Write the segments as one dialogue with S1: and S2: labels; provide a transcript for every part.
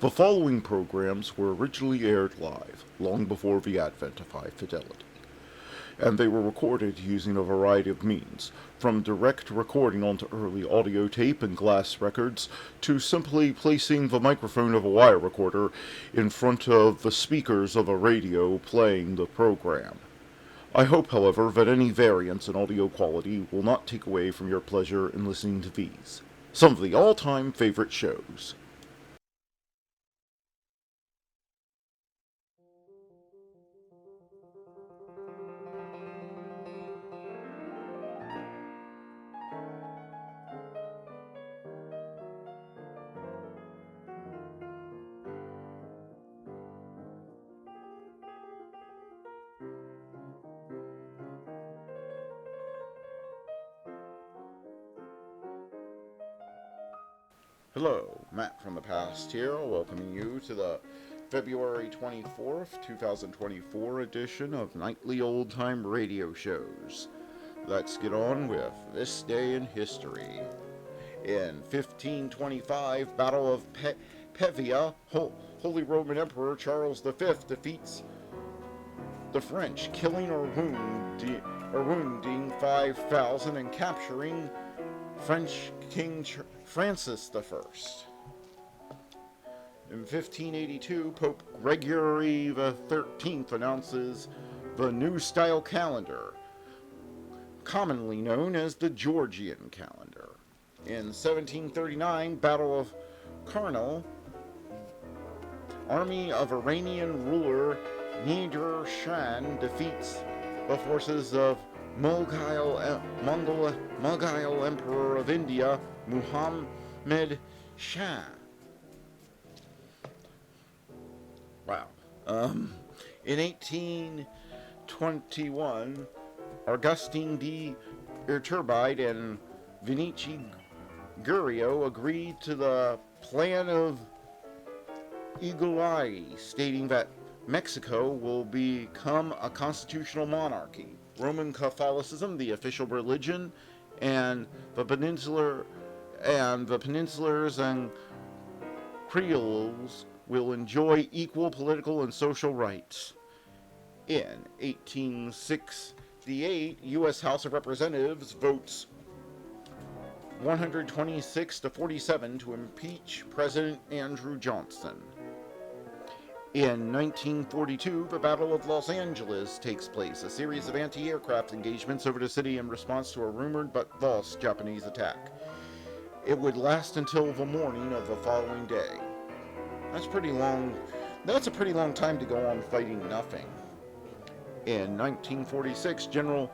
S1: The following programs were originally aired live, long before the advent of high fidelity, and they were recorded using a variety of means, from direct recording onto early audio tape and glass records, to simply placing the microphone of a wire recorder in front of the speakers of a radio playing the program. I hope, however, that any variance in audio quality will not take away from your pleasure in listening to these, some of the all-time favorite shows. Hello, Matt from the past here, welcoming you to the February 24th, 2024 edition of Nightly Old Time Radio Shows. Let's get on with this day in history. In 1525, Battle of Pavia, Holy Roman Emperor Charles V defeats the French, killing or wounding 5,000 and capturing French King Francis I. In 1582, Pope Gregory XIII announces the New Style calendar, commonly known as the Georgian calendar. In 1739, Battle of Karnal, army of Iranian ruler Nadir Shah defeats the forces of Mughal Emperor of India, Muhammad Shah. Wow. In 1821, Augustine de Iturbide and Vinici Guerrero agreed to the Plan of Igualada, stating that Mexico will become a constitutional monarchy. Roman Catholicism, the official religion, and the peninsulars and Creoles will enjoy equal political and social rights. In 1868, U.S. House of Representatives votes 126 to 47 to impeach President Andrew Johnson. In 1942, the Battle of Los Angeles takes place, a series of anti-aircraft engagements over the city in response to a rumored but false Japanese attack. It would last until the morning of the following day. That's a pretty long time to go on fighting nothing. In 1946, General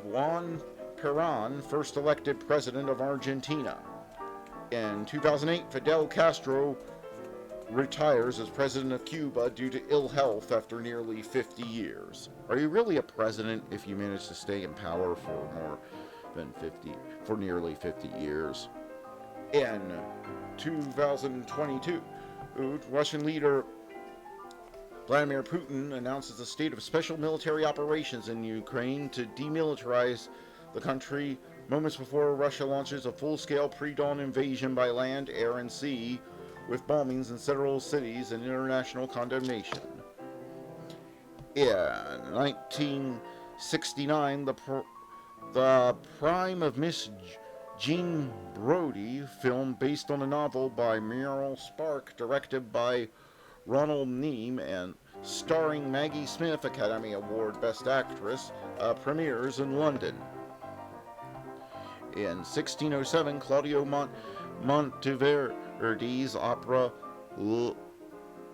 S1: Juan Perón, first elected president of Argentina. In 2008, Fidel Castro retires as president of Cuba due to ill health after nearly 50 years. Are you really a president if you manage to stay in power for nearly 50 years? In 2022, Russian leader Vladimir Putin announces a state of special military operations in Ukraine to demilitarize the country moments before Russia launches a full-scale pre-dawn invasion by land, air, and sea, with bombings in several cities and international condemnation. In 1969, the Prime of Miss Jean Brodie film based on a novel by Muriel Spark, directed by Ronald Neame, and starring Maggie Smith, Academy Award Best Actress, premieres in London. In 1607, Claudio Monteverdi's opera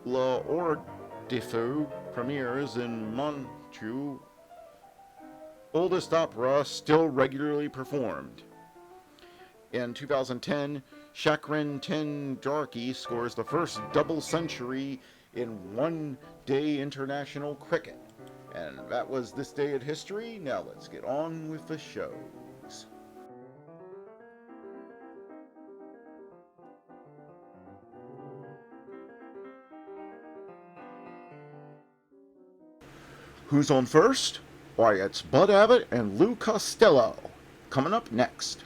S1: L'Orfeo premieres in Montreux, oldest opera still regularly performed. In 2010, Shakran Tendarki scores the first double century in one-day international cricket. And that was this day in history. Now let's get on with the shows. Who's on first? Why, it's Bud Abbott and Lou Costello. Coming up next.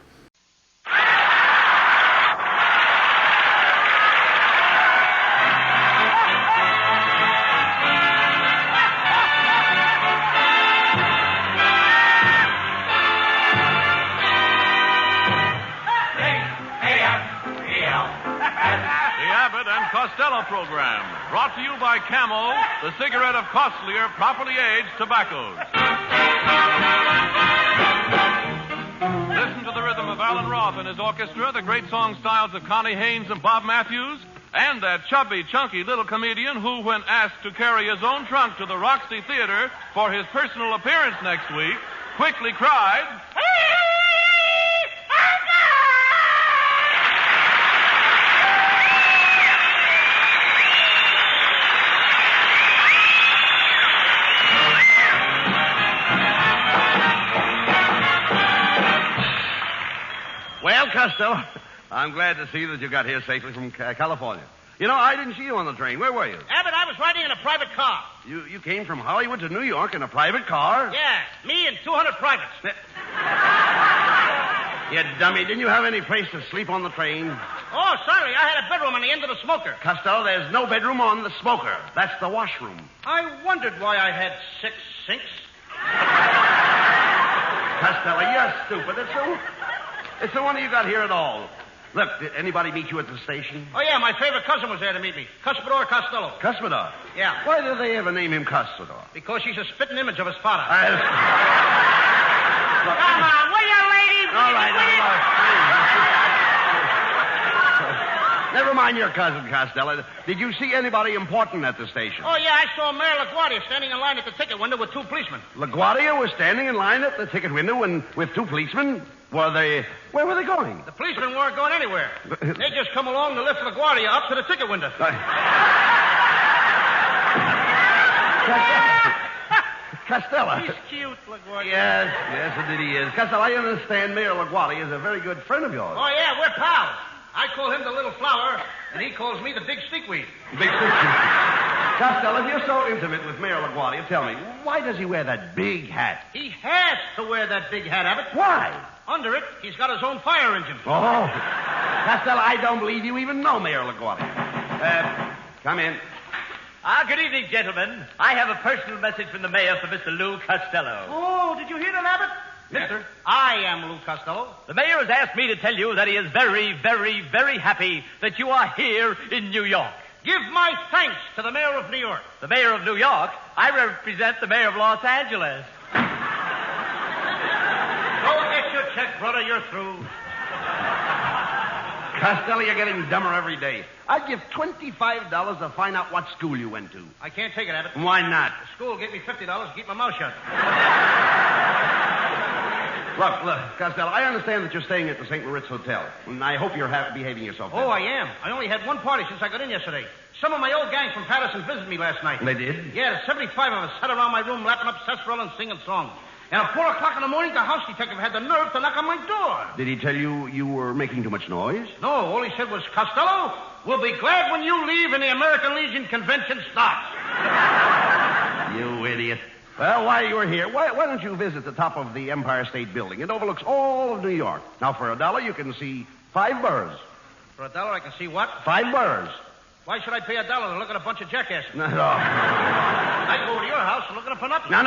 S2: Abbott and Costello program, brought to you by Camel, the cigarette of costlier, properly aged tobaccos. Listen to the rhythm of Alan Roth and his orchestra, the great song styles of Connie Haynes and Bob Matthews, and that chubby, chunky little comedian who, when asked to carry his own trunk to the Roxy Theater for his personal appearance next week, quickly cried,
S3: Well, Costello, I'm glad to see that you got here safely from California. You know, I didn't see you on the train. Where were you?
S4: Abbott, I was riding in a private car.
S3: You came from Hollywood to New York in a private car?
S4: Yeah, me and 200 privates.
S3: You dummy. Didn't you have any place to sleep on the train?
S4: Oh, sorry. I had a bedroom on the end of the smoker.
S3: Costello, there's no bedroom on the smoker. That's the washroom.
S4: I wondered why I had 6 sinks.
S3: Costello, you're stupid. It's the one you got here at all. Look, did anybody meet you at the station?
S4: Oh, yeah, my favorite cousin was there to meet me. Cuspidor Costello.
S3: Cuspidor?
S4: Yeah.
S3: Why did they ever name him Cuspidor?
S4: Because she's a spitting image of his father.
S3: Look,
S4: Come on, will you, lady?
S3: All right. Never mind your cousin, Costello. Did you see anybody important at the station?
S4: Oh, yeah, I saw Mayor LaGuardia standing in line at the ticket window with 2 policemen.
S3: LaGuardia was standing in line at the ticket window and with 2 policemen? Where were they going?
S4: The policemen weren't going anywhere. They just come along to lift LaGuardia up to the ticket window.
S3: Costello.
S4: He's cute, LaGuardia.
S3: Yes, indeed he is. Costello, I understand Mayor LaGuardia is a very good friend of yours.
S4: Oh, yeah, we're pals. I call him the little flower, and he calls me the big stickweed.
S3: Big stickweed. Costello, if you're so intimate with Mayor LaGuardia, tell me, why does he wear that big hat?
S4: He has to wear that big hat, Abbott.
S3: Why?
S4: Under it, he's got his own fire engine.
S3: Oh. Costello, I don't believe you even know Mayor LaGuardia. Come in.
S5: Good evening, gentlemen. I have a personal message from the mayor for Mr. Lou Costello.
S4: Oh, did you hear that, Abbott? Mister, I am Lou Costello.
S5: The mayor has asked me to tell you that he is very, very, very happy that you are here in New York.
S4: Give my thanks to the mayor of New York.
S5: The mayor of New York? I represent the mayor of Los Angeles.
S4: Go get your check, brother. You're through.
S3: Costello, you're getting dumber every day. I'd give $25 to find out what school you went to.
S4: I can't take it, Abbott.
S3: Why not?
S4: The school gave me $50 to keep my mouth shut.
S3: Look, Costello, I understand that you're staying at the St. Moritz Hotel, and I hope you're behaving yourself.
S4: Oh, I am. I only had one party since I got in yesterday. Some of my old gang from Patterson visited me last night.
S3: They did?
S4: Yeah, there's 75 of us sat around my room lapping up sarsaparilla and singing songs. And at 4 o'clock in the morning, the house detective had the nerve to knock on my door.
S3: Did he tell you you were making too much noise?
S4: No, all he said was, Costello, we'll be glad when you leave and the American Legion convention starts.
S3: You idiot. Well, while you were here, why don't you visit the top of the Empire State Building? It overlooks all of New York. Now, for $1, you can see 5 boroughs.
S4: For $1, I can see what?
S3: 5 boroughs.
S4: Why should I pay $1 to look at a bunch of jackasses?
S3: No.
S4: I'd go over to your house and look at it for nothing.
S3: No. Here.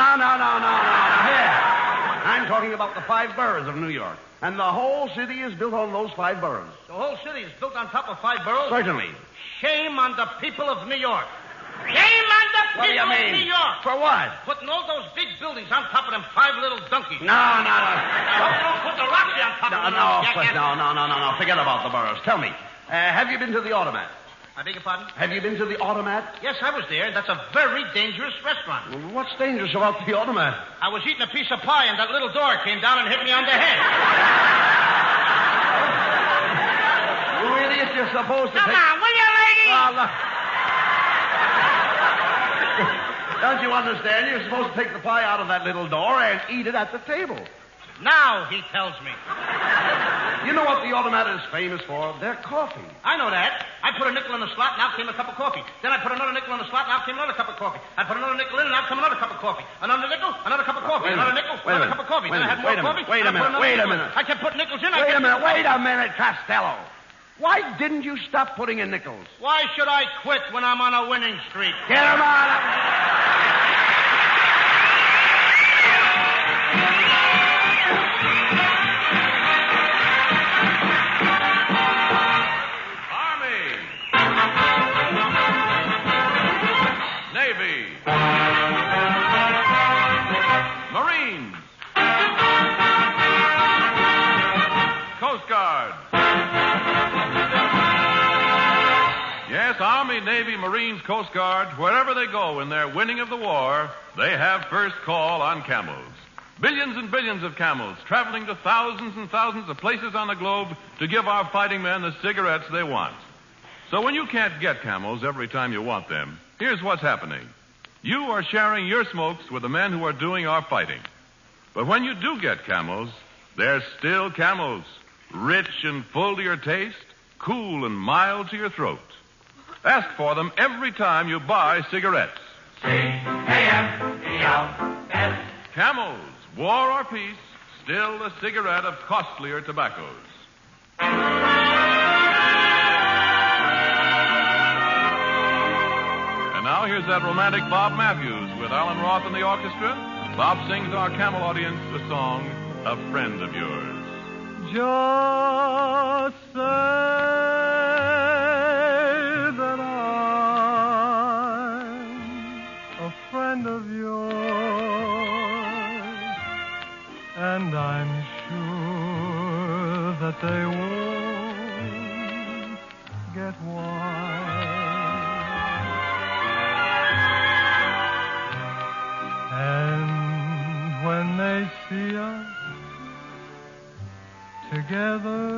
S3: I'm talking about the 5 boroughs of New York. And the whole city is built on those 5 boroughs.
S4: The whole city is built on top of 5 boroughs?
S3: Certainly.
S4: Shame on the people of New York. Shame on the
S3: What do you
S4: people of
S3: mean?
S4: New York.
S3: For what?
S4: Putting all those big buildings on top of them 5 little donkeys.
S3: No.
S4: Don't put the Roxy on top of them.
S3: No. Forget about the boroughs. Tell me, have you been to the Automat?
S4: I beg your pardon?
S3: Have you been to the Automat?
S4: Yes, I was there. That's a very dangerous restaurant.
S3: Well, what's dangerous about the Automat?
S4: I was eating a piece of pie and that little door came down and hit me on the head.
S3: You idiot, you're supposed to
S4: Come on, will you, lady?
S3: Look. Don't you understand? You're supposed to take the pie out of that little door and eat it at the table.
S4: Now he tells me.
S3: You know what the Automat is famous for? Their coffee.
S4: I know that. I put a nickel in the slot, and out came a cup of coffee. Then I put another nickel in the slot, and out came another cup of coffee. I put another nickel in, and out came another cup of coffee. Another nickel, another cup of coffee. Another nickel, another cup of coffee. Then I had more coffee.
S3: Wait a minute.
S4: I kept putting nickels in.
S3: Wait a minute, Costello. Why didn't you stop putting in nickels?
S4: Why should I quit when I'm on a winning streak?
S3: Get him out of...
S2: Army! Yes, Army, Navy, Marines, Coast Guard, wherever they go in their winning of the war, they have first call on Camels. Billions and billions of Camels traveling to thousands and thousands of places on the globe to give our fighting men the cigarettes they want. So when you can't get Camels every time you want them, here's what's happening. You are sharing your smokes with the men who are doing our fighting. But when you do get Camels, they're still Camels, rich and full to your taste, cool and mild to your throat. Ask for them every time you buy cigarettes.
S6: C-A-M-E-L-S.
S2: Camels, war or peace, still a cigarette of costlier tobaccos. And now here's that romantic Bob Matthews with Alan Roth and the orchestra. Bob sings our Camel audience the song, A Friend of Yours.
S7: Just say that I'm a friend of yours, and I'm sure that they won't get wise. And when they see us together,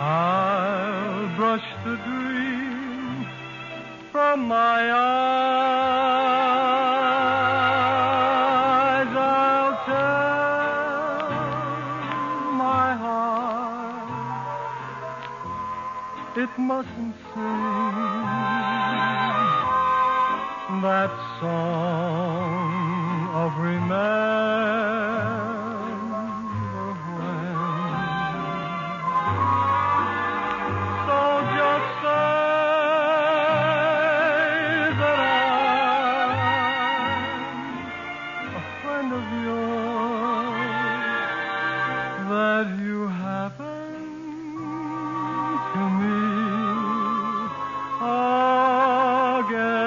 S7: I'll brush the dream from my eyes. I'll tell my heart it mustn't sing that song of remember when. So just say that I'm a friend of yours, that you happen to meet again.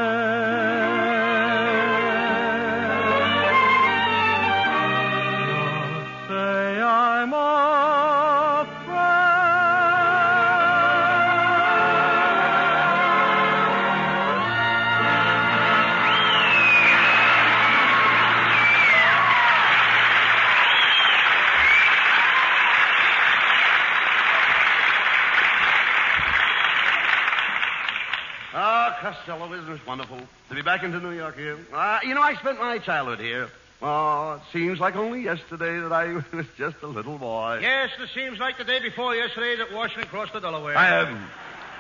S3: Costello, isn't it wonderful to be back into New York here? I spent my childhood here. Oh, it seems like only yesterday that I was just a little boy.
S4: Yes, it seems like the day before yesterday that Washington crossed the Delaware.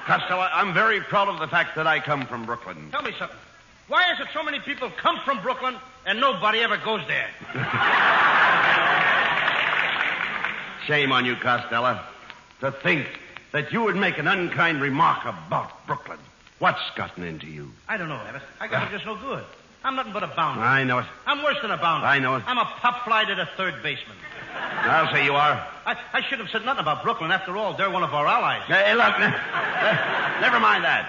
S3: Costello, I'm very proud of the fact that I come from Brooklyn.
S4: Tell me something. Why is it so many people come from Brooklyn and nobody ever goes there?
S3: Shame on you, Costello. To think that you would make an unkind remark about Brooklyn. What's gotten into you?
S4: I don't know, Abbott. I got it just no good. I'm nothing but a bounder.
S3: I know it.
S4: I'm worse than a bounder.
S3: I know it.
S4: I'm a pop fly to the third baseman.
S3: I'll say you are.
S4: I should have said nothing about Brooklyn. After all, they're one of our allies.
S3: Hey, look, never mind that.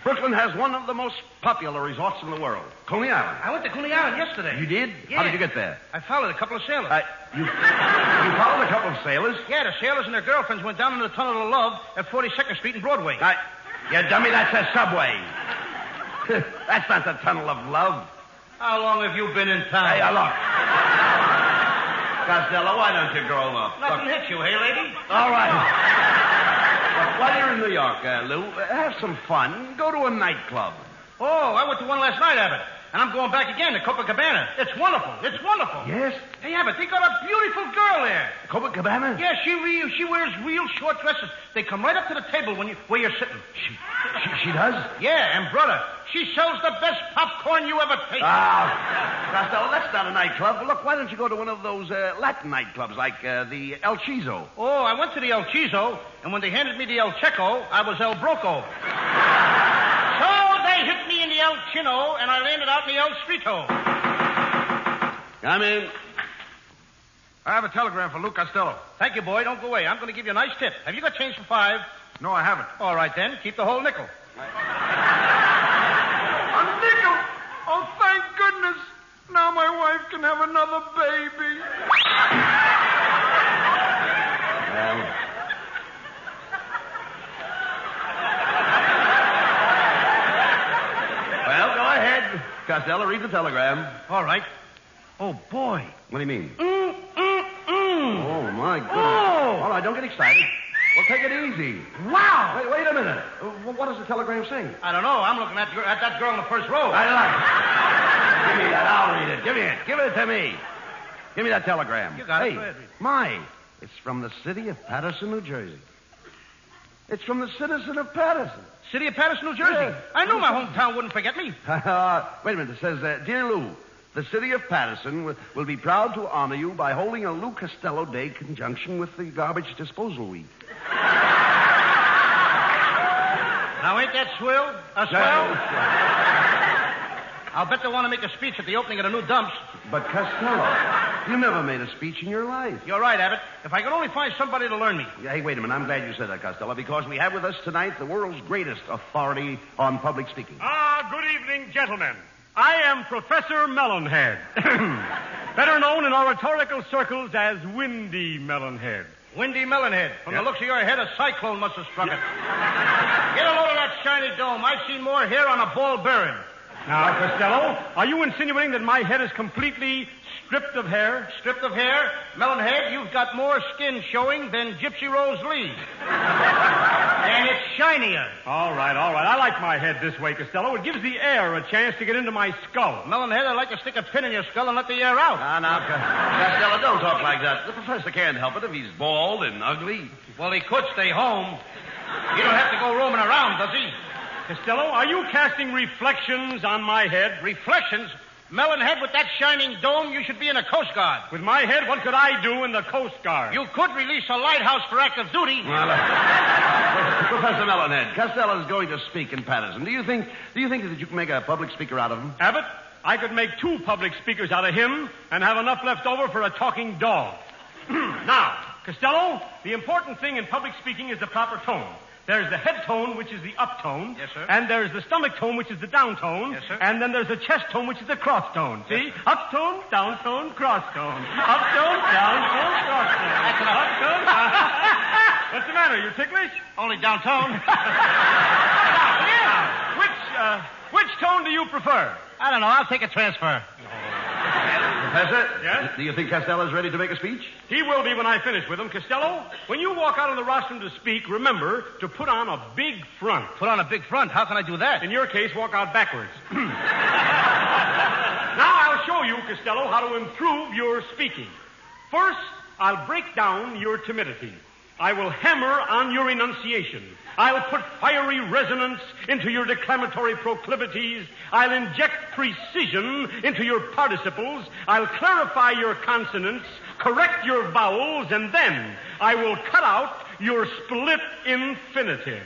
S3: Brooklyn has one of the most popular resorts in the world, Coney Island.
S4: I went to Coney Island yesterday.
S3: You did?
S4: Yeah.
S3: How did you get there?
S4: I followed a couple of sailors.
S3: You followed a couple of sailors?
S4: Yeah, the sailors and their girlfriends went down into the Tunnel of Love at 42nd Street and Broadway.
S3: You dummy, that's a subway. That's not the Tunnel of Love.
S4: How long have you been in town?
S3: Hey, look. Costello, why don't you grow up?
S4: Nothing hits you, hey, lady?
S3: All right. Look, while you're in New York, Lou, have some fun. Go to a nightclub.
S4: Oh, I went to one last night, Abbott. And I'm going back again to Copacabana. It's wonderful. It's wonderful.
S3: Yes?
S4: Hey, Abbott, they got a beautiful girl there.
S3: Copacabana?
S4: Yeah, she wears real short dresses. They come right up to the table where you're sitting.
S3: She does?
S4: Yeah, and brother, she sells the best popcorn you ever tasted.
S3: Costello, that's not a nightclub. Look, why don't you go to one of those Latin nightclubs like the El Chizo?
S4: Oh, I went to the El Chizo, and when they handed me the El Checo, I was El Broco. So they hit me in the El Chino, and I landed out in the El Streeto.
S3: Come in.
S8: I have a telegram for Lou Costello.
S4: Thank you, boy. Don't go away. I'm going to give you a nice tip. Have you got change for 5?
S8: No, I haven't.
S4: All right, then. Keep the whole nickel.
S8: A nickel? Oh, thank goodness. Now my wife can have another baby.
S3: Costello, read the telegram.
S4: All right. Oh, boy.
S3: What do you mean?
S4: Mm.
S3: Oh, my goodness.
S4: Oh.
S3: All right, don't get excited. Well, take it easy.
S4: Wow.
S3: Wait a minute. What does the telegram say?
S4: I don't know. I'm looking at that girl in the first row.
S3: I like it. Give me that. I'll read it. Give me it. Give it to me. Give me that telegram.
S4: You got it.
S3: Hey,
S4: Go ahead, read it.
S3: my. It's from the city of Patterson, New Jersey. It's from the citizen of Patterson.
S4: City of Patterson, New Jersey.
S3: Yeah.
S4: I knew my hometown wouldn't forget me.
S3: Wait a minute. It says, Dear Lou, the city of Patterson will be proud to honor you by holding a Lou Costello Day in conjunction with the Garbage Disposal Week.
S4: Now, ain't that swell? A swell? I'll bet they want to make a speech at the opening of the new dumps.
S3: But Costello, you never made a speech in your life.
S4: You're right, Abbott. If I could only find somebody to learn me.
S3: Hey, wait a minute. I'm glad you said that, Costello, because we have with us tonight the world's greatest authority on public speaking.
S6: Good evening, gentlemen. I am Professor Melonhead, better known in oratorical circles as Windy Melonhead.
S4: Windy Melonhead. From the looks of your head, a cyclone must have struck it. Get a load of that shiny dome. I've seen more hair on a ball bearing.
S6: Now, Costello, are you insinuating that my head is completely stripped of hair?
S4: Stripped of hair? Melonhead, you've got more skin showing than Gypsy Rose Lee. And it's shinier.
S6: All right. I like my head this way, Costello. It gives the air a chance to get into my skull.
S4: Melonhead, I'd like to stick a pin in your skull and let the air out.
S3: Now, Costello, don't talk like that. The professor can't help it if he's bald and ugly.
S4: Well, he could stay home. He don't have to go roaming around, does he?
S6: Costello, are you casting reflections on my head?
S4: Reflections? Melonhead, with that shining dome, you should be in the Coast Guard.
S6: With my head, what could I do in the Coast Guard?
S4: You could release a lighthouse for active duty.
S3: Well, Professor Melonhead, Costello is going to speak in Patterson. Do you think that you can make a public speaker out of him?
S6: Abbott, I could make 2 public speakers out of him and have enough left over for a talking dog. Now, Costello, the important thing in public speaking is the proper tone. There's the head tone, which is the up tone.
S4: Yes, sir.
S6: And there's the stomach tone, which is the down tone.
S4: Yes, sir.
S6: And then there's the chest tone, which is the cross tone.
S4: Yes,
S6: See? Up tone, down tone, cross tone. Up tone, down tone, cross tone.
S4: That's enough.
S6: Up tone. What's the matter? You ticklish?
S4: Only downtown.
S6: Which tone do you prefer?
S4: I don't know. I'll take a transfer.
S3: Professor?
S6: Yes?
S3: Do you think Costello is ready to make a speech?
S6: He will be when I finish with him. Costello, when you walk out on the rostrum to speak, remember to put on a big front.
S4: Put on a big front. How can I do that?
S6: In your case, walk out backwards. Now I'll show you, Costello, how to improve your speaking. First, I'll break down your timidity. I will hammer on your enunciation. I'll put fiery resonance into your declamatory proclivities. I'll inject precision into your participles. I'll clarify your consonants, correct your vowels, and then I will cut out your split infinitive.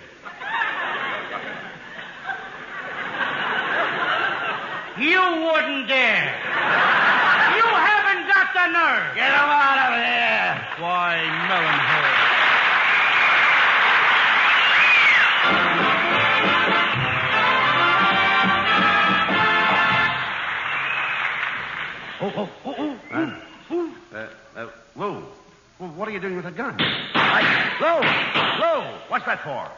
S4: You wouldn't dare. You haven't got the nerve.
S3: Get him out of here!
S4: Why, Melonhead.
S3: Lou, what are you doing with a gun? Lou, what's that for?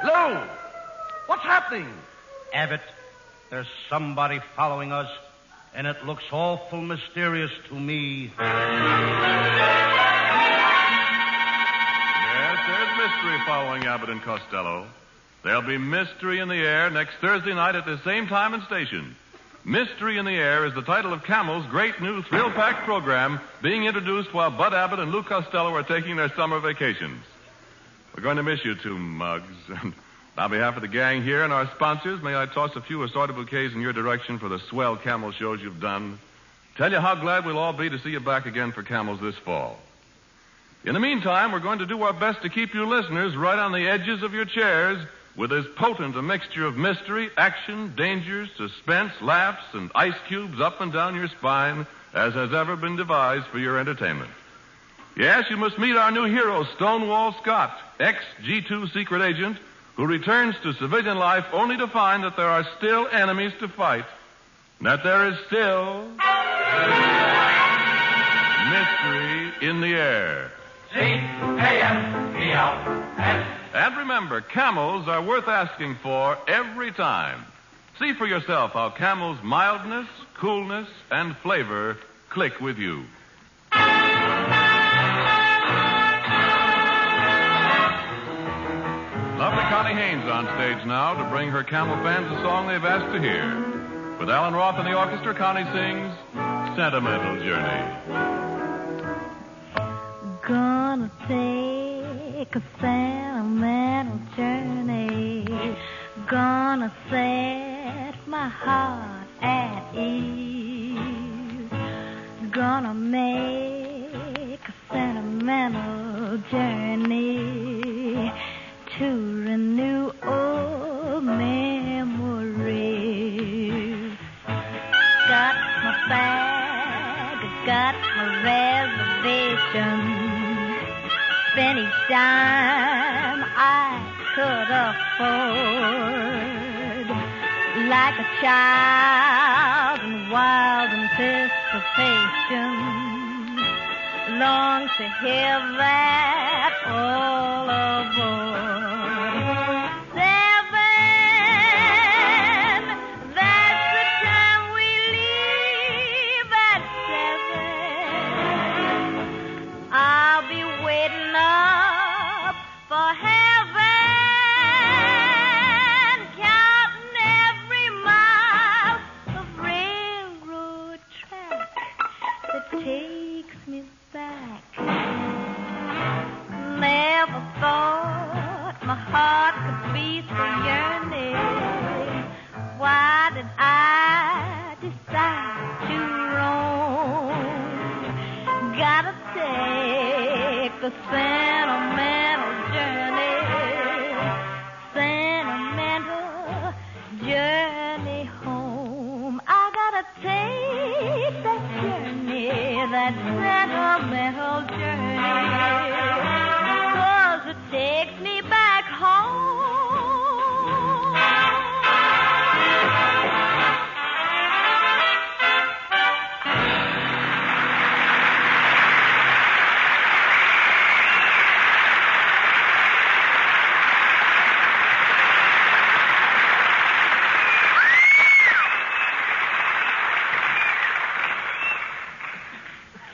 S3: Lou, what's happening?
S4: Abbott, there's somebody following us, and it looks awful mysterious to me.
S2: Yes, there's mystery following Abbott and Costello. There'll be Mystery in the Air next Thursday night at the same time and station. Mystery in the Air is the title of Camel's great new thrill-packed program being introduced while Bud Abbott and Lou Costello are taking their summer vacations. We're going to miss you two mugs. And on behalf of the gang here and our sponsors, may I toss a few assorted bouquets in your direction for the swell Camel shows you've done. Tell you how glad we'll all be to see you back again for Camels this fall. In the meantime, we're going to do our best to keep you listeners right on the edges of your chairs with as potent a mixture of mystery, action, danger, suspense, laughs, and ice cubes up and down your spine as has ever been devised for your entertainment. Yes, you must meet our new hero, Stonewall Scott, ex-G2 secret agent, who returns to civilian life only to find that there are still enemies to fight, and that there is still mystery in the air.
S7: C-A-M-E-L-S.
S2: And remember, Camels are worth asking for every time. See for yourself how Camel's mildness, coolness, and flavor click with you. Lovely Connie Haynes on stage now to bring her Camel fans a song they've asked to hear. With Alan Roth and the orchestra, Connie sings Sentimental Journey.
S9: Gonna take a sentimental journey. Gonna set my heart at ease. Gonna make a sentimental journey to renew old memories. Got my bag, got my reservation. Spent each dime I could afford. Like a child in wild anticipation. Long to hear that all aboard. Seven, that's the time we leave at 7. I'll be waiting up for heaven, counting every mile of railroad track that takes me back. Never thought my heart could be so yearning. Why did I decide to roam? Gotta take the sentimental journey. Sentimental journey home. I gotta take that journey, that sentimental journey, 'cause it takes me back home.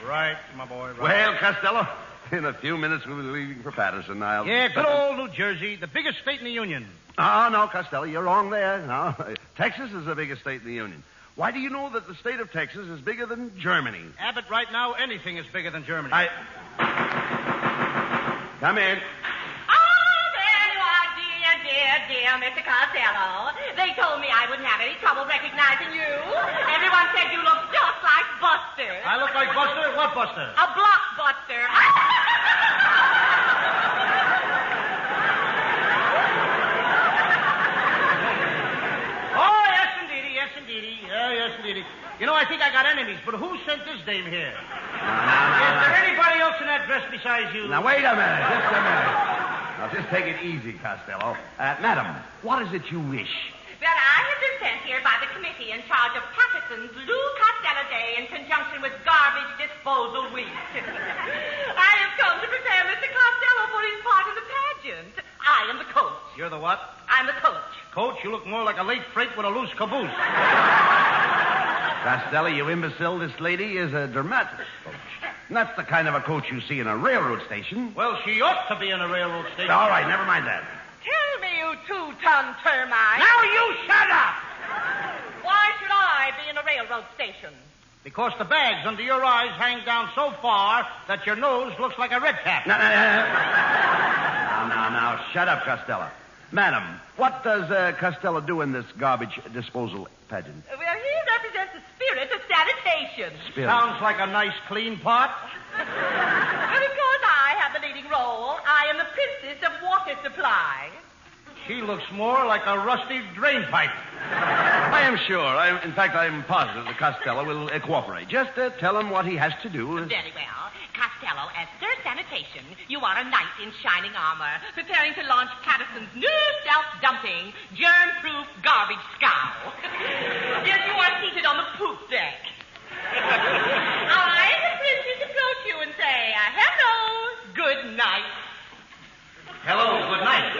S4: Right, my boy, right.
S3: Well, Costello, in a few minutes we'll be leaving for Patterson.
S4: Yeah, good old New Jersey, the biggest state in the Union.
S3: Oh, no, Costello, you're wrong there. No, Texas is the biggest state in the Union. Why do you know that the state of Texas is bigger than Germany?
S4: Abbott, right now, anything is bigger than Germany.
S3: Come in.
S10: Oh, there you are, dear, Mr. Costello. They told me I wouldn't have any trouble recognizing you. Everyone said you look just like Buster.
S4: I look like Buster? What Buster?
S10: A blockbuster.
S4: Oh, yes, indeedy. Yes, indeedy. You know, I think I got enemies, but who sent this dame here? Is there anybody else in that dress besides you?
S3: Now, wait a minute. Just a minute. Now, just take it easy, Costello. Madam, what is it you wish?
S10: Well, I have been sent here by the committee in charge of Patterson's Lou Costello Day in conjunction with Garbage Disposal Week. I have come to prepare Mr. Costello for his part in the pageant. I am the coach.
S4: You're the what?
S10: I'm the coach.
S4: Coach, you look more like a late freight with a loose caboose.
S3: Costello, you imbecile, this lady is a dramatic coach. And that's the kind of a coach you see in a railroad station.
S4: Well, she ought to be in a railroad station.
S3: All right, never mind that.
S10: Tell me, you two-ton termite.
S4: Now you shut up!
S10: Why should I be in a railroad station?
S4: Because the bags under your eyes hang down so far that your nose looks like a red cap.
S3: Now, shut up, Costello. Madam, what does Costello do in this garbage disposal pageant?
S10: Well, he represents the spirit of sanitation.
S3: Spirit.
S4: Sounds like a nice, clean pot.
S10: Well, of course, I have the leading role. I am the princess of water supply.
S4: She looks more like a rusty drain pipe.
S3: I am sure. In fact, I'm positive that Costello will cooperate. Just tell him what he has to do.
S10: Very well. Costello, as Sir Sanitation, you are a knight in shining armor, preparing to launch Patterson's new self-dumping, germ-proof garbage scow. Yes, you are seated on the poop deck. I, the princess, approach you and say, hello, good night.
S4: Hello, good night.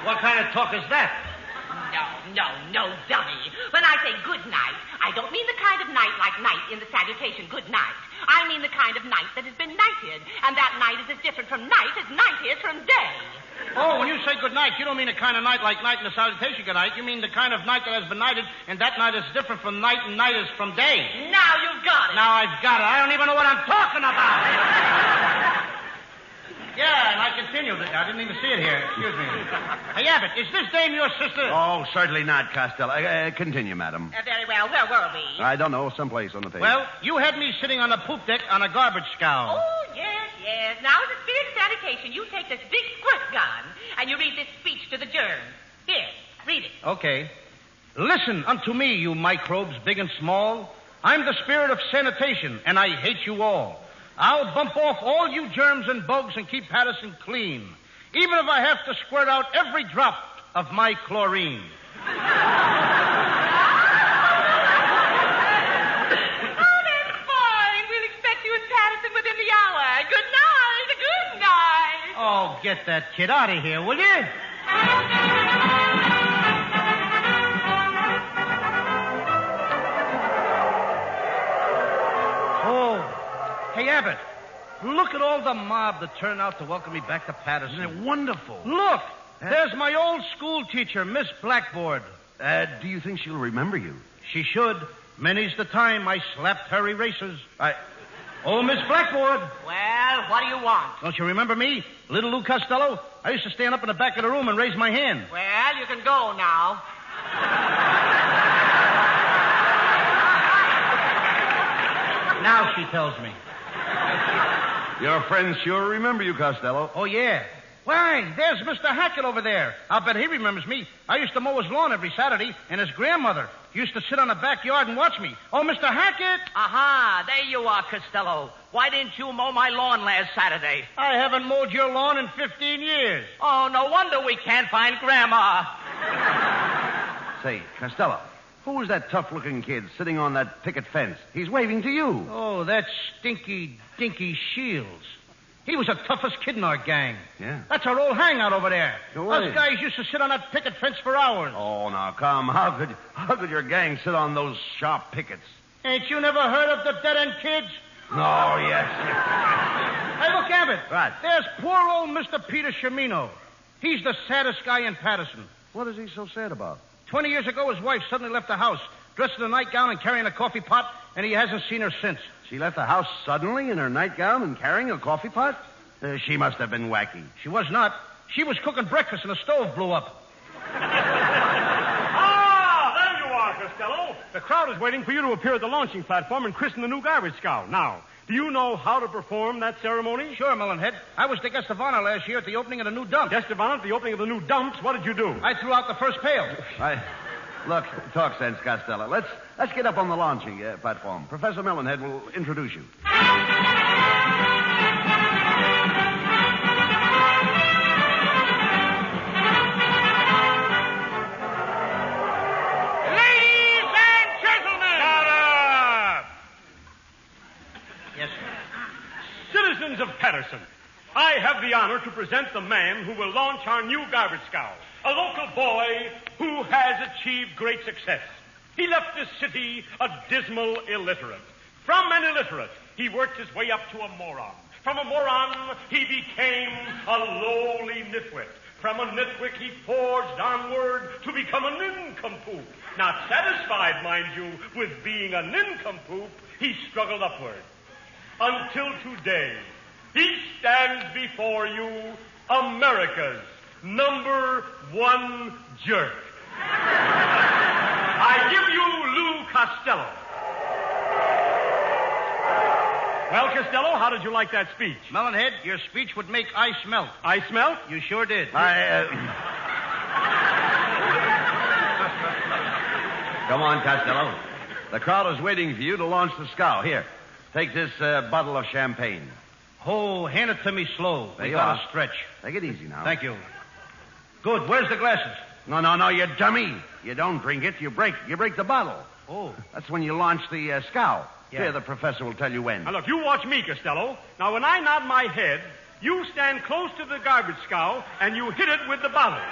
S4: What kind of talk is that?
S10: no, dummy. When I say good night, I don't mean the kind of night like night in the salutation, good night. I mean the kind of night that has been nighted, and that night is as different from night as night is from day.
S4: Oh, when you say good night, you don't mean the kind of night like night in the salutation good night. You mean the kind of night that has been nighted, and that night is different from night and night is from day.
S10: Now you've got it.
S4: Now I've got it. I don't even know what I'm talking about. Yeah, and I continued it. I didn't even see it here. Excuse me. Hey, Abbott, is this dame your sister?
S3: Oh, certainly not, Costello. Continue, madam.
S10: Very well. Where were we?
S3: I don't know, someplace on the page.
S4: Well, you had me sitting on the poop deck on a garbage scow.
S10: Oh, yes. Now, as a spirit of sanitation, you take this big squirt gun and you read this speech to the germs. Here, read it.
S4: Okay. Listen unto me, you microbes, big and small. I'm the spirit of sanitation, and I hate you all. I'll bump off all you germs and bugs and keep Patterson clean, even if I have to squirt out every drop of my chlorine.
S10: Oh, that's fine. We'll expect you in Patterson within the hour. Good night. Good night.
S4: Oh, get that kid out of here, will you? Hey, Abbott, look at all the mob that turned out to welcome me back to Patterson.
S3: Isn't it wonderful?
S4: Look, there's my old school teacher, Miss Blackboard.
S3: Do you think she'll remember you?
S4: She should. Many's the time I slapped her erasers. Oh, Miss Blackboard.
S10: Well, what do you want?
S4: Don't you remember me? Little Lou Costello? I used to stand up in the back of the room and raise my hand.
S10: Well, you can go now.
S4: Now she tells me.
S3: Your friends sure remember you, Costello.
S4: Oh, yeah. Why, there's Mr. Hackett over there. I'll bet he remembers me. I used to mow his lawn every Saturday, and his grandmother used to sit on the backyard and watch me. Oh, Mr. Hackett!
S5: Aha, there you are, Costello. Why didn't you mow my lawn last Saturday?
S4: I haven't mowed your lawn in 15 years.
S5: Oh, no wonder we can't find Grandma.
S3: Say, Costello, who was that tough-looking kid sitting on that picket fence? He's waving to you.
S4: Oh, that stinky, dinky Shields. He was the toughest kid in our gang.
S3: Yeah.
S4: That's our old hangout over there.
S3: Go
S4: Us
S3: away.
S4: guys used to sit on that picket fence for hours.
S3: Oh, now, come. How could your gang sit on those sharp pickets?
S4: Ain't you never heard of the dead-end kids?
S3: Oh, yes.
S4: Hey, look, Abbott.
S3: Right.
S4: There's poor old Mr. Peter Shimino. He's the saddest guy in Patterson.
S3: What is he so sad about?
S4: 20 years ago, his wife suddenly left the house, dressed in a nightgown and carrying a coffee pot, and he hasn't seen her since.
S3: She left the house suddenly in her nightgown and carrying a coffee pot? She must have been wacky.
S4: She was not. She was cooking breakfast and the stove blew up.
S6: Ah, there you are, Costello. The crowd is waiting for you to appear at the launching platform and christen the new garbage scow. Now, do you know how to perform that ceremony?
S4: Sure, Mullenhead. I was the guest of honor last year at the opening of the new dump.
S6: Guest of honor at the opening of the new dumps. What did you do?
S4: I threw out the first pail.
S3: Look, talk sense, Costello. Let's get up on the launching platform. Professor Melonhead will introduce you.
S6: Ladies and gentlemen!
S4: Yes, sir.
S6: Citizens of Patterson, I have the honor to present the man who will launch our new garbage scow, a local boy who has achieved great success. He left this city a dismal illiterate. From an illiterate, he worked his way up to a moron. From a moron, he became a lowly nitwit. From a nitwit, he forged onward to become a nincompoop. Not satisfied, mind you, with being a nincompoop, he struggled upward. Until today, he stands before you, America's number one jerk. I give you Lou Costello. Well, Costello, how did you like that speech?
S4: Melonhead, your speech would make ice melt.
S6: Ice melt?
S4: You sure did.
S3: Come on, Costello. The crowd is waiting for you to launch the scow. Here, take this bottle of champagne.
S4: Oh, hand it to me slow.
S3: There
S4: We
S3: you
S4: gotta
S3: are.
S4: stretch.
S3: Take it easy now.
S4: Thank you. Good. Where's the glasses?
S3: No, you dummy. You don't drink it. You break the bottle.
S4: Oh.
S3: That's when you launch the scow.
S4: Yeah.
S3: Here, the professor will tell you when.
S6: Now, look, you watch me, Costello. Now, when I nod my head, you stand close to the garbage scow, and you hit it with the bottle.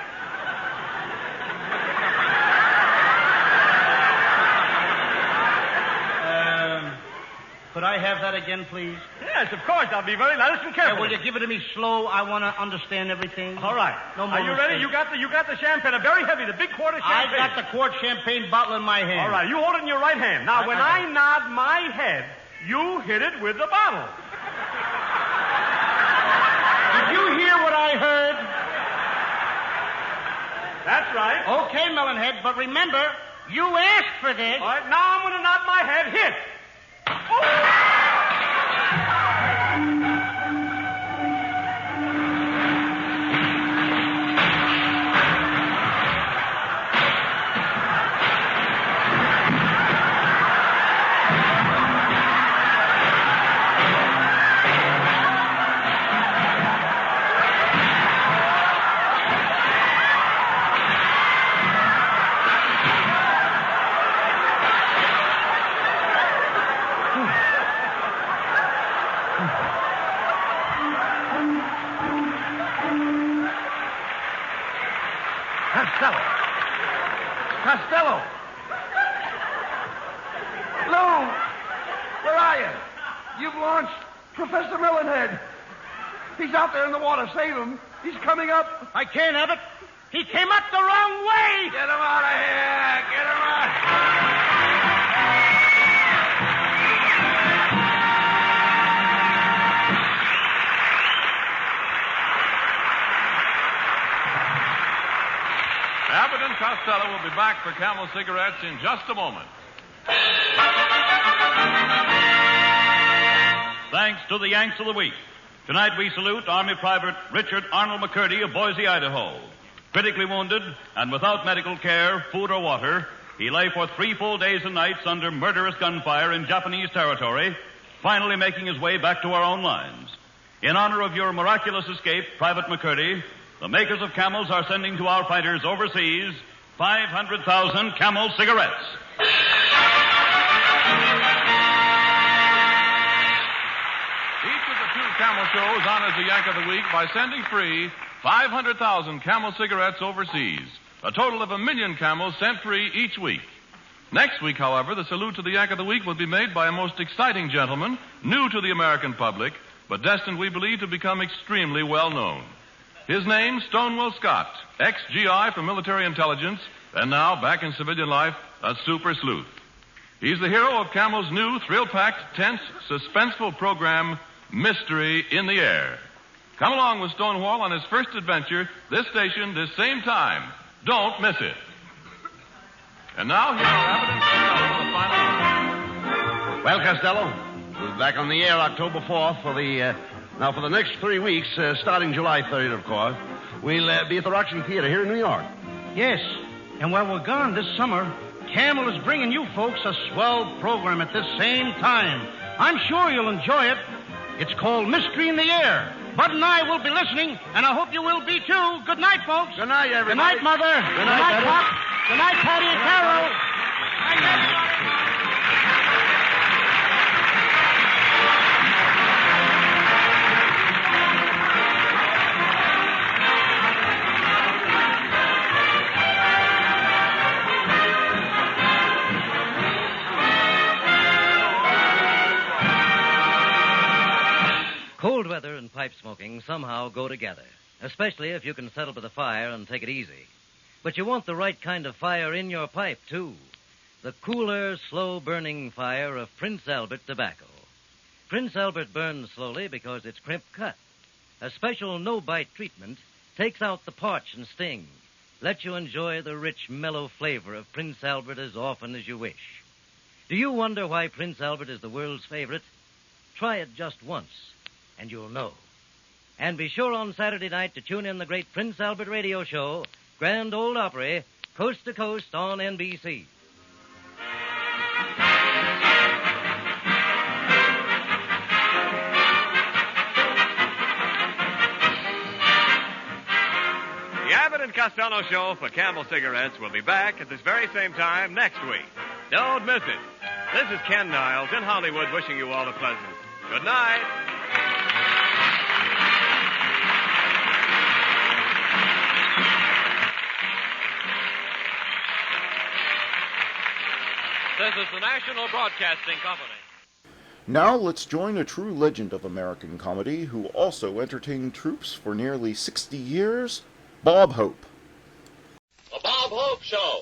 S4: Could I have that again, please?
S6: Yes, of course. I'll be very nice and careful.
S4: Will you give it to me slow? I want to understand everything.
S6: All right.
S4: No more
S6: Are you ready?
S4: mistakes.
S6: You got the champagne. Very heavy, the big quart of champagne.
S4: I got the quart champagne bottle in my hand.
S6: All right. You hold it in your right hand. Now, when I nod my head, you hit it with the bottle.
S4: Did you hear what I heard?
S6: That's right.
S4: Okay, Melonhead, but remember, you asked for this.
S6: All right. Now I'm going to nod my head. Hit.
S3: Costello! Lou! Where are you? You've launched Professor Melonhead. He's out there in the water. Save him. He's coming up.
S4: I can't have it. He came up the wrong way.
S3: Get him out of here. Get him out.
S2: Abbott and Costello will be back for Camel cigarettes in just a moment.
S11: Thanks to the Yanks of the Week. Tonight we salute Army Private Richard Arnold McCurdy of Boise, Idaho. Critically wounded and without medical care, food or water, he lay for 3 full days and nights under murderous gunfire in Japanese territory, finally making his way back to our own lines. In honor of your miraculous escape, Private McCurdy, the makers of Camels are sending to our fighters overseas 500,000 Camel cigarettes.
S2: Each of the 2 Camel shows honors the Yank of the Week by sending free 500,000 Camel cigarettes overseas. A total of 1 million Camels sent free each week. Next week, however, the salute to the Yank of the Week will be made by a most exciting gentleman, new to the American public, but destined, we believe, to become extremely well known. His name, Stonewall Scott, ex-GI for military intelligence, and now, back in civilian life, a super sleuth. He's the hero of Camel's new, thrill-packed, tense, suspenseful program, Mystery in the Air. Come along with Stonewall on his first adventure, this station, this same time. Don't miss it. And now, here are Abbott and Costello for the final...
S3: Well, Costello, we're back on the air October 4th for the... Now, for the next 3 weeks, starting July 3rd, of course, we'll be at the Roxy Theater here in New York.
S4: Yes, and while we're gone this summer, Camel is bringing you folks a swell program at this same time. I'm sure you'll enjoy it. It's called Mystery in the Air. Bud and I will be listening, and I hope you will be, too. Good night, folks.
S3: Good night, everybody.
S4: Good night, Mother. Good night, Pop. Good night, Patty and Carol. Good night,
S12: Cold weather and pipe smoking somehow go together, especially if you can settle by the fire and take it easy. But you want the right kind of fire in your pipe, too. The cooler, slow-burning fire of Prince Albert tobacco. Prince Albert burns slowly because it's crimp cut. A special no-bite treatment takes out the parch and sting, lets you enjoy the rich, mellow flavor of Prince Albert as often as you wish. Do you wonder why Prince Albert is the world's favorite? Try it just once, and you'll know. And be sure on Saturday night to tune in the great Prince Albert radio show, Grand Ole Opry, coast to coast on NBC.
S13: The Abbott and Costello Show for Camel Cigarettes will be back at this very same time next week. Don't miss it. This is Ken Niles in Hollywood wishing you all a pleasant good night.
S2: This is the National Broadcasting Company.
S1: Now let's join a true legend of American comedy who also entertained troops for nearly 60 years, Bob Hope.
S14: The Bob Hope Show.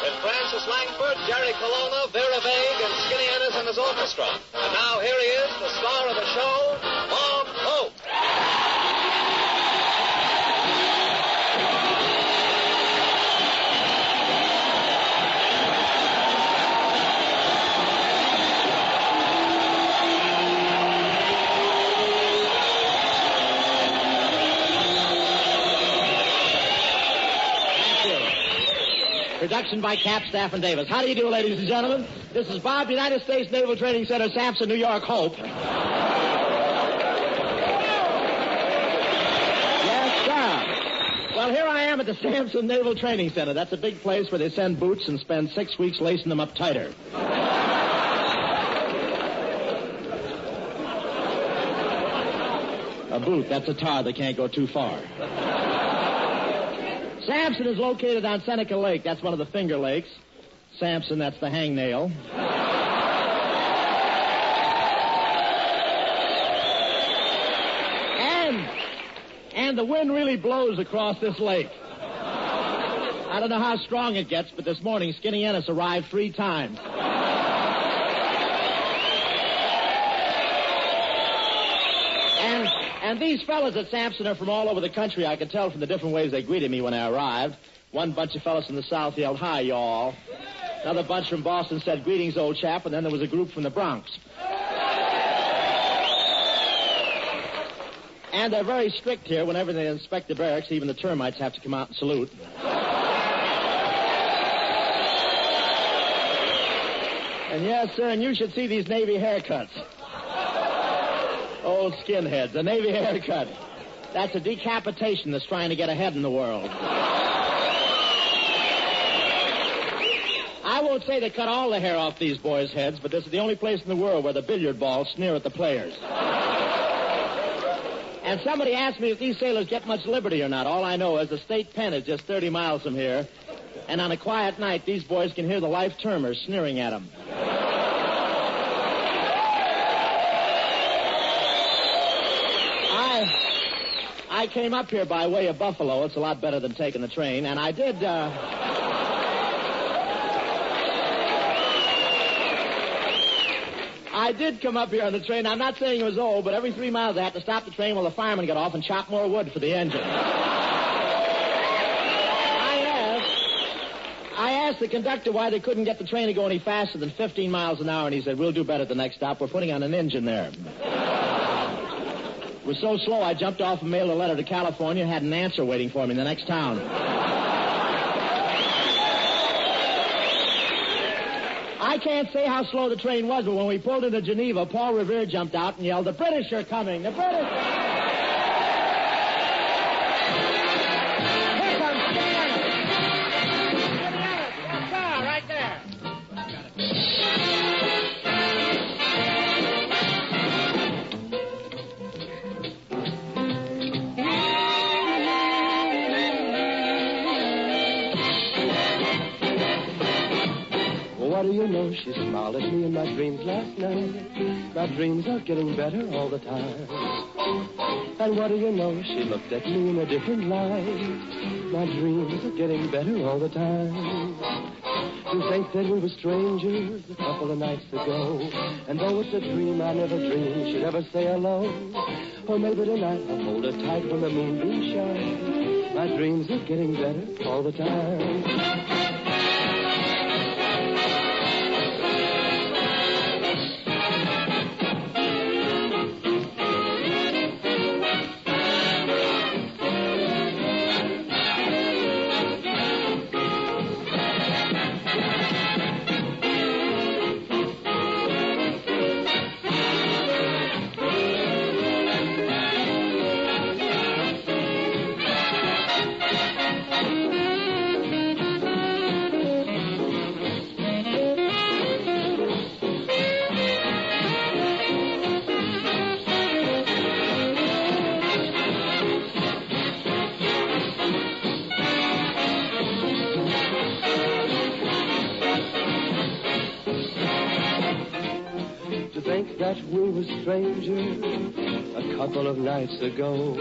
S14: With Francis Langford, Jerry Colonna, Vera Vague, and Skinny Ennis and his orchestra. And now here he is, the star of the show, Bob Hope.
S15: Production by Cap, Staff, and Davis. How do you do, ladies and gentlemen? This is Bob, United States Naval Training Center, Sampson, New York, Hope. Yes, sir. Well, here I am at the Sampson Naval Training Center. That's a big place where they send boots and spend 6 weeks lacing them up tighter. A boot, that's a tar that can't go too far. Sampson is located on Seneca Lake. That's one of the Finger Lakes. Sampson, that's the hangnail. And the wind really blows across this lake. I don't know how strong it gets, but this morning Skinny Ennis arrived 3 times. And these fellas at Sampson are from all over the country. I could tell from the different ways they greeted me when I arrived. One bunch of fellas from the South yelled, "Hi, y'all." Another bunch from Boston said, "Greetings, old chap." And then there was a group from the Bronx. And they're very strict here. Whenever they inspect the barracks, even the termites have to come out and salute. And yes, sir, and you should see these Navy haircuts. Old skinheads, a Navy haircut. That's a decapitation that's trying to get ahead in the world. I won't say they cut all the hair off these boys' heads, but this is the only place in the world where the billiard balls sneer at the players. And somebody asked me if these sailors get much liberty or not. All I know is the state pen is just 30 miles from here, and on a quiet night, these boys can hear the life-termers sneering at them. I came up here by way of Buffalo. It's a lot better than taking the train. And I did, I did come up here on the train. I'm not saying it was old, but every 3 miles I had to stop the train while the fireman got off and chop more wood for the engine. I asked the conductor why they couldn't get the train to go any faster than 15 miles an hour, and he said, "We'll do better at the next stop. We're putting on an engine there." It was so slow, I jumped off and mailed a letter to California and had an answer waiting for me in the next town. I can't say how slow the train was, but when we pulled into Geneva, Paul Revere jumped out and yelled, "The British are coming! The British!" Here comes Skinny Ennis. Yes, sir, right there.
S16: What do you know? She smiled at me in my dreams last night. My dreams are getting better all the time. And what do you know? She looked at me in a different light. My dreams are getting better all the time. Since they said we were strangers a couple of nights ago, and though it's a dream, I never dreamed she'd ever say hello. Or maybe tonight I'll hold her tight when the moonbeams shine. My dreams are getting better all the time. think that we were strangers a couple of nights ago.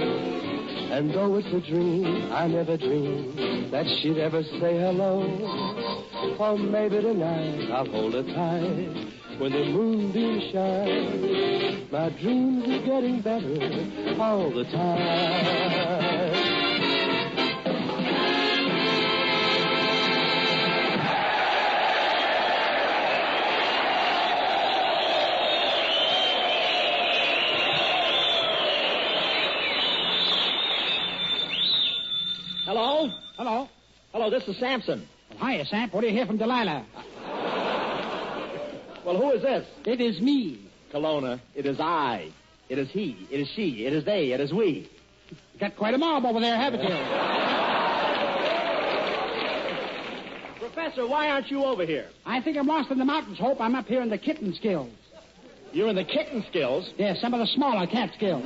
S16: And though it's a dream, I never dreamed that she'd ever say hello. Or maybe tonight I'll hold her tight when the moonbeams shine. My dreams are getting better all the time.
S15: Hello? Hello? Hello, this is Sampson.
S17: Well, hiya, Samp. What do you hear from Delilah?
S15: Well, who is this?
S17: It is me.
S15: Kelowna, it is I. It is he. It is she. It is they. It is we.
S17: You got quite a mob over there, haven't you?
S15: Professor, why aren't you over here?
S17: I think I'm lost in the mountains, Hope. I'm up here in the kitten skills.
S15: You're in the kitten skills?
S17: Yes, some of the smaller cat skills.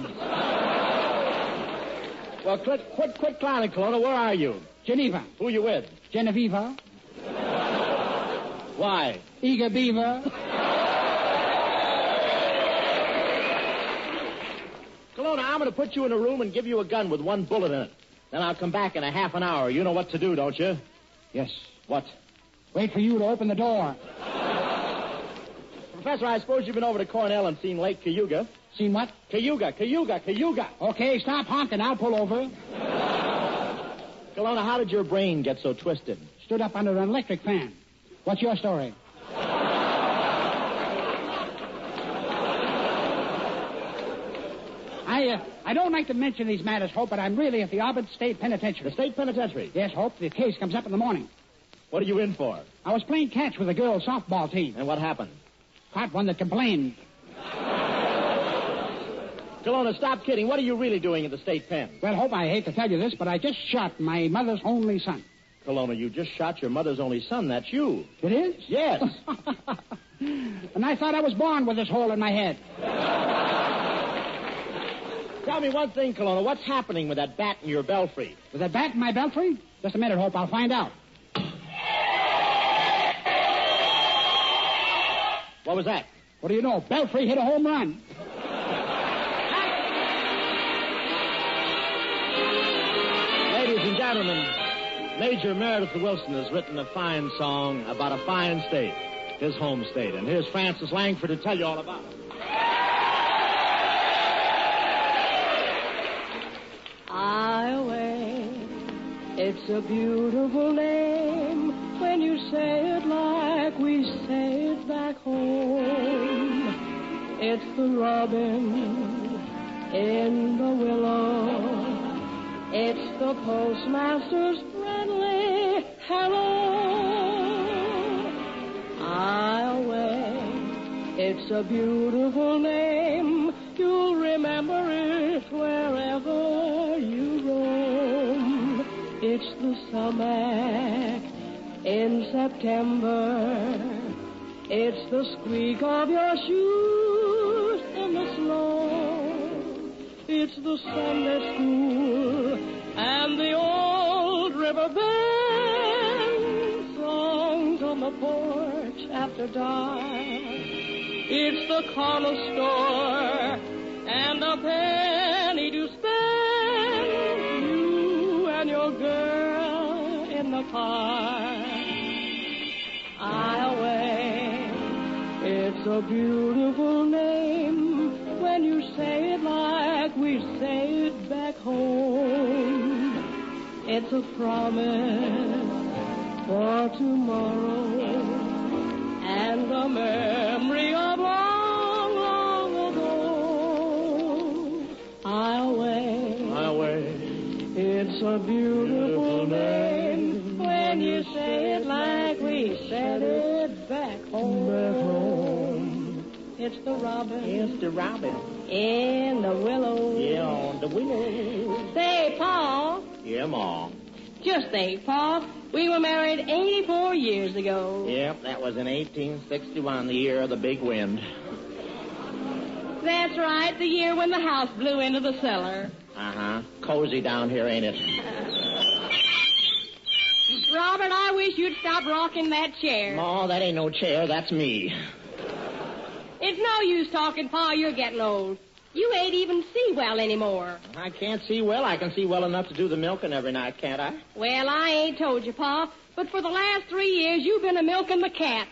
S15: Well, quit clowning, Kelowna. Where are you?
S17: Geneva.
S15: Who are you with?
S17: Genevieve.
S15: Why?
S17: Eager Beaver.
S15: Kelowna, I'm going to put you in a room and give you a gun with one bullet in it. Then I'll come back in a half an hour. You know what to do, don't you?
S17: Yes.
S15: What?
S17: Wait for you to open the door.
S15: Professor, I suppose you've been over to Cornell and seen Lake Cayuga.
S17: Seen what?
S15: Cayuga.
S17: Okay, stop honking. I'll pull over.
S15: Kelowna, how did your brain get so twisted?
S17: Stood up under an electric fan. What's your story? I don't like to mention these matters, Hope, but I'm really at the Auburn State Penitentiary.
S15: The State Penitentiary?
S17: Yes, Hope. The case comes up in the morning.
S15: What are you in for?
S17: I was playing catch with a girls' softball team.
S15: And what happened?
S17: Caught one that complained.
S15: Kelowna, stop kidding. What are you really doing in the state pen?
S17: Well, Hope, I hate to tell you this, but I just shot my mother's only son.
S15: Kelowna, you just shot your mother's only son. That's you.
S17: It is?
S15: Yes.
S17: And I thought I was born with this hole in my head.
S15: Tell me one thing, Kelowna. What's happening with that bat in your belfry?
S17: With that bat in my belfry? Just a minute, Hope. I'll find out.
S15: What was that?
S17: What do you know? Belfry hit a home run.
S15: Ladies and gentlemen, Major Meredith Wilson has written a fine song about a fine state, his home state. And here's Francis Langford to tell you all about it.
S18: Iowa, it's a beautiful name when you say it like we say it back home. It's the robin in the willow. It's the postmaster's friendly hello. Iowa, it's a beautiful name. You'll remember it wherever you roam. It's the sumac in September. It's the squeak of your shoes in the snow. It's the Sunday school and the old river band songs on the porch after dark. It's the corner store and a penny to spend. You and your girl in the park. Iowa, it's a beautiful name when you say it like we say it back home. It's a promise for tomorrow and a memory of long, long ago. Iowa, it's a beautiful name when you say it like we said it back home. It's the robin.
S15: It's the robin.
S18: In the willow.
S15: Yeah, on the willow.
S18: Say, Pa.
S15: Yeah, Ma.
S18: Just think, Pa. We were married 84 years ago.
S15: Yep, that was in 1861, the year of the big wind.
S18: That's right, the year when the house blew into the cellar.
S15: Uh-huh. Cozy down here, ain't it?
S18: Robert, I wish you'd stop rocking that chair.
S15: Ma, that ain't no chair, that's me.
S18: It's no use talking, Pa. You're getting old. You ain't even see well anymore.
S15: I can't see well. I can see well enough to do the milking every night, can't I?
S18: Well, I ain't told you, Pa, but for the last 3 years, you've been a-milking the cats.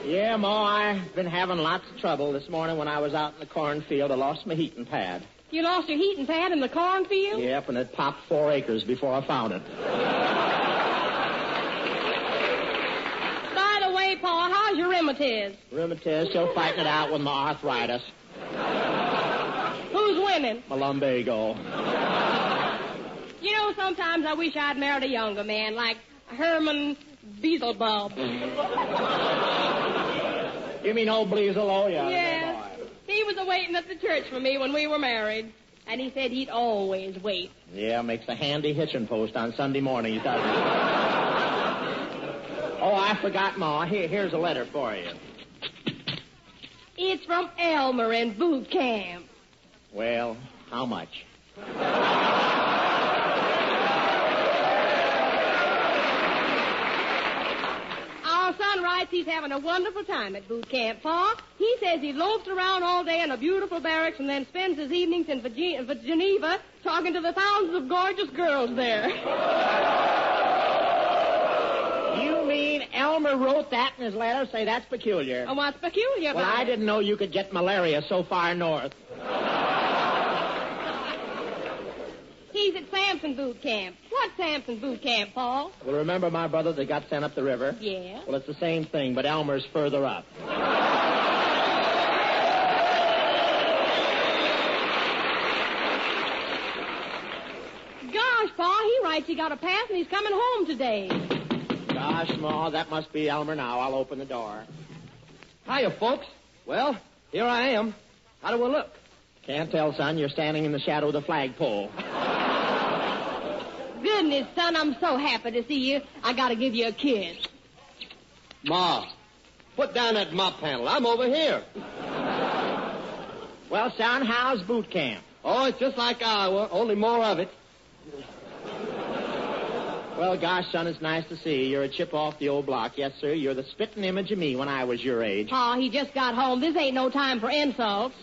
S15: Yeah, Ma, I've been having lots of trouble. This morning when I was out in the cornfield, I lost my heating pad.
S18: You lost your heating pad in the cornfield?
S15: Yep, and it popped 4 acres before I found it.
S18: By the way, Pa, how's your rheumatiz?
S15: Rheumatiz, still fighting it out with my arthritis.
S18: Who's winning?
S15: My lumbago.
S18: You know, sometimes I wish I'd married a younger man, like Herman Beelzebub.
S15: You mean old Bleasel?
S18: Yeah. He was a-waiting at the church for me when we were married. And he said he'd always wait.
S15: Yeah, makes a handy hitching post on Sunday mornings, doesn't it? Oh, I forgot, Ma. Here's a letter for you.
S18: It's from Elmer in boot camp.
S15: Well, how much?
S18: Our son writes he's having a wonderful time at boot camp, Pa. He says he loafs around all day in a beautiful barracks and then spends his evenings in Geneva talking to the thousands of gorgeous girls there.
S15: You mean Elmer wrote that in his letter? Say, that's peculiar.
S18: Oh, what's peculiar about
S15: Well, I
S18: it?
S15: didn't know you could get malaria so far north.
S18: He's at Sampson boot camp. What's Sampson boot camp, Paul?
S15: Well, remember my brother that got sent up the river?
S18: Yeah.
S15: Well, it's the same thing, but Elmer's further up.
S18: Gosh, Pa, he writes he got a pass and he's coming home today.
S15: Gosh, Ma, that must be Elmer now. I'll open the door.
S16: Hiya, folks. Well, here I am. How do I look?
S15: Can't tell, son. You're standing in the shadow of the flagpole.
S18: Goodness, son, I'm so happy to see you. I gotta give you a kiss.
S16: Ma, put down that mop handle. I'm over here.
S15: Well, son, how's boot camp?
S16: Oh, it's just like Iowa, only more of it.
S15: Well, gosh, son, it's nice to see you. You're a chip off the old block. Yes, sir. You're the spitting image of me when I was your age.
S18: Pa, he just got home. This ain't no time for insults.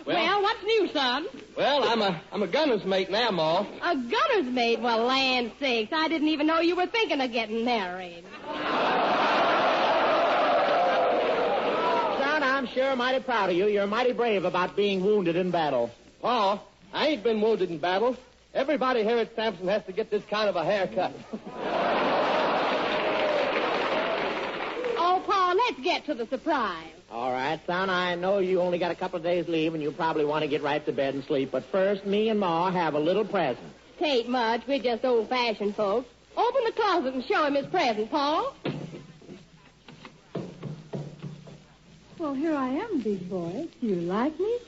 S18: Well, what's new, son?
S16: Well, I'm a gunner's mate now, Ma.
S18: A gunner's mate? Well, land sakes, I didn't even know you were thinking of getting married.
S15: Son, I'm sure mighty proud of you. You're mighty brave about being wounded in battle.
S16: Pa, I ain't been wounded in battle. Everybody here at Sampson has to get this kind of a haircut.
S18: Oh, Pa, let's get to the surprise.
S15: All right, son, I know you only got a couple of days' leave and you probably want to get right to bed and sleep. But first, me and Ma have a little present.
S18: Tain't much. We're just old-fashioned folks. Open the closet and show him his present, Pa.
S19: Well, here I am, big boy. Do you like me?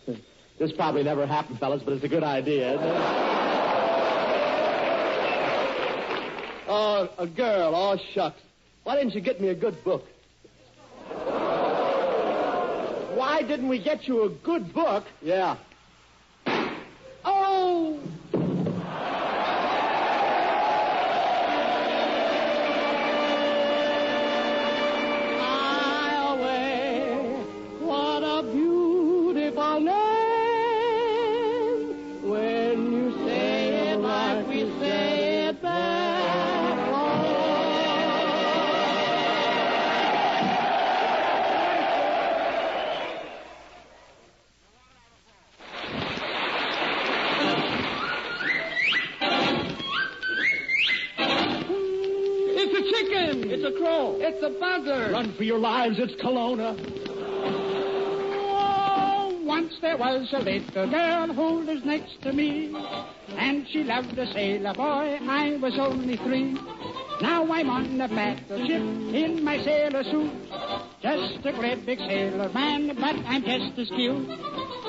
S15: This probably never happened, fellas, but it's a good idea, isn't it?
S16: Oh, a girl. Oh, shucks. Why didn't you get me a good book?
S15: Why didn't we get you a good book?
S16: Yeah.
S18: Oh! Highway, what a beautiful name. When you say it like we say it back home.
S17: It's a chicken.
S15: It's a crow.
S17: It's a buzzard.
S15: Run for your lives, it's Kelowna.
S17: Oh, once there was a little girl who lives next to me, and she loved a sailor boy. I was only 3. Now I'm on a battleship in my sailor suit. Just a great big sailor man, but I'm just as cute.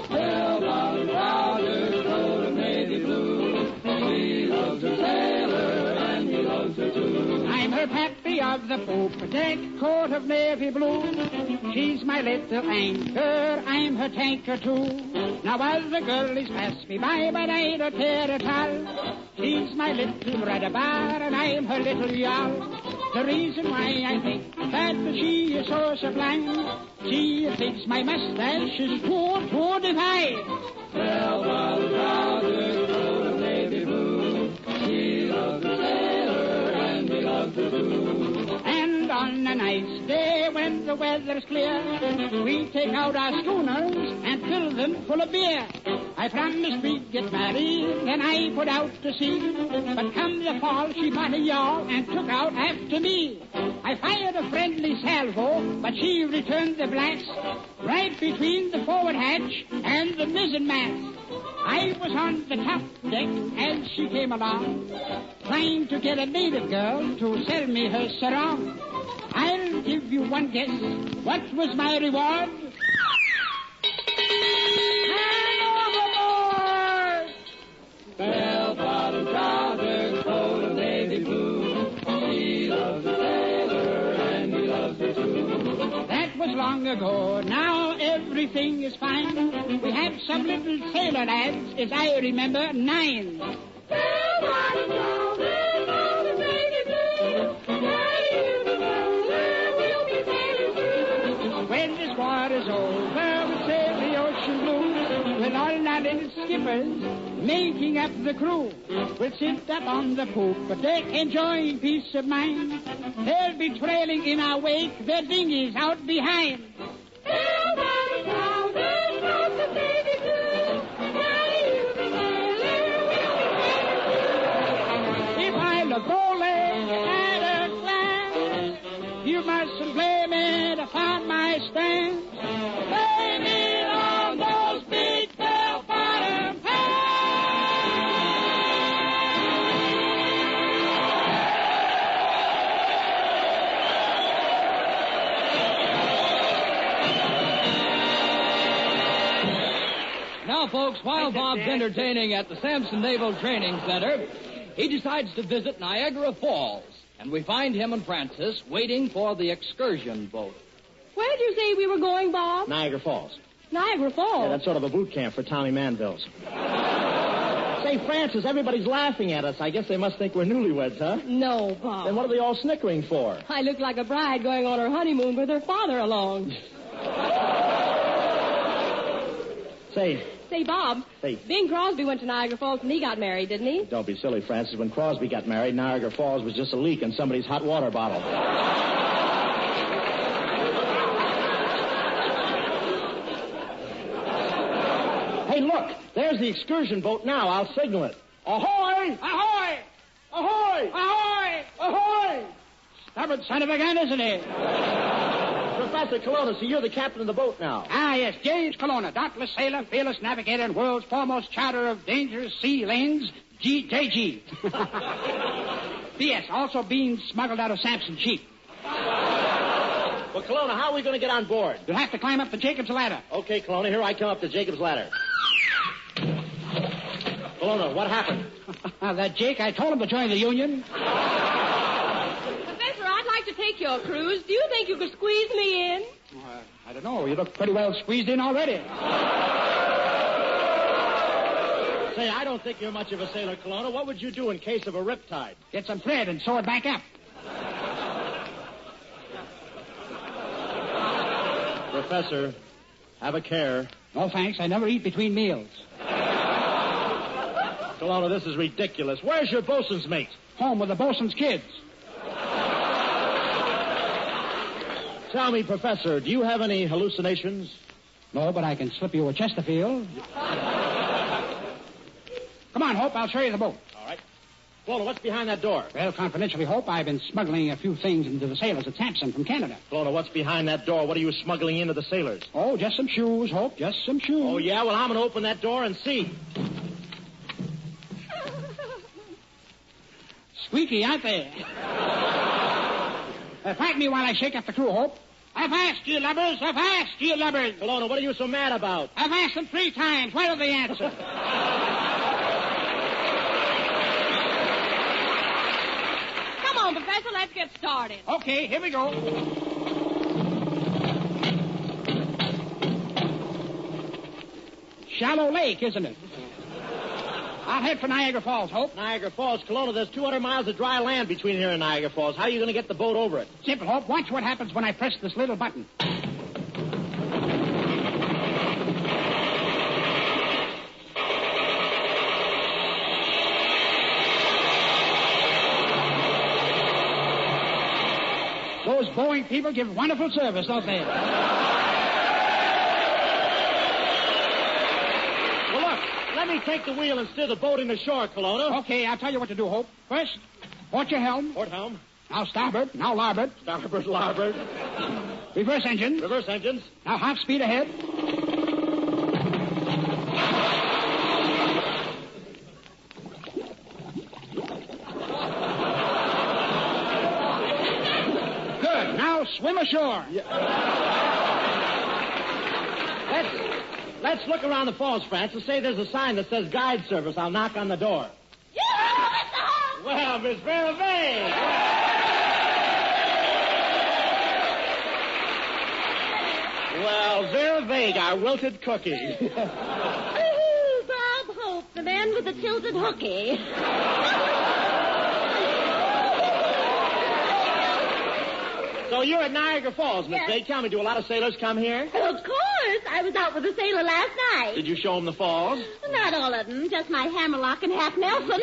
S7: Tell Molly Rogers, go to Maisie Blue. She loves a sailor, and he loves her too.
S17: I'm her pappy lady of the poop deck, coat of navy blue. She's my little anchor, I'm her tanker too. Now as the girlies pass me by, but I don't care at all. She's my little rudder bar, and I'm her little yawl. The reason why I think that she is so sublime, she thinks my mustache is too divine. Well, the coat of navy blue, she loves the sailor, and we love the blue. And on a nice day when the weather's clear, we take out our schooners and fill them full of beer. I promised we'd get married, and I put out to sea. But come the fall, she bought a yawl and took out after me. I fired a friendly salvo, but she returned the blast right between the forward hatch and the mizzen mast. I was on the top deck as she came along, trying to get a native girl to sell me her sarong. I'll give you one guess. What was my reward? Bell-bottom trousers, coat of navy blue. She loves the sailor, and he loves her too. That was long ago. Now everything is fine. We have some little sailor lads, as I remember, 9. Bell-bottom trousers, coat of navy blue. When this war is over, we'll sail the ocean blue with all our little skippers making up the crew. We'll sit up on the poop deck enjoying peace of mind. They'll be trailing in our wake their dinghies out behind. If I look bowling at a glance, you mustn't blame it upon my stance. Blame it on those big bell-bottom
S20: Now, folks, while Bob's entertaining at the Sampson Naval Training Center, he decides to visit Niagara Falls, and we find him and Francis waiting for the excursion boat.
S18: Where did you say we were going, Bob?
S15: Niagara Falls.
S18: Niagara Falls?
S15: Yeah, that's sort of a boot camp for Tommy Manvilles. Say, Francis, everybody's laughing at us. I guess they must think we're newlyweds, huh?
S18: No, Bob.
S15: Then what are they all snickering for?
S18: I look like a bride going on her honeymoon with her father along.
S15: Say,
S18: Bob, Bing Crosby went to Niagara Falls and he got married, didn't he?
S15: Don't be silly, Francis. When Crosby got married, Niagara Falls was just a leak in somebody's hot water bottle. Hey, look, there's the excursion boat now. I'll signal it. Ahoy!
S17: Ahoy! Ahoy! Ahoy! Ahoy! Stubborn son of a gun, isn't he?
S15: Professor Colonna, so you're the captain of the boat now.
S17: Ah, yes, James Colonna, dauntless sailor, fearless navigator, and world's foremost charter of dangerous sea lanes, JG. P.S. Also being smuggled out of Sampson Cheap.
S15: Well, Colonna, how are we going to get on board?
S17: You'll have to climb up the Jacob's ladder.
S15: Okay, Colonna, here I come up the Jacob's ladder. Colonna, what happened?
S17: That Jake, I told him to join the union.
S18: Professor, I'd like to take your cruise. Do you think you could squeeze me in?
S17: I don't know. You look pretty well squeezed in already.
S15: Say, I don't think you're much of a sailor, Colonna. What would you do in case of a riptide?
S17: Get some thread and sew it back up.
S15: Professor, have a care.
S17: No, thanks. I never eat between meals.
S15: Colonna, this is ridiculous. Where's your bosun's mate?
S17: Home with the bosun's kids.
S15: Tell me, Professor, do you have any hallucinations?
S17: No, but I can slip you a Chesterfield. Come on, Hope. I'll show you the boat.
S15: All right. Colonna, what's behind that door?
S17: Well, confidentially, Hope, I've been smuggling a few things into the sailors at Sampson from Canada.
S15: Colonna, what's behind that door? What are you smuggling into the sailors?
S17: Oh, just some shoes, Hope. Just some shoes.
S15: Oh, yeah? Well, I'm going to open that door and see.
S17: Squeaky, aren't they? Fight me while I shake up the crew, Hope. Avast, you lubbers! Avast, you lubbers!
S15: Colonna, what are you so mad about?
S17: I've asked them 3 times. Why don't they answer?
S18: Come on, Professor, let's get started.
S17: Okay, here we go. Shallow lake, isn't it? I'll head for Niagara Falls, Hope.
S15: Niagara Falls, Kelowna, there's 200 miles of dry land between here and Niagara Falls. How are you going to get the boat over it?
S17: Simple, Hope. Watch what happens when I press this little button. Those Boeing people give wonderful service, don't they?
S15: Well, look, let me take the wheel and steer the boat into shore, Kelowna.
S17: Okay, I'll tell you what to do, Hope. First, port your helm.
S15: Port helm.
S17: Now starboard, now larboard.
S15: Starboard, larboard.
S17: Reverse engine.
S15: Reverse engines.
S17: Now half speed ahead. Good. Now swim ashore.
S15: Let's look around the falls, Francis. Say there's a sign that says guide service. I'll knock on the door. Well, Miss Vera Vane. Well, Vera Vague, our wilted cookie.
S9: Ooh, Bob Hope, the man with the tilted hooky.
S15: So you're at Niagara Falls, Miss
S9: Yes.
S15: Vague. Tell me, do a lot of sailors come here?
S9: Of course. I was out with a sailor last night.
S15: Did you show them the falls?
S9: Not all of them, just my hammerlock and half Nelson.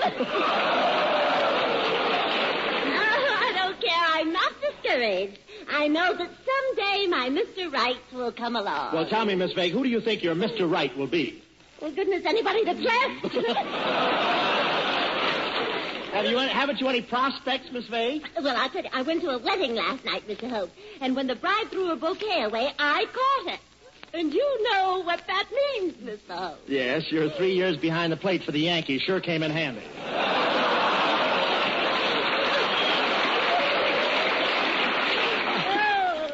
S9: I don't care. I'm not discouraged. I know that someday my Mr. Right will come along.
S15: Well, tell me, Miss Vague, who do you think your Mr. Right will be?
S9: Well, goodness, anybody that's left.
S15: Haven't you any prospects, Miss Vague?
S9: Well, I'll tell you, I went to a wedding last night, Mr. Hope, and when the bride threw her bouquet away, I caught it. And you know what that means, Mr. Hope.
S15: Yes, you're 3 years behind the plate for the Yankees. Sure came in handy.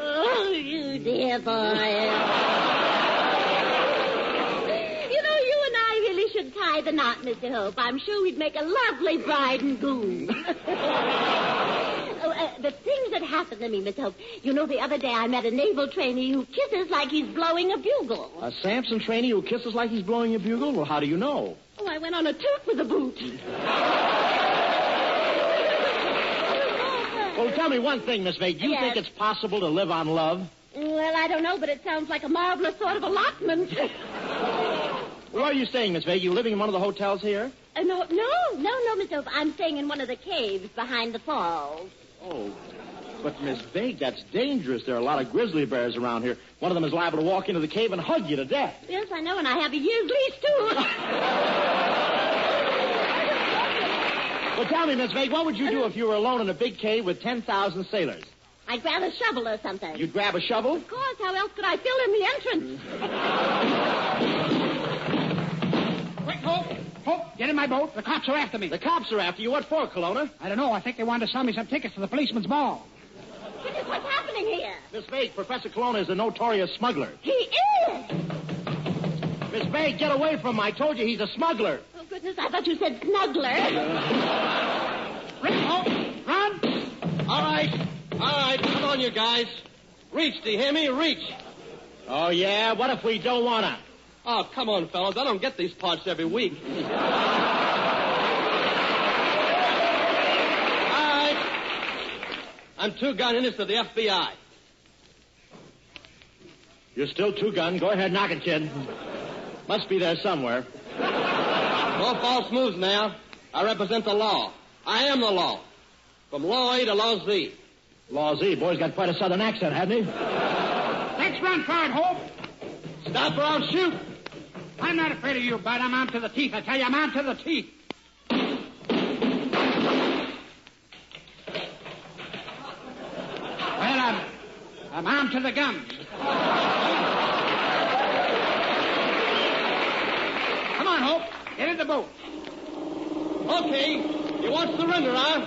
S9: Oh, you dear boy. You know, you and I really should tie the knot, Mr. Hope. I'm sure we'd make a lovely bride and groom. The things that happened to me, Miss Hope. You know, the other day I met a naval trainee who kisses like he's blowing a bugle.
S15: A Samson trainee who kisses like he's blowing a bugle? Well, how do you know?
S9: Oh, I went on a toot with a boot.
S15: Well, tell me one thing, Miss Vague. Do you
S9: Yes.
S15: think it's possible to live on love?
S9: Well, I don't know, but it sounds like a marvelous sort of allotment.
S15: Where are you staying, Miss Vague? You living in one of the hotels here?
S9: No, Mr. Hope. I'm staying in one of the caves behind the falls.
S15: Oh, but Miss Vague, that's dangerous. There are a lot of grizzly bears around here. One of them is liable to walk into the cave and hug you to death.
S9: Yes, I know, and I have a year's lease, too.
S15: Well, tell me, Miss Vague, what would you do if you were alone in a big cave with 10,000 sailors?
S9: I'd grab a shovel or something.
S15: You'd grab a shovel?
S9: Of course. How else could I fill in the entrance?
S17: Quick, Hope. Hope, get in my boat. The cops are after me.
S15: The cops are after you. What for, Kelowna?
S17: I don't know. I think they wanted to sell me some tickets to the policeman's ball.
S9: Goodness, what's happening here?
S15: Miss Vague, Professor Kelowna is a notorious smuggler.
S9: He is!
S15: Miss Vague, get away from him. I told you he's a smuggler.
S9: Oh, goodness, I thought you said snuggler.
S17: Quick, Hope. Run.
S5: All right. Come on, you guys. Reach, do you hear me? Reach.
S15: Oh, yeah? What if we don't want to?
S5: Oh, come on, fellas. I don't get these parts every week. All right. I'm two-gun in this to the FBI.
S15: You're still two-gun. Go ahead, knock it, kid. Must be there somewhere.
S5: No false moves now. I represent the law. I am the law. From law A to law Z.
S15: Law Z. Boy's got quite a southern accent, hasn't he?
S17: Let's run for it, Hope.
S5: Stop or I'll shoot.
S17: I'm not afraid of you, Bud. I'm armed to the teeth. I tell you, I'm armed to the teeth. Well, I'm armed to the guns. Come on, Hope. Get in the boat.
S5: Okay. You want surrender, huh?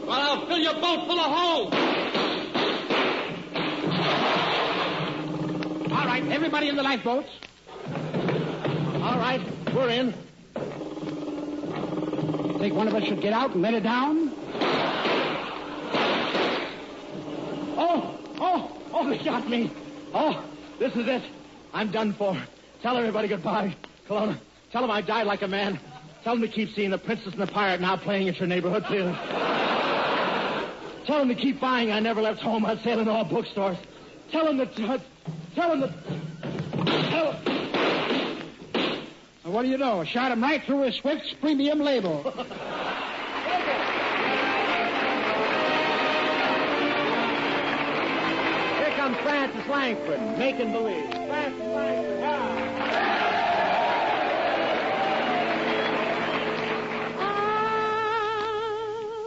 S5: Well, I'll fill your boat full of holes.
S17: All right, everybody in the lifeboats.
S15: All right, we're in.
S17: Think one of us should get out and let it down?
S15: They shot me. Oh, this is it. I'm done for. Tell everybody goodbye. Kelowna, tell them I died like a man. Tell them to keep seeing The Princess and the Pirate now playing at your neighborhood theater. Tell them to keep buying I Never Left Home on sale in all bookstores. Tell them that...
S17: Well, what do you know? Shot him right through his Swift's premium label.
S15: Here comes Francis Langford, Making Believe. Francis Langford,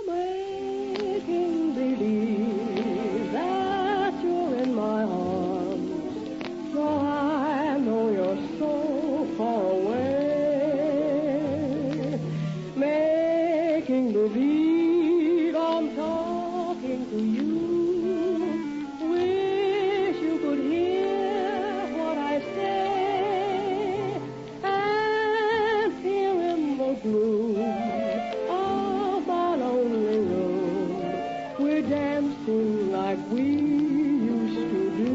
S18: Making believe that you're in my arms, though I know you're so far away. Making believe I'm talking to you. Wish you could hear what I say. And here in the gloom of my lonely room, we're dancing like we used to do.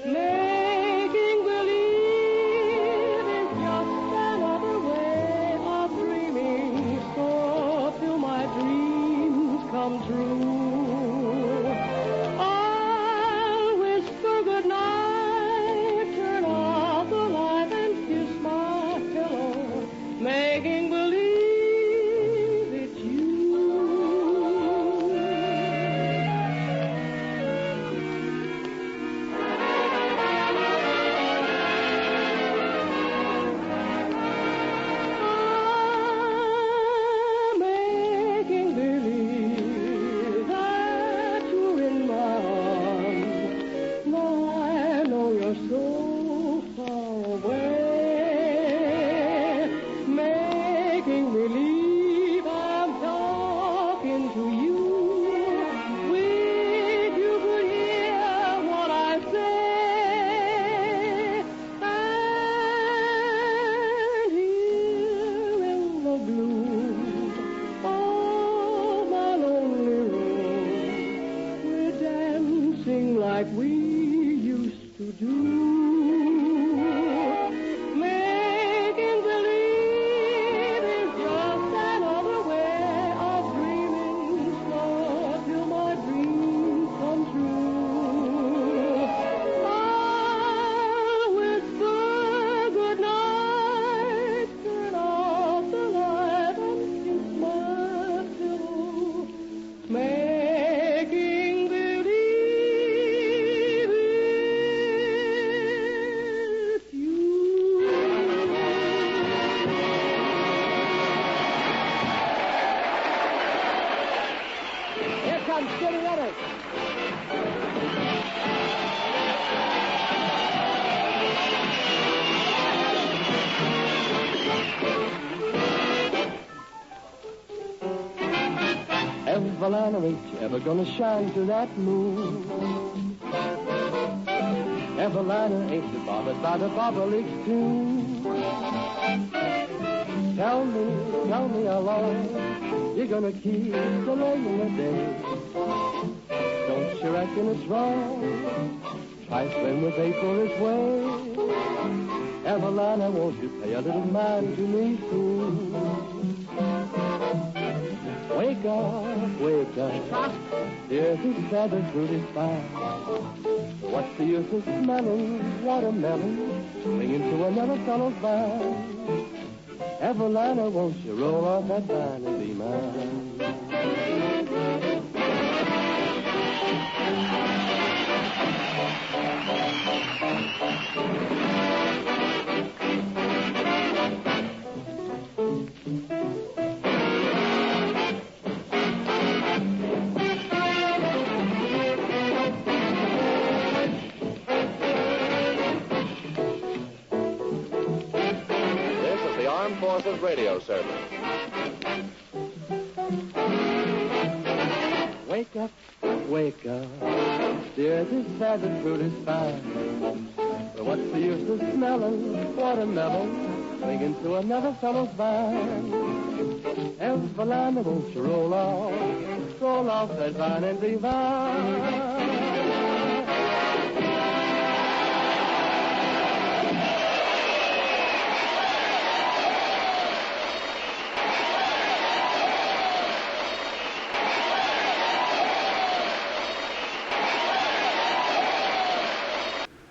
S18: Making believe is just another way of dreaming, so till my dreams come true. I'll whisper goodnight, turn off the light and kiss my pillow, making believe it's you. Making believe that you're in my arms. Now I know you're so far away. Making believe I'm talking to you. Wish you could hear what I say. And here in the gloom of my lonely room, we're dancing like we used to do. Making believe is just another way of dreaming, slow till my dreams come true. I'll whisper goodnight, turn off the light and kiss my pillow, making believe it's you.
S15: Here comes Skinny Ennis.
S16: Evelina, ain't you ever gonna shine through that moon? Evelina, ain't you bothered by the bobolink tune? Tell me how long you're gonna keep delaying the day. Don't you reckon it's wrong? Trifling with April this way. Evelina, won't you pay a little mind to me soon? Wake up, wake up. Here's the feather through the sky. What's the use of smelling watermelon, clinging to another fellow's vine? Evelina, won't you roll off that vine and be mine?
S14: This is the Armed Forces Radio Service.
S16: Wake up, wake up. Dear, this feather fruit is fine. But what's the use of smelling watermelon, swinging through another fellow's van. Esvalanda, won't you roll off that vine and divan.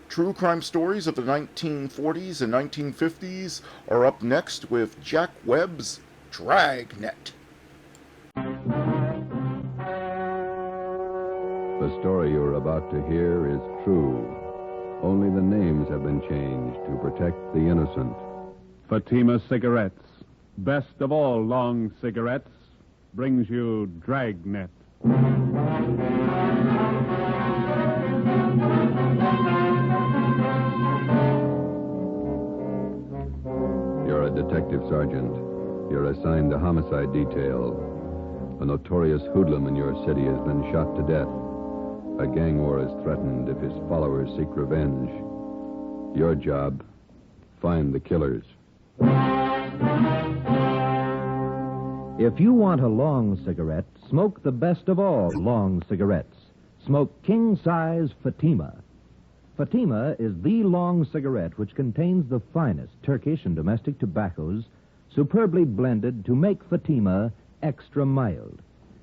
S1: True crime stories of the 1940s and 1950s are up next with Jack Webb's Dragnet.
S21: The story you're about to hear is true. Only the names have been changed to protect the innocent.
S22: Fatima Cigarettes, best of all long cigarettes, brings you Dragnet.
S21: You're a detective sergeant. You're assigned to homicide detail. A notorious hoodlum in your city has been shot to death. A gang war is threatened if his followers seek revenge. Your job, find the killers.
S23: If you want a long cigarette, smoke the best of all long cigarettes. Smoke king-size Fatima. Fatima is the long cigarette which contains the finest Turkish and domestic tobaccos, superbly blended to make Fatima extra mild.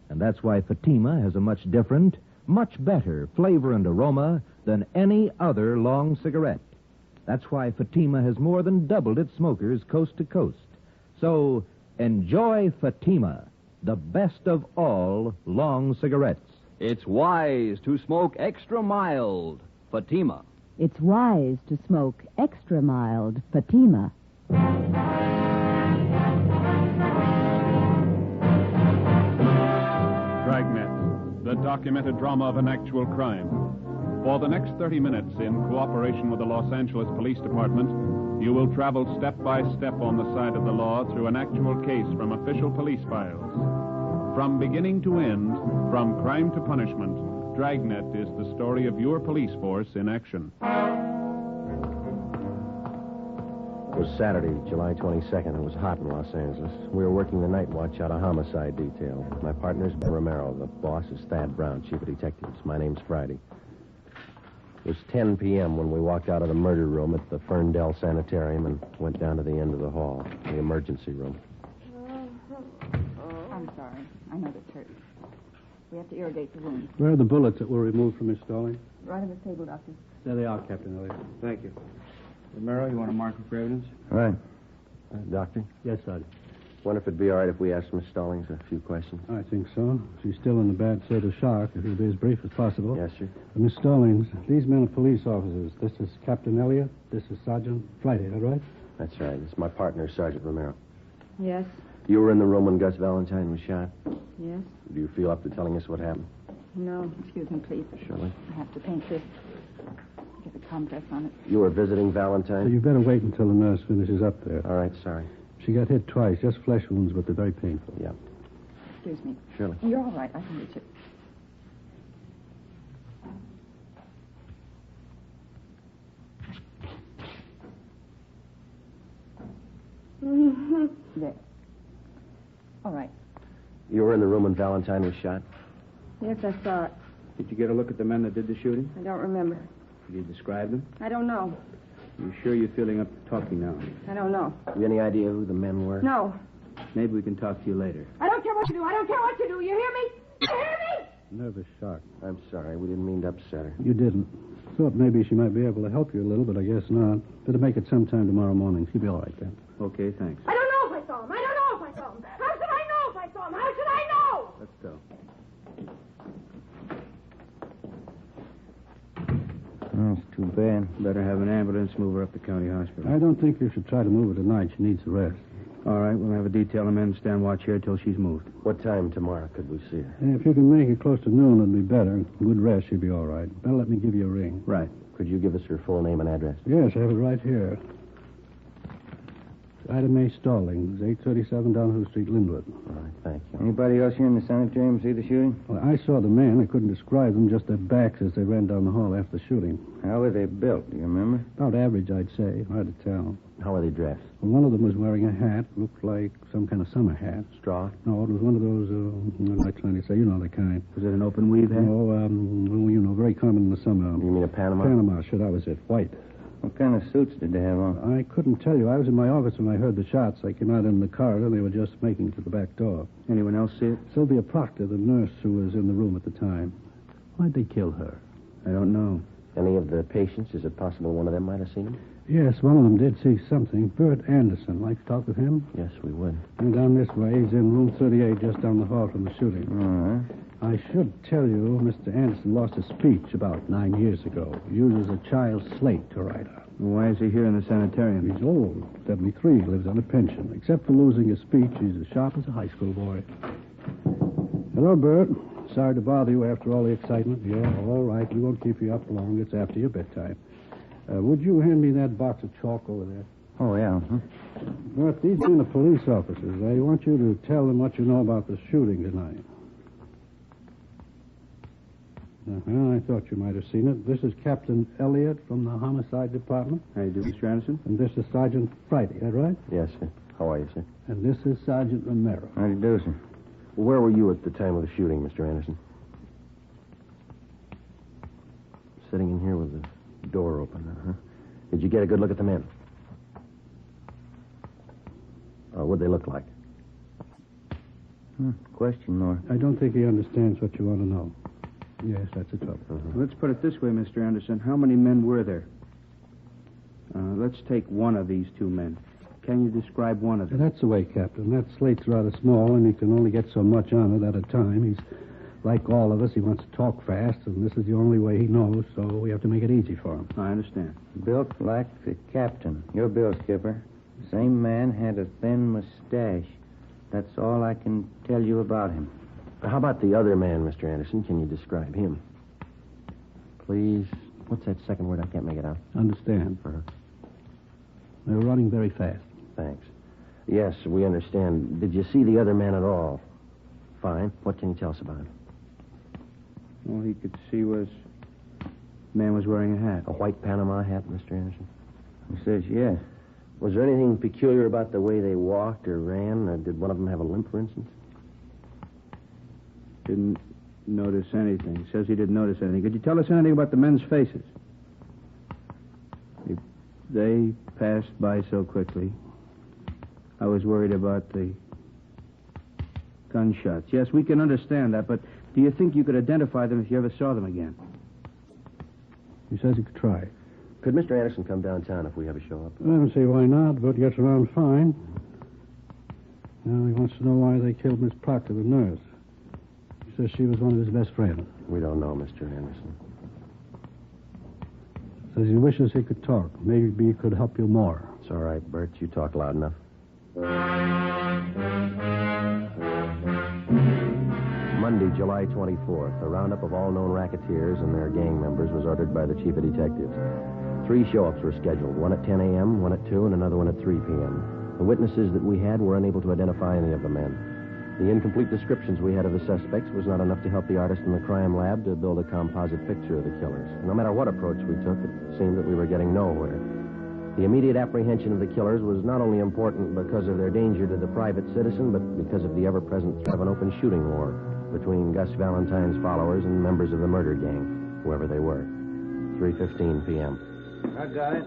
S23: And that's why Fatima has a much different, much better flavor and aroma than any other long cigarette. That's why Fatima has more than doubled its smokers coast to coast. So, enjoy Fatima, the best of all long cigarettes.
S24: It's wise to smoke extra mild Fatima.
S25: It's wise to smoke extra mild Fatima.
S22: Dragnet, the documented drama of an actual crime. For the next 30 minutes, in cooperation with the Los Angeles Police Department, you will travel step by step on the side of the law through an actual case from official police files. From beginning to end, from crime to punishment, Dragnet is the story of your police force in action.
S26: It was Saturday, July 22nd. It was hot in Los Angeles. We were working the night watch out of homicide detail. My partner's Ben Romero. The boss is Thad Brown, chief of detectives. My name's Friday. It was 10 p.m. when we walked out of the murder room at the Ferndale Sanitarium and went down to the end of the hall, the emergency room.
S27: I'm sorry. I know this hurts. We have to irrigate the wound.
S28: Where are the bullets that were removed from Miss Stalling?
S27: Right on the table, Doctor.
S28: There they are, Captain Elliott. Thank you. Romero, you want to mark them for evidence?
S26: All right. Doctor?
S28: Yes, Sergeant.
S26: Wonder if it'd be all right if we asked Miss Stallings a few questions.
S28: I think so. She's still in a bad state of shock. If you'll be as brief as possible.
S26: Yes, sir.
S28: Miss Stallings, these men are police officers. This is Captain Elliott. This is Sergeant Friday, all right?
S26: That's right. It's my partner, Sergeant Romero.
S27: Yes.
S26: You were in the room when Gus Valentine was shot?
S27: Yes.
S26: Do you feel up to telling us what happened?
S27: No. Excuse me, please.
S26: Surely.
S27: I have to paint this. Get a compress on it.
S26: You were visiting Valentine?
S28: So you better wait until the nurse finishes up there.
S26: All right, sorry.
S28: She got hit twice, just flesh wounds, but they're very painful.
S26: Yeah.
S27: Excuse me.
S26: Surely.
S27: You're all right. I can reach it. There. All right.
S26: You were in the room when Valentine was shot?
S27: Yes, I saw it.
S28: Did you get a look at the men that did the shooting?
S27: I don't remember.
S28: Did you describe them?
S27: I don't know.
S28: You sure you're feeling up to talking now?
S27: I don't know.
S26: Have you any idea who the men were?
S27: No.
S28: Maybe we can talk to you later.
S27: I don't care what you do. I don't care what you do. You hear me? You hear me?
S28: Nervous shock.
S26: I'm sorry. We didn't mean to upset her.
S28: You didn't. Thought maybe she might be able to help you a little, but I guess not. Better make it sometime tomorrow morning. She'll be all right then. Okay, thanks.
S27: I don't know if I saw him. I don't know if I saw him. How should I know if I saw him? How should I know?
S28: Let's go.
S29: Oh, it's too bad.
S28: Better have an ambulance move her up to county hospital. I don't think you should try to move her tonight. She needs a rest. All right, we'll have a detail of men stand watch here till she's moved.
S26: What time tomorrow could we see her?
S28: If you can make it close to noon, it'd be better. Good rest, she'll be all right. Better let me give you a ring.
S26: Right. Could you give us her full name and address?
S28: Yes, I have it right here. Ida Mae Stallings, 837 Downhill Street, Linwood.
S26: All right, thank you.
S29: Anybody else here in the sanitarium see the shooting?
S28: Well, I saw the men. I couldn't describe them, just their backs as they ran down the hall after the shooting.
S29: How were they built? Do you remember?
S28: About average, I'd say. Hard to tell.
S26: How are they dressed?
S28: Well, one of them was wearing a hat. Looked like some kind of summer hat.
S26: Straw?
S28: No, it was one of those, what am I trying to say? You know the kind. Was it an open weave hat? No, well, you know, very common in the summer.
S26: You mean a Panama?
S28: Panama, sure, that was it. White.
S29: What kind of suits did they have on?
S28: I couldn't tell you. I was in my office when I heard the shots. I came out in the corridor. They were just making it to the back door. Anyone else see it? Sylvia Proctor, the nurse who was in the room at the time. Why'd they kill her? I don't know.
S26: Any of the patients? Is it possible one of them might have seen him?
S28: Yes, one of them did see something. Bert Anderson. Like to talk with him?
S26: Yes, we would.
S28: And down this way. He's in room 38, just down the hall from the shooting.
S29: All right.
S28: I should tell you, Mr. Anderson lost his speech about 9 years ago. He uses a child's slate to write on. Why is he here in the sanitarium? He's old, 73, lives on a pension. Except for losing his speech, he's as sharp as a high school boy. Hello, Bert. Sorry to bother you after all the excitement. Yeah, all right. We won't keep you up long. It's after your bedtime. Would you hand me that box of chalk over there?
S29: Oh, yeah.
S28: Bert, these are the police officers. I want you to tell them what you know about the shooting tonight. I thought you might have seen it. This is Captain Elliott from the Homicide Department. How do you do, Mr. Anderson? And this is Sergeant Friday, is that right?
S26: Yes, sir. How are you, sir?
S28: And this is Sergeant Romero.
S29: How do you do, sir?
S26: Where were you at the time of the shooting, Mr. Anderson? Sitting in here with the door open, huh? Did you get a good look at the men? What'd they look like?
S29: Question, Nor.
S28: I don't think he understands what you want to know. Yes, that's the trouble. Let's put it this way, Mr. Anderson. How many men were there? Let's take one of these two men. Can you describe one of them? That's the way, Captain. That slate's rather small, and he can only get so much on it at a time. He's like all of us. He wants to talk fast, and this is the only way he knows, so we have to make it easy for him. I understand.
S29: Built like the captain. Your bill, Skipper. Same man had a thin mustache. That's all I can tell you about him.
S26: How about the other man, Mr. Anderson? Can you describe him? Please. What's that second word? I can't make it out.
S28: Understand. They were running very fast.
S26: Thanks. Yes, we understand. Did you see the other man at all? Fine. What can you tell us about him?
S28: All he could see was... man was wearing a hat.
S26: A white Panama hat, Mr. Anderson?
S29: He says yes.
S26: Was there anything peculiar about the way they walked or ran? Or did one of them have a limp, for instance?
S28: Didn't notice anything. Says he didn't notice anything. Could you tell us anything about the men's faces? They passed by so quickly. I was worried about the gunshots. Yes, we can understand that, but do you think you could identify them if you ever saw them again? He says he could try.
S26: Could Mr. Anderson come downtown if we have a show up?
S28: I don't see why not. Bert gets around fine. Now he wants to know why they killed Miss Proctor, the nurse. He says she was one of his best friends.
S26: We don't know, Mr. Anderson.
S28: Says he wishes he could talk. Maybe he could help you more.
S26: It's all right, Bert. You talk loud enough. Monday, July 24th, a roundup of all known racketeers and their gang members was ordered by the chief of detectives. 3 show-ups were scheduled, one at 10 a.m., one at 2, and another one at 3 p.m. The witnesses that we had were unable to identify any of the men. The incomplete descriptions we had of the suspects was not enough to help the artist in the crime lab to build a composite picture of the killers. No matter what approach we took, it seemed that we were getting nowhere. The immediate apprehension of the killers was not only important because of their danger to the private citizen, but because of the ever-present threat of an open shooting war between Gus Valentine's followers and members of the murder gang, whoever they were. 3:15 p.m.
S29: I got it.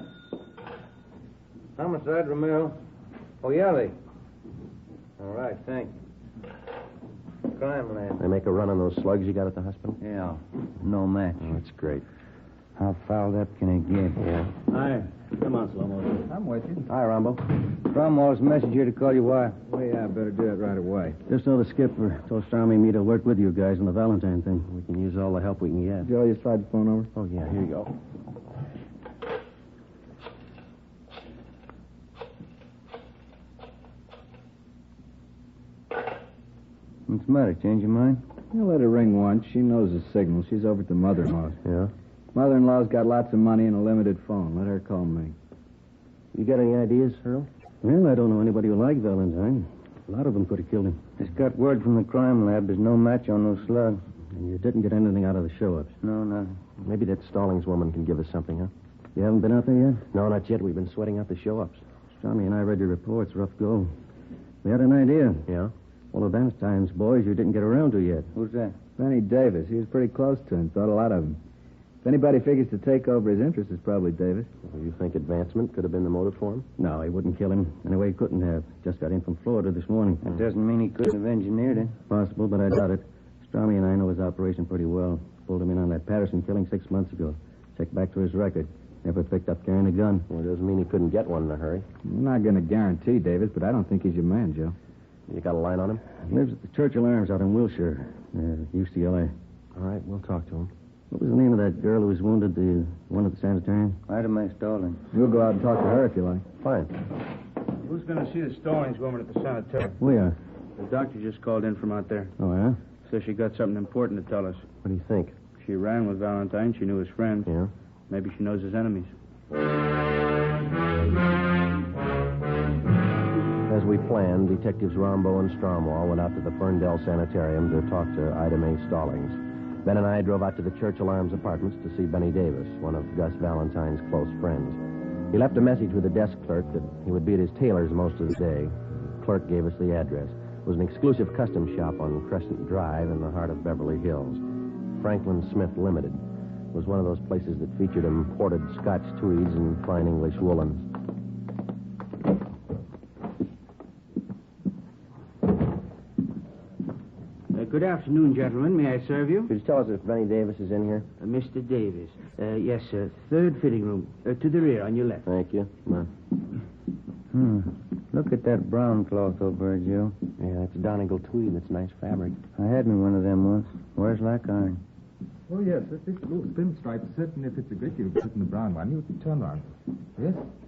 S29: Homicide, Romero. Oh, Yelly. All right, thank you. Crime lab.
S26: They make a run on those slugs you got at the hospital?
S29: Yeah. No match.
S26: Oh, that's great.
S29: How fouled up can it get?
S26: Yeah.
S28: Hi. Come on, Slow-Mo.
S29: I'm with you.
S26: Hi, Rambo.
S29: Cromwell's message here to call you why?
S28: Well, yeah, I better do it right away. Just know the skipper told Stormy and me to work with you guys on the Valentine thing.
S26: We can use all the help we can get.
S28: Joe, you slide the phone over?
S26: Oh, yeah, here you go.
S29: What's the matter? Change your mind?
S28: You let her ring once. She knows the signal. She's over at the mother-in-law's.
S26: Yeah?
S28: Mother-in-law's got lots of money and a limited phone. Let her call me.
S26: You got any ideas, Earl?
S28: Well, I don't know anybody who liked Valentine. A lot of them could have killed him.
S29: Just got word from the crime lab. There's no match on those slugs.
S26: And you didn't get anything out of the show-ups?
S29: No, no.
S26: Maybe that Stallings woman can give us something, huh?
S28: You haven't been out there yet?
S26: No, not yet. We've been sweating out the show-ups.
S28: Stormy and I read your reports. Rough go. We had an idea.
S26: Yeah?
S28: One of Valentine's boys you didn't get around to yet.
S29: Who's that?
S2: Benny Davis. He was pretty close to him. Thought a lot of him. If anybody figures to take over his interest, it's probably Davis.
S26: Well, you think advancement could have been the motive for him?
S28: No, he wouldn't kill him. Anyway, he couldn't have. Just got in from Florida this morning.
S29: That doesn't mean he couldn't have engineered it.
S28: Possible, but I doubt it. Stormy and I know his operation pretty well. Pulled him in on that Patterson killing 6 months ago. Check back to his record. Never picked up carrying a gun.
S26: Well, it doesn't mean he couldn't get one in a hurry.
S2: I'm not going to guarantee, Davis, but I don't think he's your man, Joe.
S26: You got a line on him?
S28: He lives at the Churchill Arms out in Wilshire, UCLA.
S26: All right, we'll talk to him.
S28: What was the name of that girl who was wounded, the one at the sanitarium?
S29: Ida Mae Stallings.
S2: We'll go out and talk to her if you like.
S26: Fine.
S3: Who's going to see the Stallings woman at the sanitarium?
S28: We are.
S3: The doctor just called in from out there.
S28: Oh, yeah?
S3: Says she got something important to tell us.
S26: What do you think?
S3: She ran with Valentine. She knew his friends.
S26: Yeah?
S3: Maybe she knows his enemies.
S26: As we planned, Detectives Rombo and Stromwall went out to the Ferndale Sanitarium to talk to Ida Mae Stallings. Ben and I drove out to the Churchill Arms apartments to see Benny Davis, one of Gus Valentine's close friends. He left a message with the desk clerk that he would be at his tailor's most of the day. The clerk gave us the address. It was an exclusive custom shop on Crescent Drive in the heart of Beverly Hills. Franklin Smith Limited was one of those places that featured imported Scotch tweeds and fine English woolens.
S3: Good afternoon, gentlemen. May I serve you?
S26: Could you tell us if Benny Davis is in here?
S3: Mr. Davis. Yes, sir. Third fitting room. To the rear, on your left.
S26: Thank you. Come on.
S29: Look at that brown cloth over there, Joe.
S26: Yeah, that's Donegal tweed. That's nice fabric.
S29: I had me one of them once. Wears like iron.
S4: Oh, yes. If it's blue pinstripe, certainly if it's a grit, you'll put in the brown one. You can turn around.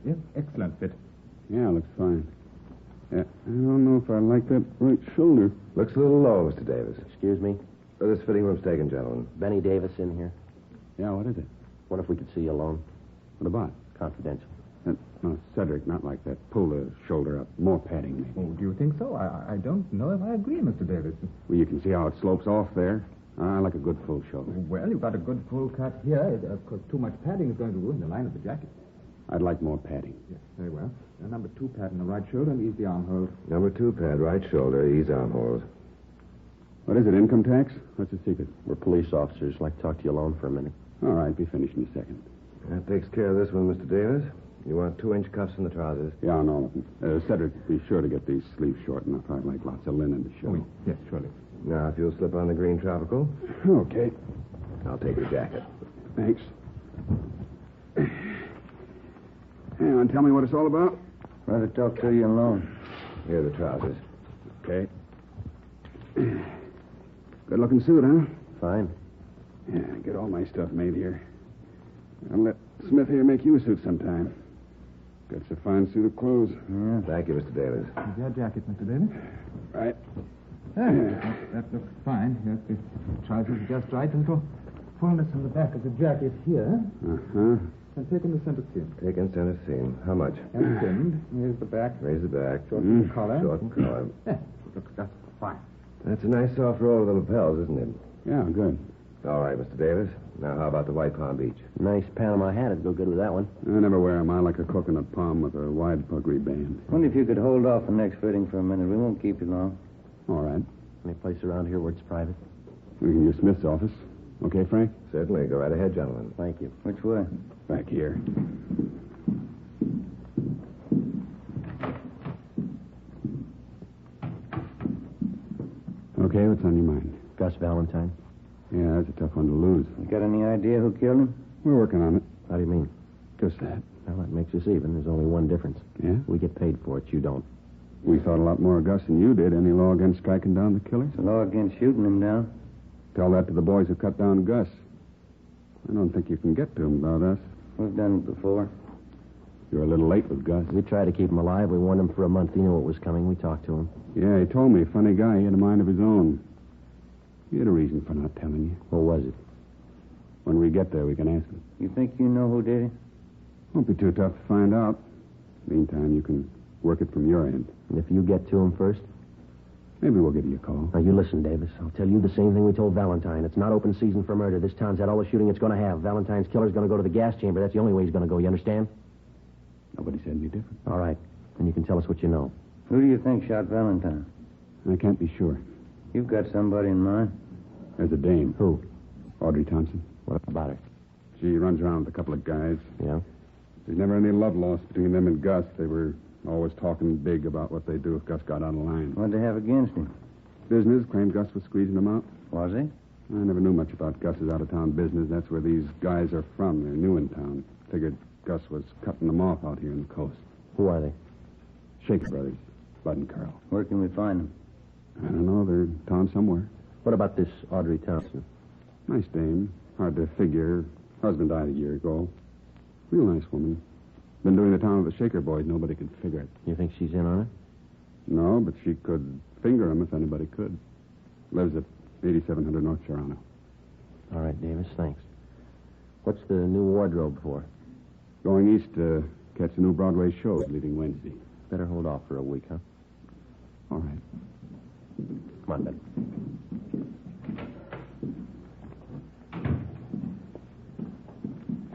S4: Yes, excellent fit.
S22: Yeah, looks fine. Yeah, I don't know if I like that right shoulder.
S26: Looks a little low, Mr. Davis. Excuse me? This fitting room's taken, gentlemen. Benny Davis in here.
S22: Yeah, what is it?
S26: What if we could see you alone?
S22: What about?
S26: Confidential.
S22: No, Cedric, not like that. Pull the shoulder up. More padding, maybe.
S4: Oh, do you think so? I don't know if I agree, Mr. Davis.
S22: Well, you can see how it slopes off there. I like a good full shoulder.
S4: Well, you've got a good full cut here. Of course, too much padding is going to ruin the line of the jacket.
S22: I'd like more padding.
S4: Yes, very well. Number 2 pad on the right shoulder and ease the armhole.
S26: Number 2 pad, right shoulder, ease armholes.
S22: What is it, income tax? What's the secret?
S26: We're police officers. Like to talk to you alone for a minute.
S22: All right, be finished in a second.
S26: That takes care of this one, Mr. Davis. You want 2-inch cuffs in the trousers?
S22: Yeah, on all of them. Cedric, be sure to get these sleeves short enough. I'd like lots of linen to show.
S4: Oh, yes, surely.
S26: Now, if you'll slip on the green tropical.
S22: Okay.
S26: I'll take the jacket.
S22: Thanks. Hey, want to tell me what it's all about?
S29: Rather talk to you alone.
S26: Here are the trousers.
S22: Okay. Good-looking suit, huh?
S26: Fine.
S22: Yeah, get all my stuff made here. I'll let Smith here make you a suit sometime. Got a fine suit of clothes.
S26: Yeah. Thank you, Mr. Davis.
S4: Is your jacket, Mr. Davis?
S22: Right.
S4: That looks fine. Yes, the trousers are just right. A little fullness on the back of the jacket here.
S22: Uh-huh.
S4: And taking the center seam.
S26: Taking center seam. How much?
S4: And trimmed. Here's the back.
S26: Raise the back.
S4: Shorten the collar.
S26: Shorten collar.
S4: Looks just fine.
S26: That's a nice soft roll of the lapels, isn't it?
S22: Yeah, good.
S26: All right, Mr. Davis. Now, how about the white Palm Beach? Nice Panama hat. It'd go good with that one.
S22: I never wear them. I like a coconut palm with a wide puckery band.
S29: Wonder if you could hold off the next fitting for a minute. We won't keep you long.
S22: All right.
S26: Any place around here where it's private?
S22: We can use Smith's office. Okay, Frank?
S26: Certainly. Go right ahead, gentlemen. Thank you.
S29: Which way?
S22: Back here. Okay, what's on your mind?
S26: Gus Valentine.
S22: Yeah, that's a tough one to lose.
S29: You got any idea who killed him?
S22: We're working on it.
S26: How do you mean?
S22: Just that.
S26: Well, that makes us even. There's only one difference.
S22: Yeah?
S26: We get paid for it. You don't.
S22: We thought a lot more of Gus than you did. Any law against striking down the killers?
S29: The law against shooting him down.
S22: Tell that to the boys who cut down Gus. I don't think you can get to him without us.
S29: We've done it before.
S22: You're a little late with Gus.
S26: We tried to keep him alive. We warned him for a month. He knew what was coming. We talked to him.
S22: Yeah, he told me. Funny guy. He had a mind of his own. He had a reason for not telling you.
S26: What was it?
S22: When we get there, we can ask him.
S29: You think you know who did it?
S22: Won't be too tough to find out. Meantime, you can
S6: Work it from your end.
S26: And if you get to him first?
S6: Maybe we'll give you a call.
S26: Now, you listen, Davis. I'll tell you the same thing we told Valentine. It's not open season for murder. This town's had all the shooting it's going to have. Valentine's killer's going to go to the gas chamber. That's the only way he's going to go. You understand?
S6: Nobody said any different.
S26: All right. Then you can tell us what you know.
S29: Who do you think shot Valentine?
S6: I can't be sure.
S29: You've got somebody in mind?
S6: There's a dame.
S26: Who?
S6: Audrey Thompson.
S26: What about her?
S6: She runs around with a couple of guys.
S26: Yeah?
S6: There's never any love lost between them and Gus. They were always talking big about what they'd do if Gus got out of line.
S29: What'd they have against him?
S6: Business claimed Gus was squeezing them out.
S29: Was he?
S6: I never knew much about Gus's out-of-town business. That's where these guys are from. They're new in town. Figured Gus was cutting them off out here on the coast.
S26: Who are they?
S6: Shaker Brothers. Bud and Carl.
S29: Where can we find them?
S6: I don't know. They're in town somewhere.
S26: What about this Audrey Thompson?
S6: Nice dame. Hard to figure. Husband died a year ago. Real nice woman. Been doing the town with the Shaker boys. Nobody can figure it.
S26: You think she's in on it?
S6: No, but she could finger him if anybody could. Lives at 8700 North Serrano.
S26: All right, Davis, thanks. What's the new wardrobe for?
S6: Going east to catch the new Broadway show leaving Wednesday.
S26: Better hold off for a week, huh?
S6: All right.
S26: Come on, Ben.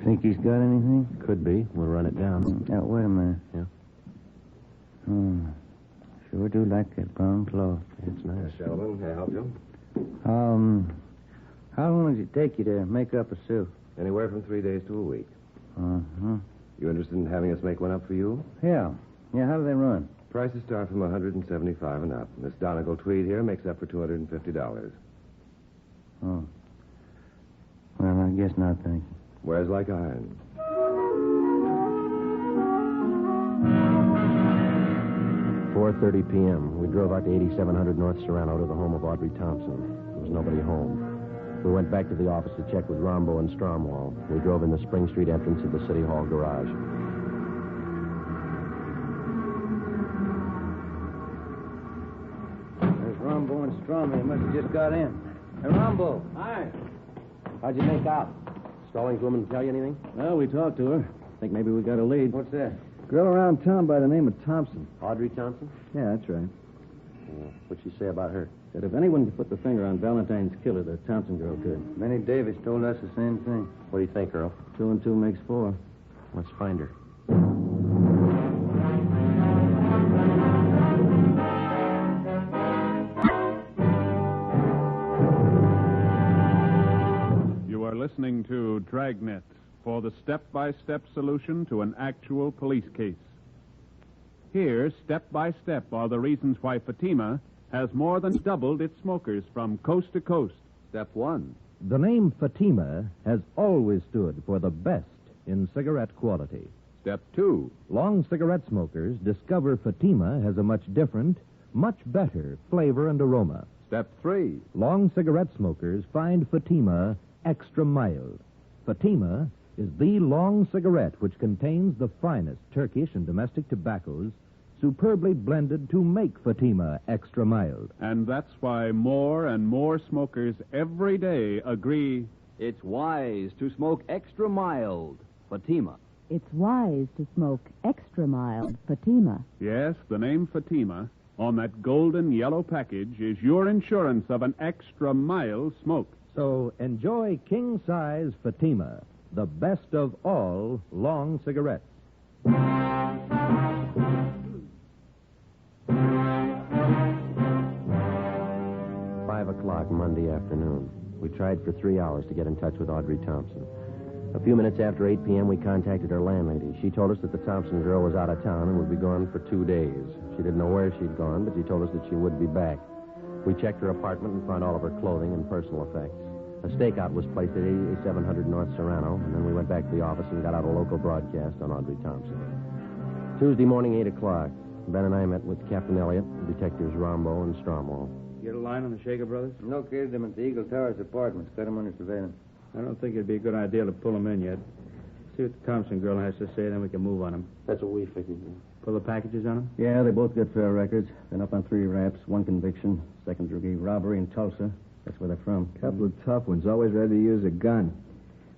S29: Think he's got anything?
S26: Could be. We'll run it down.
S29: Now, wait a minute.
S26: Yeah?
S29: Sure do like that brown cloth.
S26: It's nice.
S6: Sheldon, can I help you?
S29: How long does it take you to make up a suit?
S6: Anywhere from 3 days to a week.
S29: Uh-huh.
S6: You interested in having us make one up for you?
S29: Yeah. Yeah, how do they run?
S6: Prices start from $175 and up. This Donegal tweed here makes up for $250.
S29: Oh. Well, I guess not, thank you.
S6: Wears like iron.
S26: 4:30 p.m. We drove out to 8700 North Serrano to the home of Audrey Thompson. There was nobody home. We went back to the office to check with Rombo and Stromwall. We drove in the Spring Street entrance of the City Hall garage.
S29: There's Rombo and Strom. They must have just got in. Hey, Rombo.
S3: Hi.
S26: How'd you make out? Stallings woman tell you anything?
S3: Well, we talked to her. Think maybe we got a lead.
S29: What's that?
S2: Girl around town by the name of Thompson.
S26: Audrey Thompson?
S2: Yeah, that's right.
S26: What'd she say about her?
S3: Said if anyone could put the finger on Valentine's killer, the Thompson girl could.
S29: Benny Davis told us the same thing.
S26: What do you think, Earl?
S3: 2 and 2 makes 4.
S26: Let's find her.
S22: You are listening to Dragnet for the step-by-step solution to an actual police case. Here, step by step, are the reasons why Fatima has more than doubled its smokers from coast to coast.
S24: Step 1.
S23: The name Fatima has always stood for the best in cigarette quality.
S24: Step 2.
S23: Long cigarette smokers discover Fatima has a much different, much better flavor and aroma.
S24: Step 3.
S23: Long cigarette smokers find Fatima extra mild. Fatima is the long cigarette which contains the finest Turkish and domestic tobaccos superbly blended to make Fatima extra mild.
S22: And that's why more and more smokers every day agree
S24: It's wise to smoke extra mild. Fatima.
S25: It's wise to smoke extra mild Fatima.
S22: yes, the name Fatima on that golden yellow package is your insurance of an extra mild smoke.
S23: So enjoy king-size Fatima, the best of all long cigarettes.
S26: 5 o'clock Monday afternoon. We tried for 3 hours to get in touch with Audrey Thompson. A few minutes after 8 p.m., we contacted her landlady. She told us that the Thompson girl was out of town and would be gone for 2 days. She didn't know where she'd gone, but she told us that she would be back. We checked her apartment and found all of her clothing and personal effects. A stakeout was placed at 8700 North Serrano, and then we went back to the office and got out a local broadcast on Audrey Thompson. Tuesday morning, 8 o'clock. Ben and I met with Captain Elliott, Detectives Rombo and Stromwall.
S3: Get a line on the Shaker Brothers?
S29: Located them at the Eagle Towers apartments. Got them under surveillance.
S3: I don't think it'd be a good idea to pull them in yet. See what the Thompson girl has to say, then we can move on them.
S26: That's what we figured.
S3: Pull the packages on them?
S28: Yeah, they both got fair records. Been up on 3 raps, 1 conviction, second degree robbery in Tulsa. That's where they're from.
S2: Couple of tough ones, always ready to use a gun.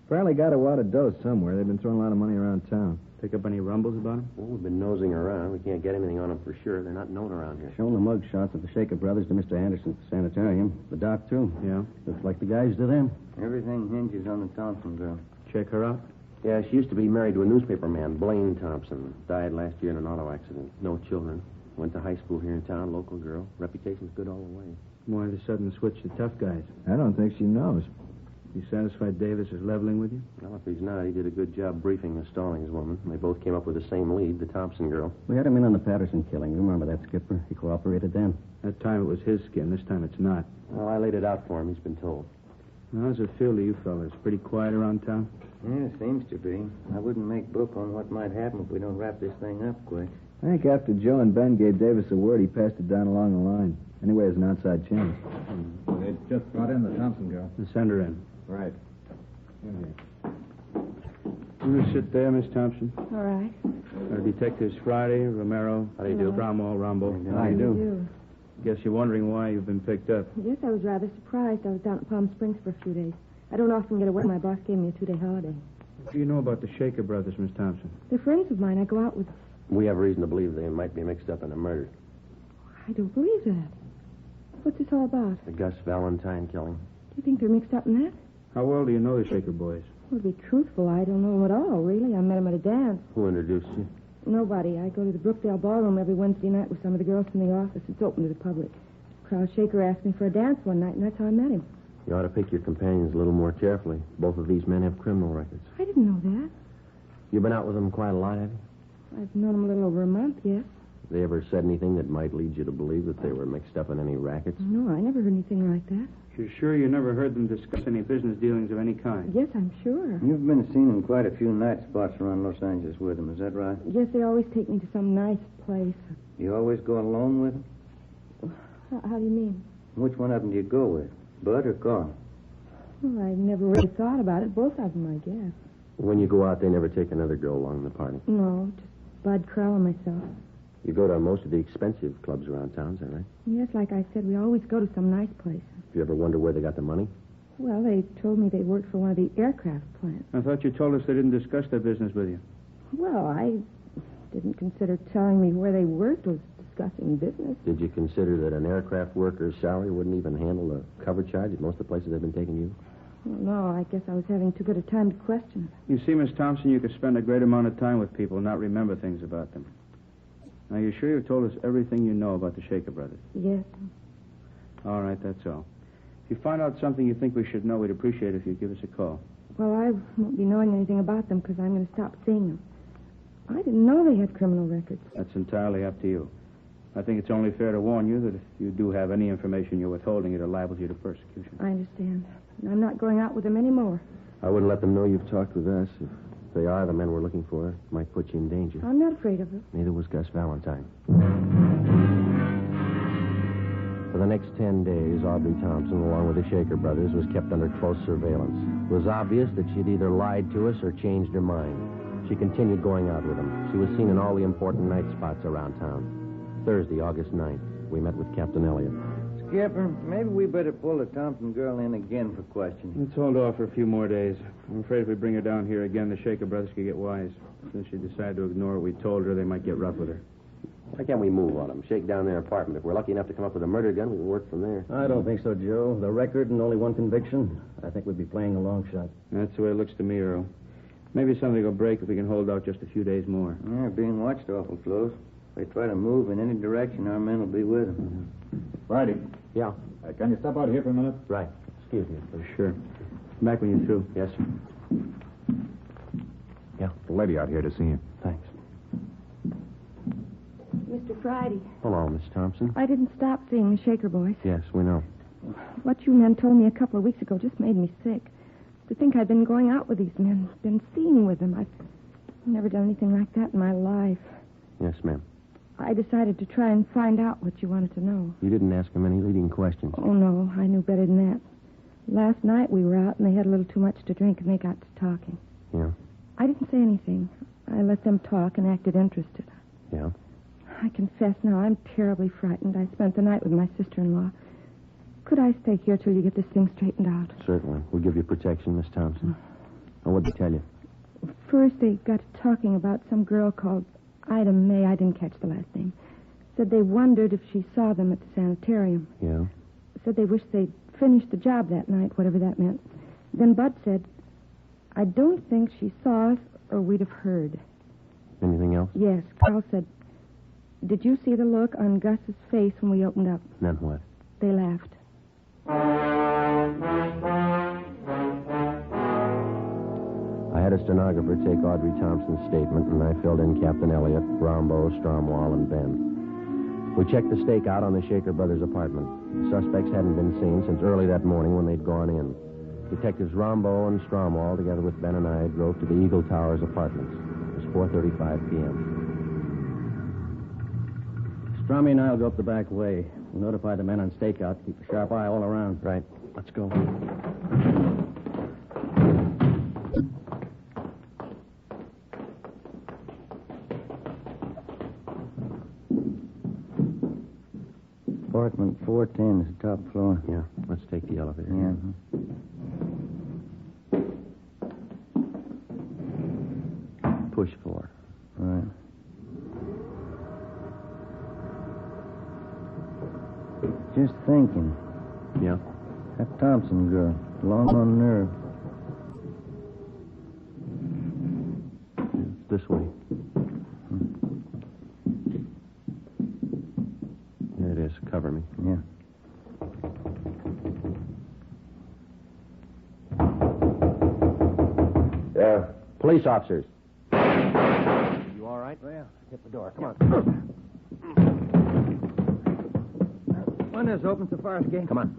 S2: Apparently got a wad of dough somewhere. They've been throwing a lot of money around town.
S3: Pick up any rumbles about him?
S26: Well, we've been nosing around. We can't get anything on them for sure. They're not known around here.
S7: Shown the mug shots of the Shaker brothers to Mr. Anderson at the sanitarium. The doc, too.
S3: Yeah?
S7: Looks like the guys to them.
S29: Everything hinges on the Thompson girl.
S3: Check her out?
S26: Yeah, she used to be married to a newspaper man, Blaine Thompson. Died last year in an auto accident. No children. Went to high school here in town, local girl. Reputation's good all the way.
S3: Why the sudden switch to tough guys?
S7: I don't think she knows.
S3: You satisfied Davis is leveling with you?
S26: Well, if he's not, he did a good job briefing the Stallings woman. They both came up with the same lead, the Thompson girl.
S7: We had him in on the Patterson killing. You remember that, Skipper? He cooperated then.
S3: That time it was his skin. This time it's not.
S26: Well, I laid it out for him. He's been told.
S3: How does it feel to you fellas? Pretty quiet around town?
S29: Yeah, it seems to be. I wouldn't make book on what might happen if we don't wrap this thing up quick.
S2: I think after Joe and Ben gave Davis a word, he passed it down along the line. Anyway, there's an outside chance.
S4: They just brought in the Thompson girl.
S3: Send her in.
S4: Right.
S3: You sit there, Miss Thompson.
S27: All right.
S3: Detectives Friday, Romero.
S27: How do you do?
S3: Bramwell, Rombo.
S27: How do you do?
S3: Guess you're wondering why you've been picked up.
S27: Yes, I was rather surprised. I was down at Palm Springs for a few days. I don't often get away. My boss gave me a 2-day holiday.
S3: What do you know about the Shaker brothers, Miss Thompson?
S27: They're friends of mine. I go out with.
S26: We have reason to believe they might be mixed up in a murder.
S27: I don't believe that. What's this all about?
S26: The Gus Valentine killing.
S27: Do you think they're mixed up in that?
S3: How well do you know the Shaker boys?
S27: Well, to be truthful, I don't know them at all, really. I met them at a dance.
S26: Who introduced you?
S27: Nobody. I go to the Brookdale Ballroom every Wednesday night with some of the girls from the office. It's open to the public. Carl Shaker asked me for a dance one night, and that's how I met him.
S26: You ought to pick your companions a little more carefully. Both of these men have criminal records.
S27: I didn't know that.
S26: You've been out with them quite a lot, have you?
S27: I've known them a little over a month, yes.
S26: They ever said anything that might lead you to believe that they were mixed up in any rackets?
S27: No, I never heard anything like that.
S3: You're sure you never heard them discuss any business dealings of any kind?
S27: Yes, I'm sure.
S29: You've been seen in quite a few night spots around Los Angeles with them, is that right?
S27: Yes, they always take me to some nice place.
S29: You always go alone with them?
S27: How do you mean?
S29: Which one of them do you go with, Bud or Carl?
S27: Well, I've never really thought about it. Both of them, I guess.
S26: When you go out, they never take another girl along the party.
S27: No, just Bud, Carl, and myself.
S26: You go to most of the expensive clubs around town, is that right?
S27: Yes, like I said, we always go to some nice place.
S26: Do you ever wonder where they got the money?
S27: Well, they told me they worked for one of the aircraft plants.
S3: I thought you told us they didn't discuss their business with you.
S27: Well, I didn't consider telling me where they worked was discussing business.
S26: Did you consider that an aircraft worker's salary wouldn't even handle the cover charge at most of the places they've been taking you?
S27: Well, no, I guess I was having too good a time to question it.
S3: You see, Miss Thompson, you could spend a great amount of time with people and not remember things about them. Now, you sure you've told us everything you know about the Shaker brothers?
S27: Yes.
S3: All right, that's all. If you find out something you think we should know, we'd appreciate it if you'd give us a call.
S27: Well, I won't be knowing anything about them because I'm going to stop seeing them. I didn't know they had criminal records.
S3: That's entirely up to you. I think it's only fair to warn you that if you do have any information you're withholding, it liable you to persecution.
S27: I understand. I'm not going out with them anymore.
S26: I wouldn't let them know you've talked with us. If they are the men we're looking for, it might put you in danger.
S27: I'm not afraid of it.
S26: Neither was Gus Valentine. For the next 10 days, Aubrey Thompson, along with the Shaker brothers, was kept under close surveillance. It was obvious that she'd either lied to us or changed her mind. She continued going out with them. She was seen in all the important night spots around town. Thursday, August 9th, we met with Captain Elliott.
S29: Skipper, maybe we better pull the Thompson girl in again for questioning.
S3: Let's hold off for a few more days. I'm afraid if we bring her down here again, the Shaker brothers could get wise. Since she decided to ignore what we told her, they might get rough with her.
S26: Why can't we move on them? Shake down their apartment. If we're lucky enough to come up with a murder gun, we can work from there.
S7: I don't think so, Joe. The record and only one conviction. I think we'd be playing a long shot.
S3: That's the way it looks to me, Earl. Maybe something will break if we can hold out just a few days more.
S29: Yeah, being watched awful close. If they try to move in any direction, our men will be with them.
S4: Friday.
S26: Yeah.
S4: Can you step out here for a minute?
S26: Right. Excuse me.
S3: Sure. Back when you're through.
S26: Yes, sir.
S4: Yeah. The lady out here to see you.
S26: Thanks.
S27: Mr. Friday.
S26: Hello, Miss Thompson.
S27: I didn't stop seeing the Shaker boys.
S26: Yes, we know.
S27: What you men told me a couple of weeks ago just made me sick. To think I'd been going out with these men, been seen with them. I've never done anything like that in my life.
S26: Yes, ma'am.
S27: I decided to try and find out what you wanted to know.
S26: You didn't ask them any leading questions.
S27: Oh, no, I knew better than that. Last night we were out and they had a little too much to drink and they got to talking.
S26: Yeah?
S27: I didn't say anything. I let them talk and acted interested.
S26: Yeah?
S27: I confess now, I'm terribly frightened. I spent the night with my sister-in-law. Could I stay here till you get this thing straightened out?
S26: Certainly. We'll give you protection, Miss Thompson. Now, what did they tell you?
S27: first they got to talking about some girl called Ida May. I didn't catch the last name. Said they wondered if she saw them at the sanitarium.
S26: Yeah?
S27: Said they wished they'd finished the job that night, whatever that meant. Then Bud said, I don't think she saw us or we'd have heard.
S26: Anything else?
S27: Yes, Carl said, did you see the look on Gus's face when we opened up?
S26: Then what?
S27: They laughed.
S26: I had a stenographer take Audrey Thompson's statement, and I filled in Captain Elliott, Rombo, Stromwall, and Ben. We checked the stakeout on the Shaker brothers' apartment. The suspects hadn't been seen since early that morning when they'd gone in. Detectives Rombo and Stromwall, together with Ben and I, drove to the Eagle Towers apartments. It was 4:35 p.m.
S7: Strommy and I'll go up the back way. We'll notify the men on stakeout. Keep a sharp eye all around.
S26: Right. Let's go.
S29: Apartment 410 is the top floor.
S26: Yeah, let's take the elevator.
S29: Yeah.
S26: Push 4.
S29: Right. Just thinking.
S26: Yeah?
S29: That Thompson girl, long on nerve.
S26: This way. There it is. Cover me.
S29: Yeah.
S26: Police officers.
S7: You all right?
S26: Well, hit the door. Come on.
S7: Window's open so far as the gate.
S26: Come on.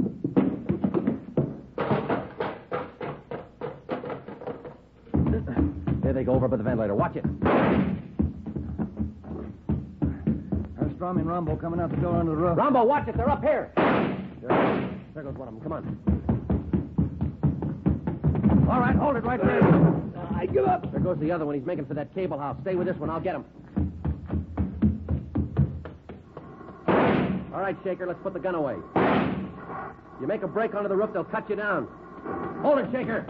S26: There they go over by the ventilator. Watch it.
S7: There's Strommy and Rombo coming out the door under the roof.
S26: Rombo, watch it. They're up here. There goes one of them. Come on.
S7: All right, hold it right there.
S26: I give up. There goes the other one. He's making for that cable house. Stay with this one. I'll get him. All right, Shaker, let's put the gun away. You make a break onto the roof, they'll cut you down. Hold it, Shaker.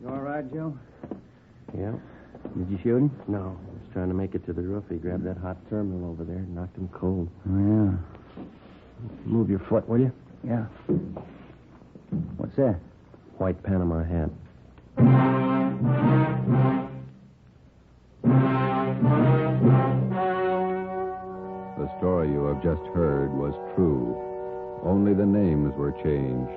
S7: You all right, Joe?
S26: Yeah?
S7: Did you shoot him?
S26: No. He was trying to make it to the roof. He grabbed that hot terminal over there and knocked him cold.
S7: Oh, yeah.
S26: Move your foot, will you?
S7: Yeah. What's that?
S26: White Panama hat.
S21: The story you have just heard was true. Only the names were changed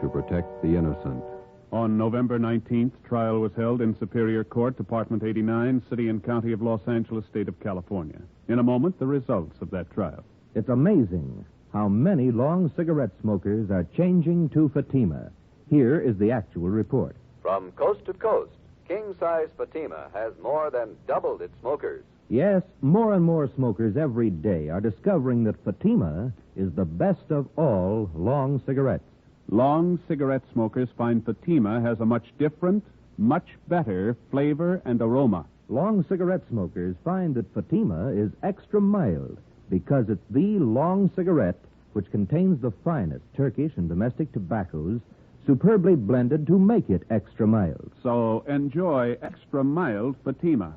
S21: to protect the innocent.
S22: On November 19th, trial was held in Superior Court, Department 89, City and County of Los Angeles, State of California. In a moment, the results of that trial.
S23: It's amazing how many long cigarette smokers are changing to Fatima. Here is the actual report.
S5: From coast to coast, king-size Fatima has more than doubled its smokers.
S23: Yes, more and more smokers every day are discovering that Fatima is the best of all long cigarettes.
S22: Long cigarette smokers find Fatima has a much different, much better flavor and aroma.
S23: Long cigarette smokers find that Fatima is extra mild because it's the long cigarette which contains the finest Turkish and domestic tobaccos superbly blended to make it extra mild.
S22: So enjoy extra mild Fatima.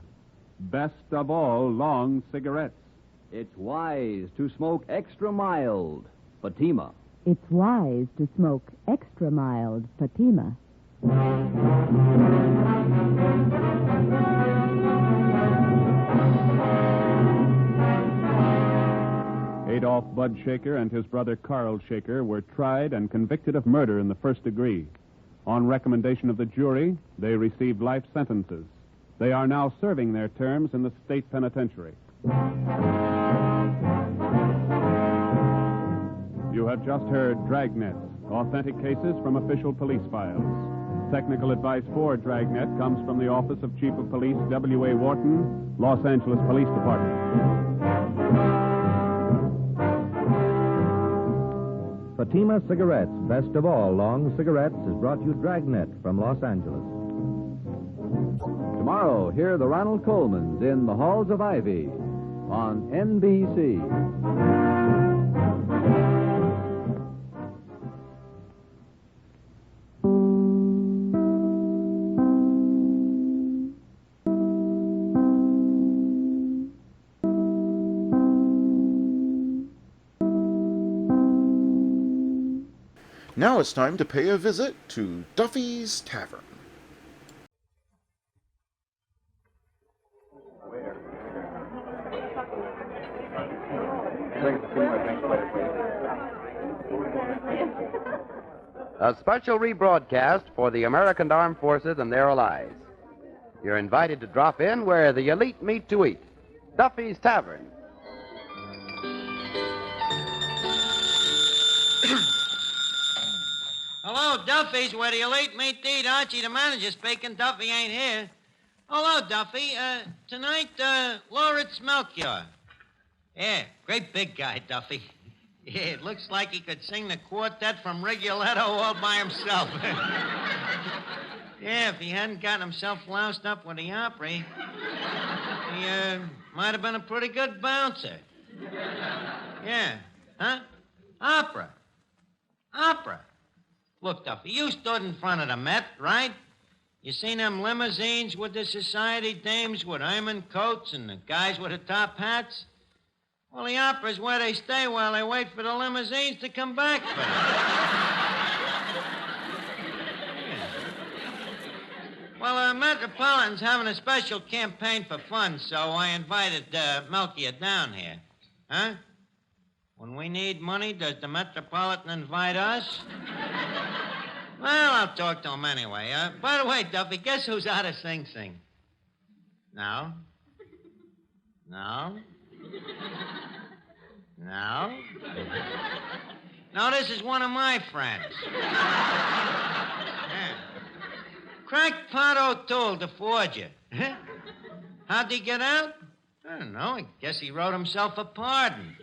S22: Best of all long cigarettes.
S24: It's wise to smoke extra mild. Fatima.
S25: It's wise to smoke extra mild Fatima.
S22: Adolph Bud Shaker and his brother Carl Shaker were tried and convicted of murder in the first degree. On recommendation of the jury, they received life sentences. They are now serving their terms in the state penitentiary. You have just heard Dragnet, authentic cases from official police files. Technical advice for Dragnet comes from the Office of Chief of Police W.A. Wharton, Los Angeles Police Department.
S23: Fatima Cigarettes, best of all long cigarettes, has brought you Dragnet from Los Angeles.
S24: Tomorrow, hear the Ronald Colmans in The Halls of Ivy on NBC.
S1: Now it's time to pay a visit to Duffy's Tavern.
S8: A special rebroadcast for the American Armed Forces and their allies. You're invited to drop in where the elite meet to eat. Duffy's Tavern.
S9: Hello, Duffy's, where the elite meet to eat. Archie, the manager, speaking. Duffy ain't here. Hello, Duffy. Tonight, Lawrence Melchior. Yeah, great big guy, Duffy. Yeah, it looks like he could sing the quartet from Rigoletto all by himself. Yeah, if he hadn't gotten himself loused up with the opera, he might have been a pretty good bouncer. Yeah. Huh? Opera. Look, Duffy, you stood in front of the Met, right? You seen them limousines with the society dames with ermine coats and the guys with the top hats? Well, the opera's where they stay while they wait for the limousines to come back for them. Well, Metropolitan's having a special campaign for funds, so I invited Melchior down here. Huh? When we need money, does the Metropolitan invite us? Well, I'll talk to him anyway. By the way, Duffy, guess who's out of Sing Sing? No? No, this is one of my friends. Yeah. Crackpot O'Toole, the forger. How'd he get out? I don't know. I guess he wrote himself a pardon.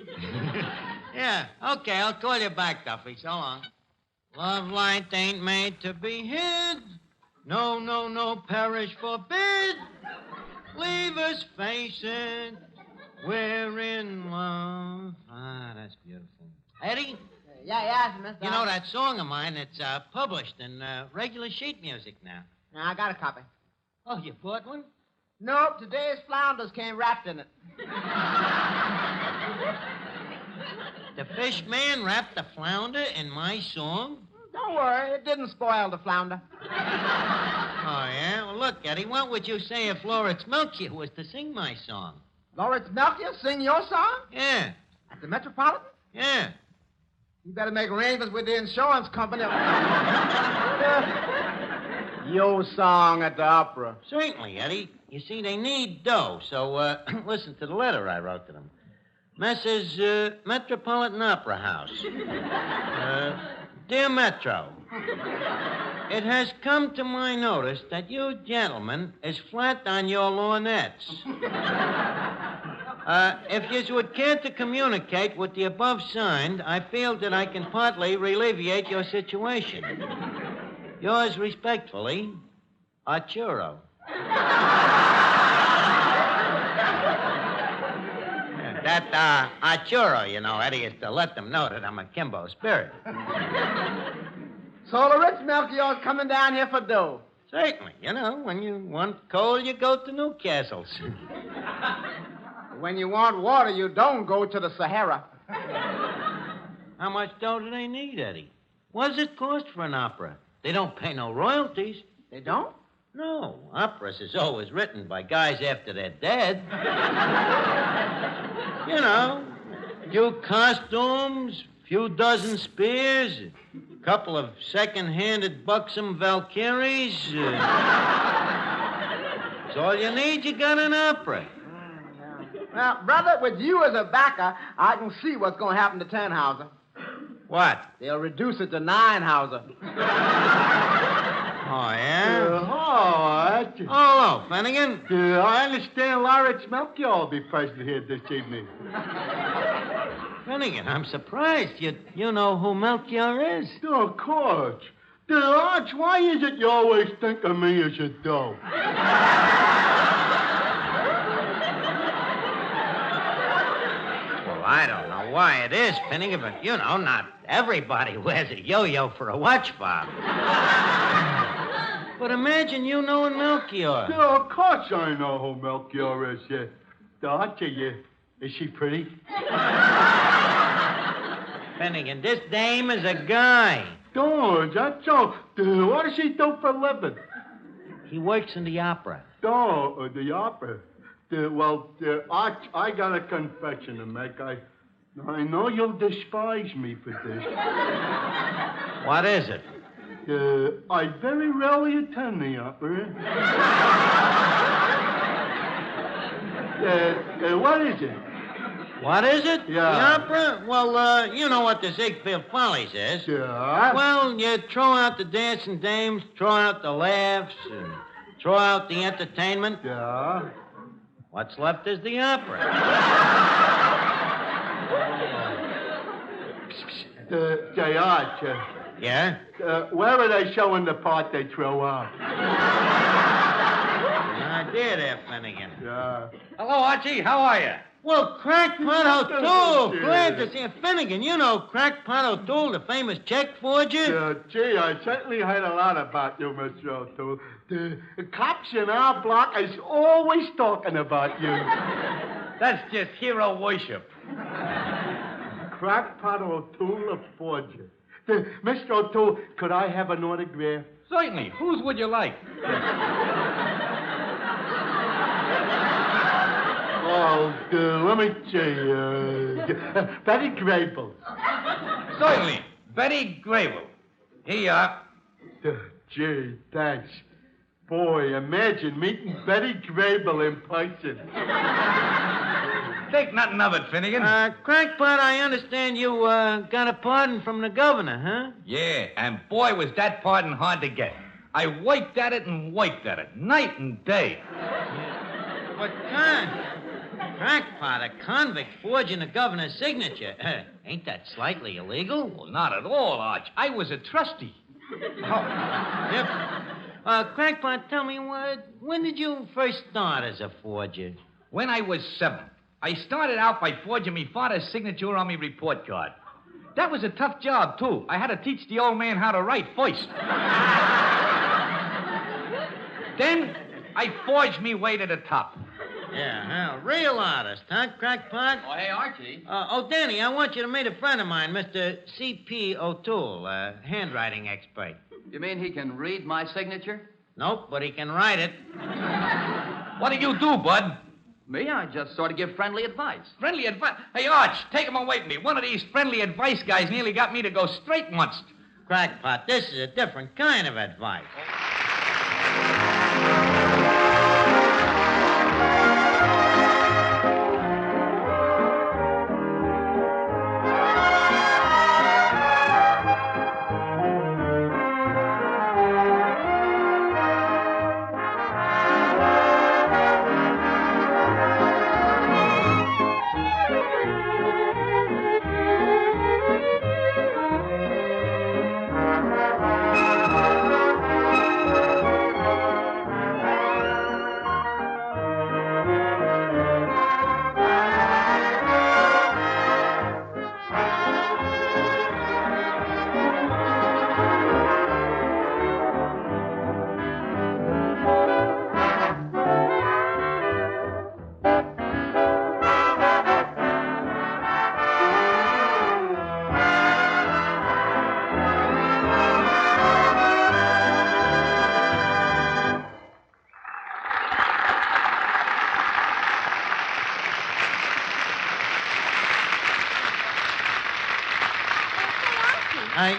S9: Yeah, okay, I'll call you back, Duffy. So long. Love light ain't made to be hid. No, perish forbid. Leave us face it. We're in love. Ah, that's beautiful. Eddie?
S10: Yeah, Mister.
S9: You know that song of mine that's published in regular sheet music now.
S10: I got a copy.
S9: Oh, you bought one?
S10: Nope, today's flounders came wrapped in it.
S9: The fish man wrapped the flounder in my song?
S10: Don't worry, it didn't spoil the flounder.
S9: Oh, yeah? Well, look, Eddie, what would you say if Lawrence Melchior was to sing my song?
S10: Lawrence Melchior sing your song?
S9: Yeah.
S10: At the Metropolitan?
S9: Yeah.
S10: You better make arrangements with the insurance company. Your song at the opera.
S9: Certainly, Eddie. You see, they need dough, so listen to the letter I wrote to them. Messrs. Metropolitan Opera House. Dear Metro, it has come to my notice that you gentlemen is flat on your lorgnettes. If you would care to communicate with the above signed, I feel that I can partly alleviate your situation. Yours respectfully, Arturo. That Arturo, you know, Eddie, is to let them know that I'm a Kimbo spirit.
S10: So the rich Melchior's coming down here for dough.
S9: Certainly. You know, when you want coal, you go to Newcastle's.
S10: When you want water, you don't go to the Sahara.
S9: How much dough do they need, Eddie? What does it cost for an opera? They don't pay no royalties.
S10: They don't?
S9: No. Operas is always written by guys after they're dead. You know, few costumes, few dozen spears, a couple of second-handed buxom Valkyries. That's all you need. You got an opera.
S10: Now, brother, with you as a backer, I can see what's going to happen to Tannhauser.
S9: What?
S10: They'll reduce it to Ninehauser.
S9: Oh, yeah?
S11: Oh,
S9: hello, Finnegan.
S11: I understand Lawrence Melchior will be present here this evening.
S9: Finnegan, I'm surprised. You know who Melchior is?
S11: Oh, of course. Arch, why is it you always think of me as a dope?
S9: Well, I don't know why it is, Finnegan, but, you know, not everybody wears a yo-yo for a watch fob. But imagine you knowing Melchior.
S11: Yeah, of course I know who Melchior is. Archie, is she pretty?
S9: Finnegan, this dame is a guy.
S11: Oh, that's all. What does he do for a living?
S9: He works in the opera.
S11: Oh, the opera. Arch, I got a confession to make. I know you'll despise me for this.
S9: What is it?
S11: I very rarely attend the opera. What is it?
S9: What is it?
S11: Yeah.
S9: The opera? Well, you know what the Ziegfeld Follies is.
S11: Yeah.
S9: Well, you throw out the dancing dames, throw out the laughs, and throw out the entertainment.
S11: Yeah.
S9: What's left is the opera.
S11: Say, Arch.
S9: Yeah?
S11: Where are they showing the part they throw out?
S9: I did there, Finnegan.
S11: Yeah.
S12: Hello, Archie. How are you?
S9: Well, Crackpot O'Toole. Glad to see you. Finnegan, you know Crackpot O'Toole, the famous check forger?
S11: Gee, I certainly heard a lot about you, Mr. O'Toole. The cops in our block is always talking about you.
S12: That's just hero worship.
S11: Crackpot O'Toole, a forger. Mr. O'Toole, could I have an autograph?
S12: Certainly. Whose would you like?
S11: Oh, let me see. Betty Grable.
S12: Certainly. Betty Grable. Here you are.
S11: Gee, thanks. Boy, imagine meeting Betty Grable in person.
S12: Think nothing of it, Finnegan.
S9: Crackpot, I understand you got a pardon from the governor, huh?
S12: Yeah, and boy, was that pardon hard to get. I worked at it and worked at it, night and day.
S9: But, Crackpot, a convict forging the governor's signature. Ain't that slightly illegal?
S12: Well, not at all, Arch. I was a trustee.
S9: Yep. Crackpot, tell me, when did you first start as a forger?
S12: When I was 7. I started out by forging me father's signature on me report card. That was a tough job, too. I had to teach the old man how to write first. Then I forged me way to the top.
S9: Yeah, real artist, huh, Crackpot?
S12: Oh, hey, Archie.
S9: Danny, I want you to meet a friend of mine, Mr. C.P. O'Toole, a handwriting expert.
S24: You mean he can read my signature?
S9: Nope, but he can write it.
S12: What do you do, Bud?
S24: Me? I just sort of give friendly advice.
S12: Friendly advice? Hey, Arch, take him away from me. One of these friendly advice guys nearly got me to go straight once.
S9: Crackpot, this is a different kind of advice.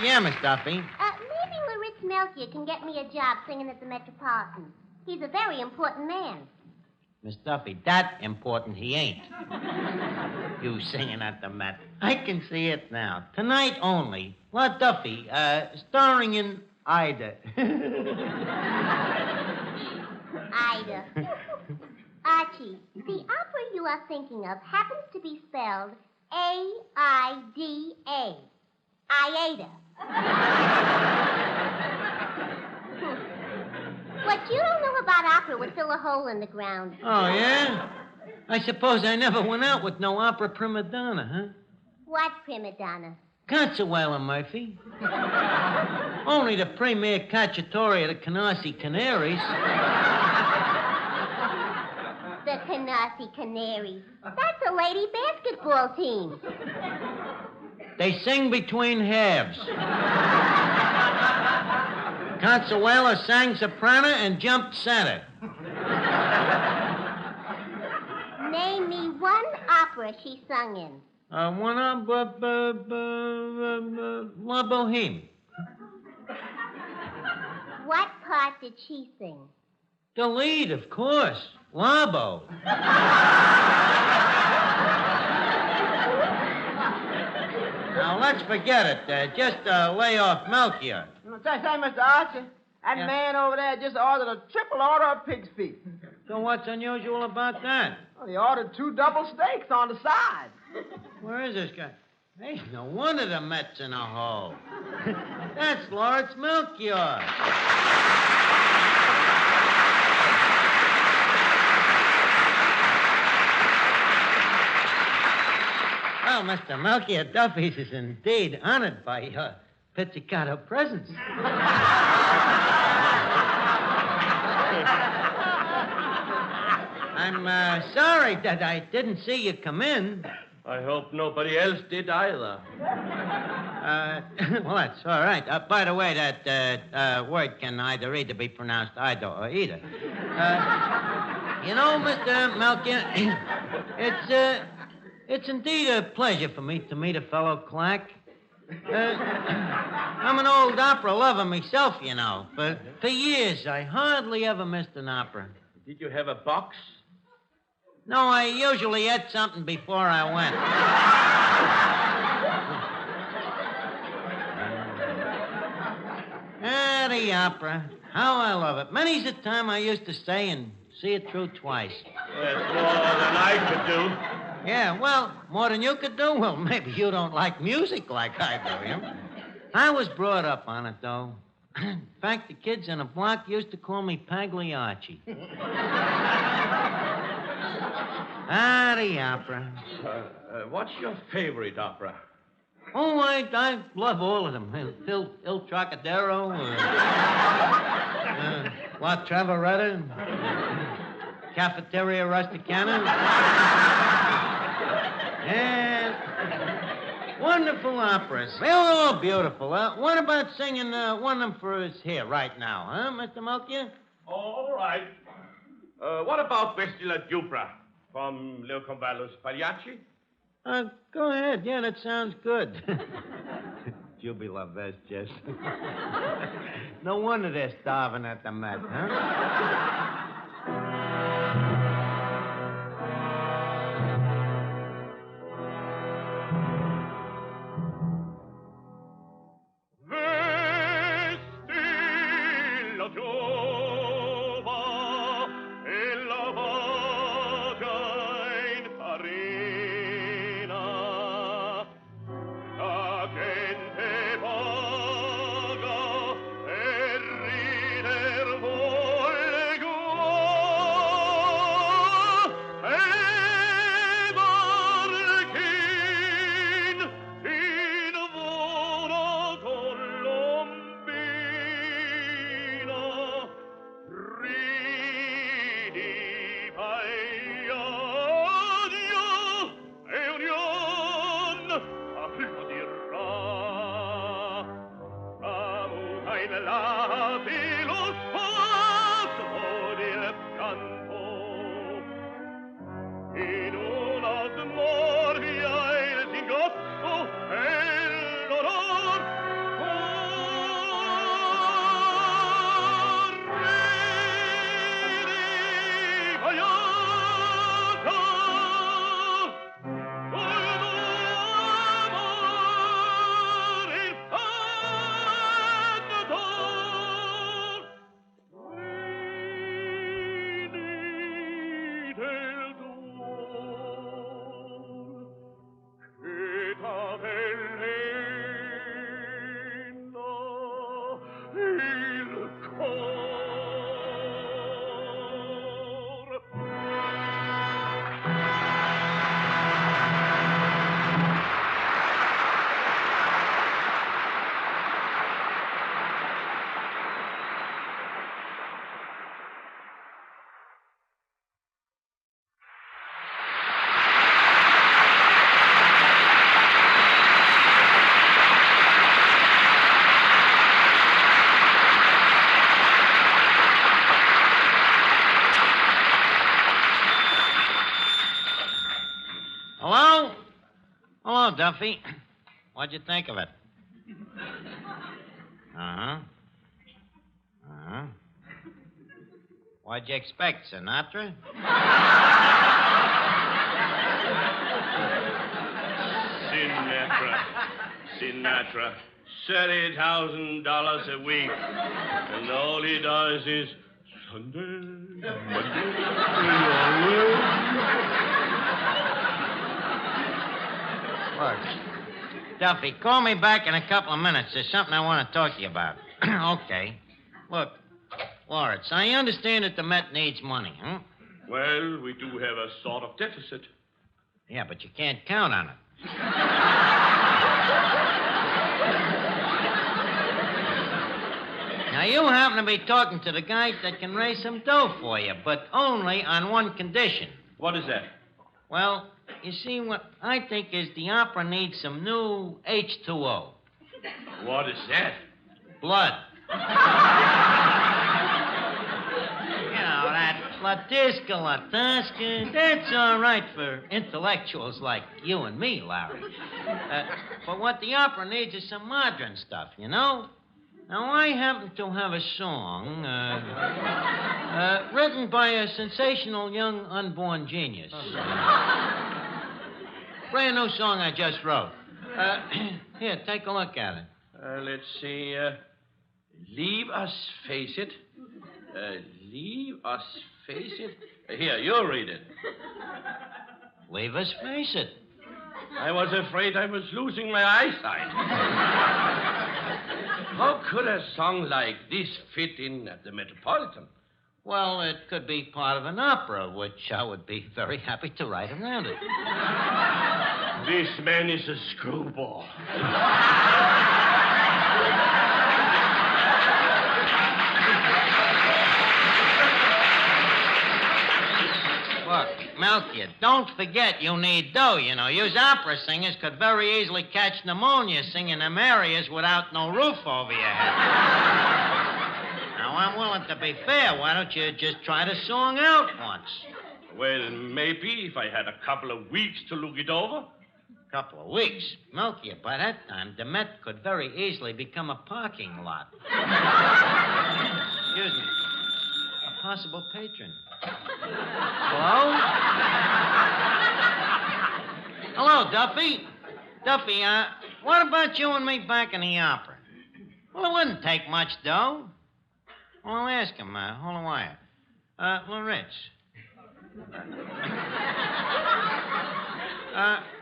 S9: Yeah, Miss Duffy.
S13: Maybe Laritz Melchior can get me a job singing at the Metropolitan. He's a very important man.
S9: Miss Duffy, that important he ain't. You singing at the Met. I can see it now. Tonight only. La Duffy, starring in Ida.
S13: Ida. Archie, the opera you are thinking of happens to be spelled A-I-D-A. Iada. What you don't know about opera would fill a hole in the ground.
S9: Oh, yeah? I suppose I never went out with no opera prima donna, huh?
S13: What prima donna?
S9: Consuela Murphy. Only the premier cacciatore of the Canarsie Canaries.
S13: The Canarsie Canaries. That's a lady basketball team.
S9: They sing between halves. Consuela sang soprano and jumped center.
S13: Name me one opera she sung in.
S9: One of La Boheme.
S13: What part did she sing?
S9: The lead, of course. Labo. Now, let's forget it. Just lay off Melchior.
S10: Say, Mr. Archie, that man over there just ordered a triple order of pig's feet.
S9: So what's unusual about that?
S10: Well, he ordered 2 double steaks on the side.
S9: Where is this guy? Hey, no wonder the Met's in a hole. That's Lawrence Melchior. Well, Mr. Melchior Duffy's is indeed honored by your pizzicato presence. I'm sorry that I didn't see you come in.
S6: I hope nobody else did either.
S9: Well, that's all right. By the way, that word can either be pronounced either or either. You know, Mr. Melchior, it's indeed a pleasure for me to meet a fellow clack. I'm an old opera lover myself, you know. But for years, I hardly ever missed an opera.
S6: Did you have a box?
S9: No, I usually ate something before I went. The opera. How I love it. Many's the time I used to stay and see it through twice.
S6: That's more than I could do.
S9: Yeah, well, more than you could do? Well, maybe you don't like music like I do, you know? I was brought up on it, though. In fact, the kids in the block used to call me Pagliacci. The opera.
S6: What's your favorite opera?
S9: Oh, I love all of them. Il Trocadero, La Traviata, Cafeteria Rusticana. And wonderful operas. They're all beautiful. What about singing one of them for us here right now, huh, Mr. Melchior?
S6: All right. What about Vestila Dupra from Leocavallo's Pagliacci?
S9: Go ahead. Yeah, that sounds good. Jubila Vest, Jess. No wonder they're starving at the Met, huh? Duffy. What'd you think of it? What'd you expect, Sinatra?
S6: Sinatra. $30,000 a week. And all he does is Sunday, Monday,
S9: Look, Duffy, call me back in a couple of minutes. There's something I want to talk to you about. Okay. Look, Lawrence, I understand that the Met needs money, huh?
S6: Well, we do have a sort of deficit.
S9: Yeah, but you can't count on it. Now, you happen to be talking to the guys that can raise some dough for you, but only on one condition.
S6: What is that?
S9: Well, you see, what I think is the opera needs some new H2O.
S6: What is that?
S9: Blood. You know, that Latiska, Lataska, that's all right for intellectuals like you and me, Larry. But what the opera needs is some modern stuff, you know? Now, I happen to have a song written by a sensational young unborn genius. Brand new song I just wrote. Here, take a look at it.
S6: Let's see. Leave us face it. Leave us face it. Here, you read it.
S9: Leave us face it.
S6: I was afraid I was losing my eyesight. How could a song like this fit in at the Metropolitan?
S9: Well, it could be part of an opera, which I would be very happy to write around it.
S6: This man is a screwball.
S9: Look, Melchior, don't forget you need dough, you know. Yous opera singers could very easily catch pneumonia singing them arias without no roof over your head. Now, I'm willing to be fair. Why don't you just try the song out once?
S6: Well, maybe if I had a couple of weeks to look it over.
S9: Couple of weeks? Melchior, by that time, the Met could very easily become a parking lot. Excuse me. A possible patron. Hello? Hello, Duffy. Duffy, what about you and me back in the opera? Well, it wouldn't take much dough. Well, I'll ask him. Hold on wire. Loritz.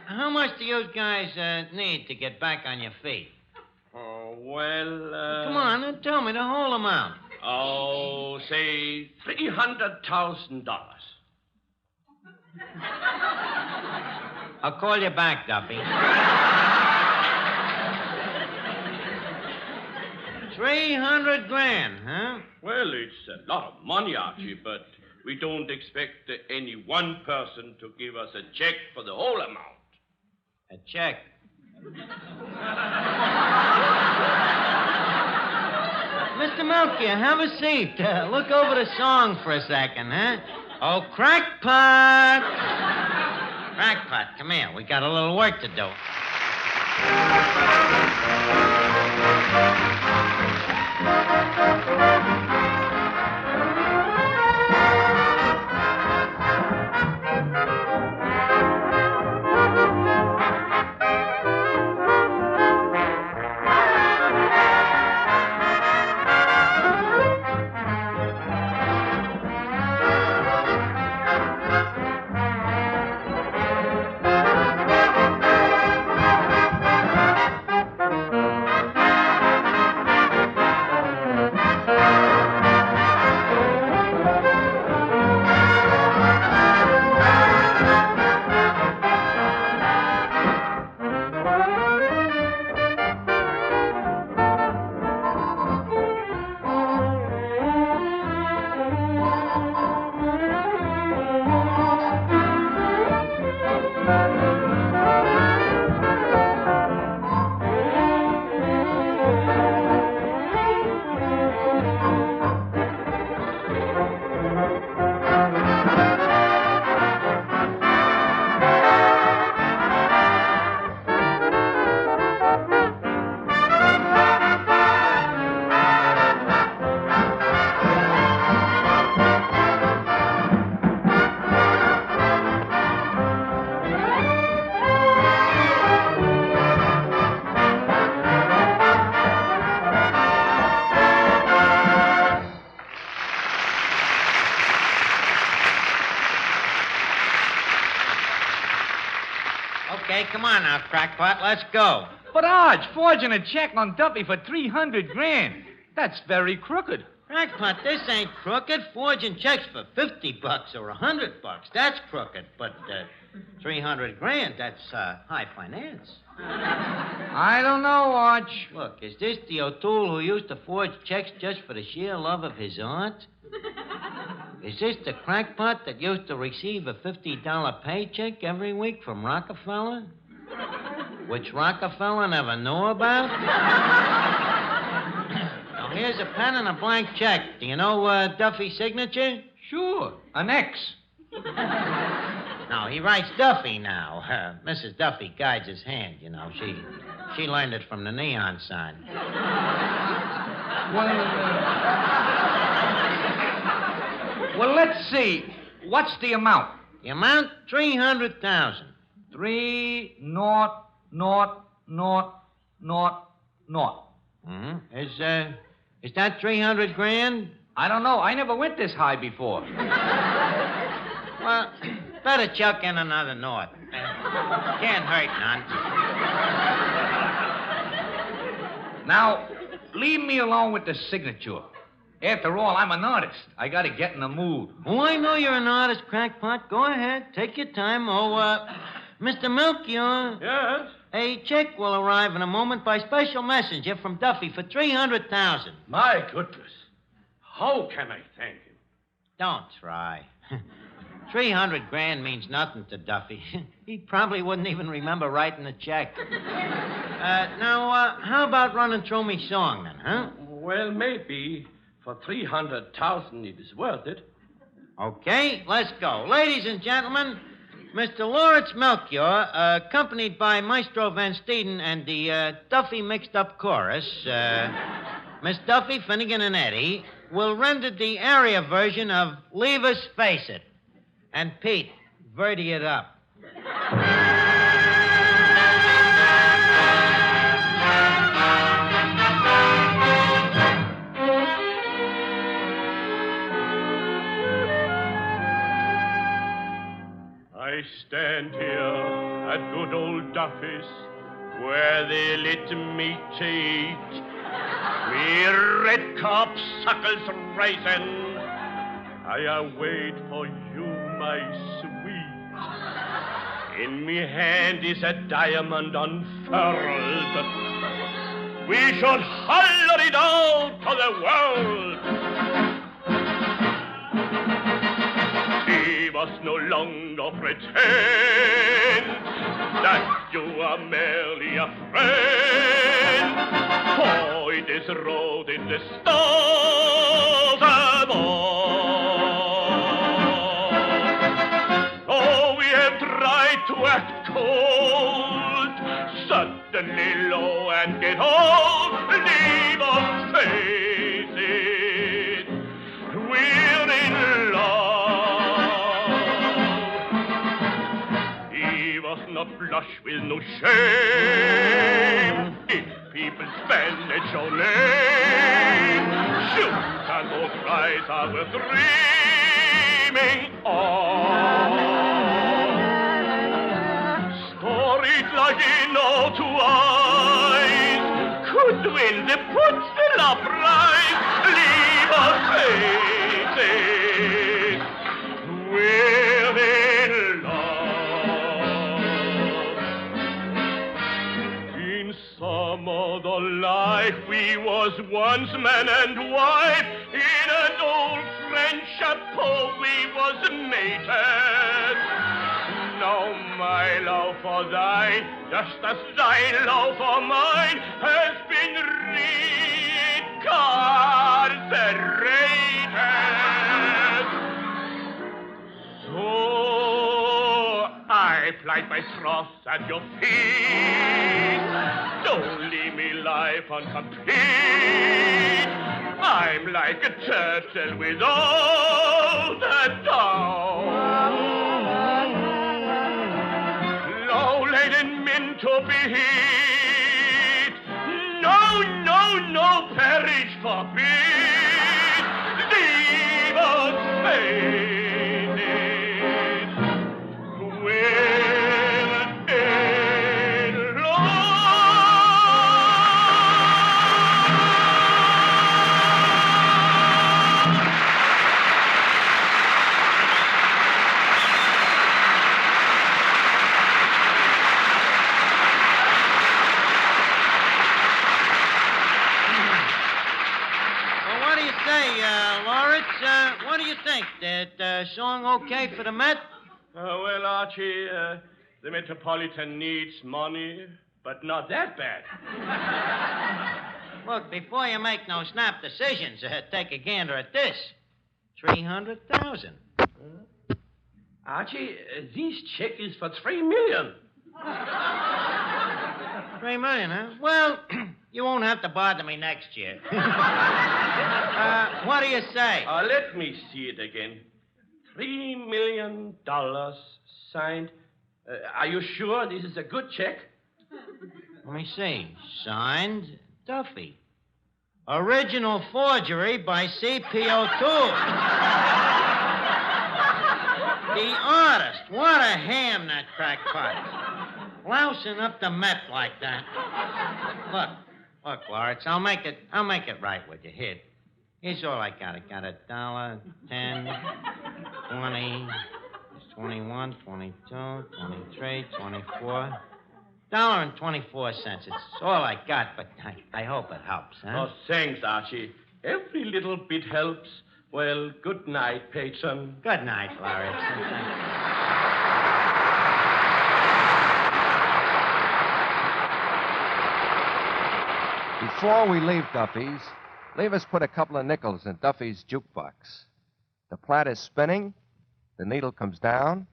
S9: How much do you guys need to get back on your feet?
S6: Oh, well,
S9: Come on, tell me the whole amount.
S6: Oh, say $300,000.
S9: I'll call you back, Duffy. 300 grand, huh?
S6: Well, it's a lot of money, Archie, but we don't expect any one person to give us a check for the whole amount.
S9: A check? Mr. Melchior, have a seat. Look over the song for a second, huh? Oh, crackpot! Crackpot, come here. We got a little work to do. Okay, come on now, crackpot. Let's go.
S12: But, Arch, forging a check on Duffy for $300,000. That's very crooked.
S9: Crackpot, this ain't crooked. Forging checks for $50 or $100, that's crooked. But $300,000, that's high finance.
S12: I don't know, Arch.
S9: Look, is this the O'Toole who used to forge checks just for the sheer love of his art? Is this the crackpot that used to receive a $50 paycheck every week from Rockefeller? Which Rockefeller never knew about? Now, here's a pen and a blank check. Do you know Duffy's signature?
S12: Sure, an X.
S9: No, he writes Duffy now. Mrs. Duffy guides his hand, you know. She learned it from the neon sign.
S12: Well, let's see. What's the amount?
S9: The amount? $300,000.
S12: 3 naught naught naught naught naught.
S9: Mm-hmm. Is that $300,000?
S12: I don't know. I never went this high before.
S9: Well, better chuck in another naught. Can't hurt none.
S12: Now, leave me alone with the signature. After all, I'm an artist. I gotta get in the mood.
S9: Oh, I know you're an artist, crackpot. Go ahead. Take your time. Oh, Mr. Melchior.
S6: Yes?
S9: A check will arrive in a moment by special messenger from Duffy for $300,000.
S6: My goodness. How can I thank him?
S9: Don't try. $300,000 means nothing to Duffy. He probably wouldn't even remember writing the check. Now, how about running through me song then, huh?
S6: Well, maybe for $300,000 it is worth it.
S9: Okay, let's go. Ladies and gentlemen, Mr. Lawrence Melchior, accompanied by Maestro Van Steeden and the Duffy mixed-up chorus, Miss Duffy, Finnegan, and Eddie, will render the area version of Leave Us Face It. And Pete, verdi it up.
S11: I stand here at good old Duffy's, where they let me to eat. Me red suckles rising, I wait for you, my sweet. In me hand is a diamond unfurled. We should holler it out to the world. We must no longer pretend that you are merely a friend. For it is wrote in the stars above. Oh, we have tried to act cold, suddenly low and get old. Leave us face it, we're in love. He was not blush with no shame. If people spend it your name, shoot and no cries are worth dreaming of. Stories like in all two eyes could win the puts still uprise. Leave us face it, we're in love. In some other life we was once man and wife. In an old French chapeau we was mated. Now my love for thine, just as thy love for mine, has been reincarcerated. So I plight my troth at your feet. Don't leave me life incomplete. I'm like a turtle without a down. Low-laden men to be hid. No, no, no, perish forbid. Leave us faded. We're in
S9: That song okay for the Met?
S11: Well, Archie, the Metropolitan needs money, but not that bad.
S9: Look, before you make no snap decisions, take a gander at this. 300,000.
S6: Archie, this check is for $3 million.
S9: 3 million, huh? Well, you won't have to bother me next year. What do you say?
S11: Let me see it again. $3 million signed. Are you sure this is a good check?
S9: Let me see. Signed, Duffy. Original forgery by CPO2. The artist. What a ham, that crackpot. Lousing up the Met like that. Look, Lawrence, I'll make it right with you. Here. Here's all I got. I got $1, 10, 20, 21, 22, 23, 24. $1.24. It's all I got, but I hope it helps, huh?
S11: Oh, thanks, Archie. Every little bit helps. Well, good night, patron.
S9: Good night, Lawrence.
S2: Before we leave Duffy's, leave us put a couple of nickels in Duffy's jukebox. The plat is spinning. The needle comes down.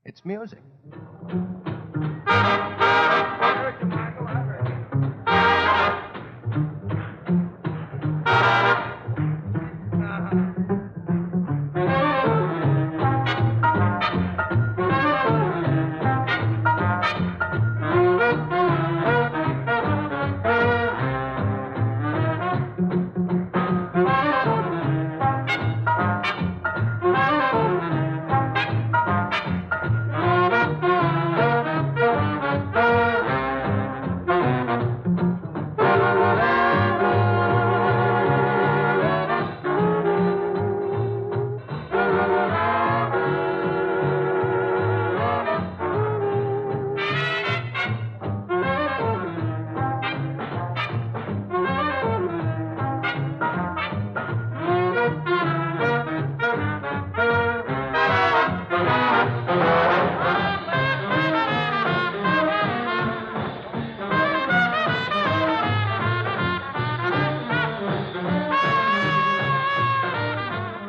S2: It's music.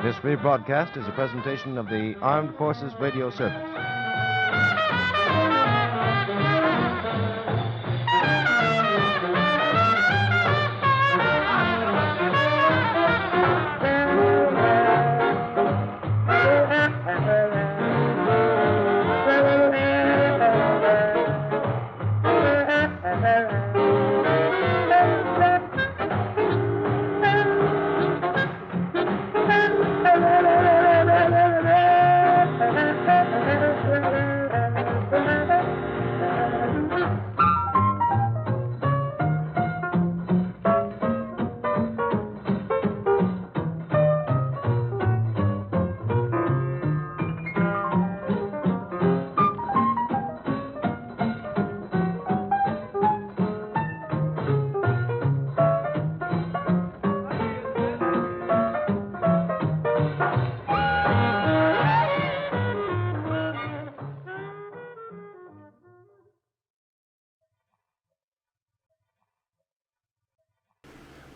S2: This rebroadcast is a presentation of the Armed Forces Radio Service.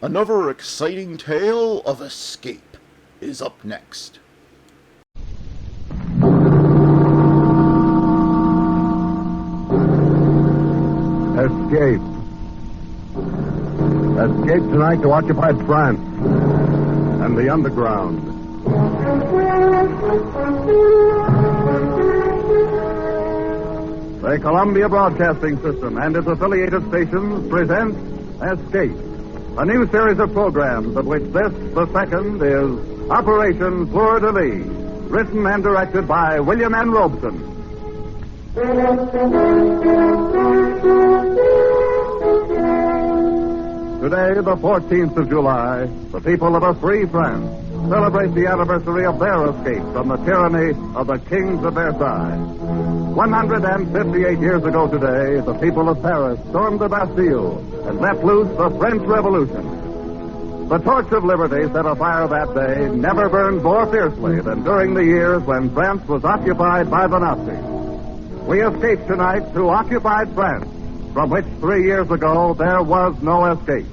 S1: Another exciting tale of escape is up next.
S14: Escape. Escape tonight to occupied France and the underground. The Columbia Broadcasting System and its affiliated stations present Escape, a new series of programs of which this, the second, is Operation Fleur de Lis, written and directed by William N. Robeson. Today, the 14th of July, the people of a free France celebrate the anniversary of their escape from the tyranny of the kings of Versailles. 158 years ago today, the people of Paris stormed the Bastille and let loose the French Revolution. The torch of liberty set afire that day never burned more fiercely than during the years when France was occupied by the Nazis. We escape tonight to occupied France, from which 3 years ago there was no escape.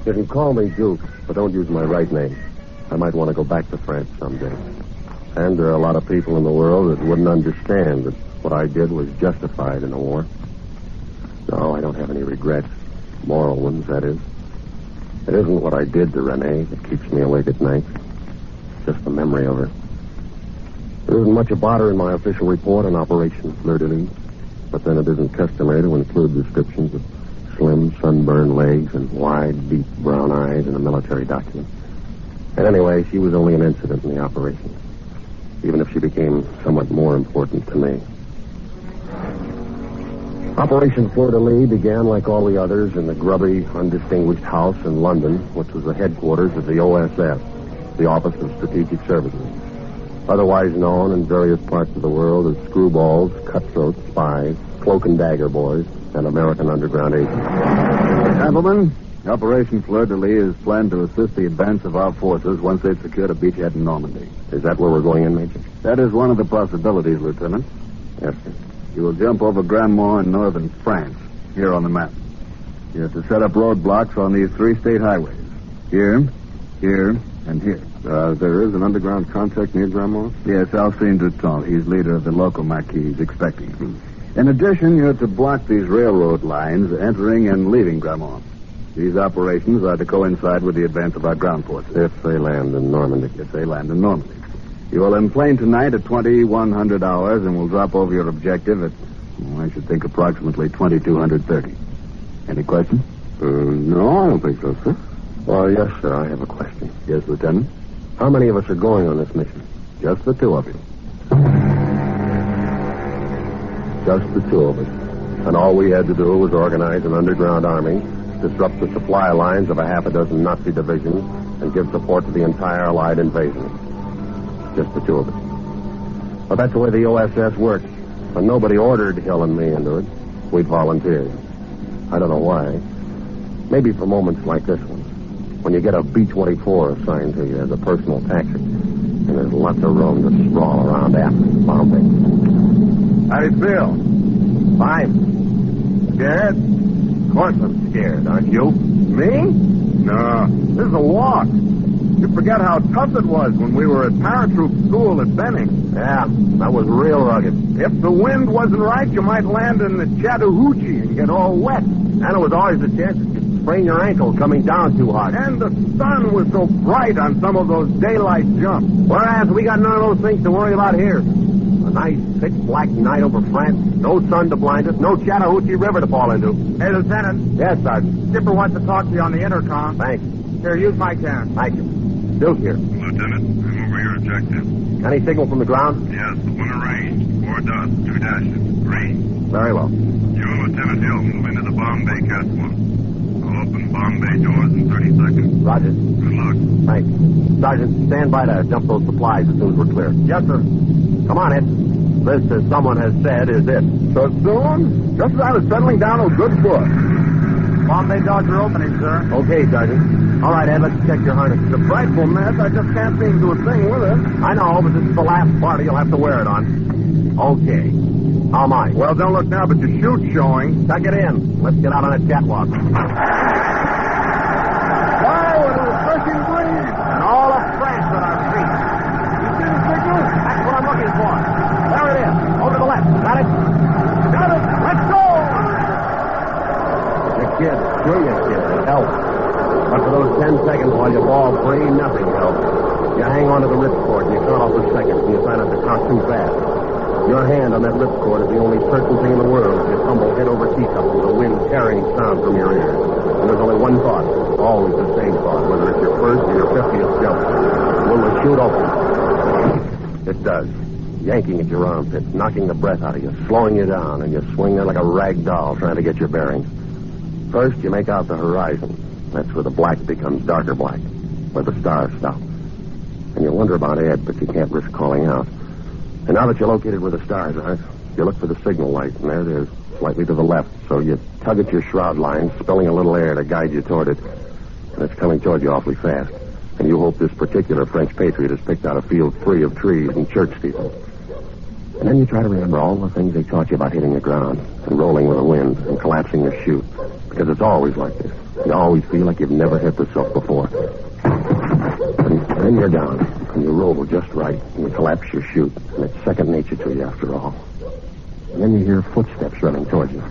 S26: You can call me Duke, but don't use my right name. I might want to go back to France someday. And there are a lot of people in the world that wouldn't understand that what I did was justified in a war. No, I don't have any regrets. Moral ones, that is. It isn't what I did to Renee that keeps me awake at night. Just the memory of her. There isn't much about her in my official report on Operation Fleur-de-Lis, but then it isn't customary to include descriptions of slim, sunburned legs and wide, deep brown eyes in a military document. And anyway, she was only an incident in the operation, even if she became somewhat more important to me. Operation Fleur-de-Lis began, like all the others, in the grubby, undistinguished house in London, which was the headquarters of the OSS, the Office of Strategic Services, otherwise known in various parts of the world as screwballs, cutthroats, spies, cloak and dagger boys, and American underground agents.
S14: Gentlemen, Operation Fleur-de-Lis is planned to assist the advance of our forces once they've secured a beachhead in Normandy.
S26: Is that where we're going in, Major?
S14: That is one of the possibilities, Lieutenant.
S26: Yes, sir.
S14: You will jump over Grandmont in northern France, here on the map. You have to set up roadblocks on these 3 state highways. Here, here, and here.
S26: There is an underground contact near Grandmont?
S14: Yes, Alcine Dutton. He's leader of the local Maquis. He's expecting him. In addition, you have to block these railroad lines entering and leaving Grandmont. These operations are to coincide with the advance of our ground forces.
S26: If they land in Normandy.
S14: If they land in Normandy. You will enplane tonight at 2100 hours and will drop over your objective at, I should think, approximately 2230. Any questions?
S26: No, I don't think so, sir. Well, yes, sir, I have a question.
S14: Yes, Lieutenant?
S26: How many of us are going on this mission?
S14: Just the 2 of you.
S26: Just the 2 of us. And all we had to do was organize an underground army, disrupt the supply lines of a half a dozen Nazi divisions, and give support to the entire Allied invasion. Just the 2 of us. But that's the way the OSS works. When nobody ordered Hill and me into it, we volunteered. I don't know why. Maybe for moments like this one, when you get a B-24 assigned to you as a personal taxi, and there's lots of room to sprawl around after Bombay.
S14: How do you feel?
S26: Fine.
S14: Scared?
S26: Of course I'm scared, aren't you?
S14: Me? No. This is a walk. You forget how tough it was when we were at paratroop school at Benning.
S26: Yeah, that was real rugged.
S14: If the wind wasn't right, you might land in the Chattahoochee and get all wet.
S26: And it was always a chance that you'd sprain your ankle coming down too hard.
S14: And the sun was so bright on some of those daylight jumps.
S26: Whereas we got none of those things to worry about here. A nice, pitch-black night over France. No sun to blind us. No Chattahoochee River to fall into.
S10: Hey, Lieutenant.
S26: Yes, Sergeant.
S10: Skipper wants to talk to you on the intercom.
S26: Thanks.
S10: Here, use my can.
S26: Thank you. Duke here.
S3: Lieutenant, I'm over your objective.
S26: Any signal from the ground?
S3: Yes, the one arranged. 4 dots, 2 dashes. Green.
S26: Very well.
S3: You and Lieutenant Hill move into the Bombay catwalk. I'll open Bombay doors in 30 seconds.
S26: Roger.
S3: Good luck.
S26: Thanks. Sergeant, stand by to dump those supplies as soon as we're clear.
S14: Yes, sir.
S26: Come on, Ed. This, as someone has said, is it.
S14: So soon? Just as I was settling down a good foot.
S10: Bombay doors are opening, sir.
S26: Okay, Sergeant. All right, Ed, let's check your harness.
S14: It's a frightful mess. I just can't seem to do a thing with it.
S26: I know, but this is the last party. You'll have to wear it on. Okay. How am I?
S14: Well, don't look now, but your chute's showing.
S26: Tuck it in. Let's get out on that catwalk.
S14: Wow, what a refreshing breeze.
S26: And all of France at our feet.
S14: You see the signal?
S26: That's what I'm looking for. There it is. Over to the left. Got it?
S14: Got it. Let's go!
S26: You kid. Sure you kid. It helps. But for those 10 seconds while you fall free, nothing helps. You hang on to the ripcord and you count off the seconds and you try not to count too fast. Your hand on that ripcord is the only certain thing in the world. You tumble head over teacup with the wind tearing sound from your ears. And there's only one thought, always the same thought, whether it's your first or your 50th jump. Will the chute open? It does. Yanking at your armpits, knocking the breath out of you, slowing you down, and you swing there like a rag doll trying to get your bearings. First, you make out the horizon. That's where the black becomes darker black, where the stars stop. And you wonder about Ed, but you can't risk calling out. And now that you're located where the stars are,
S4: You look for the signal light, and there it is, slightly to the left. So you tug at your shroud line, spilling a little air to guide you toward it. And it's coming toward you awfully fast. And you hope this particular French patriot has picked out a field free of trees and church steeples. And then you try to remember all the things they taught you about hitting the ground and rolling with the wind and collapsing your chute. Because it's always like this. You always feel like you've never hit the silk before. And then you're down, and you roll just right, and you collapse your chute, and it's second nature to you after all. And then you hear footsteps running towards you.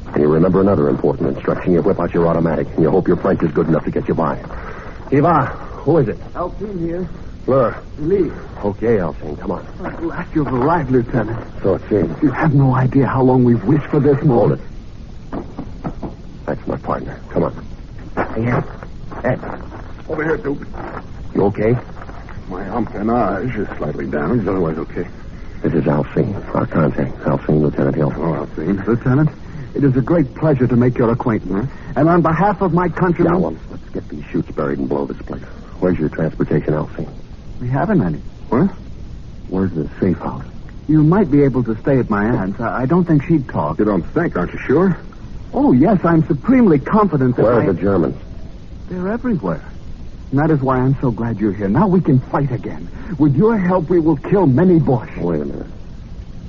S4: And you remember another important instruction. You whip out your automatic, and you hope your French is good enough to get you by. Eva, who is it?
S15: Alcine here.
S4: Fleur.
S15: Lee.
S4: Okay, Alcine, come on.
S15: I'm glad you've arrived, Lieutenant.
S4: So it seems.
S15: You have no idea how long we've wished for this moment.
S4: Hold it. That's my partner. Come on. Hey, Ed.
S15: Over here, Duke.
S4: You okay?
S15: My empennage is slightly damaged, otherwise okay.
S4: This is Alcine, our contact. Alcine, Lieutenant Hill.
S15: Oh, Alcine. Lieutenant, it is a great pleasure to make your acquaintance. And on behalf of my countrymen...
S4: Yeah, well, let's get these chutes buried and blow this place. Where's your transportation, Alcine?
S15: We haven't any. What?
S4: Where's the safe house?
S15: You might be able to stay at my aunt's. I don't think she'd talk. You don't think, aren't you sure? Oh, yes, I'm supremely confident that
S4: Where are the Germans?
S15: They're everywhere. And that is why I'm so glad you're here. Now we can fight again. With your help, we will kill many Boche.
S4: Wait a minute.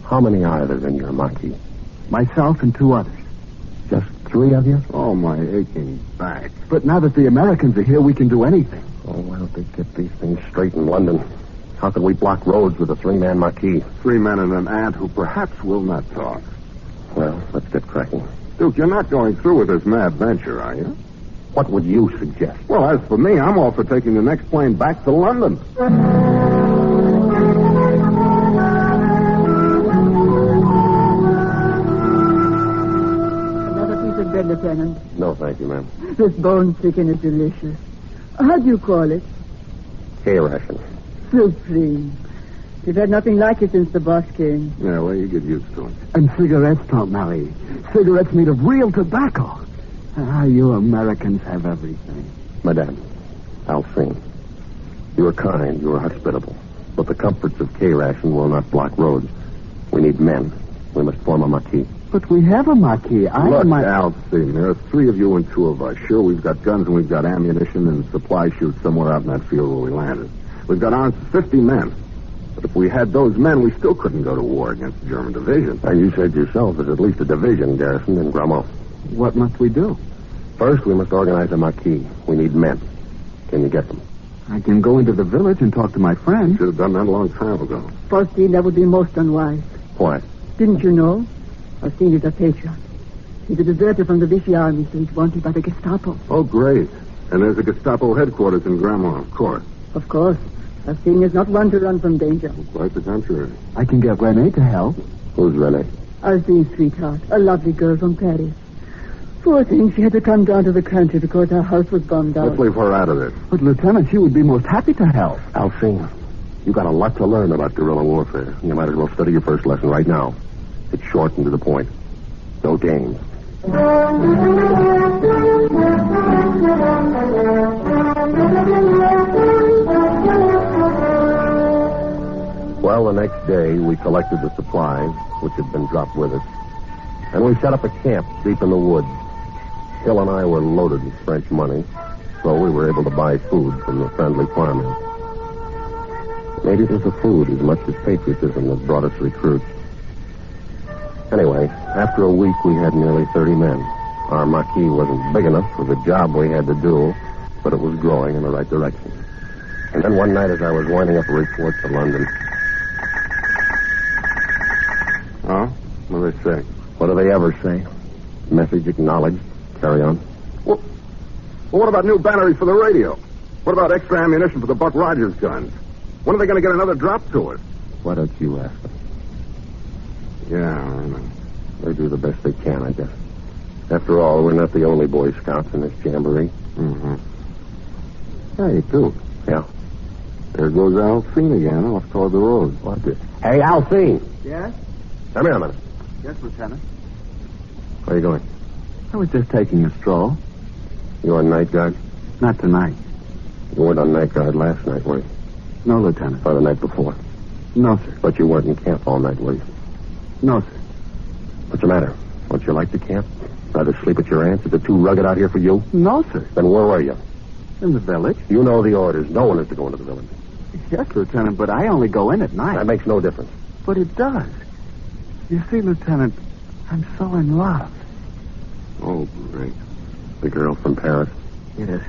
S4: How many are there in your Maquis?
S15: Myself and 2 others.
S4: Just 3 of you?
S15: Oh, my aching back. But now that the Americans are here, we can do anything.
S4: Oh, why don't they get these things straight in London? How can we block roads with a 3-man Maquis?
S15: 3 men and an aunt who perhaps will not talk.
S4: Well, let's get cracking.
S15: Duke, you're not going through with this mad venture, are you?
S4: What would you suggest?
S15: Well, as for me, I'm all for taking the next plane back to London.
S16: Another piece of bread, Lieutenant.
S4: No, thank you, ma'am.
S16: This bone chicken is delicious. How do you call it?
S4: K-ration.
S16: Supreme. We've had nothing like it since the boss came.
S15: Yeah, well, you get used to it. And cigarettes, Aunt Marie. Cigarettes made of real tobacco. Ah, you Americans have everything.
S4: Madame, Alcine, you are kind, you are hospitable. But the comforts of K-ration will not block roads. We need men. We must form a Maquis.
S15: But we have a Maquis.
S17: Look, Alcine, there are 3 of you and 2 of us. Sure, we've got guns and we've got ammunition and supply chutes somewhere out in that field where we landed. We've got arms for 50 men. But if we had those men, we still couldn't go to war against the German division.
S4: And you said yourself there's at least a division garrisoned in Grammont.
S15: What must we do?
S4: First, we must organize a Maquis. We need men. Can you get them?
S15: I can go into the village and talk to my friends.
S17: Should have done that a long time ago.
S16: Faustine, that would be most unwise.
S4: Why?
S16: Didn't you know? Faustine is a patriot. He's a deserter from the Vichy army, so he's wanted by the Gestapo.
S17: Oh, great. And there's a Gestapo headquarters in Grammont, of course.
S16: Of course. Faustine is not one to run from danger.
S17: Quite the contrary.
S15: I can get Renee to help.
S4: Who's Renee?
S16: Alcine's sweetheart, a lovely girl from Paris. Poor thing, she had to come down to the country because her house was bombed out.
S17: Let's leave her out of it.
S15: But, Lieutenant, she would be most happy to help.
S4: Alcine, you've got a lot to learn about guerrilla warfare. You might as well study your first lesson right now. It's short and to the point. No games. Well, the next day, we collected the supplies, which had been dropped with us, and we set up a camp deep in the woods. Hill and I were loaded with French money, so we were able to buy food from the friendly farmers. Maybe it was the food as much as patriotism that brought us recruits. Anyway, after a week, we had nearly 30 men. Our Maquis wasn't big enough for the job we had to do, but it was growing in the right direction. And then one night, as I was winding up a report to London...
S17: Oh? What do they say?
S4: What do they ever say? Message acknowledged. Carry on.
S17: Well, what about new batteries for the radio? What about extra ammunition for the Buck Rogers guns? When are they going to get another drop to us?
S4: Why don't you ask them?
S17: Yeah, I know.
S4: They do the best they can, I guess. After all, we're not the only Boy Scouts in this jamboree.
S17: Mm-hmm. Hey, Duke.
S4: Yeah?
S17: There goes Alcine again, off toward the road.
S4: What? Hey, Alcine!
S15: Yes?
S4: Come here a minute.
S15: Yes, Lieutenant.
S4: Where are you going?
S15: I was just taking a stroll.
S4: You on night guard?
S15: Not tonight.
S4: You weren't on night guard last night, were you?
S15: No, Lieutenant.
S4: Or the night before?
S15: No, sir.
S4: But you weren't in camp all night, were you?
S15: No, sir.
S4: What's the matter? Don't you like the camp? Rather sleep at your aunt's? Is it too rugged out here for you?
S15: No, sir.
S4: Then where were you?
S15: In the village.
S4: You know the orders. No one is to go into the village.
S15: Yes, Lieutenant, but I only go in at night.
S4: That makes no difference.
S15: But it does. You see, Lieutenant, I'm so in love.
S4: Oh, great. The girl from Paris?
S15: Yes.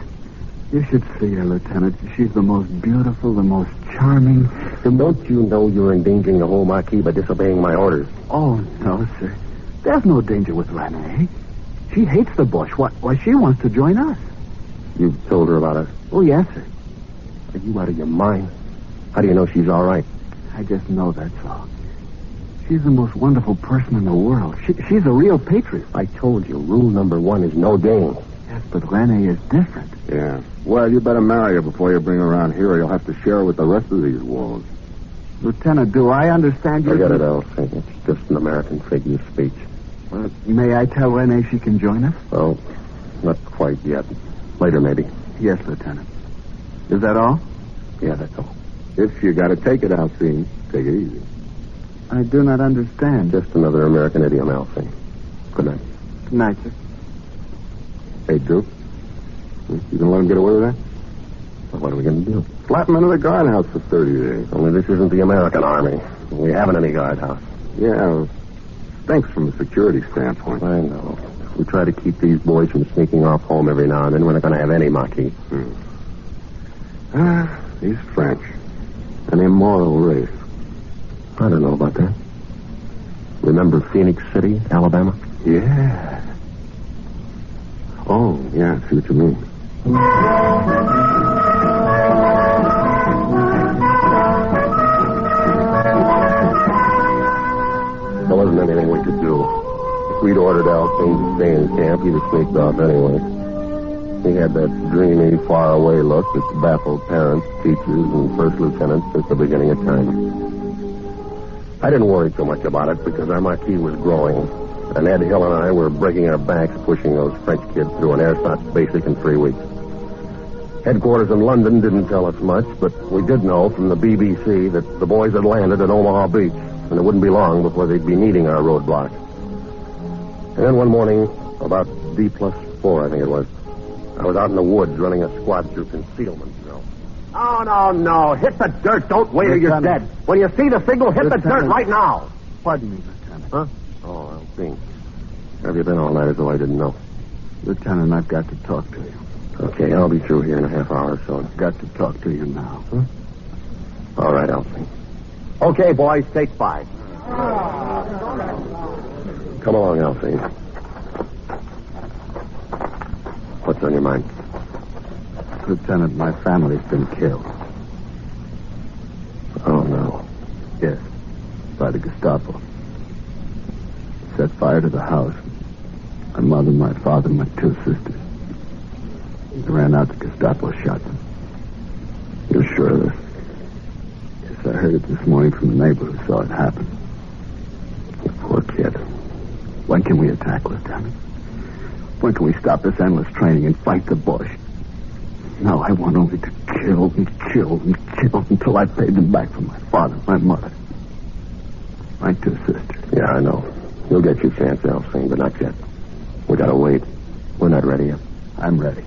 S15: You should see her, Lieutenant. She's the most beautiful, the most charming.
S4: Don't you know you're endangering the whole Marquis by disobeying my orders?
S15: Oh, no, sir. There's no danger with Renee. She hates the bush. Why, she wants to join us.
S4: You've told her about us?
S15: Oh, yes, sir.
S4: Are you out of your mind? How do you know she's all right?
S15: I just know that's all. She's the most wonderful person in the world. She's a real patriot.
S4: I told you, rule number 1 is no game.
S15: Yes, but Renee is different.
S17: Yeah. Well, you better marry her before you bring her around here, or you'll have to share her with the rest of these wolves.
S15: Lieutenant, do I understand you?
S4: Forget it, Elsie. It's just an American figure of speech.
S15: Well, may I tell Renee she can join us?
S4: Oh, not quite yet. Later, maybe.
S15: Yes, Lieutenant. Is that all?
S4: Yeah, that's all.
S17: If you got to take it, Elsie, take it easy.
S15: I do not understand.
S4: Just another American idiom, Elsie. Good night.
S15: Good night, sir.
S17: Hey, Duke. You gonna let him get away with that?
S4: Well, what are we going to do?
S17: Slap him into the guardhouse for 30 days.
S4: Only this isn't the American Army. We haven't any guardhouse.
S17: Yeah, stinks from a security standpoint.
S4: I know. We try to keep these boys from sneaking off home every now and then. We're not going to have any Marquis.
S17: He's French. An immoral race.
S4: I don't know about that. Remember Phoenix City, Alabama?
S17: Yeah. Oh, yeah, I see what you mean.
S4: There wasn't anything we could do. If we'd ordered Alcine to stay in camp, he'd have sneaked off anyway. He had that dreamy, faraway look that's baffled parents, teachers, and first lieutenants since the beginning of time. I didn't worry so much about it because our Marquis was growing, and Ed Hill and I were breaking our backs pushing those French kids through an ersatz basic in 3 weeks. Headquarters in London didn't tell us much, but we did know from the BBC that the boys had landed at Omaha Beach, and it wouldn't be long before they'd be needing our roadblock. And then one morning, about D+4, I think it was, I was out in the woods running a squad through concealment drill. No. Hit the dirt. Don't wait or you're dead. When you see the signal, hit the dirt right now.
S15: Pardon me, Lieutenant.
S4: Huh? Oh, Elsie. Where have you been all night as though I didn't know?
S15: Lieutenant, I've got to talk to you.
S4: Okay, I'll be through here in a half hour or so.
S15: I've got to talk to you now.
S4: Huh? All right, Elsie. Okay, boys, take 5. Come along, Elsie. What's on your mind?
S15: Lieutenant, my family's been killed.
S4: Oh, no.
S15: Yes, by the Gestapo. Set fire to the house. My mother, my father, and my 2 sisters. They ran out, the Gestapo shot them.
S4: You're sure of this?
S15: Yes, I heard it this morning from the neighbor who saw it happen.
S4: You poor kid.
S15: When can we attack, Lieutenant? When can we stop this endless training and fight the Boche? No, I want only to kill and kill and kill until I pay them back for my father, my mother, my 2 sisters.
S4: Yeah, I know. You'll get your chance, Elsie, but not yet. We gotta wait. We're not ready yet.
S15: I'm ready.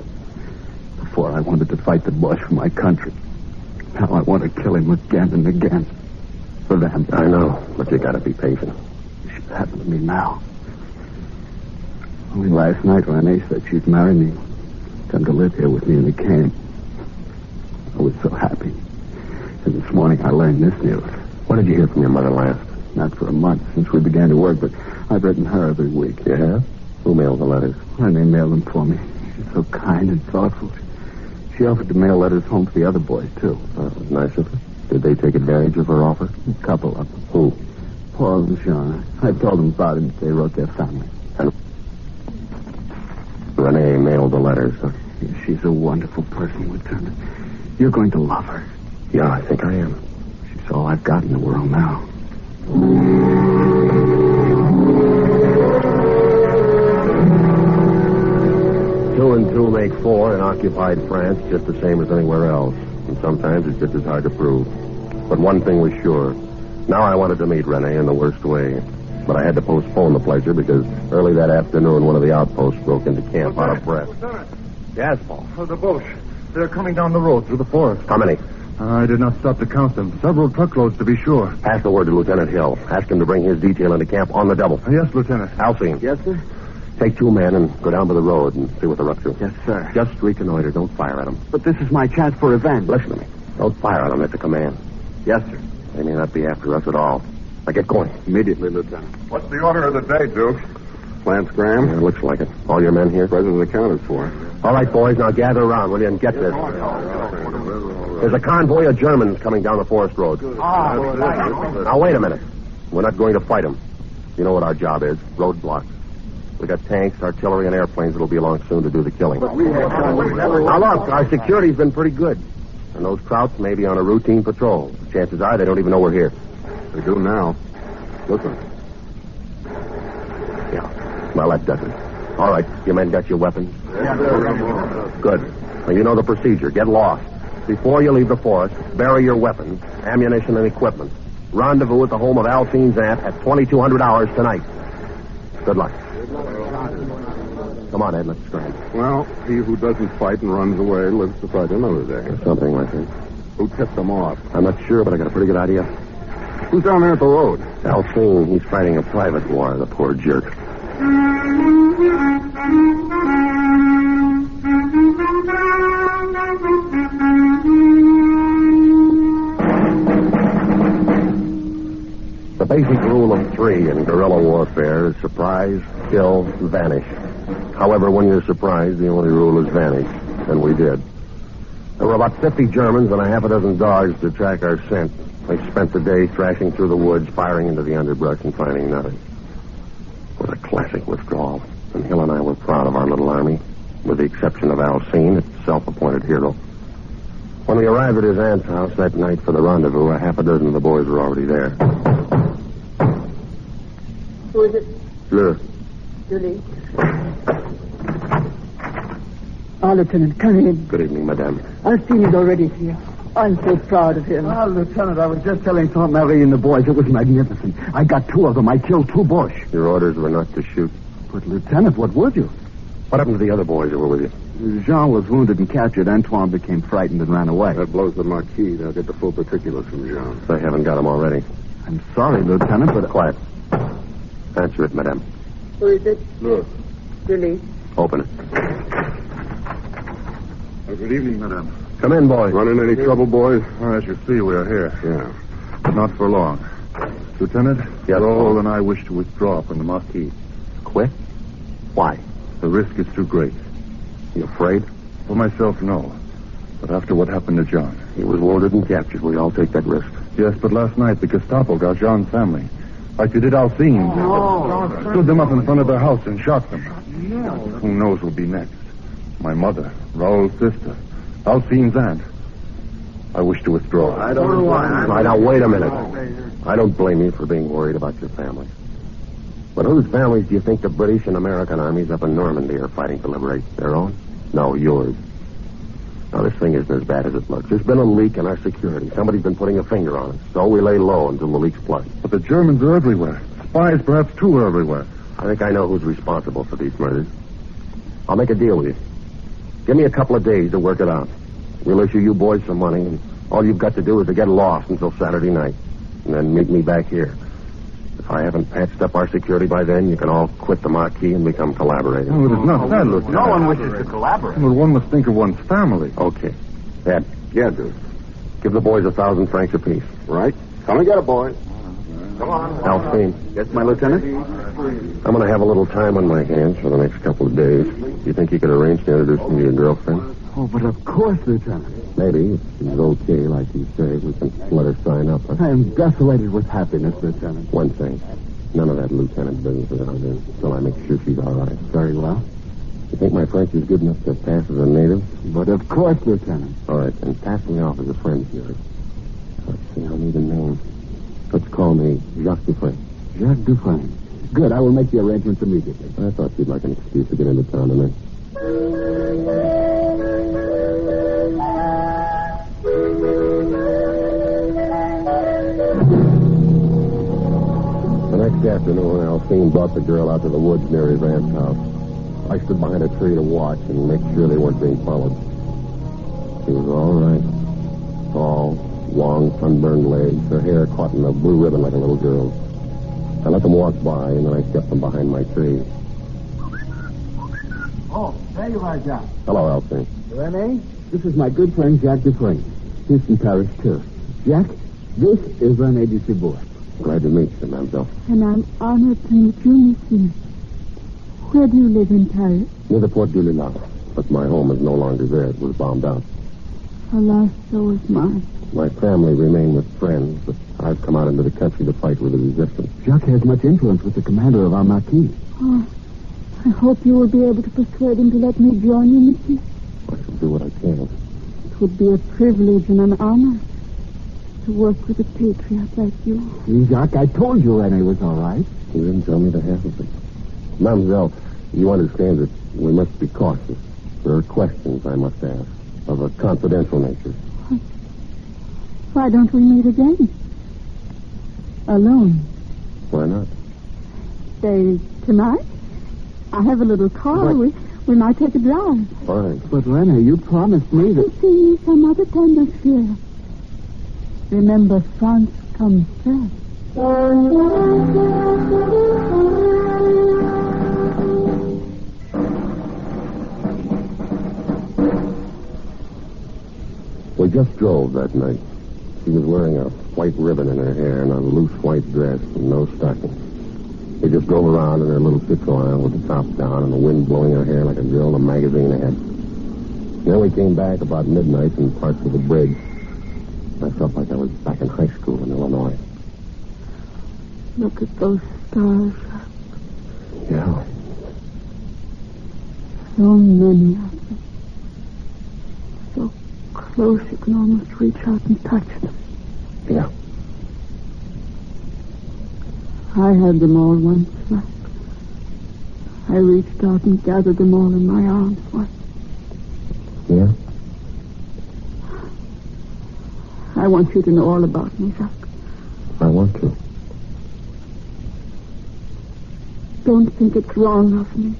S15: Before I wanted to fight the Boche for my country. Now I want to kill him again and again. For them.
S4: I know, but you gotta be patient.
S15: It should happen to me now. Only last night Renee said she'd marry me. Come to live here with me in the camp. I was so happy. And this morning I learned this news.
S4: What did you hear from your mother last?
S15: Not for a month since we began to work, but I've written her every week.
S4: Yeah? Who mailed the letters?
S15: Renee mailed them for me. She's so kind and thoughtful. She offered to mail letters home to the other boys, too.
S4: That was nice of her. Did they take advantage of her offer?
S15: A couple of them.
S4: Who?
S15: Paul and Jean. I told them about it. They wrote their family.
S4: And Renee mailed the letters, huh?
S15: She's a wonderful person, Lieutenant. You're going to love her.
S4: Yeah, I think I am.
S15: She's all I've got in the world now.
S4: 2 and 2 make 4 in occupied France, just the same as anywhere else. And sometimes it's just as hard to prove. But one thing was sure. Now I wanted to meet Renee in the worst way. But I had to postpone the pleasure because early that afternoon one of the outposts broke into camp out of breath. Yes, Paul.
S14: Oh, the Boche. They're coming down the road through the forest.
S4: How many?
S14: I did not stop to count them. Several truckloads, to be sure.
S4: Pass the word to Lieutenant Hill. Ask him to bring his detail into camp on the double.
S14: Yes, Lieutenant.
S4: Alcine.
S15: Yes, sir?
S4: Take 2 men and go down by the road and see what they're up to.
S15: Yes, sir.
S4: Just reconnoiter. Don't fire at them.
S15: But this is my chance for revenge.
S4: Listen to me. Don't fire at them. That's a command.
S15: Yes, sir.
S4: They may not be after us at all. Now get going.
S15: Immediately, Lieutenant.
S17: What's the order of the day, Duke? Lance Graham?
S4: Yeah, looks like it. All your men here?
S17: Present accounted for.
S4: All right, boys. Now gather around, will you, and get this. There's a convoy of Germans coming down the forest road. Now, wait a minute. We're not going to fight them. You know what our job is. Roadblocks. We got tanks, artillery, and airplanes that'll be along soon to do the killing. Now, look, our security's been pretty good. And those Krauts may be on a routine patrol. Chances are they don't even know we're here.
S17: They do now. Listen.
S4: Yeah. Well, that does it. All right. You men got your weapons? Good. Now, you know the procedure. Get lost. Before you leave the forest, bury your weapons, ammunition, and equipment. Rendezvous at the home of Alcine's aunt at 2200 hours tonight. Good luck. Come on, Ed. Let's scram.
S17: Well, he who doesn't fight and runs away lives to fight another day.
S4: Something like that.
S17: Who tipped them off?
S4: I'm not sure, but I got a pretty good idea.
S17: Who's down there at the road?
S4: Alcine. He's fighting a private war, the poor jerk. The basic rule of 3 in guerrilla warfare is surprise, kill, vanish. However, when you're surprised, the only rule is vanish. And we did. There were about 50 Germans and a half a dozen dogs to track our scent. They spent the day thrashing through the woods, firing into the underbrush, and finding nothing. It was a classic withdrawal. And Hill and I were proud of our little army, with the exception of Alcine, its self-appointed hero. When we arrived at his aunt's house that night for the rendezvous, a half a dozen of the boys were already there.
S16: Who is it?
S4: Fleur.
S16: Julie. Lieutenant, come in.
S4: Good evening, madame.
S16: Alcine is already here. I'm so proud of him.
S15: Lieutenant, I was just telling Tante Marie and the boys it was magnificent. I got 2 of them. I killed 2 Boche.
S4: Your orders were not to shoot.
S15: But, Lieutenant, what would you?
S4: What happened to the other boys that were with you?
S15: Jean was wounded and captured. Antoine became frightened and ran away.
S17: That blows the Marquis. They'll get the full particulars from Jean.
S4: They haven't got him already.
S15: I'm sorry, Lieutenant, but...
S4: Quiet. Answer it, madame.
S16: Who is it?
S17: Look.
S16: Julie.
S4: Open it.
S14: Good evening, madame.
S4: Come in, boys.
S17: Run into any trouble, boys?
S14: Well, as you see, we are here.
S17: Yeah.
S14: But not for long. Lieutenant,
S4: yes,
S14: Raoul and I wish to withdraw from the Marquis.
S4: Quit? Why?
S14: The risk is too great.
S4: You afraid?
S14: For myself, no. But after what happened to John.
S4: He was wounded and captured. We all take that risk.
S14: Yes, but last night the Gestapo got Jean's family. Like they did Alcine's. Stood them up in front of their house and shot them. Who knows who'll be next? My mother, Raoul's sister, Alcine's aunt. I wish to withdraw.
S4: I don't know why. Right, now, wait a minute. I don't blame you for being worried about your family. But whose families do you think the British and American armies up in Normandy are fighting to liberate? Their own? No, yours. Now, this thing isn't as bad as it looks. There's been a leak in our security. Somebody's been putting a finger on it. So we lay low until the leak's plugged.
S14: But the Germans are everywhere. Spies, perhaps, too, are everywhere.
S4: I think I know who's responsible for these murders. I'll make a deal with you. Give me a couple of days to work it out. We'll issue you boys some money, and all you've got to do is to get lost until Saturday night. And then meet me back here. If I haven't patched up our security by then, you can all quit the Marquis and become collaborators.
S14: Oh, it is not that, Lieutenant.
S15: No one wishes to collaborate.
S14: But one must think of one's family.
S4: Okay. Ed.
S17: Yeah, dude.
S4: Give the boys 1,000 francs apiece.
S17: Right? Come and get it, boys. Come on.
S4: Alcine.
S15: Yes, my lieutenant?
S4: I'm going to have a little time on my hands for the next couple of days. Do you think you could arrange to introduce me to your girlfriend?
S15: Oh, but of course, Lieutenant.
S4: Maybe. If she's okay, like you say, we can let her sign up. Huh?
S15: I am desolated with happiness, Lieutenant.
S4: One thing. None of that lieutenant business around here until I make sure she's all right.
S15: Very well.
S4: You think my French is good enough to pass as a native?
S15: But of course, Lieutenant.
S4: All right, and pass me off as a friend of yours. Let's see, I'll need a name. Let's call me Jacques Dufresne.
S15: Jacques Dufresne. Good, I will make the arrangements immediately.
S4: I thought you'd like an excuse to get into town tonight. The next afternoon, Alcine brought the girl out to the woods near his aunt's house. I stood behind a tree to watch and make sure they weren't being followed. She was all right. Tall, long, sunburned legs, her hair caught in a blue ribbon like a little girl's. I let them walk by, and then I stepped them behind my tree.
S15: Oh, there you are, Jack.
S4: Hello, Alcine.
S15: Rene, this is my good friend, Jack Dufresne. He's from Paris, too. Jack, this is Rene Dubois.
S4: Glad to meet you, mademoiselle.
S16: And I'm honored to meet you, monsieur. Where do you live in Paris?
S4: Near the Porte du Lilas, but my home is no longer there. It was bombed out.
S16: Alas, so is mine.
S4: My family remain with friends, but I've come out into the country to fight with the resistance.
S15: Jacques has much influence with the commander of our Marquis.
S16: Oh, I hope you will be able to persuade him to let me join you, monsieur.
S4: I shall do what I can.
S16: It would be a privilege and an honor to work with a patriot like you.
S15: See, Jacques, I told you Rene was all right.
S4: You didn't tell me the half of it. Mademoiselle, you understand that we must be cautious. There are questions I must ask of a confidential nature.
S16: Why don't we meet again? Alone.
S4: Why not?
S16: Say, tonight? I have a little car.
S4: What?
S16: We might take a drive.
S4: Fine.
S15: But, Rene, you promised me that...
S16: You see me some other time this year. Remember, France comes first.
S4: We just drove that night. She was wearing a white ribbon in her hair and a loose white dress and no stockings. We just drove around in her little Citroën with the top down and the wind blowing her hair like a girl in a magazine ahead. Then we came back about midnight and parked for the bridge. I felt like I was back in high school in Illinois.
S16: Look at those stars.
S4: Yeah.
S16: So many of them. So close you can almost reach out and touch them.
S4: Yeah.
S16: I had them all once. I reached out and gathered them all in my arms once.
S4: Yeah?
S16: I want you to know all about me, Jacques.
S4: I want to.
S16: Don't think it's wrong of me.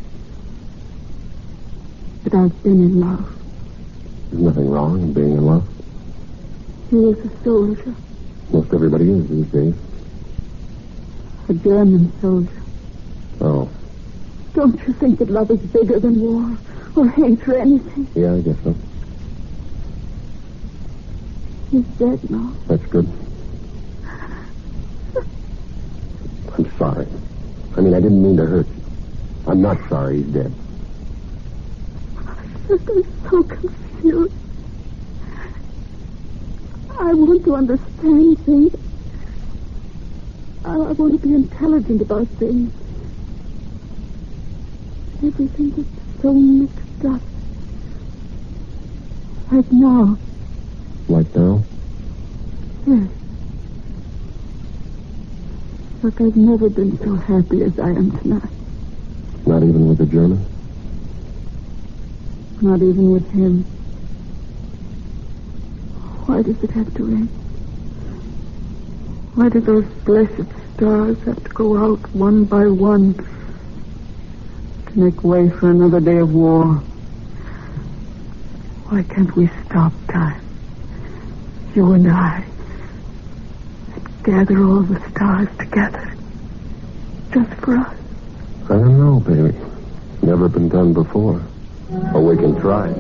S16: But I've been in love.
S4: There's nothing wrong in being in love.
S16: He is a soldier.
S4: Most everybody is these days.
S16: A German soldier.
S4: Oh.
S16: Don't you think that love is bigger than war or hate or anything?
S4: Yeah, I guess so.
S16: He's dead now.
S4: That's good. I'm sorry. I mean, I didn't mean to hurt you. I'm not sorry he's dead.
S16: I'm so confused. I want to understand things. I want to be intelligent about things. Everything is so mixed up. Like now.
S4: Like now?
S16: Yes. Look, I've never been so happy as I am tonight.
S4: Not even with the German?
S16: Not even with him. Why does it have to end? Why do those blessed stars have to go out one by one to make way for another day of war? Why can't we stop time? You and I. And gather all the stars together. Just for us.
S4: I don't know, baby. Never been done before. But we can try.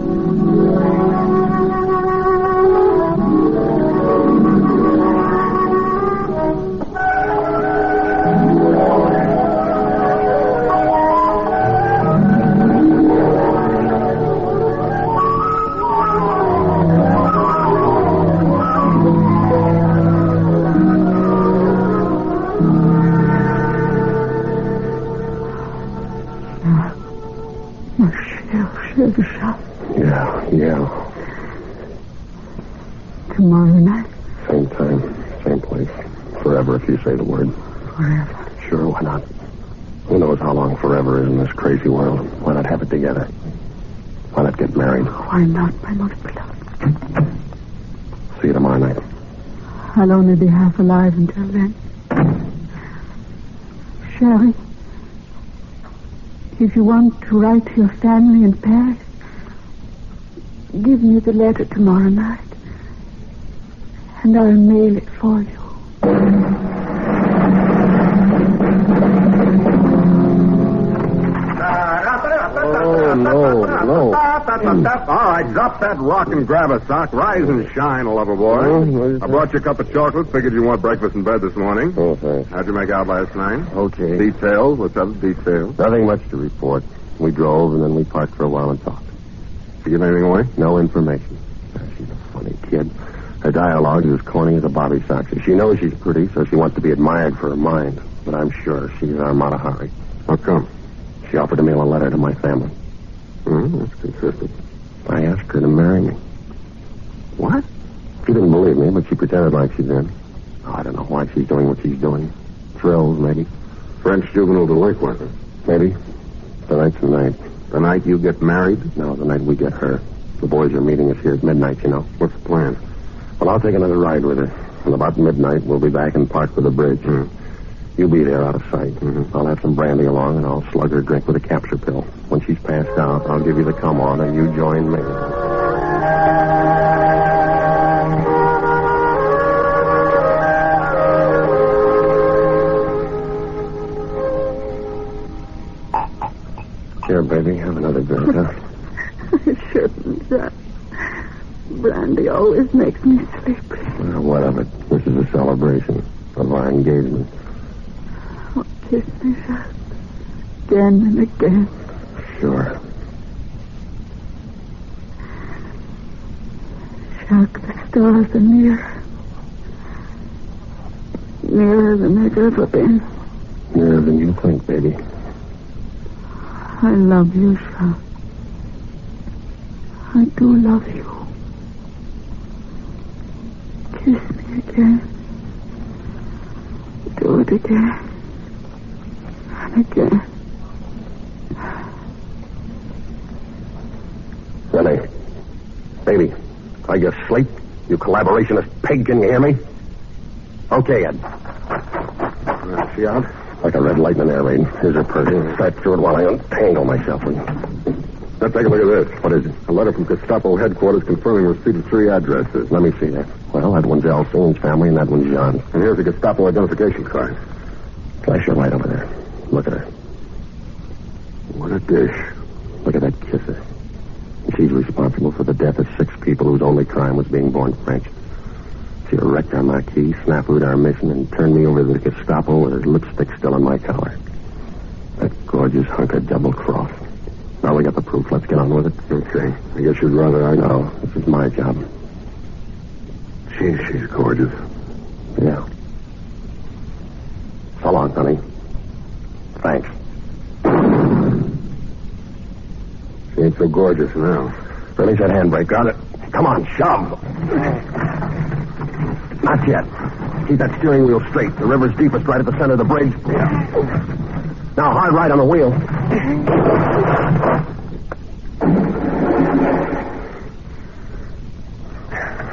S4: Yeah.
S16: Tomorrow night.
S4: Same time, same place. Forever if you say the word.
S16: Forever.
S4: Sure, why not? Who knows how long forever is in this crazy world? Why not have it together? Why not get married?
S16: Why not, my most beloved?
S4: See you tomorrow night.
S16: I'll only be half alive until then. Sherry, if you want to write to your family in Paris, give me the letter tomorrow night, and I'll mail it for you.
S17: Oh, no. All right, drop that rock and grab a sock. Rise and shine, lover boy. I brought you a cup of chocolate. Figured you want breakfast in bed this morning.
S4: Oh, thanks.
S17: How'd you make out last night?
S4: Okay.
S17: Details? What's up with details?
S4: Nothing much to report. We drove, and then we parked for a while and talked.
S17: Did you give anything away?
S4: No information. She's a funny kid. Her dialogue is as corny as a bobby soxer. She knows she's pretty, so she wants to be admired for her mind. But I'm sure she's our Matahari.
S17: How come?
S4: She offered to mail a letter to my family.
S17: That's consistent.
S4: I asked her to marry me.
S17: What?
S4: She didn't believe me, but she pretended like she did. Oh, I don't know why she's doing what she's doing. Thrills, maybe.
S17: French juvenile delinquent.
S4: Maybe. Tonight's the night.
S17: The night you get married?
S4: No, the night we get her. The boys are meeting us here at midnight, you know.
S17: What's the plan?
S4: Well, I'll take another ride with her. And about midnight, we'll be back and park for the bridge. You'll be there out of sight. I'll have some brandy along, and I'll slug her drink with a capture pill. When she's passed out, I'll give you the come on, and you join me. Here, baby, have another drink, huh?
S16: I shouldn't. Brandy always makes me sleepy.
S4: Well, what of it? This is a celebration of our engagement.
S16: Oh, kiss me, Jacques. Again and again.
S4: Sure.
S16: Jacques, the stars are near. Nearer than they've ever been.
S4: Nearer than you think, baby.
S16: I love you, Jacques. I do love you. Kiss me again. Do it again. And again.
S4: Renee. Baby. Are you asleep? You collaborationist pig, can you hear me? Okay, Ed.
S17: She out?
S4: Like a red light in an air raid. Here's her purse. Start through it while I untangle myself.
S17: Now, take a look at this.
S4: What is it?
S17: A letter from Gestapo headquarters confirming receipt of 3 addresses.
S4: Let me see that. Well, that one's Alcine's family, and that one's John's.
S17: And here's a Gestapo identification card.
S4: Flash your light over there. Look at her.
S17: What a dish.
S4: Look at that kisser. She's responsible for the death of 6 people whose only crime was being born French. She wrecked our marquis, snafu'd our mission, and turned me over to the Gestapo with her lipstick still on my collar. That gorgeous hunk of double cross. Now we got the proof. Let's get on with it.
S17: Okay. I guess you'd rather I know.
S4: This is my job.
S17: She's gorgeous.
S4: Yeah. So long, honey. Thanks.
S17: She ain't so gorgeous now.
S4: Release that handbrake. Got it. Come on, shove. Not yet. Keep that steering wheel straight. The river's deepest right at the center of the bridge. Yeah. Now, hard right on the wheel.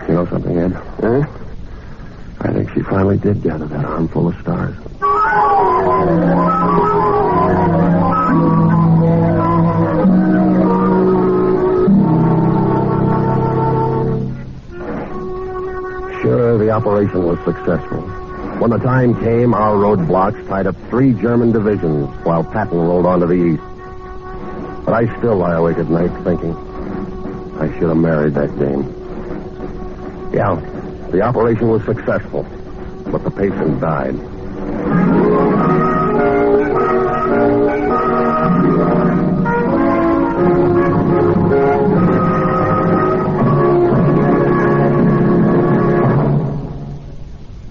S4: You know something, Ed?
S17: Huh?
S4: I think she finally did gather that armful of stars. Sure, the operation was successful. When the time came, our roadblocks tied up 3 German divisions while Patton rolled on to the east. But I still lie awake at night thinking I should have married that dame. Yeah, the operation was successful, but the patient died.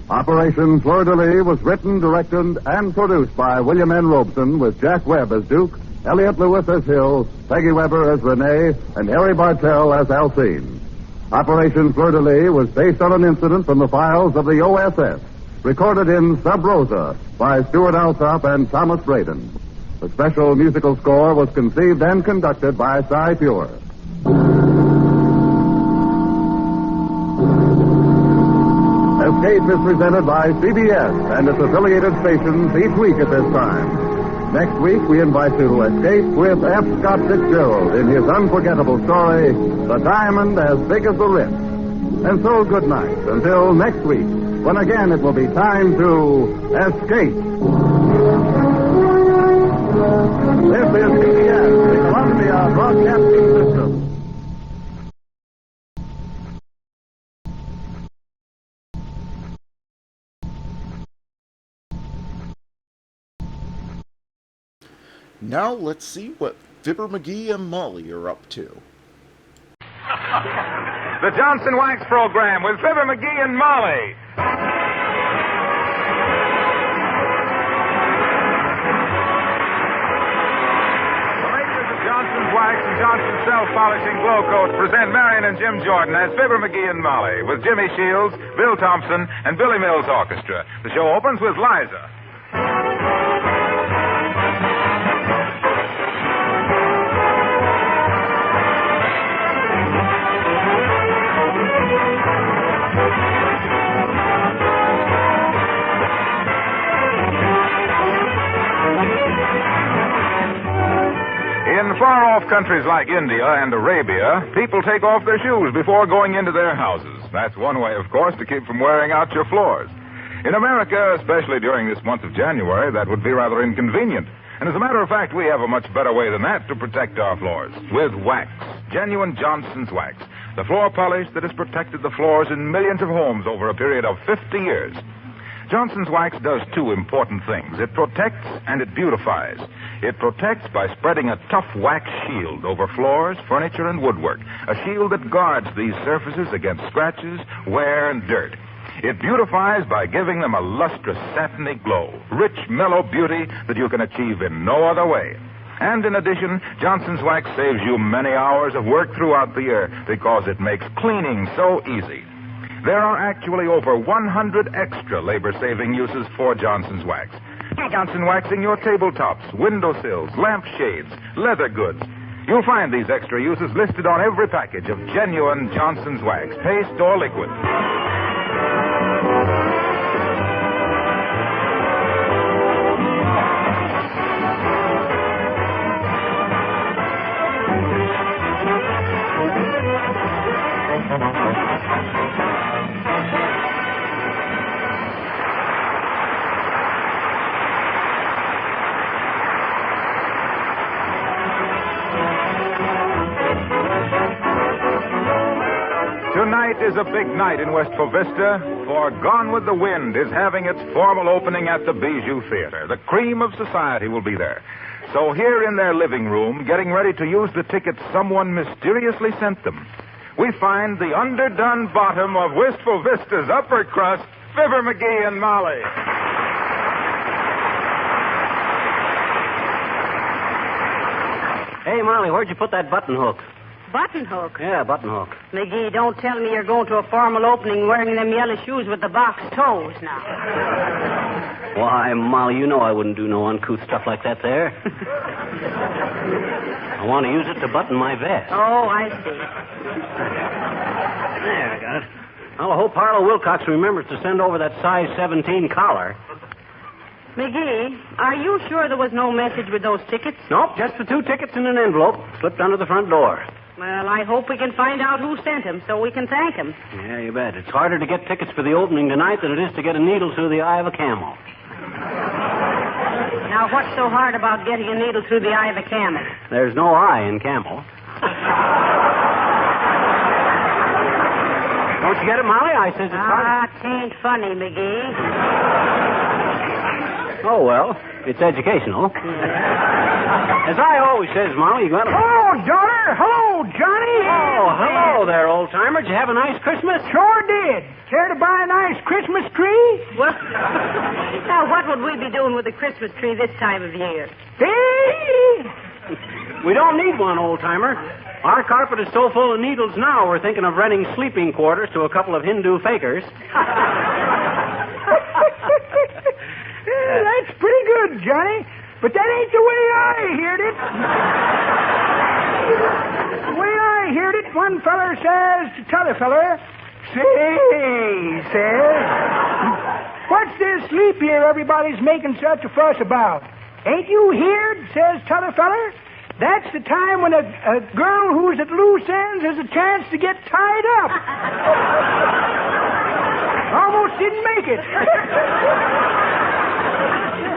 S14: Operation Fleur-de-Lis was written, directed, and produced by William N. Robeson with Jack Webb as Duke, Elliot Lewis as Hill, Peggy Weber as Renee, and Harry Bartell as Alcine. Operation Fleur-de-Lis was based on an incident from the files of the OSS, recorded in Sub Rosa by Stuart Alsop and Thomas Braden. The special musical score was conceived and conducted by Cy Pure. Escape Escape is presented by CBS and its affiliated stations each week at this time. Next week, we invite you to escape with F. Scott Fitzgerald in his unforgettable story, The Diamond as Big as the Ritz. And so, good night. Until next week, when again it will be time to escape. This is CBS, the Columbia Broadcasting System.
S1: Now let's see what Fibber McGee and Molly are up to.
S5: The Johnson Wax Program with Fibber McGee and Molly. The makers of Johnson's Wax and Johnson's Self-Polishing Glow Coat present Marion and Jim Jordan as Fibber McGee and Molly with Jimmy Shields, Bill Thompson, and Billy Mills Orchestra. The show opens with Liza. In far-off countries like India and Arabia, people take off their shoes before going into their houses. That's one way, of course, to keep from wearing out your floors. In America, especially during this month of January, that would be rather inconvenient. And as a matter of fact, we have a much better way than that to protect our floors. With wax. Genuine Johnson's Wax. The floor polish that has protected the floors in millions of homes over a period of 50 years. Johnson's Wax does two important things. It protects and it beautifies. It protects by spreading a tough wax shield over floors, furniture, and woodwork. A shield that guards these surfaces against scratches, wear, and dirt. It beautifies by giving them a lustrous, satiny glow. Rich, mellow beauty that you can achieve in no other way. And in addition, Johnson's Wax saves you many hours of work throughout the year because it makes cleaning so easy. There are actually over 100 extra labor-saving uses for Johnson's Wax. Johnson waxing your tabletops, windowsills, lampshades, leather goods. You'll find these extra uses listed on every package of genuine Johnson's Wax, paste or liquid. Tonight is a big night in Westfall Vista, for Gone with the Wind is having its formal opening at the Bijou Theater. The cream of society will be there. So here in their living room, getting ready to use the tickets someone mysteriously sent them, we find the underdone bottom of Wistful Vista's upper crust, Fibber McGee and Molly.
S7: Hey, Molly, where'd you put that button hook?
S18: Button hook?
S7: Yeah, button hook.
S18: McGee, don't tell me you're going to a formal opening wearing them yellow shoes with the box toes now.
S7: Why, Molly, you know I wouldn't do no uncouth stuff like that there. I want to use it to button my vest.
S18: Oh, I see.
S7: There, I got it. Well, I hope Harlow Wilcox remembers to send over that size 17 collar.
S18: McGee, are you sure there was no message with those tickets?
S7: Nope, just the 2 tickets in an envelope slipped under the front door.
S18: Well, I hope we can find out who sent them so we can thank him.
S7: Yeah, you bet. It's harder to get tickets for the opening tonight than it is to get a needle through the eye of a camel.
S18: Now, what's so hard about getting a needle through the eye of a camel?
S7: There's no eye in camel. Don't you get it, Molly? I says it's hard.
S18: Ah, 'tain't funny, McGee.
S7: Oh, well, it's educational. As I always says, Molly, you got to...
S19: Oh, daughter. Hello, Johnny.
S7: Oh, hello there, old-timer. Did you have a nice Christmas?
S19: Sure did. Care to buy a nice Christmas tree?
S18: Well, now, what would we be doing with a Christmas tree this time of year?
S7: We don't need one, old-timer. Our carpet is so full of needles now, we're thinking of renting sleeping quarters to a couple of Hindu fakers.
S19: That's pretty good, Johnny. But that ain't the way I heard it. The way I heard it, one feller says to t'other feller, Say, says. What's this sleep here everybody's making such a fuss about? Ain't you heard, says t'other feller? That's the time when a girl who's at loose ends has a chance to get tied up. Almost didn't make it.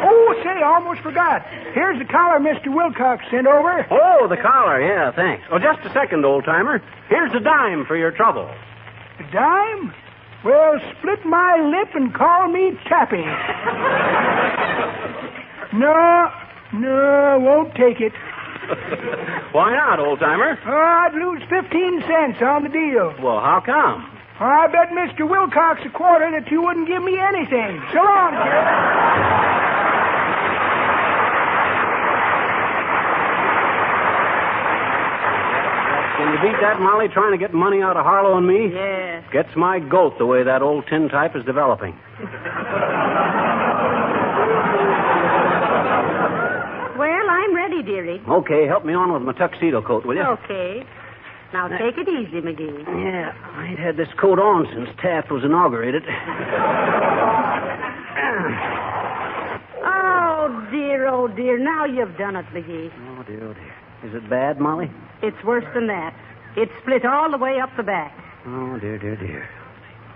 S19: Oh, say, almost forgot. Here's the collar Mr. Wilcox sent over.
S7: Oh, the collar, yeah, thanks. Oh, just a second, old-timer. Here's a dime for your trouble.
S19: A dime? Well, split my lip and call me Chappie. No, won't take it.
S7: Why not, old-timer?
S19: Oh, I'd lose 15 cents on the deal.
S7: Well, how come?
S19: I bet Mr. Wilcox a quarter that you wouldn't give me anything. So long, kid.
S7: Can you beat that, Molly, trying to get money out of Harlow and me?
S18: Yes.
S7: Gets my goat the way that old tin type is developing.
S18: Well, I'm ready, dearie.
S7: Okay, help me on with my tuxedo coat, will you?
S18: Okay. Now, take it easy, McGee.
S7: Yeah, I ain't had this coat on since Taft was inaugurated.
S18: Oh, dear. Now you've done it, McGee.
S7: Oh, dear. Is it bad, Molly?
S18: It's worse than that. It's split all the way up the back.
S7: Oh, dear.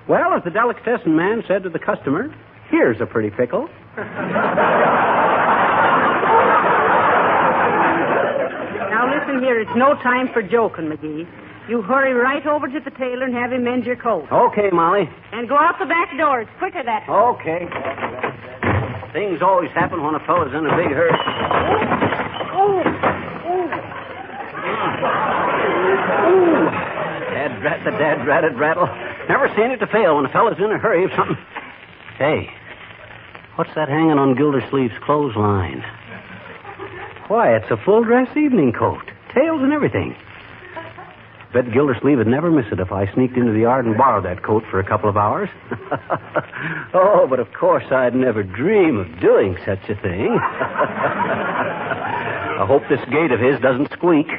S7: Well, as the delicatessen man said to the customer, here's a pretty pickle.
S18: Now, listen here. It's no time for joking, McGee. You hurry right over to the tailor and have him mend your coat.
S7: Okay, Molly.
S18: And go out the back door. It's quicker that way.
S7: Okay. Things always happen when a fellow's in a big hurry. Dad-drat the dad-ratted rattle. Never seen it to fail when a fellow's in a hurry of something. Hey, what's that hanging on Gildersleeve's clothesline? Why, it's a full-dress evening coat. Tails and everything. Bet Gildersleeve would never miss it if I sneaked into the yard and borrowed that coat for a couple of hours. Oh, but of course I'd never dream of doing such a thing. I hope this gate of his doesn't squeak.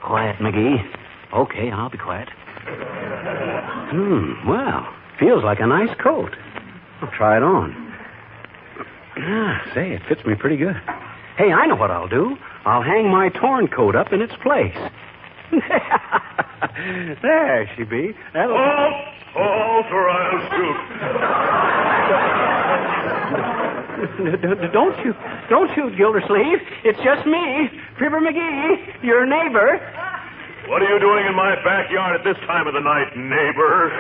S7: Quiet, McGee. Okay, I'll be quiet. Well, feels like a nice coat. I'll try it on. Say, it fits me pretty good. Hey, I know what I'll do. I'll hang my torn coat up in its place. There she be. That'll...
S3: Halt, or I'll shoot.
S7: Don't shoot, Gildersleeve. It's just me, Fibber McGee, your neighbor.
S3: What are you doing in my backyard at this time of the night, neighbor?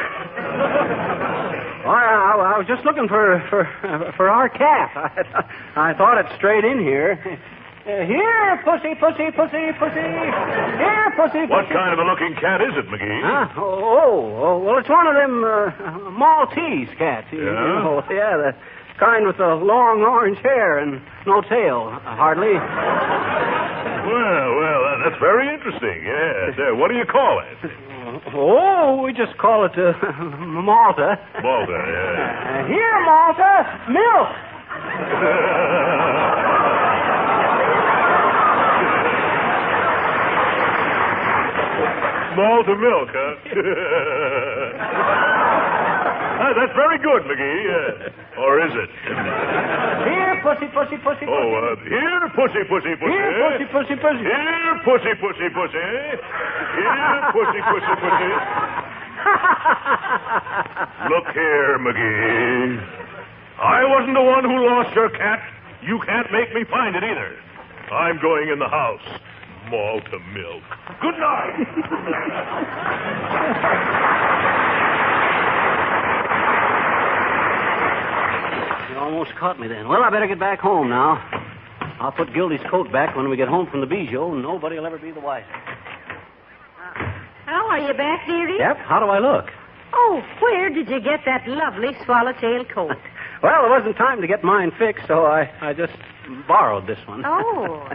S7: I was just looking for our cat. I thought it strayed in here. Here, pussy. Here, pussy.
S3: What kind of a looking cat is it, McGee?
S7: Huh? Well, it's one of them Maltese cats.
S3: Yeah?
S7: Yeah, the kind with the long orange hair and no tail, hardly.
S3: Well, that's very interesting, yes. What do you call it?
S7: We just call it Malta.
S3: Malta, yeah.
S19: Here, Malta, milk.
S3: Malta milk, huh? That's very good, McGee. Or is it?
S19: Here, pussy.
S3: Here, pussy.
S19: Here, pussy.
S3: Here, pussy. Here, pussy. Look here, McGee. I wasn't the one who lost your cat. You can't make me find it either. I'm going in the house. Malta milk. Good night.
S7: You almost caught me then. Well, I better get back home now. I'll put Gildy's coat back when we get home from the Bijou, and nobody will ever be the wiser.
S18: Oh, are you back, dearie?
S7: Yep. How do I look?
S18: Oh, where did you get that lovely swallowtail coat?
S7: Well, there wasn't time to get mine fixed, so I just borrowed this one.
S18: Oh.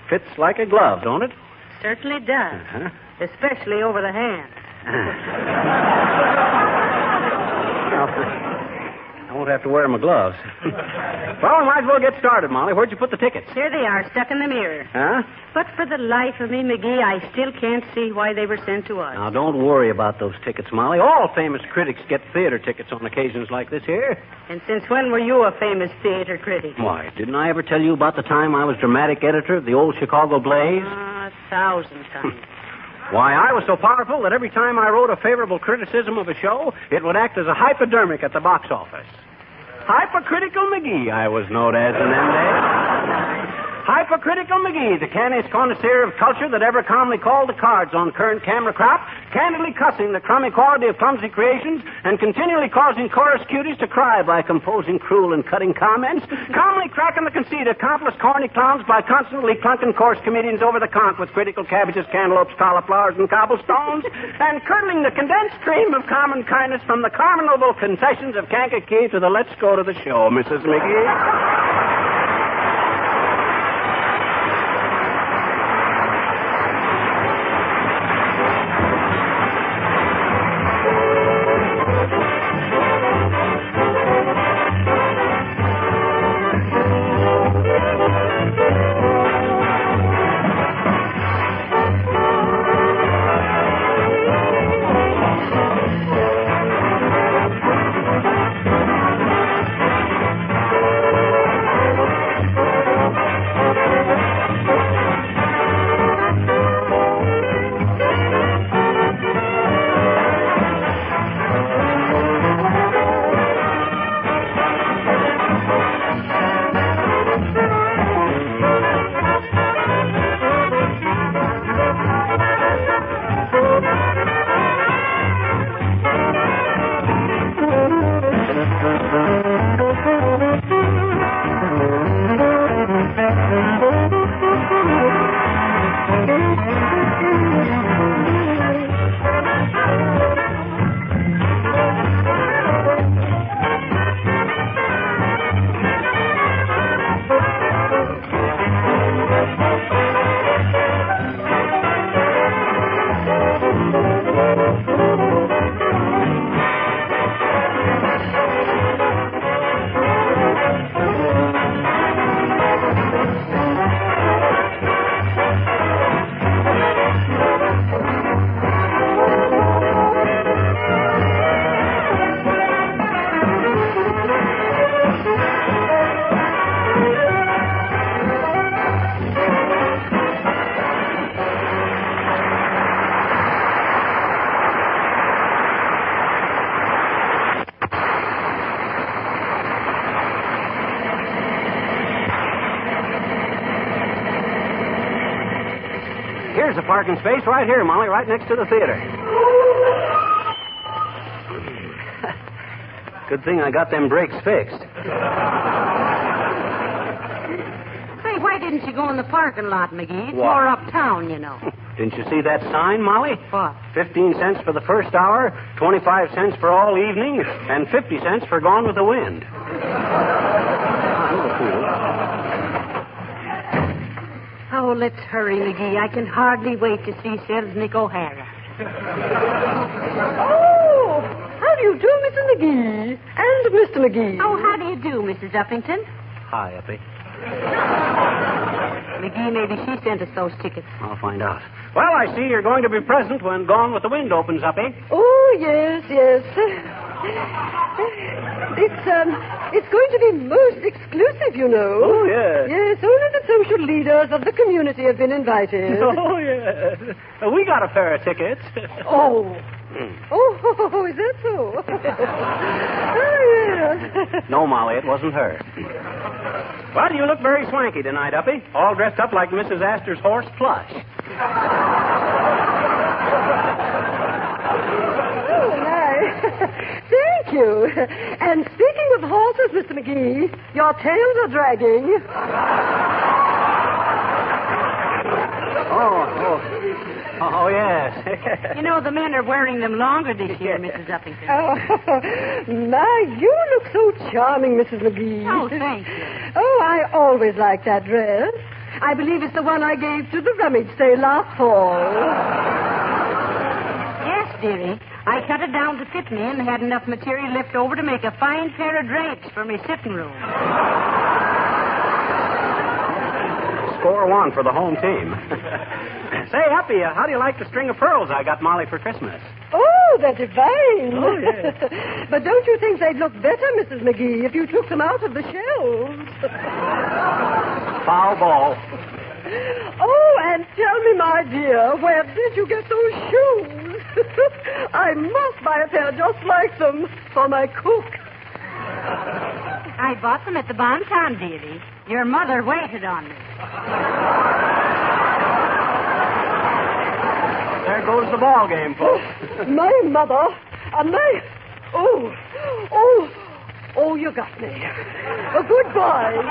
S7: Fits like a glove, don't it?
S18: Certainly does.
S7: Uh-huh.
S18: Especially over the hand.
S7: I won't have to wear my gloves. Well, we might as well get started, Molly. Where'd you put the tickets?
S18: Here they are, stuck in the mirror.
S7: Huh?
S18: But for the life of me, McGee, I still can't see why they were sent to us.
S7: Now, don't worry about those tickets, Molly. All famous critics get theater tickets on occasions like this here.
S18: And since when were you a famous theater critic?
S7: Why, didn't I ever tell you about the time I was dramatic editor of the old Chicago Blaze?
S18: 1,000 times.
S7: Why, I was so powerful that every time I wrote a favorable criticism of a show, it would act as a hypodermic at the box office. Hypocritical McGee, I was known as in them days. Hypocritical McGee, the canniest connoisseur of culture that ever calmly called the cards on current camera crop, candidly cussing the crummy quality of clumsy creations, and continually causing chorus cuties to cry by composing cruel and cutting comments, calmly cracking the conceit of countless corny clowns by constantly clunking coarse comedians over the conch with critical cabbages, cantaloupes, cauliflowers, and cobblestones, and curdling the condensed stream of common kindness from the carmenable confessions of Kankakee to the let's go to the show, Mrs. McGee. Here's a parking space right here, Molly, right next to the theater. Good thing I got them brakes fixed.
S18: Hey, why didn't you go in the parking lot, McGee? It's
S7: What?
S18: more uptown, you know.
S7: Didn't you see that sign, Molly?
S18: What?
S7: 15 cents for the first hour, 25 cents for all evening, and 50 cents for Gone with the Wind. I'm a fool.
S18: Oh, let's hurry, McGee. I can hardly wait to see Selznick O'Hara.
S16: Oh, how do you do, Mrs. McGee? And Mr. McGee.
S18: Oh, how do you do, Mrs. Uppington?
S7: Hi, Uppy.
S18: McGee, maybe she sent us those tickets.
S7: I'll find out. Well, I see you're going to be present when Gone with the Wind opens, Uppy.
S16: Oh, yes, yes. It's going to be most exclusive, you know.
S7: Oh, yes.
S16: Yes, only the social leaders of the community have been invited.
S7: Oh, yes. We got a pair of tickets.
S16: Oh. Oh, is that so? Oh, yes.
S7: No, Molly, it wasn't her. Well, you look very swanky tonight, Uppy. All dressed up like Mrs. Astor's horse plush.
S16: Oh, my. Thank you. And speaking of horses, Mr. McGee, your tails are dragging.
S7: Oh, yes.
S18: You know, the men are wearing them longer this year, Mrs. Uppington.
S16: Oh, my, you look so charming, Mrs. McGee.
S18: Oh, thank you.
S16: Oh, I always liked that dress. I believe it's the one I gave to the rummage sale last fall.
S18: Yes, dearie. I cut it down to fit me and had enough material left over to make a fine pair of drapes for me sitting room.
S7: Score one for the home team. Say, Uppy, how do you like the string of pearls I got Molly for Christmas?
S8: Oh, they're divine.
S7: Oh, yes.
S8: But don't you think they'd look better, Mrs. McGee, if you took them out of the shells?
S7: Foul ball.
S8: Oh, and tell me, my dear, where did you get those shoes? I must buy a pair just like them for my cook.
S18: I bought them at the Bon-Ton, dearie. Your mother waited on me.
S7: There goes the ball game, folks.
S8: My mother, and my... Oh, you got me. Goodbye.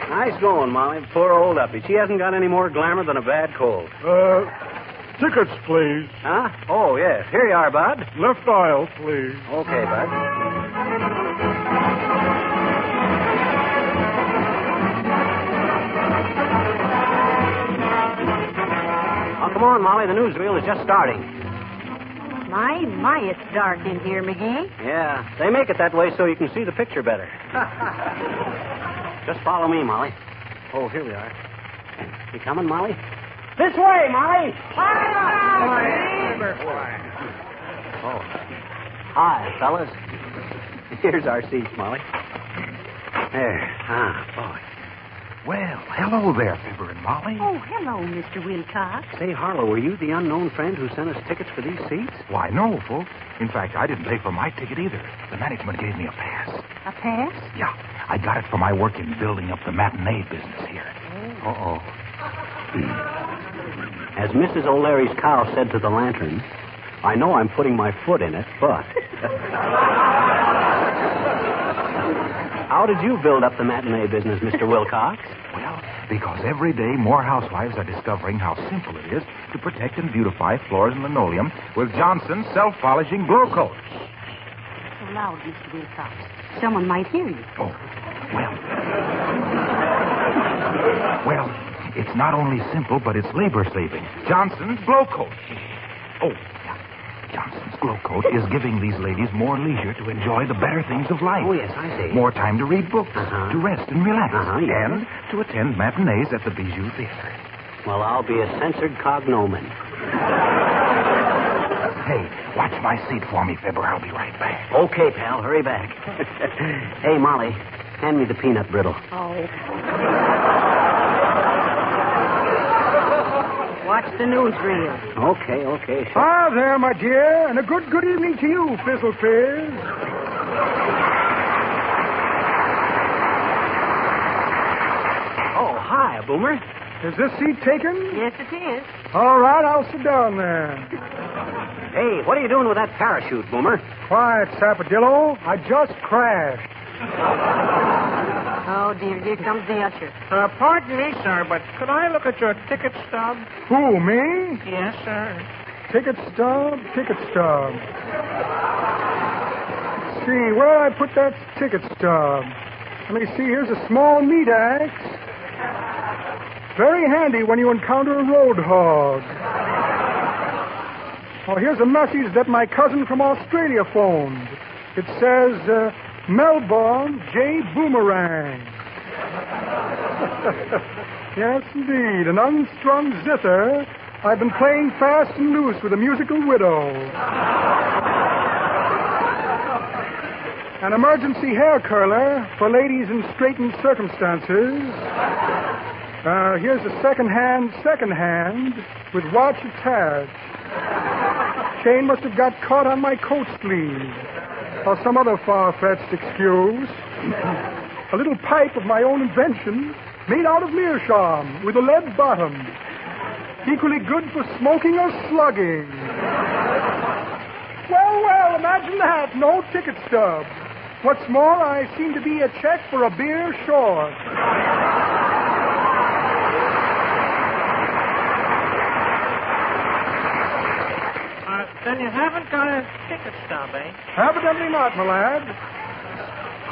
S7: Nice going, Molly. Poor old Uppy. She hasn't got any more glamour than a bad cold.
S3: Tickets, please.
S7: Huh? Oh, yes. Here you are, Bud.
S3: Left aisle, please.
S7: Okay, Bud. Oh, come on, Molly. The newsreel is just starting.
S18: My, it's dark in here, McGee.
S7: Yeah, they make it that way so you can see the picture better. Just follow me, Molly. Oh, here we are. You coming, Molly?
S19: This way, Molly.
S7: Oh. Hi, fellas. Here's our seats, Molly. There. Boy.
S5: Well, hello there, Fibber and Molly.
S18: Oh, hello, Mr. Wilcox.
S7: Say, Harlow, were you the unknown friend who sent us tickets for these seats?
S5: Why, no, folks. In fact, I didn't pay for my ticket either. The management gave me a pass.
S18: A pass?
S5: Yeah, I got it for my work in building up the matinee business here.
S7: Uh-oh. As Mrs. O'Leary's cow said to the lantern, I know I'm putting my foot in it, but... How did you build up the matinee business, Mr. Wilcox?
S5: Well, because every day more housewives are discovering how simple it is to protect and beautify floors and linoleum with Johnson's self-polishing glow coat.
S18: So loud, Mr. Wilcox. Someone might hear you.
S5: Oh, well, it's not only simple, but it's labor-saving. Johnson's glow coat. Oh, yeah. Johnson's glow coat is giving these ladies more leisure to enjoy the better things of life.
S7: Oh, yes, I see.
S5: More time to read books, to rest and relax,
S7: yes.
S5: and to attend matinees at the Bijou Theater.
S7: Well, I'll be a censored cognomen.
S5: Hey, watch my seat for me, Fibber. I'll be right back.
S7: Okay, pal. Hurry back. Hey, Molly, hand me the peanut brittle.
S18: Oh. Watch the newsreel.
S7: Okay, sure.
S19: Ah, there, my dear, and a good evening to you, Fizzle Fizz.
S7: Oh, hi, Boomer.
S19: Is this seat taken?
S18: Yes, it is.
S19: All right, I'll sit down there.
S7: Hey, what are you doing with that parachute, Boomer?
S19: Quiet, Sappadillo. I just crashed.
S18: Oh, dear, here comes the usher.
S20: Pardon me, sir, but could I look at your ticket stub?
S19: Who, me?
S20: Yes, sir.
S19: Ticket stub. See, where I put that ticket stub? Let me see, here's a small meat axe. Very handy when you encounter a road hog. Oh, here's a message that my cousin from Australia phoned. It says, Melbourne J. Boomerang. Yes, indeed. An unstrung zither. I've been playing fast and loose with a musical widow. An emergency hair curler for ladies in straitened circumstances. Here's a second hand, with watch attached. Chain must have got caught on my coat sleeve, or some other far-fetched excuse. A little pipe of my own invention, made out of meerschaum, with a lead bottom. Equally good for smoking or slugging. Well, imagine that. No ticket stub. What's more, I seem to be a check for a beer short.
S20: Then you haven't got a ticket stub, eh?
S19: Evidently not, my lad.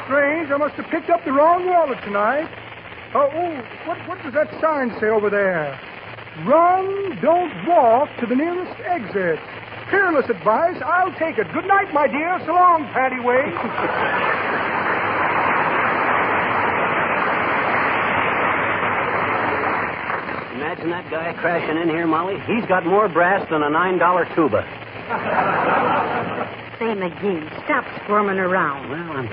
S19: Strange, I must have picked up the wrong wallet tonight. What does that sign say over there? Run, don't walk to the nearest exit. Fearless advice. I'll take it. Good night, my dear. So long, Patty Wade.
S7: Imagine that guy crashing in here, Molly. He's got more brass than a $9 tuba.
S18: Say, McGee, stop squirming around.
S7: Well, I'm...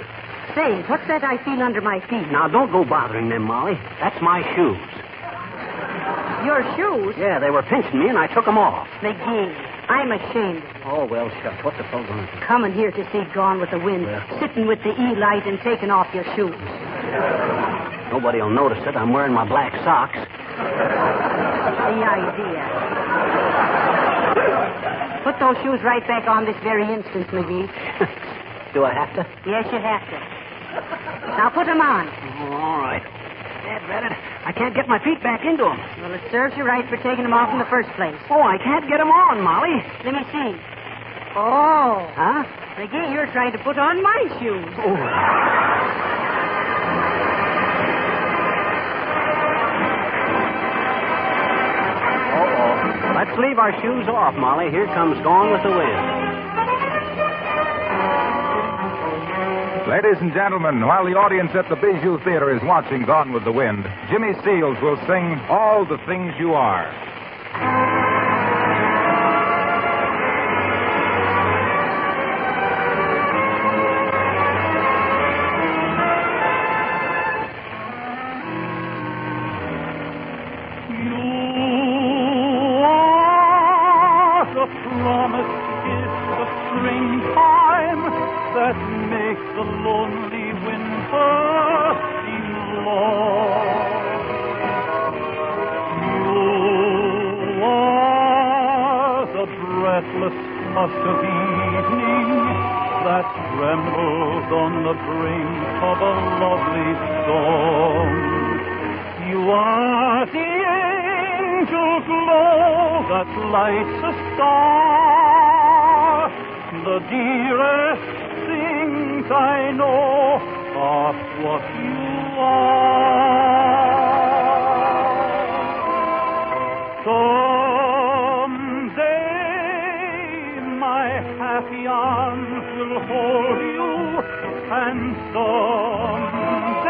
S18: Say, what's that I feel under my feet?
S7: Now, don't go bothering them, Molly. That's my shoes.
S18: Your shoes?
S7: Yeah, they were pinching me, and I took them off.
S18: McGee, I'm ashamed.
S7: Oh, well, shucks. What's the fellow going to do?
S18: Coming here to see Gone with the Wind, sitting with the E-light and taking off your shoes.
S7: Nobody will notice it. I'm wearing my black socks.
S18: The idea. Put those shoes right back on this very instant, McGee.
S7: Do I have to?
S18: Yes, you have to. Now put them on.
S7: Oh, all right. Dad, I can't get my feet back into them.
S18: Well, it serves you right for taking them off in the first place.
S7: Oh, I can't get them on, Molly.
S18: Let me see. Oh.
S7: Huh?
S18: McGee, you're trying to put on my shoes.
S7: Oh. Let's leave our shoes off, Molly. Here comes Gone with the Wind.
S5: Ladies and gentlemen, while the audience at the Bijou Theater is watching Gone with the Wind, Jimmy Seals will sing All the Things You Are.
S13: Hush of evening that trembles on the brink of a lovely song. You are the angel glow that lights a star. The dearest things I know are what you are. Happy arms will hold you, and someday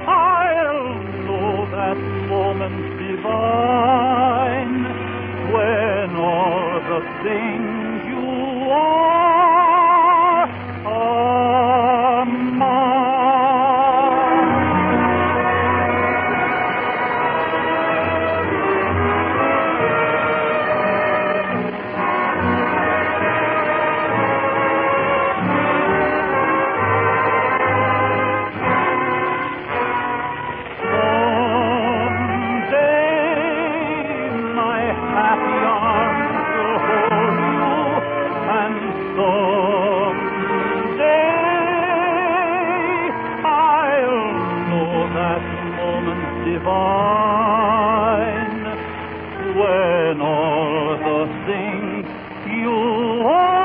S13: I'll know that moment divine when all the things you are mine. Divine, when all the things you are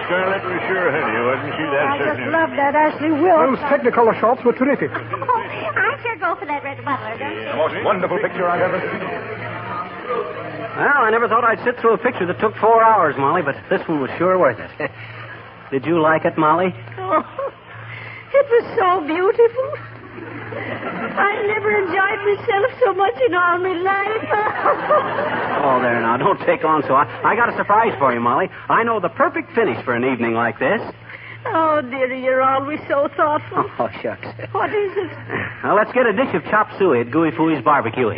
S3: Scarlett was sure ahead of you, wasn't she? That's
S8: I just
S3: certain.
S8: love that Ashley Wilkes.
S19: Those Technicolor shots were terrific.
S21: I sure go for that Red Butler, don't you?
S5: The most wonderful picture I've ever seen.
S7: Well, I never thought I'd sit through a picture that took 4 hours, Molly, but this one was sure worth it. Did you like it, Molly?
S8: Oh, it was so beautiful. I never enjoyed myself so much in all my life.
S7: Oh, there now. Don't take on so. I got a surprise for you, Molly. I know the perfect finish for an evening like this.
S8: Oh, dearie, you're always so thoughtful.
S7: Oh, shucks.
S8: What is it?
S7: Now, let's get a dish of chop suey at Gooey Fooey's Barbecue.
S8: Oh,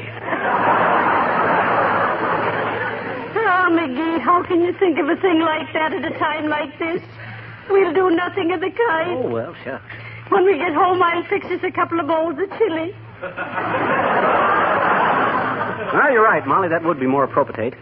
S8: McGee, how can you think of a thing like that at a time like this? We'll do nothing of the kind.
S7: Oh, well, shucks.
S8: When we get home, I'll fix us a couple of bowls of chili.
S7: Well, you're right, Molly. That would be more appropriate.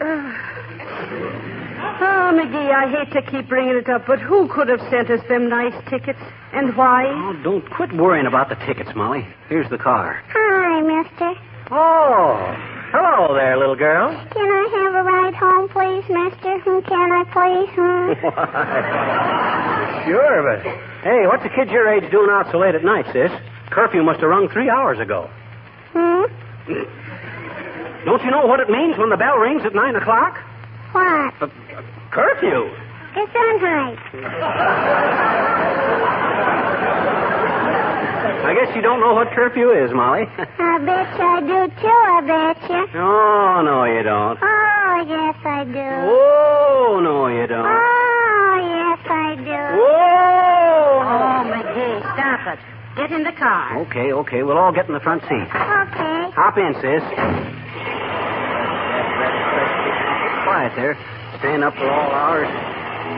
S18: Oh, McGee, I hate to keep bringing it up, but who could have sent us them nice tickets? And why?
S7: Oh, don't quit worrying about the tickets, Molly. Here's the car.
S21: Hi, mister.
S7: Oh, hello there, little girl.
S21: Can I have a ride home, please, mister? Can I please?
S7: Sure, but... Hey, what's a kid your age doing out so late at night, sis? Curfew must have rung 3 hours ago. Don't you know what it means when the bell rings at 9 o'clock?
S21: What?
S7: Curfew.
S21: Gesundheit.
S7: I guess you don't know what curfew is, Molly.
S21: I bet you I do, too, I bet you.
S7: Oh, no, you don't.
S21: Oh, yes, I do.
S7: Oh, no, you don't.
S21: Oh, yes, I do.
S7: Whoa!
S18: Oh, McGee, stop it. Get in the car.
S7: Okay. We'll all get in the front seat.
S21: Okay.
S7: Hop in, sis. Quiet there. Staying up for all hours.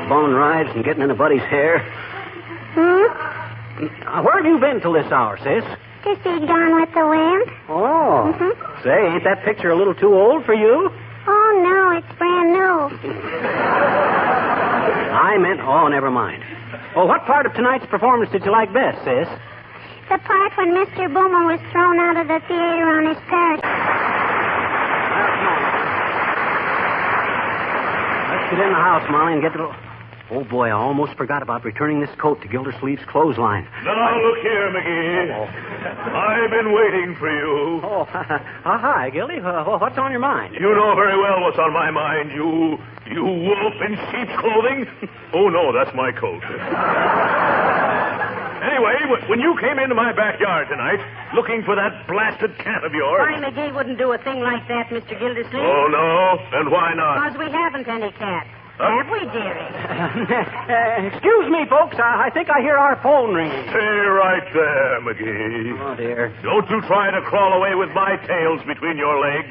S7: Bone rides and getting in a buddy's hair. Where have you been till this hour, sis?
S21: To see Gone with the Wind.
S7: Oh. Say, ain't that picture a little too old for you?
S21: Oh, no, it's brand new.
S7: I meant, never mind. Well, what part of tonight's performance did you like best, sis?
S21: The part when Mr. Boomer was thrown out of the theater on his parachute.
S7: Let's get in the house, Molly, and get to the... Oh, boy, I almost forgot about returning this coat to Gildersleeve's clothesline.
S3: Now, look here, McGee. I've been waiting for you.
S7: Oh, hi, Gildy. What's on your mind?
S3: You know very well what's on my mind, you wolf in sheep's clothing. Oh, no, that's my coat. Anyway, when you came into my backyard tonight, looking for that blasted cat of yours...
S18: Why, McGee wouldn't do a thing like that, Mr. Gildersleeve.
S3: Oh, no? And why not?
S18: Because we haven't any cat. Have we, dearie?
S7: Excuse me, folks. I think I hear our phone ringing.
S3: Stay right there, McGee.
S7: Oh, dear.
S3: Don't you try to crawl away with my tails between your legs.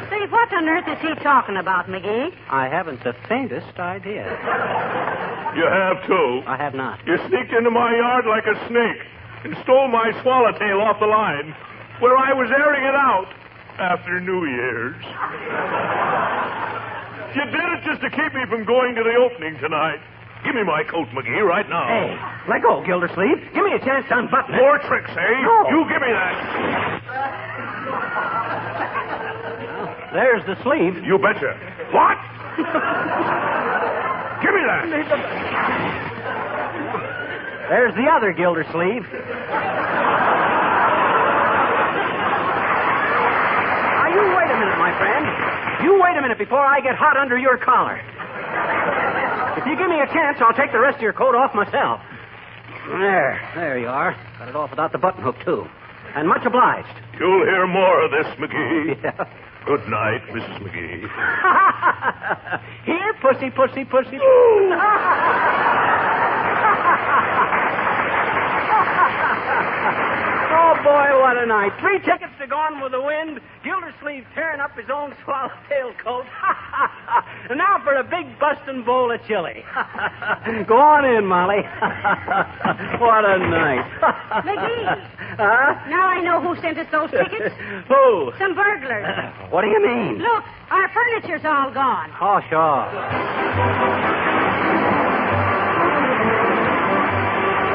S18: Say, what on earth is he talking about, McGee?
S7: I haven't the faintest idea.
S3: You have, too.
S7: I have not.
S3: You sneaked into my yard like a snake and stole my swallowtail off the line where I was airing it out after New Year's. You did it just to keep me from going to the opening tonight. Give me my coat, McGee, right now.
S7: Hey, let go, Gildersleeve. Give me a chance to unbutton it.
S3: More tricks, eh?
S7: No.
S3: You give me that.
S7: There's the sleeve.
S3: You betcha. What? Give me that.
S7: There's the other Gildersleeve. You wait a minute, my friend. You wait a minute before I get hot under your collar. If you give me a chance, I'll take the rest of your coat off myself. There you are. Got it off without the button hook, too. And much obliged.
S3: You'll hear more of this, McGee.
S7: Yeah.
S3: Good night, Mrs. McGee.
S7: Here, pussy. Oh, boy, what a night. 3 tickets to Gone with the Wind, Gildersleeve tearing up his own swallowtail coat. And now for a big bustin' bowl of chili. Go on in, Molly. What a night.
S18: McGee.
S7: Huh?
S18: Now I know who sent us those tickets.
S7: Who?
S18: Some burglars.
S7: What do you mean?
S18: Look, our furniture's all gone.
S7: Oh, sure.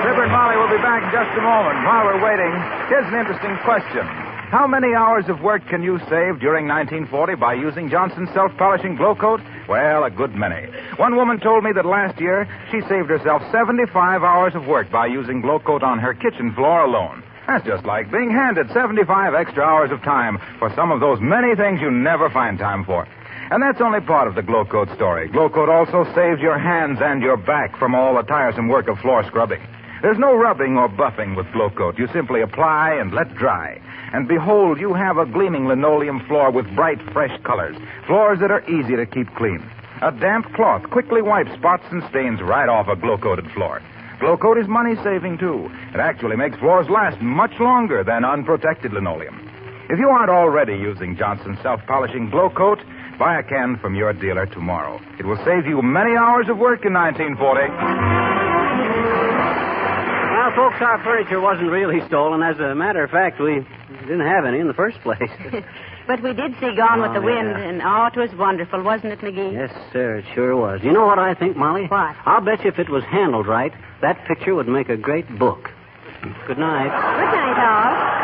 S5: Fibber and Molly will be back in just a moment. While we're waiting, here's an interesting question. How many hours of work can you save during 1940 by using Johnson's self-polishing glow coat? Well, a good many. One woman told me that last year she saved herself 75 hours of work by using glow coat on her kitchen floor alone. That's just like being handed 75 extra hours of time for some of those many things you never find time for. And that's only part of the Glow Coat story. Glow Coat also saves your hands and your back from all the tiresome work of floor scrubbing. There's no rubbing or buffing with Glow Coat. You simply apply and let dry. And behold, you have a gleaming linoleum floor with bright, fresh colors. Floors that are easy to keep clean. A damp cloth quickly wipes spots and stains right off a glow-coated floor. Glow Coat is money-saving, too. It actually makes floors last much longer than unprotected linoleum. If you aren't already using Johnson's self-polishing Glow Coat, buy a can from your dealer tomorrow. It will save you many hours of work in 1940.
S7: Well, folks, our furniture wasn't really stolen. As a matter of fact, we didn't have any in the first place.
S18: But we did see Gone with the Wind,
S7: yeah.
S18: and it was wonderful, wasn't it, McGee?
S7: Yes, sir, it sure was. You know what I think, Molly?
S18: What?
S7: I'll bet you if it was handled right, that picture would make a great book. Good night.
S18: Good night, all.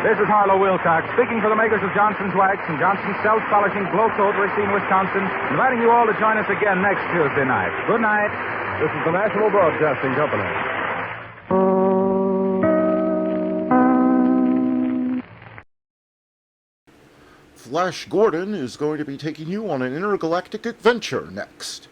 S5: This is Harlow Wilcox, speaking for the makers of Johnson's Wax and Johnson's Self-Polishing Glow Coat, Racine, Wisconsin, inviting you all to join us again next Tuesday night. Good night.
S17: This is the National Broadcasting Company.
S1: Flash Gordon is going to be taking you on an intergalactic adventure next.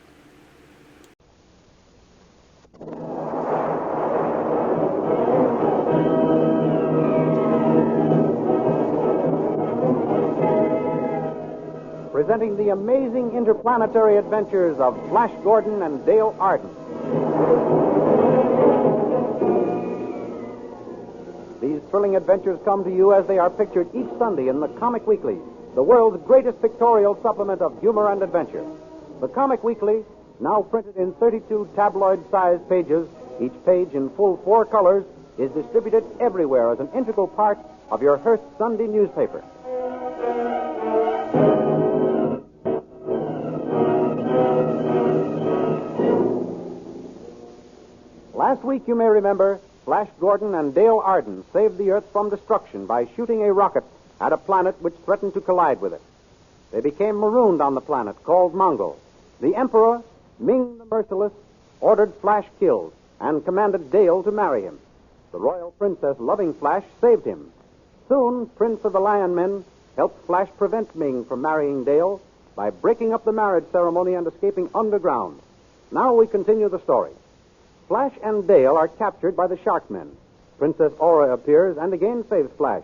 S6: Presenting the amazing interplanetary adventures of Flash Gordon and Dale Arden. These thrilling adventures come to you as they are pictured each Sunday in the Comic Weekly, the world's greatest pictorial supplement of humor and adventure. The Comic Weekly, now printed in 32 tabloid-sized pages, each page in full 4 colors, is distributed everywhere as an integral part of your Hearst Sunday newspaper. Last week, you may remember, Flash Gordon and Dale Arden saved the Earth from destruction by shooting a rocket at a planet which threatened to collide with it. They became marooned on the planet called Mongo. The Emperor, Ming the Merciless, ordered Flash killed and commanded Dale to marry him. The royal princess, loving Flash, saved him. Soon, Prince of the Lion Men helped Flash prevent Ming from marrying Dale by breaking up the marriage ceremony and escaping underground. Now we continue the story. Flash and Dale are captured by the Sharkmen. Princess Aura appears and again saves Flash,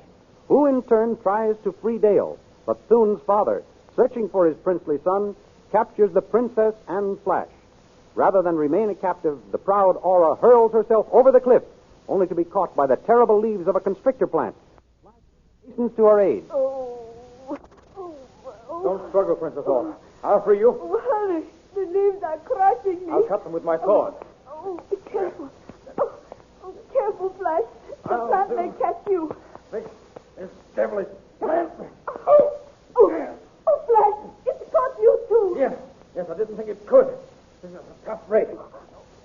S6: who in turn tries to free Dale. But Thune's father, searching for his princely son, captures the princess and Flash. Rather than remain a captive, the proud Aura hurls herself over the cliff, only to be caught by the terrible leaves of a constrictor plant. Flash hastens to her aid.
S12: Don't struggle, Princess Aura. I'll free you.
S8: Oh, hurry. The leaves are crushing me.
S12: I'll cut them with my sword.
S8: Oh, be careful. Oh, careful, Flash. The plant may catch you.
S12: This devilish plant.
S8: Oh, Flash, it's caught you, too.
S12: Yes, I didn't think it could. This is a tough break.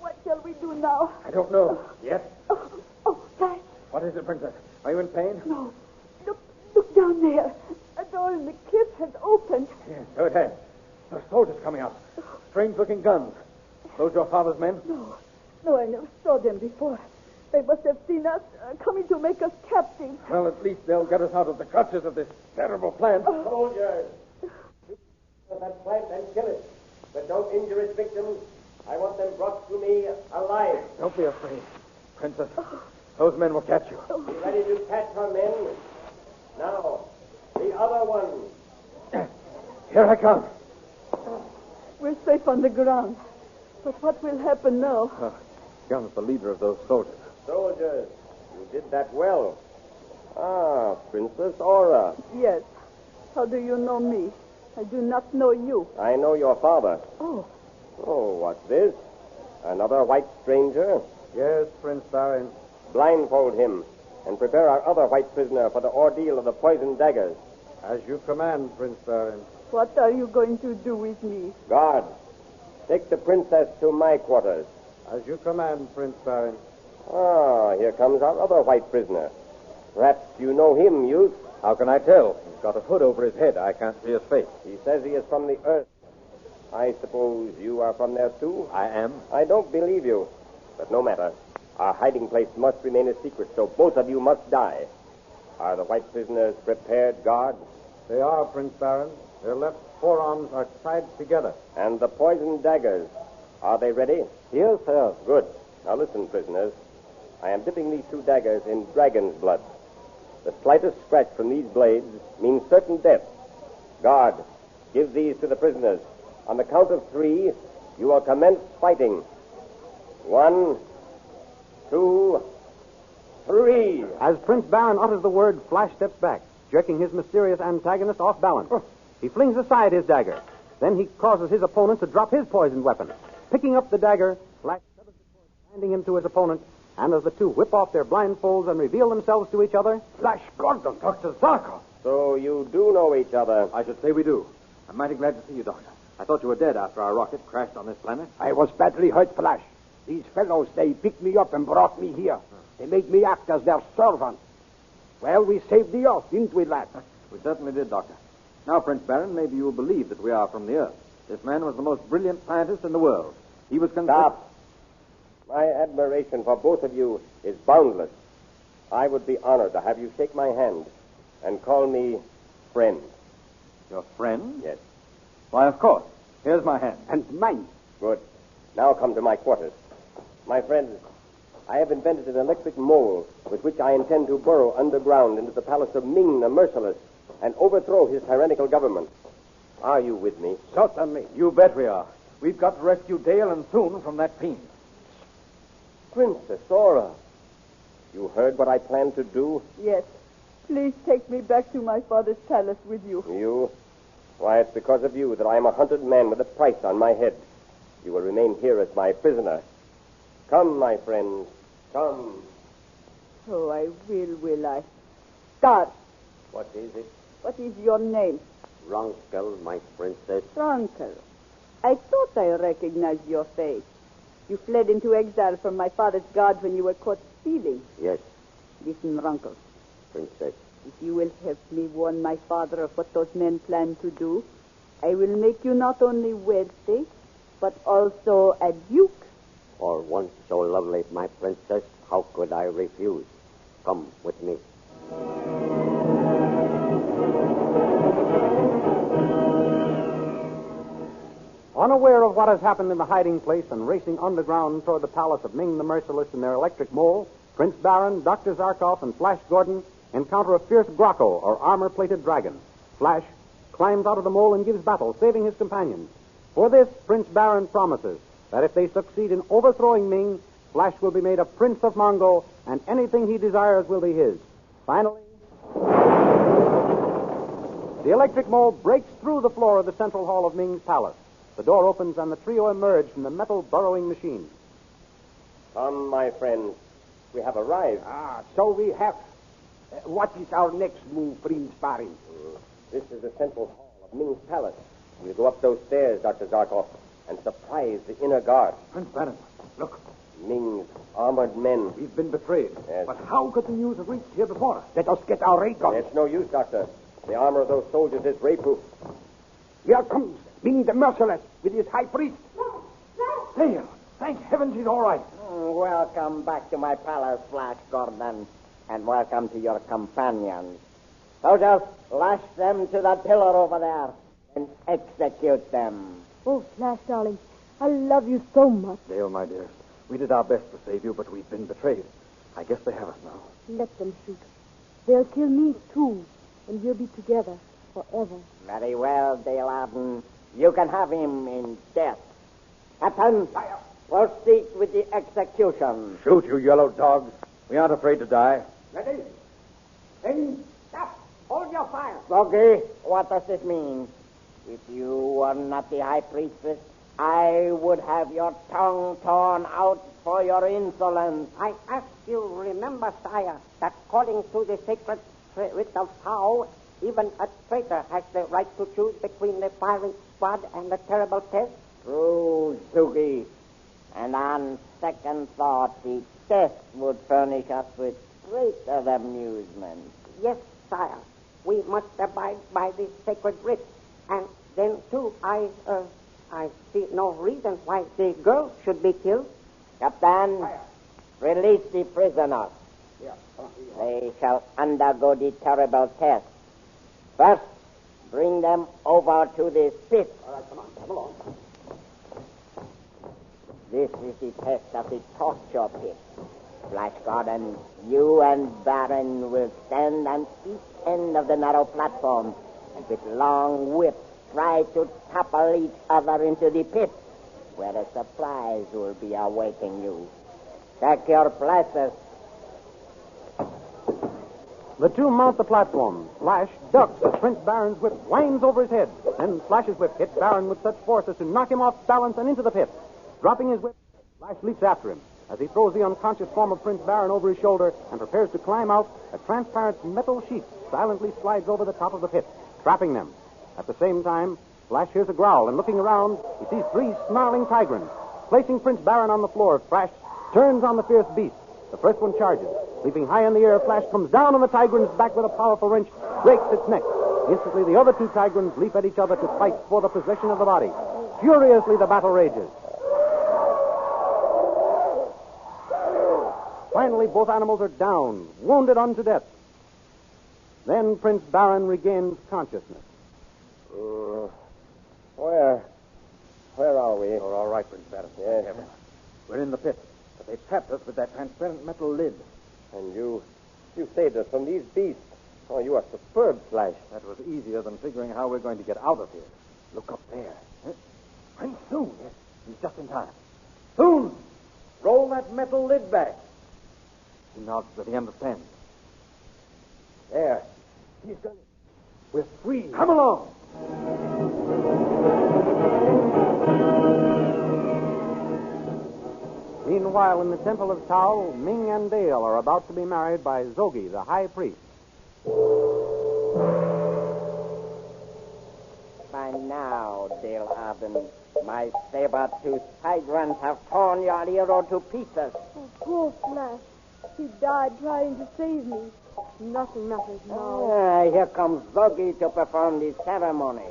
S8: What shall we do now?
S12: I don't know. Yet.
S8: Oh, Flash.
S12: What is it, Princess? Are you in pain?
S8: No. Look down there. A door in the cliff has opened.
S12: Yes, so it has. There are soldiers coming out. Strange-looking guns. Those your father's men?
S8: No, I never saw them before. They must have seen us coming to make us captives.
S12: Well, at least they'll get us out of the clutches of this terrible plant.
S22: Soldiers, that plant and kill it. But don't injure its victims. I want them brought to me alive.
S12: Don't be afraid, Princess. Those men will catch you.
S22: Be ready to catch our men. Now, the other one.
S12: Here I come.
S8: We're safe on the ground. But what will happen now?
S12: Young's the leader of those soldiers.
S22: Soldiers, you did that well. Ah, Princess Aura.
S8: Yes. How do you know me? I do not know you.
S22: I know your father.
S8: Oh.
S22: Oh, what's this? Another white stranger?
S12: Yes, Prince Baron.
S22: Blindfold him and prepare our other white prisoner for the ordeal of the poisoned daggers.
S12: As you command, Prince Baron.
S8: What are you going to do with me?
S22: Guard, take the princess to my quarters.
S12: As you command, Prince Baron.
S22: Ah, here comes our other white prisoner. Perhaps you know him, youth.
S12: How can I tell? He's got a hood over his head. I can't see his face.
S22: He says he is from the Earth. I suppose you are from there, too?
S12: I am.
S22: I don't believe you. But no matter. Our hiding place must remain a secret, so both of you must die. Are the white prisoners prepared, guard?
S12: They are, Prince Baron. Their left forearms are tied together.
S22: And the poisoned daggers, are they ready?
S12: Yes, sir.
S22: Good. Now listen, prisoners. I am dipping these 2 daggers in dragon's blood. The slightest scratch from these blades means certain death. Guard, give these to the prisoners. On the count of 3, you will commence fighting. 1, 2, 3.
S6: As Prince Baron utters the word, Flash steps back, jerking his mysterious antagonist off balance. He flings aside his dagger. Then he causes his opponent to drop his poisoned weapon. Picking up the dagger, Flash shovels the cord, handing him to his opponent, and as the two whip off their blindfolds and reveal themselves to each other...
S12: Flash Gordon, Dr. Zarkov.
S22: So you do know each other?
S12: I should say we do. I'm mighty glad to see you, Doctor. I thought you were dead after our rocket crashed on this planet.
S2: I was badly hurt, Flash. These fellows, they picked me up and brought me here. They made me act as their servant. Well, we saved the Earth, didn't we, lad?
S12: We certainly did, Doctor. Now, Prince Baron, maybe you will believe that we are from the Earth. This man was the most brilliant scientist in the world. He was
S22: Stop. My admiration for both of you is boundless. I would be honored to have you shake my hand and call me friend.
S12: Your friend?
S22: Yes.
S12: Why, of course. Here's my hand.
S2: And mine.
S22: Good. Now come to my quarters. My friends, I have invented an electric mole with which I intend to burrow underground into the palace of Ming the Merciless and overthrow his tyrannical government. Are you with me?
S2: Certainly.
S12: You bet we are. We've got to rescue Dale and Soon from that fiend.
S22: Princess Aura, you heard what I plan to do?
S8: Yes. Please take me back to my father's palace with you.
S22: You? Why, it's because of you that I am a hunted man with a price on my head. You will remain here as my prisoner. Come, my friends. Come.
S8: Oh, I will I? Start.
S22: What is it?
S8: What is your name?
S22: Ronkel, my princess.
S8: Ronkel. I thought I recognized your face. You fled into exile from my father's guard when you were caught stealing.
S22: Yes,
S8: Listen, Ronkel.
S22: princess.
S8: If you will help me warn my father of what those men plan to do, I will make you not only wealthy, but also a duke.
S22: For one so lovely, my princess, how could I refuse? Come with me.
S6: Unaware of what has happened in the hiding place and racing underground toward the palace of Ming the Merciless in their electric mole, Prince Baron, Dr. Zarkov, and Flash Gordon encounter a fierce Graco, or armor-plated dragon. Flash climbs out of the mole and gives battle, saving his companions. For this, Prince Baron promises that if they succeed in overthrowing Ming, Flash will be made a Prince of Mongo, and anything he desires will be his. Finally, the electric mole breaks through the floor of the central hall of Ming's palace. The door opens and the trio emerge from the metal burrowing machine.
S22: Come, my friends. We have arrived.
S2: So we have. What is our next move, Prince Baron?
S22: This is the central hall of Ming's palace. We'll go up those stairs, Dr. Zarkov, and surprise the inner guard.
S12: Prince Baron, look.
S22: Ming's armored men.
S12: We've been betrayed.
S22: Yes.
S12: But how could the news have reached here before us?
S2: Let us get our ray guns.
S22: It's no use, Doctor. The armor of those soldiers is ray-proof.
S2: Here comes Ming the Merciless with his high priest.
S12: Dale, thank heavens he's all right.
S10: Welcome back to my palace, Flash Gordon, and welcome to your companions. Soldiers, lash them to that pillar over there and execute them.
S8: Oh, Flash, darling, I love you so much.
S12: Dale, my dear, we did our best to save you, but we've been betrayed. I guess they have us now.
S8: Let them shoot. They'll kill me, too, and we'll be together forever.
S10: Very well, Dale Arden. You can have him in death. Captain, proceed with the execution.
S12: Shoot, you yellow dogs. We aren't afraid to die.
S2: Ready? Ready? Stop. Hold your fire.
S10: Froggy, what does this mean? If you were not the high priestess, I would have your tongue torn out for your insolence.
S21: I ask you, remember, sire, that according to the sacred writ of Tao, even a traitor has the right to choose between the firing squad and the terrible test.
S10: True, Sugi. And on second thought, the test would furnish us with greater amusement.
S21: Yes, sire. We must abide by the sacred writ. And then, too, I see no reason why the girl should be killed.
S10: Captain, release the prisoners. They shall undergo the terrible test. First, bring them over to the pit.
S2: All right, come along.
S10: This is the test of the torture pit. Flash Gordon, you and Baron will stand on each end of the narrow platform and with long whips try to topple each other into the pit, where a surprise will be awaiting you. Take your places.
S6: The two mount the platform. Flash ducks as Prince Baron's whip winds over his head. Then Flash's whip hits Baron with such force as to knock him off balance and into the pit. Dropping his whip, Flash leaps after him. As he throws the unconscious form of Prince Baron over his shoulder and prepares to climb out, a transparent metal sheet silently slides over the top of the pit, trapping them. At the same time, Flash hears a growl, and looking around, he sees three snarling tigrans. Placing Prince Baron on the floor, Flash turns on the fierce beast. The first one charges. Leaping high in the air, Flash comes down on the tigran's back with a powerful wrench, breaks its neck. Instantly, the other two tigrans leap at each other to fight for the possession of the body. Furiously, the battle rages. Finally, both animals are down, wounded unto death. Then Prince Baron regains consciousness.
S22: Where are we?
S12: You're all right, Prince Baron.
S22: Yes.
S12: We're in the pit, but they trapped us with that transparent metal lid.
S22: And you saved us from these beasts. Oh, you are superb, Flash.
S12: That was easier than figuring how we're going to get out of here. Look up there. Prince Soon. Yes, he's just in time. Soon! Roll that metal lid back. He nods that he understands.
S22: There. He's done it.
S12: We're free. Come along.
S6: Meanwhile, in the temple of Tao, Ming and Dale are about to be married by Zogi, the high priest.
S10: By now, Dale Arden, my saber-toothed tigrants have torn your hero to pieces.
S8: Oh, poor Flash. He died trying to save me. Nothing matters now.
S10: Here comes Zogi to perform the ceremony.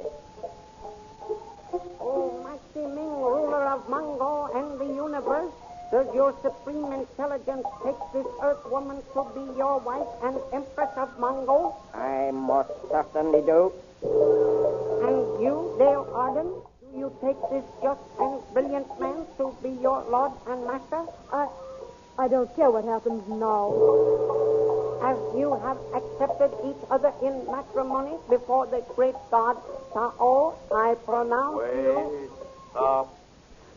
S21: Oh, mighty Ming, ruler of Mongo and the universe, does your supreme intelligence take this Earth woman to be your wife and Empress of Mongo?
S10: I most certainly do.
S21: And you, Dale Arden, do you take this just and brilliant man to be your lord and master?
S8: I don't care what happens now.
S21: As you have accepted each other in matrimony before the great god Tao, I pronounce you...
S9: Stop.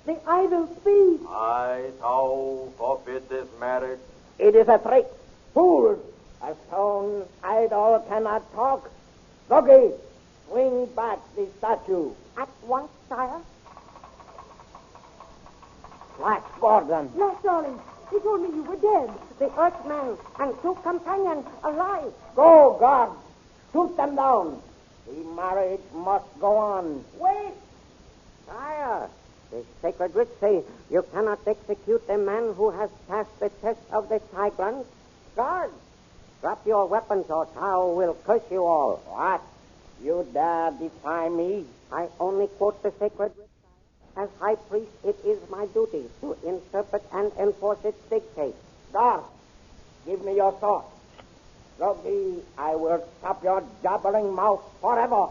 S8: The idol speaks.
S9: I, Tao, forfeit this marriage.
S10: It is a trick. Fools! A stone idol cannot talk. Zogi, swing back the statue.
S21: At once, sire.
S10: Flash Gordon.
S8: Flash, darling. He told me you were dead.
S21: The Earthman and two companions alive.
S10: Go, guard. Shoot them down. The marriage must go on.
S21: Wait! Sire, the sacred writs say you cannot execute a man who has passed the test of the Tigrans. Guards, drop your weapons or Tao will curse you all.
S10: What? You dare defy me?
S21: I only quote the sacred writs. As high priest, it is my duty to interpret and enforce its dictates.
S10: Guard, give me your sword. Zogi, I will stop your jabbering mouth forever.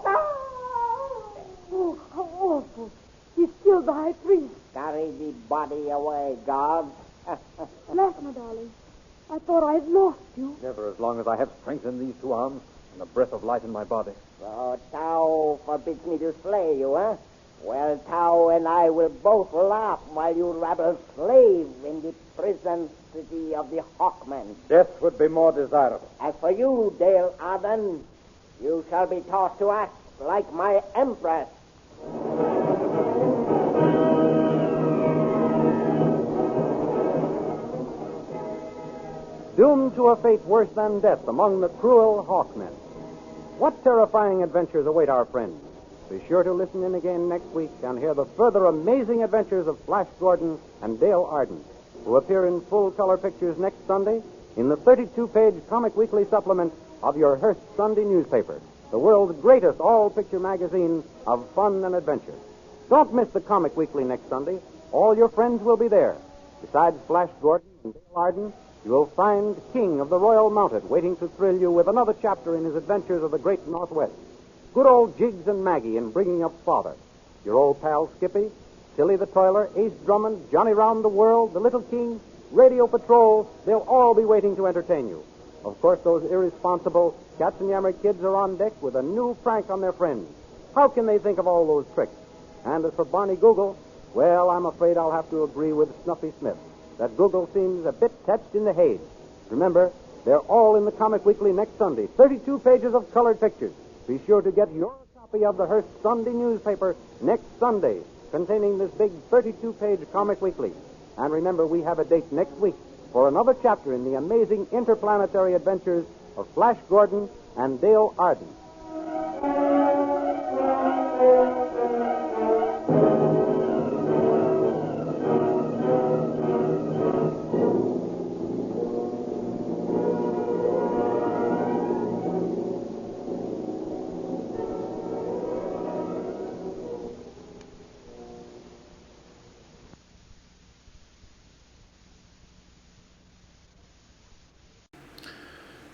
S8: Oh, how awful. He's killed the high priest.
S10: Carry the body away, guard.
S8: Flash, my darling. I thought I had lost you.
S12: Never as long as I have strength in these two arms and a breath of life in my body.
S10: So Tao forbids me to slay you, eh? Well, Tao and I will both laugh while you rabble slave in the prison city of the Hawkmen.
S12: Death would be more desirable.
S10: As for you, Dale Arden, you shall be taught to act like my empress.
S6: Doomed to a fate worse than death among the cruel Hawkmen. What terrifying adventures await our friends? Be sure to listen in again next week and hear the further amazing adventures of Flash Gordon and Dale Arden, who appear in full-color pictures next Sunday in the 32-page Comic Weekly supplement of your Hearst Sunday newspaper, the world's greatest all-picture magazine of fun and adventure. Don't miss the Comic Weekly next Sunday. All your friends will be there. Besides Flash Gordon and Dale Arden, you will find King of the Royal Mounted waiting to thrill you with another chapter in his adventures of the great Northwest. Good old Jiggs and Maggie in Bringing Up Father. Your old pal Skippy, Tilly the Toiler, Ace Drummond, Johnny Round the World, the Little King, Radio Patrol, they'll all be waiting to entertain you. Of course, those irresponsible Katzenjammer kids are on deck with a new prank on their friends. How can they think of all those tricks? And as for Barney Google, well, I'm afraid I'll have to agree with Snuffy Smith that Google seems a bit touched in the haze. Remember, They're all in the Comic Weekly next Sunday. 32 pages of colored pictures. Be sure to get your copy of the Hearst Sunday newspaper next Sunday, containing this big 32-page Comic Weekly. And remember, we have a date next week for another chapter in the amazing interplanetary adventures of Flash Gordon and Dale Arden.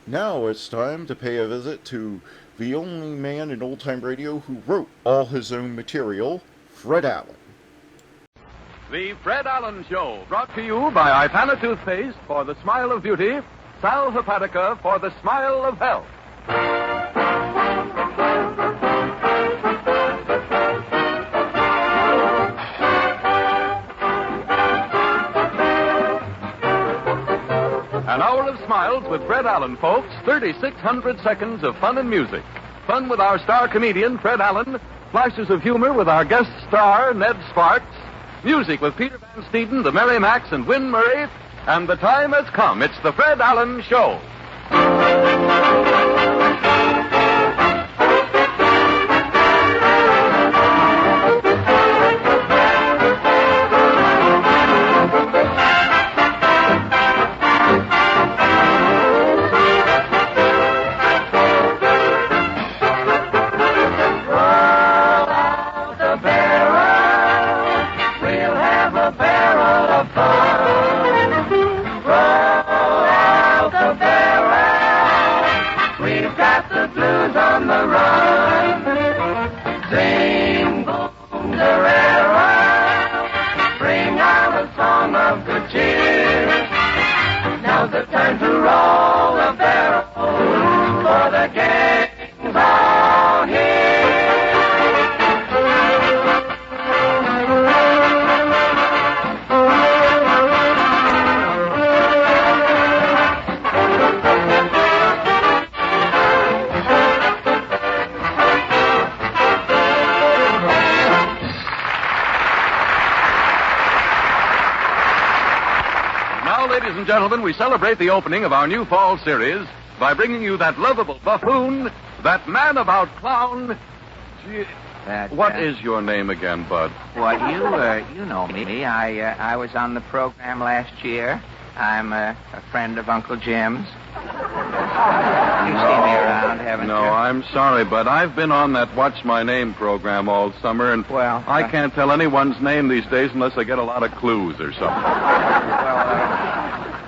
S1: Now it's time to pay a visit to the only man in old-time radio who wrote all his own material, Fred Allen.
S11: The Fred Allen Show, brought to you by Ipana Toothpaste for the smile of beauty, Sal Hepatica for the smile of health. An hour of smiles with Fred Allen, folks. 3,600 seconds of fun and music. Fun with our star comedian, Fred Allen. Flashes of humor with our guest star, Ned Sparks. Music with Peter Van Steeden, the Merry Macs, and Win Murray. And the time has come. It's the Fred Allen Show. Gentlemen, we celebrate the opening of our new fall series by bringing you that lovable buffoon, that man about clown. What is your name again, Bud?
S15: Well, you know me. I was on the program last year. I'm a friend of Uncle Jim's. You've seen me around, haven't you?
S11: No, I'm sorry, but I've been on that Watch My Name program all summer, and I can't tell anyone's name these days unless I get a lot of clues or something.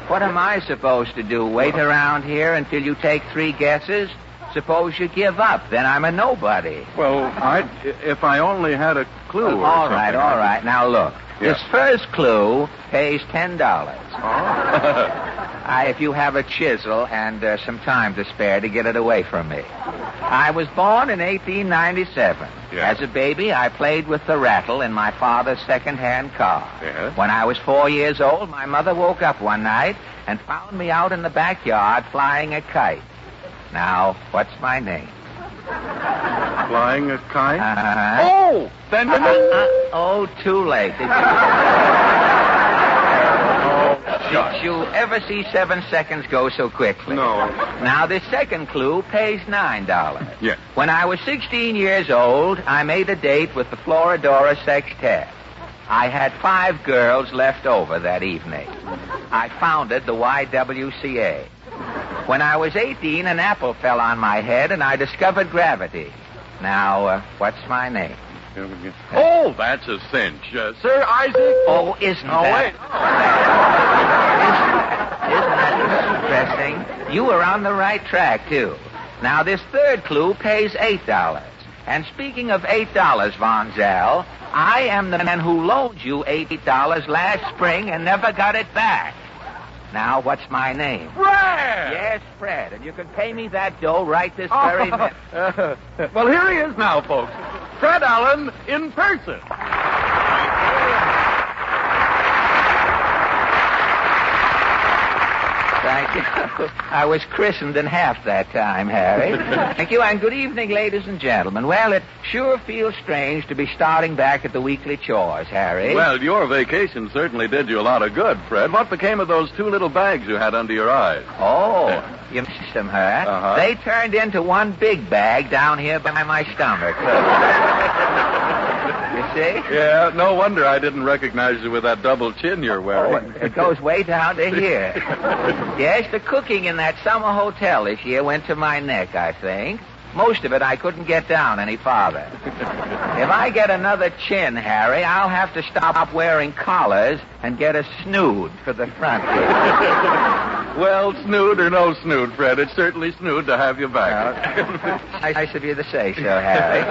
S15: What am I supposed to do? Wait around here until you take 3 guesses? Suppose you give up. Then I'm a nobody.
S11: Well, if I only had a clue.
S15: All right. Now, look.
S11: Yeah.
S15: This first clue pays $10. If you have a chisel and some time to spare to get it away from me. I was born in 1897.
S11: Yeah.
S15: As a baby, I played with the rattle in my father's second-hand car.
S11: Yeah.
S15: When I was 4 years old, my mother woke up one night and found me out in the backyard flying a kite. Now, what's my name?
S11: Flying a kite?
S15: Uh-huh.
S11: Oh! Then...
S15: Oh, too late. Did you ever see 7 seconds go so quickly?
S11: No.
S15: Now, this second clue pays $9.
S11: Yes.
S15: When I was 16 years old, I made a date with the Floridora Sextet. I had 5 girls left over that evening. I founded the YWCA. When I was 18, an apple fell on my head, and I discovered gravity. Now, what's my name?
S11: Oh, that's a cinch. Sir Isaac...
S15: Oh, isn't that... Isn't that interesting? You were on the right track, too. Now, this third clue pays $8. And speaking of $8, Von Zell, I am the man who loaned you $8 last spring and never got it back. Now, what's my name?
S11: Fred!
S15: Yes, Fred, and you can pay me that dough right this very minute.
S11: Well, here he is now, folks. Fred Allen in person.
S15: I was christened in half that time, Harry. Thank you, and good evening, ladies and gentlemen. Well, it sure feels strange to be starting back at the weekly chores, Harry.
S11: Well, your vacation certainly did you a lot of good, Fred. What became of those 2 little bags you had under your eyes?
S15: Oh, you missed them, huh?
S11: Uh-huh.
S15: They turned into one big bag down here by my stomach. You see?
S11: Yeah, no wonder I didn't recognize you with that double chin you're wearing.
S15: It goes way down to here. Yes, the cooking in that summer hotel this year went to my neck, I think. Most of it I couldn't get down any farther. If I get another chin, Harry, I'll have to stop wearing collars and get a snood for the front here.
S11: Well, snood or no snood, Fred, it's certainly snood to have you back.
S15: Nice of you to say so, Harry.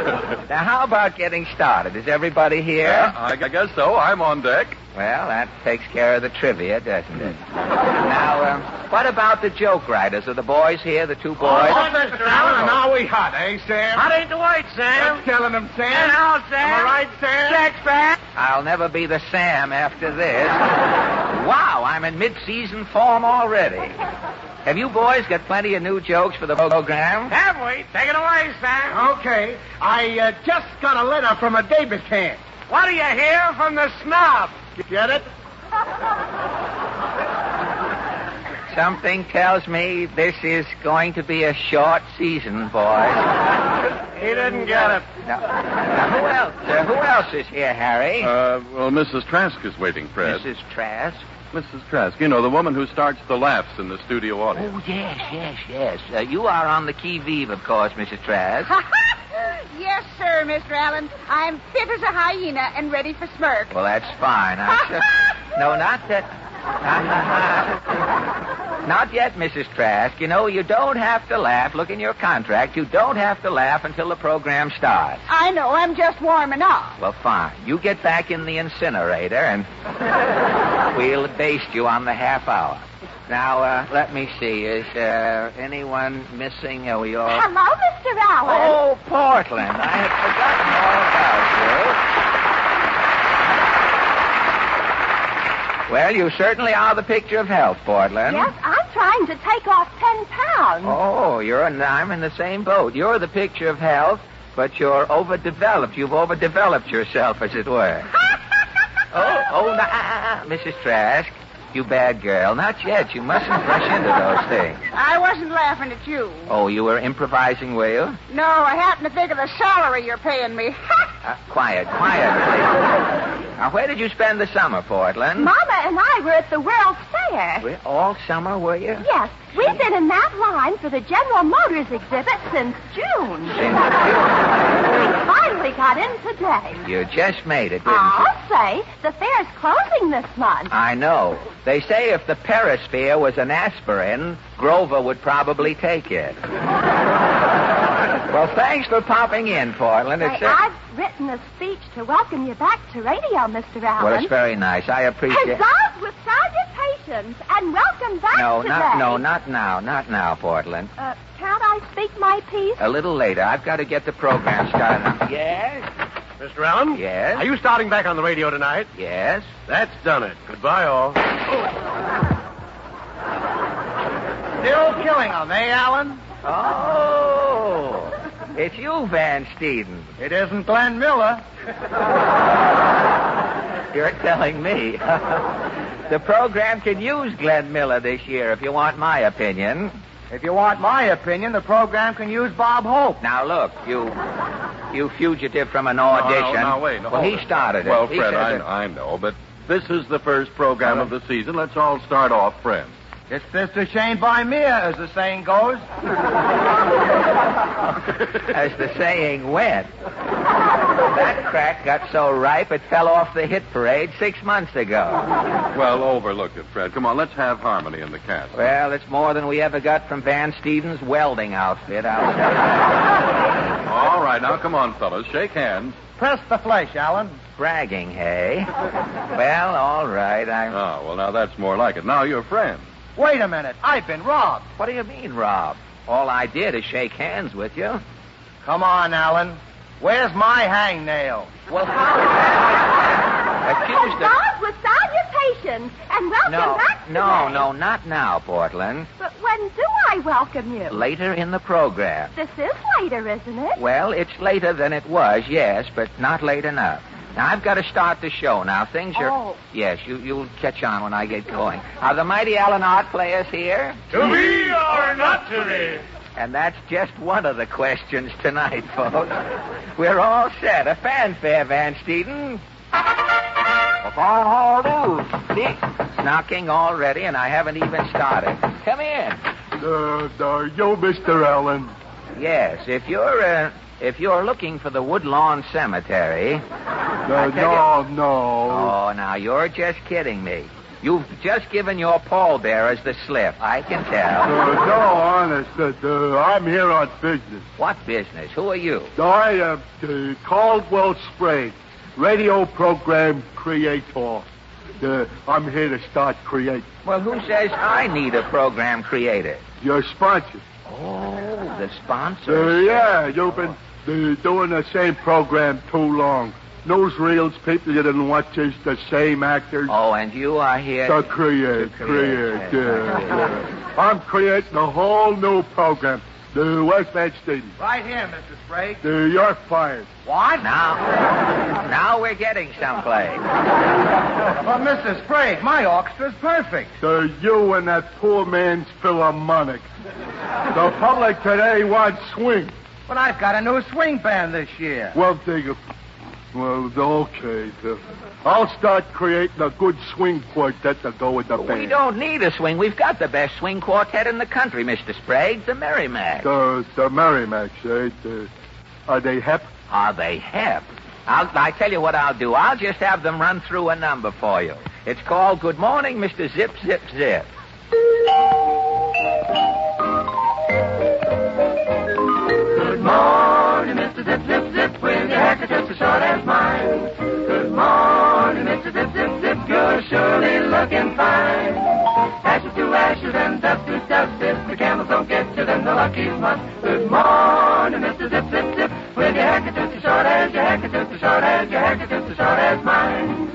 S15: Now, how about getting started? Is everybody here?
S11: Yeah, I guess so. I'm on deck.
S15: Well, that takes care of the trivia, doesn't it? Now, what about the joke writers? Are the boys here, the 2 boys?
S4: Oh, Mr. Allen, now we hot, eh, Sam?
S20: Hot ain't the white, Sam.
S4: That's telling them, Sam.
S20: And now, Sam.
S4: Am I right, Sam?
S20: Check's back.
S15: I'll never be the Sam after this. Wow, I'm in mid-season form already. Have you boys got plenty of new jokes for the program?
S20: Have we? Take it away, Sam.
S4: Okay. I just got a letter from a debutant.
S20: What do you hear from the snob?
S4: Get it?
S15: Something tells me this is going to be a short season, boys.
S20: He didn't get it.
S15: Now, who else is here, Harry?
S11: Well, Mrs. Trask is waiting, Fred.
S15: Mrs. Trask?
S11: Mrs. Trask, you know, the woman who starts the laughs in the studio audience.
S15: Oh, yes. You are on the qui-vive, of course, Mrs. Trask.
S14: Yes, sir, Mr. Allen. I'm fit as a hyena and ready for smirk.
S15: Well, that's fine. No, not that. Not yet, Mrs. Trask. You know, you don't have to laugh. Look in your contract. You don't have to laugh until the program starts.
S14: I know. I'm just warming up.
S15: Well, fine. You get back in the incinerator, and we'll baste you on the half hour. Now, let me see. Is anyone missing? Are we all...
S14: Hello, Mr. Allen.
S15: Oh, Portland. I had forgotten all about you. Well, you certainly are the picture of health, Portland.
S14: Yes, I'm trying to take off 10 pounds.
S15: Oh, I'm in the same boat. You're the picture of health, but you're overdeveloped. You've overdeveloped yourself, as it were. Mrs. Trask. You bad girl. Not yet. You mustn't rush into those things.
S14: I wasn't laughing at you.
S15: Oh, you were improvising, were you?
S14: No, I happened to think of the salary you're paying me.
S15: Quiet. Now, where did you spend the summer, Portland?
S14: Mama and I were at the World's Fair.
S15: All summer, were you?
S14: Yes. We've been in that line for the General Motors exhibit since June. We finally got in today.
S15: You just made it, didn't you?
S14: I'll say, the fair's closing this month.
S15: I know. They say if the Perisphere was an aspirin, Grover would probably take it. Well, thanks for popping in, Portland.
S14: I've written a speech to welcome you back to radio, Mr. Allen.
S15: Well, it's very nice. I appreciate it.
S14: Huzzahs with salutations and welcome back today.
S15: Not now, Portland.
S14: Can't I speak my piece?
S15: A little later. I've got to get the program started. Yes?
S4: Mr. Allen?
S15: Yes?
S4: Are you starting back on the radio tonight?
S15: Yes.
S4: That's done it. Goodbye, all. Still killing them, eh, Allen?
S15: Oh, it's you, Van Steeden.
S4: It isn't Glenn Miller.
S15: You're telling me. The program can use Glenn Miller this year, if you want my opinion.
S4: If you want my opinion, the program can use Bob Hope.
S15: Now, look, you fugitive from an audition.
S11: No, wait.
S15: Well, he started it.
S11: Well, Fred, I know, but this is the first program of the season. Let's all start off friends.
S4: It's Sister Shane by Mia, as the saying goes.
S15: As the saying went. That crack got so ripe it fell off the hit parade 6 months ago.
S11: Well, overlook it, Fred. Come on, let's have harmony in the cast.
S15: Well, it's more than we ever got from Van Steven's welding outfit, I'll tell you.
S11: All right, now come on, fellas. Shake hands.
S4: Press the flesh, Allen.
S15: Bragging, hey? Well, all right,
S11: Oh, well, now that's more like it. Now you're friends.
S4: Wait a minute. I've been robbed.
S15: What do you mean, robbed? All I did is shake hands with you.
S4: Come on, Allen. Where's my hangnail?
S15: Well, how is that?
S14: Huzzahs with salutations and welcome back to me.
S15: No, not now, Portland.
S14: But when do I welcome you?
S15: Later in the program.
S14: This is later, isn't it?
S15: Well, it's later than it was, yes, but not late enough. Now, I've got to start the show. Now, things are...
S14: Oh.
S15: Yes, you'll catch on when I get going. Are the mighty Allen Art players here?
S3: To be or not to be?
S15: And that's just one of the questions tonight, folks. We're all set. A fanfare, Van Steeden. See? Knocking already, and I haven't even started. Come in.
S13: You, Mr. Allen.
S15: Yes, if you're looking for the Woodlawn Cemetery...
S13: No.
S15: Oh, now, you're just kidding me. You've just given your pallbearers the slip. I can tell.
S13: No, honest. I'm here on business.
S15: What business? Who are you?
S13: I am Caldwell Sprague, radio program creator. I'm here to start creating.
S15: Well, who says I need a program created?
S13: Your sponsor.
S15: Oh, the sponsor?
S13: Yeah, you've been doing the same program too long. Newsreels, people you didn't watch is the same actors.
S15: Oh, and you are here
S13: to create. Yeah. I'm creating a whole new program. The West Van Steeden.
S4: Right here, Mr. Sprague.
S13: You're fired.
S15: What? Now we're getting someplace.
S4: Well, Mr. Sprague, my orchestra's perfect.
S13: You and that poor man's Philharmonic. The public today wants swing.
S4: But I've got a new swing band this year.
S13: Well, okay. I'll start creating a good swing quartet to go with the band.
S15: We don't need a swing. We've got the best swing quartet in the country, Mr. Sprague, the Merrimack.
S13: The Merrimacks, eh? Are they hep?
S15: Are they hep? I tell you what I'll do. I'll just have them run through a number for you. It's called Good Morning, Mr. Zip, Zip, Zip.
S16: Good morning, Mr. Zip, Zip, Zip, with your haircut just as short as mine. Good morning, Mr. Zip, Zip, Zip, you're surely looking fine. Ashes to ashes and dust to dust, if the camels don't get you, then the luckies must. Good morning, Mr. Zip, Zip, Zip, with your haircut just as short as your haircut just as short as your haircut just as short as mine.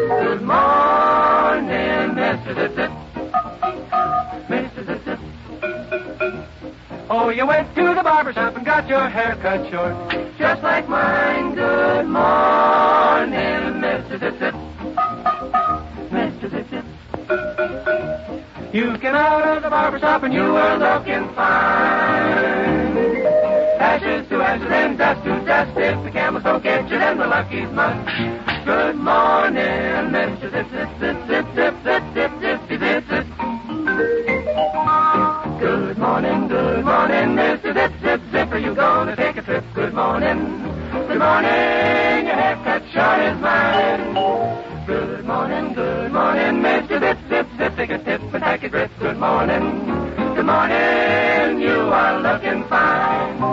S16: Good morning, Mr. Zip, Zip. Mr. Zip, Zip. Oh, you went to the barber shop and got your hair cut short, just like mine. Good morning, Mr. Zip Zip. Mr. Zip Zip. You came out of the barber shop and you were looking fine. Ashes to ashes and dust to dust. If the camels don't get you, then the luckies must. Good morning, Mr. Zip Zip Zip Zip Zip Zip Zip Zip Zip Zip. Good morning, Mr. Zip, Zip, Zip. Are you gonna take a trip? Good morning, your haircut short as mine. Good morning, Mr. Zip, Zip, Zip. Take a tip and take a grip. Good morning, you are looking fine.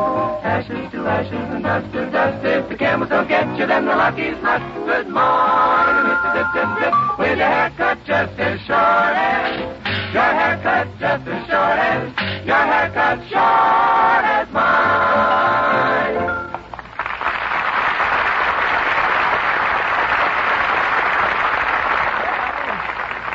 S16: Ashes to ashes and dust to dust. If the camels don't get you, then the luckies must. Good morning, Mr. Zip, Zip, Zip, with your haircut just as short as your haircut just as short as your haircut short as mine.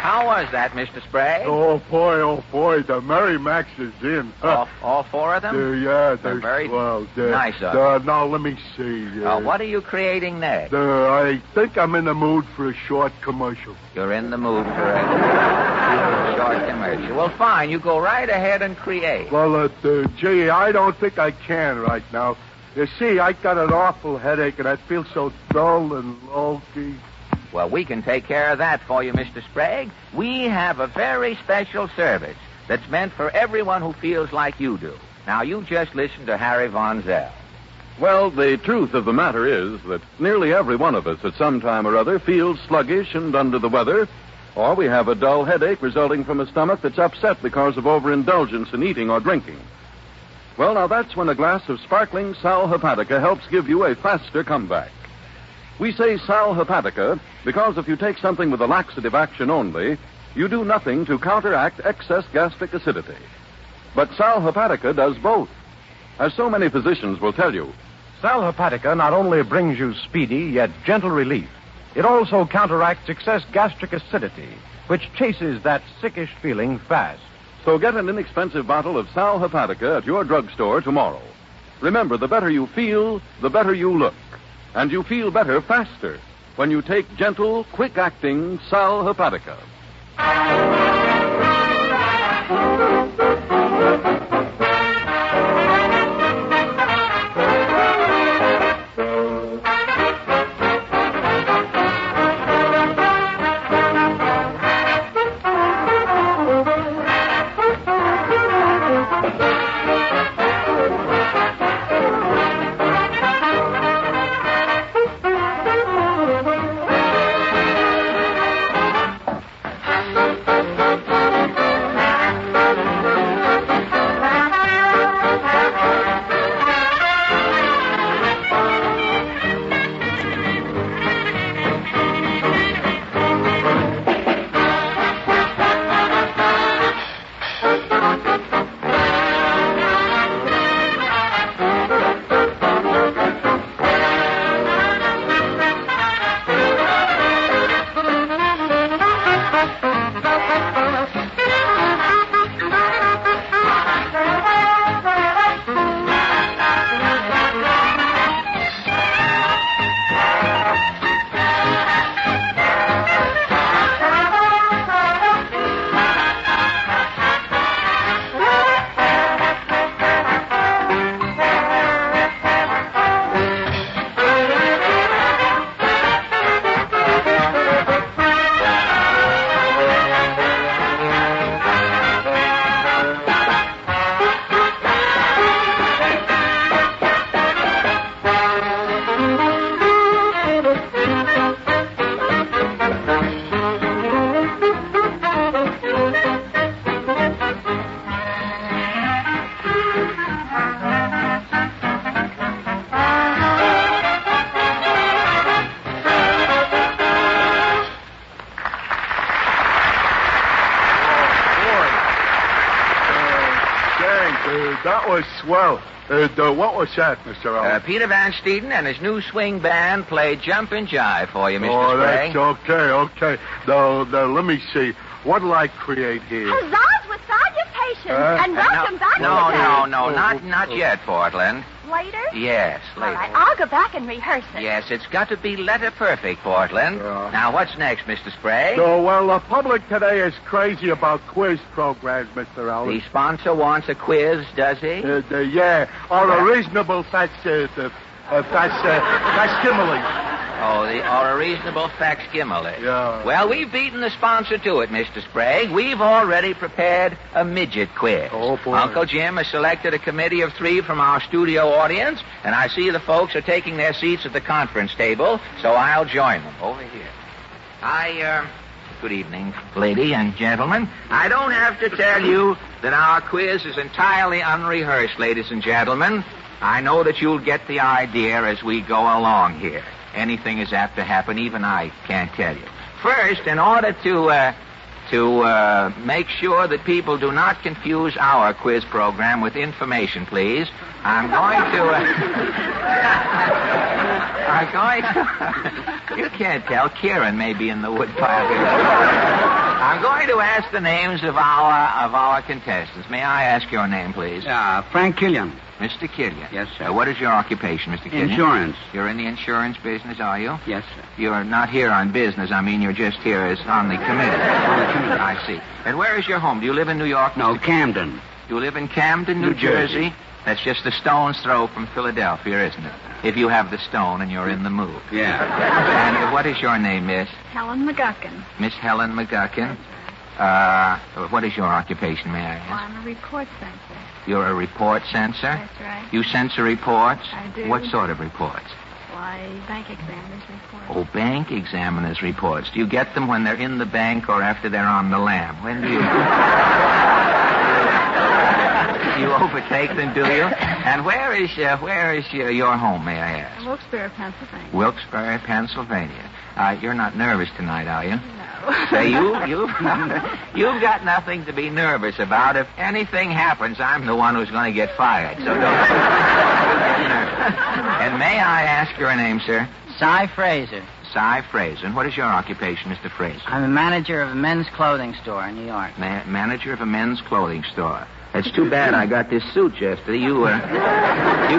S15: How was that, Mr. Sprague?
S13: Oh, boy, the Merrimacks is in.
S15: All four of them?
S13: Yeah,
S15: they're very
S13: swell.
S15: nice of them.
S13: Now, let me see.
S15: What are you creating next?
S13: I think I'm in the mood for a short commercial.
S15: You're in the mood for a short commercial. Well, fine. You go right ahead and create.
S13: Well, gee, I don't think I can right now. You see, I got an awful headache, and I feel so dull and low-key.
S15: Well, we can take care of that for you, Mr. Sprague. We have a very special service that's meant for everyone who feels like you do. Now, you just listen to Harry Von Zell.
S11: Well, the truth of the matter is that nearly every one of us at some time or other feels sluggish and under the weather, or we have a dull headache resulting from a stomach that's upset because of overindulgence in eating or drinking. Well, now that's when a glass of sparkling Sal Hepatica helps give you a faster comeback. We say Sal Hepatica because if you take something with a laxative action only, you do nothing to counteract excess gastric acidity. But Sal Hepatica does both. As so many physicians will tell you,
S23: Sal Hepatica not only brings you speedy yet gentle relief,
S7: It also counteracts excess gastric acidity, which chases that sickish feeling fast.
S11: So get an inexpensive bottle of Sal Hepatica at your drugstore tomorrow. Remember, the better you feel, the better you look. And you feel better faster when you take gentle, quick-acting Sal Hepatica.
S13: That was swell. What was that, Mr. Allen?
S15: Peter Van Steeden and his new swing band played Jump and Jive for you, Mr.
S13: Oh,
S15: Sprague.
S13: that's okay. Now, let me see. What'll I create here?
S14: Huzzahs with salutations and welcome back.
S15: No, not yet, Portland.
S14: Later?
S15: Yes, later.
S14: All right, I'll go back and rehearse it.
S15: Yes, it's got to be letter perfect, Portland. Now, what's next, Mr. Sprague?
S13: The public today is crazy about quiz programs, Mr. Allen.
S15: The sponsor wants a quiz, does he?
S13: Yeah, or a reasonable facsimile.
S15: Or a reasonable facsimile.
S13: Yeah.
S15: Well, we've beaten the sponsor to it, Mr. Sprague. We've already prepared a midget quiz.
S13: Oh, boy.
S15: Uncle Jim has selected a committee of 3 from our studio audience, and I see the folks are taking their seats at the conference table, so I'll join them over here. Good evening, lady and gentlemen. I don't have to tell you that our quiz is entirely unrehearsed, ladies and gentlemen. I know that you'll get the idea as we go along here. Anything is apt to happen, even I can't tell you. First, in order to make sure that people do not confuse our quiz program with information, please, I'm going to... You can't tell. Kieran may be in the woodpile here. I'm going to ask the names of our contestants. May I ask your name, please?
S19: Frank Killian.
S15: Mr. Killian.
S19: Yes, sir.
S15: What is your occupation, Mr. Killian?
S19: Insurance.
S15: You're in the insurance business, are you?
S19: Yes, sir.
S15: You're not here on business. I mean, you're just here as on the committee. I see. And where is your home? Do you live in New York?
S19: No, Camden.
S15: You live in Camden, New Jersey? That's just a stone's throw from Philadelphia, isn't it? If you have the stone and you're in the mood.
S19: Yeah.
S15: And what is your name, miss?
S23: Helen McGuckin.
S15: Miss Helen McGuckin. What is your occupation, may I ask?
S23: Well, I'm a report censor.
S15: You're a report censor?
S23: That's right.
S15: You censor reports?
S23: I do.
S15: What sort of reports?
S23: Why, bank examiners reports.
S15: Oh, bank examiners reports. Do you get them when they're in the bank or after they're on the lam? When do you... You overtake them, do you? And where is your home, may I ask?
S23: Wilkes-Barre, Pennsylvania.
S15: Wilkes-Barre, Pennsylvania. You're not nervous tonight, are you?
S23: No.
S15: Say, you've got nothing to be nervous about. If anything happens, I'm the one who's going to get fired. So don't get nervous. And may I ask your name, sir?
S19: Cy Fraser.
S15: Cy Fraser. And what is your occupation, Mr. Fraser?
S5: I'm a manager of a men's clothing store in New York.
S15: Manager of a men's clothing store. It's too bad I got this suit yesterday. You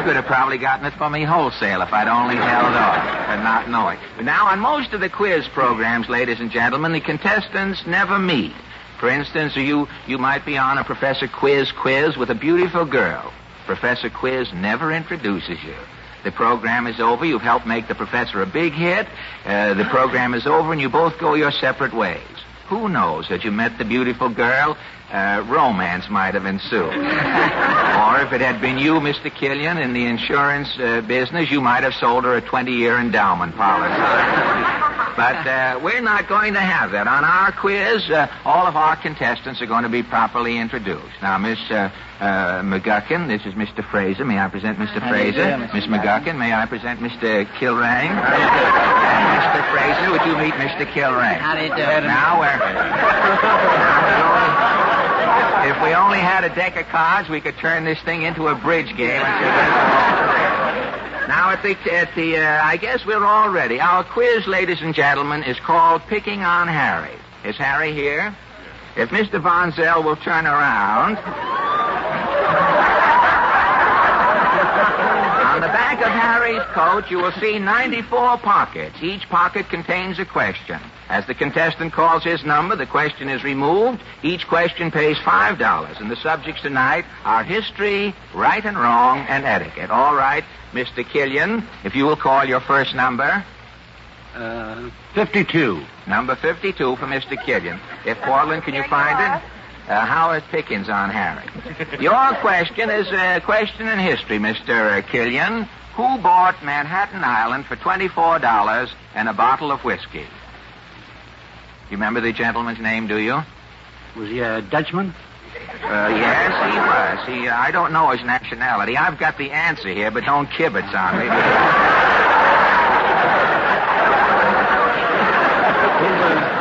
S15: could have probably gotten it for me wholesale if I'd only held off and not knowing. But now, on most of the quiz programs, ladies and gentlemen, the contestants never meet. For instance, you might be on a Professor Quiz with a beautiful girl. Professor Quiz never introduces you. The program is over. You've helped make the professor a big hit. The program is over, and you both go your separate ways. Who knows that you met the beautiful girl? Romance might have ensued. Or if it had been you, Mr. Killian, in the insurance business, you might have sold her a 20-year endowment policy. But we're not going to have that. On our quiz, all of our contestants are going to be properly introduced. Now, Miss McGuckin, this is Mr. Fraser. May I present Mr. Fraser? Miss McGuckin, may I present Mr. Kilrain? And Mr. Fraser, would you meet Mr. Kilrain?
S5: How do you do?
S15: Now, if we only had a deck of cards, we could turn this thing into a bridge game. Now, I guess we're all ready. Our quiz, ladies and gentlemen, is called Picking on Harry. Is Harry here? If Mr. Von Zell will turn around. On the back of Harry's coat, you will see 94 pockets. Each pocket contains a question. As the contestant calls his number, the question is removed. Each question pays $5. And the subjects tonight are history, right and wrong, and etiquette. All right, Mr. Killian, if you will call your first number.
S19: 52.
S15: Number 52 for Mr. Killian. If Portland, can you find it? How is Pickens on Harry? Your question is a question in history, Mr. Killian. Who bought Manhattan Island for $24 and a bottle of whiskey? You remember the gentleman's name, do you?
S19: Was he a Dutchman?
S15: Yes, he was. I don't know his nationality. I've got the answer here, but don't kibitz on me.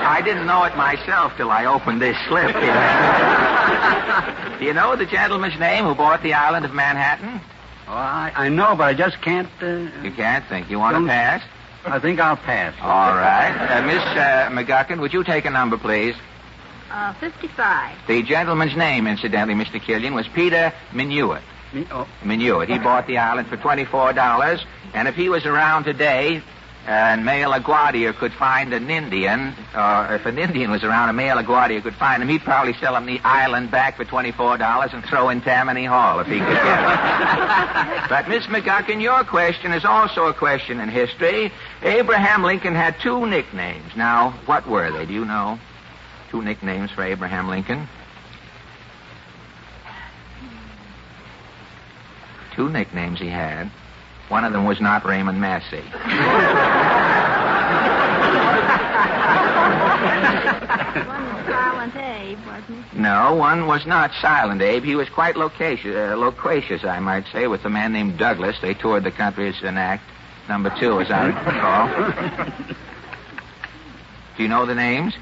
S15: I didn't know it myself till I opened this slip. Do you know the gentleman's name who bought the island of Manhattan?
S19: Oh, I know, but I just can't...
S15: You can't think. You want to pass?
S19: I think I'll pass.
S15: All right. Miss McGuckin, would you take a number, please?
S23: 55.
S15: The gentleman's name, incidentally, Mr. Killian, was Peter Minuit. Minuit. He bought the island for $24, and if he was around today, and Male LaGuardia could find an Indian, or if an Indian was around and Male LaGuardia could find him, he'd probably sell him the island back for $24 and throw in Tammany Hall if he could get it. But, Miss McGuckin, your question is also a question in history. Abraham Lincoln had two nicknames. Now, what were they? Do you know? Two nicknames for Abraham Lincoln? Two nicknames he had. One of them was not Raymond Massey.
S23: One was Silent Abe, wasn't it?
S15: No, one was not Silent Abe. He was quite loquacious, I might say, with a man named Douglas. They toured the country as an act. Number 2, as I recall. Do you know the names?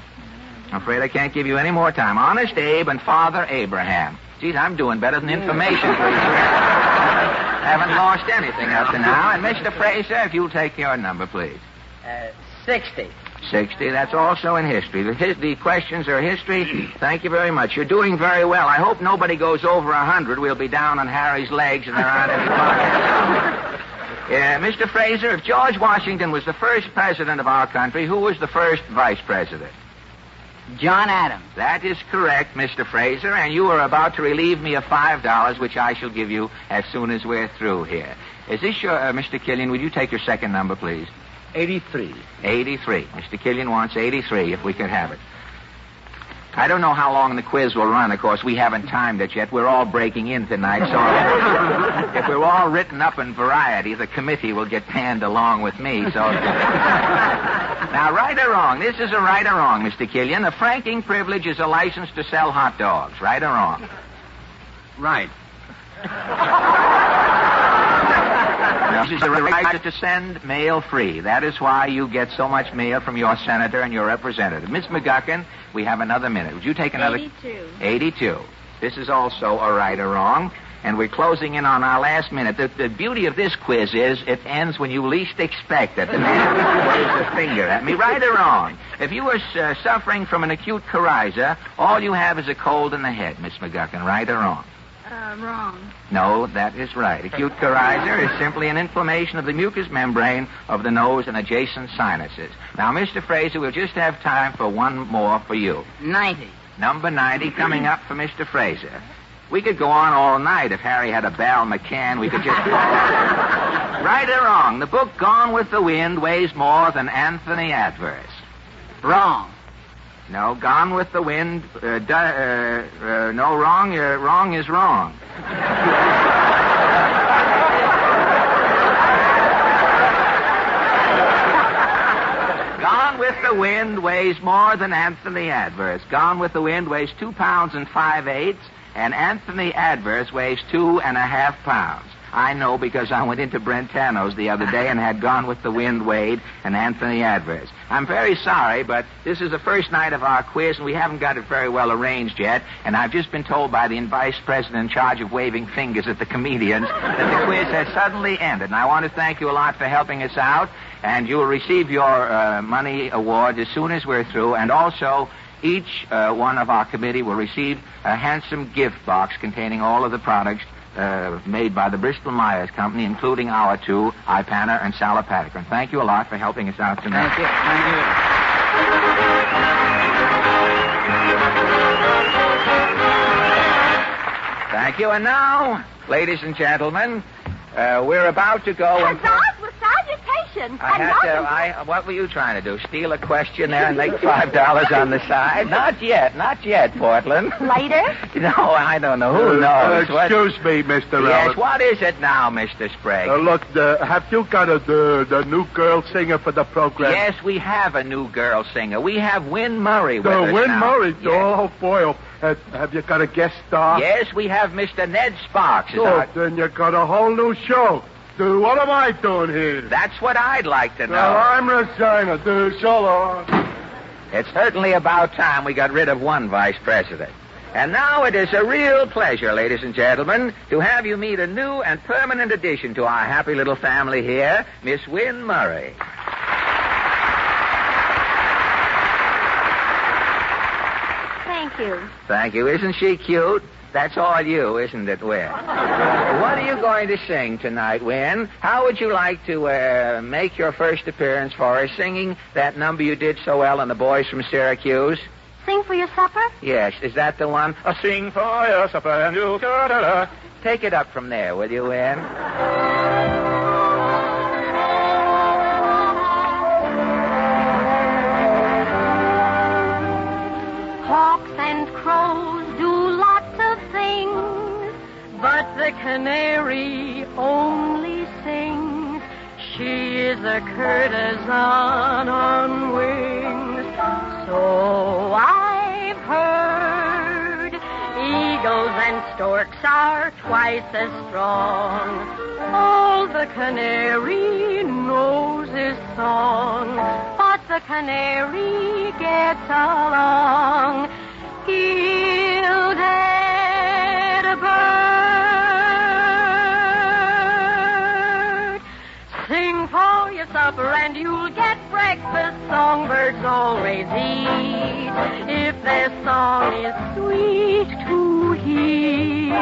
S15: I'm afraid I can't give you any more time. Honest Abe and Father Abraham. Geez, I'm doing better than information for you. Haven't lost anything up to now. And Mr. Fraser, if you'll take your number, please.
S5: 60.
S15: 60. That's also in history. The questions are history. Thank you very much. You're doing very well. I hope nobody goes over 100. We'll be down on Harry's legs and there aren't any pockets. Mr. Fraser, if George Washington was the first president of our country, who was the first vice president?
S5: John Adams.
S15: That is correct, Mr. Fraser, and you are about to relieve me of $5, which I shall give you as soon as we're through here. Is this your, Mr. Killian, would you take your second number, please?
S19: 83.
S15: 83. Mr. Killian wants 83, if we could have it. I don't know how long the quiz will run. Of course, we haven't timed it yet. We're all breaking in tonight, so if we're all written up in Variety, the committee will get panned along with me, so... Now, right or wrong? This is a right or wrong, Mr. Killian. A franking privilege is a license to sell hot dogs. Right or wrong?
S19: Right.
S15: This is a right to send mail free. That is why you get so much mail from your senator and your representative. Miss McGuckin, we have another minute. Would you take another...
S23: 82.
S15: 82. This is also a right or wrong. And we're closing in on our last minute. The beauty of this quiz is it ends when you least expect it. The man weighs a finger at me, right or wrong. If you were suffering from an acute coryza, all you have is a cold in the head, Miss McGuckin, right or wrong?
S23: Wrong.
S15: No, that is right. Acute coryza is simply an inflammation of the mucous membrane of the nose and adjacent sinuses. Now, Mr. Fraser, we'll just have time for one more for you.
S5: 90.
S15: Number 90 coming up for Mr. Fraser. We could go on all night if Harry had a Bal McCann. We could just... Right or wrong, the book Gone with the Wind weighs more than Anthony Adverse.
S5: Wrong.
S15: No, Gone with the Wind, no, wrong, wrong is wrong. Gone with the Wind weighs more than Anthony Adverse. Gone with the Wind weighs 2 pounds and 5/8, and Anthony Adverse weighs 2.5 pounds. I know because I went into Brentano's the other day and had Gone with the Wind weighed and Anthony Adverse. I'm very sorry, but this is the first night of our quiz, and we haven't got it very well arranged yet. And I've just been told by the vice president in charge of waving fingers at the comedians that the quiz has suddenly ended. And I want to thank you a lot for helping us out, and you will receive your money award as soon as we're through. And also, each one of our committee will receive a handsome gift box containing all of the products made by the Bristol-Myers Company, including our two, Ipana and Salopatacrin. Thank you a lot for helping us out tonight.
S5: Thank you.
S15: Thank you. And now, ladies and gentlemen, we're about to go and...
S14: with salutation.
S15: What were you trying to do? Steal a question there and make $5 on the side? Not yet, Portland.
S14: Later?
S15: No, I don't know. Who knows?
S13: Excuse me, Mr. Allen.
S15: Yes, what is it now, Mr. Sprague?
S13: Look, have you got the new girl singer for the program?
S15: Yes, we have a new girl singer. We have Win Murray with us
S13: Win
S15: now.
S13: Murray?
S15: Yes.
S13: Oh, boy. Have you got a guest star?
S15: Yes, we have Mr. Ned Sparks.
S13: Then you got a whole new show. What am I doing here?
S15: That's what I'd like to know.
S13: Well, I'm Regina. So long.
S15: It's certainly about time we got rid of one vice president. And now it is a real pleasure, ladies and gentlemen, to have you meet a new and permanent addition to our happy little family here, Miss Win Murray.
S14: Thank you.
S15: Thank you. Isn't she cute? That's all you, isn't it, Win? What are you going to sing tonight, Win? How would you like to make your first appearance for us, singing that number you did so well on The Boys from Syracuse?
S14: Sing for your supper?
S15: Yes, is that the one? Sing for your supper and you... Take it up from there, will you, Win?
S8: Hawks and crows do lots of things, but the canary only sings. She is a courtesan on wings. So I've heard eagles and storks are twice as strong. All the canary knows is song, but the canary gets along. Gilded bird, sing for your supper and you'll get breakfast. Songbirds always eat if their song is sweet to hear.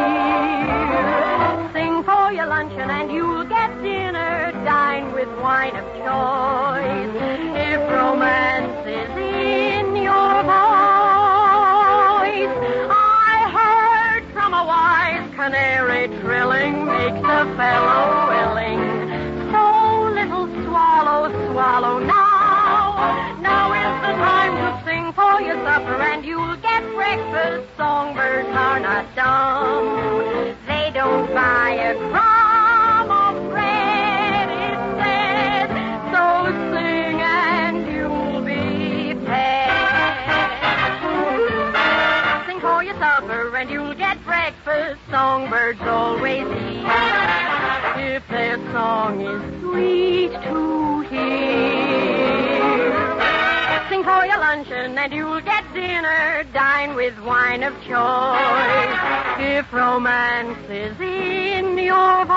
S8: Sing for your luncheon and you'll get dinner. Dine with wine of choice if romance is in your voice. I heard from a wise canary trilling makes a fellow willing. So little swallow, swallow now. Now is the time to sing for your supper and you'll get breakfast. Songbirds are not dumb. They don't buy a crumb of bread, it says. So sing and you'll be fed. Sing for your supper and you'll get breakfast. Songbirds always eat if their song is sweet to hear. Sing for your luncheon and you'll get dinner. Dine with wine of choice if romance is in your voice.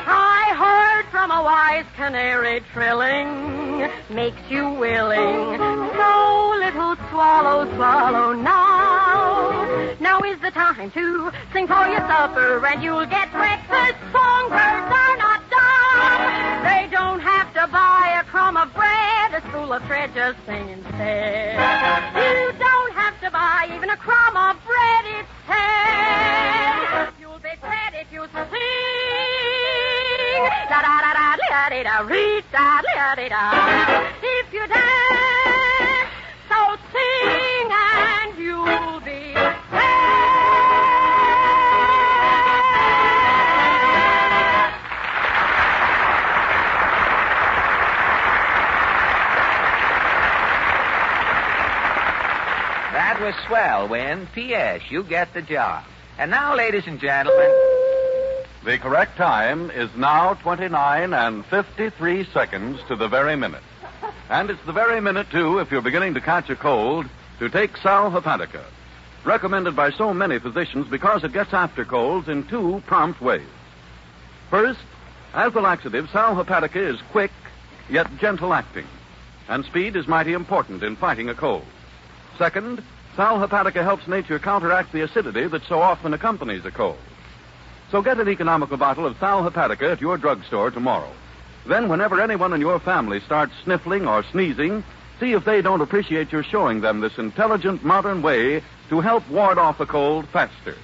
S8: I heard from from a wise canary trilling makes you willing. So little swallow, swallow now. Now is the time to sing for your supper and you'll get breakfast. Songbirds are not dumb. They don't have to buy a crumb of bread, a spool of thread, just sing instead. You don't have to buy even a crumb of bread, it's said. You'll be fed if you sing. Da-da-da-da-da-da-da-da-da. If you dance, so sing and you'll be
S15: That was swell, Win. P.S. You get the job. And now, ladies and gentlemen...
S11: The correct time is now 29 and 53 seconds to the very minute. And it's the very minute, too, if you're beginning to catch a cold, to take Sal Hepatica. Recommended by so many physicians because it gets after colds in two prompt ways. First, as a laxative, Sal Hepatica is quick, yet gentle acting. And speed is mighty important in fighting a cold. Second, Sal Hepatica helps nature counteract the acidity that so often accompanies a cold. So get an economical bottle of Sal Hepatica at your drugstore tomorrow. Then, whenever anyone in your family starts sniffling or sneezing, see if they don't appreciate your showing them this intelligent, modern way to help ward off a cold faster.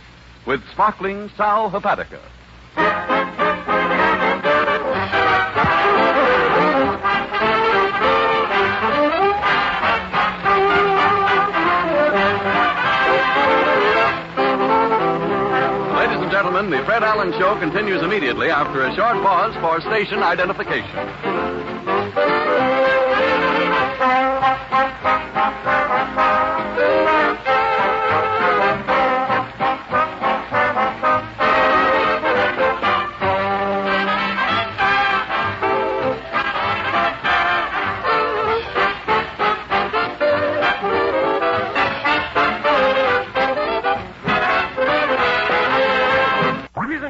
S11: With sparkling Sal Hepatica. Gentlemen, the Fred Allen Show continues immediately after a short pause for station identification.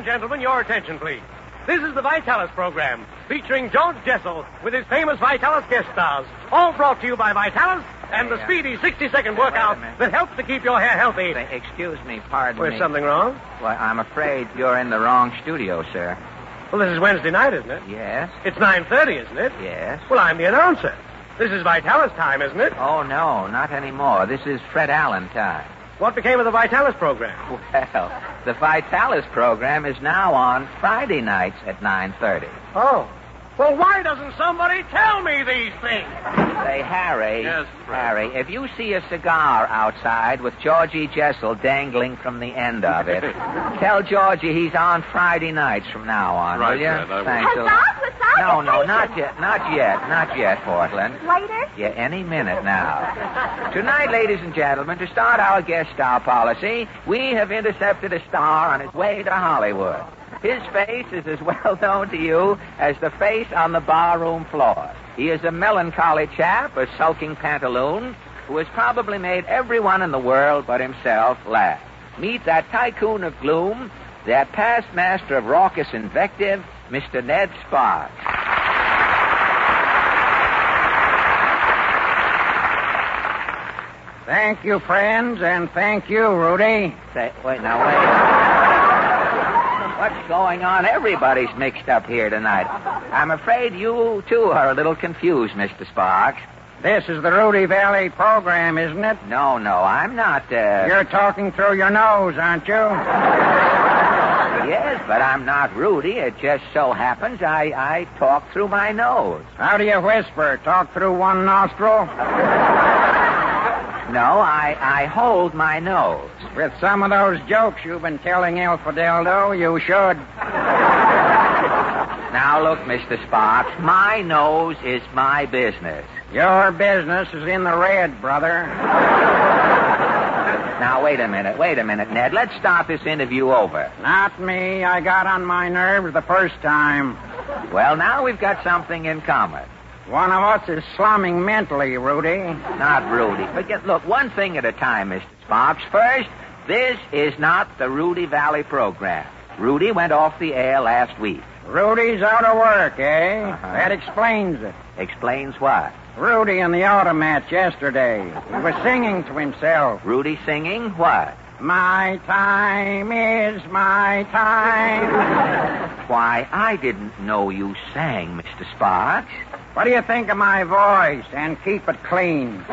S2: Gentlemen, your attention, please. This is the Vitalis program, featuring George Jessel with his famous Vitalis guest stars. All brought to you by Vitalis and the speedy 60-second workout that helps to keep your hair healthy.
S15: Excuse me, pardon me.
S2: Was something wrong?
S15: Well, I'm afraid you're in the wrong studio, sir.
S2: Well, this is Wednesday night, isn't it?
S15: Yes.
S2: It's 9:30, isn't it?
S15: Yes.
S2: Well, I'm the announcer. This is Vitalis time, isn't it?
S15: Oh, no, not anymore. This is Fred Allen time.
S2: What became of the Vitalis program?
S15: Well, the Vitalis program is now on Friday nights at 9:30.
S2: Oh. Well, why doesn't somebody tell me these things?
S15: Say, Harry.
S2: Yes, Fred.
S15: Harry, if you see a cigar outside with Georgie Jessel dangling from the end of it, tell Georgie he's on Friday nights from now on,
S2: Right,
S15: will you?
S2: Fred, I will.
S15: Thanks a lot. No, not yet, Portland.
S14: Later?
S15: Yeah, any minute now. Tonight, ladies and gentlemen, to start our guest star policy, we have intercepted a star on his way to Hollywood. His face is as well known to you as the face on the barroom floor. He is a melancholy chap, a sulking pantaloon, who has probably made everyone in the world but himself laugh. Meet that tycoon of gloom, that past master of raucous invective, Mr. Ned Sparks.
S5: Thank you, friends, and thank you, Rudy.
S15: Wait. What's going on? Everybody's mixed up here tonight. I'm afraid you, too, are a little confused, Mr. Sparks.
S5: This is the Rudy Valley program, isn't it?
S15: No, I'm not,
S5: You're talking through your nose, aren't you?
S15: Yes, but I'm not Rudy. It just so happens I talk through my nose.
S5: How do you whisper? Talk through one nostril?
S15: No, I hold my nose.
S5: With some of those jokes you've been telling El Fideldo, you should.
S15: Now, look, Mr. Sparks, my nose is my business.
S5: Your business is in the red, brother.
S15: Now, wait a minute, Ned. Let's start this interview over.
S5: Not me. I got on my nerves the first time.
S15: Well, now we've got something in common.
S5: One of us is slumming mentally, Rudy.
S15: Not Rudy. Look, one thing at a time, Mr. Sparks. First, this is not the Rudy Valley program. Rudy went off the air last week.
S5: Rudy's out of work, eh? That explains it.
S15: Explains what?
S5: Rudy in the auto match yesterday. He was singing to himself.
S15: Rudy singing what?
S5: My time is my time.
S15: Why, I didn't know you sang, Mr. Sparks.
S5: What do you think of my voice? And keep it clean.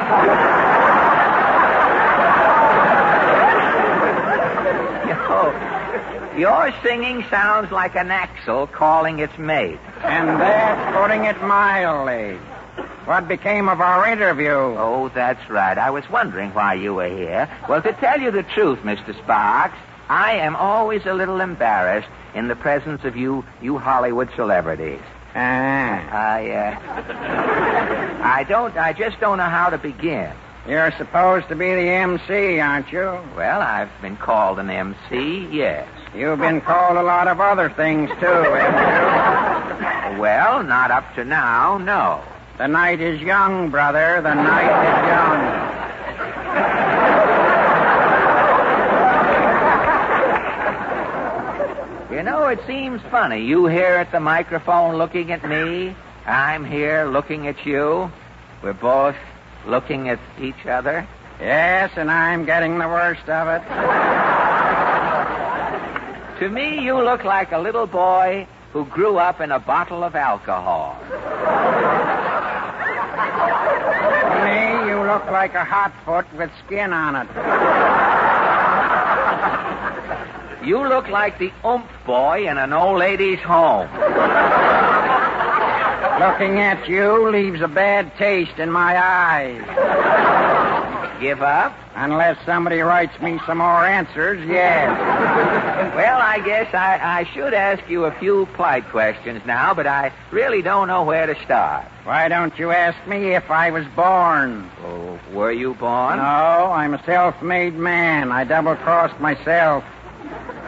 S15: Your singing sounds like an axle calling its mate.
S5: And that's putting it mildly. What became of our interview?
S15: Oh, that's right. I was wondering why you were here. Well, to tell you the truth, Mr. Sparks, I am always a little embarrassed in the presence of you Hollywood celebrities. I just don't know how to begin.
S5: You're supposed to be the MC, aren't you?
S15: Well, I've been called an MC, yes.
S5: You've been called a lot of other things, too, haven't you?
S15: Well, not up to now, no.
S5: The night is young, brother. The night is young.
S15: You know, it seems funny. You here at the microphone looking at me. I'm here looking at you. We're both looking at each other.
S5: Yes, and I'm getting the worst of it.
S15: To me, you look like a little boy who grew up in a bottle of alcohol.
S5: To me, you look like a hot foot with skin on it.
S15: You look like the oomph boy in an old lady's home.
S5: Looking at you leaves a bad taste in my eyes.
S15: Give up?
S5: Unless somebody writes me some more answers, yes.
S15: Well, I guess I should ask you a few polite questions now, but I really don't know where to start.
S5: Why don't you ask me if I was born?
S15: Oh, were you born?
S5: No, I'm a self-made man. I double-crossed myself.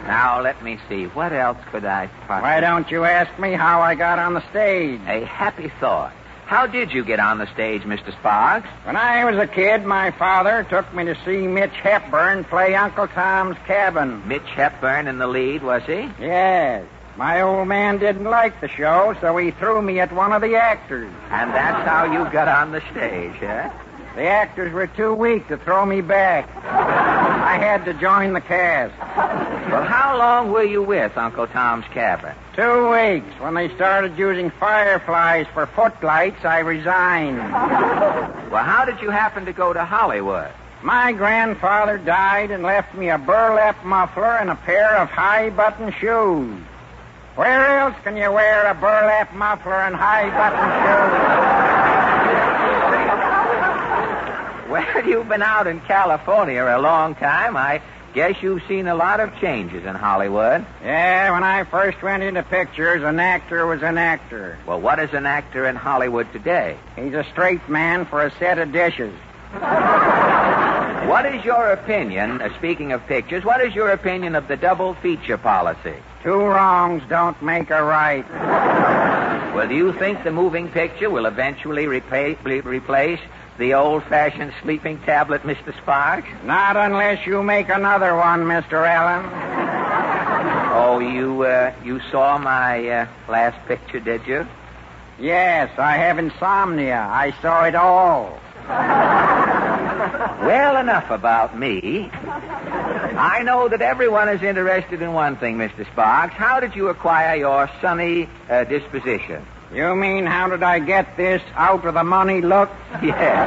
S15: Now, let me see. What else could I possibly...
S5: Why don't you ask me how I got on the stage?
S15: A happy thought. How did you get on the stage, Mr. Sparks?
S5: When I was a kid, my father took me to see Mitch Hepburn play Uncle Tom's Cabin.
S15: Mitch Hepburn in the lead, was he?
S5: Yes. My old man didn't like the show, so he threw me at one of the actors.
S15: And that's how you got on the stage, huh?
S5: The actors were too weak to throw me back. I had to join the cast.
S15: Well, how long were you with Uncle Tom's Cabin?
S5: 2 weeks. When they started using fireflies for footlights, I resigned.
S15: Well, how did you happen to go to Hollywood?
S5: My grandfather died and left me a burlap muffler and a pair of high-button shoes. Where else can you wear a burlap muffler and high-button shoes?
S15: Well, you've been out in California a long time. I guess you've seen a lot of changes in Hollywood.
S5: Yeah, when I first went into pictures, an actor was an actor.
S15: Well, what is an actor in Hollywood today?
S5: He's a straight man for a set of dishes.
S15: What is your opinion, speaking of pictures, what is your opinion of the double feature policy?
S5: 2 wrongs don't make a right.
S15: Well, do you think the moving picture will eventually replace the old-fashioned sleeping tablet, Mr. Sparks?
S5: Not unless you make another one, Mr. Allen.
S15: Oh, you saw my last picture, did you?
S5: Yes, I have insomnia. I saw it all.
S15: Well, enough about me. I know that everyone is interested in one thing, Mr. Sparks. How did you acquire your sunny disposition?
S5: You mean, how did I get this out-of-the-money look?
S15: Yeah.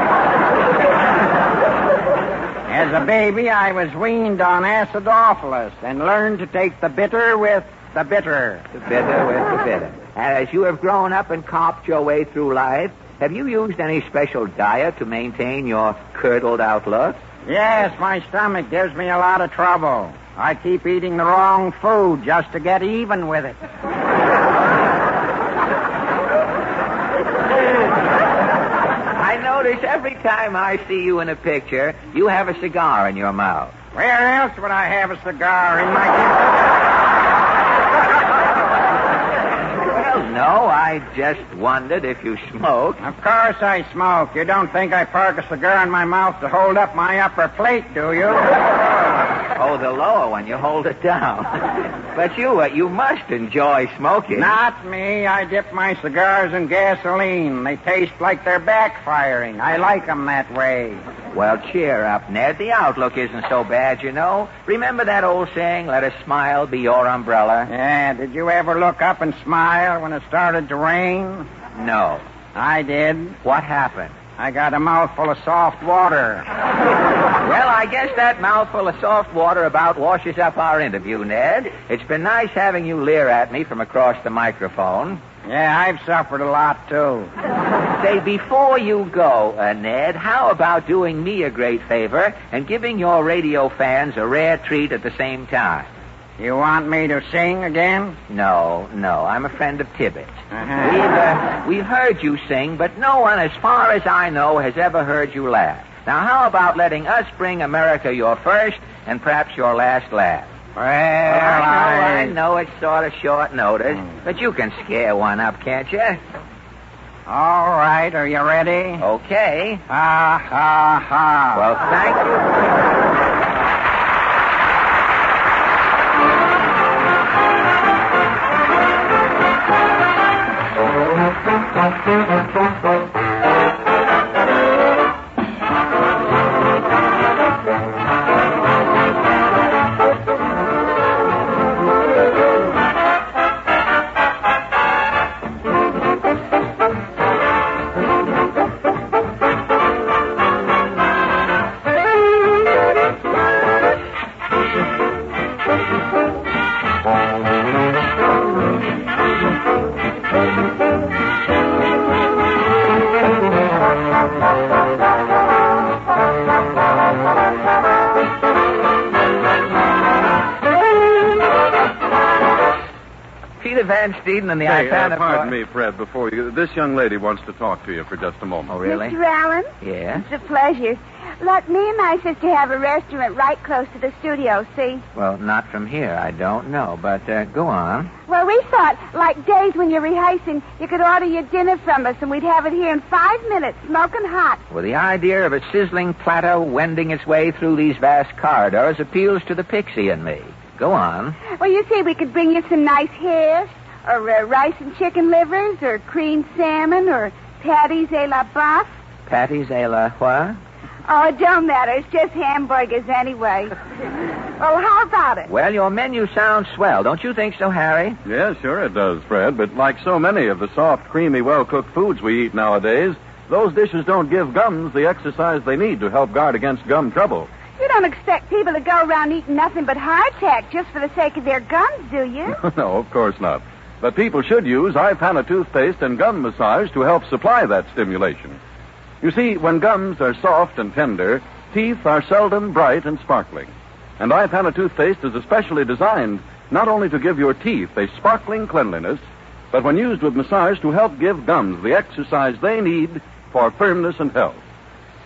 S5: As a baby, I was weaned on acidophilus and learned to take the bitter with the bitter.
S15: The bitter with the bitter. And as you have grown up and copped your way through life, have you used any special diet to maintain your curdled outlook?
S5: Yes, my stomach gives me a lot of trouble. I keep eating the wrong food just to get even with it.
S15: I notice every time I see you in a picture, you have a cigar in your mouth.
S5: Where else would I have a cigar in my...
S15: Well, no, I just wondered if you smoke.
S5: Of course I smoke. You don't think I park a cigar in my mouth to hold up my upper plate, do you?
S15: Oh, the lower one. You hold it down. But you must enjoy smoking.
S5: Not me. I dip my cigars in gasoline. They taste like they're backfiring. I like 'em that way.
S15: Well, cheer up, Ned. The outlook isn't so bad, you know. Remember that old saying, let a smile be your umbrella?
S5: Yeah, did you ever look up and smile when it started to rain?
S15: No.
S5: I did.
S15: What happened?
S5: I got a mouthful of soft water.
S15: Well, I guess that mouthful of soft water about washes up our interview, Ned. It's been nice having you leer at me from across the microphone.
S5: Yeah, I've suffered a lot, too.
S15: Say, before you go, Ned, how about doing me a great favor and giving your radio fans a rare treat at the same time?
S5: You want me to sing again?
S15: No. I'm a friend of Tibbet's.
S5: Uh-huh.
S15: We've heard you sing, but no one, as far as I know, has ever heard you laugh. Now, how about letting us bring America your first and perhaps your last laugh?
S5: Well,
S15: I know it's sort of short notice, but you can scare one up, can't you?
S5: All right, are you ready?
S15: Okay.
S5: Ha, ha, ha.
S15: Well, thank you. Van Steeden and the Ipana...
S7: Pardon me, Fred, before you... This young lady wants to talk to you for just a moment.
S15: Oh, really?
S14: Mr. Allen?
S15: Yeah?
S14: It's a pleasure. Look, me and my sister have a restaurant right close to the studio, see?
S15: Well, not from here. I don't know, but go on.
S14: Well, we thought, like days when you're rehearsing, you could order your dinner from us and we'd have it here in 5 minutes, smoking hot.
S15: Well, the idea of a sizzling platter wending its way through these vast corridors appeals to the pixie in me. Go on.
S14: Well, you see, we could bring you some nice hash, or rice and chicken livers, or creamed salmon, or patties a la boeuf.
S15: Patties a la what?
S14: Oh, it don't matter. It's just hamburgers anyway. Well, how about it?
S15: Well, your menu sounds swell. Don't you think so, Harry?
S7: Yeah, sure it does, Fred. But like so many of the soft, creamy, well-cooked foods we eat nowadays, those dishes don't give gums the exercise they need to help guard against gum trouble.
S14: You don't expect people to go around eating nothing but hardtack just for the sake of their gums, do you?
S7: No, of course not. But people should use Ipana toothpaste and gum massage to help supply that stimulation. You see, when gums are soft and tender, teeth are seldom bright and sparkling. And Ipana toothpaste is especially designed not only to give your teeth a sparkling cleanliness, but when used with massage to help give gums the exercise they need for firmness and health.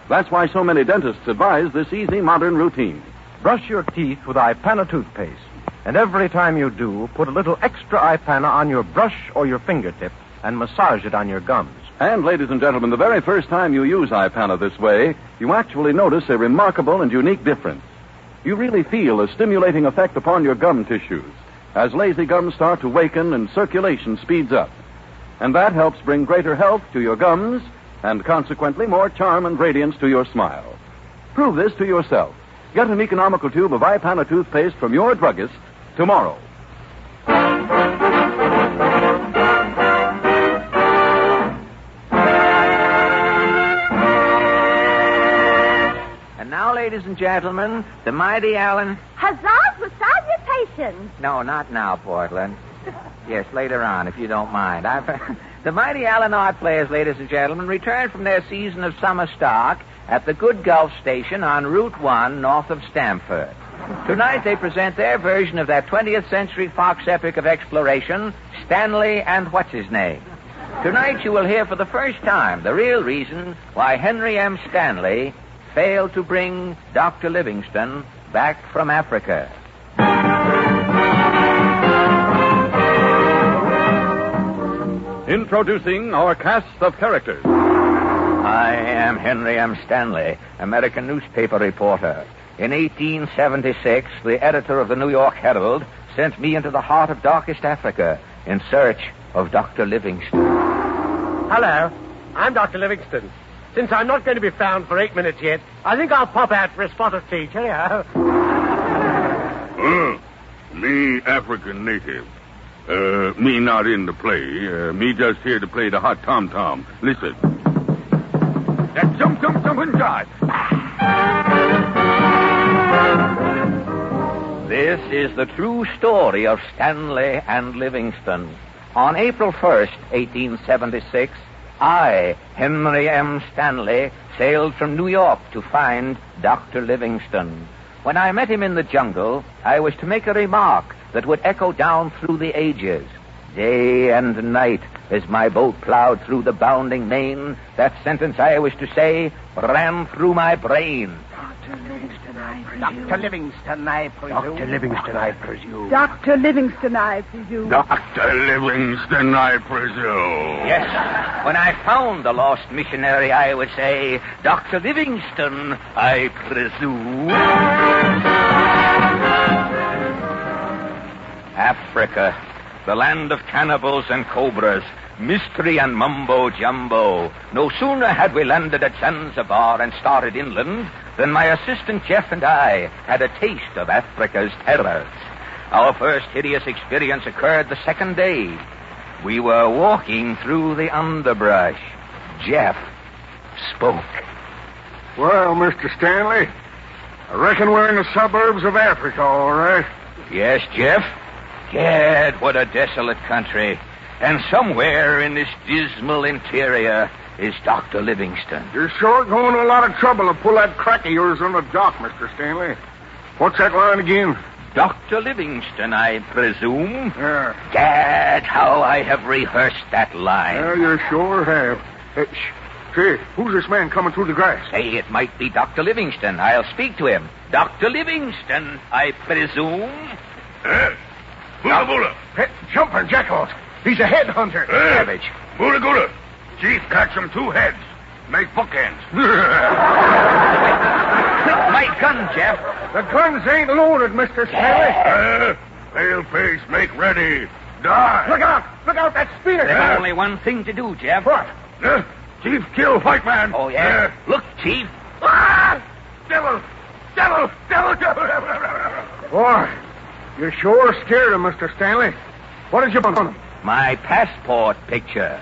S7: That's why so many dentists advise this easy modern routine.
S6: Brush your teeth with Ipana toothpaste. And every time you do, put a little extra Ipana on your brush or your fingertip and massage it on your gums.
S7: And, ladies and gentlemen, the very first time you use Ipana this way, you actually notice a remarkable and unique difference. You really feel a stimulating effect upon your gum tissues as lazy gums start to waken and circulation speeds up. And that helps bring greater health to your gums and, consequently, more charm and radiance to your smile. Prove this to yourself. Get an economical tube of Ipana toothpaste from your druggist tomorrow.
S15: And now, ladies and gentlemen, the mighty Allen...
S14: Huzzahs with salutations.
S15: No, not now, Portland. Yes, later on, if you don't mind. The mighty Allen Art Players, ladies and gentlemen, returned from their season of summer stock at the Good Gulf Station on Route 1 north of Stamford. Tonight they present their version of that 20th Century Fox epic of exploration, Stanley and What's-His-Name. Tonight you will hear for the first time the real reason why Henry M. Stanley failed to bring Dr. Livingstone back from Africa.
S7: Introducing our cast of characters.
S15: I am Henry M. Stanley, American newspaper reporter. In 1876, the editor of the New York Herald sent me into the heart of darkest Africa in search of Dr. Livingston.
S2: Hello, I'm Dr. Livingston. Since I'm not going to be found for 8 minutes yet, I think I'll pop out for a spot of tea. Cheerio.
S17: Me African native. Me not in the play. Me just here to play the hot tom-tom. Listen.
S11: That jump and jive.
S15: This is the true story of Stanley and Livingston. On April 1st, 1876, I, Henry M. Stanley, sailed from New York to find Dr. Livingston. When I met him in the jungle, I was to make a remark that would echo down through the ages. Day and night, as my boat plowed through the bounding main, that sentence I was to say ran through my brain.
S5: Dr. Livingston, I presume.
S17: Dr. Livingston, I presume.
S18: Dr. Livingston, I presume.
S17: Dr. Livingston, I presume.
S15: Yes, when I found the lost missionary, I would say, Dr. Livingston, I presume. Africa, the land of cannibals and cobras, mystery and mumbo-jumbo. No sooner had we landed at Zanzibar and started inland than my assistant Jeff and I had a taste of Africa's terrors. Our first hideous experience occurred the second day. We were walking through the underbrush. Jeff spoke.
S13: Well, Mr. Stanley, I reckon we're in the suburbs of Africa, all right.
S15: Yes, Jeff? Gad, what a desolate country. And somewhere in this dismal interior is Dr. Livingston.
S13: You're sure going to a lot of trouble to pull that crack of yours on the dock, Mr. Stanley. What's that line again?
S15: Dr. Livingston, I presume.
S13: Yeah.
S15: Gad, how I have rehearsed that line.
S13: Yeah, you sure have. Say, who's this man coming through the grass?
S15: Say, it might be Dr. Livingston. I'll speak to him. Dr. Livingston, I presume.
S17: Bula.
S13: Jumping jackals. He's a headhunter.
S17: Savage. Bula. Chief, catch him 2 heads. Make bookends.
S15: Quick, my gun, Jeff.
S13: The guns ain't loaded, Mr. Stanley.
S17: Paleface, make ready. Die.
S13: Look out, that spear.
S15: There's only one thing to do, Jeff.
S13: What?
S17: Chief, kill white man.
S15: Oh, yeah? Look, Chief.
S17: Devil.
S13: Boy, you sure scared him, Mr. Stanley. What did you put on him?
S15: My passport picture.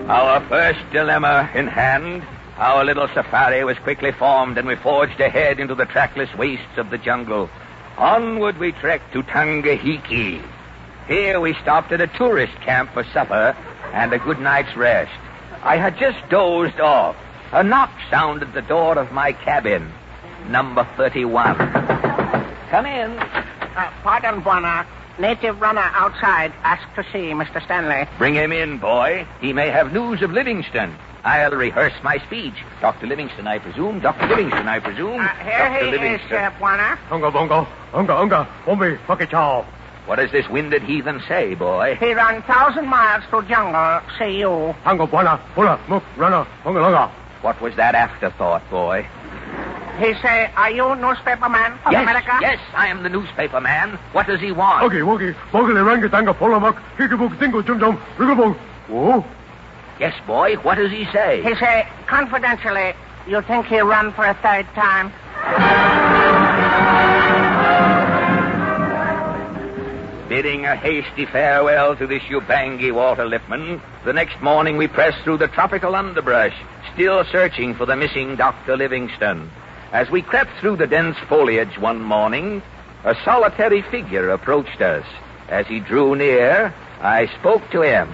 S15: Our first dilemma in hand, our little safari was quickly formed, and we forged ahead into the trackless wastes of the jungle. Onward we trekked to Tangahiki. Here we stopped at a tourist camp for supper and a good night's rest. I had just dozed off. A knock sounded at the door of my cabin, number 31. Come in.
S5: Pardon, Buana. Native runner outside asked to see Mr. Stanley.
S15: Bring him in, boy. He may have news of Livingston. I'll rehearse my speech. Dr. Livingston, I presume. Dr. Livingston, I presume.
S5: Here
S15: Dr.
S5: he
S15: Livingston.
S5: is, Buana.
S2: Unga, Ombi, Pakichao.
S15: What does this winded heathen say, boy?
S5: He ran 1,000 miles through jungle. See you.
S2: Hango, Buana, Pula, Muk, Runner, Unga.
S15: What was that afterthought, boy?
S5: He say, are you newspaper man of America?
S15: Yes, I am the newspaper man. What does he want?
S2: Okay, Boggle, Rangatanga, Polamuk, Hikabuk, Dingo, Jum, Rigabong. Oh?
S15: Yes, boy, what does he say?
S5: He say, confidentially, you think he'll run for a 3rd time?
S15: Bidding a hasty farewell to this Ubangi water lipman, the next morning we pressed through the tropical underbrush, still searching for the missing Dr. Livingston. As we crept through the dense foliage one morning, a solitary figure approached us. As he drew near, I spoke to him.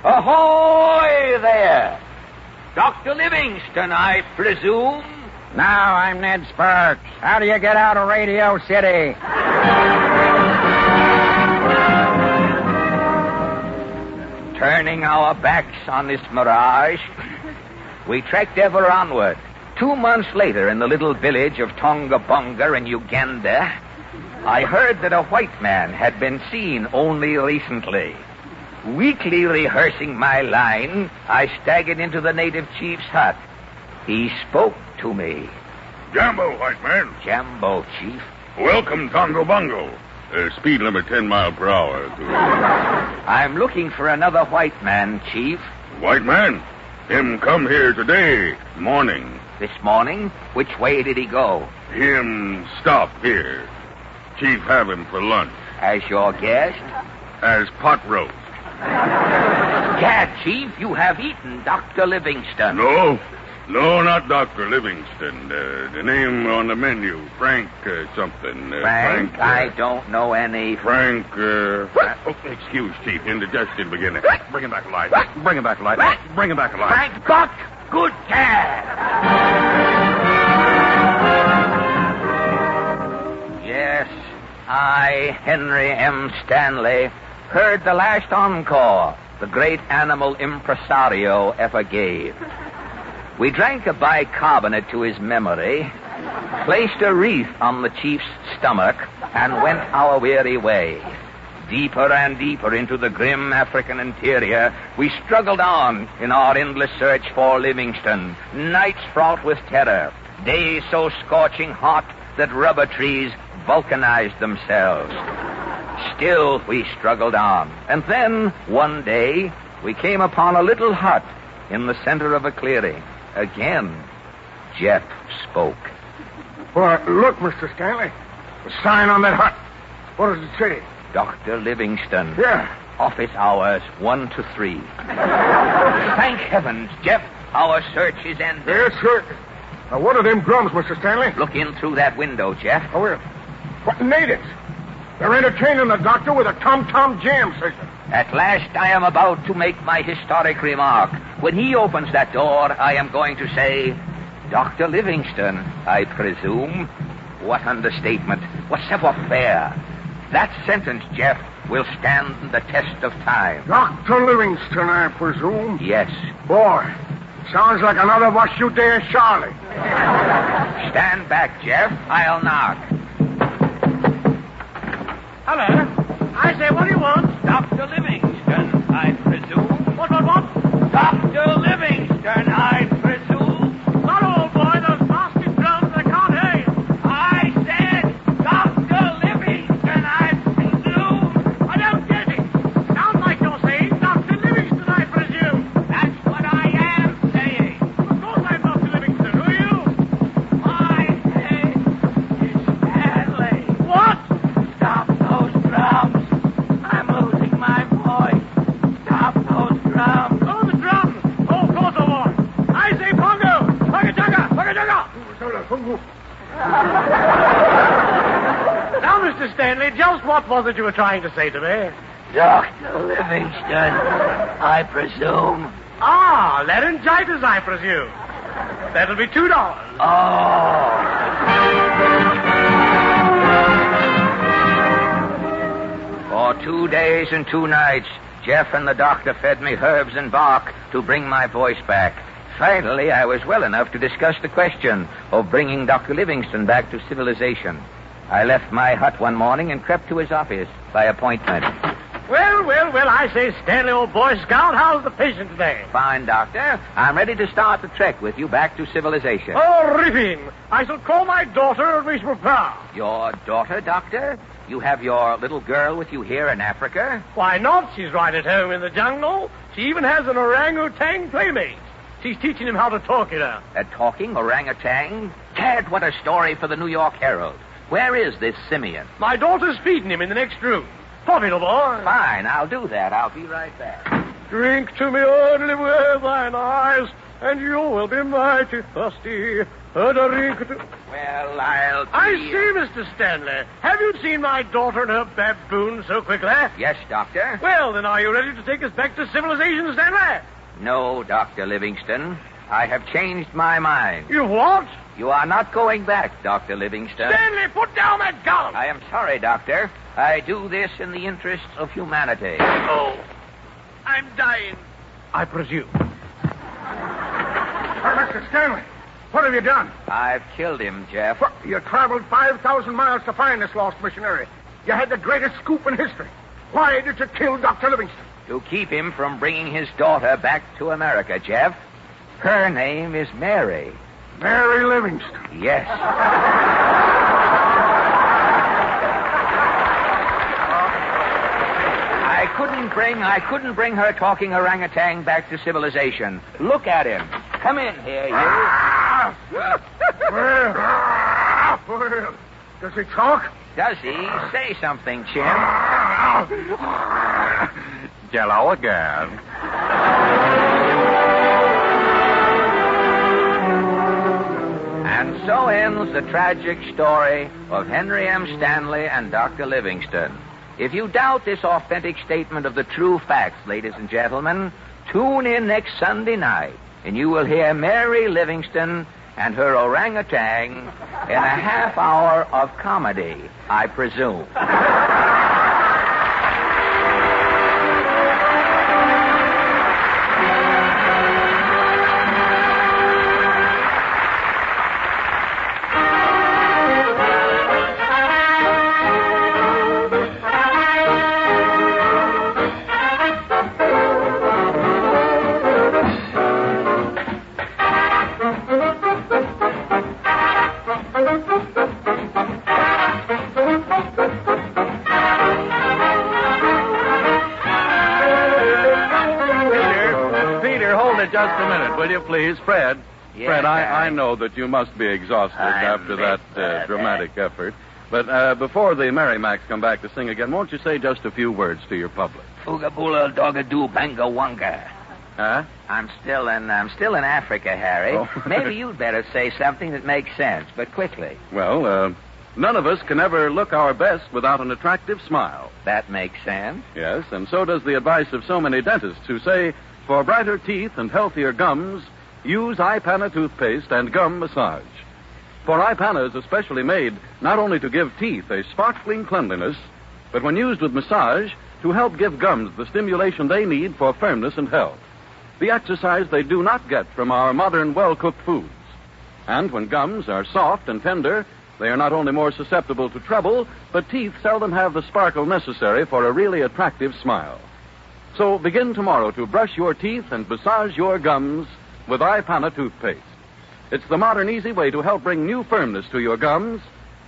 S15: Ahoy there! Dr. Livingston, I presume?
S5: Now, I'm Ned Sparks. How do you get out of Radio City?
S15: Turning our backs on this mirage, we trekked ever onward. 2 months later, in the little village of Tongabonga in Uganda, I heard that a white man had been seen only recently. Weakly rehearsing my line, I staggered into the native chief's hut. He spoke to me.
S17: Jambo, white man.
S15: Jambo, Chief.
S17: Welcome, Tongo Bungo. Speed limit 10 miles per hour.
S15: I'm looking for another white man, Chief.
S17: White man? Him come here today, morning.
S15: This morning? Which way did he go?
S17: Him stop here. Chief have him for lunch.
S15: As your guest?
S17: As pot roast.
S15: Gad, Chief, you have eaten Dr. Livingston.
S17: No, not Dr. Livingston. The name on the menu, Frank something.
S15: Frank? I don't know any.
S17: Frank, excuse, Chief, indigestion beginning. Bring him back alive. Bring him back alive. Bring him back alive.
S15: Frank Buck, good dad. Yes, I, Henry M. Stanley, heard the last encore the great animal impresario ever gave. We drank a bicarbonate to his memory, placed a wreath on the chief's stomach, and went our weary way. Deeper and deeper into the grim African interior, we struggled on in our endless search for Livingston. Nights fraught with terror, days so scorching hot that rubber trees vulcanized themselves. Still, we struggled on. And then, one day, we came upon a little hut in the center of a clearing. Again, Jeff spoke.
S13: Well, look, Mr. Stanley. The sign on that hut. What does it say?
S15: Dr. Livingston.
S13: Yeah.
S15: Office hours 1 to 3. Thank heavens, Jeff, our search is ended.
S13: Yes, sir. Now, what are them drums, Mr. Stanley?
S15: Look in through that window, Jeff.
S13: Oh, well. What natives? They're entertaining the doctor with a tom-tom jam session.
S15: At last I am about to make my historic remark. When he opens that door, I am going to say, Dr. Livingston, I presume. What understatement. What savoir-faire. That sentence, Jeff, will stand the test of time.
S13: Dr. Livingston, I presume?
S15: Yes.
S13: Boy, sounds like another Washoe Day in Charlotte.
S15: Stand back, Jeff. I'll knock.
S2: Hello. I say, what do you want?
S15: Dr. Livingston, I presume.
S2: What?
S15: Dr. Livingston, I presume.
S2: Not old boy, those nasty drums, I can't hear you.
S15: I said, Dr. Livingston, I presume.
S2: I don't get it. Sounds like you're saying Dr. Livingston, I presume.
S15: That's what I am saying.
S2: Of course I'm Dr. Livingston. Who are you?
S15: My name is Stanley.
S2: What?
S15: Stop those drums. I'm losing my voice. Stop those drums.
S2: Oh, the drums. Oh, of course I want. I say Pongo. Pugga-jugga. Pugga-jugga. Now, Mr. Stanley, just what was it you were trying to say to me?
S15: Dr. Livingston, I presume.
S2: Ah, laryngitis, I presume. That'll be $2.
S15: For 2 days and 2 nights, Jeff and the doctor fed me herbs and bark to bring my voice back. Finally, I was well enough to discuss the question of bringing Dr. Livingston back to civilization. I left my hut one morning and crept to his office by appointment.
S2: Well, I say, Stanley, old Boy Scout, how's the patient today?
S15: Fine, Doctor. I'm ready to start the trek with you back to civilization.
S2: Oh, ripping. I shall call my daughter and we shall prepare.
S15: Your daughter, Doctor? You have your little girl with you here in Africa?
S2: Why not? She's right at home in the jungle. She even has an orangutan playmate. She's teaching him how to talk, you know.
S15: A talking orangutan? Tad, what a story for the New York Herald. Where is this simian?
S2: My daughter's feeding him in the next room. Pop it, old boy.
S15: Fine, I'll do that. I'll be right back.
S2: Drink to me only with thine eyes, and you will be mighty thirsty.
S15: Well,
S2: I see, Mr. Stanley. Have you seen my daughter and her baboon so quickly?
S15: Yes, Doctor.
S2: Well, then are you ready to take us back to civilization, Stanley?
S15: No, Dr. Livingston. I have changed my mind.
S2: You what?
S15: You are not going back, Dr. Livingston.
S2: Stanley, put down that gun!
S15: I am sorry, Doctor. I do this in the interests of humanity.
S2: Oh, I'm dying. I presume.
S13: Mr. Stanley, what have you done?
S15: I've killed him, Jeff.
S13: What? You traveled 5,000 miles to find this lost missionary. You had the greatest scoop in history. Why did you kill Dr. Livingston?
S15: To keep him from bringing his daughter back to America, Jeff. Her name is Mary.
S13: Mary Livingston.
S15: Yes. I couldn't bring her talking orangutan back to civilization. Look at him. Come in here, you.
S13: Well, does he talk?
S15: Does he? Say something, Chim.
S7: Jello again.
S15: And so ends the tragic story of Henry M. Stanley and Dr. Livingston. If you doubt this authentic statement of the true facts, ladies and gentlemen, tune in next Sunday night, and you will hear Mary Livingston and her orangutan in a half hour of comedy, I presume.
S7: Just a minute, will you please? Fred.
S15: Yes,
S7: Fred,
S15: Harry.
S7: I know that you must be exhausted after that dramatic effort. But before the Merrimacs come back to sing again, won't you say just a few words to your public?
S15: Ooga boola dogadoo banga wanga.
S7: Huh?
S15: I'm still in Africa, Harry.
S7: Oh.
S15: Maybe you'd better say something that makes sense, but quickly.
S7: Well, none of us can ever look our best without an attractive smile.
S15: That makes sense.
S7: Yes, and so does the advice of so many dentists who say, for brighter teeth and healthier gums, use Ipana toothpaste and gum massage. For Ipana is especially made not only to give teeth a sparkling cleanliness, but when used with massage, to help give gums the stimulation they need for firmness and health. The exercise they do not get from our modern well-cooked foods. And when gums are soft and tender, they are not only more susceptible to trouble, but teeth seldom have the sparkle necessary for a really attractive smile. So begin tomorrow to brush your teeth and massage your gums with Ipana toothpaste. It's the modern, easy way to help bring new firmness to your gums,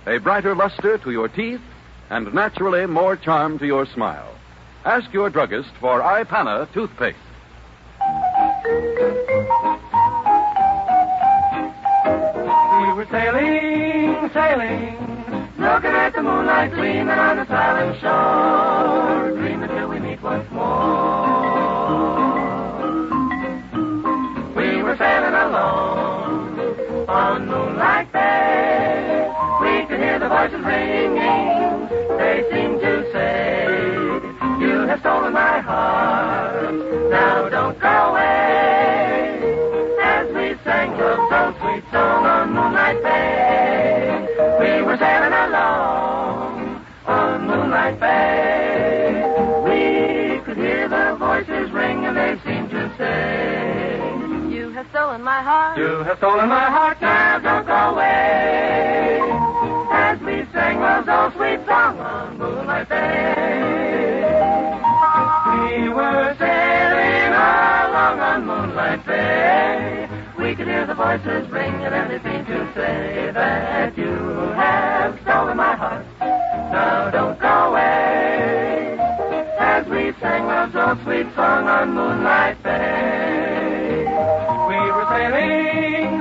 S7: a brighter luster to your teeth, and naturally more charm to your smile. Ask your druggist for Ipana toothpaste.
S16: We were sailing, looking at the moonlight gleaming on the silent shore, dreaming till we meet once more. We were sailing alone on Moonlight Bay. We could hear the voices ringing. They seemed to say, "You have stolen my heart. Now don't go away." As we sang love's old sweet song on Moonlight Bay, we were sailing along on Moonlight Bay. We could hear the voices ring and they seemed to say,
S8: "You have stolen my heart.
S16: "You have stolen my heart, now don't go away." As we sang love's old sweet song on Moonlight Bay, we were sailing along on Moonlight Bay. We could hear the voices ring and they seemed to say that you have stolen my heart. Now don't go away. As we sang love's old sweet song on Moonlight Bay, we were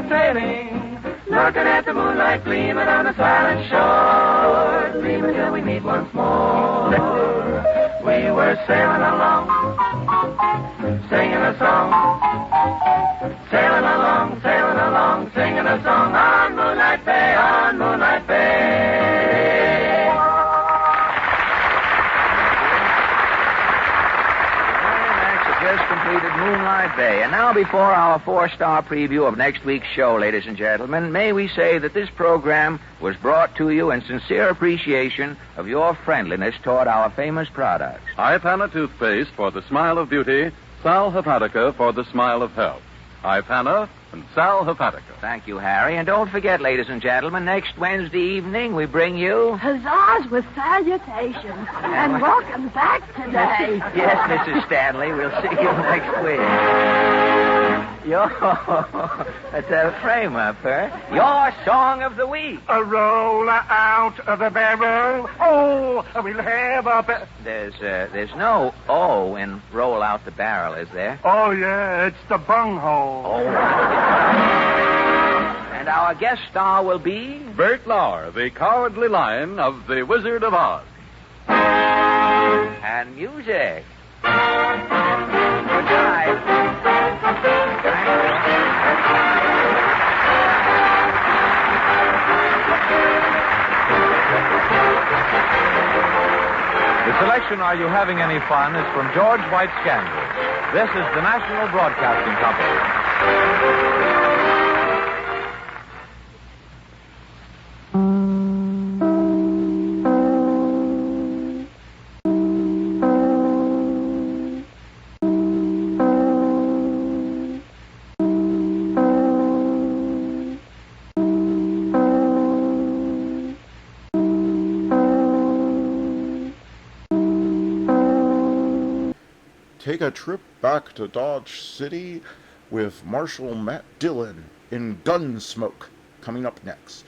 S16: sailing, looking at the moonlight gleaming on the silent shore, dreaming till we meet once more. We were sailing along, singing a song, sailing along, singing a song on Moonlight Bay, on Moonlight Bay.
S15: Merrimacs have just completed Moonlight Bay. And now, before our 4-star preview of next week's show, ladies and gentlemen, may we say that this program was brought to you in sincere appreciation of your friendliness toward our famous products.
S7: Ipana toothpaste for the smile of beauty, Sal Hepatica for the smile of health. Ipana and Sal Hepatica.
S15: Thank you, Harry. And don't forget, ladies and gentlemen, next Wednesday evening we bring you...
S18: Huzzahs with salutations. And welcome back today.
S15: Yes, Mrs. Stanley. We'll see you next week. That's a frame up, huh? Your song of the week.
S13: A roll out of the barrel. Oh, we'll have a...
S15: There's no O in roll out the barrel, is there?
S13: Oh, yeah, it's the bunghole.
S15: Oh. And our guest star will be...
S11: Bert Lauer, the Cowardly Lion of The Wizard of Oz.
S15: And music. Good night.
S9: The selection, Are You Having Any Fun, is from George White Scandal. This is the National Broadcasting Company.
S1: Take a trip back to Dodge City with Marshal Matt Dillon in Gunsmoke, coming up next.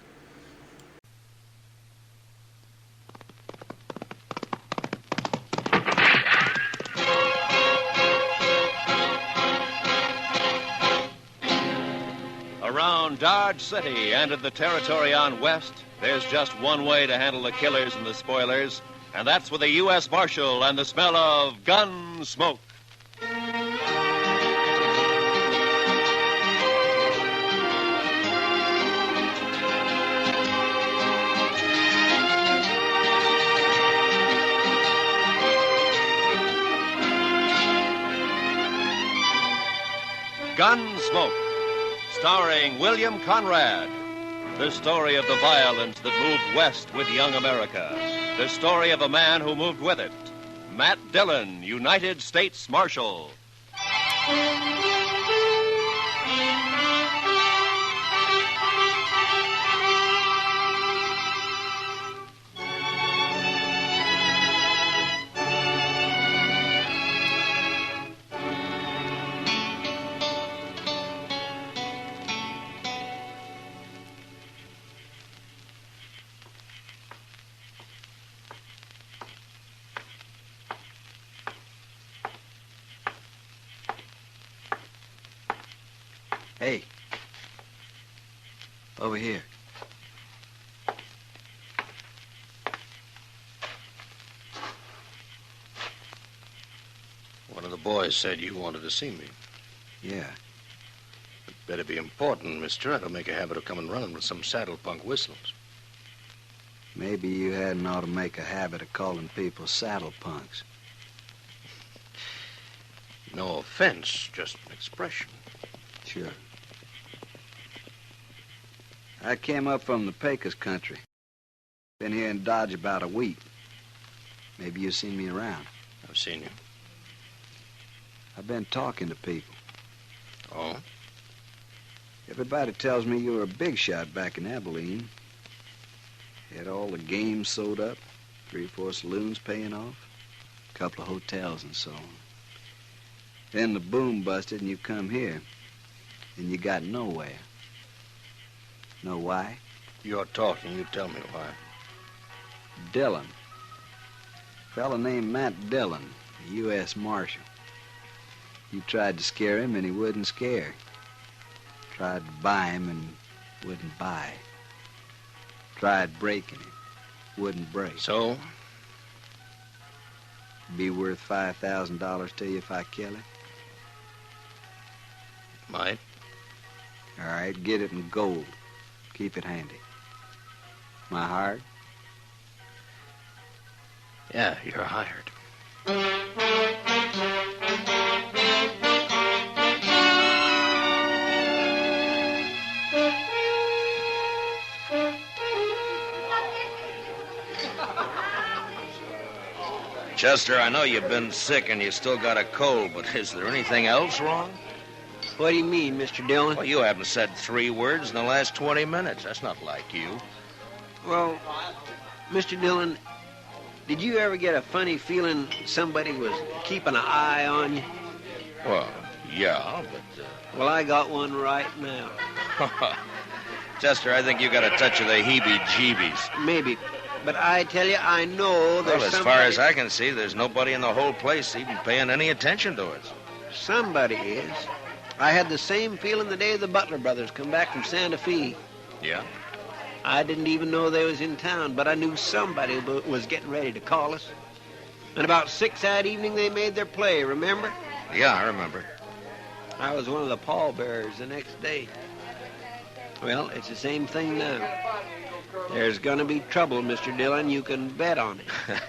S21: Around Dodge City and in the territory on West, there's just one way to handle the killers and the spoilers, and that's with a U.S. Marshal and the smell of gun smoke. Gunsmoke, starring William Conrad. The story of the violence that moved west with young America. The story of a man who moved with it. Matt Dillon, United States Marshal.
S19: Hey. Over here.
S22: One of the boys said you wanted to see me.
S19: Yeah.
S22: It better be important, mister. I don't make a habit of coming running with some saddle punk whistles.
S19: Maybe you hadn't ought to make a habit of calling people saddle punks.
S22: No offense, just an expression.
S19: Sure. I came up from the Pecos country. Been here in Dodge about a week. Maybe you've seen me around.
S22: I've seen you.
S19: I've been talking to people.
S22: Oh?
S19: Everybody tells me you were a big shot back in Abilene. Had all the games sewed up, 3 or 4 saloons paying off, a couple of hotels and so on. Then the boom busted and you come here, and you got nowhere. Know why?
S22: You're talking. You tell me why.
S19: Dillon. Fella named Matt Dillon, a U.S. Marshal. You tried to scare him and he wouldn't scare. Tried to buy him and wouldn't buy. Tried breaking him, wouldn't break.
S22: So?
S19: Be worth $5,000 to you if I kill him?
S22: Might.
S19: All right, get it in gold. Keep it handy. My hired?
S22: Yeah, you're hired. Chester, I know you've been sick and you still got a cold, but is there anything else wrong?
S24: What do you mean, Mr. Dillon?
S22: Well, you haven't said 3 words in the last 20 minutes. That's not like you.
S24: Well, Mr. Dillon, did you ever get a funny feeling somebody was keeping an eye on you?
S22: Well, Yeah, but...
S24: Well, I got one right now.
S22: Chester, I think you got a touch of the heebie-jeebies.
S24: Maybe. But I tell you, I know there's
S22: Well, as far as I can see, there's nobody in the whole place even paying any attention to us.
S24: Somebody is. I had the same feeling the day the Butler brothers come back from Santa Fe.
S22: Yeah?
S24: I didn't even know they was in town, but I knew somebody was getting ready to call us. And about 6 that evening, they made their play, remember?
S22: Yeah, I remember.
S24: I was one of the pallbearers the next day. Well, it's the same thing now. There's going to be trouble, Mr. Dillon. You can bet on it.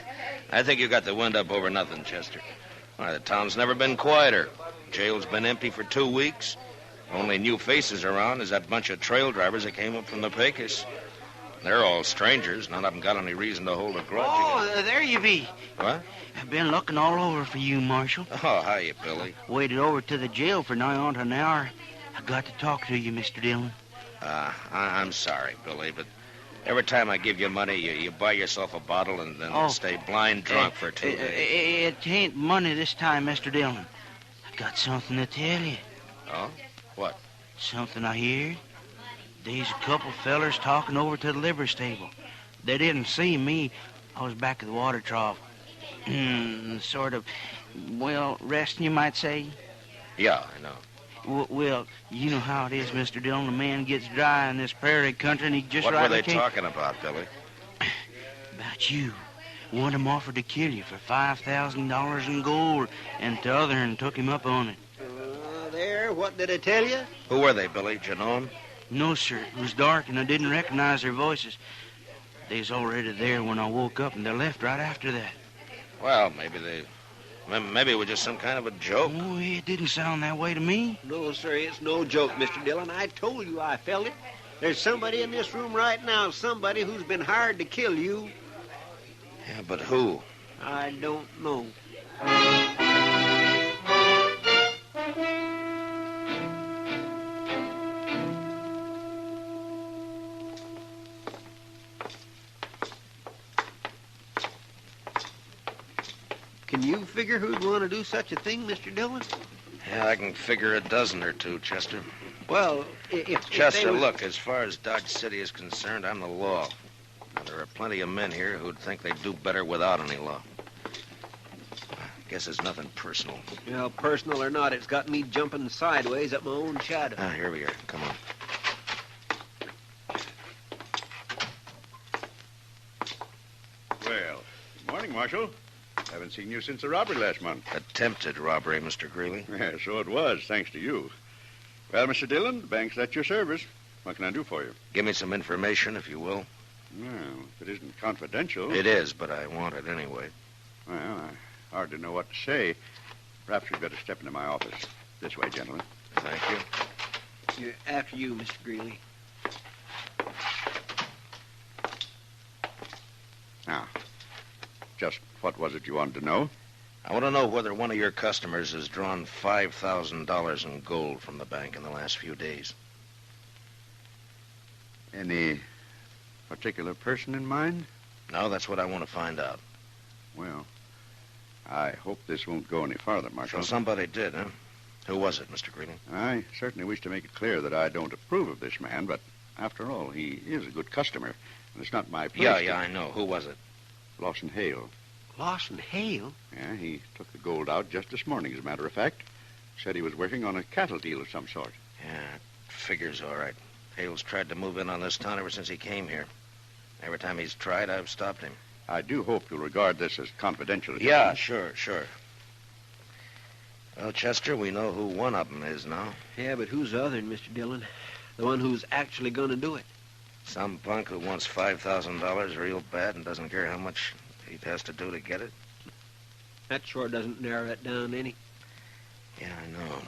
S22: I think you got the wind up over nothing, Chester. Why, the town's never been quieter. Jail's been empty for 2 weeks. Only new faces around is that bunch of trail drivers that came up from the Pecos. They're all strangers. None of them got any reason to hold a grudge.
S3: Oh, there you be.
S22: What?
S3: I've been looking all over for you, Marshal.
S22: Oh, hiya, Billy.
S3: Waited over to the jail for nigh on to an hour. I got to talk to you, Mr. Dillon.
S22: I'm sorry, Billy, but every time I give you money, you buy yourself a bottle and then stay blind drunk for 2 days.
S3: It ain't money this time, Mr. Dillon. I got something to tell you.
S22: Oh? What?
S3: Something I heard. There's a couple fellers talking over to the livery stable. They didn't see me. I was back at the water trough. Sort of, well, resting, you might say.
S22: Yeah, I know.
S3: Well, you know how it is, Mr. Dillon. A man gets dry in this prairie country, and he just
S22: What were they
S3: can't...
S22: talking about, Billy?
S3: About you. One of them offered to kill you for $5,000 in gold, and the other one took him up on it.
S24: There, what did I tell you?
S22: Who were they, Billy? Did you know them?
S3: No, sir. It was dark, and I didn't recognize their voices. They was already there when I woke up, and they left right after that.
S22: Well, maybe it was just some kind of a joke.
S3: Oh, it didn't sound that way to me.
S24: No, sir, it's no joke, Mr. Dillon. I told you I felt it. There's somebody in this room right now, somebody who's been hired to kill you.
S22: Yeah, but who?
S24: I don't know. Can you figure who'd want to do such a thing, Mr. Dillon?
S22: Yeah, I can figure a dozen or two, Chester.
S24: Well, if
S22: Chester,
S24: they was...
S22: look, as far as Dodge City is concerned, I'm the law. And there are plenty of men here who'd think they'd do better without any law. I guess it's nothing personal.
S24: Well, personal or not, it's got me jumping sideways at my own shadow.
S22: Here we are. Come on.
S10: Well, good morning, Marshal. Haven't seen you since the robbery last month.
S22: Attempted robbery, Mr. Greeley.
S10: Yeah, so it was, thanks to you. Well, Mr. Dillon, the bank's at your service. What can I do for you?
S22: Give me some information, if you will.
S10: Well, if it isn't confidential...
S22: It is, but I want it anyway.
S10: Well, I hardly know what to say. Perhaps you'd better step into my office. This way, gentlemen.
S22: Thank you.
S24: After you, Mr. Greeley.
S10: Now, just what was it you wanted to know?
S22: I want to know whether one of your customers has drawn $5,000 in gold from the bank in the last few days.
S10: Any particular person in mind?
S22: No, that's what I want to find out.
S10: Well, I hope this won't go any farther, Marshal.
S22: So somebody did, huh? Who was it, Mr. Greeley?
S10: I certainly wish to make it clear that I don't approve of this man, but after all, he is a good customer, and it's not my place
S22: Yeah, I know. Who was it?
S10: Lawson Hale.
S24: Lawson Hale?
S10: Yeah, he took the gold out just this morning, as a matter of fact. Said he was working on a cattle deal of some sort.
S22: Yeah, figures all right. Hale's tried to move in on this town ever since he came here. Every time he's tried, I've stopped him.
S10: I do hope you'll regard this as confidential.
S22: Yeah, sure. Well, Chester, we know who one of them is now.
S24: Yeah, but who's the other, Mr. Dillon? The one who's actually going to do it.
S22: Some punk who wants $5,000 real bad and doesn't care how much he has to do to get it.
S24: That sure doesn't narrow it down any.
S22: Yeah, I know.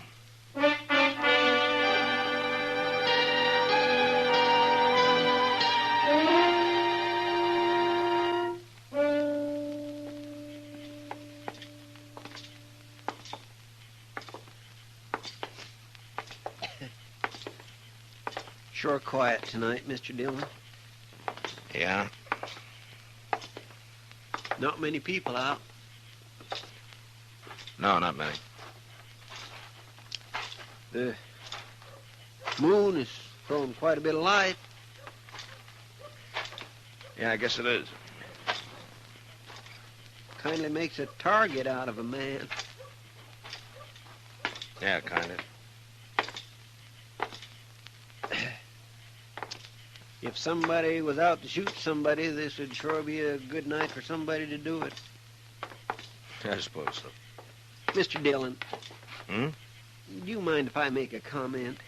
S24: Sure quiet tonight, Mr. Dillon.
S22: Yeah?
S24: Not many people out.
S22: No, not many.
S24: The moon is throwing quite a bit of light.
S22: Yeah, I guess it is.
S24: Kindly makes a target out of a man.
S22: Yeah, kind of.
S24: If somebody was out to shoot somebody, this would sure be a good night for somebody to do it.
S22: I suppose so.
S24: Mr. Dillon.
S22: Hmm?
S24: Do you mind if I make a comment?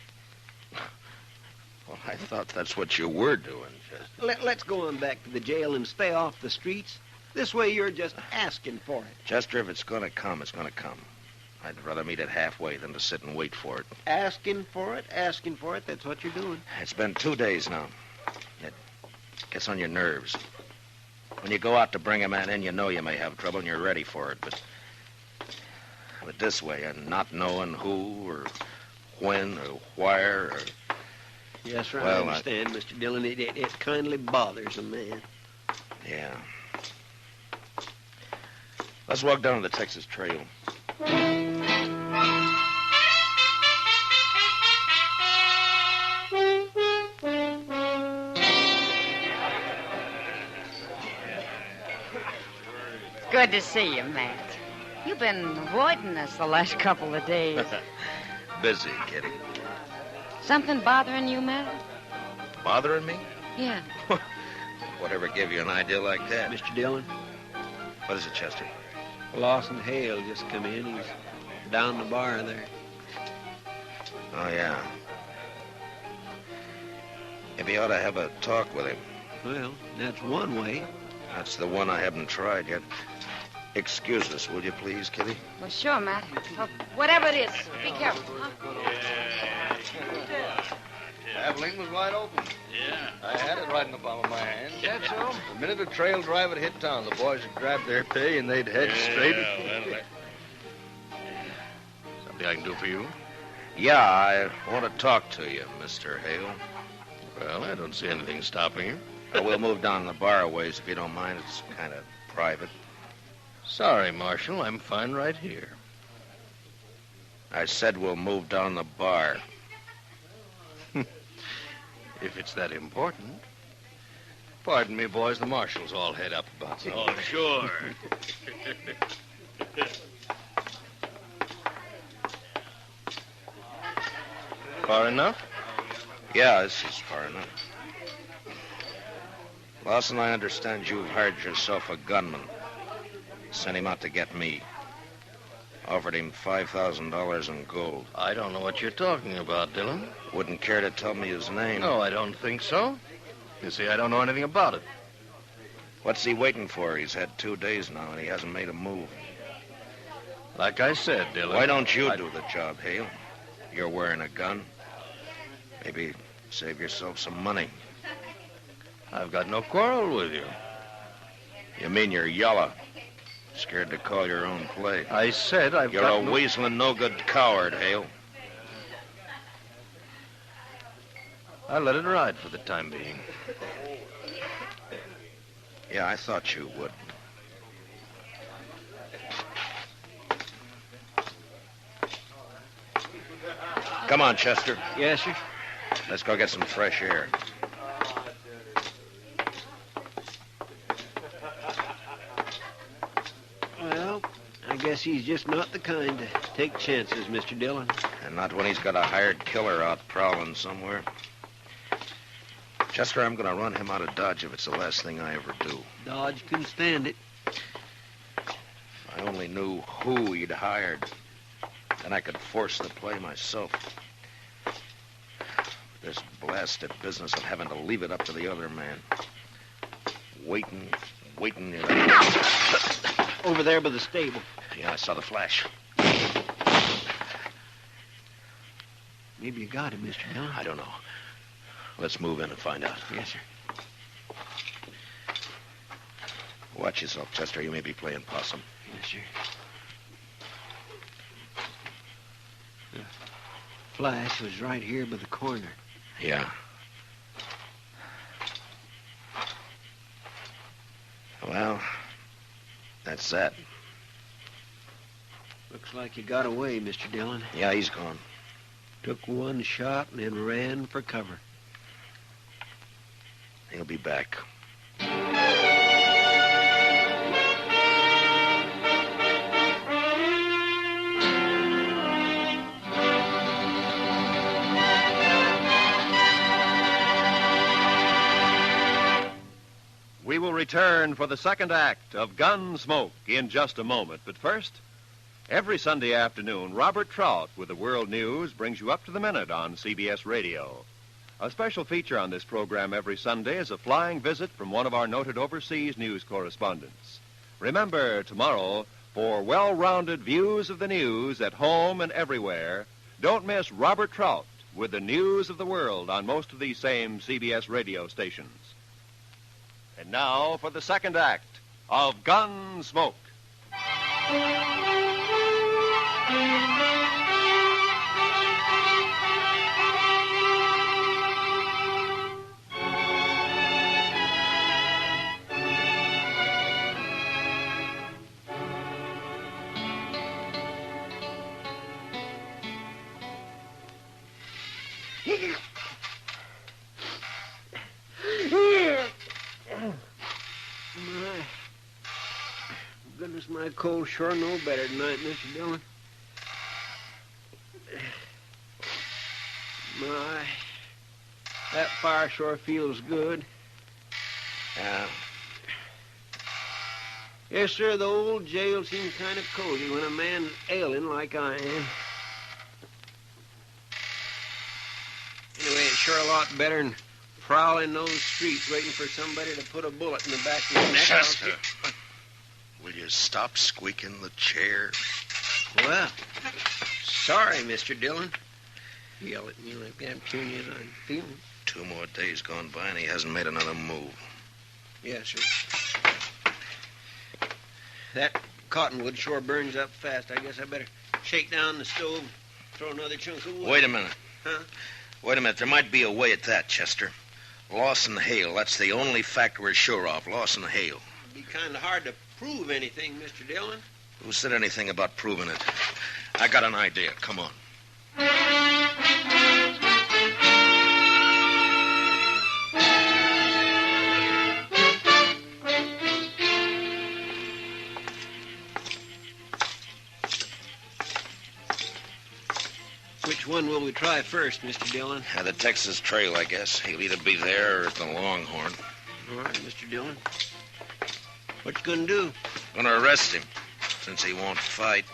S22: Well, I thought that's what you were doing, Chester.
S24: Let's go on back to the jail and stay off the streets. This way you're just asking for it.
S22: Chester, if it's going to come, it's going to come. I'd rather meet it halfway than to sit and wait for it.
S24: Asking for it, that's what you're doing.
S22: It's been 2 days now. It gets on your nerves. When you go out to bring a man in, you know you may have trouble and you're ready for it. But this way, and not knowing who or when or where or...
S24: Yes, sir,
S22: Well,
S24: I understand, Mr. Dillon. It kindly bothers a man.
S22: Yeah. Let's walk down to the Texas Trail.
S4: Good to see you, Matt. You've been avoiding us the last couple of days.
S22: Busy, Kitty.
S4: Something bothering you, Matt?
S22: Bothering me?
S4: Yeah.
S22: Whatever gave you an idea like that?
S24: Mr. Dillon?
S22: What is it, Chester?
S24: Lawson Hale just come in. He's down the bar there.
S22: Oh, yeah. Maybe you ought to have a talk with him.
S24: Well, that's one way.
S22: That's the one I haven't tried yet. Excuse us, will you please, Kitty?
S4: Well, sure, Matt. Well, whatever it is, be careful, huh?
S12: Abilene was wide open.
S20: Yeah.
S12: I had it right in the palm of my hand.
S20: That's so?
S12: The minute a trail driver hit town, the boys would grab their pay and they'd head straight.
S20: Something I can do for you?
S22: Yeah, I want to talk to you, Mr. Hale.
S20: Well, I don't see anything stopping you.
S22: We'll move down the bar a ways if you don't mind. It's kind of private.
S20: Sorry, Marshal. I'm fine right here.
S22: I said we'll move down the bar.
S20: If it's that important. Pardon me, boys. The Marshal's all head up about it.
S22: Oh, sure.
S20: Far enough?
S22: Yeah, this is far enough. Lawson, I understand you've hired yourself a gunman. Sent him out to get me. Offered him $5,000 in gold.
S20: I don't know what you're talking about, Dillon.
S22: Wouldn't care to tell me his name.
S20: No, I don't think so. You see, I don't know anything about it.
S22: What's he waiting for? He's had 2 days now, and he hasn't made a move.
S20: Like I said, Dillon...
S22: Why don't you do the job, Hale? You're wearing a gun. Maybe save yourself some money.
S20: I've got no quarrel with you.
S22: You mean you're yellow? Scared to call your own play.
S20: I said I've
S22: You're
S20: got
S22: a weaseling, no-good coward, Hale.
S20: I'll let it ride for the time being.
S22: Yeah, I thought you would. Come on, Chester.
S24: Yes, sir.
S22: Let's go get some fresh air.
S24: Well, I guess he's just not the kind to take chances, Mr. Dillon.
S22: And not when he's got a hired killer out prowling somewhere. Chester, I'm going to run him out of Dodge if it's the last thing I ever do.
S24: Dodge can stand it.
S22: If I only knew who he'd hired, then I could force the play myself. This blasted business of having to leave it up to the other man. Waiting.
S24: Over there by the stable.
S22: Yeah, I saw the flash.
S24: Maybe you got him, Mr. Dillon.
S22: I don't know. Let's move in and find out.
S24: Yes, sir.
S22: Watch yourself, Chester. You may be playing possum.
S24: Yes, sir. The flash was right here by the corner.
S22: Yeah. Well, that's that.
S24: Looks like you got away, Mr. Dillon.
S22: Yeah, he's gone.
S24: Took one shot and then ran for cover.
S22: He'll be back.
S21: We will return for the second act of Gunsmoke in just a moment. But first, every Sunday afternoon, Robert Trout with the World News brings you up to the minute on CBS Radio. A special feature on this program every Sunday is a flying visit from one of our noted overseas news correspondents. Remember, tomorrow, for well-rounded views of the news at home and everywhere, don't miss Robert Trout with the news of the world on most of these same CBS radio stations. And now for the second act of Gunsmoke.
S24: Goodness, my cold sure know better tonight, Mr. Dillon. My, that fire sure feels good. Yes, sir, the old jail seems kind of cozy when a man's ailing like I am. Anyway, it's sure a lot better than prowling those streets waiting for somebody to put a bullet in the back of your neck.
S22: Chester, will you stop squeaking the chair?
S24: Well, sorry, Mr. Dillon. Yell at me like that, puny as I'm feeling.
S22: 2 more days gone by and he hasn't made another move.
S24: Yes, sir. That cottonwood sure burns up fast. I guess I better shake down the stove, throw another chunk of wood.
S22: Wait a minute.
S24: Huh?
S22: Wait a minute. There might be a way at that, Chester. Lawson Hale. That's the only fact we're sure of. Lawson Hale.
S24: It'd be kind of hard to prove anything, Mr. Dillon.
S22: Who said anything about proving it? I got an idea. Come on.
S24: Which one will we try first, Mr. Dillon?
S22: The Texas Trail, I guess. He'll either be there or at the Longhorn.
S24: All right, Mr. Dillon. What you gonna do?
S22: Gonna arrest him, since he won't fight.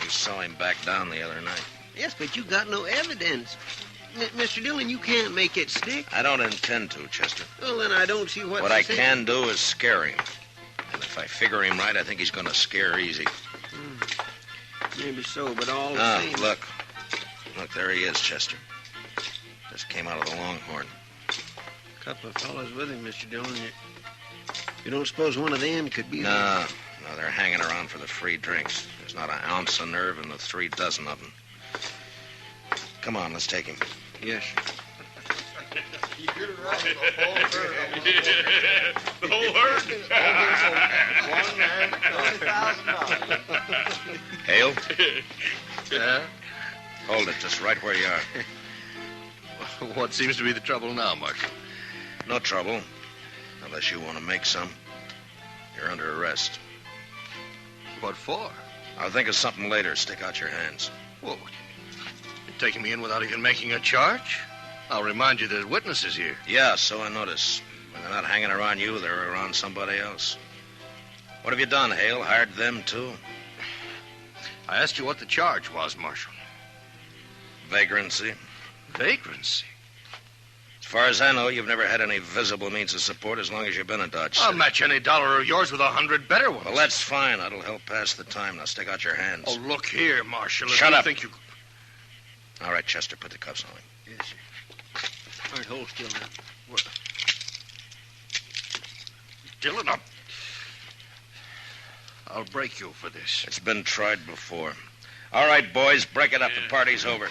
S22: You saw him back down the other night.
S24: Yes, but you got no evidence. Mr. Dillon, you can't make it stick.
S22: I don't intend to, Chester.
S24: Well, then I don't see what
S22: I
S24: to say.
S22: can do is scare him. And if I figure him right, I think he's gonna scare easy.
S24: Maybe so, but all the same...
S22: Look. Look, there he is, Chester. Just came out of the Longhorn.
S24: A couple of fellas with him, Mr. Dillon. You don't suppose one of them could be...
S22: No, they're hanging around for the free drinks. There's not an ounce of nerve in the 3 dozen of them. Come on, let's take him.
S24: Yes.
S16: You're right. The whole herd? $20,000.
S22: Hale?
S12: Yeah?
S22: Hold it just right where you are.
S12: What seems to be the trouble now, Marshal?
S22: No trouble. Unless you want to make some. You're under arrest.
S12: What for?
S22: I'll think of something later. Stick out your hands.
S12: Whoa. You're taking me in without even making a charge? I'll remind you there's witnesses here.
S22: Yeah, so I notice. When they're not hanging around you, they're around somebody else. What have you done, Hale? Hired them, too?
S12: I asked you what the charge was, Marshal.
S22: Vagrancy.
S12: Vagrancy?
S22: As far as I know, you've never had any visible means of support as long as you've been in Dodge City.
S12: I'll match any dollar of yours with 100 better ones.
S22: Well, that's fine. That'll help pass the time. Now, stick out your hands.
S12: Oh, look here, Marshal.
S22: Shut up.
S12: Think you...
S22: All right, Chester, put the cuffs on him.
S24: Yes, sir. All right, hold still now.
S12: Dillon, I'll break you for this.
S22: It's been tried before. All right, boys, break it up. The party's over.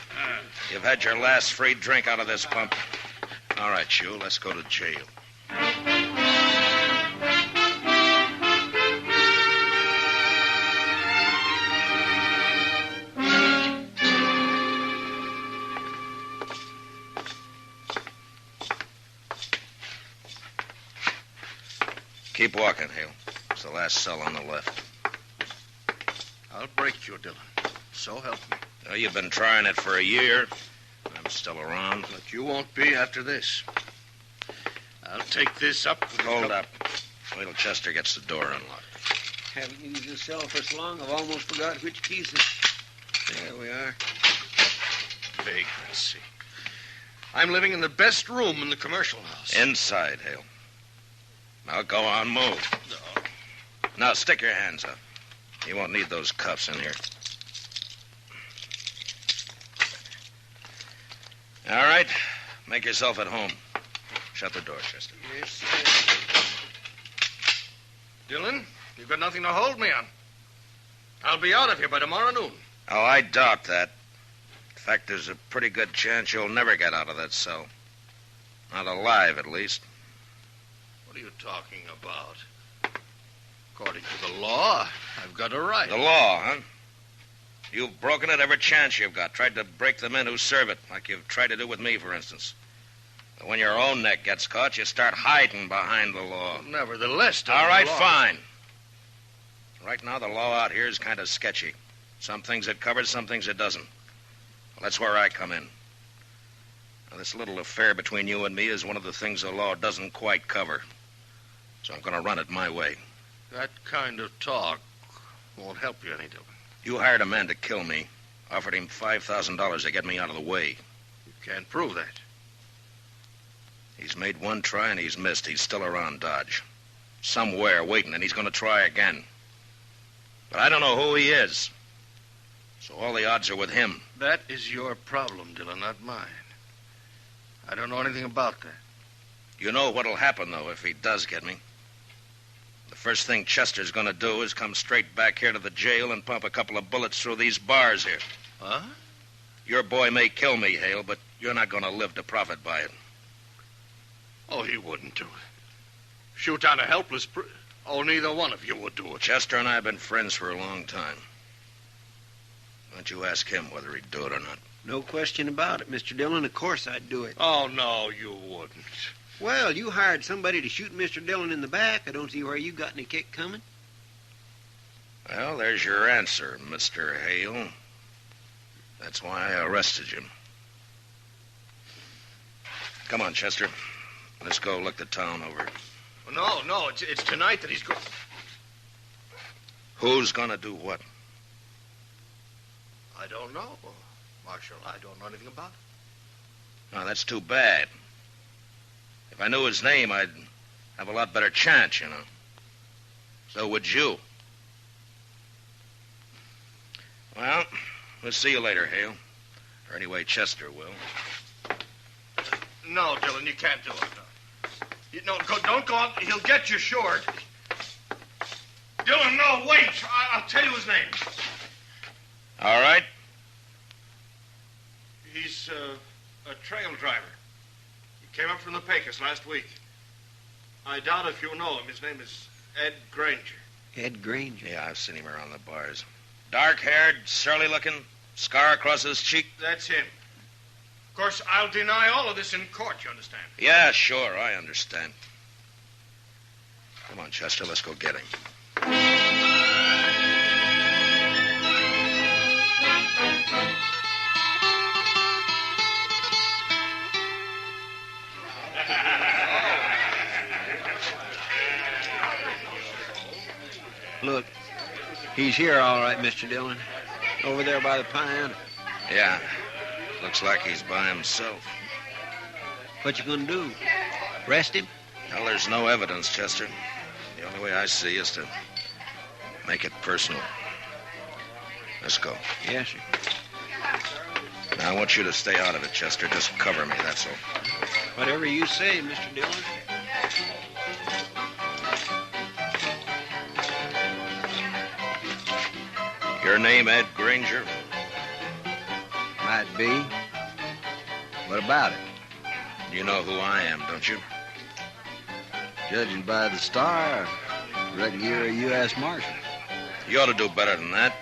S22: You've had your last free drink out of this pump. All right, you, let's go to jail. Keep walking, Hale. It's the last cell on the left.
S12: I'll break you, Dillon. So help me.
S22: Well, you've been trying it for a year. I'm still around.
S12: But you won't be after this. I'll take this up.
S22: Hold up. Wait till Chester gets the door unlocked.
S24: Haven't used this cell for so long, I've almost forgot which keys. There we are.
S12: Vagrancy. I'm living in the best room in the commercial house.
S22: Inside, Hale. Now go on, move.
S12: No.
S22: Now stick your hands up. You won't need those cuffs in here. All right. Make yourself at home. Shut the door, Chester.
S12: Yes, sir. Dillon, you've got nothing to hold me on. I'll be out of here by tomorrow noon.
S22: Oh, I doubt that. In fact, there's a pretty good chance you'll never get out of that cell. Not alive, at least.
S12: What are you talking about? According to the law, I've got a right.
S22: The law, huh? You've broken it every chance you've got. Tried to break the men who serve it, like you've tried to do with me, for instance. But when your own neck gets caught, you start hiding behind the law.
S12: Nevertheless,
S22: all right, fine. Right now, the law out here is kind of sketchy. Some things it covers, some things it doesn't. Well, that's where I come in. Now, this little affair between you and me is one of the things the law doesn't quite cover. So I'm going to run it my way.
S12: That kind of talk won't help you any, Dillon.
S22: You hired a man to kill me. Offered him $5,000 to get me out of the way.
S12: You can't prove that.
S22: He's made one try and he's missed. He's still around Dodge. Somewhere waiting, and he's going to try again. But I don't know who he is. So all the odds are with him.
S12: That is your problem, Dillon, not mine. I don't know anything about that.
S22: You know what'll happen, though, if he does get me. The first thing Chester's going to do is come straight back here to the jail and pump a couple of bullets through these bars here.
S12: Huh?
S22: Your boy may kill me, Hale, but you're not going to live to profit by it.
S12: Oh, he wouldn't do it. Shoot down a helpless... Oh, neither one of you would do it.
S22: Chester and I have been friends for a long time. Why don't you ask him whether he'd do it or not?
S24: No question about it, Mr. Dillon. Of course I'd do it.
S12: Oh, no, you wouldn't.
S24: Well, you hired somebody to shoot Mr. Dillon in the back. I don't see where you got any kick coming.
S22: Well, there's your answer, Mr. Hale. That's why I arrested you. Come on, Chester. Let's go look the town over.
S12: No, it's tonight that he's going...
S22: Who's going to do what?
S12: I don't know, Marshal. I don't know anything about it.
S22: Oh, that's too bad. If I knew his name, I'd have a lot better chance, you know. So would you. Well, we'll see you later, Hale. Or anyway, Chester will.
S12: No, Dillon, you can't do it. No, don't go on. He'll get you short. Dillon, no, wait. I'll tell you his name.
S22: All right.
S12: He's a trail driver. He came up from the Pecos last week. I doubt if you know him. His name is Ed Granger.
S24: Ed Granger?
S22: Yeah, I've seen him around the bars. Dark-haired, surly-looking, scar across his cheek.
S12: That's him. Of course, I'll deny all of this in court, you understand?
S22: Yeah, sure, I understand. Come on, Chester, let's go get him.
S24: Look, he's here all right, Mr. Dillon. Over there by the pine.
S22: Yeah, looks like he's by himself.
S24: What you gonna do? Arrest him?
S22: Well, there's no evidence, Chester. The only way I see is to make it personal. Let's go.
S24: Yes, sir.
S22: Now, I want you to stay out of it, Chester. Just cover me, that's all.
S24: Whatever you say, Mr. Dillon.
S22: Your name, Ed Granger?
S19: Might be. What about it?
S22: You know who I am, don't you?
S19: Judging by the star, I reckon you're a U.S. Marshal.
S22: You ought to do better than that.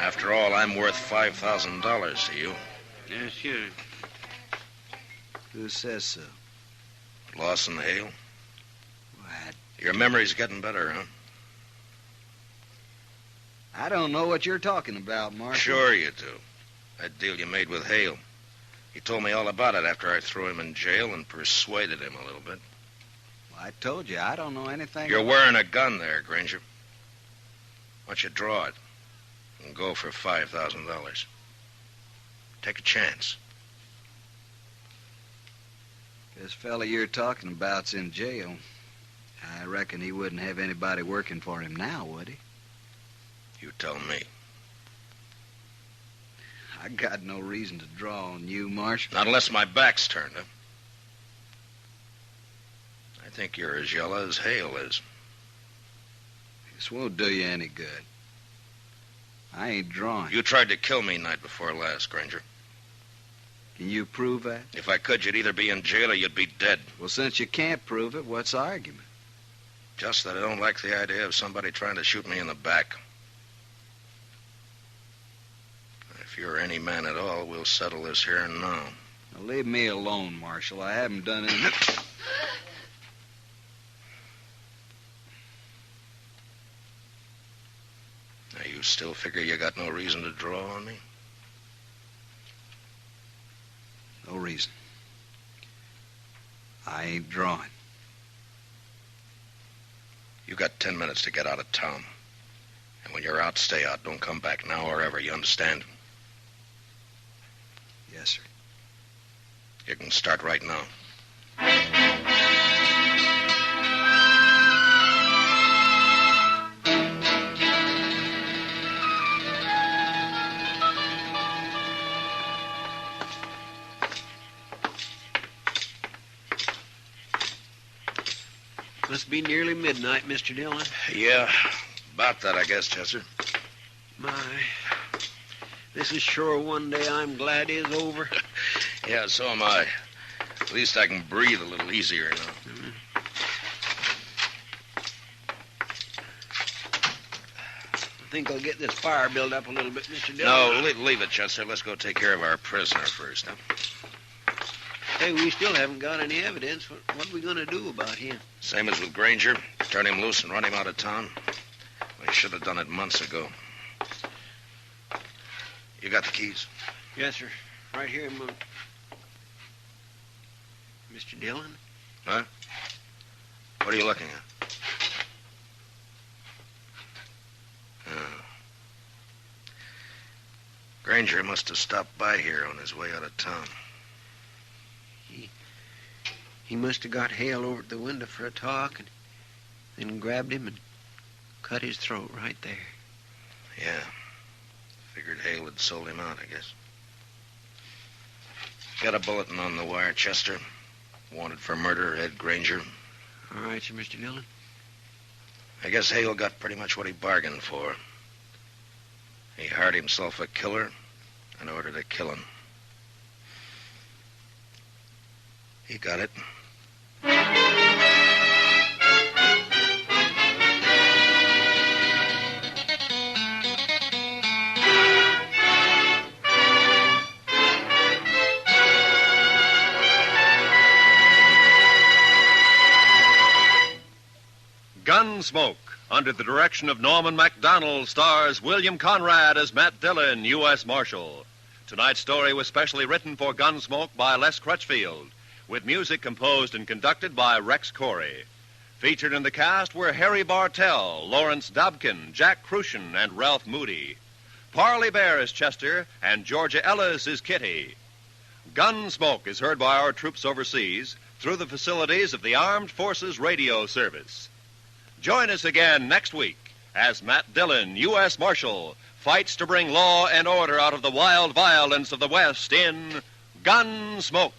S22: After all, I'm worth $5,000 to you.
S24: Yes, sure.
S19: Who says so?
S22: Lawson Hale.
S19: Well, I
S22: Your memory's getting better, huh?
S19: I don't know what you're talking about, Marshal.
S22: Sure you do. That deal you made with Hale. He told me all about it after I threw him in jail and persuaded him a little bit.
S19: Well, I told you, I don't know anything.
S22: You're wearing a gun there, Granger. Why don't you draw it and go for $5,000? Take a chance.
S19: This fella you're talking about's in jail. I reckon he wouldn't have anybody working for him now, would he?
S22: You tell me.
S19: I got no reason to draw on you, Marshal.
S22: Not unless my back's turned, huh? I think you're as yellow as Hale is.
S19: This won't do you any good. I ain't drawing.
S22: You tried to kill me night before last, Granger.
S19: Can you prove that?
S22: If I could, you'd either be in jail or you'd be dead.
S19: Well, since you can't prove it, what's the argument?
S22: Just that I don't like the idea of somebody trying to shoot me in the back. If you're any man at all, we'll settle this here and now.
S19: Now, leave me alone, Marshal. I haven't done anything.
S22: Now, you still figure you got no reason to draw on me?
S19: No reason. I ain't drawing.
S22: You got 10 minutes to get out of town. And when you're out, stay out. Don't come back now or ever, you understand?
S19: Yes, sir.
S22: You can start right now.
S24: Must be nearly midnight, Mr. Dillon.
S22: Yeah, about that, I guess, Chester.
S24: My, this is sure one day I'm glad is over.
S22: Yeah, so am I. At least I can breathe a little easier now.
S24: I think I'll get this fire built up a little bit, Mr. Dillon.
S22: No, leave it, Chester. Let's go take care of our prisoner first, huh?
S24: Hey, we still haven't got any evidence. What are we going to do about him?
S22: Same as with Granger. Turn him loose and run him out of town. We should have done it months ago. You got the keys?
S24: Yes, sir. Right here, Mr. Dillon?
S22: Huh? What are you looking at? Oh. Granger must have stopped by here on his way out of town.
S24: He must have got Hale over at the window for a talk and then grabbed him and cut his throat right there.
S22: Yeah. Figured Hale had sold him out, I guess. Got a bulletin on the wire, Chester. Wanted for murder, Ed Granger.
S24: All right, sir, Mr. Dillon.
S22: I guess Hale got pretty much what he bargained for. He hired himself a killer in order to kill him. He got it.
S21: Gunsmoke, under the direction of Norman Macdonald, stars William Conrad as Matt Dillon, U.S. Marshal. Tonight's story was specially written for Gunsmoke by Les Crutchfield, with music composed and conducted by Rex Corey. Featured in the cast were Harry Bartell, Lawrence Dobkin, Jack Crucian, and Ralph Moody. Parley Bear is Chester, and Georgia Ellis is Kitty. Gunsmoke is heard by our troops overseas through the facilities of the Armed Forces Radio Service. Join us again next week as Matt Dillon, U.S. Marshal, fights to bring law and order out of the wild violence of the West in Gunsmoke.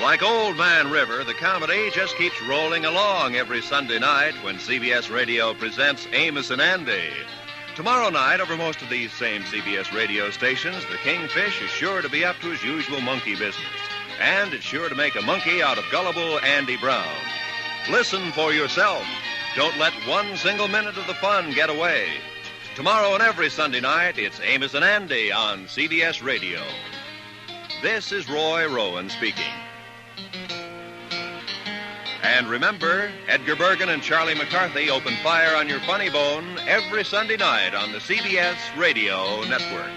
S21: Like Old Man River, the comedy just keeps rolling along every Sunday night when CBS Radio presents Amos and Andy. Tomorrow night, over most of these same CBS radio stations, the Kingfish is sure to be up to his usual monkey business. And it's sure to make a monkey out of gullible Andy Brown. Listen for yourself. Don't let one single minute of the fun get away. Tomorrow and every Sunday night, it's Amos and Andy on CBS Radio. This is Roy Rowan speaking. And remember, Edgar Bergen and Charlie McCarthy open fire on your funny bone every Sunday night on the CBS Radio Network.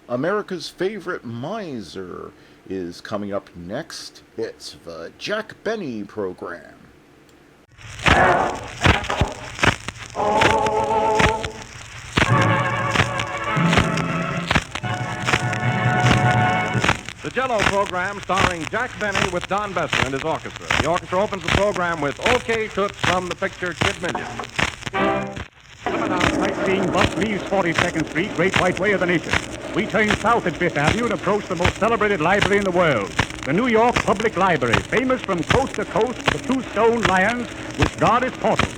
S1: America's Favorite Miser is coming up next. It's the Jack Benny Program.
S9: The Jello program starring Jack Benny with Don Besser and his orchestra. The orchestra opens the program with OK Toots from the picture Kid Million.
S5: Sightseeing bus leaves 42nd Street, Great White Way of the nation. We turn south at Fifth Avenue and approach the most celebrated library in the world, the New York Public Library, famous from coast to coast for the two stone lions which guard its portals.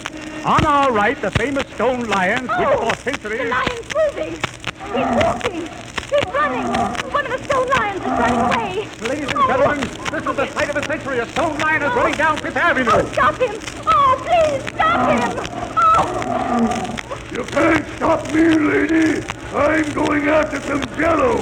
S5: On our right, the famous stone lions which for centuries...
S18: The lion's moving. He's walking. He's running. One of the stone lions is running away.
S5: Ladies and gentlemen, this is the sight of the century. A stone lion is running down Fifth Avenue.
S18: Oh, stop him. Oh, please, stop him. Oh.
S13: You can't stop me, lady. I'm going after some Jello.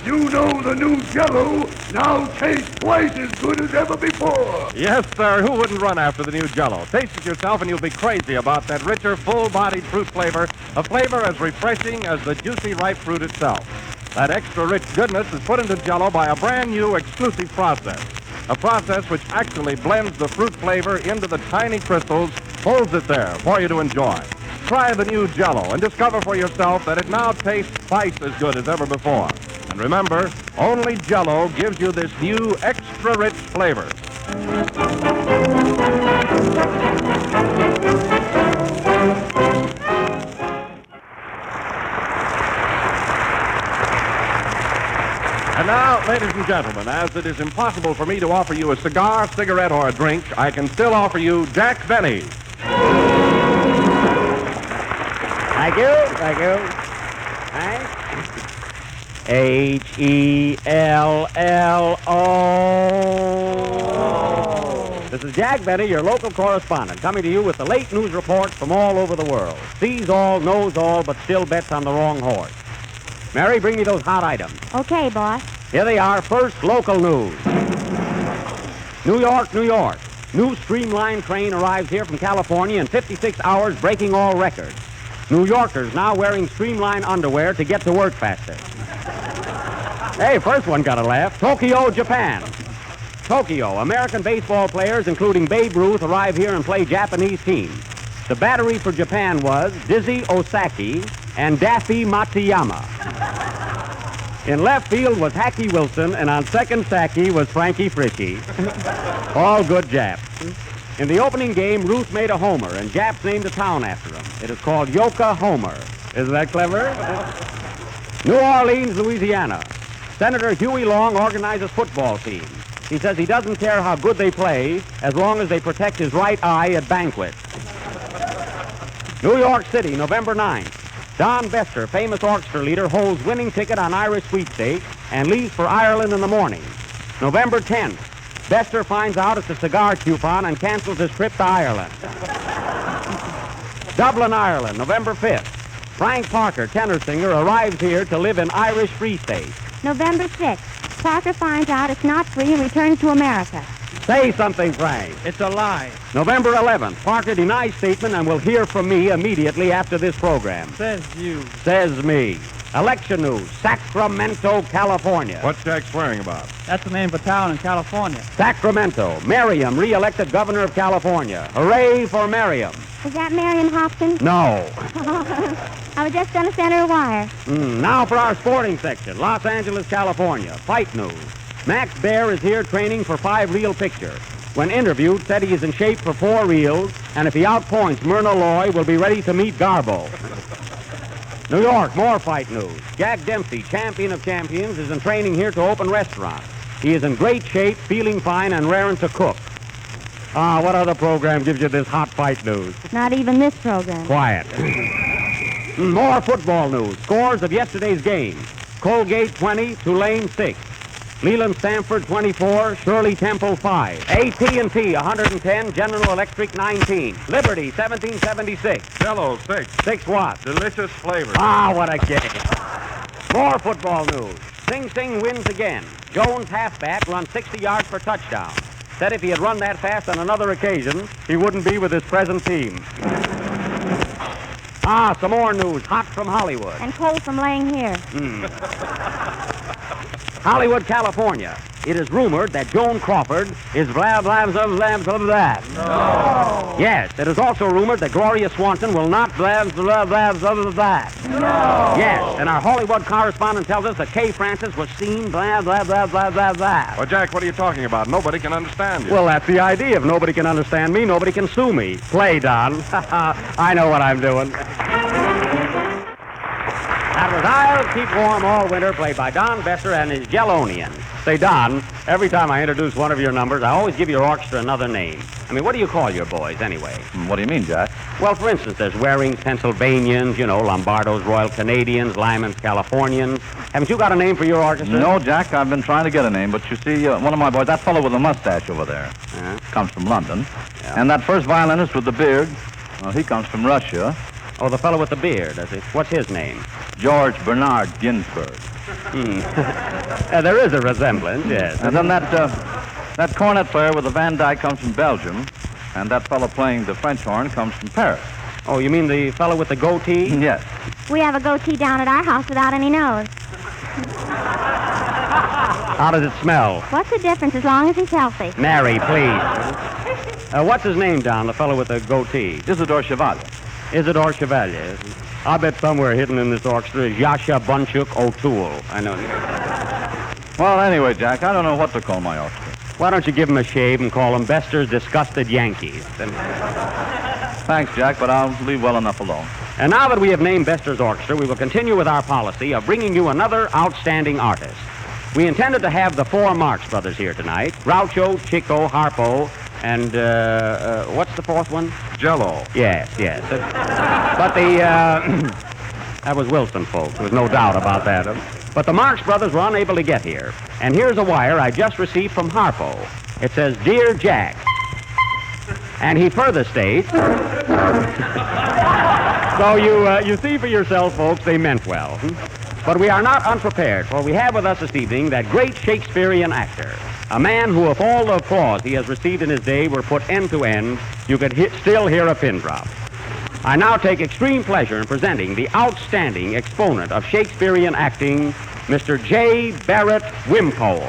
S13: You know the new Jello now tastes twice as good as ever before.
S9: Yes, sir. Who wouldn't run after the new Jello? Taste it yourself and you'll be crazy about that richer, full-bodied fruit flavor, a flavor as refreshing as the juicy, ripe fruit itself. That extra rich goodness is put into Jello by a brand new exclusive process. A process which actually blends the fruit flavor into the tiny crystals, holds it there for you to enjoy. Try the new Jello and discover for yourself that it now tastes twice as good as ever before. And remember, only Jello gives you this new extra rich flavor. And now, ladies and gentlemen, as it is impossible for me to offer you a cigar, cigarette, or a drink, I can still offer you Jack Benny.
S5: Thank you. Thank you. Thanks. H-E-L-L-O. This is Jack Benny, your local correspondent, coming to you with the late news reports from all over the world. Sees all, knows all, but still bets on the wrong horse. Mary, bring me those hot items.
S18: Okay, boss.
S5: Here they are. First, local news. New York, New York. New Streamline train arrives here from California in 56 hours, breaking all records. New Yorkers now wearing Streamline underwear to get to work faster. Hey, first one got a laugh. Tokyo, Japan. Tokyo, American baseball players, including Babe Ruth, arrive here and play Japanese teams. The battery for Japan was Dizzy Osaki and Daffy Matsuyama. In left field was Hacky Wilson, and on second Saki was Frankie Frischie. All good Japs. In the opening game, Ruth made a homer, and Japs named a town after him. It is called Yokohama. Isn't that clever? New Orleans, Louisiana. Senator Huey Long organizes football teams. He says he doesn't care how good they play as long as they protect his right eye at banquets. New York City, November 9th. Don Bester, famous orchestra leader, holds winning ticket on Irish sweepstakes and leaves for Ireland in the morning. November 10th. Bester finds out it's a cigar coupon and cancels his trip to Ireland. Dublin, Ireland, November 5th. Frank Parker, tenor singer, arrives here to live in Irish Free State.
S18: November 6th. Parker finds out it's not free and returns to America.
S5: Say something, Frank.
S6: It's a lie.
S5: November 11th, Parker denies statement and will hear from me immediately after this program.
S6: Says you.
S5: Says me. Election news, Sacramento, California.
S9: What's Jack swearing about?
S6: That's the name of a town in California.
S5: Sacramento, Merriam, re-elected governor of California. Hooray for Merriam.
S18: Is that Marion Hopkins?
S5: No.
S18: I was just going to send her a wire.
S5: Now for our sporting section, Los Angeles, California. Fight news. Max Baer is here training for 5-reel picture. When interviewed, said he is in shape for 4 reels, and if he outpoints Myrna Loy, will be ready to meet Garbo. New York, more fight news. Jack Dempsey, champion of champions, is in training here to open restaurant. He is in great shape, feeling fine, and raring to cook. What other program gives you this hot fight news?
S18: Not even this program.
S5: Quiet. More football news. Scores of yesterday's game. Colgate 20, Tulane 6. Leland Stanford 24, Shirley Temple 5. AT&T 110, General Electric 19. Liberty 1776.
S9: Jello 6.
S5: 6 what?
S9: Delicious flavor.
S5: What a game. More football news. Sing Sing wins again. Jones halfback runs 60 yards for touchdown. Said if he had run that fast on another occasion, he wouldn't be with his present team. Some more news. Hot from Hollywood.
S18: And cold from laying here.
S5: Hollywood, California. It is rumored that Joan Crawford is blah, blah, blah, blah, blah, blah.
S16: No.
S5: Yes, it is also rumored that Gloria Swanson will not blah, blah, blah, blah, blah, blah.
S16: No.
S5: Yes, and our Hollywood correspondent tells us that Kay Francis was seen blah, blah, blah, blah, blah, blah.
S9: Well, Jack, what are you talking about? Nobody can understand you.
S5: Well, that's the idea. If nobody can understand me, nobody can sue me. Play, Don. I know what I'm doing. That was I'll Keep Warm All Winter, played by Don Besser and his Jellonians. Say, Don, every time I introduce one of your numbers, I always give your orchestra another name. I mean, what do you call your boys, anyway?
S7: What do you mean, Jack?
S5: Well, for instance, there's Waring's Pennsylvanians, Lombardo's Royal Canadians, Lyman's Californians. Haven't you got a name for your orchestra?
S7: No, Jack, I've been trying to get a name, but you see, one of my boys, that fellow with the mustache over there, comes from London.
S5: Yeah.
S7: And that first violinist with the beard, well, he comes from Russia.
S5: Oh, the fellow with the beard, does he? What's his name?
S7: George Bernard Ginsberg.
S5: There is a resemblance, yes.
S7: And then that cornet player with the Van Dyke comes from Belgium, and that fellow playing the French horn comes from Paris.
S5: Oh, you mean the fellow with the goatee?
S7: Yes.
S18: We have a goatee down at our house without any nose.
S5: How does it smell?
S18: What's the difference as long as he's healthy?
S5: Mary, please. What's his name, Don, the fellow with the goatee?
S7: Isidore Chevalier.
S5: Isidore Chevalier. I bet somewhere hidden in this orchestra is Yasha Bunchuk O'Toole. I know.
S7: Well, anyway, Jack, I don't know what to call my orchestra.
S5: Why don't you give him a shave and call him Bester's Disgusted Yankees?
S7: Thanks, Jack, but I'll leave well enough alone.
S5: And now that we have named Bester's Orchestra, we will continue with our policy of bringing you another outstanding artist. We intended to have the 4 Marx Brothers here tonight. Groucho, Chico, Harpo, and, what's the 4th one?
S9: Jello.
S5: Yes. But that was Wilson, folks. There was no doubt about that. But the Marx Brothers were unable to get here. And here's a wire I just received from Harpo. It says, Dear Jack. And he further states... So you see for yourself, folks, they meant well. But we are not unprepared, for we have with us this evening that great Shakespearean actor, a man who, if all the applause he has received in his day were put end to end, you could still hear a pin drop. I now take extreme pleasure in presenting the outstanding exponent of Shakespearean acting, Mr. J. Barrett Wimpole.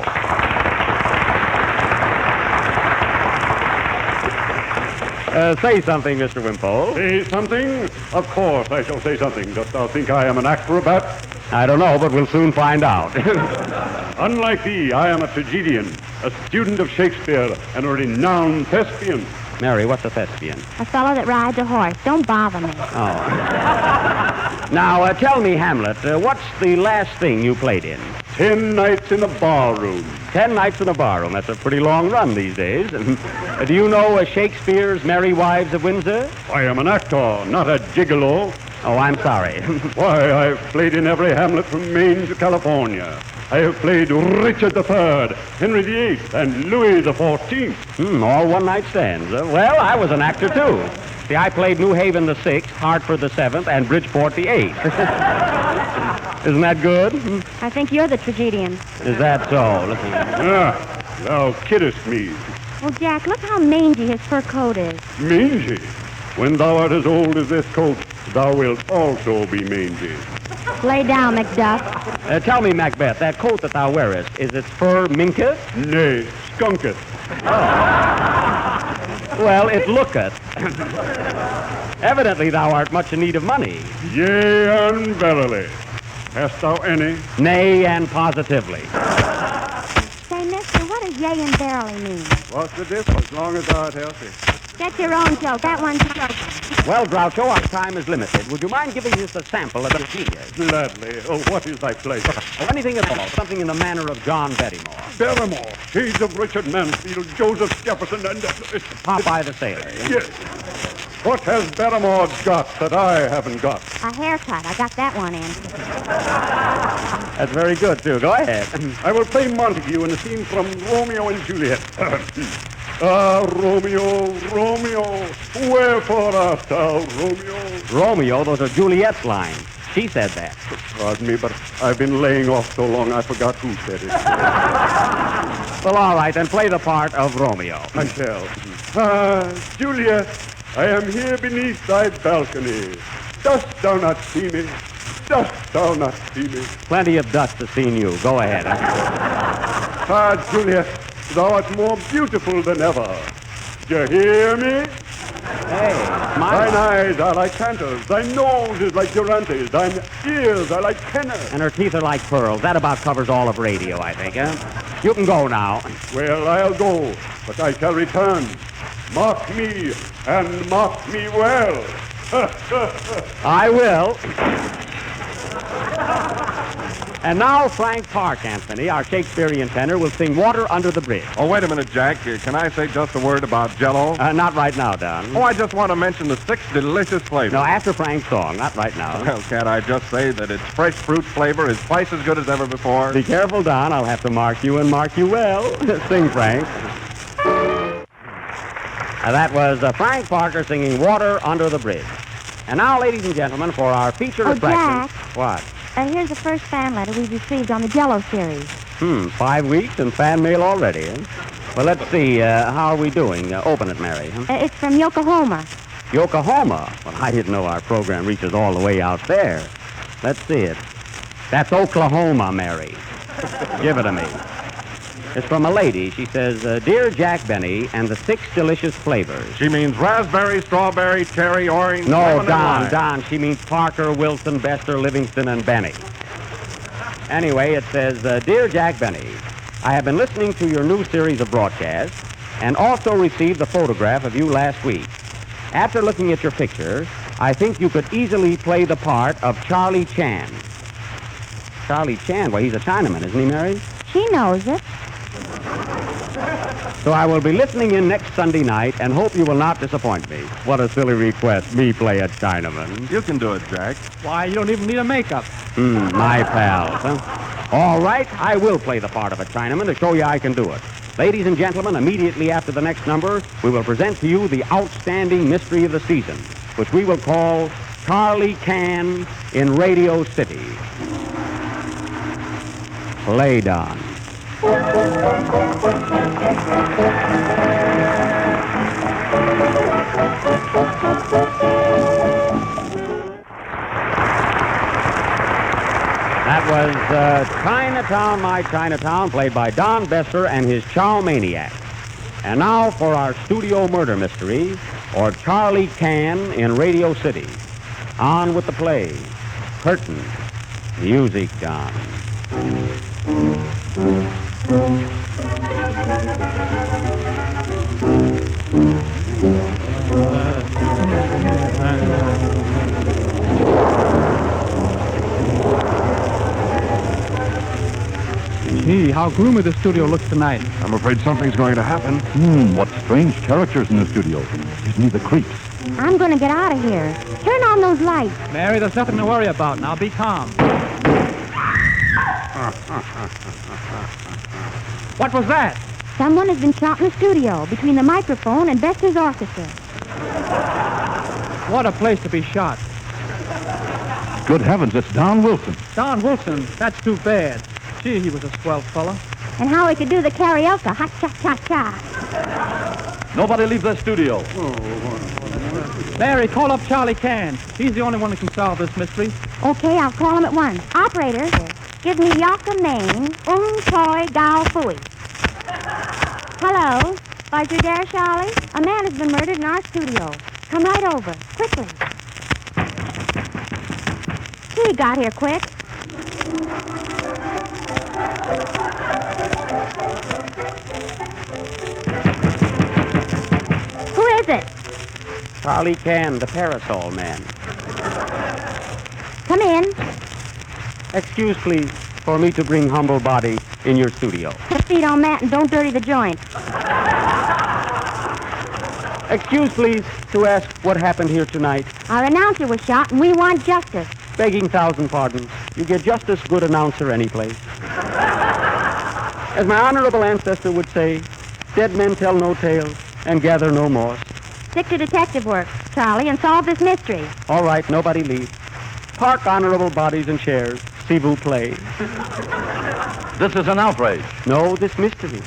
S5: Say something, Mr. Wimpole.
S13: Say something? Of course I shall say something. Dost thou think I am an acrobat?
S5: I don't know, but we'll soon find out.
S13: Unlike thee, I am a tragedian, a student of Shakespeare, and a renowned thespian.
S5: Mary, what's a thespian?
S18: A fellow that rides a horse. Don't bother me.
S5: Oh. Now, tell me, Hamlet, what's the last thing you played in?
S13: 10 Nights in a Barroom.
S5: 10 Nights in a Barroom. That's a pretty long run these days. Do you know Shakespeare's Merry Wives of Windsor?
S13: I am an actor, not a gigolo.
S5: Oh, I'm sorry.
S13: Why, I've played in every Hamlet from Maine to California. I have played Richard III, Henry VIII, and Louis XIV.
S5: All one-night stands. Well, I was an actor, too. See, I played New Haven the 6th, Hartford the 7th, and Bridgeport the 8th. Isn't that good?
S18: I think you're the tragedian.
S5: Is that so?
S13: Thou kiddest me.
S18: Oh, Jack, look how mangy his fur coat is.
S13: Mangy? When thou art as old as this coat, thou wilt also be mangy.
S18: Lay down, Macduff.
S5: Tell me, Macbeth, that coat that thou wearest, is its fur minketh?
S13: Nay, skunketh.
S5: Well, it looketh. Evidently thou art much in need of money.
S13: Yea, and verily. Hast thou any?
S5: Nay, and positively.
S18: Say, mister, what does yea and verily mean?
S13: What's the difference, as long as thou art healthy?
S18: Get your own joke. That one's broken.
S5: Well, Groucho, our time is limited. Would you mind giving us a sample of your genius?
S13: Gladly. Oh, what is thy pleasure?
S5: Oh, anything at all. Something in the manner of John Barrymore.
S13: Barrymore, Shades of Richard Mansfield, Joseph Jefferson, and...
S5: Popeye the Sailor.
S13: Yes. What has Barrymore got that I haven't got?
S18: A haircut. I got that one in.
S5: That's very good, too. Go ahead.
S13: I will play Montague in the scene from Romeo and Juliet. Ah, Romeo, Romeo, wherefore art thou, Romeo?
S5: Romeo, those are Juliet's lines. She said that.
S13: Pardon me, but I've been laying off so long I forgot who said it.
S5: Well, all right, then play the part of Romeo.
S13: I shall. Ah, Juliet, I am here beneath thy balcony. Dost thou not see me? Dost thou not see me?
S5: Plenty of dust has seen you. Go ahead.
S13: Ah, Juliet, thou art more beautiful than ever. Do you hear me?
S5: Hey,
S13: Thine eyes are like candles. Thy nose is like Durante's. Thine ears are like tenors.
S5: And her teeth are like pearls. That about covers all of radio, I think, huh? You can go now.
S13: Well, I'll go, but I shall return. Mark me, and mark me well.
S5: I will. And now Frank Park, Anthony, our Shakespearean tenor, will sing Water Under the Bridge.
S9: Oh, wait a minute, Jack. Can I say just a word about Jell-O?
S5: Not right now, Don.
S9: Oh, I just want to mention the 6 delicious flavors.
S5: No, after Frank's song, not right now.
S9: Well, can't I just say that its fresh fruit flavor is twice as good as ever before?
S5: Be careful, Don. I'll have to mark you and mark you well. Sing, Frank. That was Frank Parker singing Water Under the Bridge. And now, ladies and gentlemen, for our featured attraction...
S18: Jack.
S5: What?
S18: Here's the first fan letter we've received on the Jell-O series.
S5: 5 weeks and fan mail already, huh? Well, let's see. How are we doing? Open it, Mary. Huh?
S18: It's from Yokohama.
S5: Yokohama? Well, I didn't know our program reaches all the way out there. Let's see it. That's Oklahoma, Mary. Give it to me. It's from a lady. She says, Dear Jack Benny and the 6 delicious flavors.
S9: She means raspberry, strawberry, cherry, orange...
S5: No, Don. She means Parker, Wilson, Bester, Livingston, and Benny. Anyway, it says, Dear Jack Benny, I have been listening to your new series of broadcasts and also received the photograph of you last week. After looking at your picture, I think you could easily play the part of Charlie Chan. Charlie Chan? Well, he's a Chinaman, isn't he, Mary?
S18: She knows it.
S5: So I will be listening in next Sunday night and hope you will not disappoint me. What a silly request, me play a Chinaman.
S9: You can do it, Jack.
S6: Why, you don't even need a makeup.
S5: My pals, huh? All right, I will play the part of a Chinaman to show you I can do it. Ladies and gentlemen, immediately after the next number, we will present to you the outstanding mystery of the season, which we will call Charlie Can in Radio City. Play, Don. That was Chinatown, My Chinatown, played by Don Bester and his Chow Maniac. And now for our studio murder mystery, or Charlie Can in Radio City. On with the play. Curtain. Music, Don.
S6: Gee, how gloomy the studio looks tonight.
S13: I'm afraid something's going to happen. What strange characters in the studio. Gives me the creeps.
S18: I'm going to get out of here. Turn on those lights.
S6: Mary, there's nothing to worry about. Now be calm. What was that?
S18: Someone has been shot in the studio between the microphone and Bester's orchestra.
S6: What a place to be shot.
S13: Good heavens, it's Don Wilson.
S6: Don Wilson, that's too bad. Gee, he was a swell fella.
S18: And how he could do the karaoke. Ha-cha-cha-cha.
S9: Nobody leave the studio.
S6: Larry, call up Charlie Can. He's the only one who can solve this mystery.
S18: Okay, I'll call him at once. Operator, give me Yaka Main, Toy Gao Fui. Hello? Are you there, Charlie? A man has been murdered in our studio. Come right over, quickly. He got here quick. Who is it?
S5: Charlie Can, the parasol man.
S18: Come in.
S5: Excuse, please, for me to bring humble body in your studio.
S18: Put feet on mat and don't dirty the joint.
S5: Excuse, please, to ask what happened here tonight.
S18: Our announcer was shot and we want justice.
S5: Begging thousand pardons, you get just as good announcer anyplace. As my honorable ancestor would say, dead men tell no tales and gather no moss.
S18: Stick to detective work, Charlie, and solve this mystery.
S5: All right, nobody leave. Park honorable bodies and chairs. See vous play.
S9: This is an outrage.
S5: No, this mystery.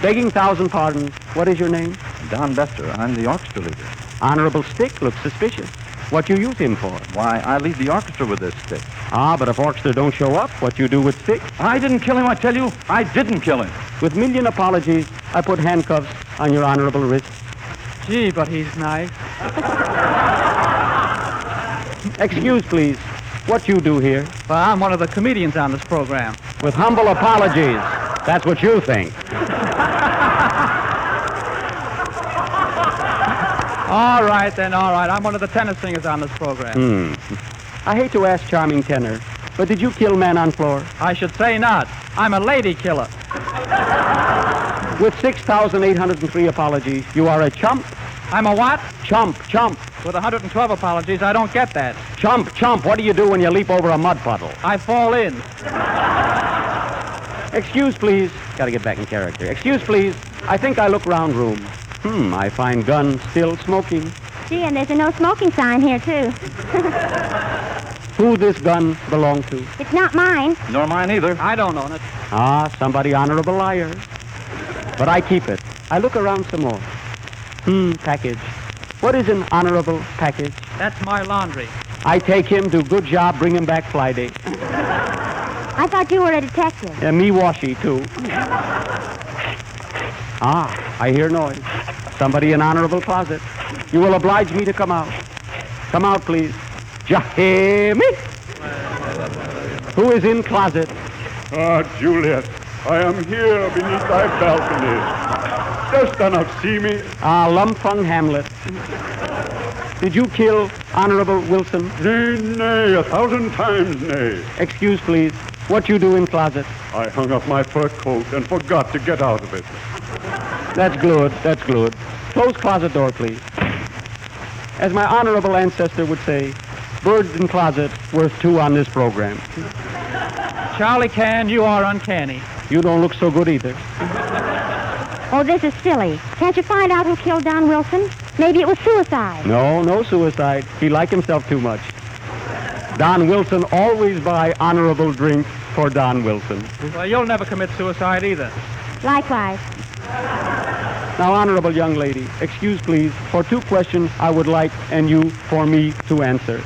S5: Begging thousand pardons, what is your name?
S9: Don Bester. I'm the orchestra leader.
S5: Honorable stick looks suspicious. What you use him for?
S9: Why, I lead the orchestra with this stick.
S5: Ah, but if orchestra don't show up, what you do with stick?
S9: I didn't kill him, I tell you. I didn't kill him.
S5: With million apologies, I put handcuffs on your honorable wrist.
S6: Gee, but he's nice.
S5: Excuse, please. What you do here?
S6: Well, I'm one of the comedians on this program.
S5: With humble apologies. That's what you think.
S6: All right, then, all right. I'm one of the tenor singers on this program.
S5: I hate to ask charming tenor, but did you kill man on floor?
S6: I should say not. I'm a lady killer.
S5: With 6,803 apologies, you are a chump.
S6: I'm a what?
S5: Chump.
S6: With 112 apologies, I don't get that.
S5: Chump. What do you do when you leap over a mud puddle?
S6: I fall in.
S5: Excuse, please. Gotta get back in character. Excuse, please. I think I look round room. I find gun still smoking.
S18: Gee, and there's a no smoking sign here, too.
S5: Who this gun belong to?
S18: It's not mine.
S9: Nor mine either.
S6: I don't own it.
S5: Ah, somebody honorable liar. But I keep it. I look around some more. Package. What is an honorable package?
S6: That's my laundry.
S5: I take him, do good job, bring him back Friday.
S18: I thought you were a detective.
S5: Me washy, too. Ah, I hear noise. Somebody in honorable closet. You will oblige me to come out. Come out, please. Jahemi. Who is in closet?
S13: Ah, Juliet, I am here beneath thy balcony. Dost thou not see me?
S5: Ah, Lumfung Hamlet. Did you kill Honorable Wilson?
S13: Nay, 1,000 times nay.
S5: Excuse, please. What you do in closet?
S13: I hung up my fur coat and forgot to get out of it.
S5: That's good. Close closet door, please. As my honorable ancestor would say, birds in closet worth two on this program.
S6: Charlie Can, you are uncanny.
S5: You don't look so good either.
S18: Oh, this is silly. Can't you find out who killed Don Wilson? Maybe it was suicide.
S5: No suicide. He liked himself too much. Don Wilson always buy honorable drink for Don Wilson.
S6: Well, you'll never commit suicide either.
S18: Likewise.
S5: Now, honorable young lady, excuse please, for two questions I would like and you for me to answer.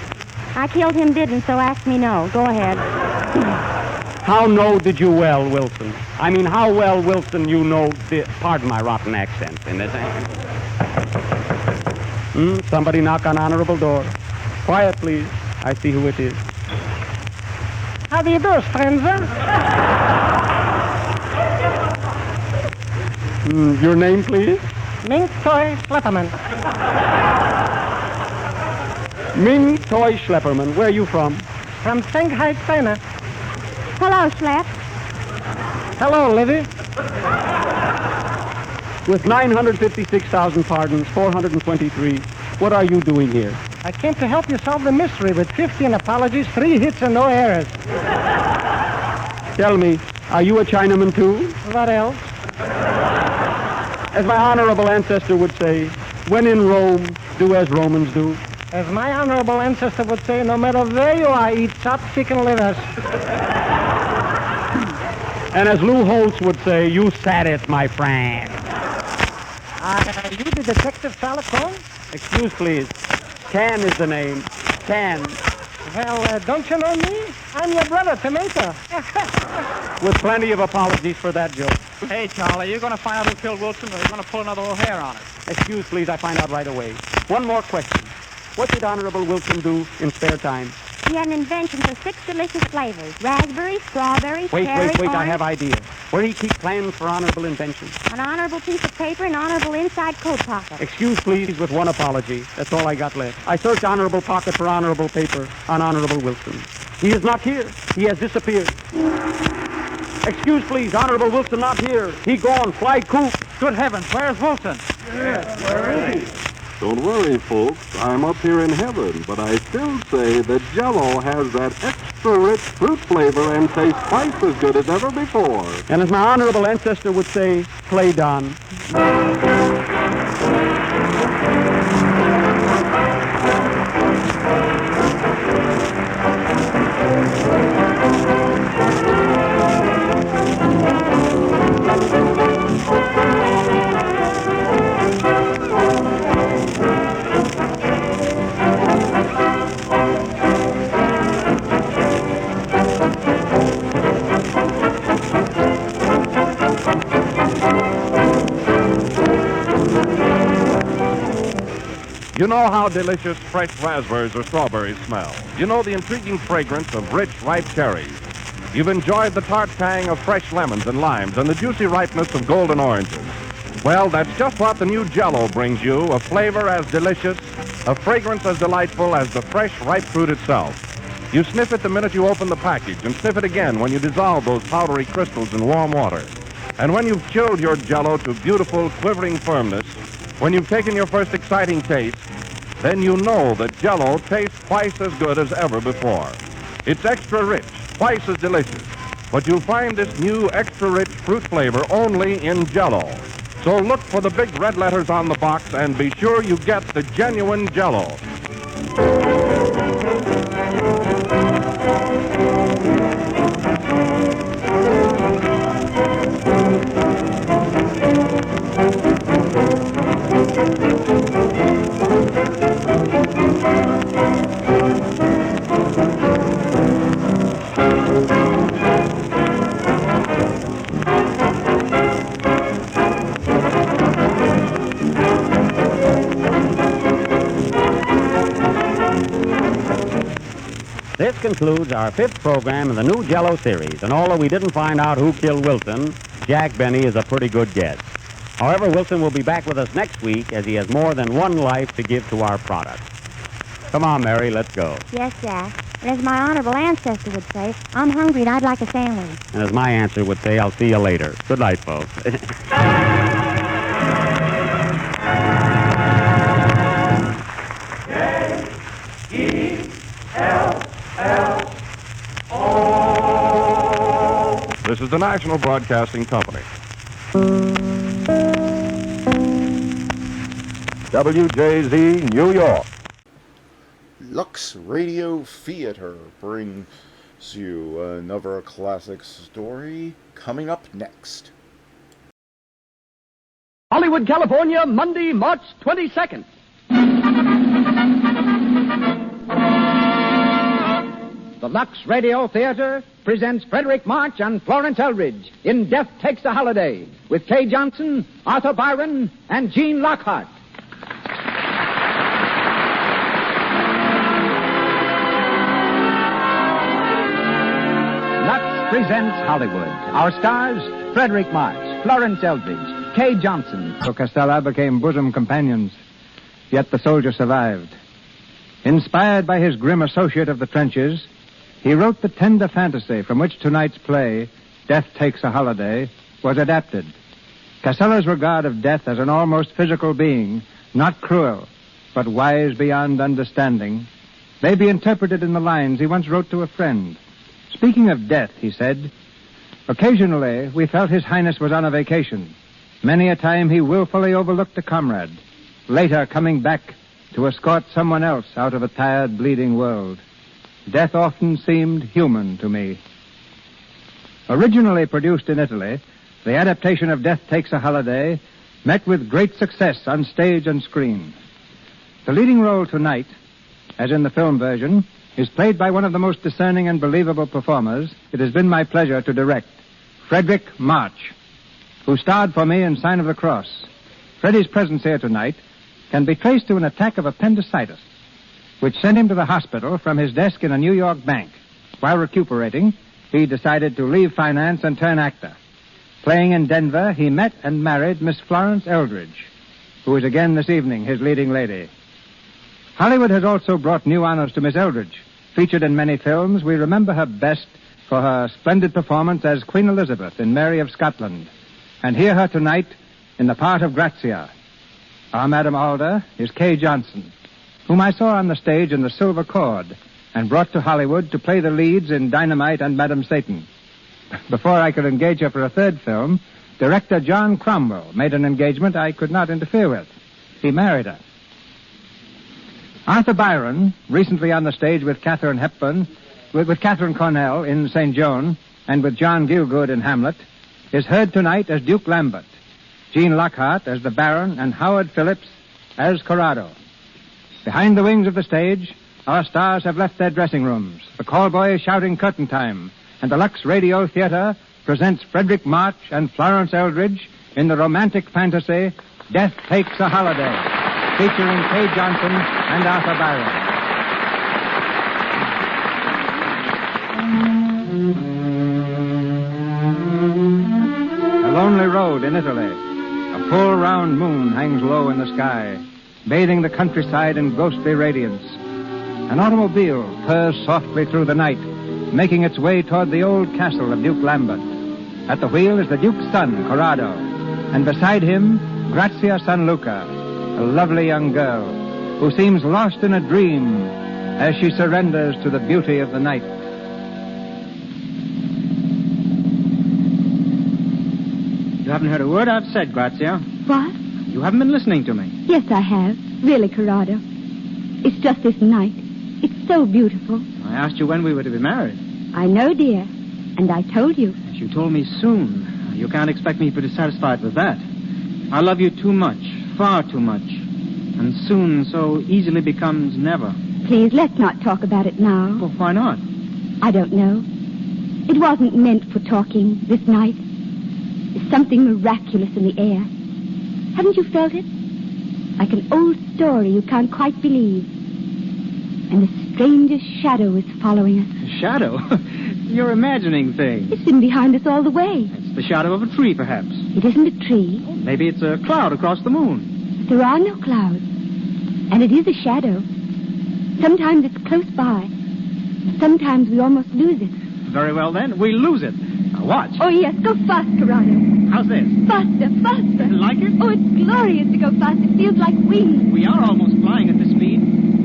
S18: I killed him, didn't, so ask me no. Go ahead.
S5: How know did you well, Wilson? I mean, how well, Wilson, you know pardon my rotten accent in this. Somebody knock on honorable door. Quiet, please. I see who it is.
S2: How do you do, stranger?
S5: Your name, please?
S2: Ming Toy Schlepperman.
S5: Ming Toy Schlepperman. Where are you from?
S2: From Shanghai, China.
S18: Hello, Schlepp.
S2: Hello, Livy.
S5: With 956,000 pardons, 423, what are you doing here?
S2: I came to help you solve the mystery with 15 apologies, 3 hits, and no errors.
S5: Tell me, are you a Chinaman too?
S2: What else?
S5: As my honorable ancestor would say, when in Rome, do as Romans do.
S2: As my honorable ancestor would say, no matter where you are, eat chopped chicken livers.
S5: And as Lou Holtz would say, you said it, my friend.
S2: You the Detective Sherlock Holmes?
S5: Excuse, please. Can is the name. Can.
S2: Well, don't you know me? I'm your brother, Tomato.
S5: With plenty of apologies for that joke.
S6: Hey, Charlie, you going to find out who killed Wilson, or are you going to pull another O'Hare on it?
S5: Excuse, please, I find out right away. One more question. What did Honorable Wilson do in spare time?
S18: He had an invention for 6 delicious flavors. Raspberry, strawberry,
S5: Wait,
S18: cherry,
S5: I
S18: orange.
S5: have idea. Where do you keep plans for honorable inventions?
S18: An honorable piece of paper and honorable inside coat pocket.
S5: Excuse, please, with one apology. That's all I got left. I searched honorable pocket for honorable paper on Honorable Wilson. He is not here. He has disappeared. Excuse, please, Honorable Wilson not here. He gone. Fly coop.
S6: Good heavens, where's Wilson?
S13: Yes, where is he?
S9: Don't worry, folks. I'm up here in heaven, but I still say that Jell-O has that extra rich fruit flavor and tastes twice as good as ever before.
S5: And as my honorable ancestor would say, play Don.
S9: You know how delicious fresh raspberries or strawberries smell. You know the intriguing fragrance of rich, ripe cherries. You've enjoyed the tart tang of fresh lemons and limes and the juicy ripeness of golden oranges. Well, that's just what the new Jell-O brings you, a flavor as delicious, a fragrance as delightful as the fresh, ripe fruit itself. You sniff it the minute you open the package and sniff it again when you dissolve those powdery crystals in warm water. And when you've chilled your Jell-O to beautiful, quivering firmness, when you've taken your first exciting taste, then you know that Jell-O tastes twice as good as ever before. It's extra rich, twice as delicious. But you'll find this new extra rich fruit flavor only in Jell-O. So look for the big red letters on the box and be sure you get the genuine Jell-O.
S5: This concludes our 5th program in the new Jell-O series, and although we didn't find out who killed Wilson, Jack Benny is a pretty good guess. However, Wilson will be back with us next week as he has more than one life to give to our product. Come on, Mary, let's go.
S18: Yes, Jack. And as my honorable ancestor would say, I'm hungry and I'd like a sandwich.
S5: And as my answer would say, I'll see you later. Good night, folks.
S9: This is the National Broadcasting Company. WJZ, New York.
S1: Lux Radio Theater brings you another classic story coming up next.
S8: Hollywood, California, Monday, March 22nd. The Lux Radio Theater presents Frederick March and Florence Eldridge in Death Takes a Holiday with Kay Johnson, Arthur Byron, and Gene Lockhart. Lux presents Hollywood. Our stars, Frederick March, Florence Eldridge, Kay Johnson.
S14: So Castella became bosom companions, yet the soldier survived. Inspired by his grim associate of the trenches, he wrote the tender fantasy from which tonight's play, Death Takes a Holiday, was adapted. Castella's regard of death as an almost physical being, not cruel, but wise beyond understanding, may be interpreted in the lines he once wrote to a friend. Speaking of death, he said, occasionally we felt His Highness was on a vacation. Many a time he willfully overlooked a comrade, later coming back to escort someone else out of a tired, bleeding world. Death often seemed human to me. Originally produced in Italy, the adaptation of Death Takes a Holiday met with great success on stage and screen. The leading role tonight, as in the film version, is played by one of the most discerning and believable performers it has been my pleasure to direct, Frederick March, who starred for me in Sign of the Cross. Freddie's presence here tonight can be traced to an attack of appendicitis, which sent him to the hospital from his desk in a New York bank. While recuperating, he decided to leave finance and turn actor. Playing in Denver, he met and married Miss Florence Eldridge, who is again this evening his leading lady. Hollywood has also brought new honors to Miss Eldridge. Featured in many films, we remember her best for her splendid performance as Queen Elizabeth in Mary of Scotland. And hear her tonight in the part of Grazia. Our Madam Alda is Kay Johnson, whom I saw on the stage in The Silver Cord and brought to Hollywood to play the leads in Dynamite and Madam Satan. Before I could engage her for a third film, director John Cromwell made an engagement I could not interfere with. He married her. Arthur Byron, recently on the stage with Katharine Hepburn, with Catherine Cornell in St. Joan, and with John Gielgud in Hamlet, is heard tonight as Duke Lambert, Gene Lockhart as the Baron, and Howard Phillips as Corrado. Behind the wings of the stage, our stars have left their dressing rooms. The call boy is shouting curtain time, and the Lux Radio Theater presents Frederick March and Florence Eldridge in the romantic fantasy Death Takes a Holiday, featuring Kay Johnson and Arthur Byron. A lonely road in Italy. A full round moon hangs low in the sky, bathing the countryside in ghostly radiance. An automobile purrs softly through the night, making its way toward the old castle of Duke Lambert. At the wheel is the Duke's son, Corrado, and beside him, Grazia San Luca, a lovely young girl who seems lost in a dream as she surrenders to the beauty of the night.
S11: You haven't heard a word I've said, Grazia.
S18: What?
S11: You haven't been listening to me.
S18: Yes, I have. Really, Corrado. It's just this night. It's so beautiful.
S11: I asked you when we were to be married.
S18: I know, dear. And I told you.
S11: Yes, you told me soon. You can't expect me to be satisfied with that. I love you too much, far too much. And soon so easily becomes never.
S18: Please, let's not talk about it now.
S11: Well, why not?
S18: I don't know. It wasn't meant for talking this night. There's something miraculous in the air. Haven't you felt it? Like an old story you can't quite believe. And the strangest shadow is following us.
S11: A shadow? You're imagining things.
S18: It's been behind us all the way.
S11: It's the shadow of a tree, perhaps.
S18: It isn't a tree.
S11: Maybe it's a cloud across the moon.
S18: There are no clouds. And it is a shadow. Sometimes it's close by. Sometimes we almost lose it.
S11: Very well, then. We lose it. Now, watch.
S18: Oh, yes. Go fast, Corrado.
S11: How's this?
S18: Faster, faster.
S11: Like it?
S18: Oh, it's glorious to go fast. It feels like wings.
S11: We are almost flying at this speed.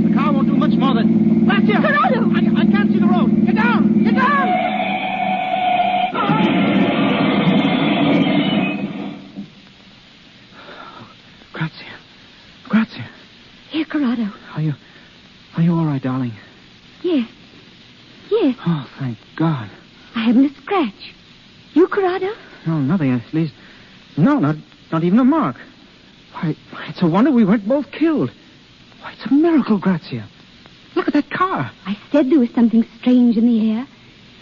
S11: The car won't do much more than... That's it!
S18: Corrado!
S11: I can't see the road. Get down! Get down! Grazia. Grazia.
S18: Here, Corrado.
S11: Are you all right, darling?
S18: Yes. Yes.
S11: Oh, thank God.
S18: I haven't a scratch. You, Corrado?
S11: No, nothing. At least, no, not even a mark. Why, it's a wonder we weren't both killed. Why, it's a miracle, Grazia. Look at that car.
S18: I said there was something strange in the air.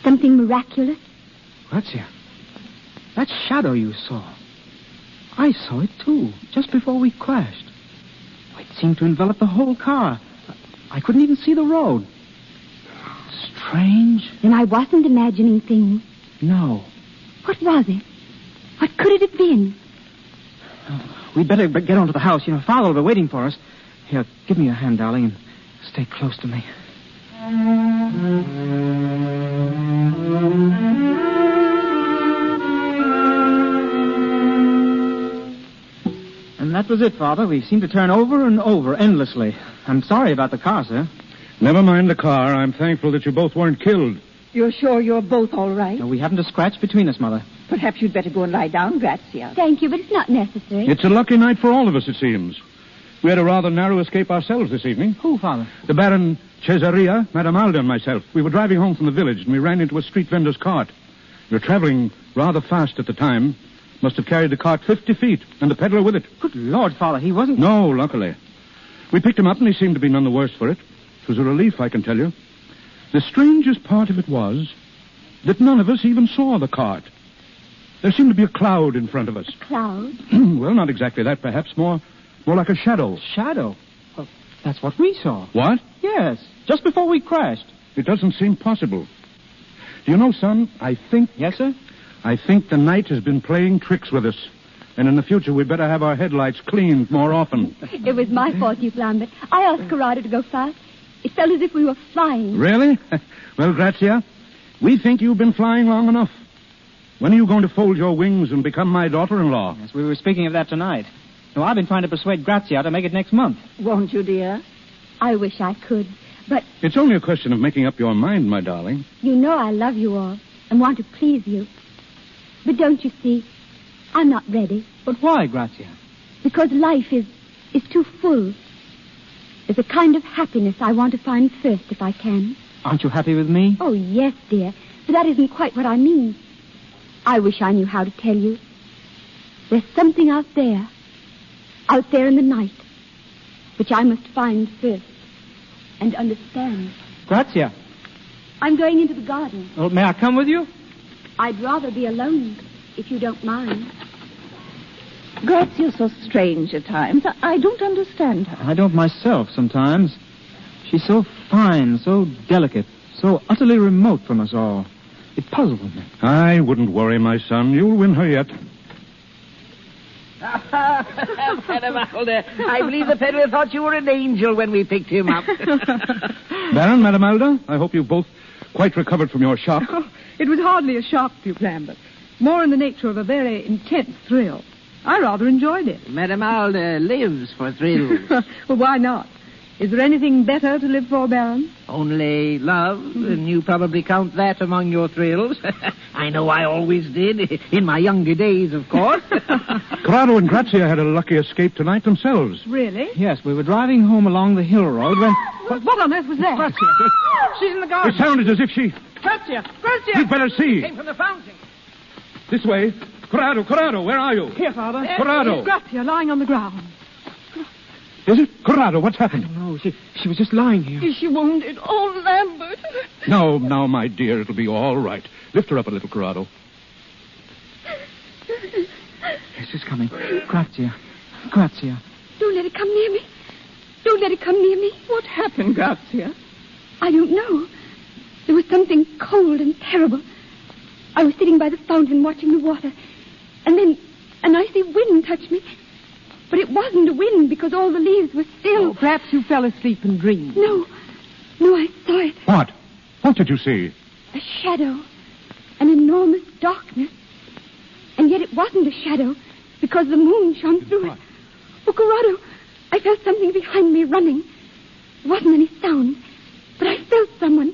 S18: Something miraculous.
S11: Grazia, that shadow you saw. I saw it, too, just before we crashed. It seemed to envelop the whole car. I couldn't even see the road. Strange.
S18: Then I wasn't imagining things.
S11: No.
S18: What was it? What could it have been?
S11: We'd better get on to the house. Father will be waiting for us. Here, give me your hand, darling, and stay close to me. And that was it, Father. We seemed to turn over and over endlessly. I'm sorry about the car, sir.
S15: Never mind the car. I'm thankful that you both weren't killed.
S17: You're sure you're both all right?
S11: No, we haven't a scratch between us, Mother.
S17: Perhaps you'd better go and lie down, Grazia.
S18: Thank you, but it's not necessary.
S15: It's a lucky night for all of us, it seems. We had a rather narrow escape ourselves this evening.
S11: Who, Father?
S15: The Baron Cesaria, Madame Alda, and myself. We were driving home from the village, and we ran into a street vendor's cart. We were traveling rather fast at the time, Must have carried the cart 50 feet, and the peddler with it.
S11: Good Lord, Father, he wasn't...
S15: No, luckily. We picked him up, and he seemed to be none the worse for it. It was a relief, I can tell you. The strangest part of it was that none of us even saw the cart. There seemed to be a cloud in front of us.
S18: A cloud?
S15: Well, not exactly that, perhaps. More like a shadow.
S11: Shadow? Well, that's what we saw.
S15: What?
S11: Yes, just before we crashed.
S15: It doesn't seem possible. Do you know, son, I think...
S11: Yes, sir?
S15: I think the night has been playing tricks with us. And in the future, we'd better have our headlights cleaned more often.
S18: It was my fault, Duke Lambert. I asked Corrado to go fast. It felt as if we were flying.
S15: Really? Well, Grazia, we think you've been flying long enough. When are you going to fold your wings and become my daughter-in-law?
S11: Yes, we were speaking of that tonight. No, I've been trying to persuade Grazia to make it next month.
S17: Won't you, dear?
S18: I wish I could, but...
S15: It's only a question of making up your mind, my darling.
S18: You know I love you all and want to please you. But don't you see, I'm not ready.
S11: But why, Grazia?
S18: Because life is too full. There's a kind of happiness I want to find first if I can.
S11: Aren't you happy with me?
S18: Oh, yes, dear. But that isn't quite what I mean. I wish I knew how to tell you. There's something out there in the night, which I must find first and understand.
S11: Grazia.
S18: I'm going into the garden.
S11: Well, may I come with you?
S18: I'd rather be alone, if you don't mind.
S17: Grazia's so strange at times. I don't understand her.
S11: I don't myself sometimes. She's so fine, so delicate, so utterly remote from us all. It puzzles me.
S15: I wouldn't worry, my son. You'll win her yet.
S24: Madam Alda, I believe the peddler thought you were an angel when we picked him up.
S15: Baron, Madam Alda, I hope you've both quite recovered from your shock.
S3: Oh, it was hardly a shock, Duke Lambert. More in the nature of a very intense thrill. I rather enjoyed it.
S24: Madam Alda lives for thrills.
S3: Well, why not? Is there anything better to live for, Baron?
S24: Only love, and you probably count that among your thrills. I know I always did, in my younger days, of course.
S15: Corrado and Grazia had a lucky escape tonight themselves.
S3: Really?
S11: Yes, we were driving home along the hill road when...
S3: What on earth was that?
S11: Grazia.
S3: She's in the garden.
S15: It sounded as if she...
S3: Grazia!
S15: You'd better see.
S24: Came from the fountain.
S15: This way. Corrado, where are you?
S3: Here, Father.
S15: Corrado.
S3: Grazia lying on the ground.
S15: Is it? Corrado, what's happened?
S11: I don't know. She was just lying here.
S3: Is she wounded? Oh, Lambert.
S15: No, my dear, it'll be all right. Lift her up a little, Corrado.
S11: Yes, she's coming. Grazia.
S18: Don't let it come near me. Don't let it come near me.
S3: What happened, Grazia?
S18: I don't know. There was something cold and terrible. I was sitting by the fountain watching the water. And then an icy wind touched me. But it wasn't a wind because all the leaves were still.
S3: Oh, perhaps you fell asleep and dreamed.
S18: No, I saw it.
S15: What? What did you see?
S18: A shadow. An enormous darkness. And yet it wasn't a shadow because the moon shone through it. Oh, Corrado, I felt something behind me running. There wasn't any sound, but I felt someone.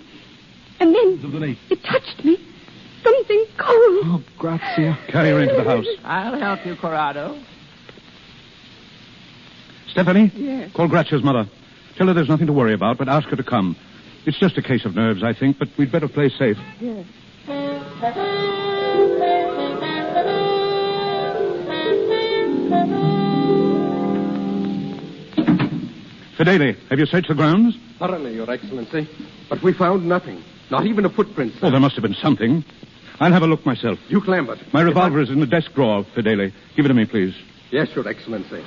S18: And then it touched me. Something cold.
S11: Oh, Grazia.
S15: Carry her into the house.
S24: I'll help you, Corrado.
S15: Stephanie?
S3: Yes.
S15: Call Grazia's mother. Tell her there's nothing to worry about, but ask her to come. It's just a case of nerves, I think, but we'd better play safe.
S3: Yes.
S15: Fidele, have you searched the grounds?
S4: Thoroughly, Your Excellency. But we found nothing. Not even a footprint, sir.
S15: Oh, there must have been something. I'll have a look myself.
S4: Duke Lambert.
S15: My revolver is in the desk drawer, Fidele. Give it to me, please.
S4: Yes, Your Excellency.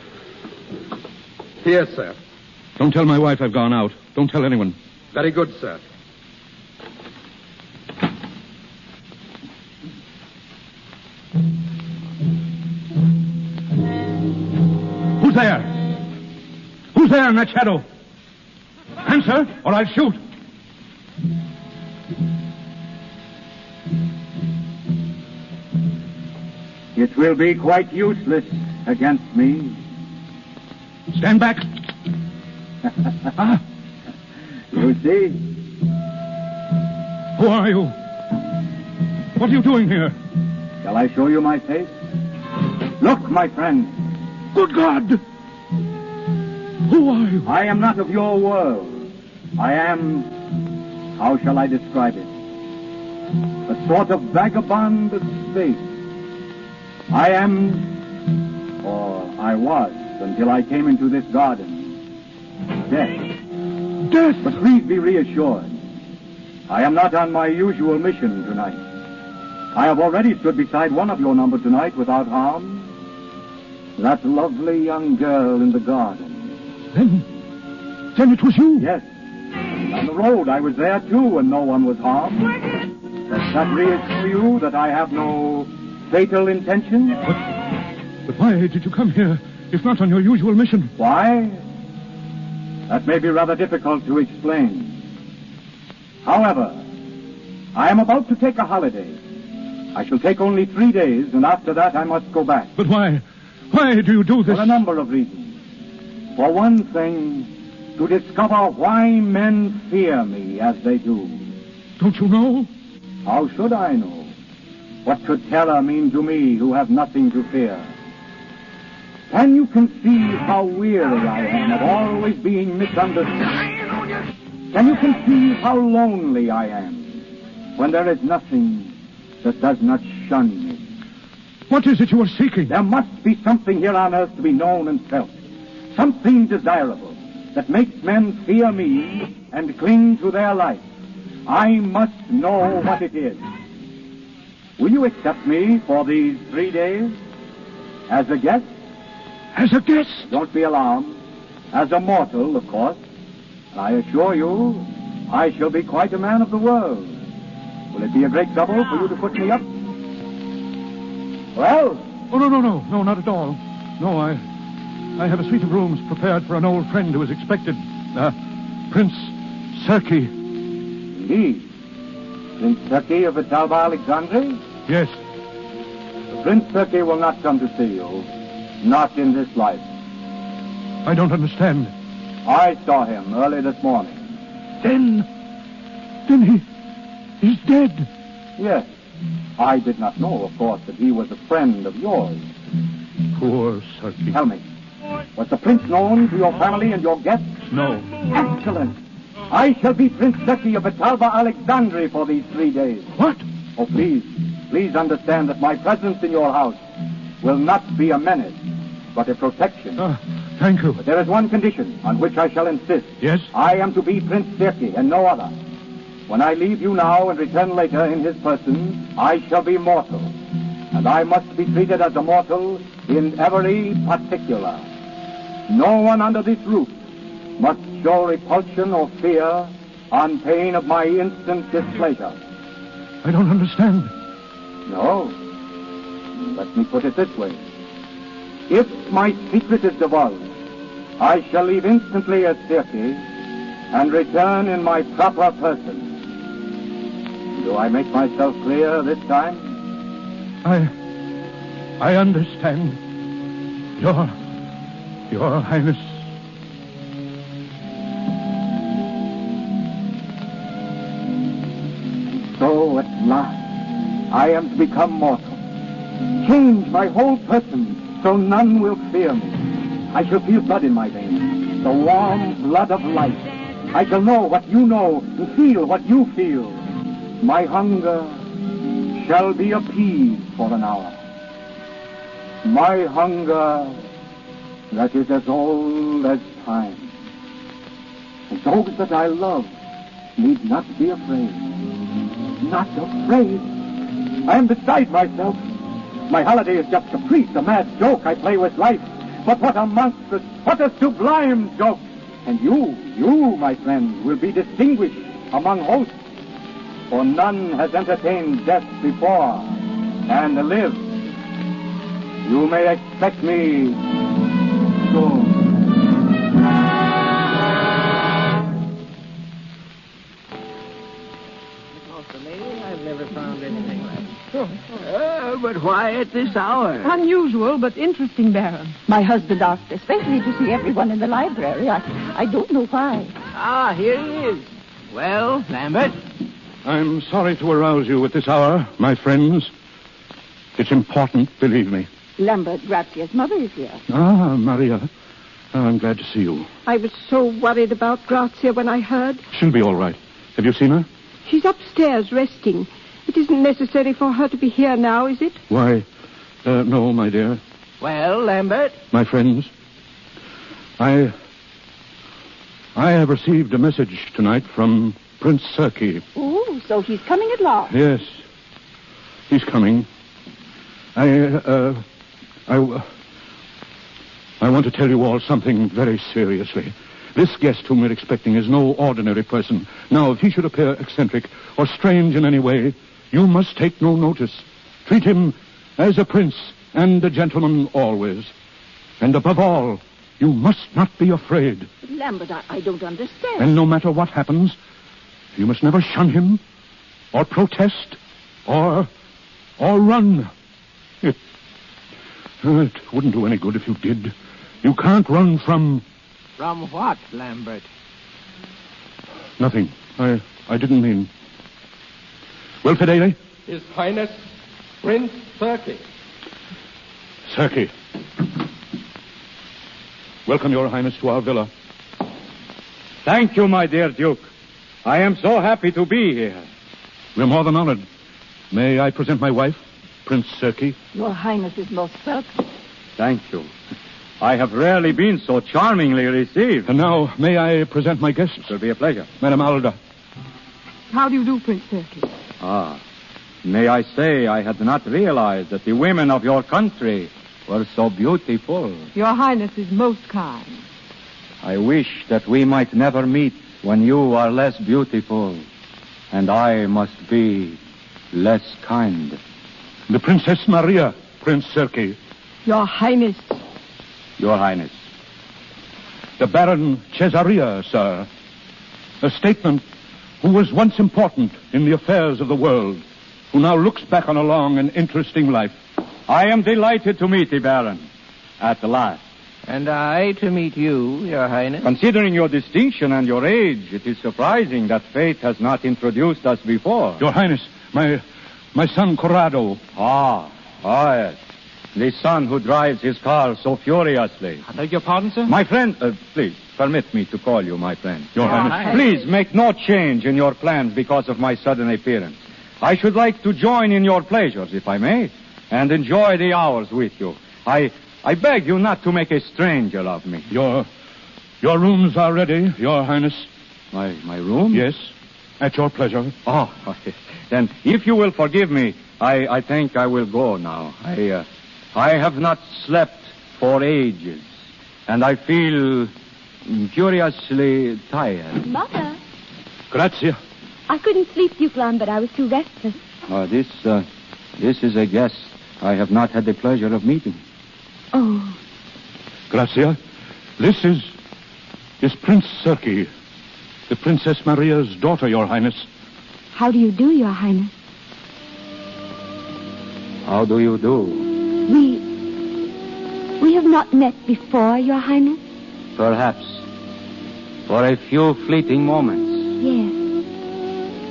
S4: Here, sir.
S15: Don't tell my wife I've gone out. Don't tell anyone.
S4: Very good, sir.
S15: Who's there? Who's there in that shadow? Answer, or I'll shoot.
S10: It will be quite useless against me.
S15: Stand back.
S10: You see?
S15: Who are you? What are you doing here?
S10: Shall I show you my face? Look, my friend.
S15: Good God! Who are you?
S10: I am not of your world. I am... How shall I describe it? A sort of vagabond of space. I am, or I was, until I came into this garden, death.
S15: Death?
S10: But please be reassured. I am not on my usual mission tonight. I have already stood beside one of your number tonight without harm. That lovely young girl in the garden.
S15: Then it was you?
S10: Yes. And on the road, I was there too, and no one was harmed. Does that reassure you that I have no fatal intention?
S15: But why did you come here, if not on your usual mission?
S10: Why? That may be rather difficult to explain. However, I am about to take a holiday. I shall take only 3 days, and after that I must go back.
S15: But why? Why do you do this?
S10: For a number of reasons. For one thing, to discover why men fear me as they do.
S15: Don't you know?
S10: How should I know? What could terror mean to me who have nothing to fear? Can you conceive how weary I am of always being misunderstood? Can you conceive how lonely I am when there is nothing that does not shun me?
S15: What is it you are seeking?
S10: There must be something here on earth to be known and felt. Something desirable that makes men fear me and cling to their life. I must know what it is. Will you accept me for these 3 days? As a guest?
S15: As a guest?
S10: Don't be alarmed. As a mortal, of course. I assure you, I shall be quite a man of the world. Will it be a great trouble for you to put me up? Well?
S15: Oh, no, not at all. No, I have a suite of rooms prepared for an old friend who is expected. Prince Serki.
S10: Indeed. Prince Serki of Vitalba Alexandri?
S15: Yes.
S10: Prince Serki will not come to see you. Not in this life.
S15: I don't understand.
S10: I saw him early this morning.
S15: Then he's dead.
S10: Yes. I did not know, of course, that he was a friend of yours.
S15: Poor Serki.
S10: Tell me, was the prince known to your family and your guests?
S15: No.
S10: Excellent. I shall be Prince Serki of Vitalba Alexandri for these 3 days.
S15: What?
S10: Oh, please understand that my presence in your house will not be a menace, but a protection.
S15: Thank you.
S10: But there is one condition on which I shall insist.
S15: Yes?
S10: I am to be Prince Serki and no other. When I leave you now and return later in his person, I shall be mortal. And I must be treated as a mortal in every particular. No one under this roof must show repulsion or fear on pain of my instant displeasure.
S15: I don't understand.
S10: No. Let me put it this way. If my secret is divulged, I shall leave instantly as Serki and return in my proper person. Do I make myself clear this time?
S15: I understand. Your Highness.
S10: So at last, I am to become mortal. Change my whole person so none will fear me. I shall feel blood in my veins, the warm blood of life. I shall know what you know and feel what you feel. My hunger shall be appeased for an hour. My hunger that is as old as time. And those that I love need not be afraid. Not afraid. I am beside myself. My holiday is just caprice, a mad joke I play with life. But what a monstrous, what a sublime joke. And you, my friend, will be distinguished among hosts. For none has entertained death before and lived. You may expect me soon.
S8: I've never found anything like it. But why at this hour?
S3: Unusual, but interesting, Baron.
S17: My husband asked especially to see everyone in the library. I don't know why.
S8: Ah, here he is. Well, Lambert?
S15: I'm sorry to arouse you at this hour, my friends. It's important, believe me.
S17: Lambert, Grazia's mother is here.
S15: Ah, Maria. I'm glad to see you.
S3: I was so worried about Grazia when I heard.
S15: She'll be all right. Have you seen her?
S3: She's upstairs resting. It isn't necessary for her to be here now, is it?
S15: Why, No, my dear.
S12: Well, Lambert?
S15: My friends, I have received a message tonight from Prince Serki.
S17: Ooh, so he's coming at last.
S15: Yes, he's coming. I want to tell you all something very seriously. This guest whom we're expecting is no ordinary person. Now, if he should appear eccentric or strange in any way, you must take no notice. Treat him as a prince and a gentleman always. And above all, you must not be afraid.
S17: But Lambert, I don't understand.
S15: And no matter what happens, you must never shun him, or protest, or run. It wouldn't do any good if you did. You can't run from...
S12: From what, Lambert?
S15: Nothing. I didn't mean... Well, Fidele?
S4: His Highness, Prince Serki.
S15: Serki. Welcome, Your Highness, to our villa.
S5: Thank you, my dear Duke. I am so happy to be here.
S15: We're more than honored. May I present my wife, Prince Serki?
S17: Your Highness is most welcome.
S5: Thank you. I have rarely been so charmingly received.
S15: And now, may I present my guests?
S5: It will be a pleasure.
S15: Madame Alda.
S3: How do you do, Prince Serki?
S5: May I say I had not realized that the women of your country were so beautiful.
S3: Your Highness is most kind.
S5: I wish that we might never meet when you are less beautiful, and I must be less kind.
S15: The Princess Maria, Prince Serki.
S3: Your Highness.
S5: Your Highness.
S15: The Baron Cesaria, sir. A statesman who was once important in the affairs of the world, who now looks back on a long and interesting life.
S5: I am delighted to meet the Baron at last.
S12: And I to meet you, Your Highness.
S5: Considering your distinction and your age, it is surprising that fate has not introduced us before.
S15: Your Highness, my son Corrado.
S5: Yes. The son who drives his car so furiously.
S6: I beg your pardon, sir?
S5: My friend, please, permit me to call you my friend.
S15: Your Highness.
S5: Please, make no change in your plans because of my sudden appearance. I should like to join in your pleasures, if I may, and enjoy the hours with you. I beg you not to make a stranger of me.
S15: Your rooms are ready, Your Highness.
S5: My room?
S15: Yes, at your pleasure.
S5: Then, if you will forgive me, I think I will go now. I have not slept for ages, and I feel curiously tired.
S18: Mother.
S15: Grazia.
S18: I couldn't sleep, Duke Lambert. I was too restless.
S5: This is a guest I have not had the pleasure of meeting.
S18: Oh.
S15: Grazia, this is Prince Serki, the Princess Maria's daughter, Your Highness.
S18: How do you do, Your Highness?
S5: How do you do?
S18: We have not met before, Your Highness.
S5: Perhaps. For a few fleeting moments.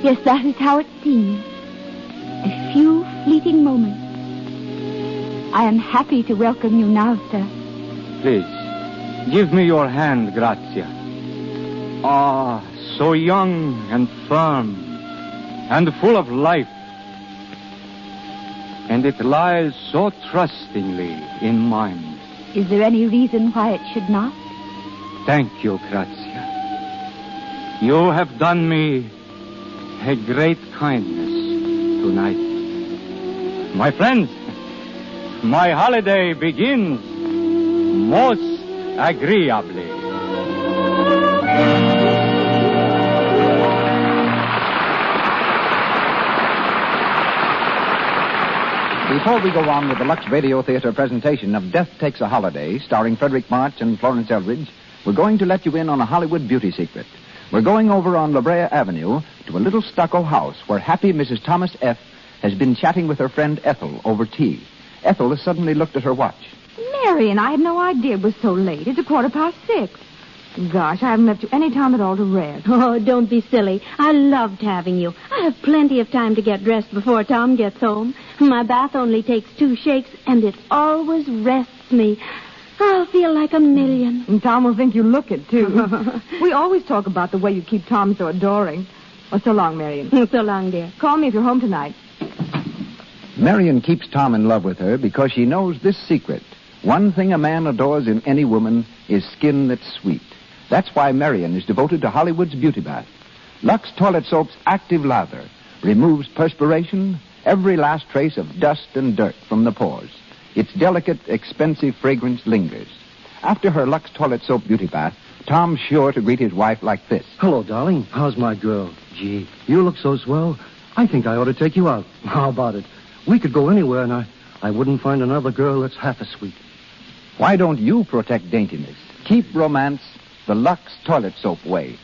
S18: Yes, that is how it seems. A few fleeting moments. I am happy to welcome you now, sir.
S5: Please, give me your hand, Grazia. So young and firm and full of life. And it lies so trustingly in mine.
S18: Is there any reason why it should not?
S5: Thank you, Grazia. You have done me a great kindness tonight. My friends, my holiday begins most agreeably.
S8: Before we go on with the Lux Radio Theater presentation of Death Takes a Holiday, starring Frederick March and Florence Eldridge, we're going to let you in on a Hollywood beauty secret. We're going over on La Brea Avenue to a little stucco house where happy Mrs. Thomas F. has been chatting with her friend Ethel over tea. Ethel has suddenly looked at her watch.
S3: Marion, I had no idea it was so late. It's 6:15. Gosh, I haven't left you any time at all to rest.
S18: Oh, don't be silly. I loved having you. I have plenty of time to get dressed before Tom gets home. My bath only takes 2 shakes, and it always rests me. I'll feel like a million.
S3: And Tom will think you look it, too. We always talk about the way you keep Tom so adoring. Well, so long, Marion.
S18: So long, dear.
S3: Call me if you're home tonight.
S8: Marion keeps Tom in love with her because she knows this secret. One thing a man adores in any woman is skin that's sweet. That's why Marion is devoted to Hollywood's beauty bath. Lux Toilet Soap's active lather removes perspiration, every last trace of dust and dirt from the pores. Its delicate, expensive fragrance lingers. After her Lux Toilet Soap beauty bath, Tom's sure to greet his wife like this.
S19: Hello, darling. How's my girl? Gee, you look so swell. I think I ought to take you out. How about it? We could go anywhere, and I wouldn't find another girl that's half as sweet.
S8: Why don't you protect daintiness? Keep romance the Lux Toilet Soap way.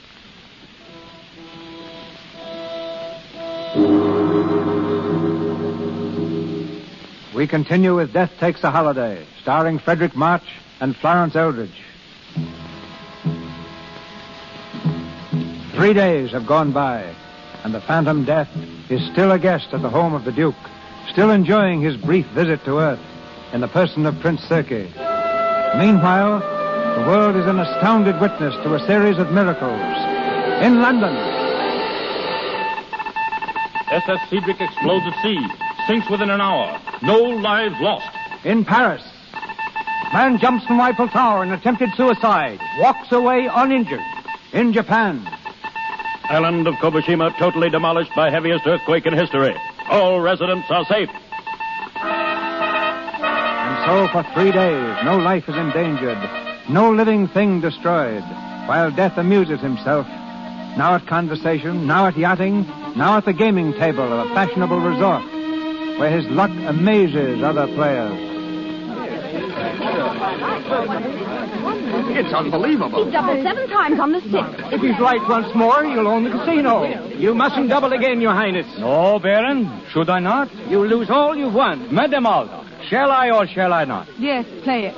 S14: We continue with Death Takes a Holiday, starring Frederick March and Florence Eldridge. 3 days have gone by, and the Phantom Death is still a guest at the home of the Duke, still enjoying his brief visit to Earth in the person of Prince Sergei. Meanwhile, the world is an astounded witness to a series of miracles. In London,
S6: SS Cedric explodes at sea, sinks within an hour. No lives lost.
S14: In Paris, man jumps from Eiffel Tower in attempted suicide, walks away uninjured. In Japan,
S6: Island of Kobushima totally demolished by heaviest earthquake in history. All residents are safe.
S14: And so for 3 days, no life is endangered, no living thing destroyed, while death amuses himself, now at conversation, now at yachting, now at the gaming table of a fashionable resort, where his luck amazes other players.
S4: It's unbelievable.
S17: He doubled 7 times on the 6th.
S11: If he's right once more, you'll own the casino. You mustn't double again, Your Highness.
S6: No, Baron. Should I not?
S11: You lose all you've won.
S6: Madame Alda, shall I or shall I not?
S3: Yes, play it.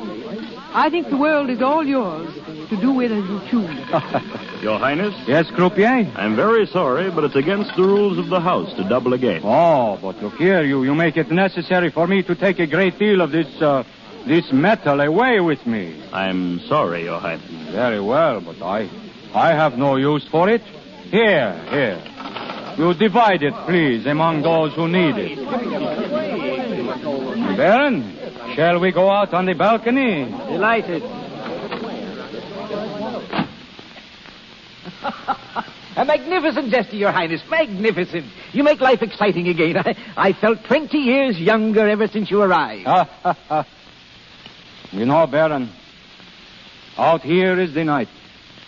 S3: I think the world is all yours to do with as you choose.
S6: Your Highness?
S14: Yes, croupier?
S6: I'm very sorry, but it's against the rules of the house to double again.
S14: Oh, but look here, you make it necessary for me to take a great deal of this metal away with me.
S6: I'm sorry, Your Highness.
S14: Very well, but I have no use for it. Here. You divide it, please, among those who need it. Baron, shall we go out on the balcony?
S11: Delighted. A magnificent gesture, Your Highness. Magnificent. You make life exciting again. I felt 20 years younger ever since you arrived.
S14: You know, Baron, out here is the night,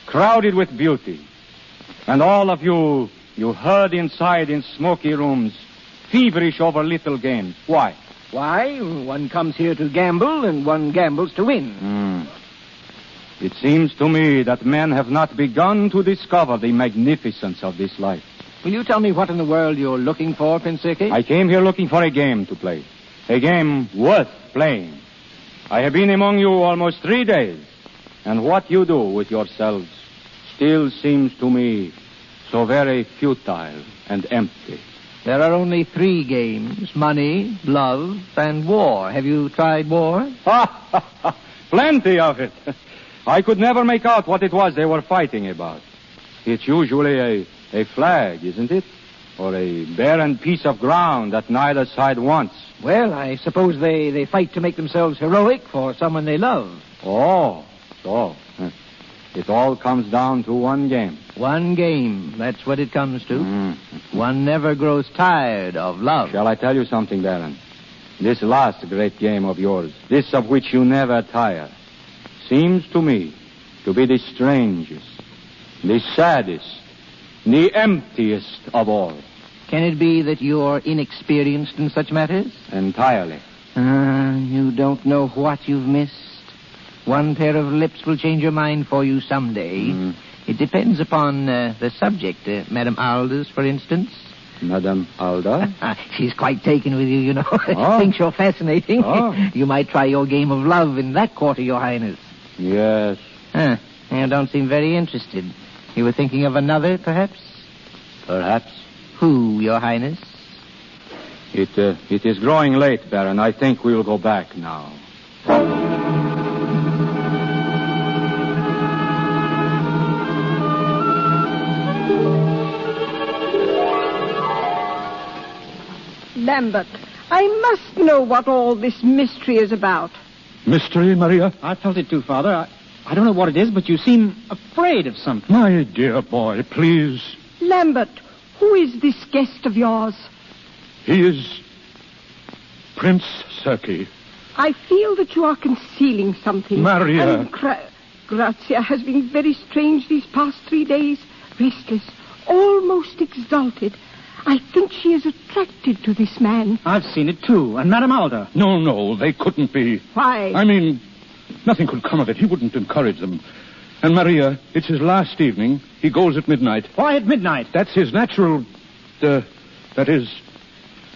S14: crowded with beauty. And all of you herd inside in smoky rooms, feverish over little games. Why?
S11: Why? One comes here to gamble, and one gambles to win.
S14: It seems to me that men have not begun to discover the magnificence of this life.
S11: Will you tell me what in the world you're looking for, Prince Sergei?
S14: I came here looking for a game to play. A game worth playing. I have been among you almost 3 days, and what you do with yourselves still seems to me so very futile and empty.
S12: There are only 3 games: money, love, and war. Have you tried war?
S14: Plenty of it. I could never make out what it was they were fighting about. It's usually a flag, isn't it? Or a barren piece of ground that neither side wants.
S12: Well, I suppose they fight to make themselves heroic for someone they love.
S14: Oh, so. It all comes down to one game.
S12: One game, that's what it comes to. One never grows tired of love.
S14: Shall I tell you something, Baron? This last great game of yours, this of which you never tire, seems to me to be the strangest, the saddest, the emptiest of all.
S12: Can it be that you're inexperienced in such matters?
S14: Entirely.
S12: You don't know what you've missed. One pair of lips will change your mind for you someday. It depends upon the subject. Madame Alda's, for instance.
S14: Madame Alda?
S12: She's quite taken with you, you know. Thinks you're fascinating. You might try your game of love in that quarter, Your Highness.
S14: Yes.
S12: You don't seem very interested. You were thinking of another, perhaps?
S14: Perhaps.
S12: Who, Your Highness?
S14: It is growing late, Baron. I think we'll go back now.
S17: Lambert,
S20: I must know what all this mystery is about.
S15: Mystery, Maria?
S11: I felt it too, Father. I don't know what it is, but you seem afraid of something.
S15: My dear boy, please.
S20: Lambert, who is this guest of yours?
S15: He is Prince Serki.
S20: I feel that you are concealing something.
S15: Maria.
S20: And Grazia has been very strange these past 3 days. Restless, almost exalted. I think she is attracted to this man.
S11: I've seen it, too. And Madame Alda.
S15: No, they couldn't be.
S20: Why?
S15: I mean, nothing could come of it. He wouldn't encourage them. And, Maria, it's his last evening. He goes at midnight.
S11: Why at midnight?
S15: That's his natural... that is...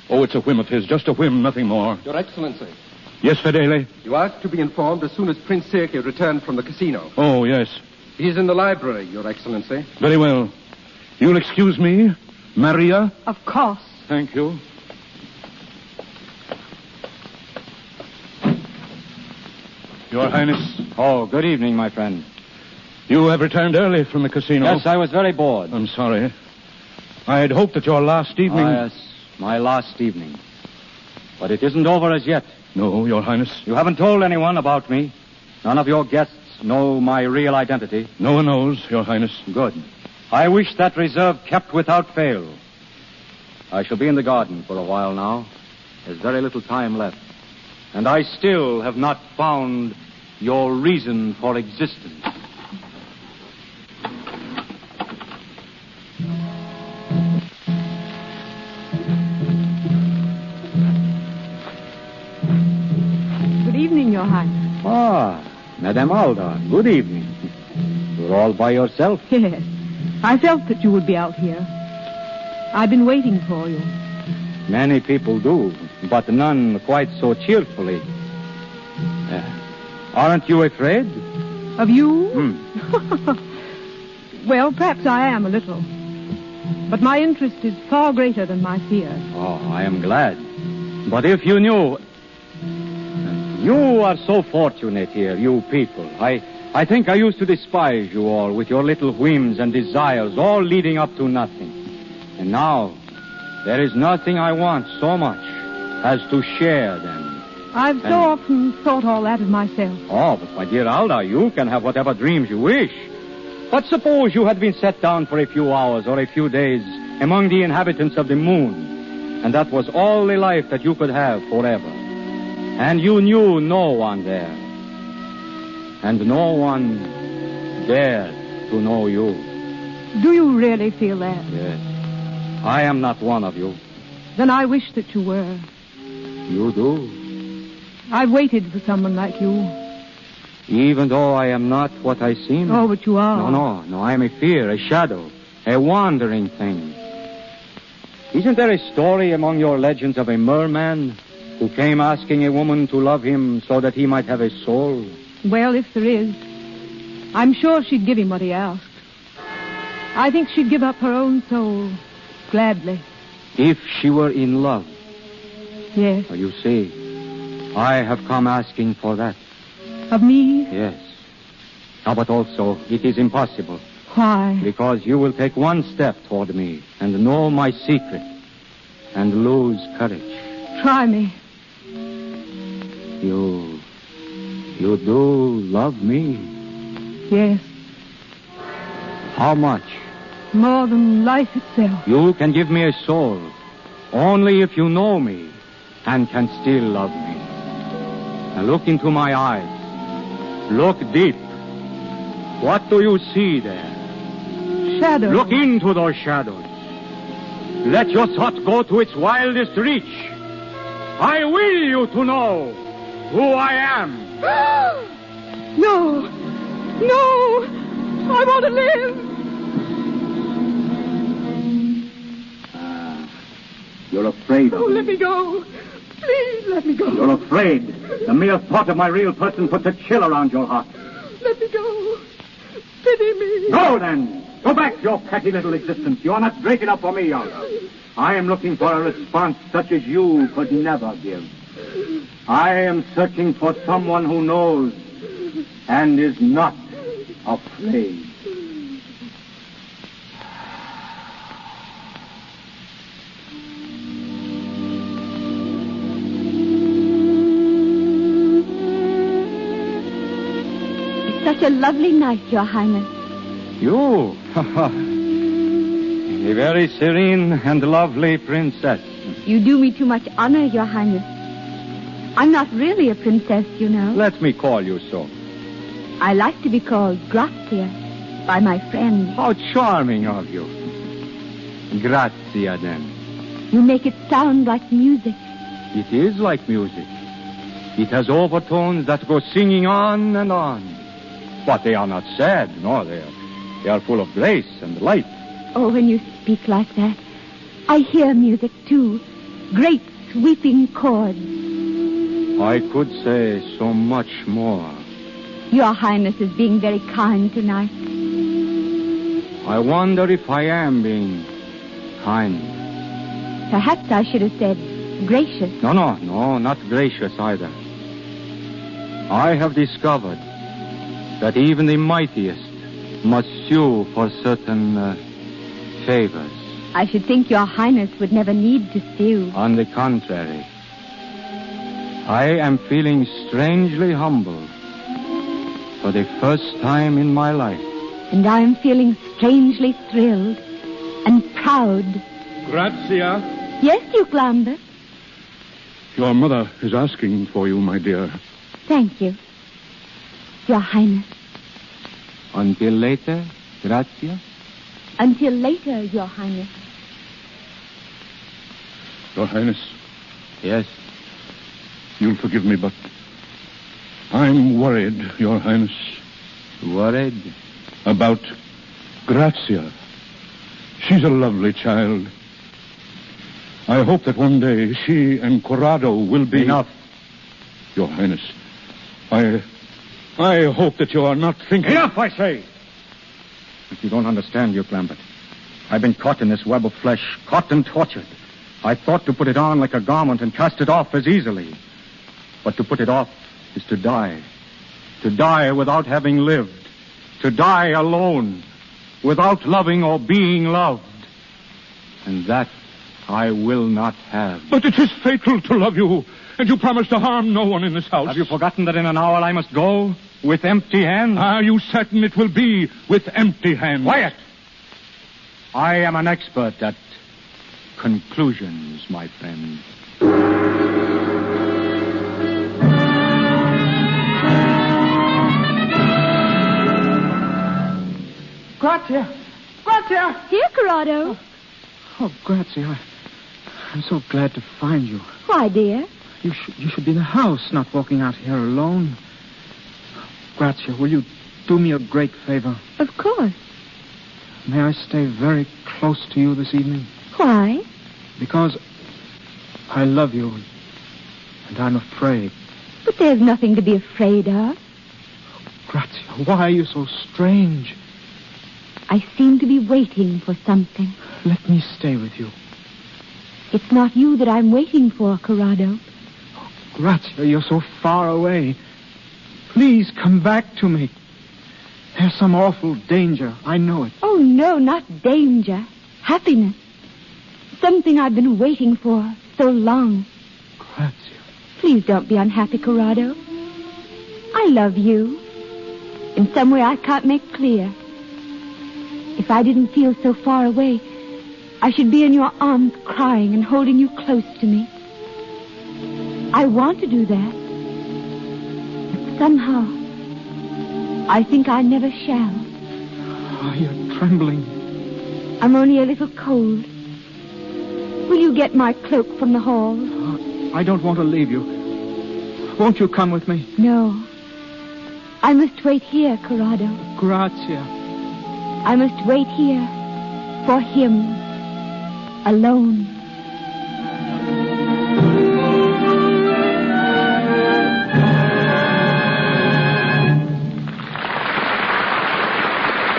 S15: Oh, it's a whim of his. Just a whim, nothing more.
S4: Your Excellency.
S15: Yes, Fedele?
S4: You asked to be informed as soon as Prince Serki returned from the casino.
S15: Oh, yes.
S4: He's in the library, Your Excellency.
S15: Very well. You'll excuse me, Maria?
S20: Of course.
S15: Thank you. Your Highness.
S5: Oh, good evening, my friend.
S15: You have returned early from the casino.
S5: Yes, I was very bored.
S15: I'm sorry. I had hoped that your last evening...
S5: Ah, yes, my last evening. But it isn't over as yet.
S15: No, Your Highness.
S5: You haven't told anyone about me. None of your guests know my real identity.
S15: No one knows, Your Highness.
S5: Good. I wish that reserve kept without fail. I shall be in the garden for a while now. There's very little time left. And I still have not found your reason for existence.
S20: Good evening, Your Highness.
S5: Ah, Madame Alda, good evening. You're all by yourself?
S20: Yes. I felt that you would be out here. I've been waiting for you.
S5: Many people do, but none quite so cheerfully. Aren't you afraid?
S20: Of you? Well, perhaps I am a little. But my interest is far greater than my fear.
S5: Oh, I am glad. But if you knew... You are so fortunate here, you people. I think I used to despise you all with your little whims and desires, all leading up to nothing. And now, there is nothing I want so much as to share them.
S20: I've so often thought all that of myself.
S5: Oh, but my dear Alda, you can have whatever dreams you wish. But suppose you had been set down for a few hours or a few days among the inhabitants of the moon, and that was all the life that you could have forever. And you knew no one there. And no one dared to know you.
S20: Do you really feel that?
S5: Yes. I am not one of you.
S20: Then I wish that you were.
S5: You do?
S20: I've waited for someone like you.
S5: Even though I am not what I seem?
S20: Oh, but you are.
S5: No. I am a fear, a shadow, a wandering thing. Isn't there a story among your legends of a merman who came asking a woman to love him so that he might have a soul?
S20: Well, if there is, I'm sure she'd give him what he asked. I think she'd give up her own soul, gladly.
S5: If she were in love?
S20: Yes.
S5: You see, I have come asking for that.
S20: Of me?
S5: Yes. But also, it is impossible.
S20: Why?
S5: Because you will take one step toward me and know my secret and lose courage.
S20: Try me.
S5: You do love me?
S20: Yes.
S5: How much?
S20: More than life itself.
S5: You can give me a soul only if you know me and can still love me. Now look into my eyes. Look deep. What do you see there?
S20: Shadows.
S5: Look into those shadows. Let your thought go to its wildest reach. I will you to know who I am.
S20: No. I want to live.
S10: You're afraid of
S20: Oh,
S10: me.
S20: let me go. Please, let me go.
S10: You're afraid. The mere thought of my real person puts a chill around your heart.
S20: Let me go. Pity me.
S10: Go, then. Go back to your petty little existence. You're not great enough for me, Olga. I am looking for a response such as you could never give. I am searching for someone who knows and is not afraid.
S18: Such a lovely night, Your Highness.
S16: You? A very serene and lovely princess.
S18: You do me too much honor, Your Highness. I'm not really a princess, you know.
S16: Let me call you so.
S18: I like to be called Grazia by my friends.
S16: How charming of you. Grazia, then.
S18: You make it sound like music.
S16: It is like music. It has overtones that go singing on and on. But they are not sad, no, they are full of grace and light.
S18: Oh, when you speak like that, I hear music, too. Great sweeping chords.
S16: I could say so much more.
S18: Your Highness is being very kind tonight.
S16: I wonder if I am being kind.
S18: Perhaps I should have said gracious.
S16: No, not gracious either. I have discovered that even the mightiest must sue for certain favors.
S18: I should think Your Highness would never need to sue.
S16: On the contrary, I am feeling strangely humble for the first time in my life.
S18: And I am feeling strangely thrilled and proud.
S15: Grazia.
S18: Yes, Duke Lambert?
S15: Your mother is asking for you, my dear.
S18: Thank you, Your Highness.
S16: Until later, Grazia?
S18: Until later, Your Highness.
S15: Your Highness?
S16: Yes?
S15: You'll forgive me, but I'm worried, Your Highness.
S16: Worried?
S15: About Grazia. She's a lovely child. I hope that one day she and Corrado will be...
S16: Enough.
S15: Your Highness, I hope that you are not thinking...
S16: Enough, I say! But you don't understand, Duke Lambert. I've been caught in this web of flesh, caught and tortured. I thought to put it on like a garment and cast it off as easily. But to put it off is to die. To die without having lived. To die alone, without loving or being loved. And that I will not have.
S15: But it is fatal to love you, and you promised to harm no one in this house.
S16: Have you forgotten that in an hour I must go with empty hands?
S15: Are you certain it will be with empty hands?
S16: Quiet! I am an expert at conclusions, my friend.
S11: Grazia! Grazia!
S18: Here, Corrado.
S11: Oh, Grazia, I'm so glad to find you.
S18: Why, dear?
S11: You should be in the house, not walking out here alone. Grazia, will you do me a great favor?
S18: Of course.
S11: May I stay very close to you this evening?
S18: Why?
S11: Because I love you, and I'm afraid.
S18: But there's nothing to be afraid of.
S11: Grazia, why are you so strange?
S18: I seem to be waiting for something.
S11: Let me stay with you.
S18: It's not you that I'm waiting for, Corrado.
S11: Grazia, you're so far away. Please come back to me. There's some awful danger. I know it.
S18: Oh, no, not danger. Happiness. Something I've been waiting for so long.
S11: Grazia.
S18: Please don't be unhappy, Corrado. I love you. In some way I can't make clear. If I didn't feel so far away, I should be in your arms crying and holding you close to me. I want to do that. But somehow, I think I never shall.
S11: Oh, you're trembling.
S18: I'm only a little cold. Will you get my cloak from the hall?
S11: I don't want to leave you. Won't you come with me?
S18: No. I must wait here, Corrado.
S11: Grazia.
S18: I must wait here for him, alone.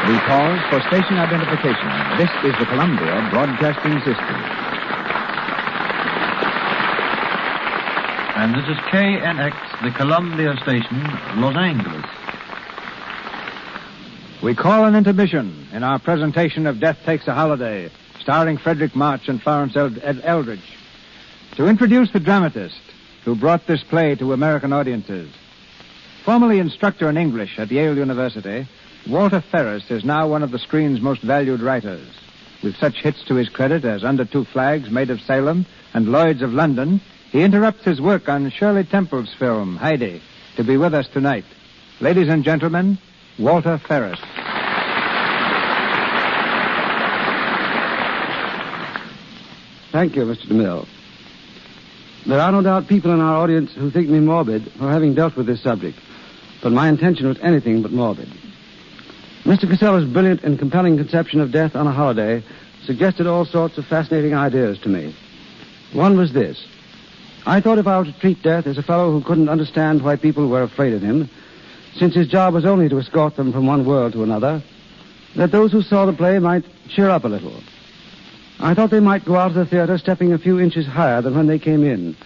S8: We pause for station identification. This is the Columbia Broadcasting System.
S21: And this is KNX, the Columbia Station, Los Angeles.
S14: We call an intermission in our presentation of Death Takes a Holiday, starring Frederick March and Florence Eldridge, to introduce the dramatist who brought this play to American audiences. Formerly instructor in English at Yale University, Walter Ferris is now one of the screen's most valued writers. With such hits to his credit as Under Two Flags, Maid of Salem, and Lloyd's of London, he interrupts his work on Shirley Temple's film, Heidi, to be with us tonight. Ladies and gentlemen, Walter Ferris.
S19: Thank you, Mr. DeMille. There are no doubt people in our audience who think me morbid for having dealt with this subject, but my intention was anything but morbid. Mr. Casella's brilliant and compelling conception of death on a holiday suggested all sorts of fascinating ideas to me. One was this. I thought if I were to treat death as a fellow who couldn't understand why people were afraid of him, since his job was only to escort them from one world to another, that those who saw the play might cheer up a little. I thought they might go out of the theater stepping a few inches higher than when they came in,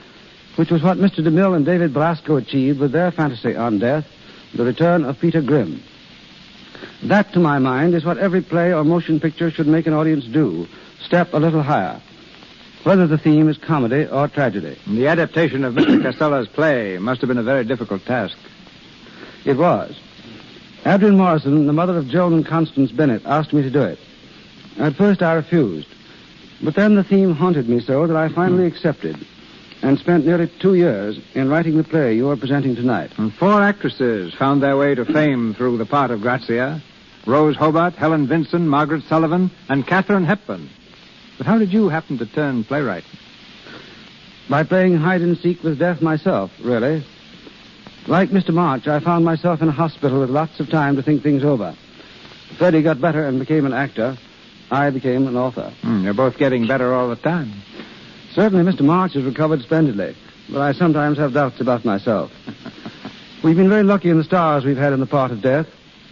S19: which was what Mr. DeMille and David Belasco achieved with their fantasy on death, The Return of Peter Grimm. That, to my mind, is what every play or motion picture should make an audience do, step a little higher, whether the theme is comedy or tragedy.
S14: The adaptation of Mr. Casella's play must have been a very difficult task.
S19: It was. Adrienne Morrison, the mother of Joan and Constance Bennett, asked me to do it. At first I refused, but then the theme haunted me so that I finally accepted and spent nearly 2 years in writing the play you are presenting tonight.
S14: And 4 actresses found their way to fame through the part of Grazia: Rose Hobart, Helen Vinson, Margaret Sullivan, and Katharine Hepburn. But how did you happen to turn playwright?
S19: By playing hide-and-seek with death myself, really. Like Mr. March, I found myself in a hospital with lots of time to think things over. Freddie got better and became an actor. I became an author.
S14: You're both getting better all the time.
S19: Certainly, Mr. March has recovered splendidly, but I sometimes have doubts about myself. We've been very lucky in the stars we've had in the part of death.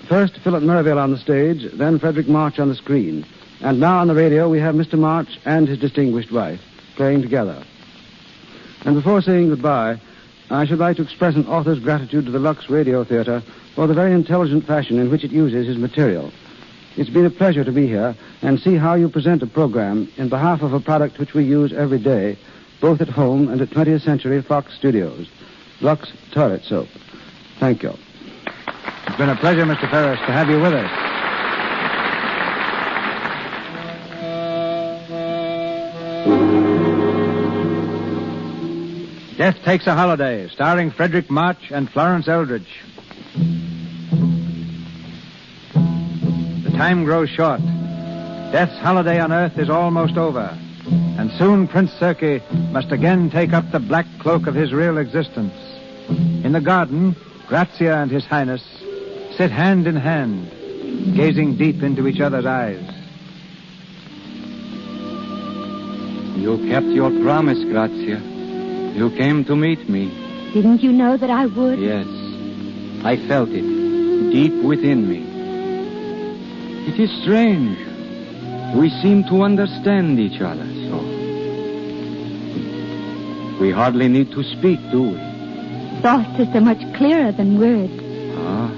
S19: First, Philip Merrivale on the stage, then Frederick March on the screen. And now on the radio, we have Mr. March and his distinguished wife playing together. And before saying goodbye, I should like to express an author's gratitude to the Lux Radio Theater for the very intelligent fashion in which it uses his material. It's been a pleasure to be here and see how you present a program in behalf of a product which we use every day, both at home and at 20th Century Fox Studios. Lux Toilet Soap. Thank you.
S14: It's been a pleasure, Mr. Ferris, to have you with us. Death Takes a Holiday, starring Frederick March and Florence Eldridge. The time grows short. Death's holiday on Earth is almost over, and soon Prince Circe must again take up the black cloak of his real existence. In the garden, Grazia and His Highness sit hand in hand, gazing deep into each other's eyes.
S16: You kept your promise, Grazia. You came to meet me.
S18: Didn't you know that I would?
S16: Yes. I felt it, deep within me. It is strange. We seem to understand each other so. We hardly need to speak, do we?
S18: Thoughts are so much clearer than words.
S16: Ah.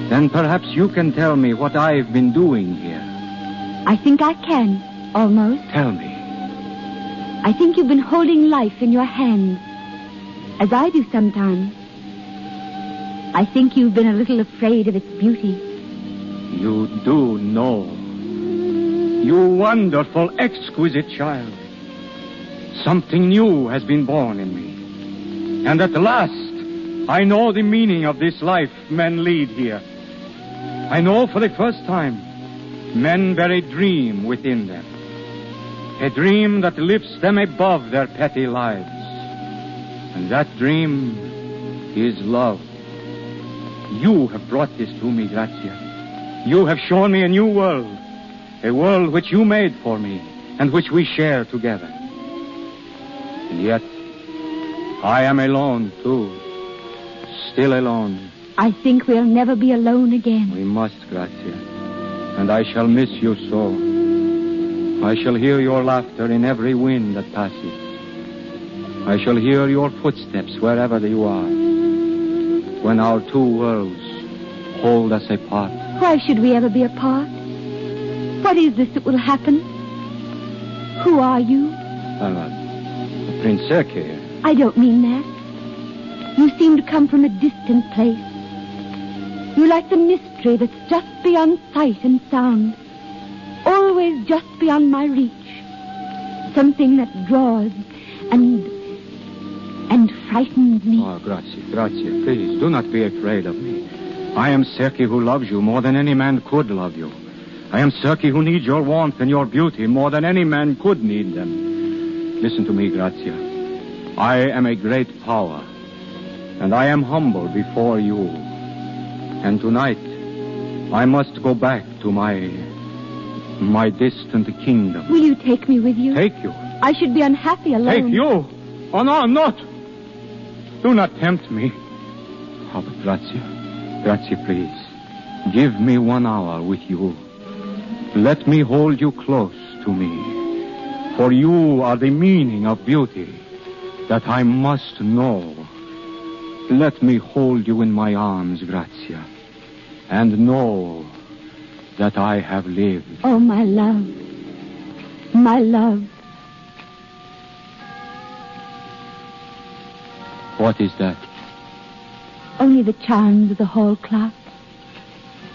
S16: Then perhaps you can tell me what I've been doing here.
S18: I think I can, almost.
S16: Tell me.
S18: I think you've been holding life in your hands, as I do sometimes. I think you've been a little afraid of its beauty.
S16: You do know. You wonderful, exquisite child. Something new has been born in me. And at last, I know the meaning of this life men lead here. I know for the first time, men bear a dream within them. A dream that lifts them above their petty lives. And that dream is love. You have brought this to me, Grazia. You have shown me a new world. A world which you made for me and which we share together. And yet, I am alone, too. Still alone.
S18: I think we'll never be alone again.
S16: We must, Grazia. And I shall miss you so. I shall hear your laughter in every wind that passes. I shall hear your footsteps wherever you are. When our two worlds hold us apart.
S18: Why should we ever be apart? What is this that will happen? Who are you?
S16: Prince Circe.
S18: I don't mean that. You seem to come from a distant place. You're like the mystery that's just beyond sight and sound, always just beyond my reach. Something that draws and frightens me.
S16: Oh, grazie, please, do not be afraid of me. I am Serki who loves you more than any man could love you. I am Serki who needs your warmth and your beauty more than any man could need them. Listen to me, Grazia. I am a great power, and I am humble before you. And tonight, I must go back to my distant kingdom.
S18: Will you take me with you?
S16: Take you?
S18: I should be unhappy alone.
S16: Take you? Oh, no, not. Do not tempt me. Oh, but Grazia, please. Give me 1 hour with you. Let me hold you close to me. For you are the meaning of beauty that I must know. Let me hold you in my arms, Grazia, and know that I have lived.
S18: Oh, my love. My love.
S16: What is that?
S18: Only the chimes of the hall clock.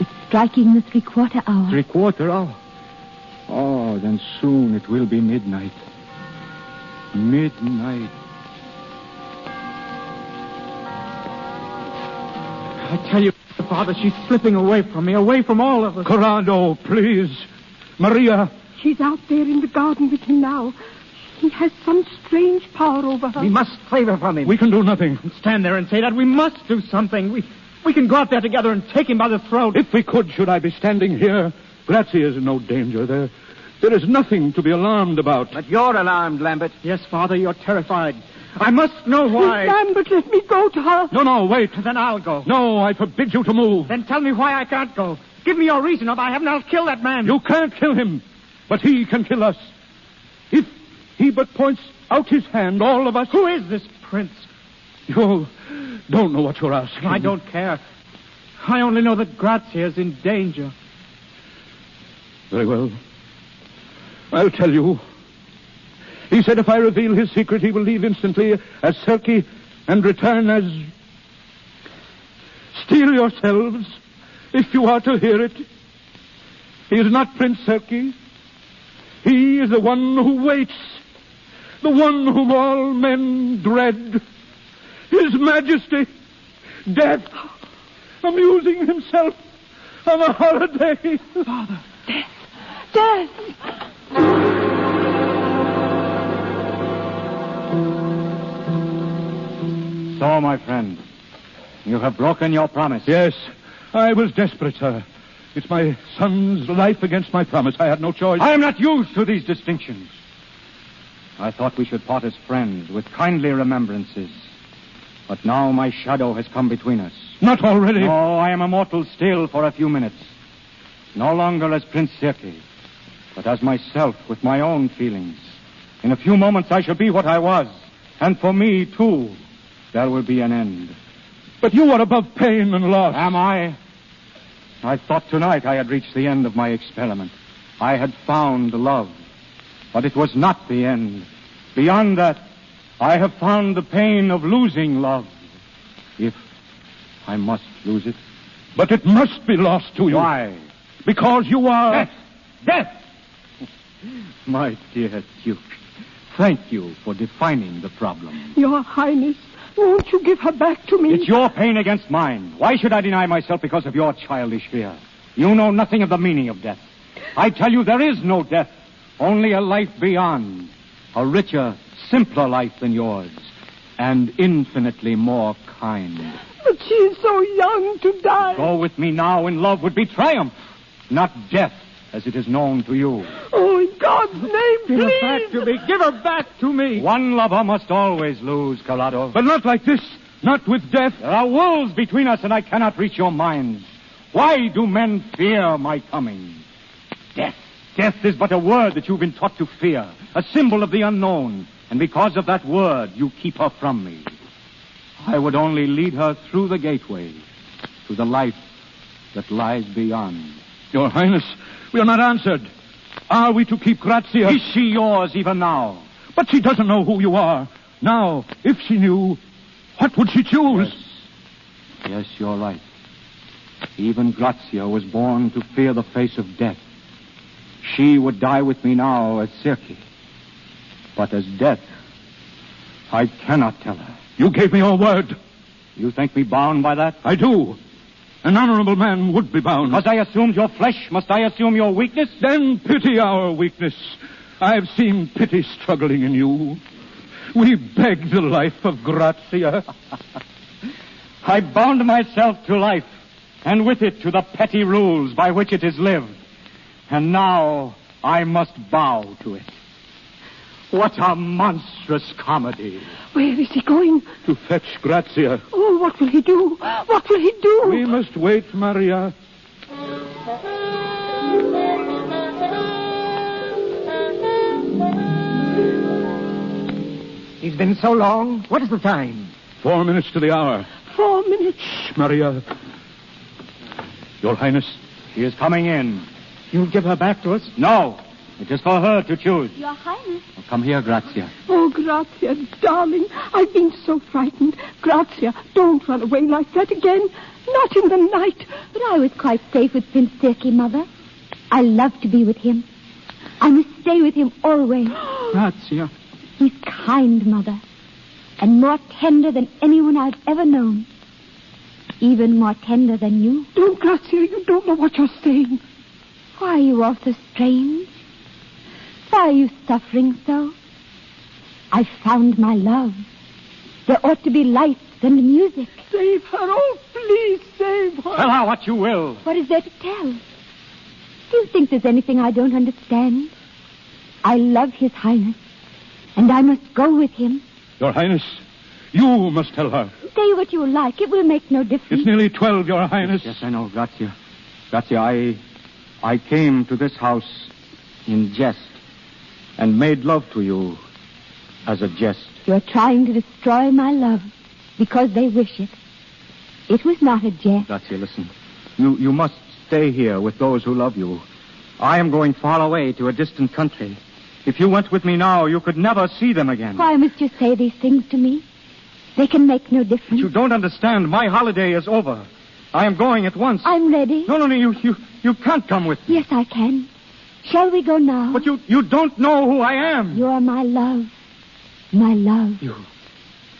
S18: It's striking the 3/4 hour.
S16: 3/4 hour? Oh, then soon it will be midnight. Midnight.
S11: I tell you, Father, she's slipping away from me, away from all of us.
S15: Corrado, please. Maria.
S20: She's out there in the garden with him now. He has some strange power over her.
S11: We must save her from him.
S15: We can do nothing.
S11: Stand there and say that. We must do something. We can go out there together and take him by the throat.
S15: If we could, should I be standing here? Grazia is in no danger. There is nothing to be alarmed about.
S11: But you're alarmed, Lambert. Yes, Father, you're terrified. I must know why.
S20: Lambert, let me go to her.
S15: No, wait.
S11: Then I'll go.
S15: No, I forbid you to move.
S11: Then tell me why I can't go. Give me your reason, or if I haven't, I'll kill that man.
S15: You can't kill him, but he can kill us. If he but points out his hand, all of us...
S11: Who is this prince?
S15: You don't know what you're asking.
S11: I don't care. I only know that Grazia is in danger.
S15: Very well. I'll tell you. He said if I reveal his secret, he will leave instantly as Serki and return as... Steel yourselves if you are to hear it. He is not Prince Serki. He is the one who waits. The one whom all men dread. His Majesty, Death, amusing himself on a holiday.
S11: Father.
S20: Death!
S16: So, my friend, you have broken your promise.
S15: Yes, I was desperate, sir. It's my son's life against my promise. I had no choice.
S16: I am not used to these distinctions. I thought we should part as friends with kindly remembrances. But now my shadow has come between us.
S15: Not already.
S16: No, I am immortal still for a few minutes. No longer as Prince Serki, but as myself with my own feelings. In a few moments I shall be what I was. And for me, too, there will be an end.
S15: But you are above pain and loss.
S16: Am I? I thought tonight I had reached the end of my experiment. I had found love. But it was not the end. Beyond that, I have found the pain of losing love. If I must lose it.
S15: But it must be lost to you.
S16: Why?
S15: Because you are...
S16: Death! My dear Duke, thank you for defining the problem.
S20: Your Highness, won't you give her back to me?
S16: It's your pain against mine. Why should I deny myself because of your childish fear? You know nothing of the meaning of death. I tell you there is no death. Only a life beyond. A richer, simpler life than yours. And infinitely more kind.
S20: But she is so young to die.
S16: Go with me now in love would be triumph, not death, as it is known to you.
S20: Oh, in God's name,
S11: Give
S20: please.
S11: her back to me. Give her back to me.
S16: One lover must always lose, Corrado.
S15: But not like this. Not with death.
S16: There are wolves between us, and I cannot reach your minds. Why do men fear my coming? Death. Death is but a word that you've been taught to fear, a symbol of the unknown. And because of that word, you keep her from me. I would only lead her through the gateway to the life that lies beyond.
S15: Your Highness, we are not answered. Are we to keep Grazia?
S16: Is she yours even now?
S15: But she doesn't know who you are. Now, if she knew, What would she choose?
S16: Yes, you're right. Even Grazia was born to fear the face of death. She would die with me now as Circe. But as death, I cannot tell her.
S15: You gave me your word.
S16: You think me bound by that?
S15: I do. An honorable man would be bound.
S16: Because I assumed your flesh, must I assume your weakness?
S15: Then pity our weakness. I've seen pity struggling in you. We beg the life of Grazia.
S16: I bound myself to life, and with it to the petty rules by which it is lived. And now I must bow to it. What a monstrous comedy.
S20: Where is he going?
S15: To fetch Grazia.
S20: Oh, what will he do? What will he do?
S15: We must wait, Maria.
S12: He's been so long. What is the time?
S15: 4 minutes to the hour.
S20: 4 minutes.
S15: Shh, Maria. Your Highness.
S16: She is coming in.
S11: You'll give her back to us?
S16: No. It is for her to choose.
S18: Your Highness.
S16: Come here, Grazia.
S20: Oh, Grazia, darling, I've been so frightened. Grazia, don't run away like that again. Not in the night.
S18: But I was quite safe with Prince Circe, Mother. I love to be with him. I must stay with him always.
S11: Grazia.
S18: He's kind, Mother, and more tender than anyone I've ever known. Even more tender than you.
S20: Don't, Grazia, you don't know what you're saying.
S18: Why are you all so strange? Why are you suffering so? I've found my love. There ought to be lights and music.
S20: Save her. Oh, please save her.
S16: Tell her what you will.
S18: What is there to tell? Do you think there's anything I don't understand? I love His Highness, and I must go with him.
S15: Your Highness, you must tell her.
S18: Say what you like. It will make no difference.
S15: It's nearly 12, Your Highness.
S16: Yes, I know, Grazia. Grazia, I came to this house in jest and made love to you as a jest.
S18: You're trying to destroy my love because they wish it. It was not a jest.
S16: Grazia, listen. You must stay here with those who love you. I am going far away to a distant country. If you went with me now, you could never see them again.
S18: Why must you say these things to me? They can make no difference.
S16: But you don't understand. My holiday is over. I am going at once.
S18: I'm ready.
S16: No, you can't come with me.
S18: Yes, I can. Shall we go now?
S16: But you don't know who I am.
S18: You are my love. My love.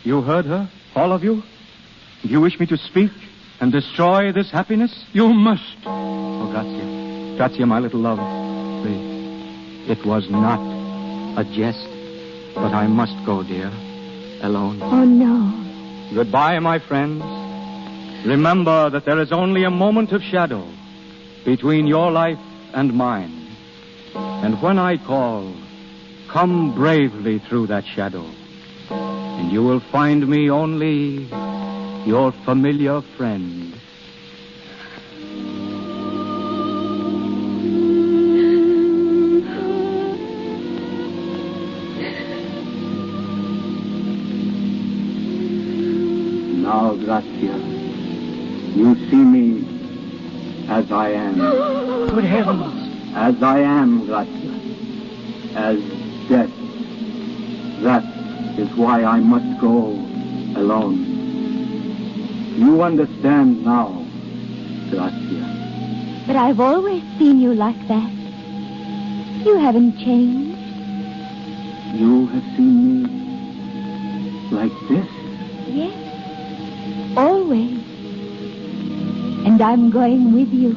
S16: You heard her? All of you? Do you wish me to speak and destroy this happiness?
S15: You must.
S16: Oh, Grazia. Grazia, my little love. Please. It was not a jest, but I must go, dear. Alone.
S18: Oh, no.
S16: Goodbye, my friends. Remember that there is only a moment of shadow between your life and mine. And when I call, come bravely through that shadow, and you will find me only your familiar friend.
S10: Now, Grazia, you see me as I am.
S12: Good heavens.
S10: As I am, Grazia. As death. That is why I must go alone. You understand now, Grazia.
S18: But I've always seen you like that. You haven't changed.
S10: You have seen me like this?
S18: Yes. Always. And I'm going with you.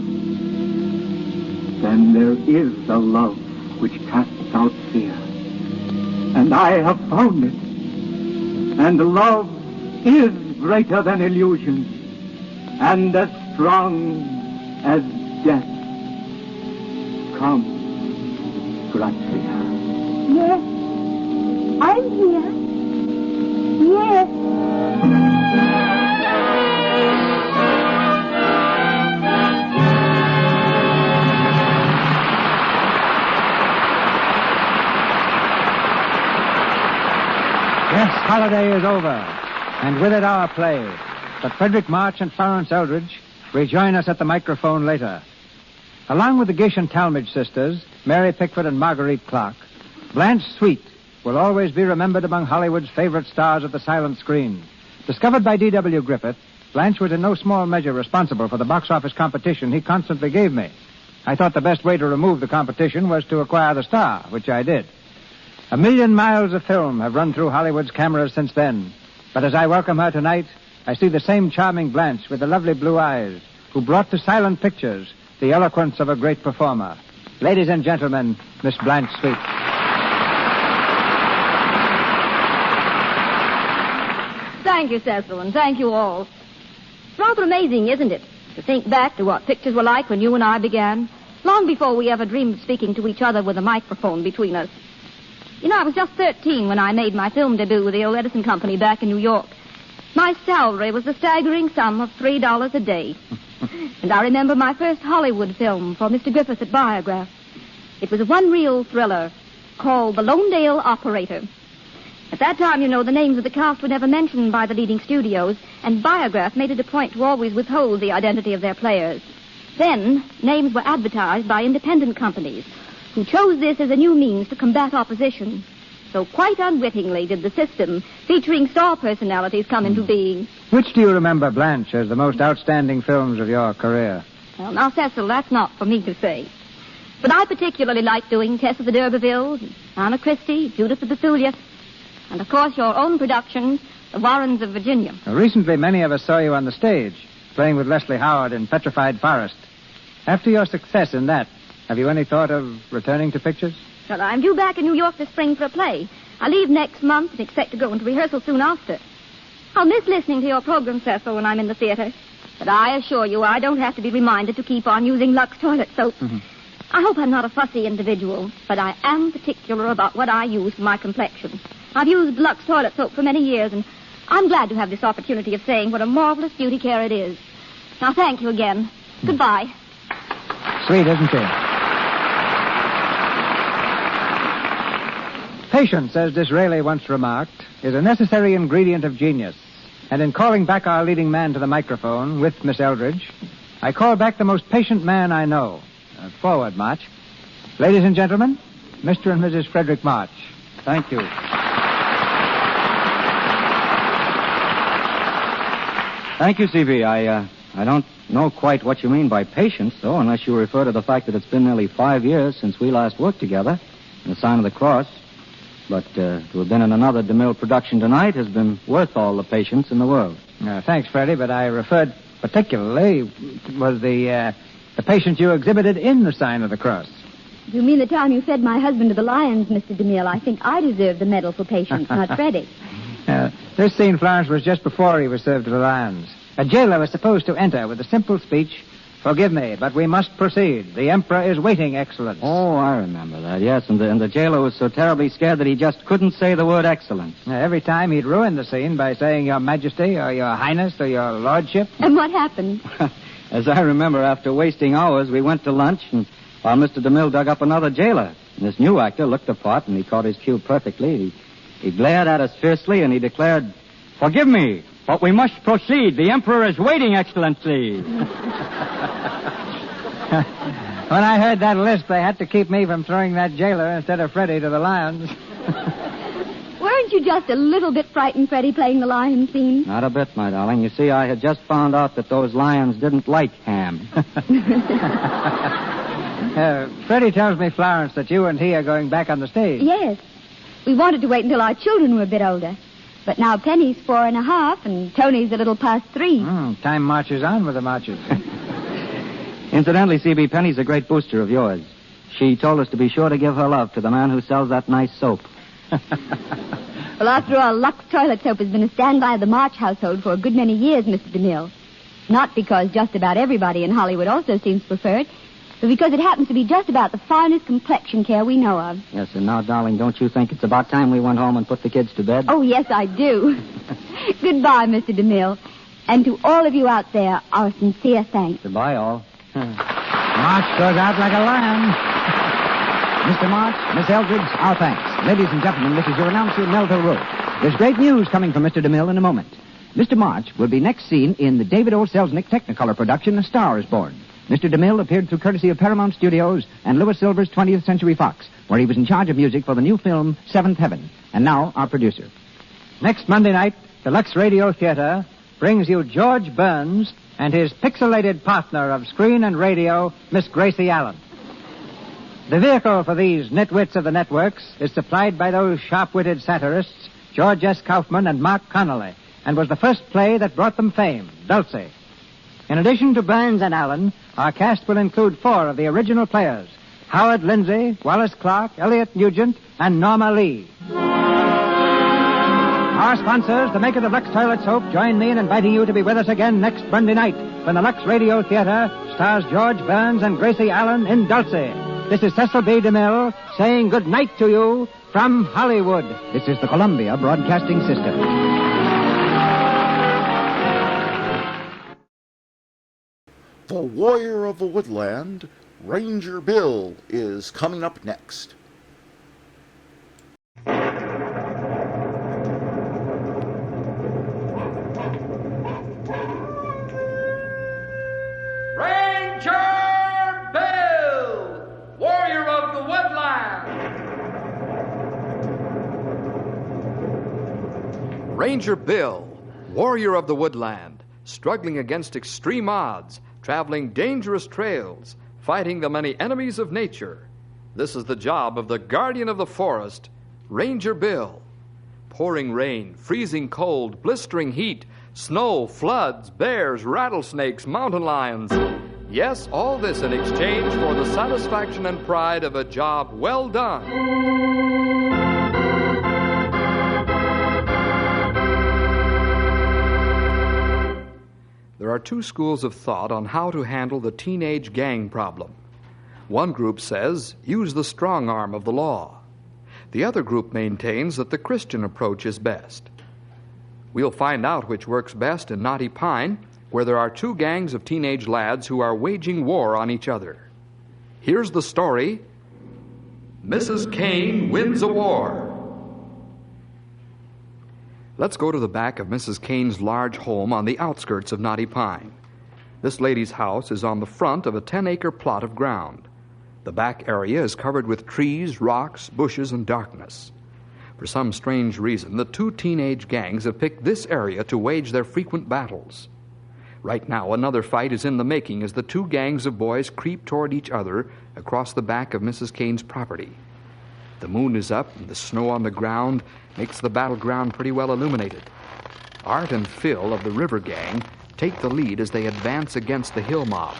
S10: Then there is a love which casts out fear. And I have found it. And love is greater than illusion, and as strong as death. Come, Grazia.
S18: Yes. I'm here. Yes.
S14: Yes, holiday is over, and with it our play. But Frederick March and Florence Eldridge rejoin us at the microphone later. Along with the Gish and Talmadge sisters, Mary Pickford and Marguerite Clark, Blanche Sweet will always be remembered among Hollywood's favorite stars of the silent screen. Discovered by D.W. Griffith, Blanche was in no small measure responsible for the box office competition he constantly gave me. I thought the best way to remove the competition was to acquire the star, which I did. 1,000,000 miles of film have run through Hollywood's cameras since then. But as I welcome her tonight, I see the same charming Blanche with the lovely blue eyes, who brought to silent pictures the eloquence of a great performer. Ladies and gentlemen, Miss Blanche Sweet.
S2: Thank you, Cecil, and thank you all. It's rather amazing, isn't it, to think back to what pictures were like when you and I began, long before we ever dreamed of speaking to each other with a microphone between us. You know, I was just 13 when I made my film debut with the old Edison Company back in New York. My salary was the staggering sum of $3 a day. And I remember my first Hollywood film for Mr. Griffith at Biograph. It was a one-reel thriller called The Lonedale Operator. At that time, you know, the names of the cast were never mentioned by the leading studios, and Biograph made it a point to always withhold the identity of their players. Then, names were advertised by independent companies, who chose this as a new means to combat opposition. So quite unwittingly did the system featuring star personalities come into being.
S14: Which do you remember, Blanche, as the most outstanding films of your career?
S2: Well, now, Cecil, that's not for me to say. But I particularly like doing Tess of the D'Urbervilles, Anna Christie, Judith of Bethulia, and, of course, your own production, The Warrens of Virginia.
S14: Recently, many of us saw you on the stage, playing with Leslie Howard in Petrified Forest. After your success in that, have you any thought of returning to pictures?
S2: Well, I'm due back in New York this spring for a play. I leave next month and expect to go into rehearsal soon after. I'll miss listening to your program, Cecil, when I'm in the theater. But I assure you I don't have to be reminded to keep on using Lux toilet soap. Mm-hmm. I hope I'm not a fussy individual, but I am particular about what I use for my complexion. I've used Lux toilet soap for many years, and I'm glad to have this opportunity of saying what a marvelous beauty care it is. Now, thank you again. Goodbye.
S14: Sweet, isn't she? Patience, as Disraeli once remarked, is a necessary ingredient of genius. And in calling back our leading man to the microphone with Miss Eldridge, I call back the most patient man I know. Forward, March. Ladies and gentlemen, Mr. and Mrs. Frederick March. Thank you.
S16: Thank you, C.B. I don't know quite what you mean by patience, though, unless you refer to the fact that it's been nearly 5 years since we last worked together in the Sign of the Cross. But to have been in another DeMille production tonight has been worth all the patience in the world.
S14: Thanks, Freddie, but I referred particularly was the patience you exhibited in the Sign of the Cross.
S18: You mean the time you fed my husband to the lions, Mr. DeMille? I think I deserve the medal for patience, not Freddie.
S14: This scene, Florence, was just before he was served to the lions. A jailer was supposed to enter with the simple speech, "Forgive me, but we must proceed. The Emperor is waiting, Excellence."
S16: Oh, I remember that, yes. And the jailer was so terribly scared that he just couldn't say the word Excellence.
S14: Every time he'd ruin the scene by saying Your Majesty or Your Highness or Your Lordship.
S18: And what happened?
S16: As I remember, after wasting hours, we went to lunch, and while Mr. DeMille dug up another jailer. And this new actor looked the part, and he caught his cue perfectly. He glared at us fiercely, and he declared, "Forgive me, but we must proceed. The Emperor is waiting, Excellency."
S14: When I heard that lisp, they had to keep me from throwing that jailer instead of Freddie to the lions.
S18: Weren't you just a little bit frightened, Freddie, playing the lion scene?
S16: Not a bit, my darling. You see, I had just found out that those lions didn't like ham.
S14: Freddie tells me, Florence, that you and he are going back on the stage.
S18: Yes. We wanted to wait until our children were a bit older. But now Penny's 4.5, and Tony's a little past 3.
S14: Time marches on with the marches.
S16: Incidentally, C.B., Penny's a great booster of yours. She told us to be sure to give her love to the man who sells that nice soap.
S18: Well, after all, Lux toilet soap has been a standby of the March household for a good many years, Mr. DeMille. Not because just about everybody in Hollywood also seems to prefer it, but because it happens to be just about the finest complexion care we know of.
S16: Yes, and now, darling, don't you think it's about time we went home and put the kids to bed?
S18: Oh, yes, I do. Goodbye, Mr. DeMille. And to all of you out there, our sincere thanks.
S16: Goodbye, all.
S8: March goes out like a lion. Mr. March, Miss Eldridge, our thanks. Ladies and gentlemen, this is your announcer, Melville Rowe. There's great news coming from Mr. DeMille in a moment. Mr. March will be next seen in the David O. Selznick Technicolor production, A Star is Born. Mr. DeMille appeared through courtesy of Paramount Studios and Louis Silver's 20th Century Fox, where he was in charge of music for the new film, Seventh Heaven. And now, our producer.
S14: Next Monday night, the Lux Radio Theater brings you George Burns and his pixelated partner of screen and radio, Miss Gracie Allen. The vehicle for these nitwits of the networks is supplied by those sharp-witted satirists, George S. Kaufman and Mark Connolly, and was the first play that brought them fame, Dulcie. In addition to Burns and Allen, our cast will include 4 of the original players, Howard Lindsay, Wallace Clark, Elliot Nugent, and Norma Lee. Our sponsors, the makers of Lux Toilet Soap, join me in inviting you to be with us again next Monday night when the Lux Radio Theater stars George Burns and Gracie Allen in Dulcie. This is Cecil B. DeMille saying good night to you from Hollywood.
S8: This is the Columbia Broadcasting System.
S1: The Warrior of the Woodland, Ranger Bill, is coming up next.
S7: Ranger Bill, Warrior of the Woodland.
S13: Ranger Bill, Warrior of the Woodland, struggling against extreme odds, traveling dangerous trails, fighting the many enemies of nature. This is the job of the guardian of the forest, Ranger Bill. Pouring rain, freezing cold, blistering heat, snow, floods, bears, rattlesnakes, mountain lions. Yes, all this in exchange for the satisfaction and pride of a job well done. There are 2 schools of thought on how to handle the teenage gang problem. One group says, use the strong arm of the law. The other group maintains that the Christian approach is best. We'll find out which works best in Knotty Pine, where there are 2 gangs of teenage lads who are waging war on each other. Here's the story, Mrs. Kane Wins a War. Let's go to the back of Mrs. Kane's large home on the outskirts of Knotty Pine. This lady's house is on the front of a 10-acre plot of ground. The back area is covered with trees, rocks, bushes, and darkness. For some strange reason, the 2 teenage gangs have picked this area to wage their frequent battles. Right now, another fight is in the making as the 2 gangs of boys creep toward each other across the back of Mrs. Kane's property. The moon is up, and the snow on the ground makes the battleground pretty well illuminated. Art and Phil of the River Gang take the lead as they advance against the Hill mob.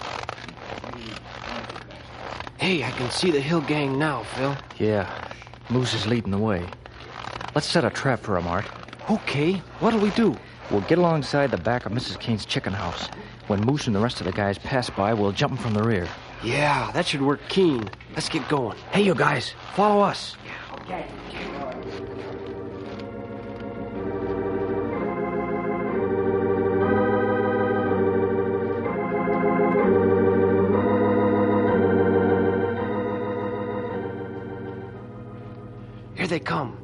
S22: Hey, I can see the Hill Gang now, Phil.
S23: Yeah, Moose is leading the way. Let's set a trap for him, Art.
S22: Okay, what'll we do?
S23: We'll get alongside the back of Mrs. Kane's chicken house. When Moose and the rest of the guys pass by, we'll jump 'em from the rear.
S22: Yeah, that should work keen. Let's get going. Hey, you guys, follow us.
S7: Okay.
S22: Here they come.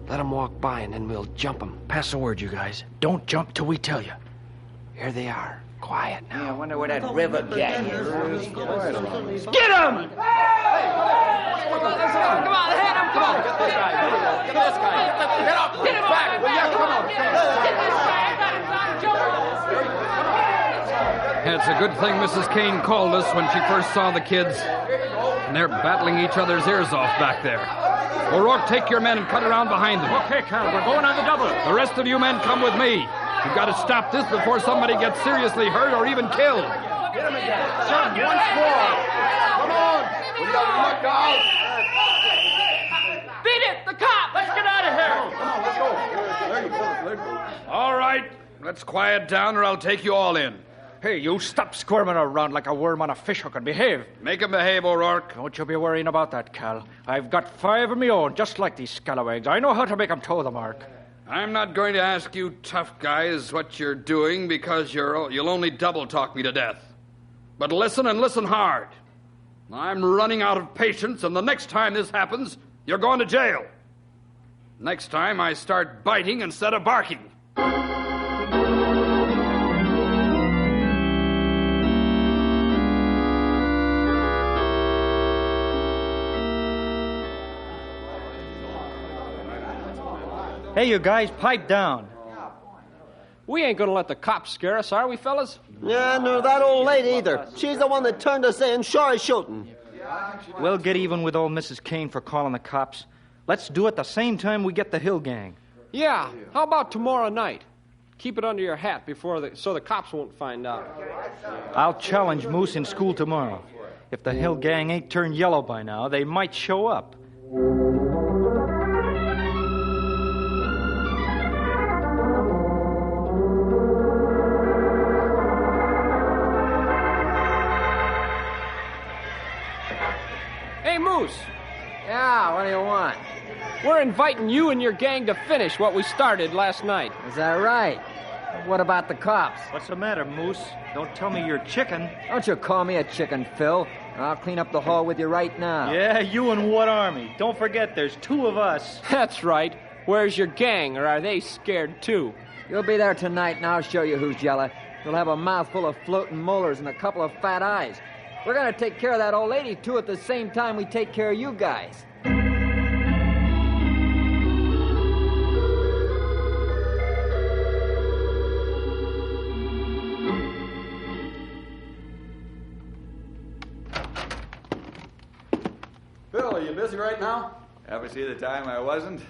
S22: Let them walk by and then we'll jump them.
S23: Pass the word, you guys. Don't jump till we tell you.
S22: Here they are. Quiet now.
S12: I wonder where that River Gang is.
S22: Get them!
S7: Come on, hit him! Come on! Get this guy! Get this guy! Get up! Hit him back! Will you? Come on! Get this guy! I got him!
S13: It's a good thing Mrs. Kane called us when she first saw the kids. And they're battling each other's ears off back there. O'Rourke, take your men and cut around behind them.
S9: Okay, Cal, we're going on the double.
S13: The rest of you men come with me. You've got to stop this before somebody gets seriously hurt or even killed.
S7: Hit him again. Son, once more. Come on. We gotta look out. Beat it! The cop! Let's get out of here! Come on, let's go.
S13: All right. Let's quiet down or I'll take you all in.
S11: Hey, you stop squirming around like a worm on a fishhook and behave.
S13: Make him behave, O'Rourke.
S11: Don't you be worrying about that, Cal. I've got 5 of my own, just like these scalawags. I know how to make 'em toe the mark.
S13: I'm not going to ask you tough guys what you're doing because you'll only double talk me to death. But listen and listen hard. I'm running out of patience, and the next time this happens, you're going to jail. Next time I start biting instead of barking.
S11: Hey, you guys, pipe down.
S22: We ain't gonna let the cops scare us, are we, fellas?
S3: Yeah, nor that old lady either. She's the one that turned us in, sure as shooting.
S23: We'll get even with old Mrs. Kane for calling the cops. Let's do it the same time we get the Hill Gang.
S22: Yeah, how about tomorrow night? Keep it under your hat so the cops won't find out.
S23: I'll challenge Moose in school tomorrow. If the Hill Gang ain't turned yellow by now, they might show up.
S22: Hey, Moose.
S6: Yeah, what do you want?
S22: We're inviting you and your gang to finish what we started last night.
S6: Is that right? What about the cops?
S23: What's the matter, Moose? Don't tell me you're chicken.
S6: Don't you call me a chicken, Phil. I'll clean up the hall with you right now.
S23: Yeah, you and what army? Don't forget, there's two of us.
S22: That's right. Where's your gang, or are they scared too?
S6: You'll be there tonight, and I'll show you who's yellow. You'll have a mouthful of floating molars and a couple of fat eyes. We're going to take care of that old lady, too, at the same time we take care of you guys.
S17: Bill, are you busy right now?
S24: Ever see the time I wasn't?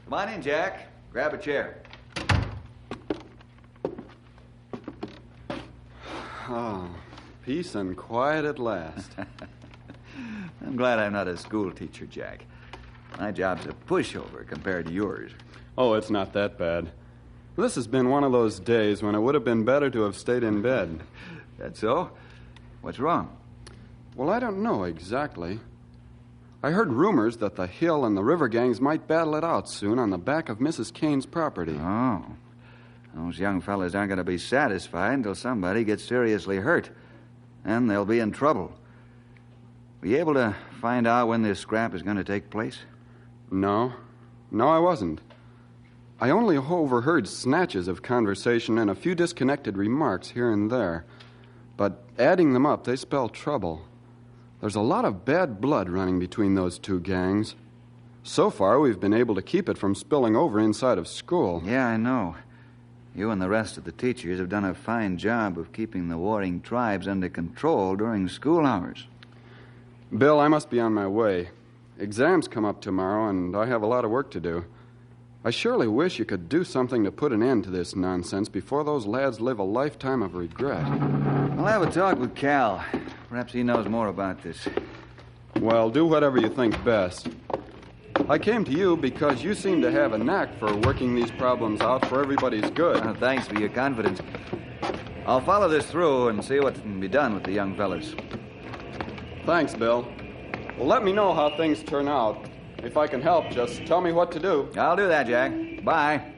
S24: Come on in, Jack. Grab a chair.
S17: Oh, peace and quiet at last.
S24: I'm glad I'm not a school teacher, Jack. My job's a pushover compared to yours.
S17: Oh, it's not that bad. This has been one of those days when it would have been better to have stayed in bed.
S24: That's so? What's wrong?
S17: Well, I don't know exactly. I heard rumors that the Hill and the River gangs might battle it out soon on the back of Mrs. Kane's property.
S24: Oh. Those young fellas aren't going to be satisfied until somebody gets seriously hurt. And they'll be in trouble. Were you able to find out when this scrap is going to take place?
S17: No, I wasn't. I only overheard snatches of conversation and a few disconnected remarks here and there. But adding them up, they spell trouble. There's a lot of bad blood running between those two gangs. So far, we've been able to keep it from spilling over inside of school.
S24: Yeah, I know. You and the rest of the teachers have done a fine job of keeping the warring tribes under control during school hours.
S17: Bill, I must be on my way. Exams come up tomorrow, and I have a lot of work to do. I surely wish you could do something to put an end to this nonsense before those lads live a lifetime of regret.
S24: I'll have a talk with Cal. Perhaps he knows more about this.
S17: Well, do whatever you think best. I came to you because you seem to have a knack for working these problems out for everybody's good.
S24: Thanks for your confidence. I'll follow this through and see what can be done with the young fellas.
S17: Thanks, Bill. Well, let me know how things turn out. If I can help, just tell me what to do.
S24: I'll do that, Jack. Bye.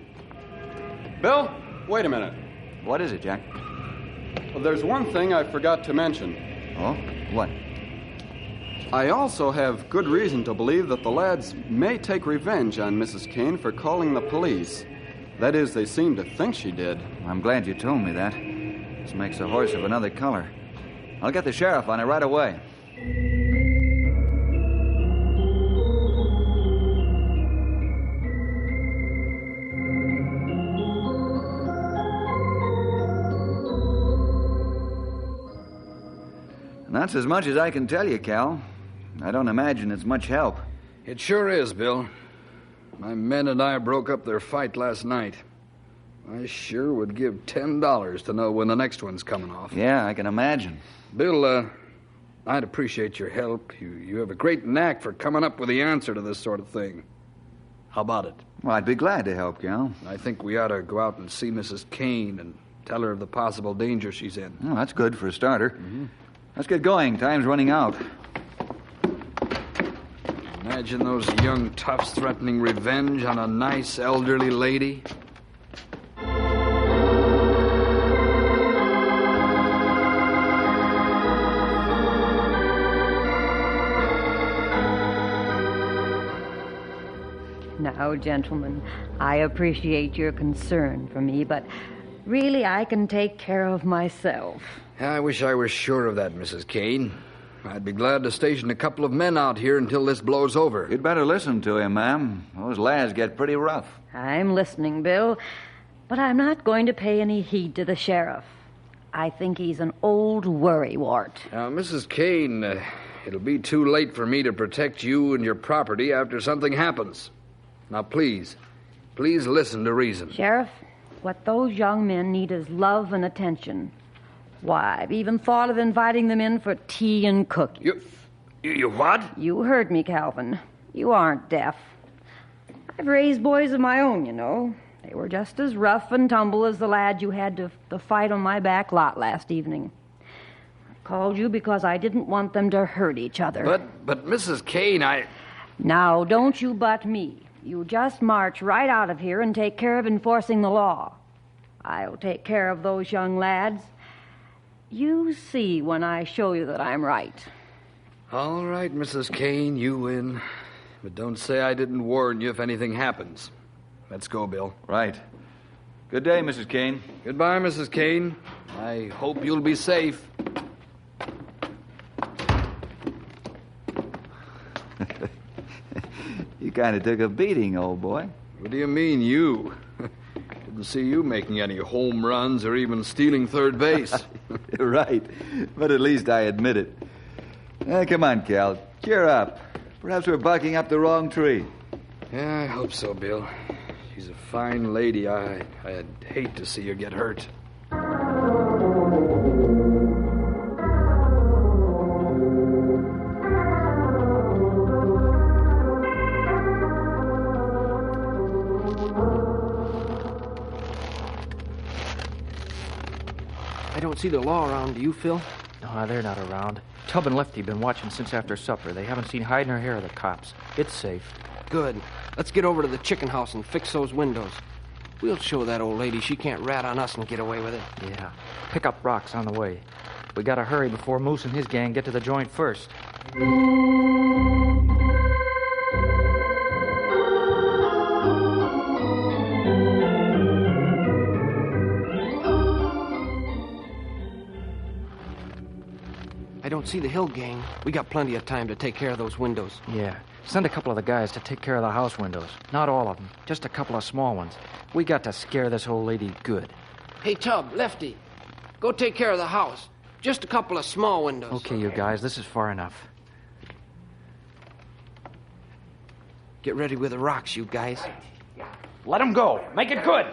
S17: Bill, wait a minute.
S24: What is it, Jack?
S17: Well, there's one thing I forgot to mention.
S24: Oh? What?
S17: I also have good reason to believe that the lads may take revenge on Mrs. Kane for calling the police. That is, they seem to think she did.
S24: I'm glad you told me that. This makes a horse of another color. I'll get the sheriff on it right away. And that's as much as I can tell you, Cal. I don't imagine it's much help.
S25: It sure is, Bill. My men and I broke up their fight last night. I sure would give $10 to know when the next one's coming off.
S24: Yeah, I can imagine.
S25: Bill, I'd appreciate your help. You have a great knack for coming up with the answer to this sort of thing. How about it?
S24: Well, I'd be glad to help, Cal.
S25: I think we ought to go out and see Mrs. Kane and tell her of the possible danger she's in.
S24: Well, that's good for a starter. Let's get going. Time's running out.
S25: Imagine those young toughs threatening revenge on a nice elderly lady.
S26: Now, gentlemen, I appreciate your concern for me, but really I can take care of myself.
S25: I wish I were sure of that, Mrs. Kane. I'd be glad to station a couple of men out here until this blows over.
S24: You'd better listen to him, ma'am. Those lads get pretty rough.
S26: I'm listening, Bill. But I'm not going to pay any heed to the sheriff. I think he's an old worrywart.
S25: Now, Mrs. Kane, it'll be too late for me to protect you and your property after something happens. Now, please listen to reason.
S26: Sheriff, what those young men need is love and attention. Why, I've even thought of inviting them in for tea and cookies.
S25: You what?
S26: You heard me, Calvin. You aren't deaf. I've raised boys of my own, you know. They were just as rough and tumble as the lad you had to fight on my back lot last evening. I called you because I didn't want them to hurt each other.
S25: But Mrs. Kane,
S26: Now, don't you butt me. You just march right out of here and take care of enforcing the law. I'll take care of those young lads. You see when I show you that I'm right.
S25: All right, Mrs. Kane, you win. But don't say I didn't warn you if anything happens. Let's go, Bill.
S24: Right. Good day, Mrs. Kane.
S25: Goodbye, Mrs. Kane. I hope you'll be safe.
S24: You kind of took a beating, old boy.
S25: What do you mean, you? Didn't see you making any home runs or even stealing third base.
S24: Right. But at least I admit it. Come on, Cal. Cheer up. Perhaps we're bucking up the wrong tree.
S25: Yeah, I hope so, Bill. She's a fine lady. I'd hate to see her get hurt.
S22: I don't see the law around. Do you, Phil?
S23: No, they're not around. Tub and Lefty been watching since after supper. They haven't seen hide nor hair of the cops. It's safe.
S22: Good. Let's get over to the chicken house and fix those windows. We'll show that old lady she can't rat on us and get away with it.
S23: Yeah. Pick up rocks on the way. We gotta hurry before Moose and his gang get to the joint first.
S22: I don't see the Hill gang. We got plenty of time to take care of those windows.
S23: Yeah. Send a couple of the guys to take care of the house windows. Not all of them. Just a couple of small ones. We got to scare this old lady good.
S22: Hey, Tub, Lefty, go take care of the house. Just a couple of small windows.
S23: Okay, you guys, this is far enough.
S22: Get ready with the rocks, you guys.
S23: Let them go. Make it good.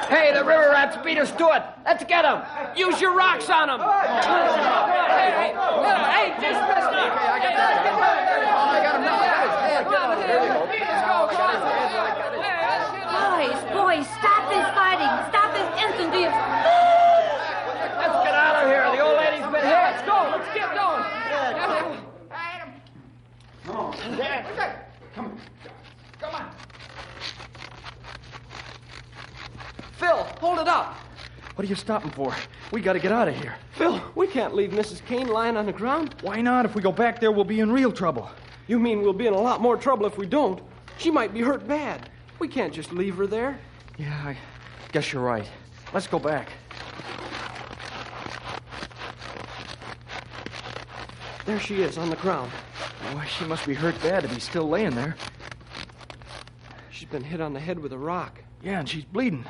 S22: Hey, the river rats beat us to it. Let's get them. Use your rocks on them. Hey, just missed up.
S7: I got him now.
S18: Boys, stop this fighting. Stop this instantly.
S22: Let's get out of here. The old lady's been hit. Let's go. Let's get going.
S7: Come on. Come on.
S22: Phil, hold it up.
S23: What are you stopping for? We got to get out of here.
S22: Phil, we can't leave Mrs. Kane lying on the ground.
S23: Why not? If we go back there, we'll be in real trouble.
S22: You mean we'll be in a lot more trouble if we don't? She might be hurt bad. We can't just leave her there.
S23: Yeah, I guess you're right. Let's go back.
S22: There she is on the ground.
S23: Why, she must be hurt bad to be still laying there.
S22: She's been hit on the head with a rock.
S23: Yeah, and she's bleeding.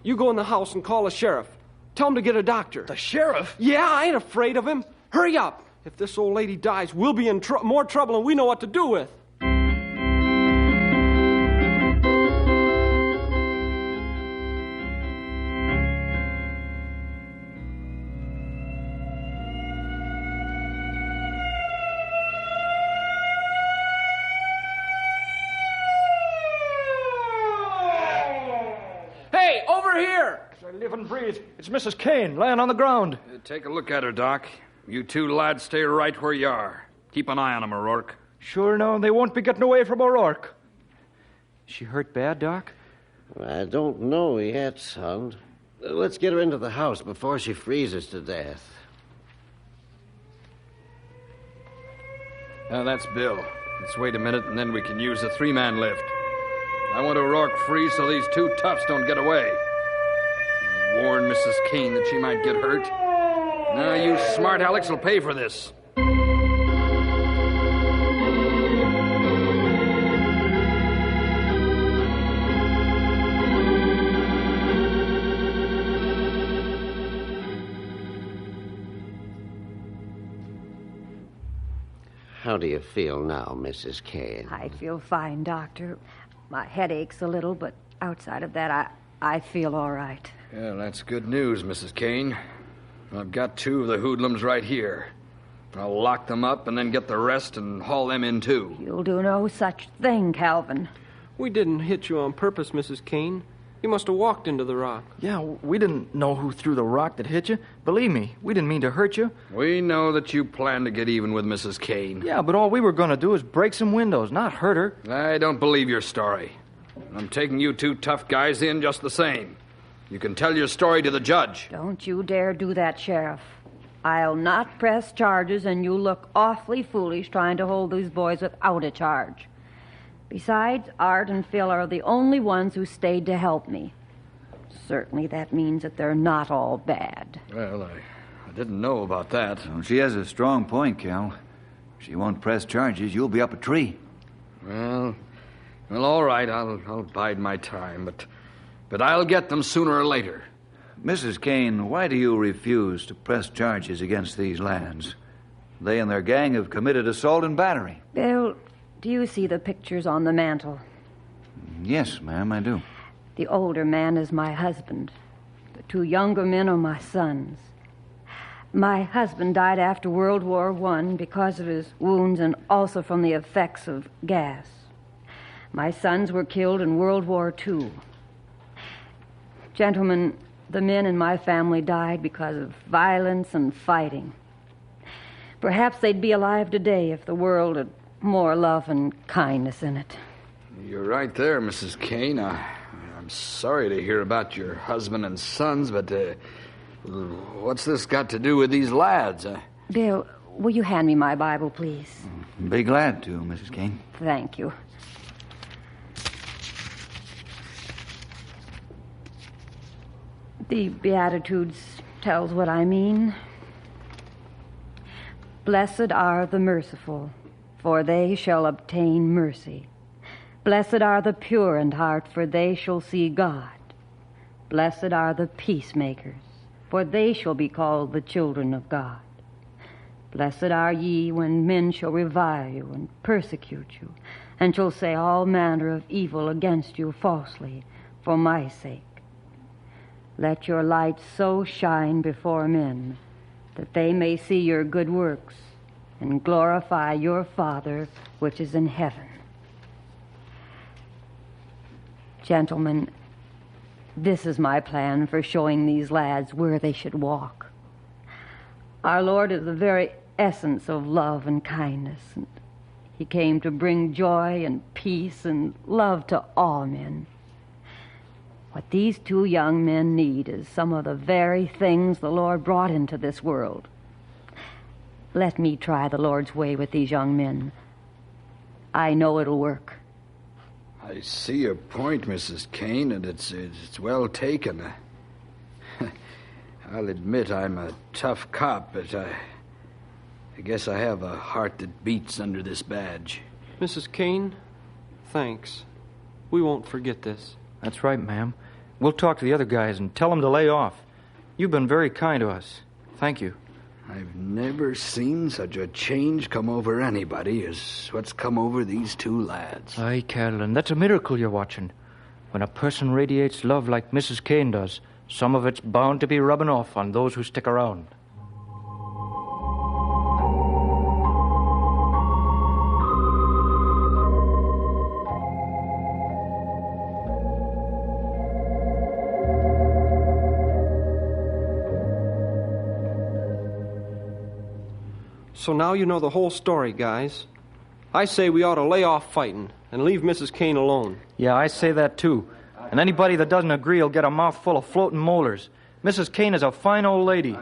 S22: You go in the house and call the sheriff. Tell him to get a doctor.
S23: The sheriff?
S22: Yeah, I ain't afraid of him. Hurry up. If this old lady dies, we'll be in more trouble than we know what to do with. Hey, over here!
S23: As I live and breathe, it's Mrs. Kane laying on the ground.
S25: Take a look at her, Doc. You two lads stay right where you are. Keep an eye on them, O'Rourke.
S23: Sure, no, they won't be getting away from O'Rourke. She hurt bad, Doc?
S3: I don't know yet, son. Let's get her into the house before she freezes to death.
S25: Now, that's Bill. Let's wait a minute, and then we can use a three-man lift. I want O'Rourke free so these two toughs don't get away. Warn Mrs. Kane that she might get hurt. Now, you smart Alex will pay for this.
S3: How do you feel now, Mrs. Kane?
S26: I feel fine, Doctor. My head aches a little, but outside of that, I feel all right.
S25: Yeah, that's good news, Mrs. Kane. I've got 2 of the hoodlums right here. I'll lock them up and then get the rest and haul them in, too.
S26: You'll do no such thing, Calvin.
S22: We didn't hit you on purpose, Mrs. Kane. You must have walked into the rock.
S23: Yeah, we didn't know who threw the rock that hit you. Believe me, we didn't mean to hurt you.
S25: We know that you plan to get even with Mrs. Kane.
S23: Yeah, but all we were going to do is break some windows, not hurt her.
S25: I don't believe your story. I'm taking you 2 tough guys in just the same. You can tell your story to the judge.
S26: Don't you dare do that, Sheriff. I'll not press charges, and you look awfully foolish trying to hold these boys without a charge. Besides, Art and Phil are the only ones who stayed to help me. Certainly that means that they're not all bad.
S25: Well, I didn't know about that.
S24: Well, she has a strong point, Cal. If she won't press charges, you'll be up a tree.
S25: Well, all right. I'll bide my time, but I'll get them sooner or later.
S24: Mrs. Kane, why do you refuse to press charges against these lads? They and their gang have committed assault and battery.
S26: Bill, do you see the pictures on the mantel?
S24: Yes, ma'am, I do.
S26: The older man is my husband. The 2 younger men are my sons. My husband died after World War I because of his wounds and also from the effects of gas. My sons were killed in World War II. Gentlemen, the men in my family died because of violence and fighting. Perhaps they'd be alive today if the world had more love and kindness in it.
S25: You're right there, Mrs. Kane. I'm sorry to hear about your husband and sons, but what's this got to do with these lads?
S26: Bill, will you hand me my Bible, please?
S24: Be glad to, Mrs. Kane.
S26: Thank you. The Beatitudes tells what I mean. Blessed are the merciful, for they shall obtain mercy. Blessed are the pure in heart, for they shall see God. Blessed are the peacemakers, for they shall be called the children of God. Blessed are ye when men shall revile you and persecute you, and shall say all manner of evil against you falsely, for my sake. Let your light so shine before men that they may see your good works and glorify your Father which is in heaven. Gentlemen, this is my plan for showing these lads where they should walk. Our Lord is the very essence of love and kindness, and He came to bring joy and peace and love to all men. What these 2 young men need is some of the very things the Lord brought into this world. Let me try the Lord's way with these young men. I know it'll work.
S25: I see your point, Mrs. Kane, and it's well taken. I'll admit I'm a tough cop, but I guess I have a heart that beats under this badge.
S22: Mrs. Kane, thanks. We won't forget this.
S23: That's right, ma'am. We'll talk to the other guys and tell them to lay off. You've been very kind to us. Thank you.
S25: I've never seen such a change come over anybody as what's come over these 2 lads.
S23: Aye, Carolyn, that's a miracle you're watching. When a person radiates love like Mrs. Kane does, some of it's bound to be rubbing off on those who stick around.
S22: So now you know the whole story, guys. I say we ought to lay off fighting and leave Mrs. Kane alone.
S23: Yeah, I say that too. And anybody that doesn't agree will get a mouthful of floating molars. Mrs. Kane is a fine old lady.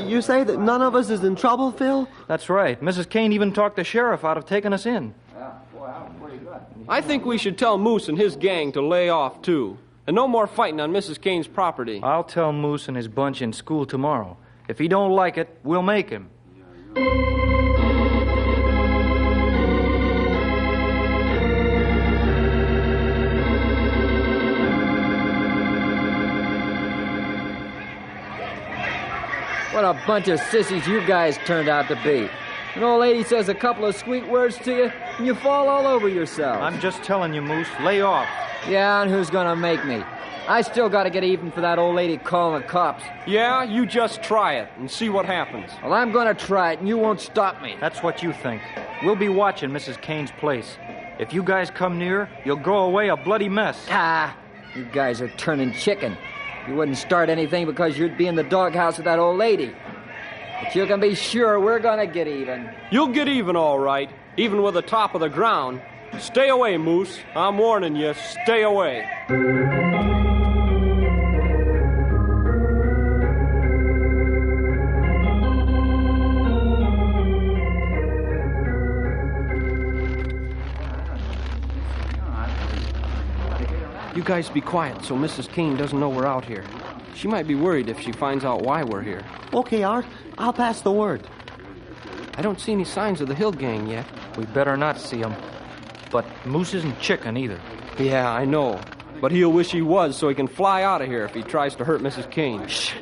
S4: You say that none of us is in trouble, Phil?
S23: That's right. Mrs. Kane even talked the sheriff out of taking us in.
S22: I think we should tell Moose and his gang to lay off, too. And no more fighting on Mrs. Kane's property.
S23: I'll tell Moose and his bunch in school tomorrow. If he don't like it, we'll make him.
S6: What a bunch of sissies you guys turned out to be. An old lady says a couple of sweet words to you, and you fall all over yourself.
S23: I'm just telling you, Moose, lay off.
S6: Yeah, and who's gonna make me? I still gotta get even for that old lady calling the cops.
S22: Yeah, you just try it and see what happens.
S6: Well, I'm gonna try it, and you won't stop me.
S23: That's what you think. We'll be watching Mrs. Kane's place. If you guys come near, you'll go away a bloody mess.
S6: Ah, you guys are turning chicken. You wouldn't start anything because you'd be in the doghouse with that old lady. But you can be sure we're gonna get even.
S22: You'll get even all right, even with the top of the ground. Stay away, Moose. I'm warning you, stay away. You guys be quiet so Mrs. Kane doesn't know we're out here. She might be worried if she finds out why we're here.
S4: Okay, Art. I'll pass the word.
S22: I don't see any signs of the Hill Gang yet.
S23: We better not see them. But Moose isn't chicken either.
S22: Yeah, I know. But he'll wish he was so he can fly out of here if he tries to hurt Mrs. Kane.
S4: Shh.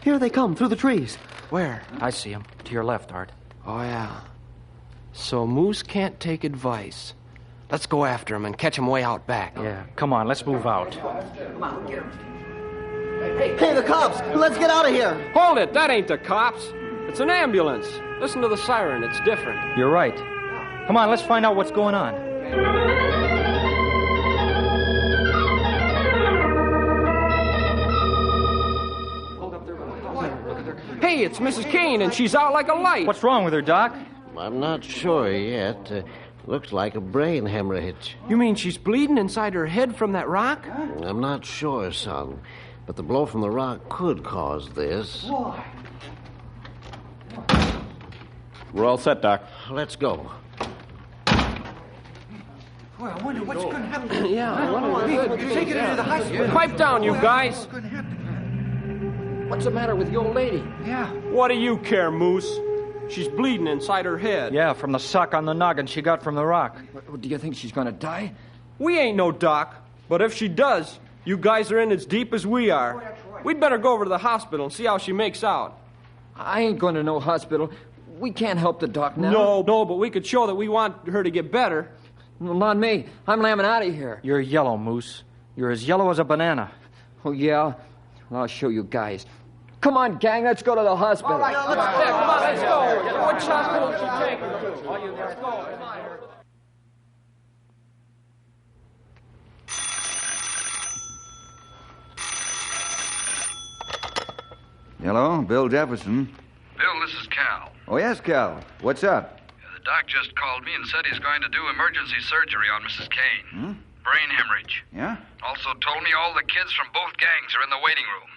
S4: Here they come, through the trees.
S22: Where?
S23: I see him. To your left, Art.
S22: Oh, yeah. So Moose can't take advice. Let's go after him and catch him way out back.
S23: Yeah, come on, let's move out.
S6: Come on, get him.
S4: Hey, the cops! Let's get out of here!
S22: Hold it! That ain't the cops. It's an ambulance. Listen to the siren. It's different.
S23: You're right. Come on, let's find out what's going on.
S22: Hey, it's Mrs. Kane, and she's out like a light.
S23: What's wrong with her, Doc?
S3: I'm not sure yet. Looks like a brain hemorrhage.
S22: You mean she's bleeding inside her head from that rock?
S3: I'm not sure, son. But the blow from the rock could cause this.
S22: Why?
S5: We're all set, Doc.
S3: Let's go.
S7: Well, I wonder what's going to happen.
S22: Yeah, I wonder.
S7: Take it into the hospital.
S22: Pipe down, you guys.
S6: What's the matter with your old lady?
S7: Yeah.
S22: What do you care, Moose? She's bleeding inside her head.
S23: Yeah, from the sock on the noggin she got from the rock.
S6: Do you think she's gonna die?
S22: We ain't no doc, but if she does, you guys are in as deep as we are. We'd better go over to the hospital and see how she makes out.
S6: I ain't going to no hospital. We can't help the doc now.
S22: No, but we could show that we want her to get better.
S6: Well, not me. I'm lambing out of here.
S23: You're yellow, Moose. You're as yellow as a banana.
S6: Oh, yeah? Well, I'll show you guys. Come on, gang, let's go to the hospital.
S22: All right, come on, let's go. Which hospital should she take her to? Let's go. Come on.
S24: Hello, Bill Jefferson.
S10: Bill, this is Cal.
S24: Oh, yes, Cal. What's up?
S10: The doc just called me and said he's going to do emergency surgery on Mrs. Kane. Brain hemorrhage.
S24: Yeah?
S10: Also told me all the kids from both gangs are in the waiting room.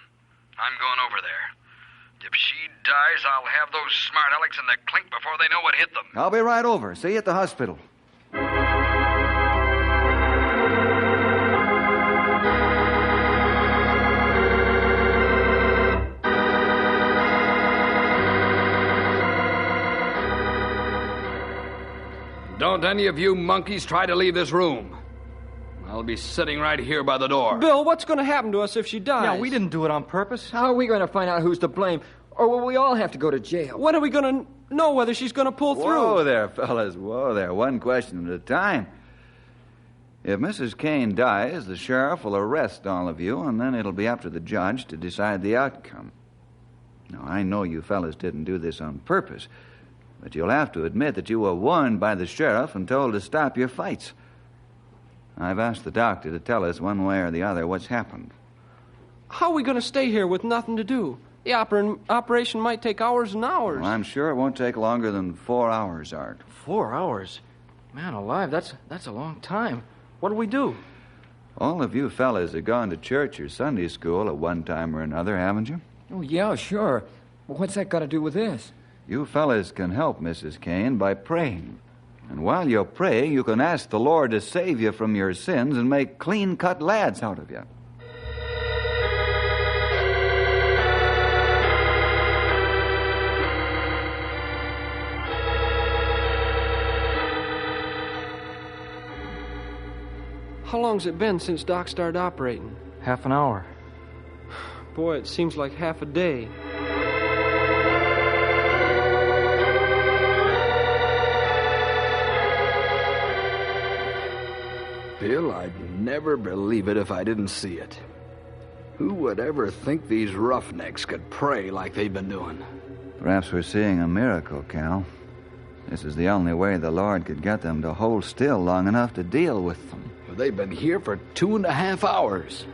S10: I'm going over there. If she dies, I'll have those smart alecks in the clink before they know what hit them.
S24: I'll be right over. See you at the hospital.
S25: Don't any of you monkeys try to leave this room. I'll be sitting right here by the door.
S22: Bill, what's going to happen to us if she dies?
S23: Yeah, we didn't do it on purpose.
S6: How are we going to find out who's to blame? Or will we all have to go to jail?
S22: When are we going to know whether she's going to pull through?
S24: Whoa there, fellas. Whoa there. One question at a time. If Mrs. Kane dies, the sheriff will arrest all of you, and then it'll be up to the judge to decide the outcome. Now, I know you fellas didn't do this on purpose, but you'll have to admit that you were warned by the sheriff and told to stop your fights. I've asked the doctor to tell us one way or the other what's happened.
S22: How are we going to stay here with nothing to do? The operation might take hours and hours.
S24: Well, I'm sure it won't take longer than 4 hours, Art.
S23: 4 hours? Man alive, that's a long time. What do we do?
S24: All of you fellas have gone to church or Sunday school at one time or another, haven't you?
S6: Oh, yeah, sure. Well, what's that got to do with this?
S24: You fellas can help Mrs. Kane by praying. And while you're praying, you can ask the Lord to save you from your sins and make clean-cut lads out of you.
S22: How long's it been since Doc started operating?
S23: Half an hour.
S22: Boy, it seems like half a day.
S25: Bill, I'd never believe it if I didn't see it. Who would ever think these roughnecks could pray like they've been doing?
S24: Perhaps we're seeing a miracle, Cal. This is the only way the Lord could get them to hold still long enough to deal with them.
S25: They've been here for 2.5 hours.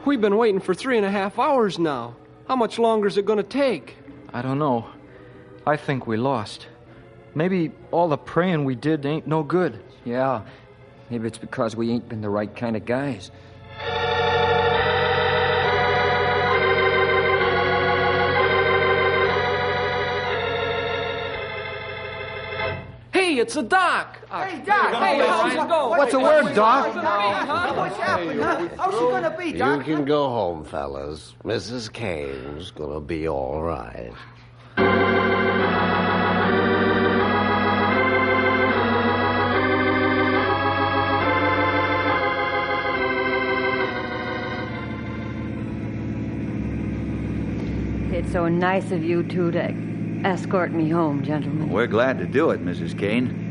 S22: We've been waiting for 3.5 hours now. How much longer is it going to take?
S23: I don't know. I think we lost. Maybe all the praying we did ain't no good.
S6: Yeah, maybe it's because we ain't been the right kind of guys.
S22: Hey, it's the doc.
S11: Hey, Doc.
S22: Hey, how's it going?
S3: What's the word, Doc?
S11: What's happening? How's she gonna be, Doc?
S3: You can go home, fellas. Mrs. Kane's gonna be all right.
S26: It's so nice of you two to escort me home, gentlemen.
S24: We're glad to do it, Mrs. Kane.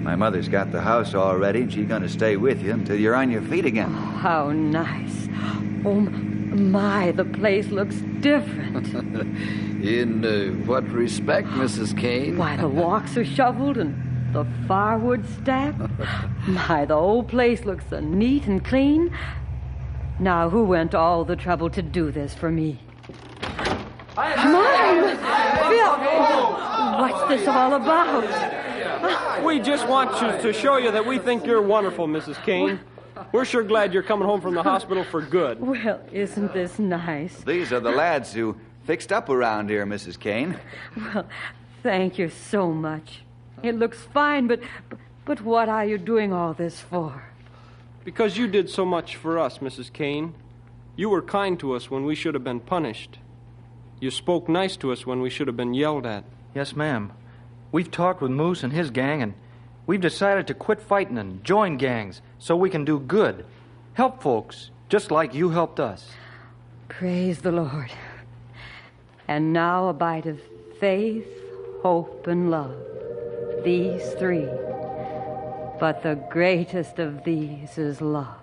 S24: My mother's got the house all ready, and she's going to stay with you until you're on your feet again.
S26: How nice. Oh, my, the place looks different.
S25: In what respect, Mrs. Kane?
S26: Why, the walks are shoveled and the firewood stacked. My, the old place looks so neat and clean. Now, who went to all the trouble to do this for me? Mom! Phil! What's this all about?
S22: We just want you to show you that we think you're wonderful, Mrs. Kane. We're sure glad you're coming home from the hospital for good.
S26: Well, isn't this nice?
S24: These are the lads who fixed up around here, Mrs. Kane.
S26: Well, thank you so much. It looks fine, but what are you doing all this for?
S22: Because you did so much for us, Mrs. Kane. You were kind to us when we should have been punished. You spoke nice to us when we should have been yelled at.
S23: Yes, ma'am. We've talked with Moose and his gang, and we've decided to quit fighting and join gangs so we can do good. Help folks, just like you helped us.
S26: Praise the Lord. And now a bite of faith, hope, and love. These three. But the greatest of these is love.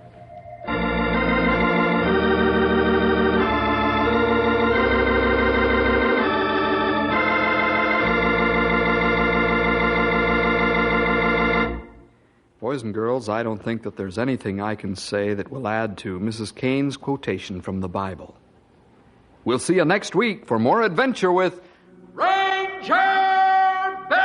S13: Boys and girls, I don't think that there's anything I can say that will add to Mrs. Kane's quotation from the Bible. We'll see you next week for more adventure with
S7: Ranger Bill!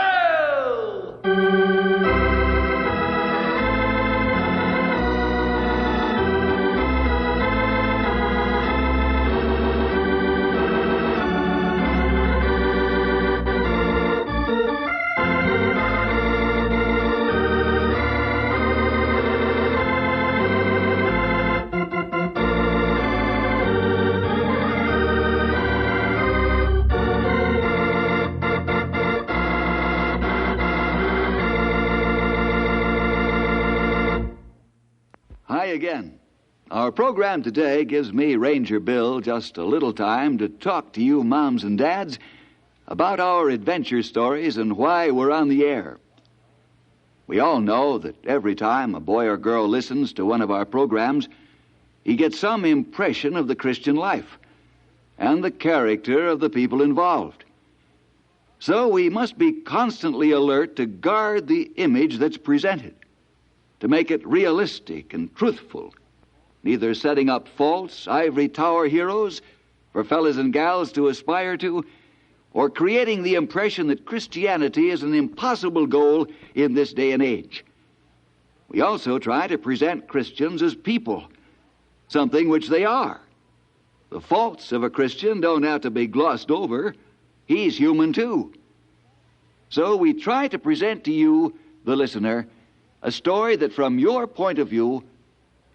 S24: Again. Our program today gives me, Ranger Bill, just a little time to talk to you moms and dads about our adventure stories and why we're on the air. We all know that every time a boy or girl listens to one of our programs, he gets some impression of the Christian life and the character of the people involved. So we must be constantly alert to guard the image that's presented, to make it realistic and truthful, neither setting up false ivory tower heroes for fellas and gals to aspire to, or creating the impression that Christianity is an impossible goal in this day and age. We also try to present Christians as people, something which they are. The faults of a Christian don't have to be glossed over. He's human too. So we try to present to you, the listener, a story that from your point of view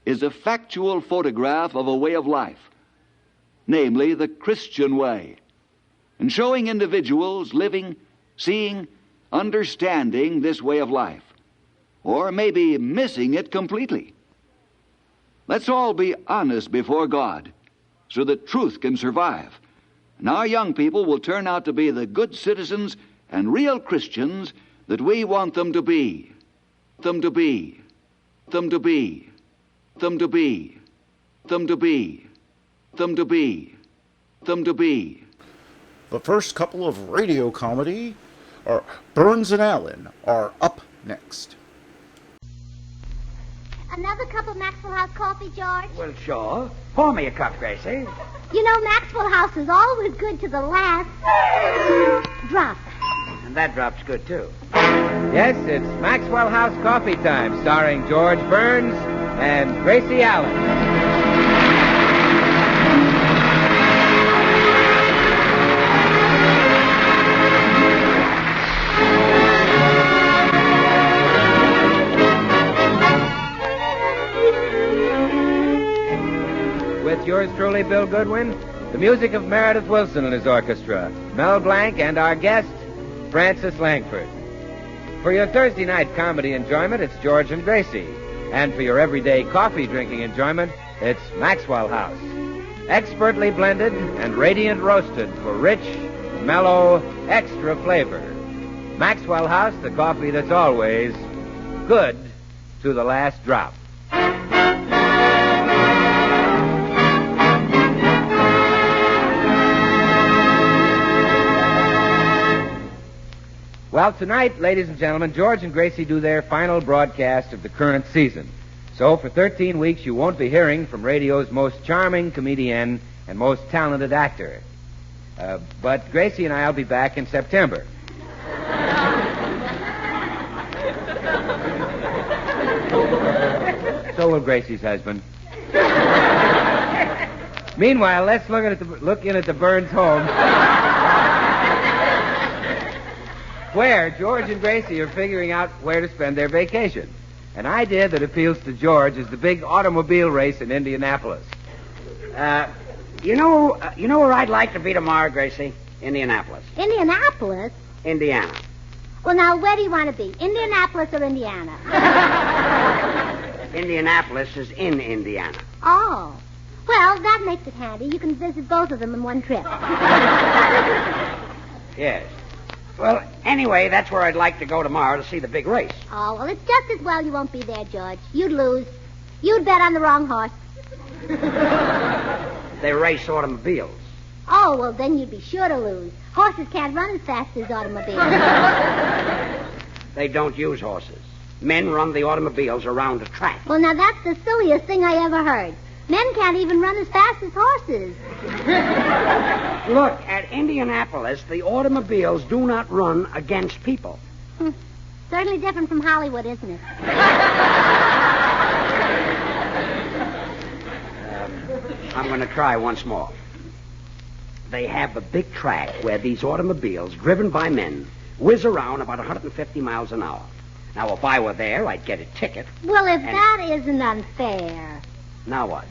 S24: is a factual photograph of a way of life, namely the Christian way, and showing individuals living, seeing, understanding this way of life, or maybe missing it completely. Let's all be honest before God so that truth can survive
S2: and our young people will turn out to be the good citizens and real Christians that we want them to be. Them to be. Them to be. Them to be. Them to be. Them to be. Them to be.
S1: The first couple of radio comedy, Burns and Allen, are up next.
S15: Another cup of Maxwell House coffee, George?
S16: Well, sure. Pour me a cup, Gracie.
S15: You know, Maxwell House is always good to the last drop.
S16: And that drop's good, too. Yes, it's Maxwell House Coffee Time, starring George Burns and Gracie Allen. With yours truly, Bill Goodwin, the music of Meredith Wilson and his orchestra, Mel Blanc, and our guest, Francis Langford. For your Thursday night comedy enjoyment, it's George and Gracie. And for your everyday coffee drinking enjoyment, it's Maxwell House. Expertly blended and radiant roasted for rich, mellow, extra flavor. Maxwell House, the coffee that's always good to the last drop. Well, tonight, ladies and gentlemen, George and Gracie do their final broadcast of the current season. So for 13 weeks, you won't be hearing from radio's most charming comedian and most talented actor. But Gracie and I will be back in September. So will Gracie's husband. Meanwhile, let's look in at the Burns home, where George and Gracie are figuring out where to spend their vacation. An idea that appeals to George is the big automobile race in Indianapolis. You know where I'd like to be tomorrow, Gracie? Indianapolis.
S15: Indianapolis?
S16: Indiana.
S15: Well, now, where do you want to be? Indianapolis or Indiana?
S16: Indianapolis is in Indiana.
S15: Oh. Well, that makes it handy. You can visit both of them in one trip.
S16: Yes. Well, anyway, that's where I'd like to go tomorrow to see the big race.
S15: Oh, well, it's just as well you won't be there, George. You'd lose. You'd bet on the wrong horse.
S16: They race automobiles.
S15: Oh, well, then you'd be sure to lose. Horses can't run as fast as automobiles.
S16: They don't use horses. Men run the automobiles around a track.
S15: Well, now, that's the silliest thing I ever heard. Men can't even run as fast as horses.
S16: Look, at Indianapolis, the automobiles do not run against people.
S15: Certainly different from Hollywood, isn't it?
S16: I'm going to try once more. They have a big track where these automobiles, driven by men, whiz around about 150 miles an hour. Now, if I were there, I'd get a ticket.
S15: Well, if that isn't unfair.
S16: Now what?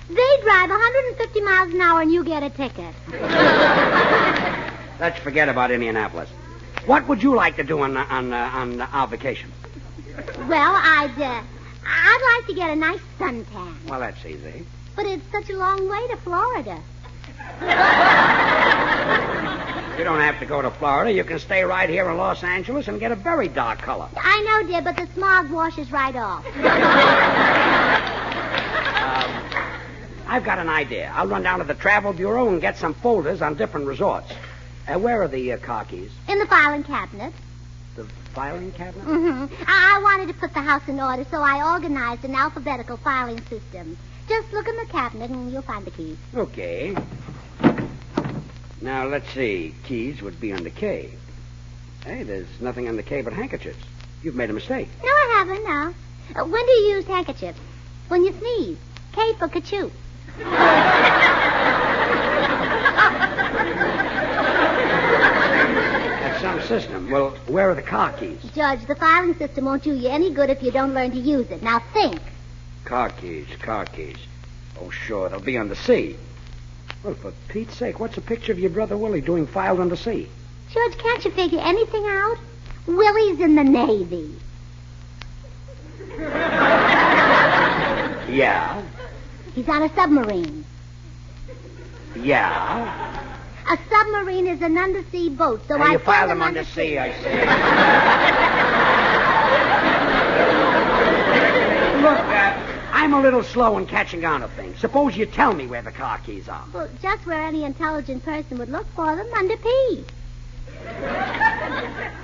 S15: They drive 150 miles an hour and you get a ticket.
S16: Let's forget about Indianapolis. What would you like to do on our vacation?
S15: Well, I'd like to get a nice suntan.
S16: Well, that's easy.
S15: But it's such a long way to Florida.
S16: You don't have to go to Florida. You can stay right here in Los Angeles and get a very dark color.
S15: I know, dear, but the smog washes right off.
S16: I've got an idea. I'll run down to the Travel Bureau and get some folders on different resorts. Where are the car keys?
S15: In the filing cabinet.
S16: The filing cabinet?
S15: Mm-hmm. I wanted to put the house in order, so I organized an alphabetical filing system. Just look in the cabinet and you'll find the keys.
S16: Okay. Now, let's see. Keys would be under K. Hey, there's nothing under K but handkerchiefs. You've made a mistake.
S15: No, I haven't, no. When do you use handkerchiefs? When you sneeze. K for kachoo.
S16: That's some system. Well, where are the car keys?
S15: Judge, the filing system won't do you any good if you don't learn to use it. Now think.
S16: Car keys. Oh, sure, they'll be under C. Well, for Pete's sake, what's a picture of your brother Willie doing filed under C?
S15: Judge, can't you figure anything out? Willie's in the Navy.
S16: Yeah.
S15: He's on a submarine.
S16: Yeah.
S15: A submarine is an undersea boat, so
S8: Now,
S15: I
S8: you
S15: filed
S8: filed them under sea, I see. Look, I'm a little slow in catching on to things. Suppose you tell me where the car keys are.
S15: Well, just where any intelligent person would look for them, under P.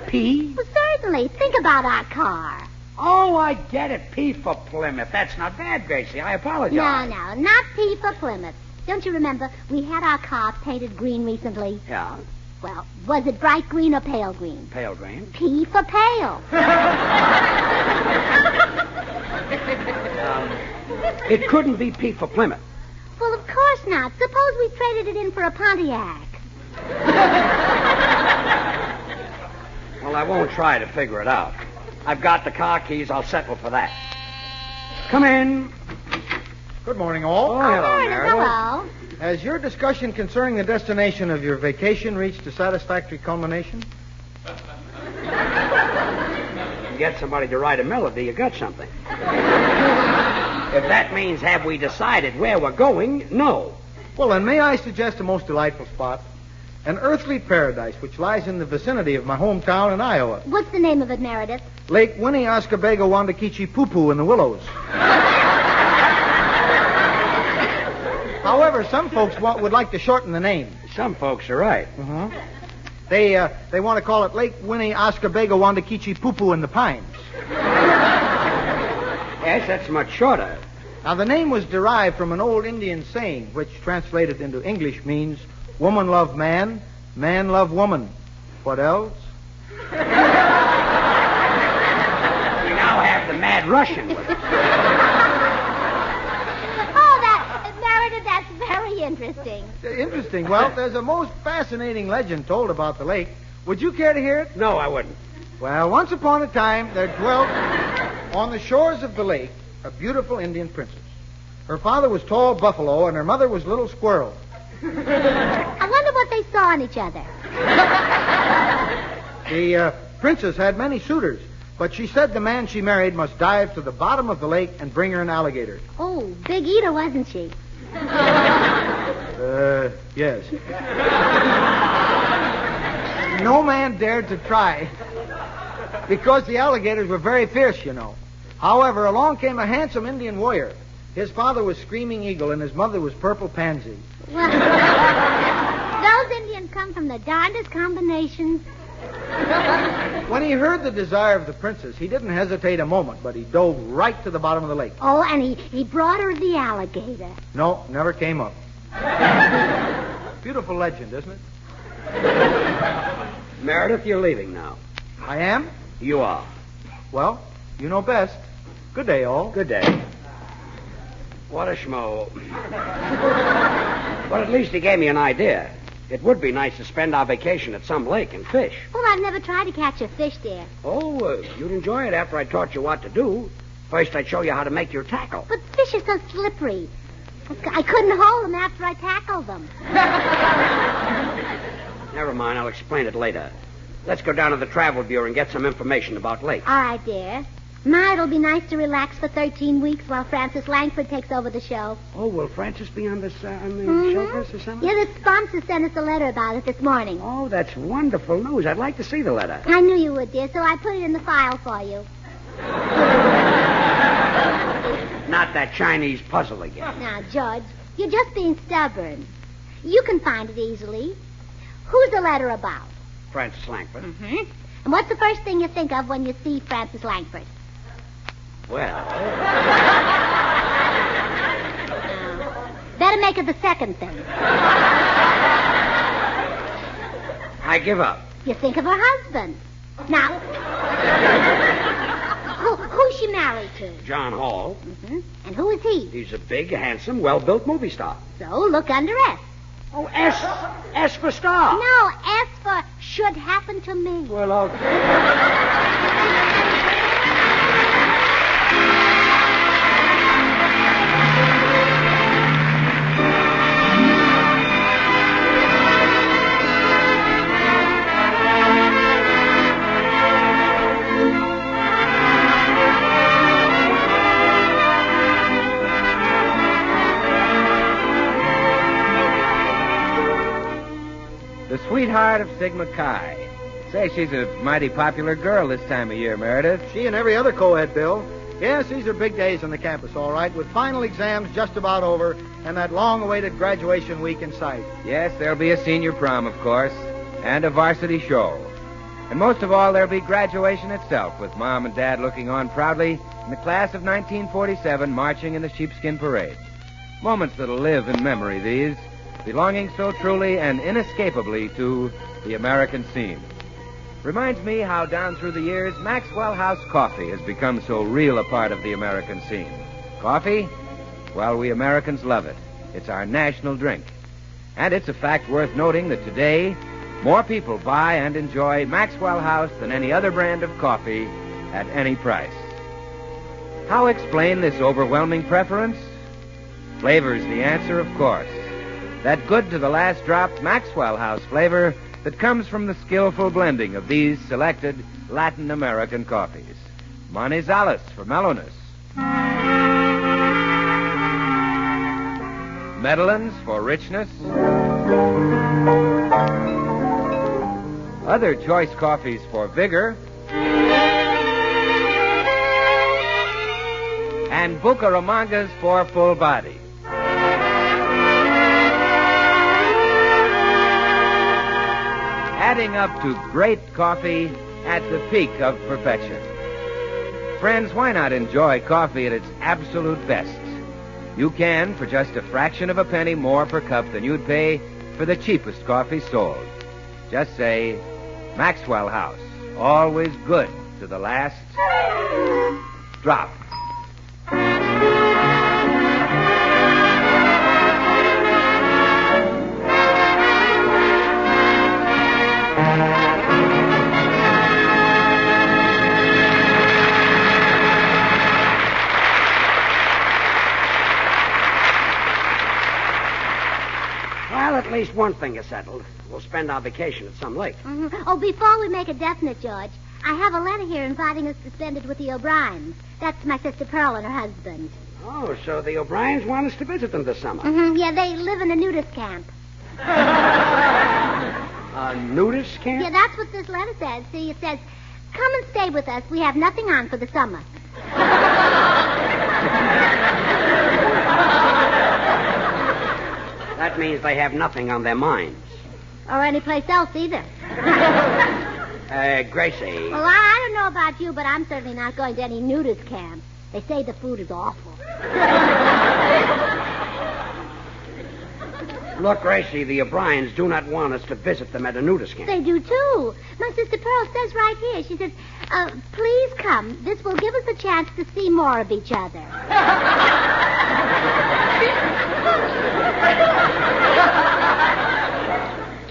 S8: P?
S15: Well, certainly. Think about our car.
S8: Oh, I get it. P for Plymouth. That's not bad, Gracie. I apologize.
S15: No, not P for Plymouth. Don't you remember, we had our car painted green recently?
S8: Yeah,
S15: Well, was it bright green or pale green?
S8: pale green.
S15: P for pale.
S8: It couldn't be P for Plymouth.
S15: Well, of course not. Suppose we traded it in for a Pontiac.
S8: Well, I won't try to figure it out. I've got the car keys. I'll settle for that. Come in.
S12: Good morning, all.
S8: Oh, hello, Meredith.
S15: Hello.
S12: Has your discussion concerning the destination of your vacation reached a satisfactory culmination?
S8: You get somebody to write a melody, you got something. If that means have we decided where we're going, no.
S12: Well, then, may I suggest a most delightful spot? An earthly paradise which lies in the vicinity of my hometown in Iowa.
S15: What's the name of it, Meredith?
S12: Lake Winnie Oscobago Wandakichi Poo in the Willows. However, some folks would like to shorten the name.
S8: Some folks are right.
S12: Mm-hmm. They want to call it Lake Winnie Oscobago Wandakichi Poo in the Pines.
S8: Yes, that's much shorter.
S12: Now, the name was derived from an old Indian saying, which translated into English means, woman love man, man love woman. What else?
S8: We now have the Mad Russian with us.
S15: Meredith, that's very interesting.
S12: Interesting. Well, there's a most fascinating legend told about the lake. Would you care to hear it?
S8: No, I wouldn't.
S12: Well, once upon a time, there dwelt on the shores of the lake a beautiful Indian princess. Her father was Tall Buffalo, and her mother was Little Squirrel.
S15: I wonder what they saw in each other.
S12: The princess had many suitors, but she said the man she married must dive to the bottom of the lake and bring her an alligator.
S15: Oh, big eater, wasn't she?
S12: Yes. No man dared to try because the alligators were very fierce, you know. However, along came a handsome Indian warrior. His father was Screaming Eagle, and his mother was Purple Pansy.
S15: Well, those Indians come from the darndest combinations.
S12: When he heard the desire of the princess, he didn't hesitate a moment, but he dove right to the bottom of the lake.
S15: Oh, and he brought her the alligator.
S12: No, never came up. Beautiful legend, isn't it?
S8: Meredith, you're leaving now.
S12: I am?
S8: You are.
S12: Well, you know best. Good day, all.
S8: Good day. What a schmo. But at least he gave me an idea. It would be nice to spend our vacation at some lake and fish.
S15: Well, I've never tried to catch a fish there.
S8: Oh, you'd enjoy it after I taught you what to do. First, I'd show you how to make your tackle.
S15: But fish are so slippery. I couldn't hold them after I tackled them.
S8: Never mind, I'll explain it later. Let's go down to the Travel Bureau and get some information about lakes.
S15: All right, dear. Ma, it'll be nice to relax for 13 weeks while Francis Langford takes over the show.
S8: Oh, will Francis be on the show for us or something?
S15: Yeah, the sponsor sent us a letter about it this morning.
S8: Oh, that's wonderful news. I'd like to see the letter.
S15: I knew you would, dear, so I put it in the file for you.
S8: Not that Chinese puzzle again.
S15: Now, George, you're just being stubborn. You can find it easily. Who's the letter about?
S8: Francis Langford.
S15: Mm-hmm. And what's the first thing you think of when you see Francis Langford?
S8: Well...
S15: Better make it the second thing.
S8: I give up.
S15: You think of her husband. Now, who's she married to?
S8: John Hall.
S15: Mm-hmm. And who is he?
S8: He's a big, handsome, well-built movie star.
S15: So look under S.
S8: Oh, S. S for star.
S15: No, S for should happen to me.
S8: Well, okay.
S16: sweetheart of Sigma Chi. Say, she's a mighty popular girl this time of year, Meredith.
S12: She and every other co-ed, Bill. Yes, these are big days on the campus, all right, with final exams just about over and that long-awaited graduation week in sight.
S16: Yes, there'll be a senior prom, of course, and a varsity show. And most of all, there'll be graduation itself, with Mom and Dad looking on proudly in the class of 1947 marching in the sheepskin parade. Moments that'll live in memory, these, belonging so truly and inescapably to the American scene. Reminds me how down through the years, Maxwell House coffee has become so real a part of the American scene. Coffee? Well, we Americans love it. It's our national drink. And it's a fact worth noting that today, more people buy and enjoy Maxwell House than any other brand of coffee at any price. How explain this overwhelming preference? Flavor's the answer, of course. That good to the last drop Maxwell House flavor that comes from the skillful blending of these selected Latin American coffees. Manizales for mellowness. Medellins for richness. Other choice coffees for vigor. And Bucaramangas for full body. Adding up to great coffee at the peak of perfection. Friends, why not enjoy coffee at its absolute best? You can for just a fraction of a penny more per cup than you'd pay for the cheapest coffee sold. Just say, Maxwell House, always good to the last drop.
S8: Well, at least one thing is settled. We'll spend our vacation at some lake.
S15: Mm-hmm. Oh, before we make it definite, George, I have a letter here inviting us to spend it with the O'Briens. That's my sister Pearl and her husband.
S8: Oh, so the O'Briens want us to visit them this summer.
S15: Mm-hmm. Yeah, they live in a nudist camp.
S8: A nudist camp?
S15: Yeah, that's what this letter says. See, it says, come and stay with us. We have nothing on for the summer.
S8: That means they have nothing on their minds.
S15: Or anyplace else either.
S8: Gracie.
S15: Well, I don't know about you, but I'm certainly not going to any nudist camp. They say the food is awful.
S8: Look, Gracie, the O'Briens do not want us to visit them at a nudist camp.
S15: They do, too. My sister Pearl says right here, she says, please come. This will give us a chance to see more of each other.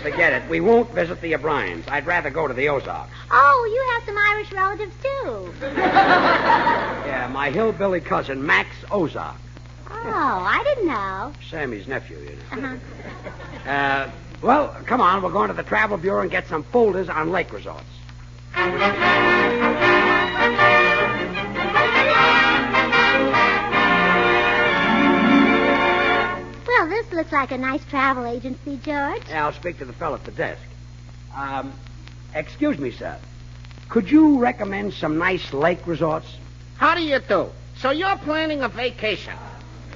S8: Forget it. We won't visit the O'Briens. I'd rather go to the Ozarks.
S15: Oh, you have some Irish relatives, too.
S8: Yeah, my hillbilly cousin, Max Ozark.
S15: Oh, I didn't know.
S8: Sammy's nephew, you know.
S15: Uh-huh.
S8: Well, come on. We're going to the Travel Bureau and get some folders on lake resorts.
S15: Well, this looks like a nice travel agency, George.
S8: Yeah, I'll speak to the fellow at the desk. Excuse me, sir. Could you recommend some nice lake resorts?
S9: How do you do? So you're planning a vacation.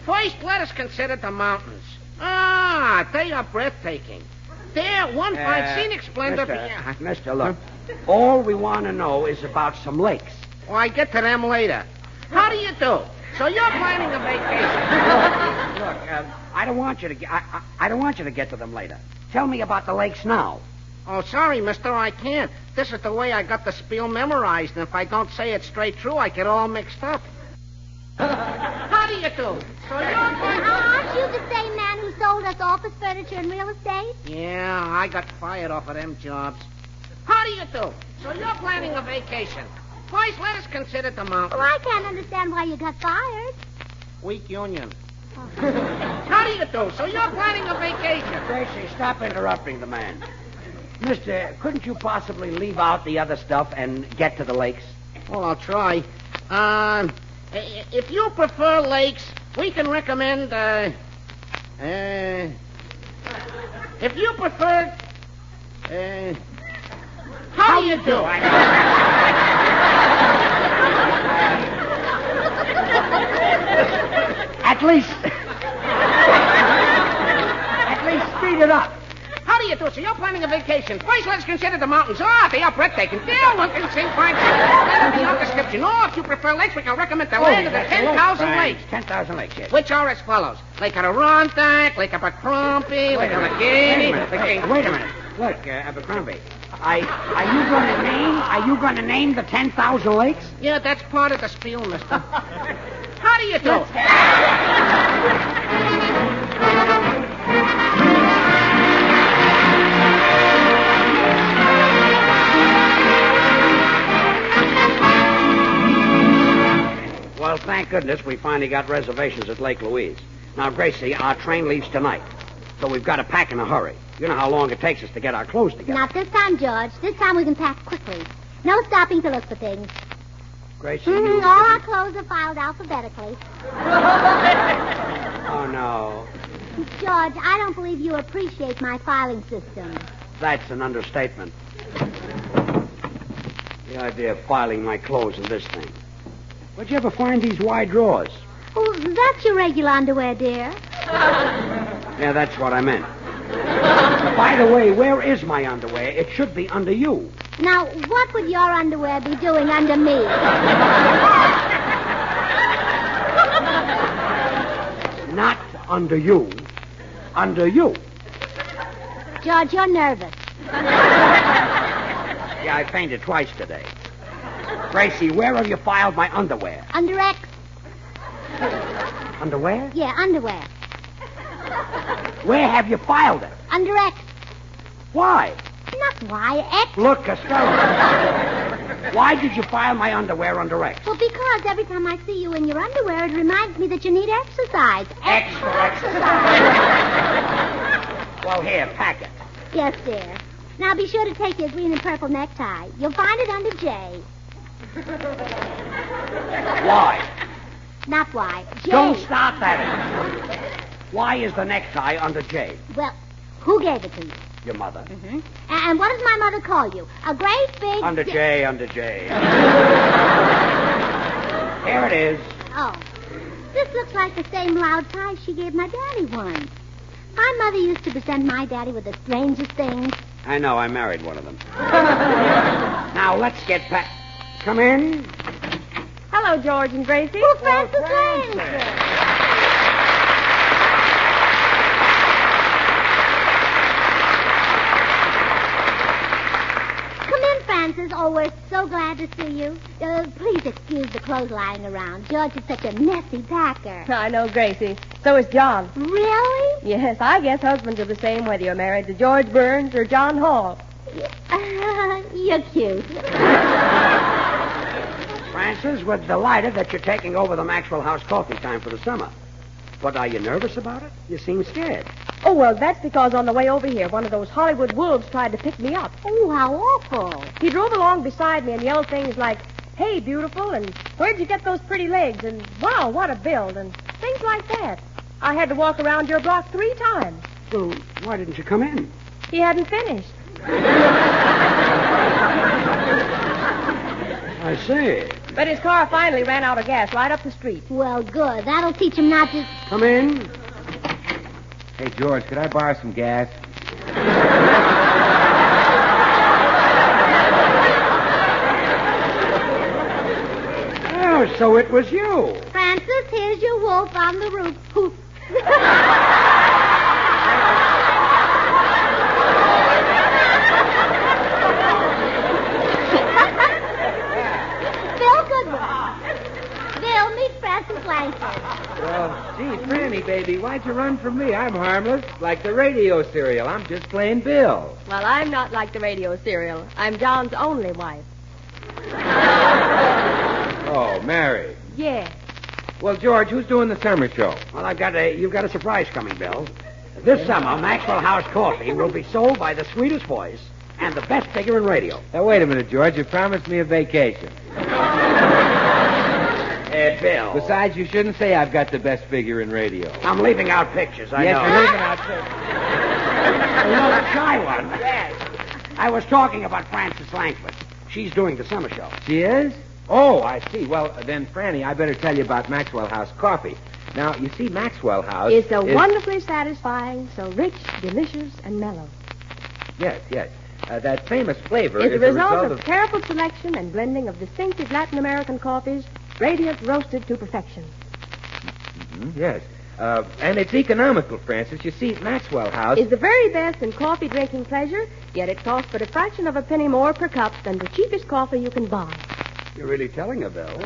S9: First, let us consider the mountains. Ah, they are breathtaking. There, one fine scenic splendor.
S8: Mister, look. All we want to know is about some lakes.
S9: Well, I get to them later. How do you do? So you're planning a vacation.
S8: Look, I don't want you to. I don't want you to get to them later. Tell me about the lakes now.
S9: Oh, sorry, mister, I can't. This is the way I got the spiel memorized, and if I don't say it straight through, I get all mixed up. How do you do? So
S15: aren't you the same man who sold us office furniture and real estate?
S9: Yeah, I got fired off of them jobs. How do you do? So you're planning a vacation. First, let us consider the mountains.
S15: Well, I can't understand why you got fired.
S9: Weak union. How do you do? So you're planning a vacation.
S8: Gracie, stop interrupting the man. Mister, couldn't you possibly leave out the other stuff and get to the lakes?
S9: Well, I'll try. If you prefer lakes, we can recommend, if you prefer How do you do?
S8: At least speed it up.
S9: How do you do? So you're planning a vacation. First, let's consider the mountains. Oh, they are breathtaking. They're looking St. Francis. Then your description. Oh, if you prefer lakes, we can recommend the land of the 10,000 lakes.
S8: 10,000 lakes, yes.
S9: Which are as follows. Lake Adirondack, Lake Abercrombie, Lake Allegheny.
S8: Wait a minute. Look, Abercrombie. Are you going to name the 10,000 lakes?
S9: Yeah, that's part of the spiel, mister. How do you do?
S8: Well, thank goodness we finally got reservations at Lake Louise. Now, Gracie, our train leaves tonight, so we've got to pack in a hurry. You know how long it takes us to get our clothes together.
S15: Not this time, George. This time we can pack quickly. No stopping to look for things.
S8: Gracie,
S15: All our clothes are filed alphabetically.
S8: Oh, no.
S15: George, I don't believe you appreciate my filing system.
S8: That's an understatement. The idea of filing my clothes in this thing. Where'd you ever find these wide drawers?
S15: Oh, that's your regular underwear, dear.
S8: Yeah, that's what I meant. By the way, where is my underwear? It should be under you.
S15: Now, what would your underwear be doing under me?
S8: Not under you. Under you.
S15: George, you're nervous.
S8: Yeah, I fainted twice today. Gracie, where have you filed my underwear?
S15: Under X.
S8: Underwear?
S15: Yeah, underwear.
S8: Where have you filed it?
S15: Under X.
S8: Why?
S15: Not Y, X.
S8: Look, Costello. Why did you file my underwear under X?
S15: Well, because every time I see you in your underwear, it reminds me that you need exercise.
S8: X for
S15: exercise.
S8: Well, here, pack it.
S15: Yes, dear. Now be sure to take your green and purple necktie. You'll find it under J.
S8: Why?
S15: Not Y. J.
S8: Don't stop that. Why is the necktie under J?
S15: Well, who gave it to you?
S8: Your mother.
S15: Mm-hmm. And what does my mother call you? A great big...
S8: Under J, under J. Here it is.
S15: Oh. This looks like the same loud tie she gave my daddy once. My mother used to present my daddy with the strangest things.
S8: I know, I married one of them. Now, let's get back. Come in.
S26: Hello, George and Gracie.
S15: Oh, Francis Lane. Francis, oh, we're so glad to see you. Please excuse the clothes lying around. George is such a messy packer.
S26: I know, Gracie. So is John.
S15: Really?
S26: Yes, I guess husbands are the same whether you're married to George Burns or John Hall.
S15: You're cute.
S8: Francis, we're delighted that you're taking over the Maxwell House coffee time for the summer. But are you nervous about it? You seem scared.
S26: Oh, well, that's because on the way over here, one of those Hollywood wolves tried to pick me up.
S15: Oh, how awful.
S26: He drove along beside me and yelled things like, "Hey, beautiful," and "Where'd you get those pretty legs?" and "Wow, what a build," and things like that. I had to walk around your block 3 times.
S8: So why didn't you come in?
S26: He hadn't finished.
S8: I see.
S26: But his car finally ran out of gas right up the street.
S15: Well, good. That'll teach him not to...
S8: Come in.
S16: Hey, George, could I borrow some gas?
S8: Oh, so it was you.
S15: Francis, here's your wolf on the roof. Poof. Bill Goodwin. Bill, meet Francis Langford.
S16: Well, gee, Franny, baby, why'd you run from me? I'm harmless, like the radio serial. I'm just plain Bill.
S26: Well, I'm not like the radio serial. I'm John's only wife.
S16: Oh, married.
S26: Yeah.
S16: Well, George, who's doing the summer show?
S8: Well, you've got a surprise coming, Bill. This summer, Maxwell House Coffee will be sold by the sweetest voice and the best figure in radio.
S16: Now, wait a minute, George. You promised me a vacation.
S8: Bill.
S16: Besides, you shouldn't say I've got the best figure in radio.
S8: I'm leaving out pictures, I know.
S16: Yes, you're leaving out pictures.
S8: Another shy one.
S26: Yes.
S8: I was talking about Frances Langford. She's doing the summer show.
S16: She is? Oh, I see. Well, then, Franny, I better tell you about Maxwell House coffee. Now, you see, Maxwell House
S14: It's so wonderfully satisfying, so rich, delicious, and mellow.
S16: Yes. That famous flavor
S14: It's
S16: is
S14: a result
S16: of
S14: of careful selection and blending of distinctive Latin American coffees, radiant roasted to perfection.
S16: Yes. And it's economical, Francis. You see, Maxwell House...
S14: Is the very best in coffee drinking pleasure, yet it costs but a fraction of a penny more per cup than the cheapest coffee you can buy.
S8: You're really telling her, Bill.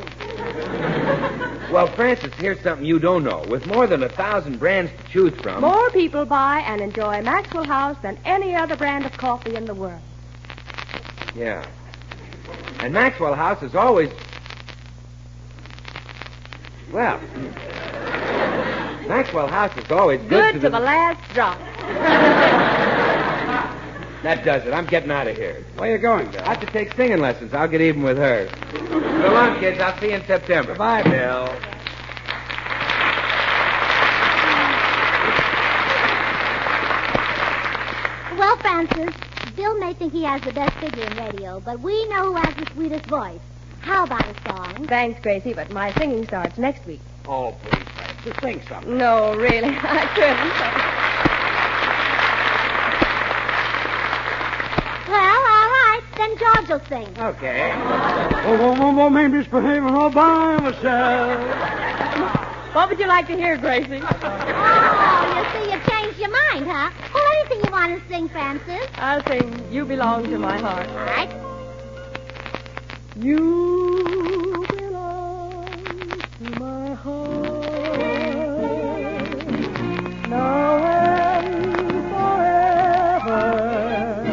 S16: Well, Francis, here's something you don't know. With more than 1,000 brands to choose from...
S14: More people buy and enjoy Maxwell House than any other brand of coffee in the world.
S16: Yeah. And Maxwell House is always... Well... Maxwell House is always
S14: good to the last drop.
S16: That does it. I'm getting out of here.
S8: Where you going, Bill?
S16: I have to take singing lessons. I'll get even with her. So long, kids. I'll see you in September.
S8: Bye, Bill.
S15: Well, Francis, Bill may think he has the best figure in radio, but we know who has the sweetest voice. How about a song?
S14: Thanks, Gracie, but my singing starts next week.
S8: Oh, please, Francis, sing something.
S14: No, really, I couldn't.
S15: Well, all right. Then George will sing.
S8: Okay.
S12: Oh, me misbehaving all by myself.
S14: What would you like to hear, Gracie?
S15: Oh, you see, you changed your mind, huh? Well, anything you want to sing, Francis.
S14: I'll sing You Belong to My Heart.
S15: All right.
S14: You belong to my heart now and forever.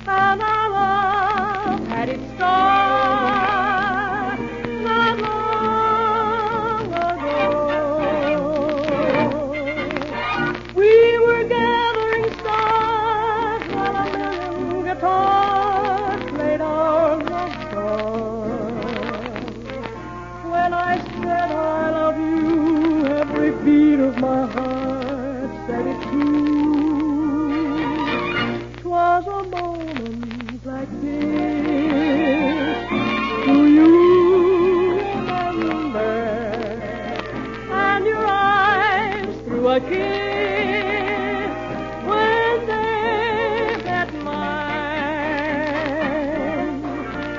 S14: And our love had its start not long ago. We were gathering stars while a million guitars played our love song. When I said I love you, every beat of my heart said it too. 'Twas a moment like this. Do you remember? And your eyes through a kiss when they met mine.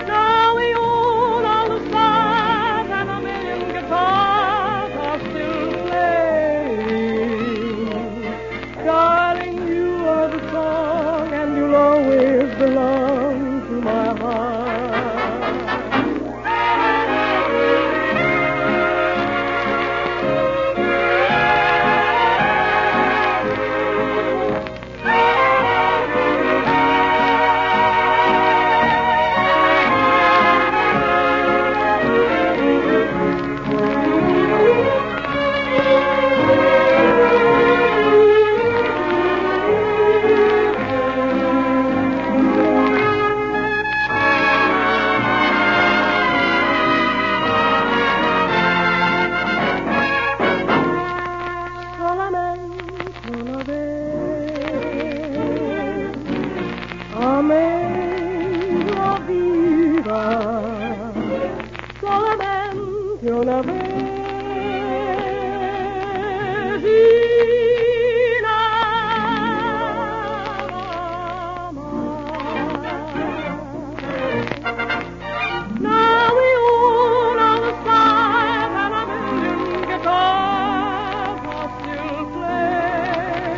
S14: Now we own all the stars and a million guitars are still playing. Darling, you are the song and you'll always belong to my heart. Solamente una Now we own all the stars and a million guitars are still playing.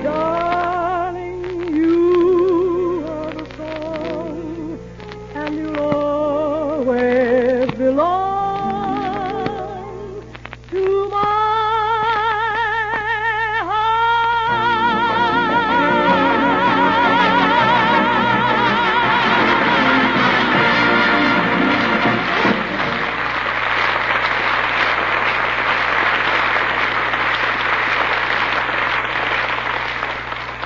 S14: Darling, you are the song, and you'll always belong to my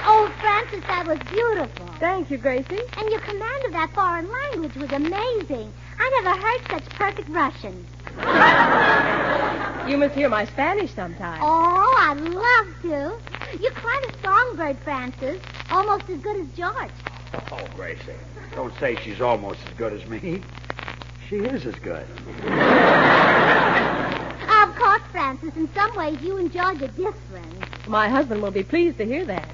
S15: Oh, Francis, that was beautiful.
S14: Thank you, Gracie.
S15: And your command of that foreign language was amazing. I never heard such perfect Russian.
S14: You must hear my Spanish sometime.
S15: Oh, I'd love to. You're quite a songbird, Francis. Almost as good as George.
S8: Oh, Gracie, don't say she's almost as good as me. She is as good.
S15: Of course, Francis, in some ways you and George are different.
S14: My husband will be pleased to hear that.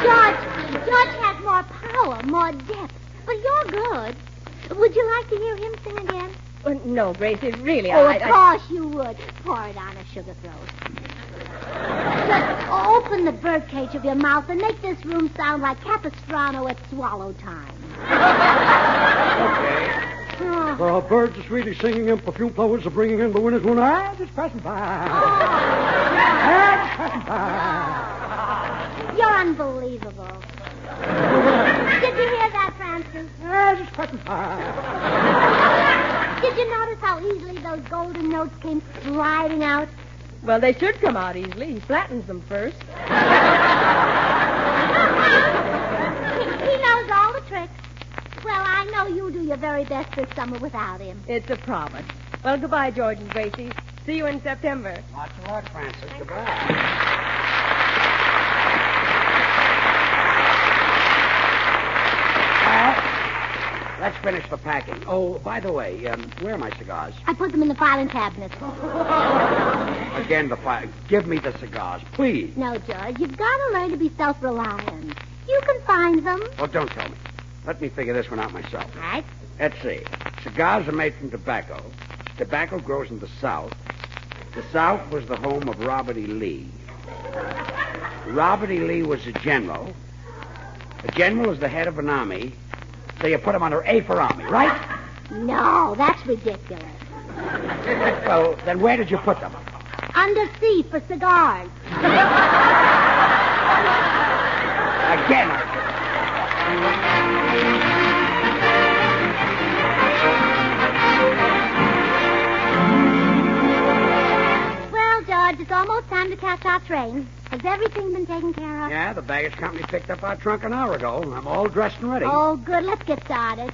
S15: George has more power, more depth. But you're good. Would you like to hear him sing again?
S14: No, Gracie, really,
S15: Of course you would. Pour it on a sugar throat. Just open the birdcage of your mouth and make this room sound like Capistrano at swallow time.
S8: Okay.
S12: Birds are sweetly singing and perfume flowers are bringing in the winter's moon. I'm just passing by. I'm just passing by.
S15: You're unbelievable. Did you hear that, Francis?
S12: I'm just passing by.
S15: Did you notice how easily those golden notes came sliding out?
S14: Well, they should come out easily. He flattens them first.
S15: He knows all the tricks. Well, I know you'll do your very best this summer without him.
S14: It's a promise. Well, goodbye, George and Gracie. See you in September.
S8: Lots of luck, Francis. Goodbye. Let's finish the packing. Oh, by the way, where are my cigars?
S15: I put them in the filing cabinet.
S8: Again, give me the cigars, please.
S15: No, George, you've got to learn to be self-reliant. You can find them.
S8: Oh, don't tell me. Let me figure this one out myself.
S15: All right.
S8: Let's see. Cigars are made from tobacco. Tobacco grows in the South. The South was the home of Robert E. Lee. Robert E. Lee was a general. A general is the head of an army. So you put him under A for Army, right?
S15: No, that's ridiculous.
S8: Well, then where did you put them?
S15: Under C for cigars.
S8: Again.
S15: Well, George, it's almost time to catch our train. Has everything been taken care of?
S8: Yeah, the baggage company picked up our trunk an hour ago. I'm all dressed and ready.
S15: Oh, good. Let's get started.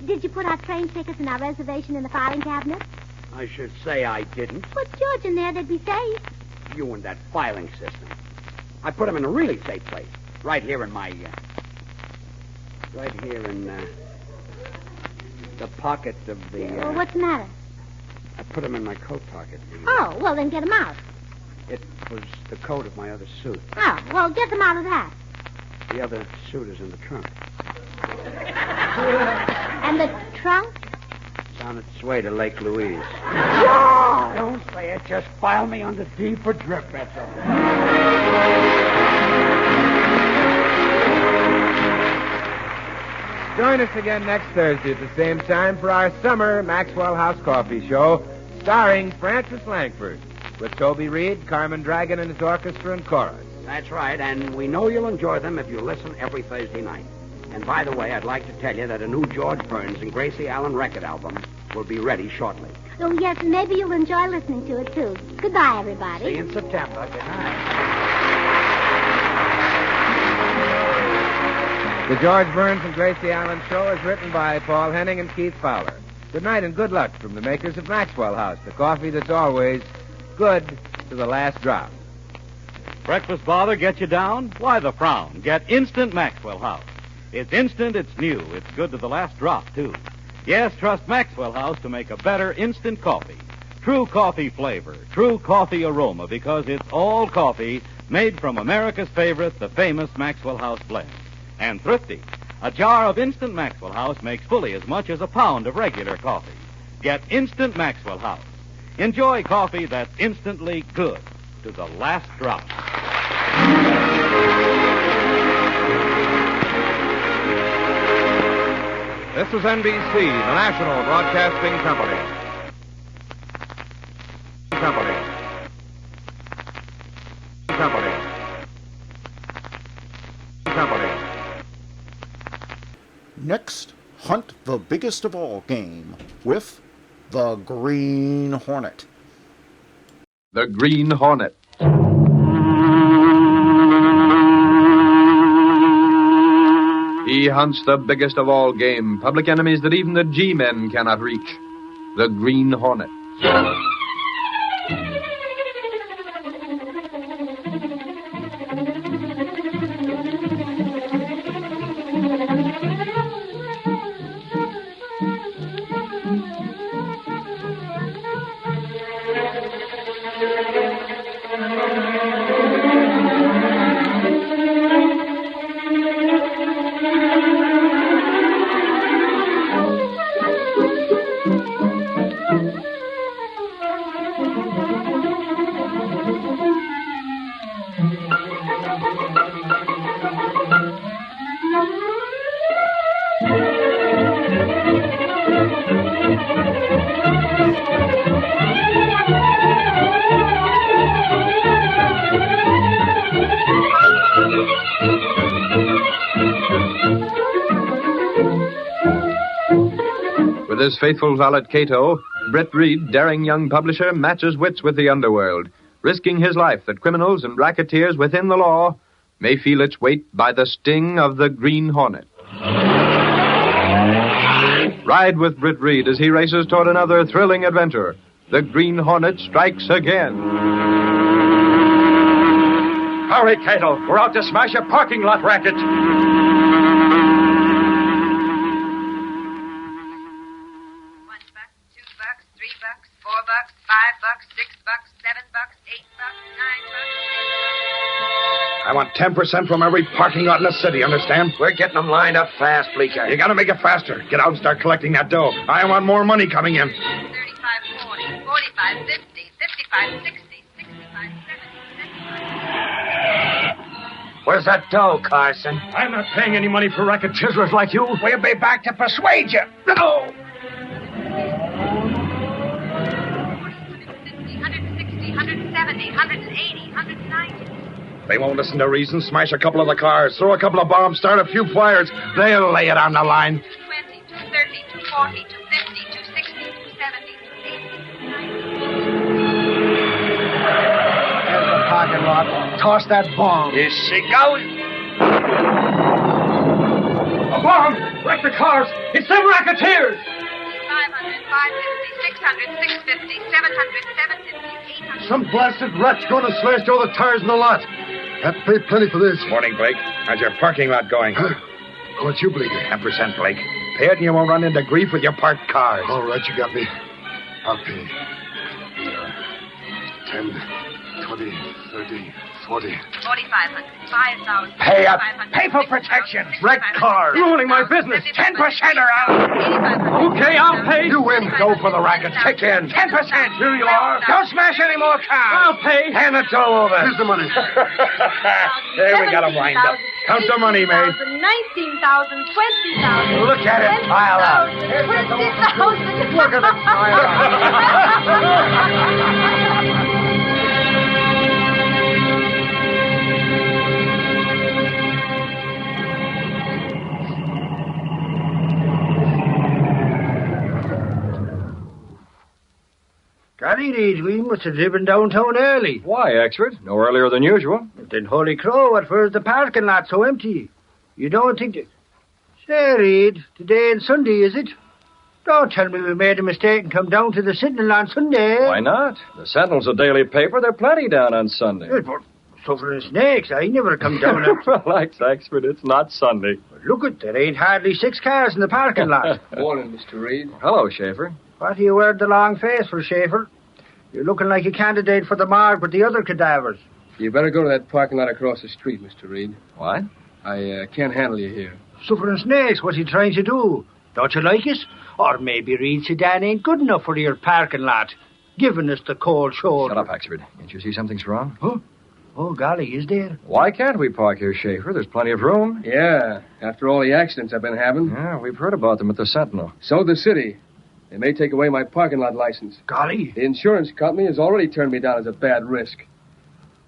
S15: Did you put our train tickets and our reservation in the filing cabinet?
S8: I should say I didn't.
S15: Put George in there. They'd be safe.
S8: You and that filing system. I put them in a really safe place. Right here in my... the pocket of the...
S15: Well, what's the matter?
S8: I put them in my coat pocket.
S15: Oh, well, then get them out.
S8: It was the coat of my other suit.
S15: Oh, well, get them out of that.
S8: The other suit is in the trunk.
S15: And the trunk?
S8: It's on its way to Lake Louise.
S15: No!
S8: Don't say it. Just file me under D for drip, that's all.
S16: Join us again next Thursday at the same time for our summer Maxwell House Coffee Show, starring Francis Langford, with Toby Reed, Carmen Dragon and his orchestra and chorus.
S8: That's right, and we know you'll enjoy them if you listen every Thursday night. And by the way, I'd like to tell you that a new George Burns and Gracie Allen record album will be ready shortly.
S15: Oh, yes, and maybe you'll enjoy listening to it, too. Goodbye, everybody.
S8: See you in September. Good night.
S16: The George Burns and Gracie Allen Show is written by Paul Henning and Keith Fowler. Good night and good luck from the makers of Maxwell House, the coffee that's always good to the last drop.
S4: Breakfast bother get you down? Why the frown? Get instant Maxwell House. It's instant, it's new, it's good to the last drop, too. Yes, trust Maxwell House to make a better instant coffee. True coffee flavor, true coffee aroma, because it's all coffee made from America's favorite, the famous Maxwell House blend. And thrifty. A jar of instant Maxwell House makes fully as much as a pound of regular coffee. Get instant Maxwell House. Enjoy coffee that's instantly good to the last drop.
S17: This is NBC, the National Broadcasting Company.
S1: Next, hunt the biggest of all game with the Green Hornet.
S5: The Green Hornet. He hunts the biggest of all game, public enemies that even the G-men cannot reach. The Green Hornet. With his faithful valet Cato, Britt Reed, daring young publisher, matches wits with the underworld, risking his life that criminals and racketeers within the law may feel its weight by the sting of the Green Hornet. Ride with Britt Reed as he races toward another thrilling adventure. The Green Hornet strikes again.
S6: Hurry, Cato. We're out to smash a parking lot racket. I want 10% from every parking lot in the city, understand?
S8: We're getting them lined up fast, Bleeker.
S6: You gotta make it faster. Get out and start collecting that dough. I want more money coming in.
S10: 35, 40, 45, 50, 55, 60, 65, 70,
S8: Where's that dough, Carson?
S6: I'm not paying any money for racket chiselers like you.
S8: We'll be back to persuade you. No!
S10: 160, 170, 180, 190.
S6: They won't listen to reason. Smash a couple of the cars, throw a couple of bombs, start a few fires. They'll lay it on the line.
S10: 220, 230, 240, 250, 260, 270, 280, 290.
S8: There's the parking lot. Toss that bomb.
S6: Here she goes. A bomb! Wreck the cars! It's them racketeers!
S10: 500, 550, 600, 650, 700, 750, 800.
S6: Some blasted rat's going to slash all the tires in the lot.
S18: Have to pay plenty for this.
S6: Morning, Blake. How's your parking lot going?
S18: How much you, Blake?
S6: 10%, Blake. Pay it and you won't run into grief with your parked cars.
S18: All right, you got me. I'll pay. 10, 20, 30, 40.
S10: 4,500, 5,000.
S8: Pay up. Pay for protection.
S6: Wrecked cars. Ruining my business.
S8: 10% or out.
S6: Okay, I'll pay.
S8: You win. Go for the racket. Kick in. 10%.
S6: Here you are.
S8: Don't smash any more cars.
S6: I'll pay.
S8: Hand the dough over.
S18: Here's the money.
S6: There, we got them lined up. Count the money, maid.
S10: 19,000, 20,000.
S8: Look at it pile up.
S10: 20,000.
S8: Look at it pile up.
S12: Golly, Reed, we must have driven downtown early.
S25: Why, Exford? No earlier than usual.
S12: Then, holy crow, what for is the parking lot so empty? You don't think that... Say, Reed, today and Sunday, is it? Don't tell me we made a mistake and come down to the Sentinel on Sunday.
S25: Why not? The Sentinel's a daily paper. There are plenty down on Sunday.
S12: But suffering snakes, I never come down at...
S25: Relax, Exford. It's not Sunday.
S12: Look it, there ain't hardly 6 cars in the parking lot.
S25: Morning, Mr. Reed. Hello, Schaefer.
S12: What do you wear the long face for, Schaefer? You're looking like a candidate for the morgue with the other cadavers.
S19: You better go to that parking lot across the street, Mr. Reed.
S25: What?
S19: I can't handle you here.
S12: Suffering snakes, what's he trying to do? Don't you like it? Or maybe Reed Sedan ain't good enough for your parking lot, giving us the cold shoulder.
S25: Shut up, Exford. Can't you see something's wrong?
S12: Huh? Oh, golly, is there?
S25: Why can't we park here, Schaefer? There's plenty of room.
S19: Yeah, after all the accidents I've been having.
S25: Yeah, we've heard about them at the Sentinel.
S19: So the city. They may take away my parking lot license.
S12: Golly.
S19: The insurance company has already turned me down as a bad risk.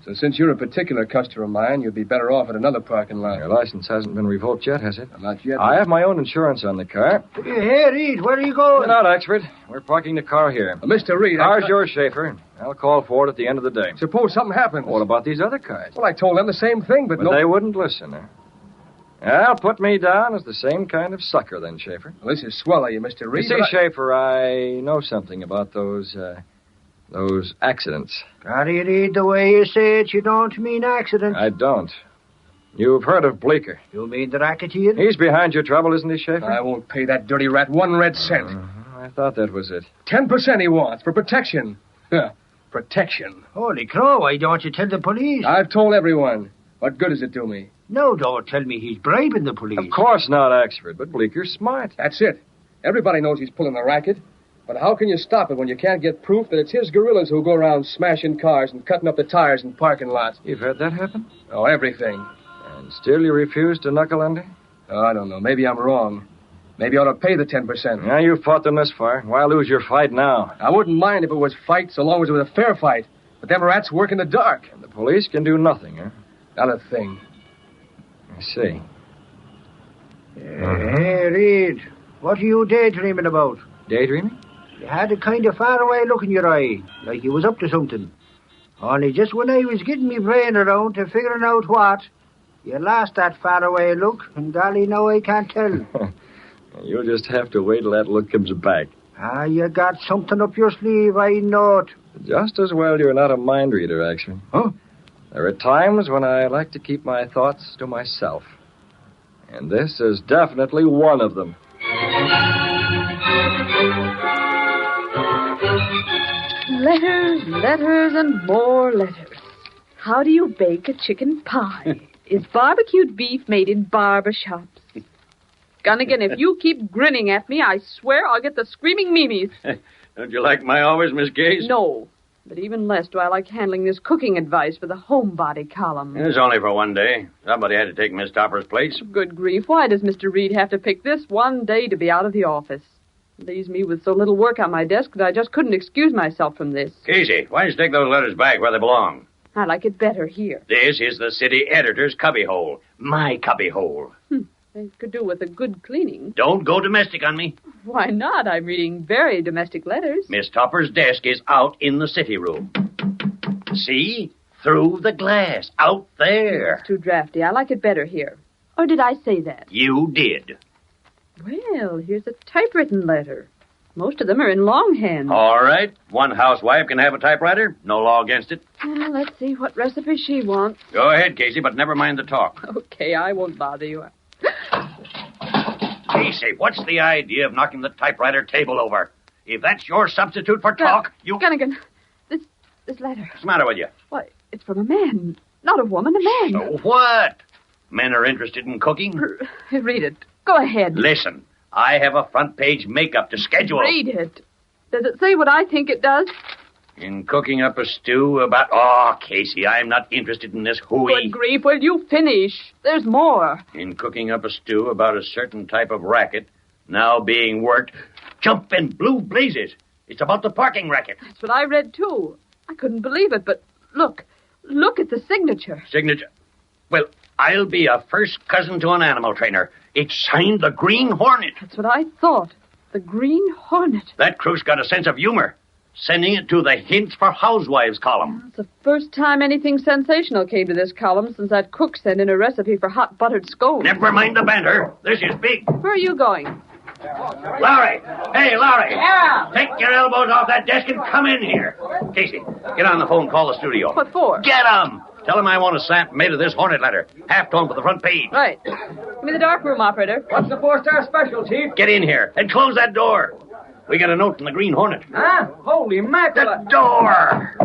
S19: So since you're a particular customer of mine, you'd be better off at another parking lot.
S25: Your license hasn't been revoked yet, has it?
S19: Not yet.
S25: I have my own insurance on the car.
S12: Hey, Reed, where are you going?
S25: Get out, Exford. We're parking the car here.
S19: Mr. Reed,
S25: Car's yours, Schaefer. I'll call for it at the end of the day.
S19: Suppose something happens.
S25: What about these other cars?
S19: Well, I told them the same thing, but no...
S25: they wouldn't listen, huh? Well, put me down as the same kind of sucker, then, Schaefer.
S19: Well, this is swell of you, Mr. Reed.
S25: You see, Schaefer, I know something about those accidents.
S12: Golly, Reed, the way you say it, you don't mean accident.
S25: I don't. You've heard of Bleeker.
S12: You mean the racketeer?
S25: He's behind your trouble, isn't he, Schaefer?
S19: I won't pay that dirty rat 1 red cent.
S25: I thought that was it.
S19: 10% he wants for protection. Protection.
S12: Holy crow, why don't you tell the police?
S19: I've told everyone. What good does it do me?
S12: No, don't tell me he's bribing the police.
S25: Of course not, Exford, but Bleeker's smart.
S19: That's it. Everybody knows he's pulling the racket. But how can you stop it when you can't get proof that it's his guerrillas who go around smashing cars and cutting up the tires in parking lots?
S25: You've had that happen?
S19: Oh, everything.
S25: And still you refuse to knuckle under?
S19: Oh, I don't know. Maybe I'm wrong. Maybe you ought to pay the 10%.
S17: Now, you fought them this far. Why lose your fight now?
S19: I wouldn't mind if it was fight so long as it was a fair fight. But them rats work in the dark.
S17: The police can do nothing, huh?
S19: Not a thing.
S17: I see.
S3: Hey, Reed, what are you daydreaming about?
S17: Daydreaming?
S3: You had a kind of faraway look in your eye, like you was up to something. Only just when I was getting me brain around to figuring out what, you lost that faraway look, and golly, now I can't tell.
S17: You'll just have to wait till that look comes back.
S3: Ah, you got something up your sleeve, I know it.
S17: Just as well you're not a mind reader, actually.
S3: Huh?
S17: There are times when I like to keep my thoughts to myself. And this is definitely one of them.
S11: Letters, letters, and more letters. How do you bake a chicken pie? Is barbecued beef made in barber shops? Gunnigan, if you keep grinning at me, I swear I'll get the screaming memes.
S20: Don't you like my always, Miss Case?
S11: No, but even less do I like handling this cooking advice for the homebody column.
S20: It's only for one day. Somebody had to take Miss Topper's place.
S11: Good grief, why does Mr. Reed have to pick this one day to be out of the office? It leaves me with so little work on my desk that I just couldn't excuse myself from this.
S20: Casey, why don't you take those letters back where they belong?
S11: I like it better here.
S20: This is the city editor's cubbyhole. My cubbyhole.
S11: They could do with a good cleaning.
S20: Don't go domestic on me.
S11: Why not? I'm reading very domestic letters.
S20: Miss Topper's desk is out in the city room. See? Through the glass. Out there.
S11: It's too drafty. I like it better here. Or did I say that?
S20: You did.
S11: Well, here's a typewritten letter. Most of them are in longhand.
S20: All right. One housewife can have a typewriter. No law against it.
S11: Well, let's see what recipe she wants.
S20: Go ahead, Casey, but never mind the talk.
S11: Okay, I won't bother you.
S20: Casey, what's the idea of knocking the typewriter table over? If that's your substitute for talk, you...
S11: Gunnigan, this letter.
S20: What's the matter with you?
S11: Why, it's from a man. Not a woman, a man.
S20: So what? Men are interested in cooking?
S11: Read it. Go ahead.
S20: Listen, I have a front page makeup to schedule.
S11: Read it. Does it say what I think it does?
S20: In cooking up a stew about... Oh, Casey, I'm not interested in this hooey.
S11: Good grief, will you finish? There's more.
S20: In cooking up a stew about a certain type of racket now being worked. Jumping blue blazes. It's about the parking racket.
S11: That's what I read, too. I couldn't believe it, but look. Look at the signature.
S20: Signature? Well, I'll be a first cousin to an animal trainer. It's signed the Green Hornet.
S11: That's what I thought. The Green Hornet.
S20: That crew's got a sense of humor. Sending it to the Hints for Housewives column.
S11: It's the first time anything sensational came to this column since that cook sent in a recipe for hot buttered scones.
S20: Never mind the banter. This is big.
S11: Where are you going?
S20: Lowry! Hey, Lowry!
S11: Yeah.
S20: Take your elbows off that desk and come in here. Casey, get on the phone, call the studio.
S11: What for?
S20: Get 'em! Tell them I want a sample made of this Hornet letter. Half-tone for the front page.
S11: Right. Give me the darkroom, operator.
S19: What's the 4-star special, Chief?
S20: Get in here and close that door. We got a note from the Green Hornet.
S19: Huh? Holy mackerel.
S20: The door!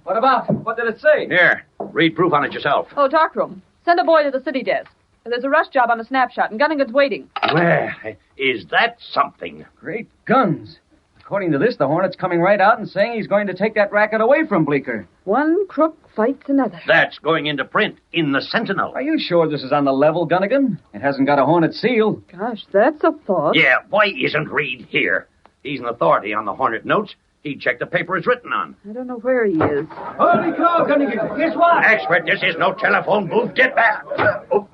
S19: What about? What did it say?
S20: Here, read proof on it yourself.
S11: Oh, darkroom. Send a boy to the city desk. There's a rush job on a snapshot, and Gunnigan's waiting.
S20: Well, is that something?
S16: Great guns. According to this, the Hornet's coming right out and saying he's going to take that racket away from Bleecker.
S11: One crook fights another.
S20: That's going into print in the Sentinel.
S16: Are you sure this is on the level, Gunnigan? It hasn't got a Hornet seal.
S11: Gosh, that's a thought.
S20: Yeah, why isn't Reed here? He's an authority on the Hornet notes. He'd check the paper it's written on.
S11: I don't know where he is.
S3: Holy cow, Gunnigan. Guess what?
S20: Expert, this is no telephone booth. Get back. Oh.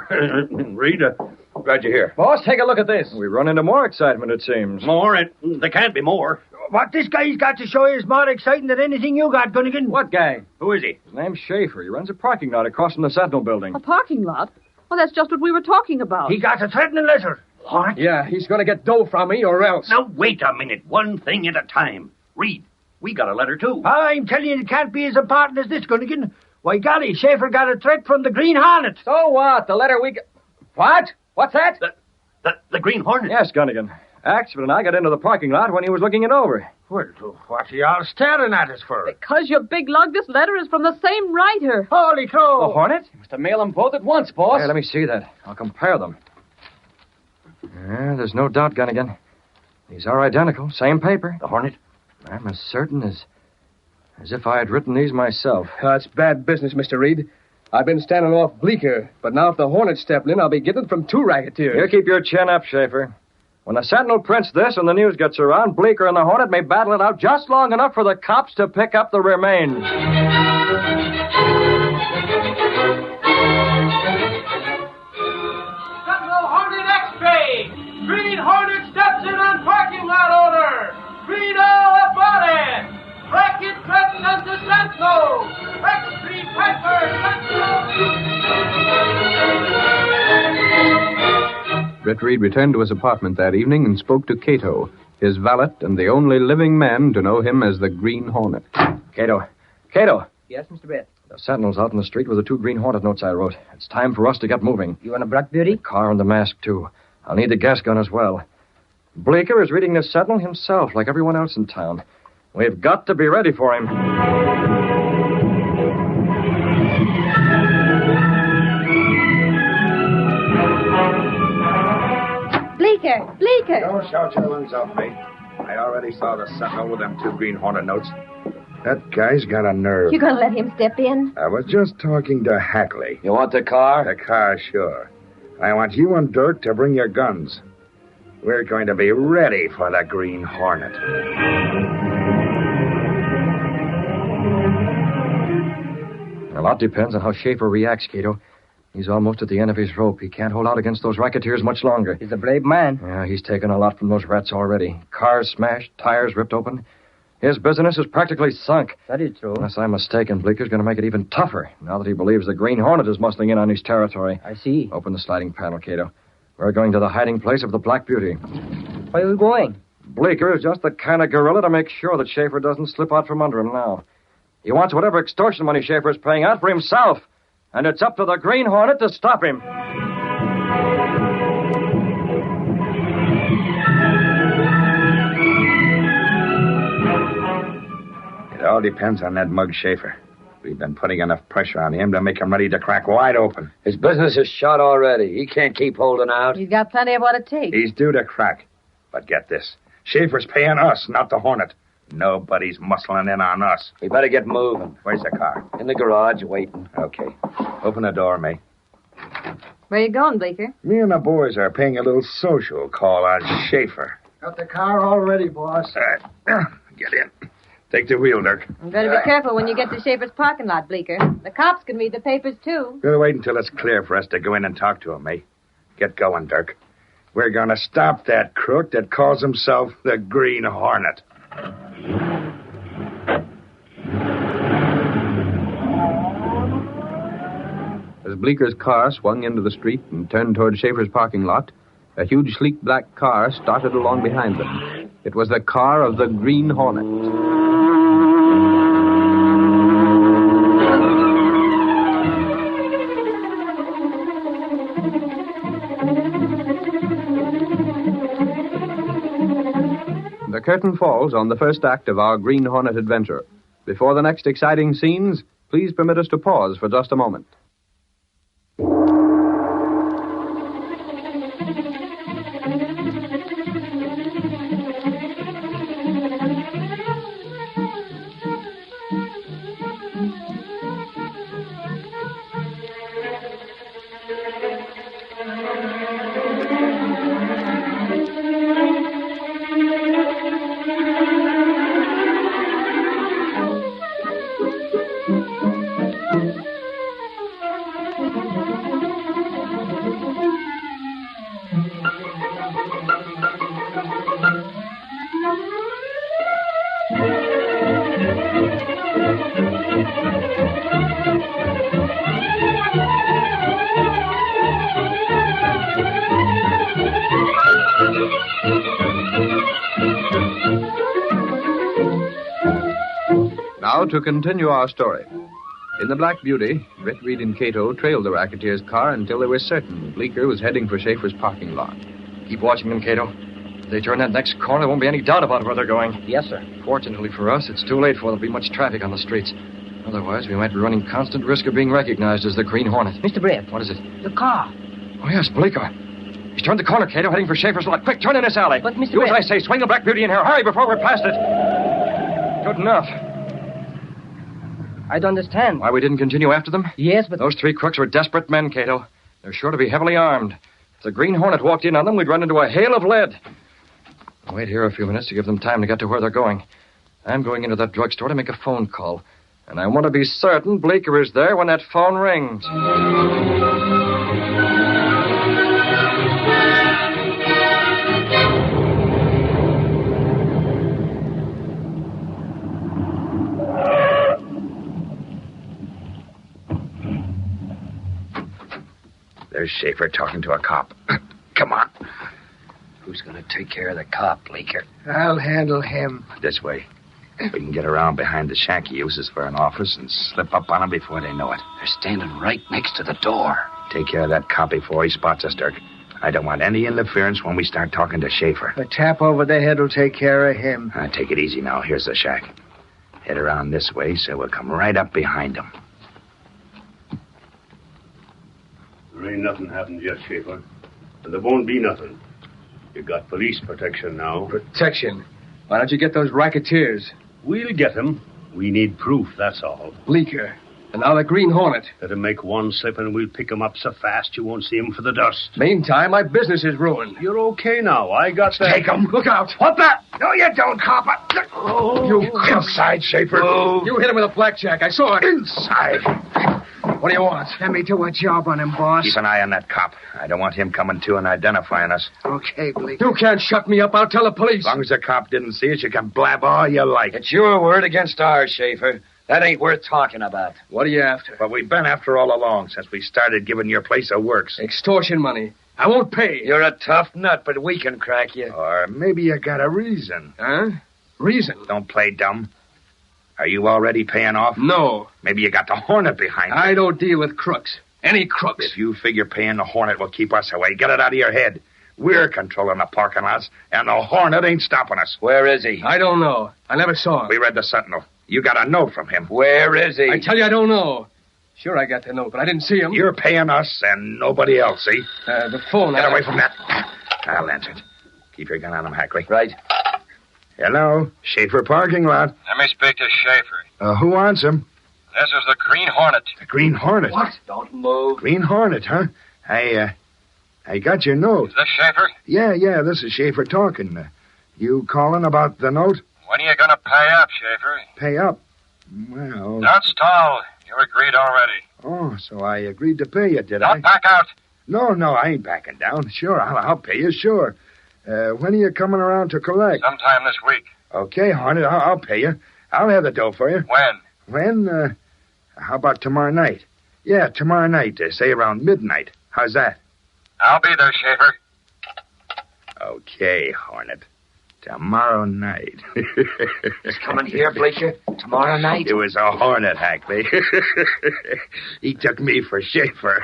S20: Reed, glad you're here.
S17: Boss, take a look at this. We run into more excitement, it seems.
S20: More? There can't be more.
S3: What this guy's got to show is more exciting than anything you got, Gunnigan.
S17: What guy?
S20: Who is he?
S17: His name's Schaefer. He runs a parking lot across from the Sentinel building.
S11: A parking lot? Well, that's just what we were talking about.
S3: He got a threatening letter. What?
S19: Yeah, he's going to get dough from me or else.
S20: Now, wait a minute. One thing at a time. Reed, we got a letter, too.
S3: I'm telling you, it can't be as important as this, Gunnigan. Why, golly, Schaefer got a threat from the Green Hornet.
S16: So what? The letter we got... What? What's that?
S20: The Green Hornet?
S17: Yes, Gunnigan. Axford and I got into the parking lot when he was looking it over.
S3: Well, what are y'all staring at us for?
S11: Because you big lug, this letter is from the same writer.
S3: Holy crow!
S17: The Hornet?
S16: You must have mailed them both at once, boss.
S17: Hey, let me see that. I'll compare them. Yeah, there's no doubt, Gunnigan. These are identical. Same paper.
S20: The Hornet?
S17: I'm as certain as if I had written these myself.
S19: That's bad business, Mr. Reed. I've been standing off Bleecker, but now if the Hornet's stepping in, I'll be getting it from 2 racketeers.
S17: You keep your chin up, Schaefer. When the Sentinel prints this and the news gets around, Bleecker and the Hornet may battle it out just long enough for the cops to pick up the remains.
S7: Sentinel Hornet X-ray! Green Hornet steps in on parking lot owner! Read all about it! Racket threatens to Sentinel! X-Street Piper Sentinel!
S5: Britt Reed returned to his apartment that evening and spoke to Cato, his valet and the only living man to know him as the Green Hornet.
S17: Cato!
S13: Yes, Mr. Brett.
S17: The Sentinel's out in the street with the 2 Green Hornet notes I wrote. It's time for us to get moving.
S13: You want a Black Beauty?
S17: The car and the mask, too. I'll need the gas gun as well. Bleecker is reading the Sentinel himself, like everyone else in town. We've got to be ready for him.
S11: Bleecker!
S6: Don't shout your lungs off, mate. I already saw the Sentinel with them 2 Green Hornet notes. That guy's got a nerve.
S11: You gonna let him step in?
S6: I was just talking to Hackley.
S17: You want the car?
S6: The car, sure. I want you and Dirk to bring your guns. We're going to be ready for the Green Hornet.
S17: A lot depends on how Schaefer reacts, Cato. He's almost at the end of his rope. He can't hold out against those racketeers much longer.
S13: He's a brave man.
S17: Yeah, he's taken a lot from those rats already. Cars smashed, tires ripped open. His business is practically sunk.
S13: That is true.
S17: Unless I'm mistaken, Bleeker's going to make it even tougher now that he believes the Green Hornet is muscling in on his territory.
S13: I see.
S17: Open the sliding panel, Cato. We're going to the hiding place of the Black Beauty.
S13: Where are we going?
S17: Bleecker is just the kind of gorilla to make sure that Schaefer doesn't slip out from under him now. He wants whatever extortion money Schaefer is paying out for himself. And it's up to the Green Hornet to stop him.
S6: It all depends on that mug Schaefer. We've been putting enough pressure on him to make him ready to crack wide open.
S21: His business is shot already. He can't keep holding out.
S11: He's got plenty of what it takes.
S6: He's due to crack. But get this. Schaefer's paying us, not the Hornet. Nobody's muscling in on us.
S21: We better get moving.
S6: Where's the car?
S21: In the garage, waiting.
S6: Okay. Open the door, May.
S11: Where you going, Bleecker?
S6: Me and the boys are paying a little social call on Schaefer.
S3: Got the car all ready, boss.
S6: Get in. Take the wheel, Dirk.
S11: You better be careful when you get to Schaefer's parking lot, Bleecker. The cops can read the papers, too.
S6: We'll wait until it's clear for us to go in and talk to him, May. Get going, Dirk. We're going to stop that crook that calls himself the Green Hornet.
S5: As Bleeker's car swung into the street and turned toward Schaefer's parking lot, a huge, sleek black car started along behind them. It was the car of the Green Hornet. The curtain falls on the first act of our Green Hornet adventure. Before the next exciting scenes, please permit us to pause for just a moment. Now to continue our story. In the Black Beauty, Britt Reed and Cato trailed the racketeer's car until they were certain Bleecker was heading for Schaefer's parking lot.
S17: Keep watching them, Cato. If they turn that next corner, there won't be any doubt about where they're going.
S13: Yes, sir.
S17: Fortunately for us, it's too late for there to be much traffic on the streets. Otherwise, we might be running constant risk of being recognized as the Green Hornet.
S13: Mr. Brett.
S17: What is it?
S13: The car.
S17: Oh, yes, Bleecker. He's turned the corner, Cato, heading for Schaefer's lot. Quick, turn in this alley.
S13: But, Mr.
S17: Do as
S13: Brett.
S17: I say. Swing the Black Beauty in here. Hurry before we're past it. Good enough.
S13: I don't understand.
S17: Why we didn't continue after them?
S13: Yes, but...
S17: Those three crooks were desperate men, Cato. They're sure to be heavily armed. If the Green Hornet walked in on them, we'd run into a hail of lead. I'll wait here a few minutes to give them time to get to where they're going. I'm going into that drugstore to make a phone call. And I want to be certain Bleeker is there when that phone rings.
S6: There's Schaefer talking to a cop. Come on. Who's going to take care of the cop, Bleeker?
S12: I'll handle him.
S6: This way. We can get around behind the shack he uses for an office and slip up on him before they know it. They're standing right next to the door. Take care of that cop before he spots us, Dirk. I don't want any interference when we start talking to Schaefer.
S12: A tap over the head will take care of him.
S6: Take it easy now. Here's the shack. Head around this way so we'll come right up behind him.
S2: There ain't nothing happened yet, Schaefer. And there won't be nothing. You got police protection now.
S19: Protection? Why don't you get those racketeers?
S2: We'll get them. We need proof, that's all.
S19: Bleeker. And now the Green Hornet.
S2: Let him make one slip and we'll pick him up so fast you won't see him for the dust.
S19: Meantime, my business is ruined.
S2: You're okay now. I got that.
S6: Take him.
S19: Look out.
S6: What the? No, you don't, cop.
S19: You
S6: inside, Schaefer.
S19: You hit him with a blackjack. I saw it.
S6: Inside.
S19: What do you want?
S12: Let me do a job on him, boss.
S6: Keep an eye on that cop. I don't want him coming to and identifying us.
S12: Okay, Bleeker.
S19: You can't shut me up. I'll tell the police.
S6: As long as the cop didn't see us, you can blab all you like.
S21: It's your word against ours, Schaefer. That ain't worth talking about.
S19: What are you after?
S6: What we've been after all along since we started giving your place a works.
S19: Extortion money. I won't pay.
S21: You're a tough nut, but we can crack you.
S6: Or maybe you got a reason.
S19: Huh? Reason?
S6: Don't play dumb. Are you already paying off?
S19: No.
S6: Maybe you got the Hornet behind you.
S19: I don't deal with crooks. Any crooks.
S6: If you figure paying the Hornet will keep us away, get it out of your head. We're controlling the parking lots, and the Hornet ain't stopping us.
S21: Where is he?
S19: I don't know. I never saw him.
S6: We read the Sentinel. You got a note from him.
S21: Where is he?
S19: I tell you, I don't know. Sure, I got the note, but I didn't see him.
S6: You're paying us and nobody else, see?
S19: The phone.
S6: Get away from that. I'll answer it. Keep your gun on him, Hackley.
S21: Right.
S6: Hello, Schaefer parking lot.
S17: Let me speak to Schaefer.
S6: Who wants him?
S17: This is the Green Hornet.
S6: The Green Hornet?
S21: What? Don't move.
S6: Green Hornet, huh? I got your note.
S17: Is this Schaefer?
S6: Yeah, this is Schaefer talking. You calling about the note?
S17: When are you going to pay up, Schaefer?
S6: Pay up? Well...
S17: Don't stall. You agreed already.
S6: Oh, so I agreed to pay you, did I?
S17: Don't back out.
S6: No, I ain't backing down. Sure, I'll pay you, sure. When are you coming around to collect?
S17: Sometime this week.
S6: Okay, Hornet, I'll pay you. I'll have the dough for you.
S17: When?
S6: How about tomorrow night? Yeah, tomorrow night, say around midnight. How's that?
S17: I'll be there, Schaefer.
S6: Okay, Hornet. Tomorrow night.
S21: He's coming here, Bleeker? Tomorrow night?
S6: It was a Hornet, Hackley. He took me for Schaefer.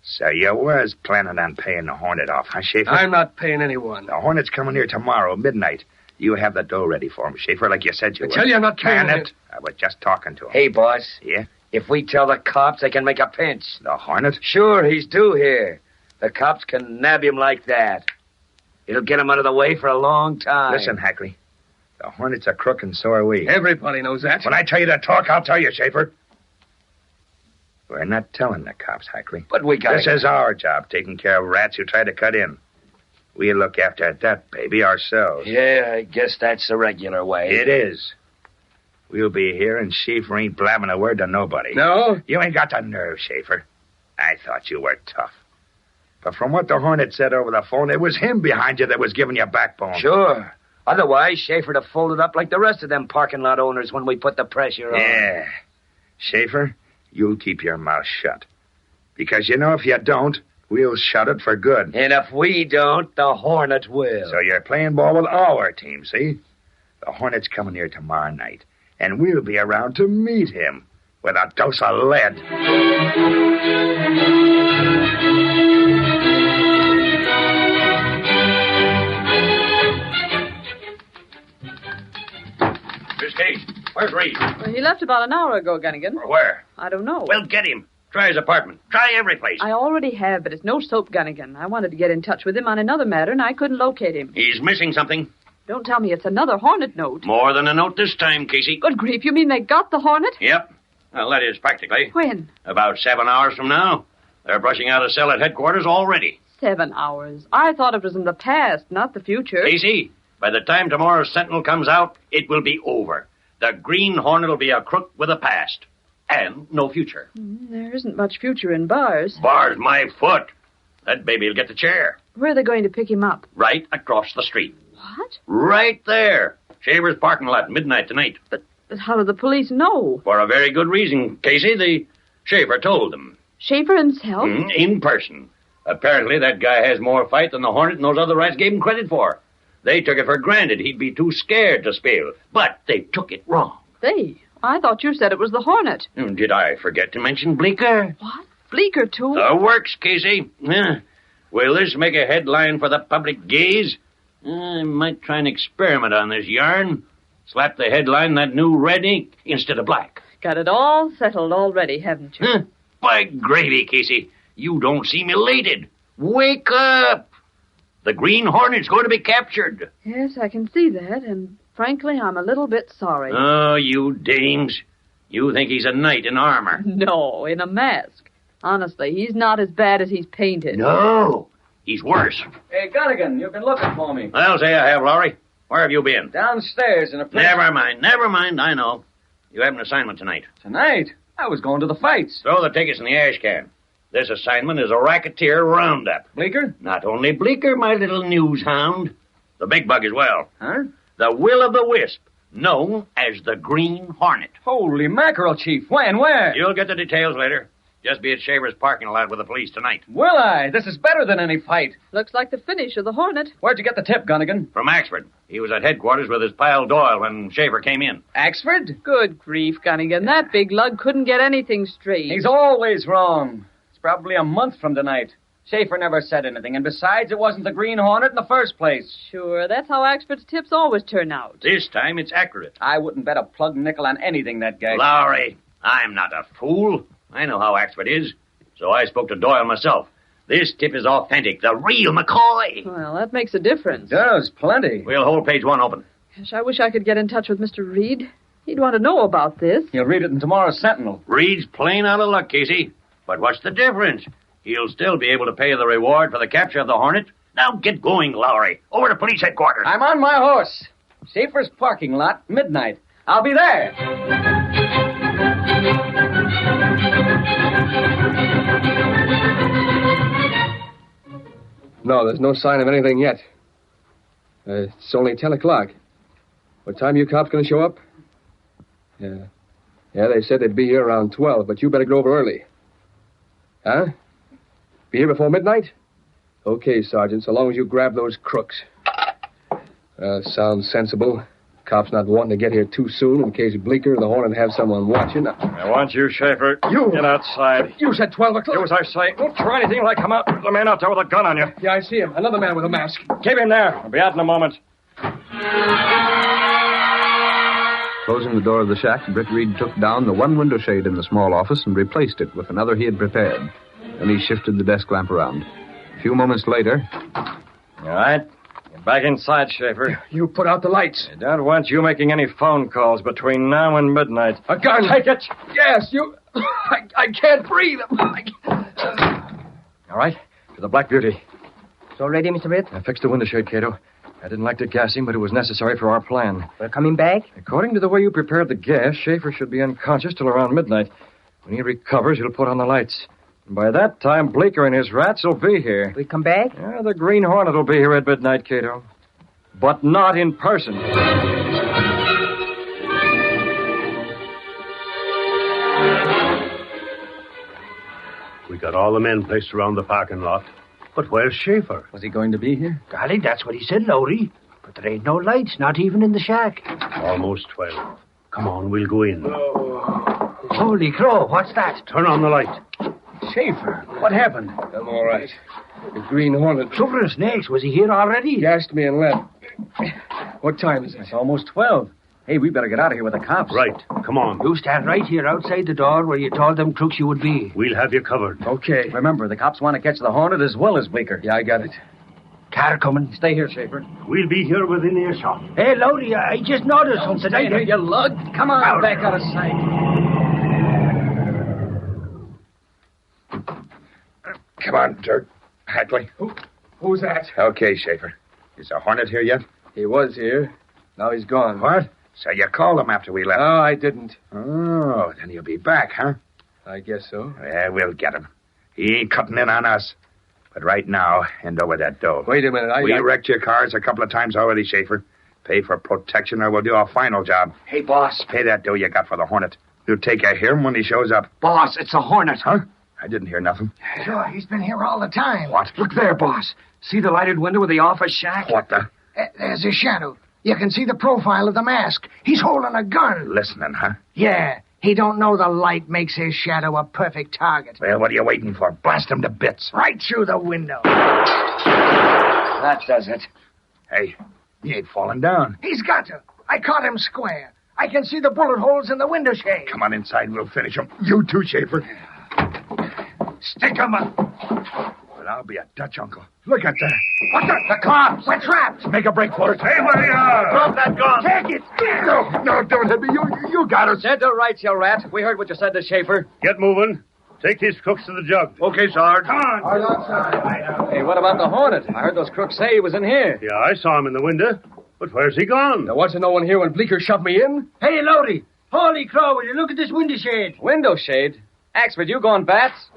S6: So you was planning on paying the Hornet off, huh, Schaefer?
S19: I'm not paying anyone.
S6: The Hornet's coming here tomorrow, midnight. You have the dough ready for him, Schaefer, like you said you would.
S19: I tell you I'm not paying
S6: it. I was just talking to him.
S21: Hey, boss.
S6: Yeah?
S21: If we tell the cops, they can make a pinch.
S6: The Hornet?
S21: Sure, he's due here. The cops can nab him like that. It'll get him out of the way for a long time.
S6: Listen, Hackley. The Hornet's a crook, and so are we.
S19: Everybody knows that.
S6: When I tell you to talk, I'll tell you, Schaefer. We're not telling the cops, Hackley.
S21: But we got
S6: This is our job, taking care of rats who try to cut in. We'll look after that baby ourselves.
S21: Yeah, I guess that's the regular way.
S6: It is. We'll be here, and Schaefer ain't blabbing a word to nobody.
S19: No?
S6: You ain't got the nerve, Schaefer. I thought you were tough. But from what the Hornet said over the phone, it was him behind you that was giving you backbone.
S21: Sure. Otherwise, Schaefer'd have folded up like the rest of them parking lot owners when we put the pressure on.
S6: Yeah. Schaefer, you'll keep your mouth shut. Because you know if you don't, we'll shut it for good.
S21: And if we don't, the Hornet will.
S6: So you're playing ball with our team, see? The Hornet's coming here tomorrow night, and we'll be around to meet him with a dose of lead.
S20: Miss Kate, where's Reed?
S11: Well, he left about an hour ago, Gunnigan.
S20: Where?
S11: I don't know.
S20: Well, get him. Try his apartment. Try every place.
S11: I already have, but it's no soap, Gunnigan. I wanted to get in touch with him on another matter, and I couldn't locate him.
S20: He's missing something.
S11: Don't tell me it's another Hornet note.
S20: More than a note this time, Casey.
S11: Good grief, you mean they got the Hornet?
S20: Yep. Well, that is practically.
S11: When?
S20: About 7 hours from now. They're brushing out a cell at headquarters already.
S11: 7 hours. I thought it was in the past, not the future.
S20: Casey, by the time tomorrow's Sentinel comes out, it will be over. The Green Hornet will be a crook with a past. And no future.
S11: There isn't much future in bars.
S20: Bars my foot. That baby'll get the chair.
S11: Where are they going to pick him up?
S20: Right across the street.
S11: What?
S20: Right there. Shaver's parking lot, midnight tonight.
S11: But how do the police know?
S20: For a very good reason, Casey. The Shaver told them.
S11: Shaver himself?
S20: In person. Apparently, that guy has more fight than the Hornet and those other rats gave him credit for. They took it for granted he'd be too scared to spill. But they took it wrong.
S11: They? I thought you said it was the Hornet.
S20: Did I forget to mention Bleeker?
S11: What? Bleeker, too?
S20: The works, Casey. Will this make a headline for the public gaze? I might try an experiment on this yarn. Slap the headline that new red ink instead of black.
S11: Got it all settled already, haven't you?
S20: By gravy, Casey. You don't seem elated. Wake up! The Green Hornet's going to be captured.
S11: Yes, I can see that, and frankly, I'm a little bit sorry.
S20: Oh, you dames. You think he's a knight in armor.
S11: No, in a mask. Honestly, he's not as bad as he's painted.
S20: No, he's worse.
S16: Hey, Gunnigan, you've been looking for me.
S20: I'll say I have, Lowry. Where have you been?
S16: Downstairs in a place...
S20: Never mind. I know. You have an assignment tonight.
S16: Tonight? I was going to the fights.
S20: Throw the tickets in the ash can. This assignment is a racketeer roundup.
S16: Bleeker?
S20: Not only Bleeker, my little news hound. The big bug as well.
S16: Huh?
S20: The Will-o'-the-Wisp, known as the Green Hornet.
S16: Holy mackerel, Chief. When? Where?
S20: You'll get the details later. Just be at Shaver's parking lot with the police tonight.
S16: Will I? This is better than any fight.
S11: Looks like the finish of the Hornet.
S16: Where'd you get the tip, Gunnigan?
S20: From Axford. He was at headquarters with his pal Doyle when Shaver came in.
S16: Axford?
S11: Good grief, Gunnigan. That big lug couldn't get anything straight.
S16: He's always wrong. It's probably a month from tonight. Schaefer never said anything, and besides, it wasn't the Green Hornet in the first place.
S11: Sure, that's how Axford's tips always turn out.
S20: This time it's accurate.
S16: I wouldn't bet a plug nickel on anything that guy...
S20: Lowry, I'm not a fool. I know how Axford is. So I spoke to Doyle myself. This tip is authentic, the real McCoy.
S11: Well, that makes a difference.
S16: It does, plenty.
S20: We'll hold page 1 open.
S11: Gosh, I wish I could get in touch with Mr. Reed. He'd want to know about this.
S16: He'll read it in tomorrow's Sentinel.
S20: Reed's plain out of luck, Casey. But what's the difference? He'll still be able to pay the reward for the capture of the Hornet. Now get going, Lowry. Over to police headquarters.
S16: I'm on my horse. Schaefer's parking lot, midnight. I'll be there.
S19: No, there's no sign of anything yet. It's only 10 o'clock. What time you cops going to show up? Yeah, they said they'd be here around 12, but you better go over early. Huh? Be here before midnight? Okay, Sergeant, so long as you grab those crooks. Sounds sensible. Cops not wanting to get here too soon in case Bleeker or the Hornet have someone watching.
S17: I want you, Schaefer.
S19: You!
S17: Get outside.
S19: You said 12 o'clock.
S17: Do as I say. Don't try anything like come out. There's a man out there with a gun on you.
S19: Yeah, I see him. Another man with a mask.
S17: Keep him there. I'll be out in a moment.
S5: Closing the door of the shack, Britt Reed took down the one window shade in the small office and replaced it with another he had prepared. Then he shifted the desk lamp around. A few moments later...
S17: All right. Get back inside, Schaefer.
S19: You put out the lights.
S17: I don't want you making any phone calls between now and midnight.
S19: A gun.
S17: Take it.
S19: Yes, you... I can't breathe.
S17: All right. To the Black Beauty.
S13: So ready, Mr. Britt?
S17: I fixed the window shade, Cato. I didn't like to gas him, but it was necessary for our plan.
S13: We're coming back?
S17: According to the way you prepared the gas, Schaefer should be unconscious till around midnight. When he recovers, he'll put on the lights. And by that time, Bleeker and his rats will be here.
S13: We come back?
S17: Yeah, the Green Hornet will be here at midnight, Cato. But not in person.
S2: We got all the men placed around the parking lot. But where's Schaefer?
S16: Was he going to be here?
S3: Golly, that's what he said, Lowry. But there ain't no lights, not even in the shack.
S2: Almost 12. Come on, we'll go in.
S3: Holy crow, what's that?
S2: Turn on the light.
S12: Schaefer, what happened?
S19: I'm all right. The Green Hornet.
S3: Sugar and snakes, was he here already?
S19: Gassed me and left. What time is it?
S16: It's almost 12. Hey, we better get out of here with the cops.
S2: Right. Come on.
S3: You stand right here outside the door where you told them crooks you would be.
S2: We'll have you covered.
S19: Okay.
S16: Remember, the cops want to catch the Hornet as well as Bleeker.
S19: Yeah, I got it.
S12: Car coming.
S17: Stay here, Schaefer.
S2: We'll be here within earshot.
S12: Hey, Lodi, I just noticed something.
S17: Stay here, you lug. Come on, back out of sight.
S6: Come on, Dirk. Hackley.
S19: Who's that?
S6: Okay, Schaefer. Is the Hornet here yet?
S19: He was here. Now he's gone.
S6: What? So you called him after we left?
S19: No, I didn't.
S6: Oh, then he'll be back, huh?
S19: I guess so.
S6: Yeah, we'll get him. He ain't cutting in on us. But right now, hand over that dough.
S19: Wait a minute.
S6: We wrecked your cars a couple of times already, Schaefer. Pay for protection or we'll do a final job.
S21: Hey, boss.
S6: Pay that dough you got for the Hornet. You'll take care of him when he shows up.
S21: Boss, it's a Hornet.
S6: Huh? I didn't hear nothing.
S12: Sure, he's been here all the time.
S6: What?
S21: Look there, boss. See the lighted window of the office shack?
S6: What the?
S12: There's his shadow. You can see the profile of the mask. He's holding a gun.
S6: Listening, huh?
S12: Yeah. He don't know the light makes his shadow a perfect target.
S6: Well, what are you waiting for? Blast him to bits.
S12: Right through the window.
S21: That does it.
S6: Hey, he ain't falling down.
S12: He's got to. I caught him square. I can see the bullet holes in the window shade.
S6: Come on inside, we'll finish him. You too, Schaefer. Stick him up. Well, I'll be a Dutch uncle. Look at that.
S12: What the cops? We're trapped.
S6: Make a break for it. Hey, where you are?
S2: Drop that gun.
S12: Take it.
S6: No, don't hit me. You got us.
S17: Set to rights, you rat. We heard what you said to Schaefer.
S2: Get moving. Take these crooks to the jug. Okay, Sarge. Come on.
S17: Hey, what about the Hornet? I heard those crooks say he was in here.
S2: Yeah, I saw him in the window. But where's he gone?
S19: There wasn't no one here when Bleeker shoved me in.
S12: Hey, Lodi. Holy crow, will you look at this window shade?
S17: Window shade? Axford, you going bats?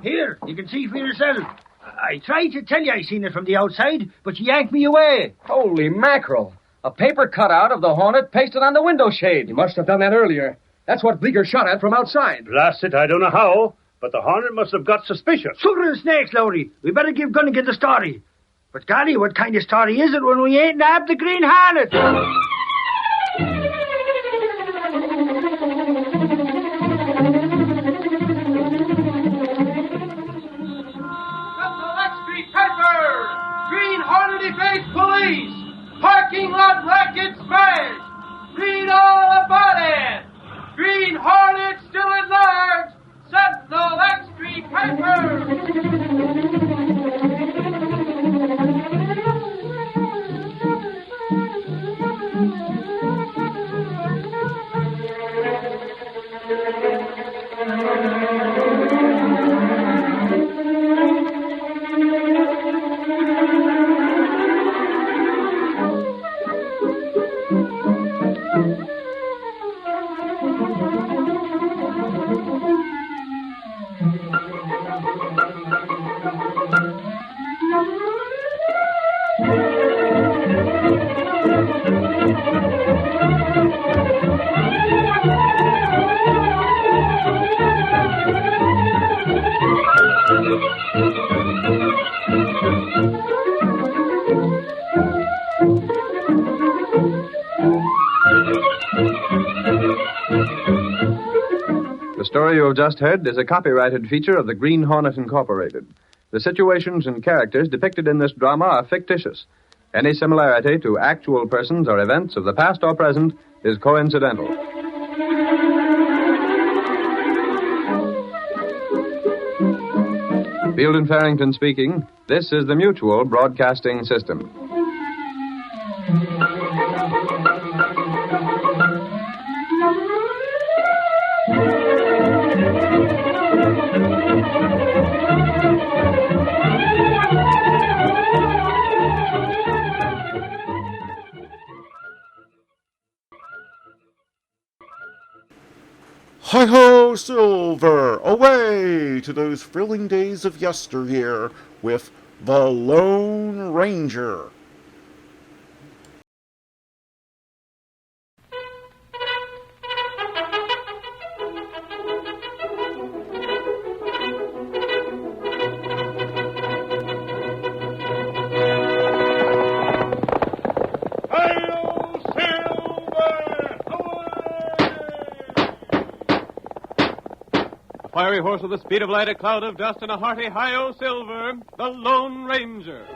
S12: Here, you can see for yourself. I tried to tell you I seen it from the outside, but you yanked me away.
S17: Holy mackerel. A paper cutout of the Hornet pasted on the window shade.
S19: You must have done that earlier. That's what Bleeker shot at from outside.
S2: Blast it, I don't know how, but the Hornet must have got suspicious.
S12: Sugar and snakes, Lodi. We better give Gunnigan the story. But, golly, what kind of story is it when we ain't nabbed the Green Hornet?
S7: Green Hornet-faced police! Parking lot racket smash! Read all about it! Green Hornet still at large! Sentinel X-Street Paper!
S5: The story you have just heard is a copyrighted feature of the Green Hornet Incorporated. The situations and characters depicted in this drama are fictitious. Any similarity to actual persons or events of the past or present is coincidental. Field and Farrington speaking. This is the Mutual Broadcasting System.
S1: Hi-ho, Silver! Away to those thrilling days of yesteryear with The Lone Ranger.
S9: Fiery horse with the speed of light, a cloud of dust, and a hearty hi-yo Silver, the Lone Ranger.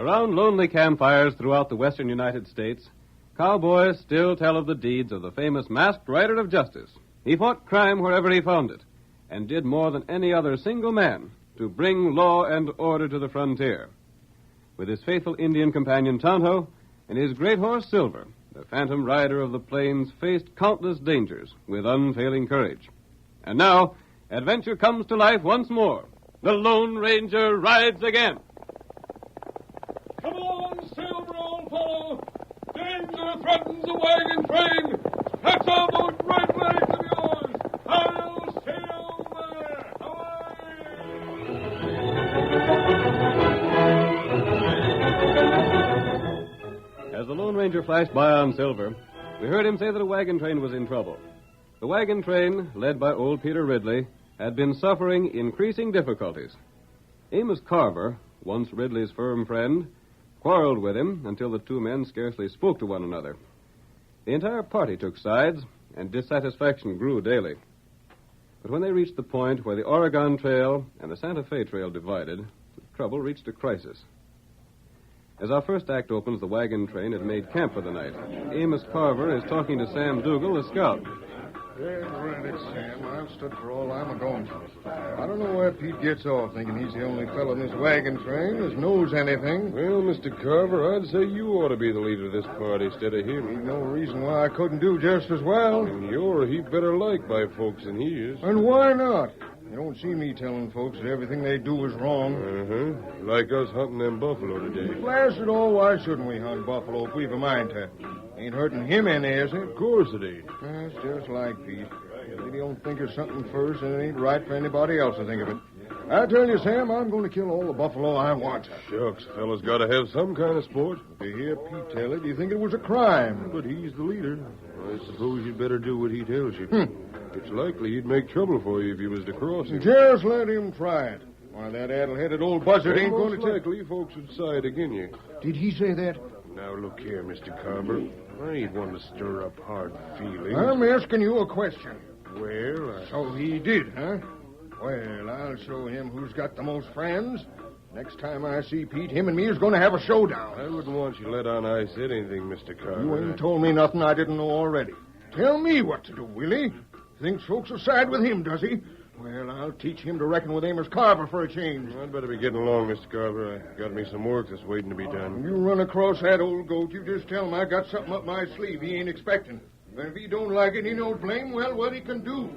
S9: Around lonely campfires throughout the western United States, cowboys still tell of the deeds of the famous masked rider of justice. He fought crime wherever he found it, and did more than any other single man to bring law and order to the frontier. With his faithful Indian companion Tonto and his great horse Silver, the phantom rider of the plains faced countless dangers with unfailing courage. And now, adventure comes to life once more. The Lone Ranger rides again.
S14: Come on, Silver, old fellow. Danger threatens the wagon train. That's all those right legs of yours. I'll Silver.
S9: As the Lone Ranger flashed by on Silver, we heard him say that a wagon train was in trouble. The wagon train, led by old Peter Ridley, had been suffering increasing difficulties. Amos Carver, once Ridley's firm friend, quarreled with him until the two men scarcely spoke to one another. The entire party took sides, and dissatisfaction grew daily. But when they reached the point where the Oregon Trail and the Santa Fe Trail divided, the trouble reached a crisis. As our first act opens, the wagon train had made camp for the night. Amos Carver is talking to Sam Dougal, the scout.
S15: Yeah, right, Sam. I've stood for all I'm a-going to. I don't know where Pete gets off thinking he's the only fellow in this wagon train that knows anything.
S14: Well, Mr. Carver, I'd say you ought to be the leader of this party instead of him.
S15: Ain't no reason why I couldn't do just as well.
S14: And you're a heap better liked by folks than he is.
S15: And why not? You don't see me telling folks that everything they do is wrong.
S14: Uh-huh. Like us hunting them buffalo today.
S15: Blast it all, why shouldn't we hunt buffalo if we've a mind to? Ain't hurting him any, is it?
S14: Of course it ain't.
S15: That's just like Pete. If he don't think of something first, then it ain't right for anybody else to think of it. I tell you, Sam, I'm going to kill all the buffalo I want.
S14: Shucks, fellas got to have some kind of sport.
S15: To hear Pete tell it, you think it was a crime.
S14: But he's the leader. I suppose you'd better do what he tells you. It's likely he'd make trouble for you if you was to cross him.
S15: Just let him try it. Why, that addle-headed old buzzard ain't going to take...
S14: likely folks would side again you.
S15: Did he say that?
S14: Now, look here, Mr. Carver. I ain't one to stir up hard feelings.
S15: I'm asking you a question.
S14: Well,
S15: So he did, huh? Well, I'll show him who's got the most friends. Next time I see Pete, him and me is going to have a showdown.
S14: I wouldn't want you to let on I said anything, Mr. Carver.
S15: You ain't told me nothing I didn't know already. Tell me what to do, Willie. Thinks folks will side with him, does he? Well, I'll teach him to reckon with Amos Carver for a change.
S14: I'd better be getting along, Mr. Carver. I got me some work that's waiting to be done.
S15: You run across that old goat, you just tell him I got something up my sleeve he ain't expecting. And if he don't like it, he knows blame well what he can do.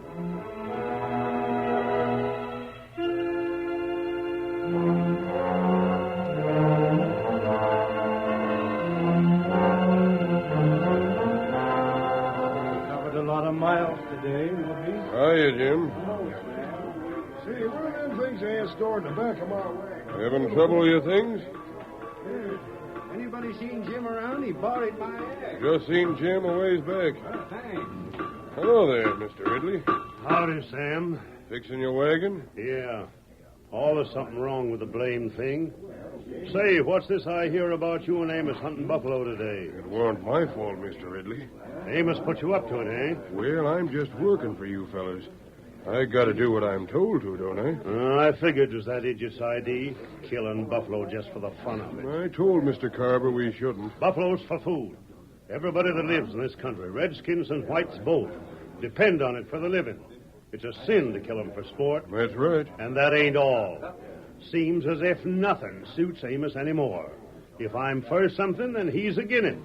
S22: Covered a lot of miles today, Ruby.
S14: Hiya, Jim.
S15: Say, what are them things they have stored in the back of my wagon?
S14: Having trouble with your things?
S12: Anybody seen Jim around? He borrowed my axe.
S14: Just seen Jim a ways back.
S12: Thanks.
S14: Hello there, Mr. Ridley.
S2: Howdy, Sam.
S14: Fixing your wagon?
S2: Yeah. Always something wrong with the blamed thing. Say, what's this I hear about you and Amos hunting buffalo today?
S14: It weren't my fault, Mr. Ridley.
S2: Amos put you up to it, eh?
S14: Well, I'm just working for you fellas. I gotta do what I'm told to, don't I?
S2: I figured it was that idiot's idea. Killing buffalo just for the fun of it.
S14: I told Mr. Carver we shouldn't.
S2: Buffalo's for food. Everybody that lives in this country, redskins and whites both, depend on it for the living. It's a sin to kill them for sport.
S14: That's right.
S2: And that ain't all. Seems as if nothing suits Amos anymore. If I'm for something, then he's agin it.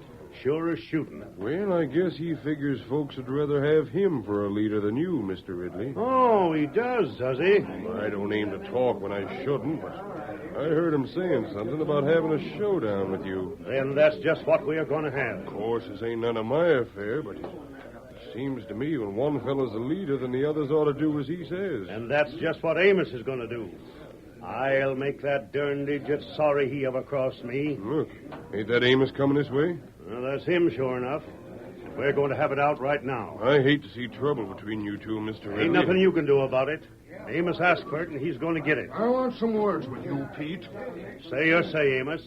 S2: Sure as shooting.
S14: Well, I guess he figures folks would rather have him for a leader than you, Mr. Ridley.
S2: Oh, he does he?
S14: I don't aim to talk when I shouldn't, but I heard him saying something about having a showdown with you.
S2: Then that's just what we are going to have.
S14: Of course, this ain't none of my affair, but it seems to me when one fellow's the leader, then the others ought to do as he says.
S2: And that's just what Amos is going to do. I'll make that darned idiot sorry he ever crossed me.
S14: Look, ain't that Amos coming this way?
S2: Well, that's him, sure enough. And we're going to have it out right now.
S14: I hate to see trouble between you two, Mr. Ridley.
S2: Ain't nothing you can do about it. Amos asked for it, and he's going to get it.
S15: I want some words with you, Pete.
S2: Say your say, Amos.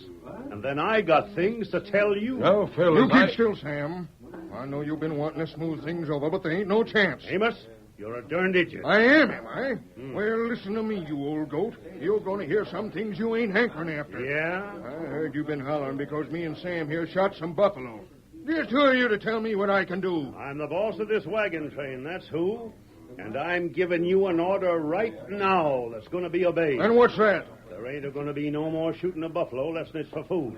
S2: And then I got things to tell you.
S14: Now, fellas,
S15: You keep still, Sam. I know you've been wanting to smooth things over, but there ain't no chance.
S2: Amos, You're a darned idiot.
S15: I am I? Well, listen to me, you old goat. You're going to hear some things you ain't hankering after.
S2: Yeah?
S15: I heard you've been hollering because me and Sam here shot some buffalo. Just who are you to tell me what I can do?
S2: I'm the boss of this wagon train, that's who. And I'm giving you an order right now that's going to be obeyed.
S15: And what's that?
S2: There ain't going to be no more shooting a buffalo less than it's for food.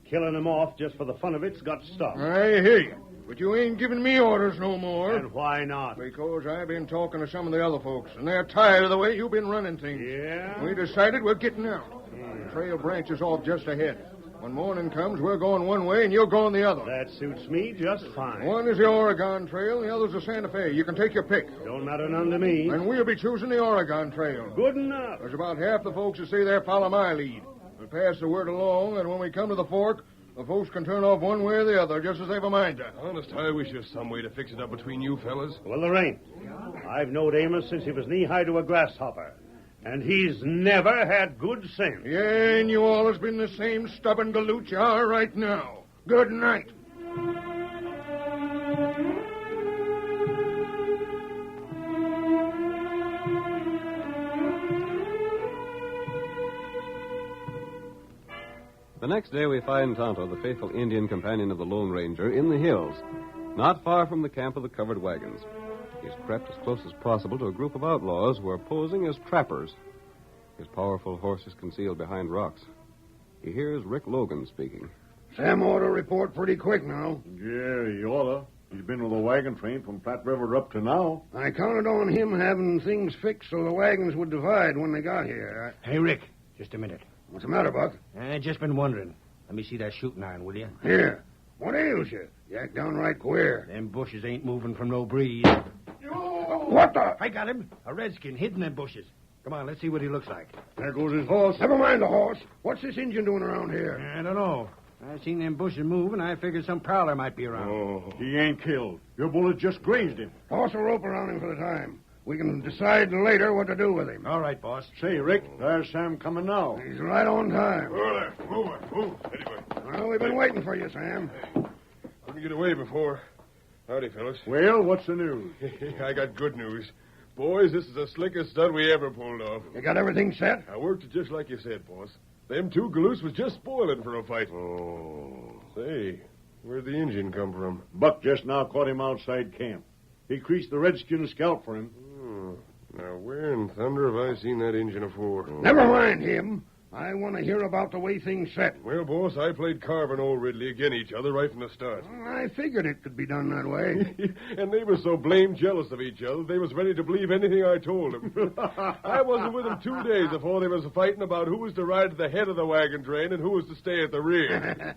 S2: Killing them off just for the fun of it's got to stop.
S15: I hear you. But you ain't giving me orders no more.
S2: And why not?
S15: Because I've been talking to some of the other folks, and they're tired of the way you've been running things.
S2: Yeah?
S15: We decided we're getting out. The trail branches off just ahead. When morning comes, we're going one way and you're going the other.
S2: That suits me just fine.
S15: One is the Oregon Trail, and the other's the Santa Fe. You can take your pick.
S2: Don't matter none to me.
S15: And we'll be choosing the Oregon Trail.
S2: Good enough.
S15: There's about half the folks that say they follow my lead. We'll pass the word along, and when we come to the fork, the folks can turn off one way or the other, just as they've a mind to.
S14: Honest, I wish there's some way to fix it up between you fellas.
S2: Well, there ain't. I've knowed Amos since he was knee-high to a grasshopper. And he's never had good sense.
S15: Yeah, and you all has been the same stubborn galoot you are right now. Good night.
S9: The next day we find Tonto, the faithful Indian companion of the Lone Ranger, in the hills, not far from the camp of the covered wagons. He's crept as close as possible to a group of outlaws who are posing as trappers. His powerful horse is concealed behind rocks. He hears Rick Logan speaking.
S15: Sam ought to report pretty quick now.
S22: Yeah, he oughta. He's been with the wagon train from Platte River up to now.
S15: I counted on him having things fixed so the wagons would divide when they got here.
S12: Hey, Rick, just a minute.
S15: What's the matter, Buck?
S12: I just been wondering. Let me see that shooting iron, will you?
S15: Here. What ails you? You act downright queer.
S12: Them bushes ain't moving from no breeze.
S15: What the?
S12: I got him. A redskin hidden in bushes. Come on, let's see what he looks like.
S15: There goes his horse. Never mind the horse. What's this Indian doing around here?
S12: I don't know. I seen them bushes move, and I figured some prowler might be around.
S22: Oh, he ain't killed. Your bullet just grazed him.
S15: Toss a rope around him for the time. We can decide later what to do with him.
S12: All right, boss.
S22: Say, Rick, there's Sam coming now.
S15: He's right on time.
S14: Move it. Move. Anyway.
S15: Well, we've been waiting for you, Sam.
S14: Couldn't get away before. Howdy, fellas.
S22: Well, what's the news?
S14: I got good news. Boys, this is the slickest stunt we ever pulled off.
S15: You got everything set?
S14: I worked it just like you said, boss. Them two galoots was just spoiling for a fight.
S22: Oh.
S14: Say, where'd the Indian come from?
S22: Buck just now caught him outside camp. He creased the redskin scalp for him.
S14: Now, where in thunder have I seen that Indian afore?
S15: Never mind him. I want to hear about the way things set.
S14: Well, boss, I played Carver and old Ridley against each other right from the start.
S15: I figured it could be done that way.
S14: And they were so blamed jealous of each other, they was ready to believe anything I told them. I wasn't with them 2 days before they was fighting about who was to ride to the head of the wagon train and who was to stay at the rear.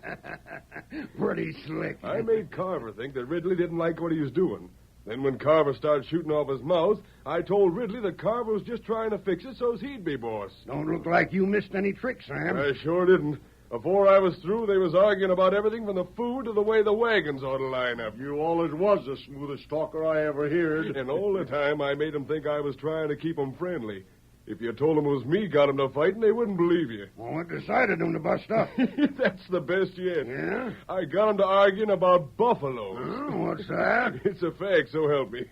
S15: Pretty slick.
S14: I made Carver think that Ridley didn't like what he was doing. Then when Carver started shooting off his mouth, I told Ridley that Carver was just trying to fix it so's he'd be boss.
S15: Don't look like you missed any tricks, Sam.
S14: I sure didn't. Before I was through, they was arguing about everything from the food to the way the wagons ought to line up.
S22: You always was the smoothest talker I ever heard.
S14: And all the time, I made them think I was trying to keep them friendly. If you told them it was me got them to fighting, they wouldn't believe you.
S15: Well, what decided them to bust up?
S14: That's the best yet.
S15: Yeah?
S14: I got them to arguing about buffaloes.
S15: Oh, what's that?
S14: It's a fact, so help me.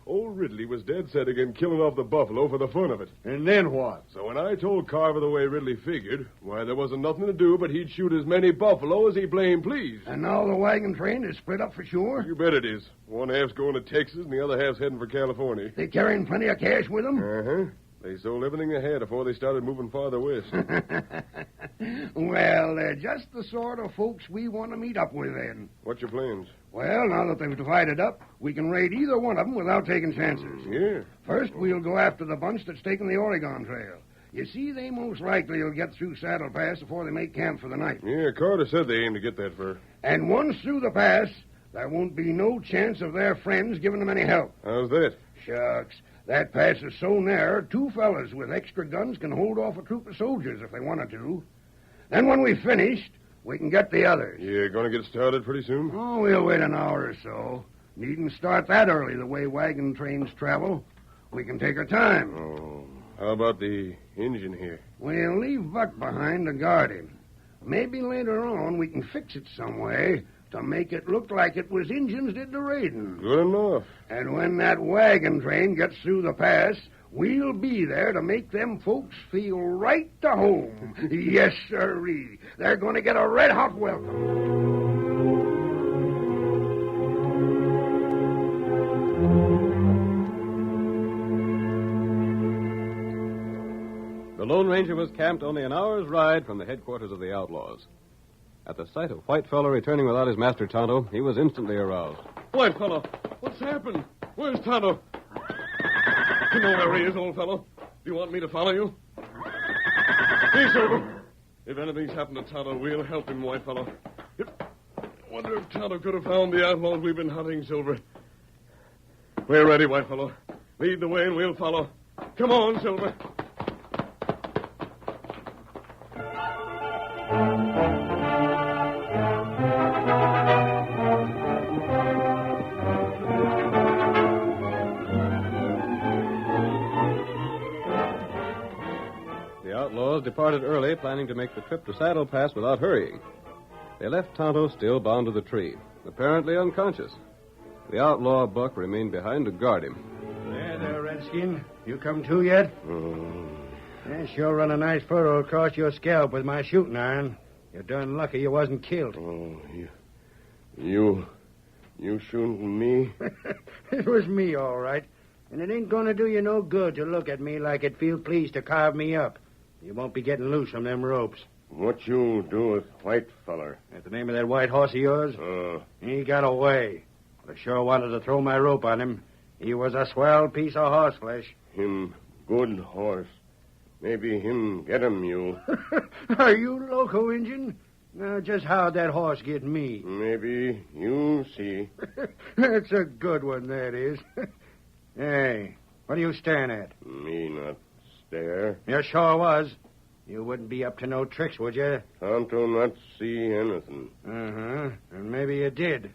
S14: Old Ridley was dead set against killing off the buffalo for the fun of it.
S22: And then what?
S14: So when I told Carver the way Ridley figured, why, there wasn't nothing to do but he'd shoot as many buffalo as he blamed pleased.
S15: And now the wagon train is split up for sure?
S14: You bet it is. One half's going to Texas and the other half's heading for California.
S15: They carrying plenty of cash with them?
S14: Uh-huh. They sold everything they had before they started moving farther west.
S15: Well, they're just the sort of folks we want to meet up with then.
S14: What's your plans?
S15: Well, now that they've divided up, we can raid either one of them without taking chances.
S14: Yeah.
S15: First, we'll go after the bunch that's taking the Oregon Trail. You see, they most likely will get through Saddle Pass before they make camp for the night.
S14: Yeah, Carter said they aim to get that far.
S15: And once through the pass, there won't be no chance of their friends giving them any help.
S14: How's that?
S15: Shucks. That pass is so narrow, two fellas with extra guns can hold off a troop of soldiers if they wanted to. Then when we've finished, we can get the others.
S14: You gonna get started pretty soon?
S15: Oh, we'll wait an hour or so. Needn't start that early the way wagon trains travel. We can take our time.
S14: Oh, how about the engine here?
S15: We'll leave Buck behind to guard him. Maybe later on we can fix it some way to make it look like it was Injuns did the raiding.
S14: Good enough.
S15: And when that wagon train gets through the pass, we'll be there to make them folks feel right to home. Yes, sirree. They're going to get a red-hot welcome.
S9: The Lone Ranger was camped only an hour's ride from the headquarters of the outlaws. At the sight of Whitefellow returning without his master Tonto, he was instantly aroused.
S14: Whitefellow, what's happened? Where's Tonto? You know where he is, old fellow. Do you want me to follow you? Hey, Silver. If anything's happened to Tonto, we'll help him, Whitefellow. Wonder if Tonto could have found the outlaws we've been hunting, Silver. We're ready, Whitefellow. Lead the way and we'll follow. Come on, Silver.
S9: Departed early, planning to make the trip to Saddle Pass without hurrying. They left Tonto still bound to the tree, apparently unconscious. The outlaw Buck remained behind to guard him.
S3: There, Redskin. You come to yet? I sure run a nice furrow across your scalp with my shooting iron. You're darn lucky you wasn't killed.
S14: You shooting me?
S3: It was me, all right. And it ain't going to do you no good to look at me like it feel pleased to carve me up. You won't be getting loose from them ropes.
S14: What you do with Whitefeller?
S3: That's the name of that white horse of yours? He got away. But I sure wanted to throw my rope on him. He was a swell piece of horseflesh.
S14: Him good horse. Maybe him get him, you.
S3: Are you loco, Injun? Now, just how'd that horse get me?
S14: Maybe you see.
S3: That's a good one, that is. Hey, what are you staring at?
S14: Me not stare.
S3: You sure was. You wouldn't be up to no tricks, would you?
S14: Tonto not see anything.
S3: Uh-huh. And maybe you did.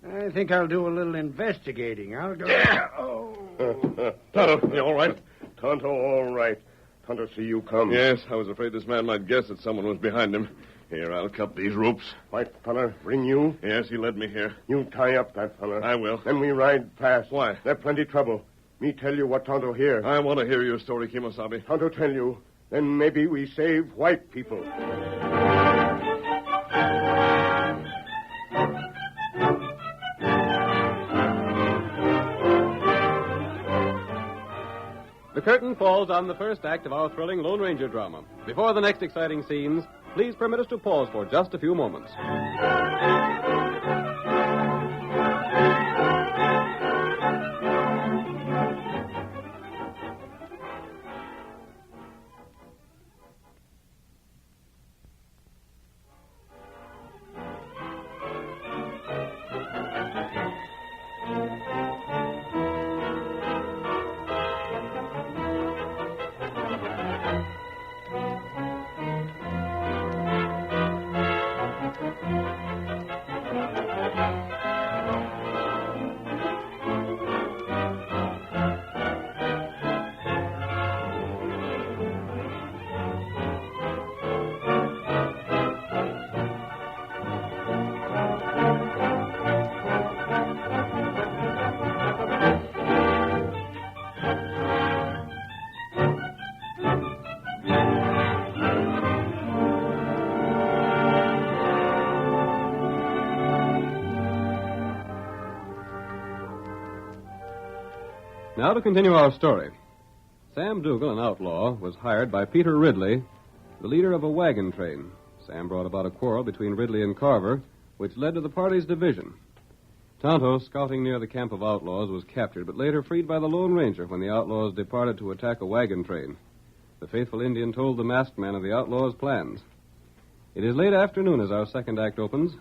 S3: I think I'll do a little investigating. I'll go...
S14: Tonto, you all right? Tonto, all right. Tonto, see you come. Yes, I was afraid this man might guess that someone was behind him. Here, I'll cut these ropes.
S15: White feller, bring you?
S14: Yes, he led me here.
S15: You tie up that feller.
S14: I will.
S15: Then we ride fast.
S14: Why?
S15: There's plenty trouble. Me tell you what Tonto hear.
S14: I want to hear your story, Kimosabe.
S15: Tonto tell you. Then maybe we save white people.
S9: The curtain falls on the first act of our thrilling Lone Ranger drama. Before the next exciting scenes, please permit us to pause for just a few moments. Now to continue our story. Sam Dougal, an outlaw, was hired by Peter Ridley, the leader of a wagon train. Sam brought about a quarrel between Ridley and Carver, which led to the party's division. Tonto, scouting near the camp of outlaws, was captured, but later freed by the Lone Ranger when the outlaws departed to attack a wagon train. The faithful Indian told the masked man of the outlaws' plans. It is late afternoon as our second act opens.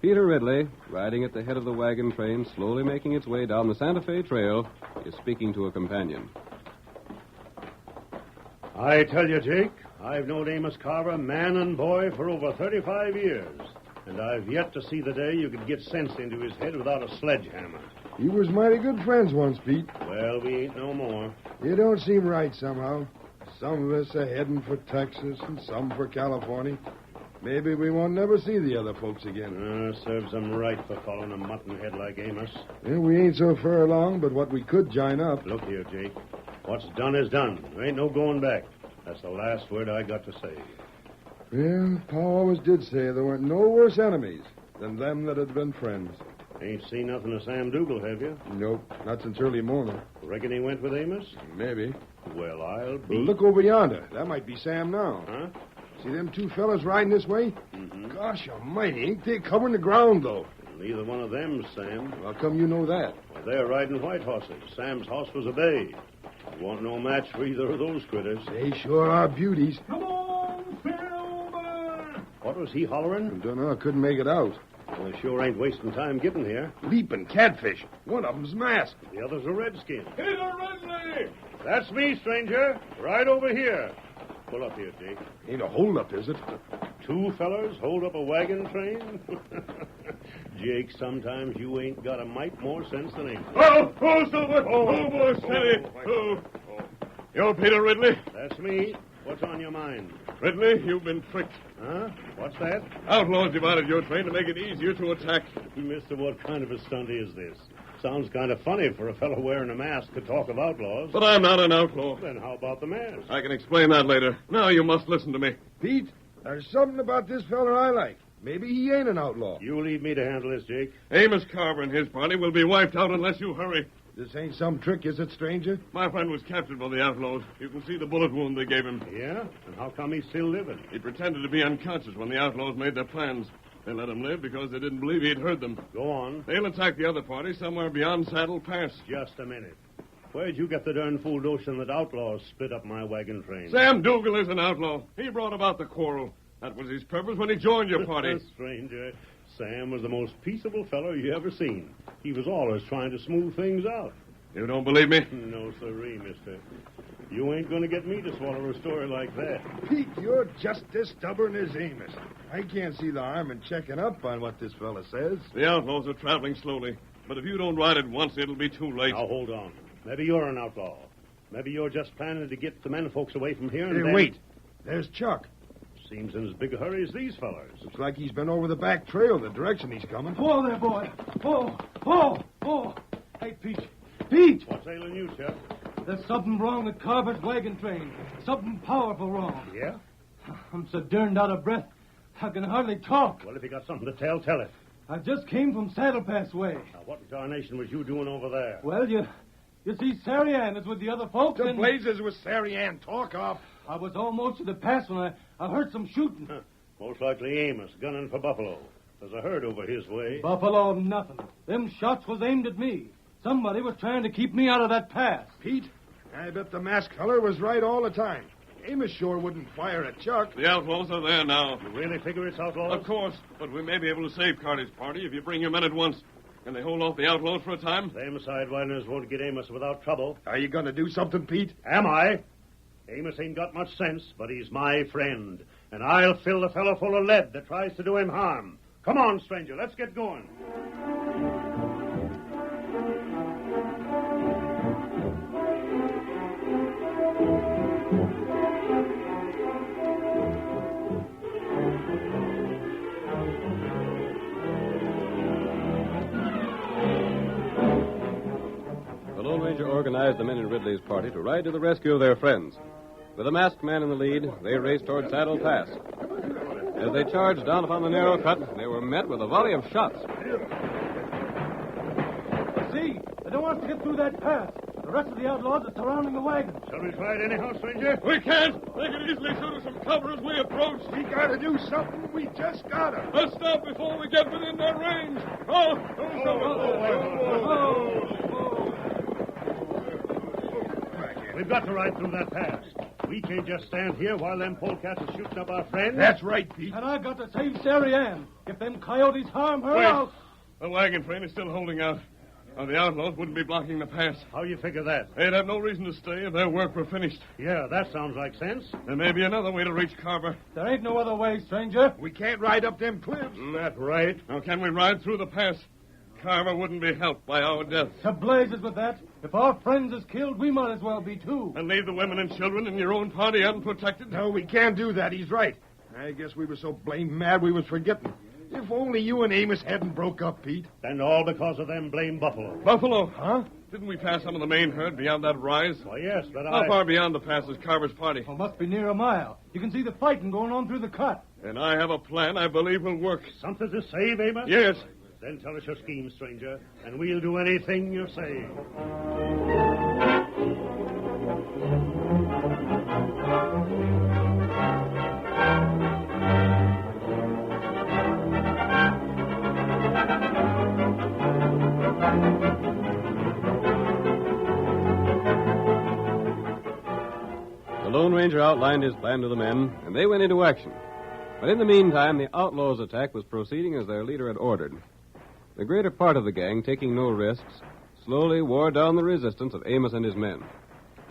S9: Peter Ridley, riding at the head of the wagon train, slowly making its way down the Santa Fe Trail, is speaking to a companion.
S2: I tell you, Jake, I've known Amos Carver, man and boy, for over 35 years. And I've yet to see the day you could get sense into his head without a sledgehammer.
S4: You was mighty good friends once, Pete.
S2: Well, we ain't no more.
S4: You don't seem right somehow. Some of us are heading for Texas and some for California. Maybe we won't never see the other folks again.
S2: Serves them right for following a mutton-head like Amos.
S4: Yeah, we ain't so far along, but what we could join up.
S2: Look here, Jake. What's done is done. There ain't no going back. That's the last word I got to say.
S4: Well, Pa always did say there weren't no worse enemies than them that had been friends.
S2: Ain't seen nothing of Sam Dougal, have you?
S4: Nope, not since early morning.
S2: Reckon he went with Amos?
S4: Maybe.
S2: Well, I'll be...
S4: Look over yonder. That might be Sam now.
S2: Huh?
S4: See them two fellas riding this way?
S2: Mm-hmm.
S4: Gosh almighty, ain't they covering the ground, though?
S2: Neither one of them's Sam.
S4: How come you know that?
S2: Well, they're riding white horses. Sam's horse was a bay. You want no match for either of those critters.
S4: They sure are beauties.
S2: Come on, Silver! What was he hollering?
S4: Don't know. Couldn't make it out.
S2: Well, they sure ain't wasting time getting here.
S4: Leaping catfish. One of them's masked.
S2: The other's a redskin.
S14: Peter Ridley!
S2: That's me, stranger. Right over here. Pull up here, Jake.
S4: Ain't a holdup, is it?
S2: Two fellers hold up a wagon train? Jake, sometimes you ain't got a mite more sense than Amos.
S14: Oh, Silver! Oh, boy, steady! Oh. You're Peter Ridley?
S2: That's me. What's on your mind?
S14: Ridley, you've been tricked.
S2: Huh? What's that?
S14: Outlaws divided your train to make it easier to attack.
S2: Mister, what kind of a stunt is this? Sounds kind of funny for a fellow wearing a mask to talk of outlaws.
S14: But I'm not an outlaw.
S2: Then how about the mask?
S14: I can explain that later. Now you must listen to me.
S4: Pete, there's something about this feller I like. Maybe he ain't an outlaw.
S2: You leave me to handle this, Jake.
S14: Amos Carver and his party will be wiped out unless you hurry.
S4: This ain't some trick, is it, stranger?
S14: My friend was captured by the outlaws. You can see the bullet wound they gave him.
S2: Yeah? And how come he's still living?
S14: He pretended to be unconscious when the outlaws made their plans. They let him live because they didn't believe he'd heard them.
S2: Go on.
S14: They'll attack the other party somewhere beyond Saddle Pass.
S2: Just a minute. Where'd you get the darn fool notion that outlaws split up my wagon train?
S14: Sam Dougal is an outlaw. He brought about the quarrel. That was his purpose when he joined your party.
S2: Stranger, Sam was the most peaceable fellow you ever seen. He was always trying to smooth things out.
S14: You don't believe me?
S2: No, sirree, mister. You ain't going to get me to swallow a story like that.
S4: Pete, you're just as stubborn as Amos. I can't see the harm in checking up on what this fella says.
S14: The outlaws are traveling slowly. But if you don't ride at once, it'll be too late.
S2: Now, hold on. Maybe you're an outlaw. Maybe you're just planning to get the men folks away from here and
S4: Hey,
S2: then...
S4: wait. There's Chuck.
S2: Seems in as big a hurry as these fellers.
S4: Looks like he's been over the back trail, the direction he's coming.
S8: Whoa there, boy. Oh. Hey, Pete. Pete!
S2: What's ailing you, Chuck?
S8: There's something wrong with Carver's wagon train. Something powerful wrong.
S2: Yeah?
S8: I'm so darned out of breath, I can hardly talk.
S2: Well, if you got something to tell, tell it.
S8: I just came from Saddle Pass way.
S2: Now, what in darnation was you doing over there?
S8: Well, you see, Sary Ann is with the other folks.
S4: The
S8: and...
S4: blazes with Sary Ann. Talk off.
S8: I was almost to the pass when I heard some shooting.
S2: Huh. Most likely Amos, gunning for Buffalo. There's a herd over his way.
S8: Buffalo, nothing. Them shots was aimed at me. Somebody was trying to keep me out of that pass.
S4: Pete, I bet the masked feller was right all the time. Amos sure wouldn't fire at Chuck.
S14: The outlaws are there now.
S2: You really figure it's outlaws?
S14: Of course, but we may be able to save Carty's party if you bring your men at once. Can they hold off the outlaws for a time?
S2: Them sidewinders won't get Amos without trouble.
S4: Are you going to do something, Pete?
S2: Am I? Amos ain't got much sense, but he's my friend. And I'll fill the fellow full of lead that tries to do him harm. Come on, stranger, let's get going.
S9: The Lone Ranger organized the men in Ridley's party to ride to the rescue of their friends. With the masked man in the lead, they raced toward Saddle Pass. As they charged down upon the narrow cut, they were met with a volley of shots.
S8: See, they don't want us to get through that pass. The rest of the outlaws are surrounding the wagon.
S2: Shall we try it anyhow, stranger?
S14: We can't. They can easily shoot us from cover as we approach.
S4: We gotta do something. We just gotta.
S14: Let's stop before we get within their range.
S2: We've got to ride through that pass. We can't just stand here while them polecats are shooting up our friends.
S4: That's right, Pete.
S8: And I've got to save Sary Ann. If them coyotes harm her,
S14: Wait.
S8: I'll...
S14: The wagon train is still holding out. The outlaws wouldn't be blocking the pass.
S2: How you figure that?
S14: They'd have no reason to stay if their work were finished.
S2: Yeah, that sounds like sense.
S14: There may be another way to reach Carver.
S8: There ain't no other way, stranger.
S4: We can't ride up them cliffs.
S2: That's right.
S14: Now, can we ride through the pass? Carver wouldn't be helped by our death.
S8: To blazes with that. If our friends is killed, we might as well be too.
S14: And leave the women and children in your own party unprotected?
S4: No, we can't do that. He's right. I guess we were so blamed mad we was forgetting. If only you and Amos hadn't broke up, Pete.
S2: And all because of them blame buffalo.
S14: Buffalo? Huh? Didn't we pass some of the main herd beyond that rise?
S2: Why, yes, but
S14: How far beyond the pass is Carver's party?
S8: Well, must be near a mile. You can see the fighting going on through the cut.
S14: And I have a plan I believe will work.
S2: Something to save Amos?
S14: Yes.
S2: Then tell us your scheme, stranger, and we'll do anything you say.
S9: The Lone Ranger outlined his plan to the men, and they went into action. But in the meantime, the outlaws' attack was proceeding as their leader had ordered. The greater part of the gang, taking no risks, slowly wore down the resistance of Amos and his men.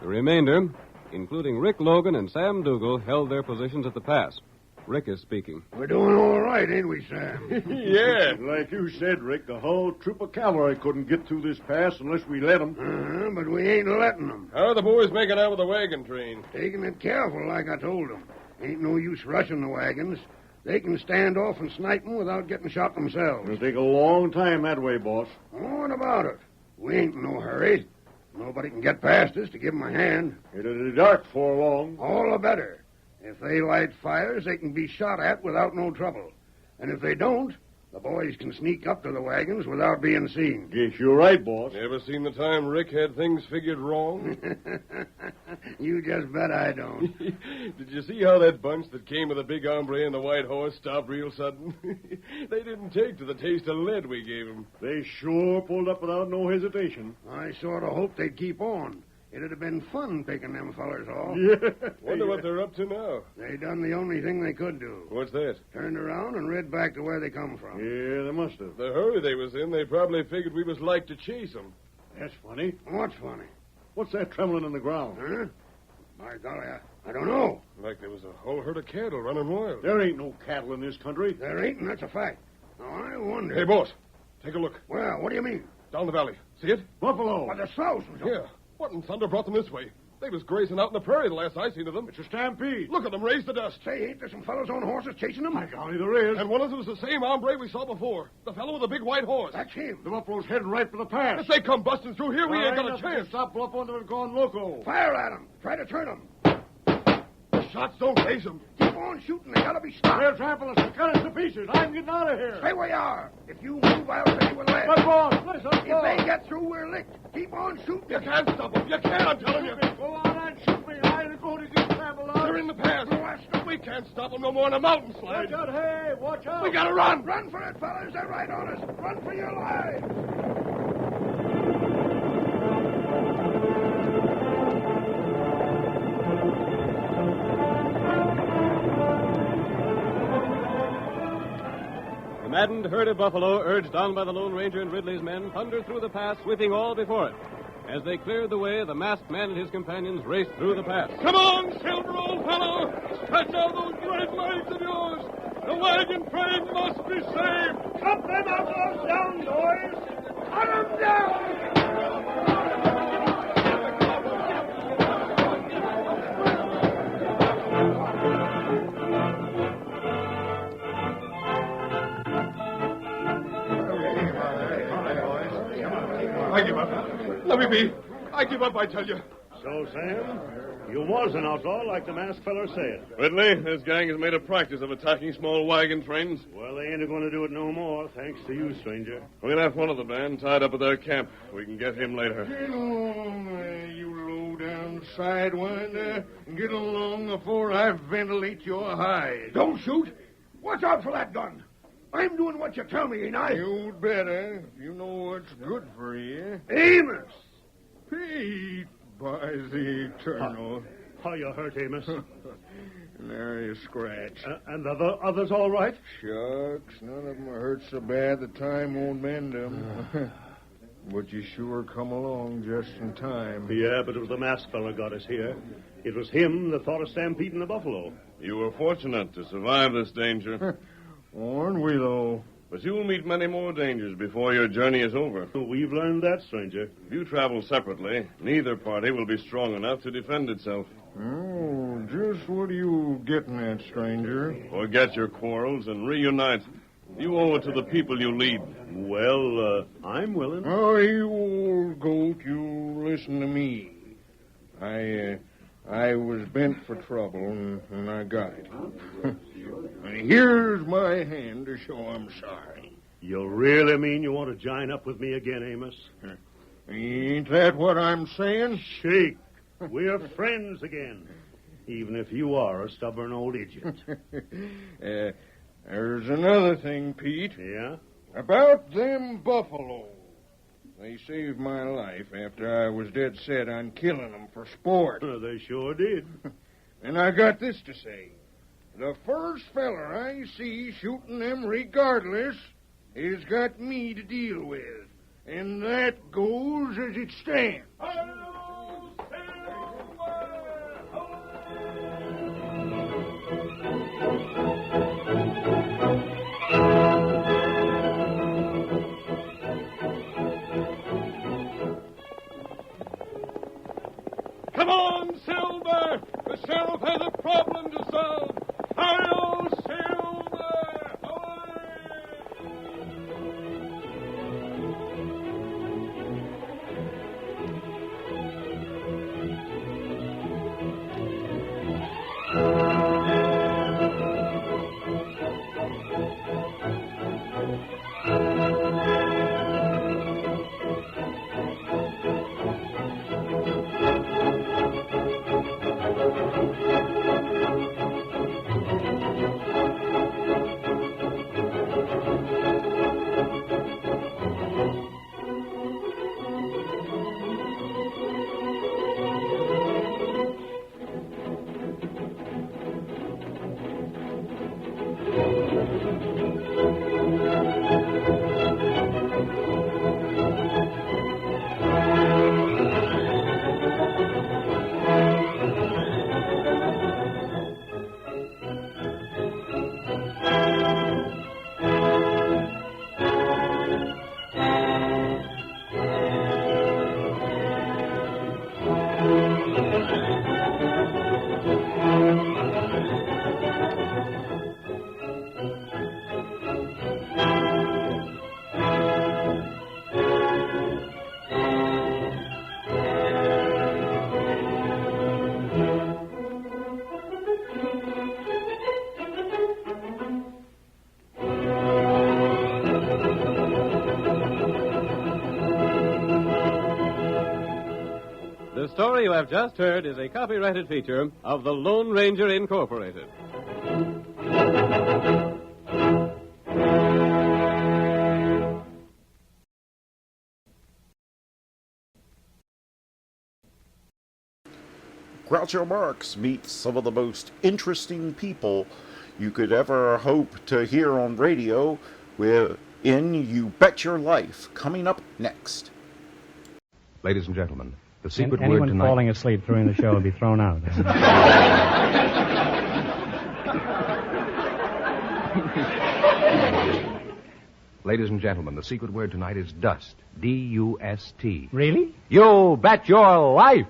S9: The remainder, including Rick Logan and Sam Dougal, held their positions at the pass. Rick is speaking.
S15: We're doing all right, ain't we, Sam?
S22: Yeah. Like you said, Rick, the whole troop of cavalry couldn't get through this pass unless we let them.
S15: But we ain't letting them.
S14: How are the boys making out with the wagon train?
S15: Taking it careful, like I told them. Ain't no use rushing the wagons. They can stand off and snipe them without getting shot themselves.
S22: It'll take a long time that way, boss.
S15: Oh, what about it? We ain't in no hurry. Nobody can get past us to give them a hand.
S22: It'll be dark for long.
S15: All the better. If they light fires, they can be shot at without no trouble. And if they don't, the boys can sneak up to the wagons without being seen.
S22: Yes, you're right, boss.
S14: Ever seen the time Rick had things figured wrong?
S15: You just bet I don't.
S14: Did you see how that bunch that came with the big hombre and the white horse stopped real sudden? They didn't take to the taste of lead we gave them.
S22: They sure pulled up without no hesitation.
S15: I sort of hoped they'd keep on. It'd have been fun picking them fellers off.
S22: Yeah.
S14: Wonder what they're up to now.
S15: They done the only thing they could do.
S14: What's that?
S15: Turned around and rid back to where they come from.
S22: Yeah, they must have.
S14: The hurry they was in, they probably figured we was like to chase them.
S22: That's funny.
S15: What's funny?
S22: What's that trembling in the ground?
S15: Huh? My golly, I don't know.
S14: Like there was a whole herd of cattle running wild.
S22: There ain't no cattle in this country.
S15: There ain't, and that's a fact. Now, I wonder...
S14: Hey, boss, take a look.
S15: Well, what do you mean?
S14: Down the valley. See it?
S22: Buffalo.
S15: Why, the thousands.
S14: Yeah. What in thunder brought them this way? They was grazing out in the prairie the last I seen of them.
S22: It's a stampede.
S14: Look at them raise the dust.
S15: Say, ain't there some fellows on horses chasing them?
S22: My golly, there is.
S14: And one of them was the same hombre we saw before. The fellow with the big white horse.
S15: That's him.
S22: The buffalo's heading right for the pass.
S14: If they come busting through here, we ain't got a chance.
S22: Stop Buffalo until they've gone loco.
S15: Fire at them. Try to turn them.
S14: The shots don't phase them.
S15: Keep on shooting. They gotta be stopped.
S22: They're trampling us. Cut us to pieces. I'm getting out of here.
S15: Stay where you are. If you move, I'll hit you with lead.
S22: But, boss, listen,
S15: If they get through, we're licked. Keep on shooting.
S14: You can't stop them. You can't, I'm telling you.
S22: Go on and shoot me. I ain't going to get trampled on.
S14: They're in the pass. We can't stop them no more than a mountain slide.
S22: Watch out, hey, watch out.
S14: We gotta run.
S15: Run for it, fellas. They're right on us. Run for your lives.
S9: The maddened herd of buffalo, urged on by the Lone Ranger and Ridley's men, thundered through the pass, sweeping all before it. As they cleared the way, the masked man and his companions raced through the pass.
S14: Come on, Silver, old fellow! Stretch out those great legs of yours! The wagon train must be saved!
S15: Cut them outlaws down, boys! Cut them down!
S14: I give up. Let me be. I give up, I tell you.
S2: So, Sam, you was an outlaw like the masked feller said.
S14: Ridley, this gang has made a practice of attacking small wagon trains.
S2: Well, they ain't going to do it no more, thanks to you, stranger.
S14: We can have one of the band tied up at their camp. We can get him later.
S4: Get along, you low-down sidewinder. Get along before I ventilate your hide.
S15: Don't shoot. Watch out for that gun. I'm doing what you tell me, ain't I?
S4: You'd better. You know what's good for you.
S15: Amos!
S4: Pete, by the eternal.
S2: How you hurt, Amos?
S4: Nary a scratch.
S2: And the others all right?
S4: Shucks, none of them hurt so bad the time won't mend them. But you sure come along just in time.
S2: Yeah, but it was the masked fella got us here. It was him that thought of stampeding the buffalo.
S14: You were fortunate to survive this danger.
S4: Aren't we, though?
S14: But you will meet many more dangers before your journey is over.
S2: We've learned that, stranger.
S14: If you travel separately, neither party will be strong enough to defend itself.
S4: Oh, just what are you getting at, stranger?
S14: Forget your quarrels and reunite. You owe it to the people you lead.
S2: Well, I'm willing.
S4: Oh, you old goat, you listen to me. I was bent for trouble, and I got it. And here's my hand to show I'm sorry.
S2: You really mean you want to join up with me again, Amos?
S4: Ain't that what I'm saying?
S2: Shake. We're friends again, even if you are a stubborn old idiot.
S4: There's another thing, Pete.
S2: Yeah?
S4: About them buffalo. They saved my life after I was dead set on killing them for sport.
S2: They sure did.
S4: And I got this to say. The first feller I see shooting them regardless has got me to deal with. And that goes as it stands.
S14: Come on, Silver! The sheriff has a problem to solve. Hi-yo, Silver!
S9: The story you have just heard is a copyrighted feature of the Lone Ranger Incorporated.
S1: Groucho Marx meets some of the most interesting people you could ever hope to hear on radio in You Bet Your Life, coming up next.
S10: Ladies and gentlemen, the secret word
S18: anyone
S10: tonight...
S18: falling asleep during the show will be thrown out.
S10: Ladies and gentlemen, the secret word tonight is dust. D-U-S-T.
S18: Really?
S10: You bet your life!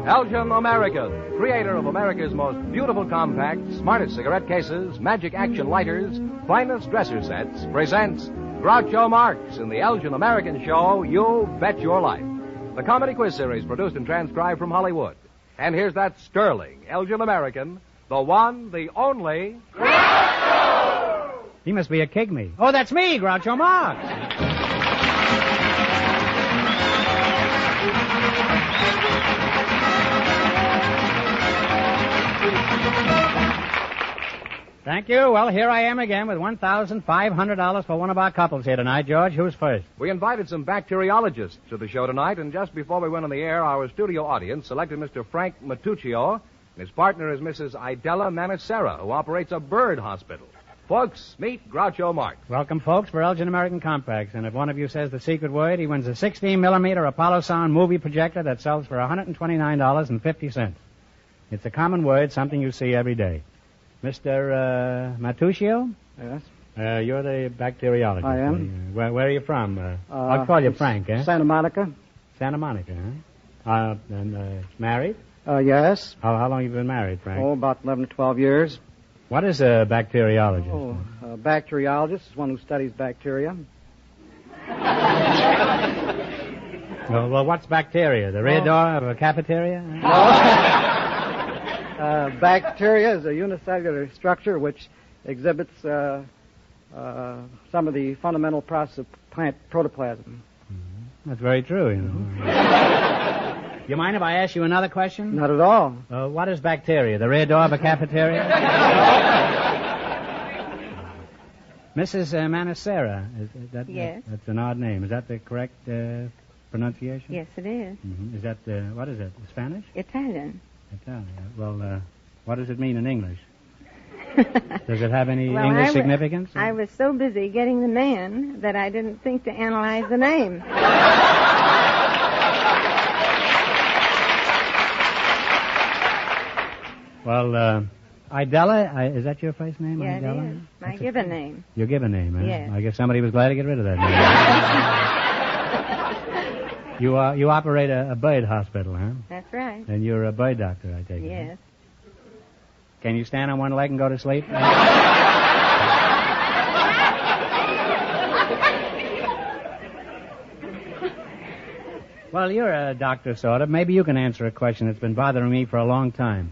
S23: Elgin American, creator of America's most beautiful compact, smartest cigarette cases, magic action lighters, finest dresser sets, presents Groucho Marx in the Elgin American show, You Bet Your Life. The comedy quiz series produced and transcribed from Hollywood. And here's that sterling Elgin American, the one, the only...
S18: Groucho! He must be a kigme. Oh, that's me, Groucho Marx. Thank you. Well, here I am again with $1,500 for one of our couples here tonight. George, who's first?
S23: We invited some bacteriologists to the show tonight, and just before we went on the air, our studio audience selected Mr. Frank Matuccio, and his partner is Mrs. Idella Manicera, who operates a bird hospital. Folks, meet Groucho Marx.
S18: Welcome, folks, for Elgin American Compacts. And if one of you says the secret word, he wins a 16-millimeter Apollo Sound movie projector that sells for $129.50. It's a common word, something you see every day. Mr. Matuccio?
S11: Yes.
S18: You're the bacteriologist.
S11: I am.
S18: Where are you from? I'll call you Frank, eh?
S11: Santa Monica.
S18: Santa Monica, huh? Married?
S11: Yes.
S18: How long have you been married, Frank?
S11: Oh, about 11 to 12 years.
S18: What is a bacteriologist?
S11: Oh, a bacteriologist is one who studies bacteria.
S18: Well, what's bacteria? The rear door of a cafeteria?
S11: Bacteria is a unicellular structure which exhibits some of the fundamental process of plant protoplasm.
S18: That's very true, you know. You mind if I ask you another question?
S11: Not at all.
S18: What is bacteria? The rear door of a cafeteria? Mrs. Manacera.
S13: Yes.
S18: That's an odd name. Is that the correct pronunciation?
S13: Yes, it is.
S18: Mm-hmm. Is that, what is it, Spanish?
S13: Italian.
S18: Italian. Well, what does it mean in English? Does it have any English significance?
S13: I was so busy getting the man that I didn't think to analyze the name.
S18: Well, Idella, is that your first name?
S13: Yeah,
S18: Idella?
S13: it is. My given name.
S18: Your given name, eh?
S13: Yes.
S18: I guess somebody was glad to get rid of that name. You operate a bird hospital, huh?
S13: That's right.
S18: And you're a bird doctor, I take it.
S13: Yes.
S18: Can you stand on one leg and go to sleep? Well, you're a doctor, sort of. Maybe you can answer a question that's been bothering me for a long time.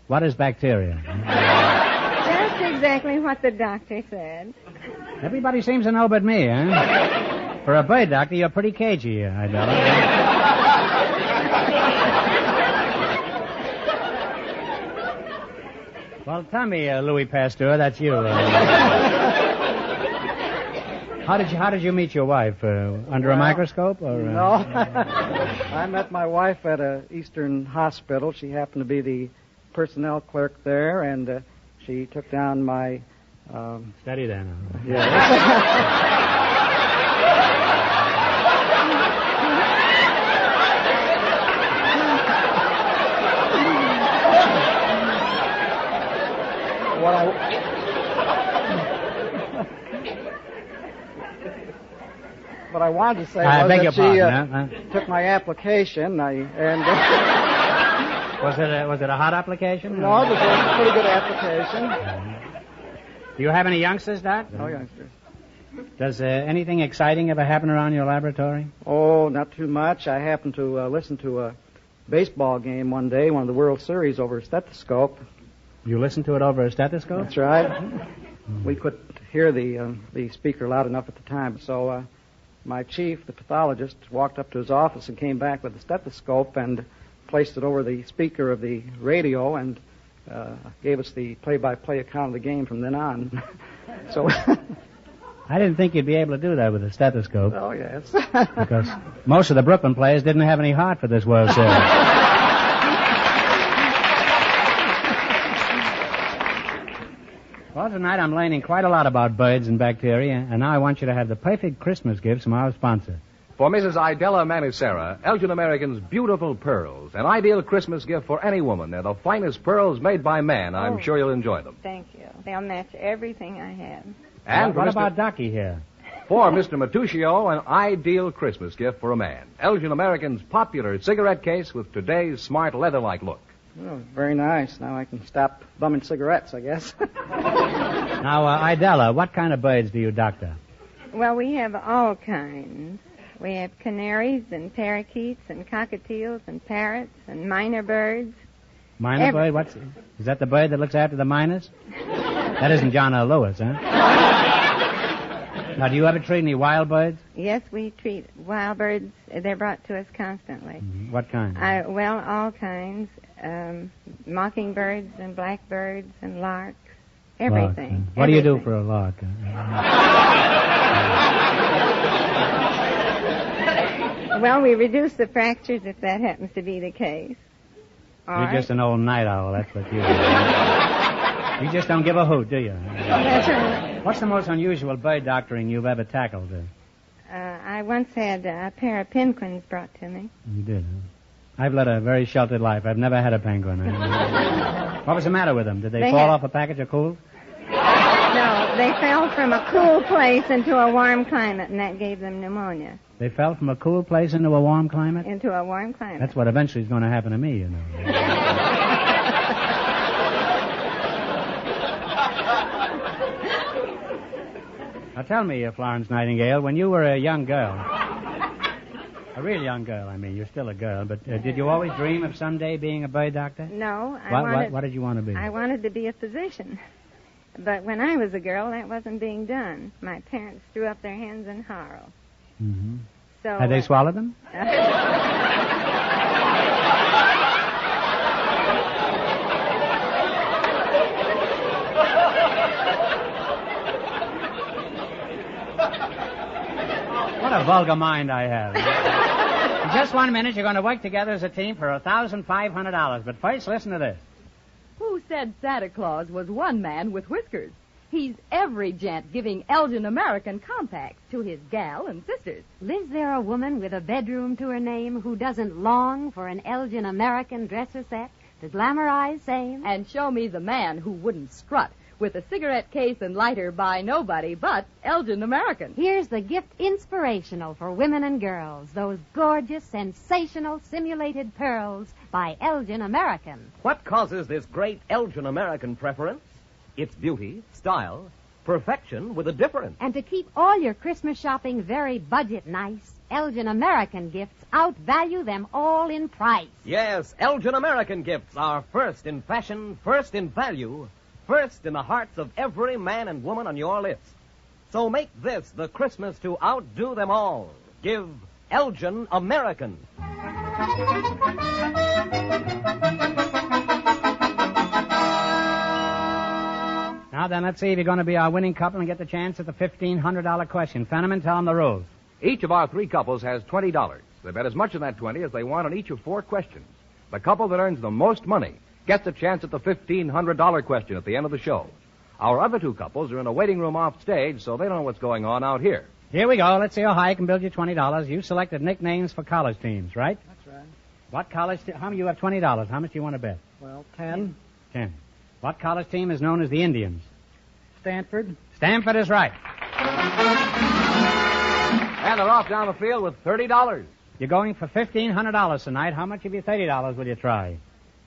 S18: What is bacteria?
S13: That's exactly what the doctor said.
S18: Everybody seems to know but me, huh? For a bird doctor, you're pretty cagey, Idella. Well, tell me, Louis Pasteur, that's you. How did you meet your wife? Under a microscope, or?
S11: No, I met my wife at a Eastern hospital. She happened to be the personnel clerk there, and she took down my
S18: study then.
S11: Yeah. What I wanted to say was that she took my application.
S18: Was it a hot application?
S11: No, it was a pretty good application.
S18: Do you have any youngsters, Doc?
S11: No youngsters.
S18: Does anything exciting ever happen around your laboratory?
S11: Oh, not too much. I happened to listen to a baseball game one day, one of the World Series, over a stethoscope.
S18: You listened to it over a stethoscope?
S11: That's right. We couldn't hear the speaker loud enough at the time, so my chief, the pathologist, walked up to his office and came back with the stethoscope and placed it over the speaker of the radio and gave us the play-by-play account of the game from then on. So
S18: I didn't think you'd be able to do that with a stethoscope.
S11: Oh, yes.
S18: Because most of the Brooklyn players didn't have any heart for this World Series. Well, tonight I'm learning quite a lot about birds and bacteria, and now I want you to have the perfect Christmas gift from our sponsor.
S23: For Mrs. Idella Manicera, Elgin American's beautiful pearls. An ideal Christmas gift for any woman. They're the finest pearls made by man. I'm sure you'll enjoy them.
S13: Thank you. They'll match everything I have.
S23: And
S18: what about Ducky here?
S23: For Mr. Matuccio, an ideal Christmas gift for a man. Elgin American's popular cigarette case with today's smart leather-like look.
S11: Oh, very nice. Now I can stop bumming cigarettes, I guess.
S18: Now, Idella, what kind of birds do you doctor?
S13: Well, we have all kinds. We have canaries and parakeets and cockatiels and parrots and minor birds.
S18: Minor bird? Is that the bird that looks after the miners? That isn't John L. Lewis, huh? Now, do you ever treat any wild birds?
S13: Yes, we treat wild birds. They're brought to us constantly.
S18: Mm-hmm. What kind?
S13: Well, all kinds. Mockingbirds and blackbirds and larks. Everything.
S18: What do you do for a lark?
S13: Well, we reduce the fractures if that happens to be the case.
S18: You're just an old night owl, that's what you do. You just don't give a hoot, do you?
S13: That's right.
S18: What's the most unusual bird doctoring you've ever tackled?
S13: I once had a pair of penguins brought to me.
S18: You did, huh? I've led a very sheltered life. I've never had a penguin. What was the matter with them? Did they
S13: They
S18: fall
S13: had-
S18: off a package of cool?
S13: No, they fell from a cool place into a warm climate, and that gave them pneumonia.
S18: They fell from a cool place into a warm climate?
S13: Into a warm climate.
S18: That's what eventually is going to happen to me, you know. Now tell me, Florence Nightingale, when you were a young girl, a real young girl, I mean, you're still a girl, but did you always dream of someday being a bird doctor?
S13: No,
S18: What did you want to be?
S13: I wanted to be a physician. But when I was a girl, that wasn't being done. My parents threw up their hands in horror.
S18: Mm-hmm.
S13: So
S18: Had they swallowed them? What a vulgar mind I have. In just 1 minute, you're going to work together as a team for $1,500. But first, listen to this.
S16: Who said Santa Claus was one man with whiskers? He's every gent giving Elgin American compacts to his gal and sisters.
S20: Lives there a woman with a bedroom to her name who doesn't long for an Elgin American dresser set to glamorize same?
S16: And show me the man who wouldn't strut with a cigarette case and lighter by nobody but Elgin American.
S20: Here's the gift inspirational for women and girls. Those gorgeous, sensational, simulated pearls by Elgin American.
S21: What causes this great Elgin American preference? It's beauty, style, perfection with a difference.
S20: And to keep all your Christmas shopping very budget nice, Elgin American gifts outvalue them all in price.
S21: Yes, Elgin American gifts are first in fashion, first in value, first in the hearts of every man and woman on your list. So make this the Christmas to outdo them all. Give Elgin American.
S18: Now then, let's see if you're going to be our winning couple and get the chance at the $1,500 question. Fenneman, tell them the rules.
S23: Each of our three couples has $20. They bet as much of that 20 as they want on each of 4 questions. The couple that earns the most money gets a chance at the $1,500 question at the end of the show. Our other 2 couples are in a waiting room off stage, so they don't know what's going on out here.
S18: Here we go. Let's see how high I can build you $20. You selected nicknames for college teams, right?
S11: That's right.
S18: What college how many you have $20? How much do you want to bet?
S11: Well, 10.
S18: 10. What college team is known as the Indians?
S11: Stanford.
S18: Stanford is right.
S23: And they're off down the field with $30.
S18: You're going for $1,500 tonight. How much of your $30 will you try?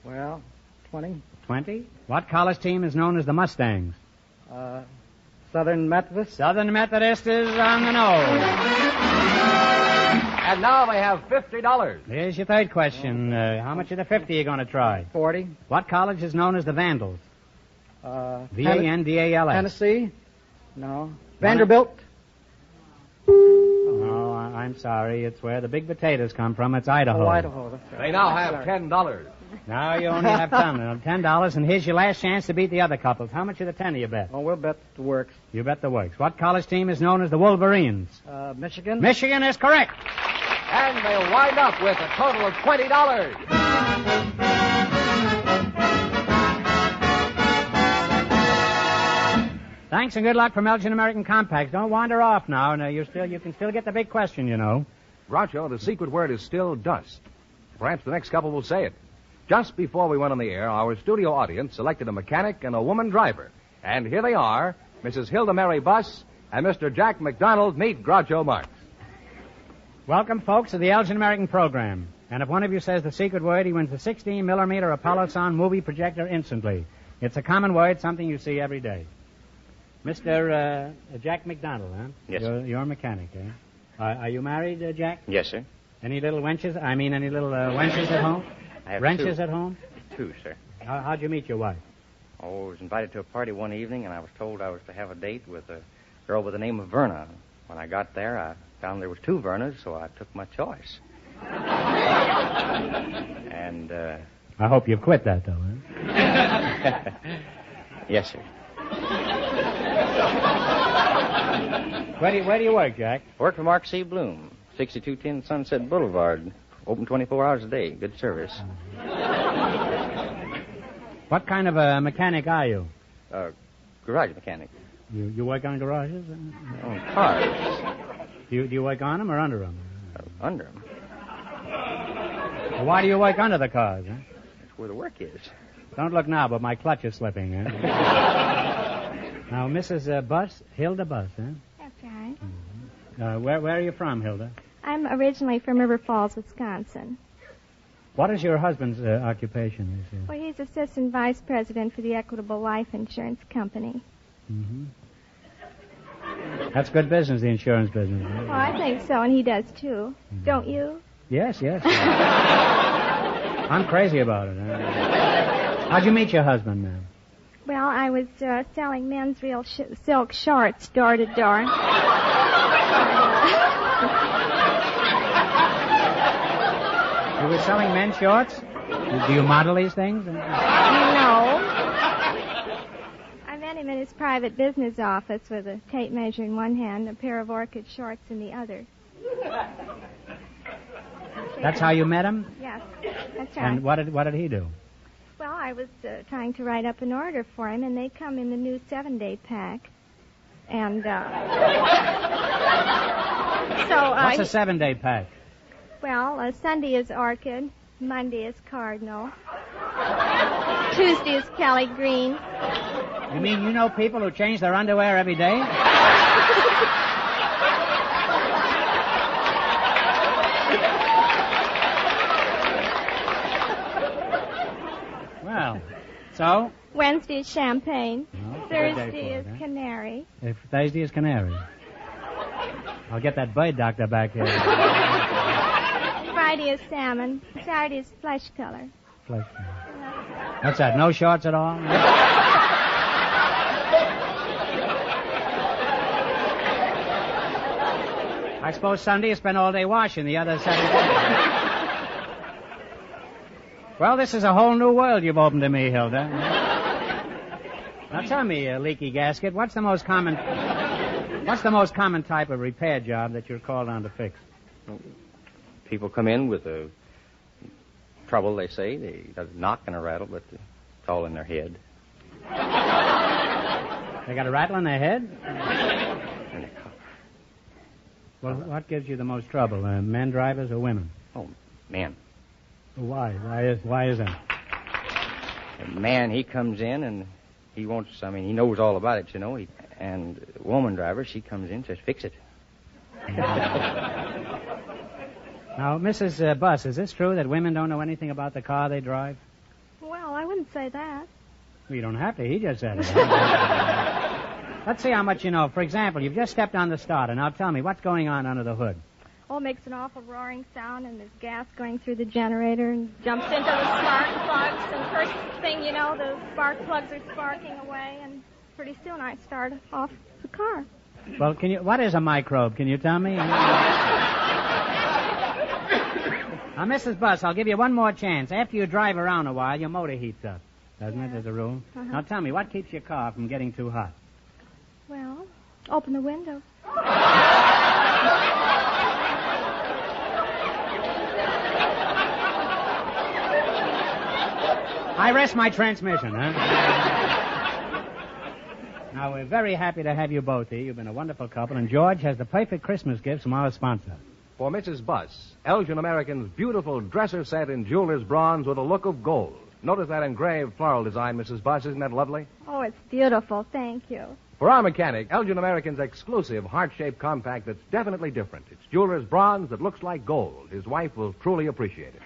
S11: Well, 20.
S18: 20. What college team is known as the Mustangs?
S11: Southern Methodist.
S18: Southern Methodist is on the nose.
S23: And now they have $50.
S18: Here's your third question. How much of the 50 are you going to try?
S11: 40.
S18: What college is known as the Vandals? Vandals.
S11: Tennessee? No. Vanderbilt?
S18: Oh, I'm sorry. It's where the big potatoes come from. It's Idaho.
S11: Oh, Idaho. That's right.
S23: They now have $10.
S18: Now you only have $10, and here's your last chance to beat the other couples. How much of the 10 do you bet?
S11: Oh, we'll bet the works.
S18: You bet the works. What college team is known as the Wolverines?
S11: Michigan?
S18: Michigan is correct.
S23: And they'll wind up with a total of $20.
S18: Thanks and good luck from Elgin American Compacts. Don't wander off now. No, you can still get the big question, you know.
S23: Groucho, the secret word is still dust. Perhaps the next couple will say it. Just before we went on the air, our studio audience selected a mechanic and a woman driver. And here they are, Mrs. Hilda Mary Buss and Mr. Jack McDonald. Meet Groucho Marx.
S18: Welcome, folks, to the Elgin American program. And if one of you says the secret word, he wins the 16-millimeter Apollo Sound movie projector instantly. It's a common word, something you see every day. Mr. Jack McDonald, huh?
S24: Yes,
S18: You're a mechanic, eh? Are you married, Jack?
S24: Yes, sir.
S18: Any little wenches? Any little wenches at home?
S24: I have
S18: Wrenches
S24: 2.
S18: at home?
S24: 2, sir.
S18: How'd you meet your wife?
S24: Oh, I was invited to a party one evening, and I was told I was to have a date with a girl by the name of Verna. When I got there, I found there was 2 Vernas, so I took my choice. And,
S18: I hope you've quit that, though, huh?
S24: Yes, sir.
S18: Where do you work, Jack?
S24: Work for Mark C. Bloom, 6210 Sunset Boulevard. Open 24 hours a day. Good service.
S18: What kind of a mechanic are you?
S24: Garage mechanic.
S18: You work on garages?
S24: On cars.
S18: Do you work on them or under them?
S24: Under them.
S18: Well, why do you work under the cars, huh?
S24: That's where the work is.
S18: Don't look now, but my clutch is slipping. Eh? Now, Mrs. Buss, Hilda Buss, huh?
S6: That's right.
S18: Where are you from, Hilda?
S6: I'm originally from River Falls, Wisconsin.
S18: What is your husband's occupation?
S6: Well, he's assistant vice president for the Equitable Life Insurance Company.
S18: Mm-hmm. That's good business, the insurance business.
S6: Well, I think so, and he does too. Don't you?
S18: Yes. I'm crazy about it. How'd you meet your husband, ma'am?
S6: Well, I was selling men's real silk shorts door to door.
S18: You were selling men's shorts? Do you model these things?
S6: No. I met him in his private business office with a tape measure in one hand, a pair of orchid shorts in the other.
S18: That's how you met him?
S6: Yes, that's right.
S18: And what did he do?
S6: Well, I was trying to write up an order for him, and they come in the new 7-day pack. And,
S18: What's a 7-day pack?
S6: Well, Sunday is orchid, Monday is cardinal, Tuesday is Kelly green.
S18: You mean you know people who change their underwear every day? Well, so?
S6: Wednesday is champagne.
S18: Oh,
S6: Thursday is canary.
S18: If Thursday is canary. I'll get that bird doctor back here.
S6: Friday is salmon. Saturday is flesh color.
S18: Flesh color. What's that? No shorts at all? I suppose Sunday you spend all day washing, the other 7 days. Well, this is a whole new world you've opened to me, Hilda. Now tell me, Leaky Gasket, what's the most common type of repair job that you're called on to fix?
S24: People come in with trouble, they say. They got a knock and a rattle, but it's all in their head.
S18: They got a rattle in their head? Well, what gives you the most trouble, men drivers or women?
S24: Oh, men.
S18: Why? Why is that?
S24: A man, he comes in and he he knows all about it, you know. And a woman driver, she comes in and says, fix it.
S18: Now, Mrs. Buss, is this true that women don't know anything about the car they drive?
S6: Well, I wouldn't say that.
S18: Well, you don't have to. He just said it. Let's see how much you know. For example, you've just stepped on the starter. Now tell me, what's going on under the hood?
S6: Oh, it makes an awful roaring sound, and there's gas going through the generator and jumps into the spark plugs. And first thing you know, the spark plugs are sparking away, and pretty soon I start off the car.
S18: Well, what is a microbe? Can you tell me? Now, Mrs. Buss, I'll give you one more chance. After you drive around a while, your motor heats up, doesn't it, as a rule?
S6: Uh-huh.
S18: Now, tell me, what keeps your car from getting too hot?
S6: Well, open the window.
S18: I rest my transmission, huh? Now, we're very happy to have you both here. You've been a wonderful couple, and George has the perfect Christmas gift from our sponsor.
S23: For Mrs. Buss, Elgin American's beautiful dresser set in jeweler's bronze with a look of gold. Notice that engraved floral design, Mrs. Buss. Isn't that lovely?
S6: Oh, it's beautiful. Thank you.
S23: For our mechanic, Elgin American's exclusive heart-shaped compact that's definitely different. It's jeweler's bronze that looks like gold. His wife will truly appreciate it.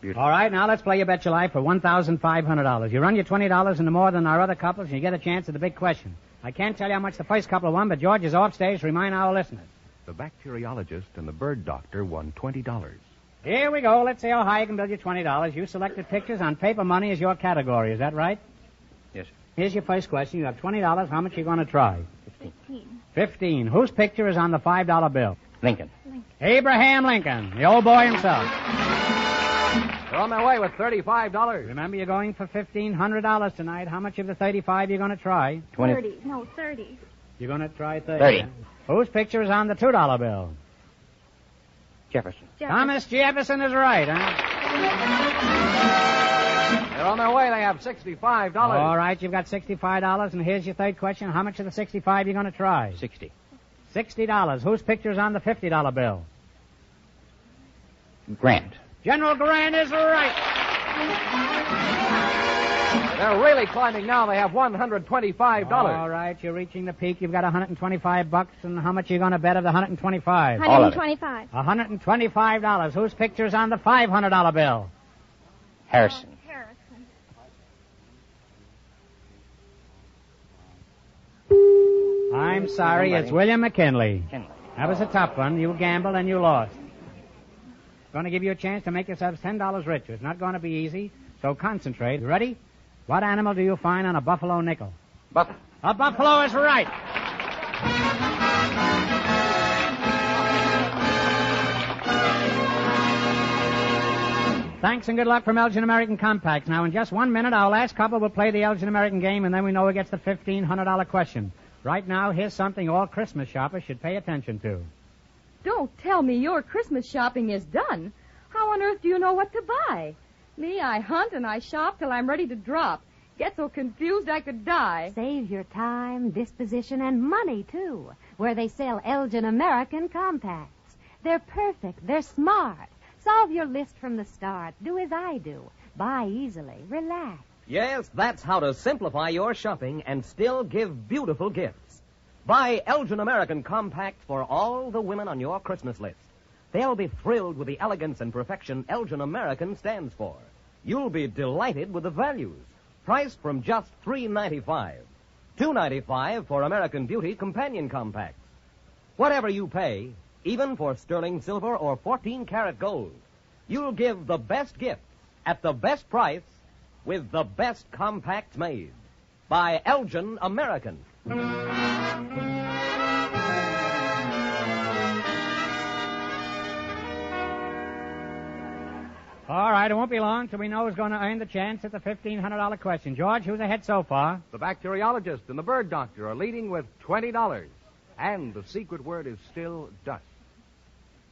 S18: Beautiful. All right, now let's play You Bet Your Life for $1,500. You run your $20 into more than our other couples, and you get a chance at the big question. I can't tell you how much the first couple won, but George is offstage to remind our listeners.
S10: The bacteriologist and the bird doctor won $20.
S18: Here we go. Let's see how high you can build your $20. You selected pictures on paper money as your category. Is that right?
S24: Yes, sir.
S18: Here's your first question. You have $20. How much are you going to try?
S6: 15.
S18: 15. Whose picture is on the $5 bill?
S24: Lincoln.
S18: Abraham Lincoln, the old boy himself.
S23: They're on their way with $35.
S18: Remember, you're going for $1,500 tonight. How much of the 35 are you going to try?
S24: 20.
S6: 30. No, 30.
S18: You're going to try 30.
S24: 30.
S18: Huh? Whose picture is on the $2 bill?
S24: Jefferson.
S18: Thomas Jefferson is right, huh?
S23: They're on their way. They have $65.
S18: All right, you've got $65, and here's your third question. How much of the 65 are you going to try?
S24: 60.
S18: $60. Whose picture is on the $50 bill?
S24: Grant.
S18: General Grant is right.
S23: They're really climbing now. They have $125.
S18: All right, you're reaching the peak. You've got $125, and how much are you going to bet of the $125?
S6: $125.
S18: $125. Whose picture's on the $500 bill?
S24: Harrison.
S18: I'm sorry, it's William McKinley. That was a tough one. You gambled and you lost. Going to give you a chance to make yourselves $10 richer. It's not going to be easy, so concentrate. You ready? What animal do you find on a buffalo nickel?
S24: Buffalo.
S18: A buffalo is right. Thanks and good luck from Elgin American Compacts. Now, in just 1 minute, our last couple will play the Elgin American game, and then we know who gets the $1,500 question. Right now, here's something all Christmas shoppers should pay attention to.
S16: Don't tell me your Christmas shopping is done. How on earth do you know what to buy? Me, I hunt and I shop till I'm ready to drop. Get so confused I could die.
S20: Save your time, disposition, and money, too, where they sell Elgin American Compacts. They're perfect. They're smart. Solve your list from the start. Do as I do. Buy easily. Relax.
S21: Yes, that's how to simplify your shopping and still give beautiful gifts. Buy Elgin American Compacts for all the women on your Christmas list. They'll be thrilled with the elegance and perfection Elgin American stands for. You'll be delighted with the values. Priced from just $3.95. $2.95 for American Beauty Companion Compacts. Whatever you pay, even for sterling silver or 14-karat gold, you'll give the best gifts at the best price with the best compacts made by Elgin American.
S18: All right, it won't be long till we know who's going to earn the chance at the $1,500 question. George, who's ahead so far?
S23: The bacteriologist and the bird doctor are leading with $20. And the secret word is still dust.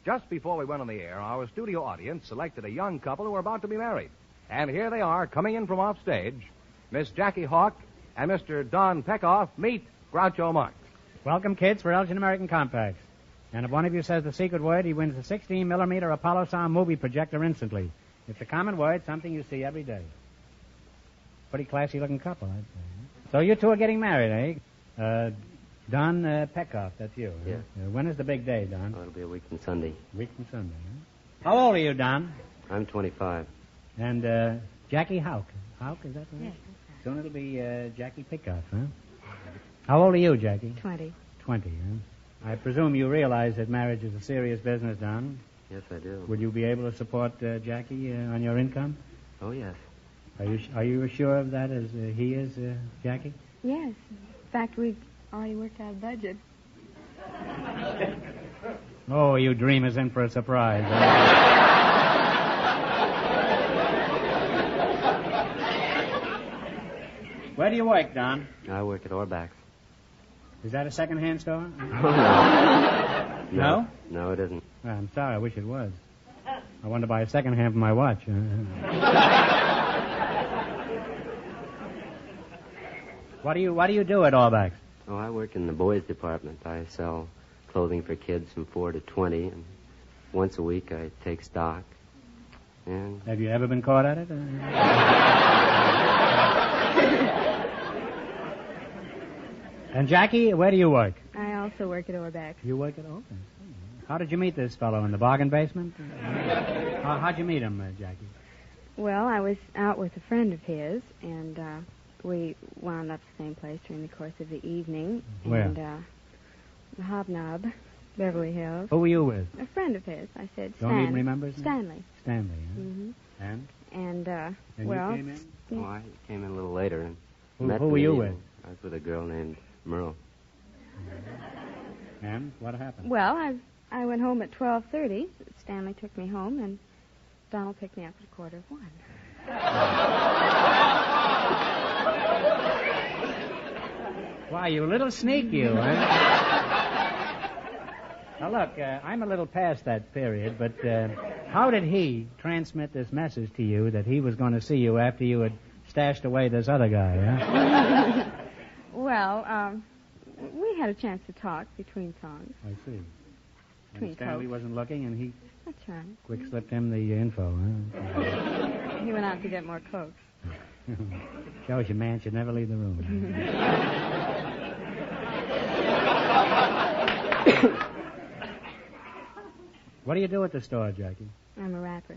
S23: Just before we went on the air, our studio audience selected a young couple who are about to be married. And here they are, coming in from off stage. Miss Jackie Hawk and Mr. Don Peckoff. Meet Groucho Marx.
S18: Welcome, kids, for Elgin American Compacts. And if one of you says the secret word, he wins the 16-millimeter Apollo sound movie projector instantly. It's a common word, something you see every day. Pretty classy-looking couple, I'd say. So you two are getting married, eh? Don Peckoff, that's you.
S5: Yeah.
S18: When is the big day, Don?
S5: Oh, it'll be a week from Sunday.
S18: Week from Sunday, huh? How old are you, Don?
S5: I'm 25.
S18: And Jackie Houck. Houck, is that right?
S13: Yes.
S18: Soon it'll be Jackie Pickoff, huh? How old are you, Jackie?
S13: 20.
S18: 20, huh? I presume you realize that marriage is a serious business, Don?
S5: Yes, I do.
S18: Would you be able to support Jackie on your income?
S5: Oh, yes.
S18: Are you as sure of that as he is, Jackie?
S6: Yes. In fact, we've already worked out a budget.
S18: Oh, you dreamers in for a surprise. Where do you work, Don?
S5: I work at Orbach's.
S18: Is that a second-hand store?
S5: No? No, it isn't.
S18: Well, I'm sorry. I wish it was. I want to buy a second-hand for my watch. What do you do at Orbach's?
S5: Oh, I work in the boys department. I sell clothing for kids from 4 to 20, and once a week I take stock. And
S18: have you ever been caught at it? And Jackie, where do you work?
S6: I also work at Orbach.
S18: You work at Orbach. How did you meet this fellow, in the bargain basement? How'd you meet him, Jackie?
S6: Well, I was out with a friend of his, and we wound up the same place during the course of the evening.
S18: Where?
S6: And Hobnob, Beverly Hills.
S18: Who were you with?
S6: A friend of his. I said
S18: Don't even remember his name?
S6: Stanley.
S18: Stanley, huh?
S6: Mm-hmm.
S18: And?
S6: And well...
S18: you came in?
S5: Oh, I came in a little later. And
S18: Who were you with?
S5: I was with a girl named Merle.
S18: And what happened?
S6: Well, I went home at 12:30. Stanley took me home, and Donald picked me up at 1:45.
S18: Why, you little sneak, you, huh? Now, look, I'm a little past that period, but how did he transmit this message to you that he was going to see you after you had stashed away this other guy, huh?
S6: Well, we had a chance to talk between songs.
S18: I see.
S6: Between
S18: And Stanley
S6: Cokes.
S18: wasn't looking, and he
S6: That's right.
S18: quick slipped him the info, huh?
S6: He went out to get more Cokes.
S18: Shows you man should never leave the room. What do you do at the store, Jackie?
S13: I'm a rapper.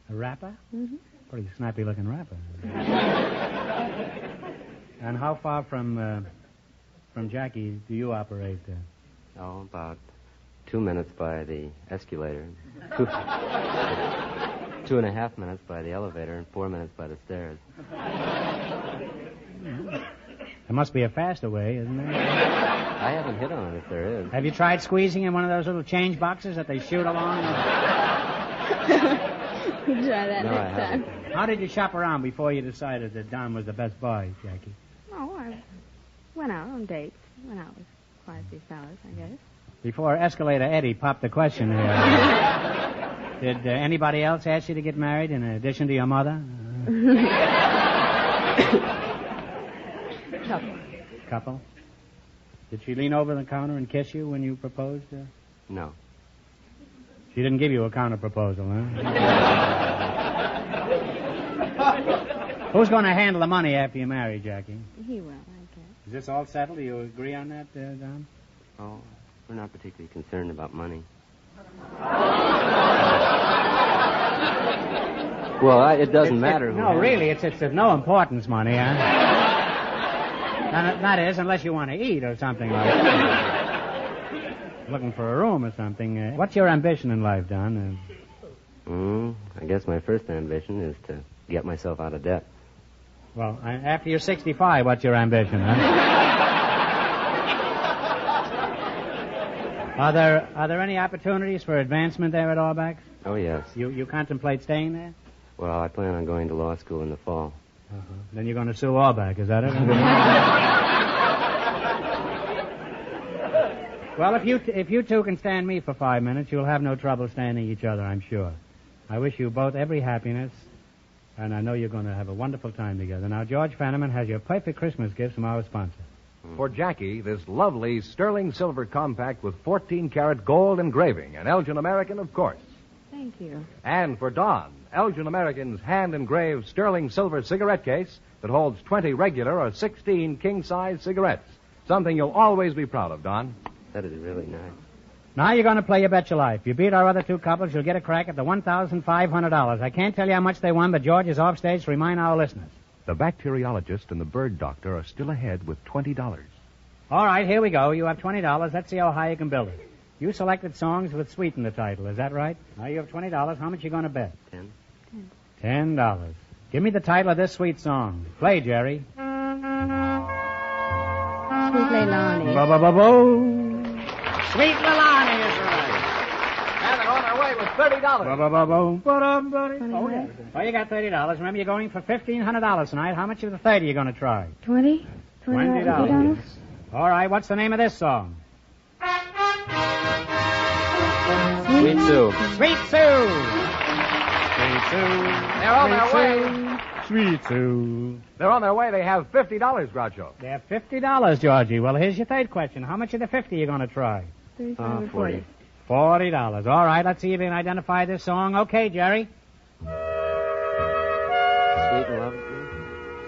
S18: A rapper?
S13: Mm-hmm.
S18: Pretty snappy-looking rapper. And how far from Jackie do you operate?
S5: Oh, about 2 minutes by the escalator, 2.5 minutes by the elevator, and 4 minutes by the stairs.
S18: There must be a faster way, isn't there?
S5: I haven't hit on it if there is.
S18: Have you tried squeezing in one of those little change boxes that they shoot along?
S13: We'll try that
S5: No,
S13: next
S5: I haven't.
S13: time.
S18: How did you shop around before you decided that Don was the best boy, Jackie?
S13: Oh, I went out on dates. Went out with quite a few fellas, I guess.
S18: Before Escalator Eddie popped the question here, did anybody else ask you to get married in addition to your mother? Couple. Did she lean over the counter and kiss you when you proposed?
S5: No.
S18: She didn't give you a counter proposal, huh? Who's going to handle the money after you marry, Jackie?
S13: He will, I guess.
S18: Is this all settled? Do you agree on that, Don?
S5: Oh, we're not particularly concerned about money. Well, it doesn't matter.
S18: No, really, it's of no importance, money, huh? That is, unless you want to eat or something like that. Looking for a room or something. What's your ambition in life, Don?
S5: I guess my first ambition is to get myself out of debt.
S18: Well, after you're 65, what's your ambition, huh? Are there any opportunities for advancement there at Auerbach's?
S5: Oh, yes.
S18: You contemplate staying there?
S5: Well, I plan on going to law school in the fall.
S18: Then you're going to sue Auerbach, is that it? Well, if you two can stand me for 5 minutes, you'll have no trouble standing each other, I'm sure. I wish you both every happiness, and I know you're going to have a wonderful time together. Now, George Fenneman has your perfect Christmas gift from our sponsor.
S23: For Jackie, this lovely sterling silver compact with 14-karat gold engraving, an Elgin American, of course.
S13: Thank you.
S23: And for Don, Elgin American's hand-engraved sterling silver cigarette case that holds 20 regular or 16 king-size cigarettes. Something you'll always be proud of, Don.
S5: That is really nice.
S18: Now you're going to play your bet your life. You beat our other two couples, you'll get a crack at the $1,500. I can't tell you how much they won, but George is off stage to remind our listeners.
S10: The bacteriologist and the bird doctor are still ahead with $20.
S18: All right, here we go. You have $20. Let's see how high you can build it. You selected songs with sweet in the title. Is that right? Now you have $20. How much you going to bet? $10. Give me the title of this sweet song. Play, Jerry.
S13: Sweet Leilani.
S18: Bo-bo-bo-bo. Sweet Leilani is right.
S23: And they're on their way with $30.
S18: Bo-bo-bo-bo. Oh, yeah. Well, you got $30. Remember, you're going for $1,500 tonight. How much of the 30 are you going to try?
S13: 20?
S18: $20. All right, what's the name of this song?
S5: Sweet Sue.
S18: Sweet Sue. Sweet Sue.
S23: They're on their way.
S18: Sweet Sue.
S23: They're on their way. They have $50, Groucho.
S18: They have $50, Georgie. Well, here's your third question. How much of the 50 are you going to try?
S5: 40.
S18: $40. All right, let's see if you can identify this song. Okay, Jerry.
S5: Sweet and lovely.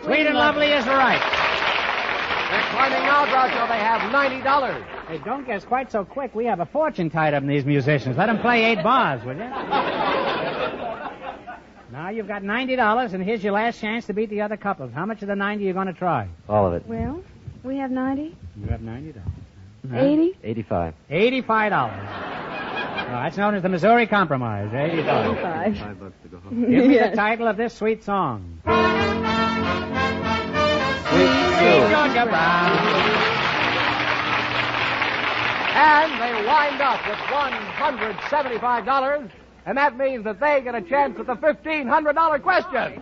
S18: Sweet and lovely is right.
S23: They're climbing out, Groucho. They have $90.
S18: Hey, don't guess quite so quick. We have a fortune tied up in these musicians. Let them play 8 bars, will you? Now you've got $90, and here's your last chance to beat the other couples. How much of the 90 are you going to try?
S5: All of it.
S13: Well, we have 90.
S18: You have $90.
S13: 80?
S5: 85.
S18: $85. That's known as the Missouri Compromise. $85.
S5: $5 to go home.
S18: Give me the title of this sweet song.
S5: Sweet
S18: Georgia Brown.
S23: And they wind up with $175, and that means that they get a chance at the $1,500 question.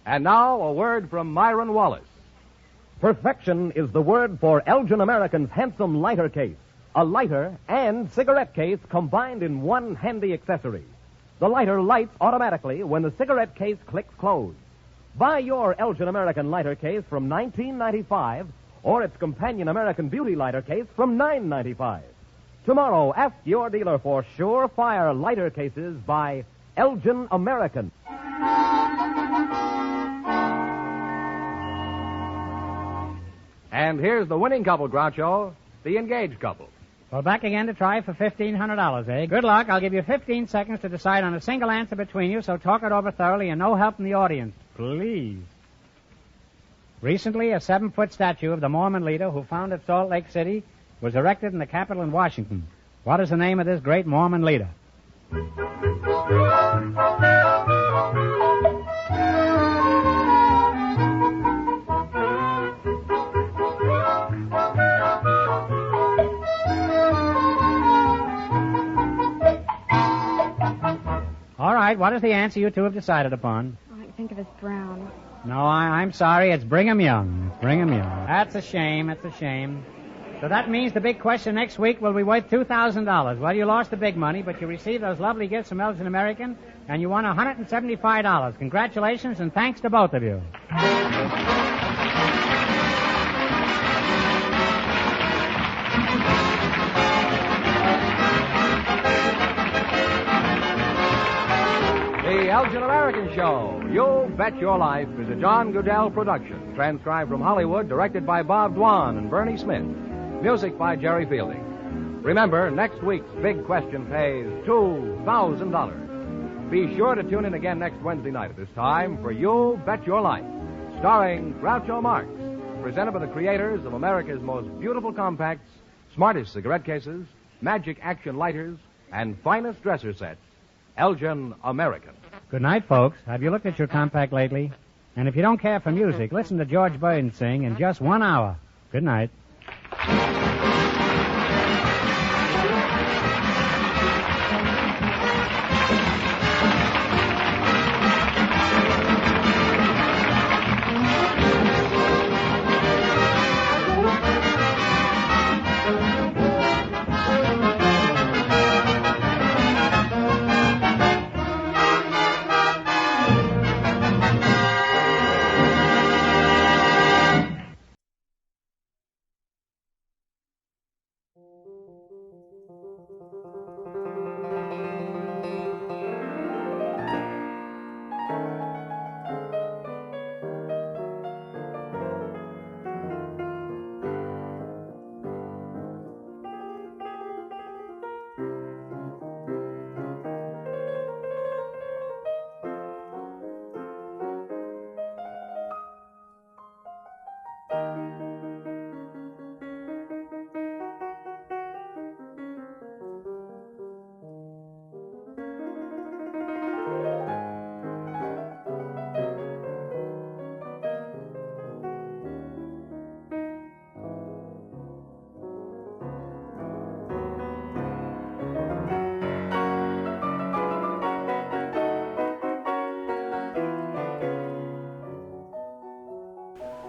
S23: And now, a word from Myron Wallace.
S21: Perfection is the word for Elgin American's handsome lighter case. A lighter and cigarette case combined in one handy accessory. The lighter lights automatically when the cigarette case clicks close. Buy your Elgin American lighter case from $19.95 or its companion American Beauty lighter case from $9.95. Tomorrow, ask your dealer for Surefire lighter cases by Elgin American.
S23: And here's the winning couple, Groucho, the engaged couple.
S18: Well, back again to try for $1,500, eh? Good luck. I'll give you 15 seconds to decide on a single answer between you, so talk it over thoroughly and no help from the audience. Please. Recently, a 7-foot statue of the Mormon leader who founded Salt Lake City was erected in the Capitol in Washington. What is the name of this great Mormon leader? All right, what is the answer you two have decided upon?
S6: All I can think of is Brown.
S18: No, I'm sorry. It's Brigham Young. It's Brigham Young. That's a shame. That's a shame. So that means the big question next week will be worth $2,000. Well, you lost the big money, but you received those lovely gifts from Elgin American, and you won $175. Congratulations, and thanks to both of you.
S23: The Elgin American Show, You Bet Your Life, is a John Goodell production, transcribed from Hollywood, directed by Bob Dwan and Bernie Smith. Music by Jerry Fielding. Remember, next week's big question pays $2,000. Be sure to tune in again next Wednesday night at this time for You Bet Your Life, starring Groucho Marx, presented by the creators of America's most beautiful compacts, smartest cigarette cases, magic action lighters, and finest dresser sets, Elgin American.
S18: Good night, folks. Have you looked at your compact lately? And if you don't care for music, listen to George Burton sing in just 1 hour. Good night.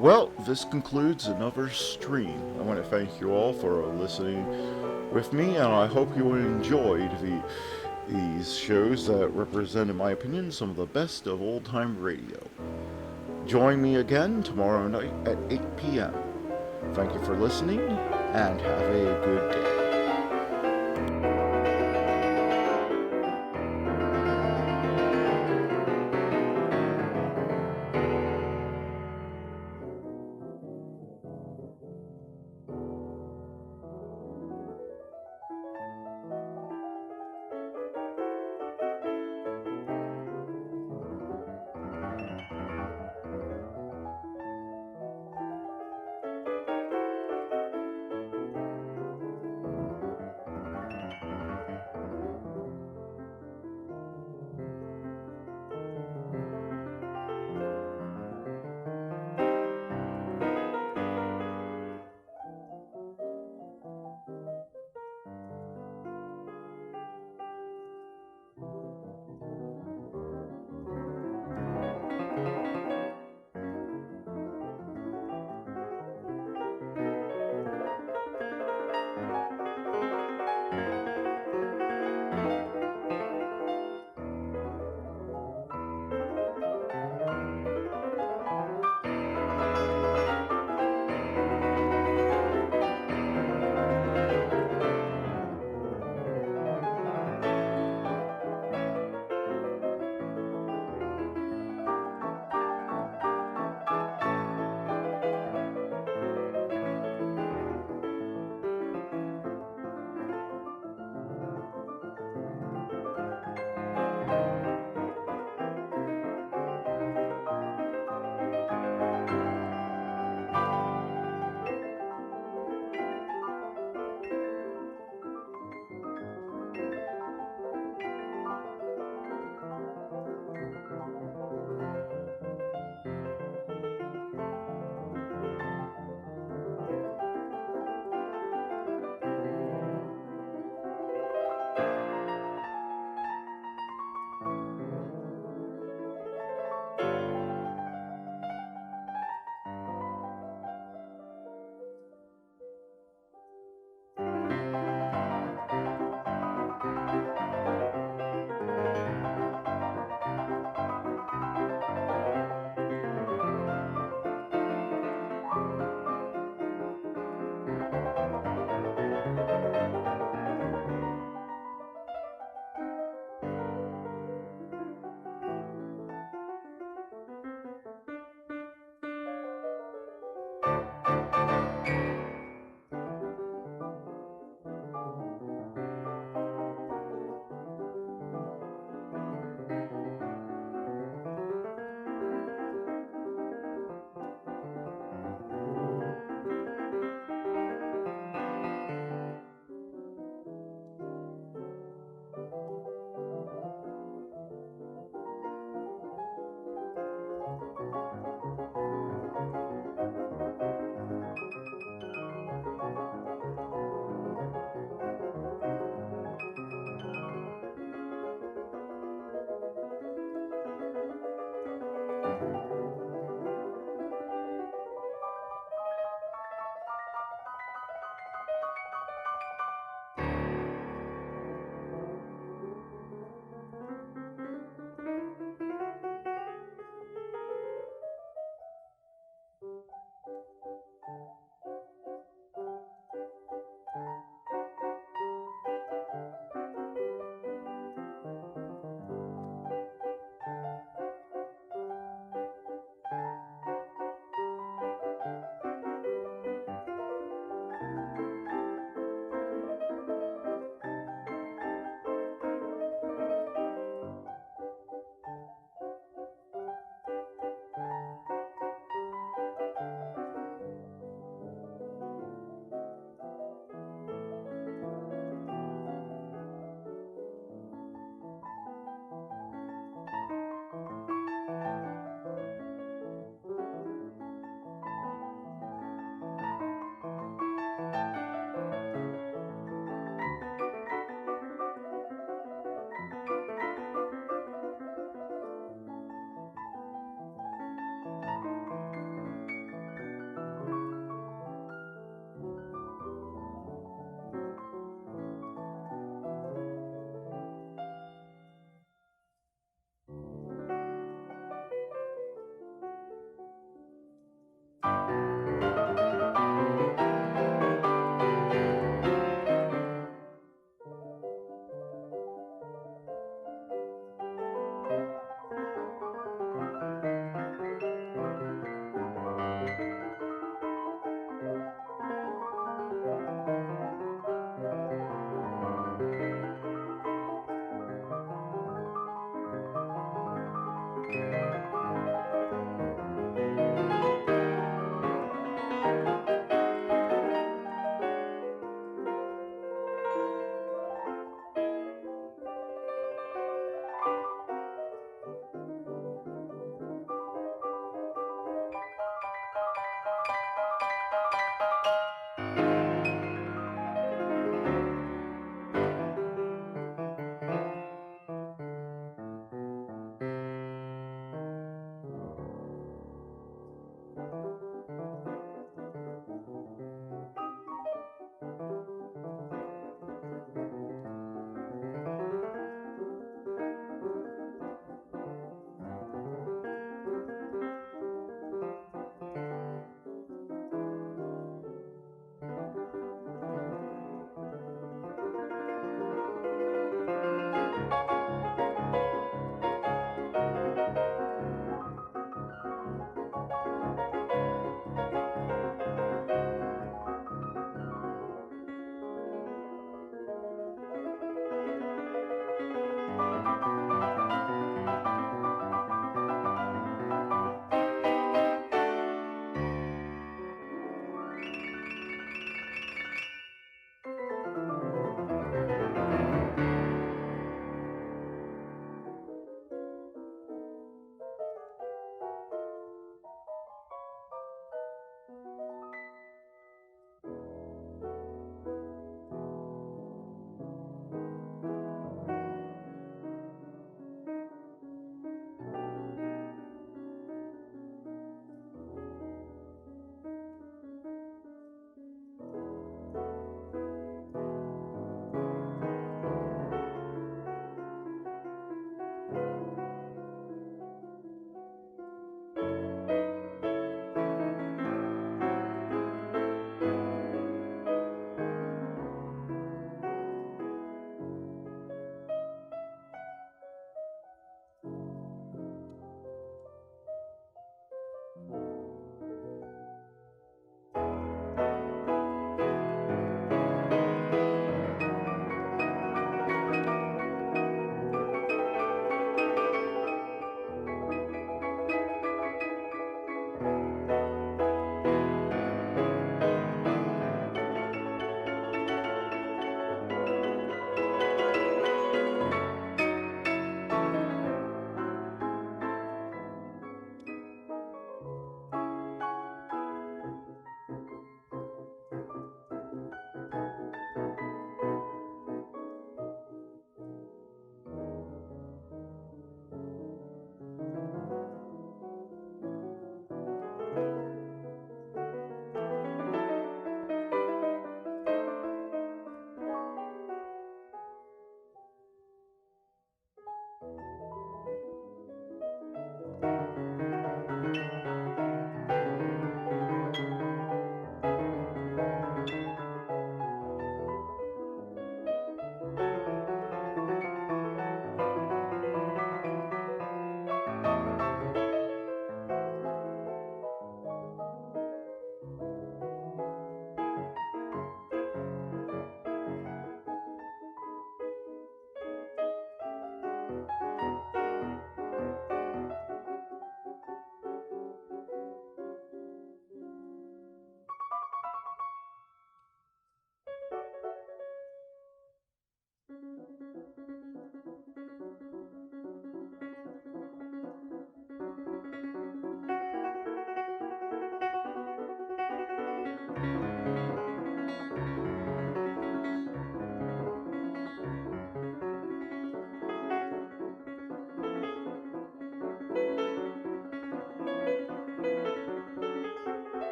S1: Well, this concludes another stream. I want to thank you all for listening with me, and I hope you enjoyed these shows that represent, in my opinion, some of the best of old-time radio. Join me again tomorrow night at 8 p.m. Thank you for listening, and have a good day.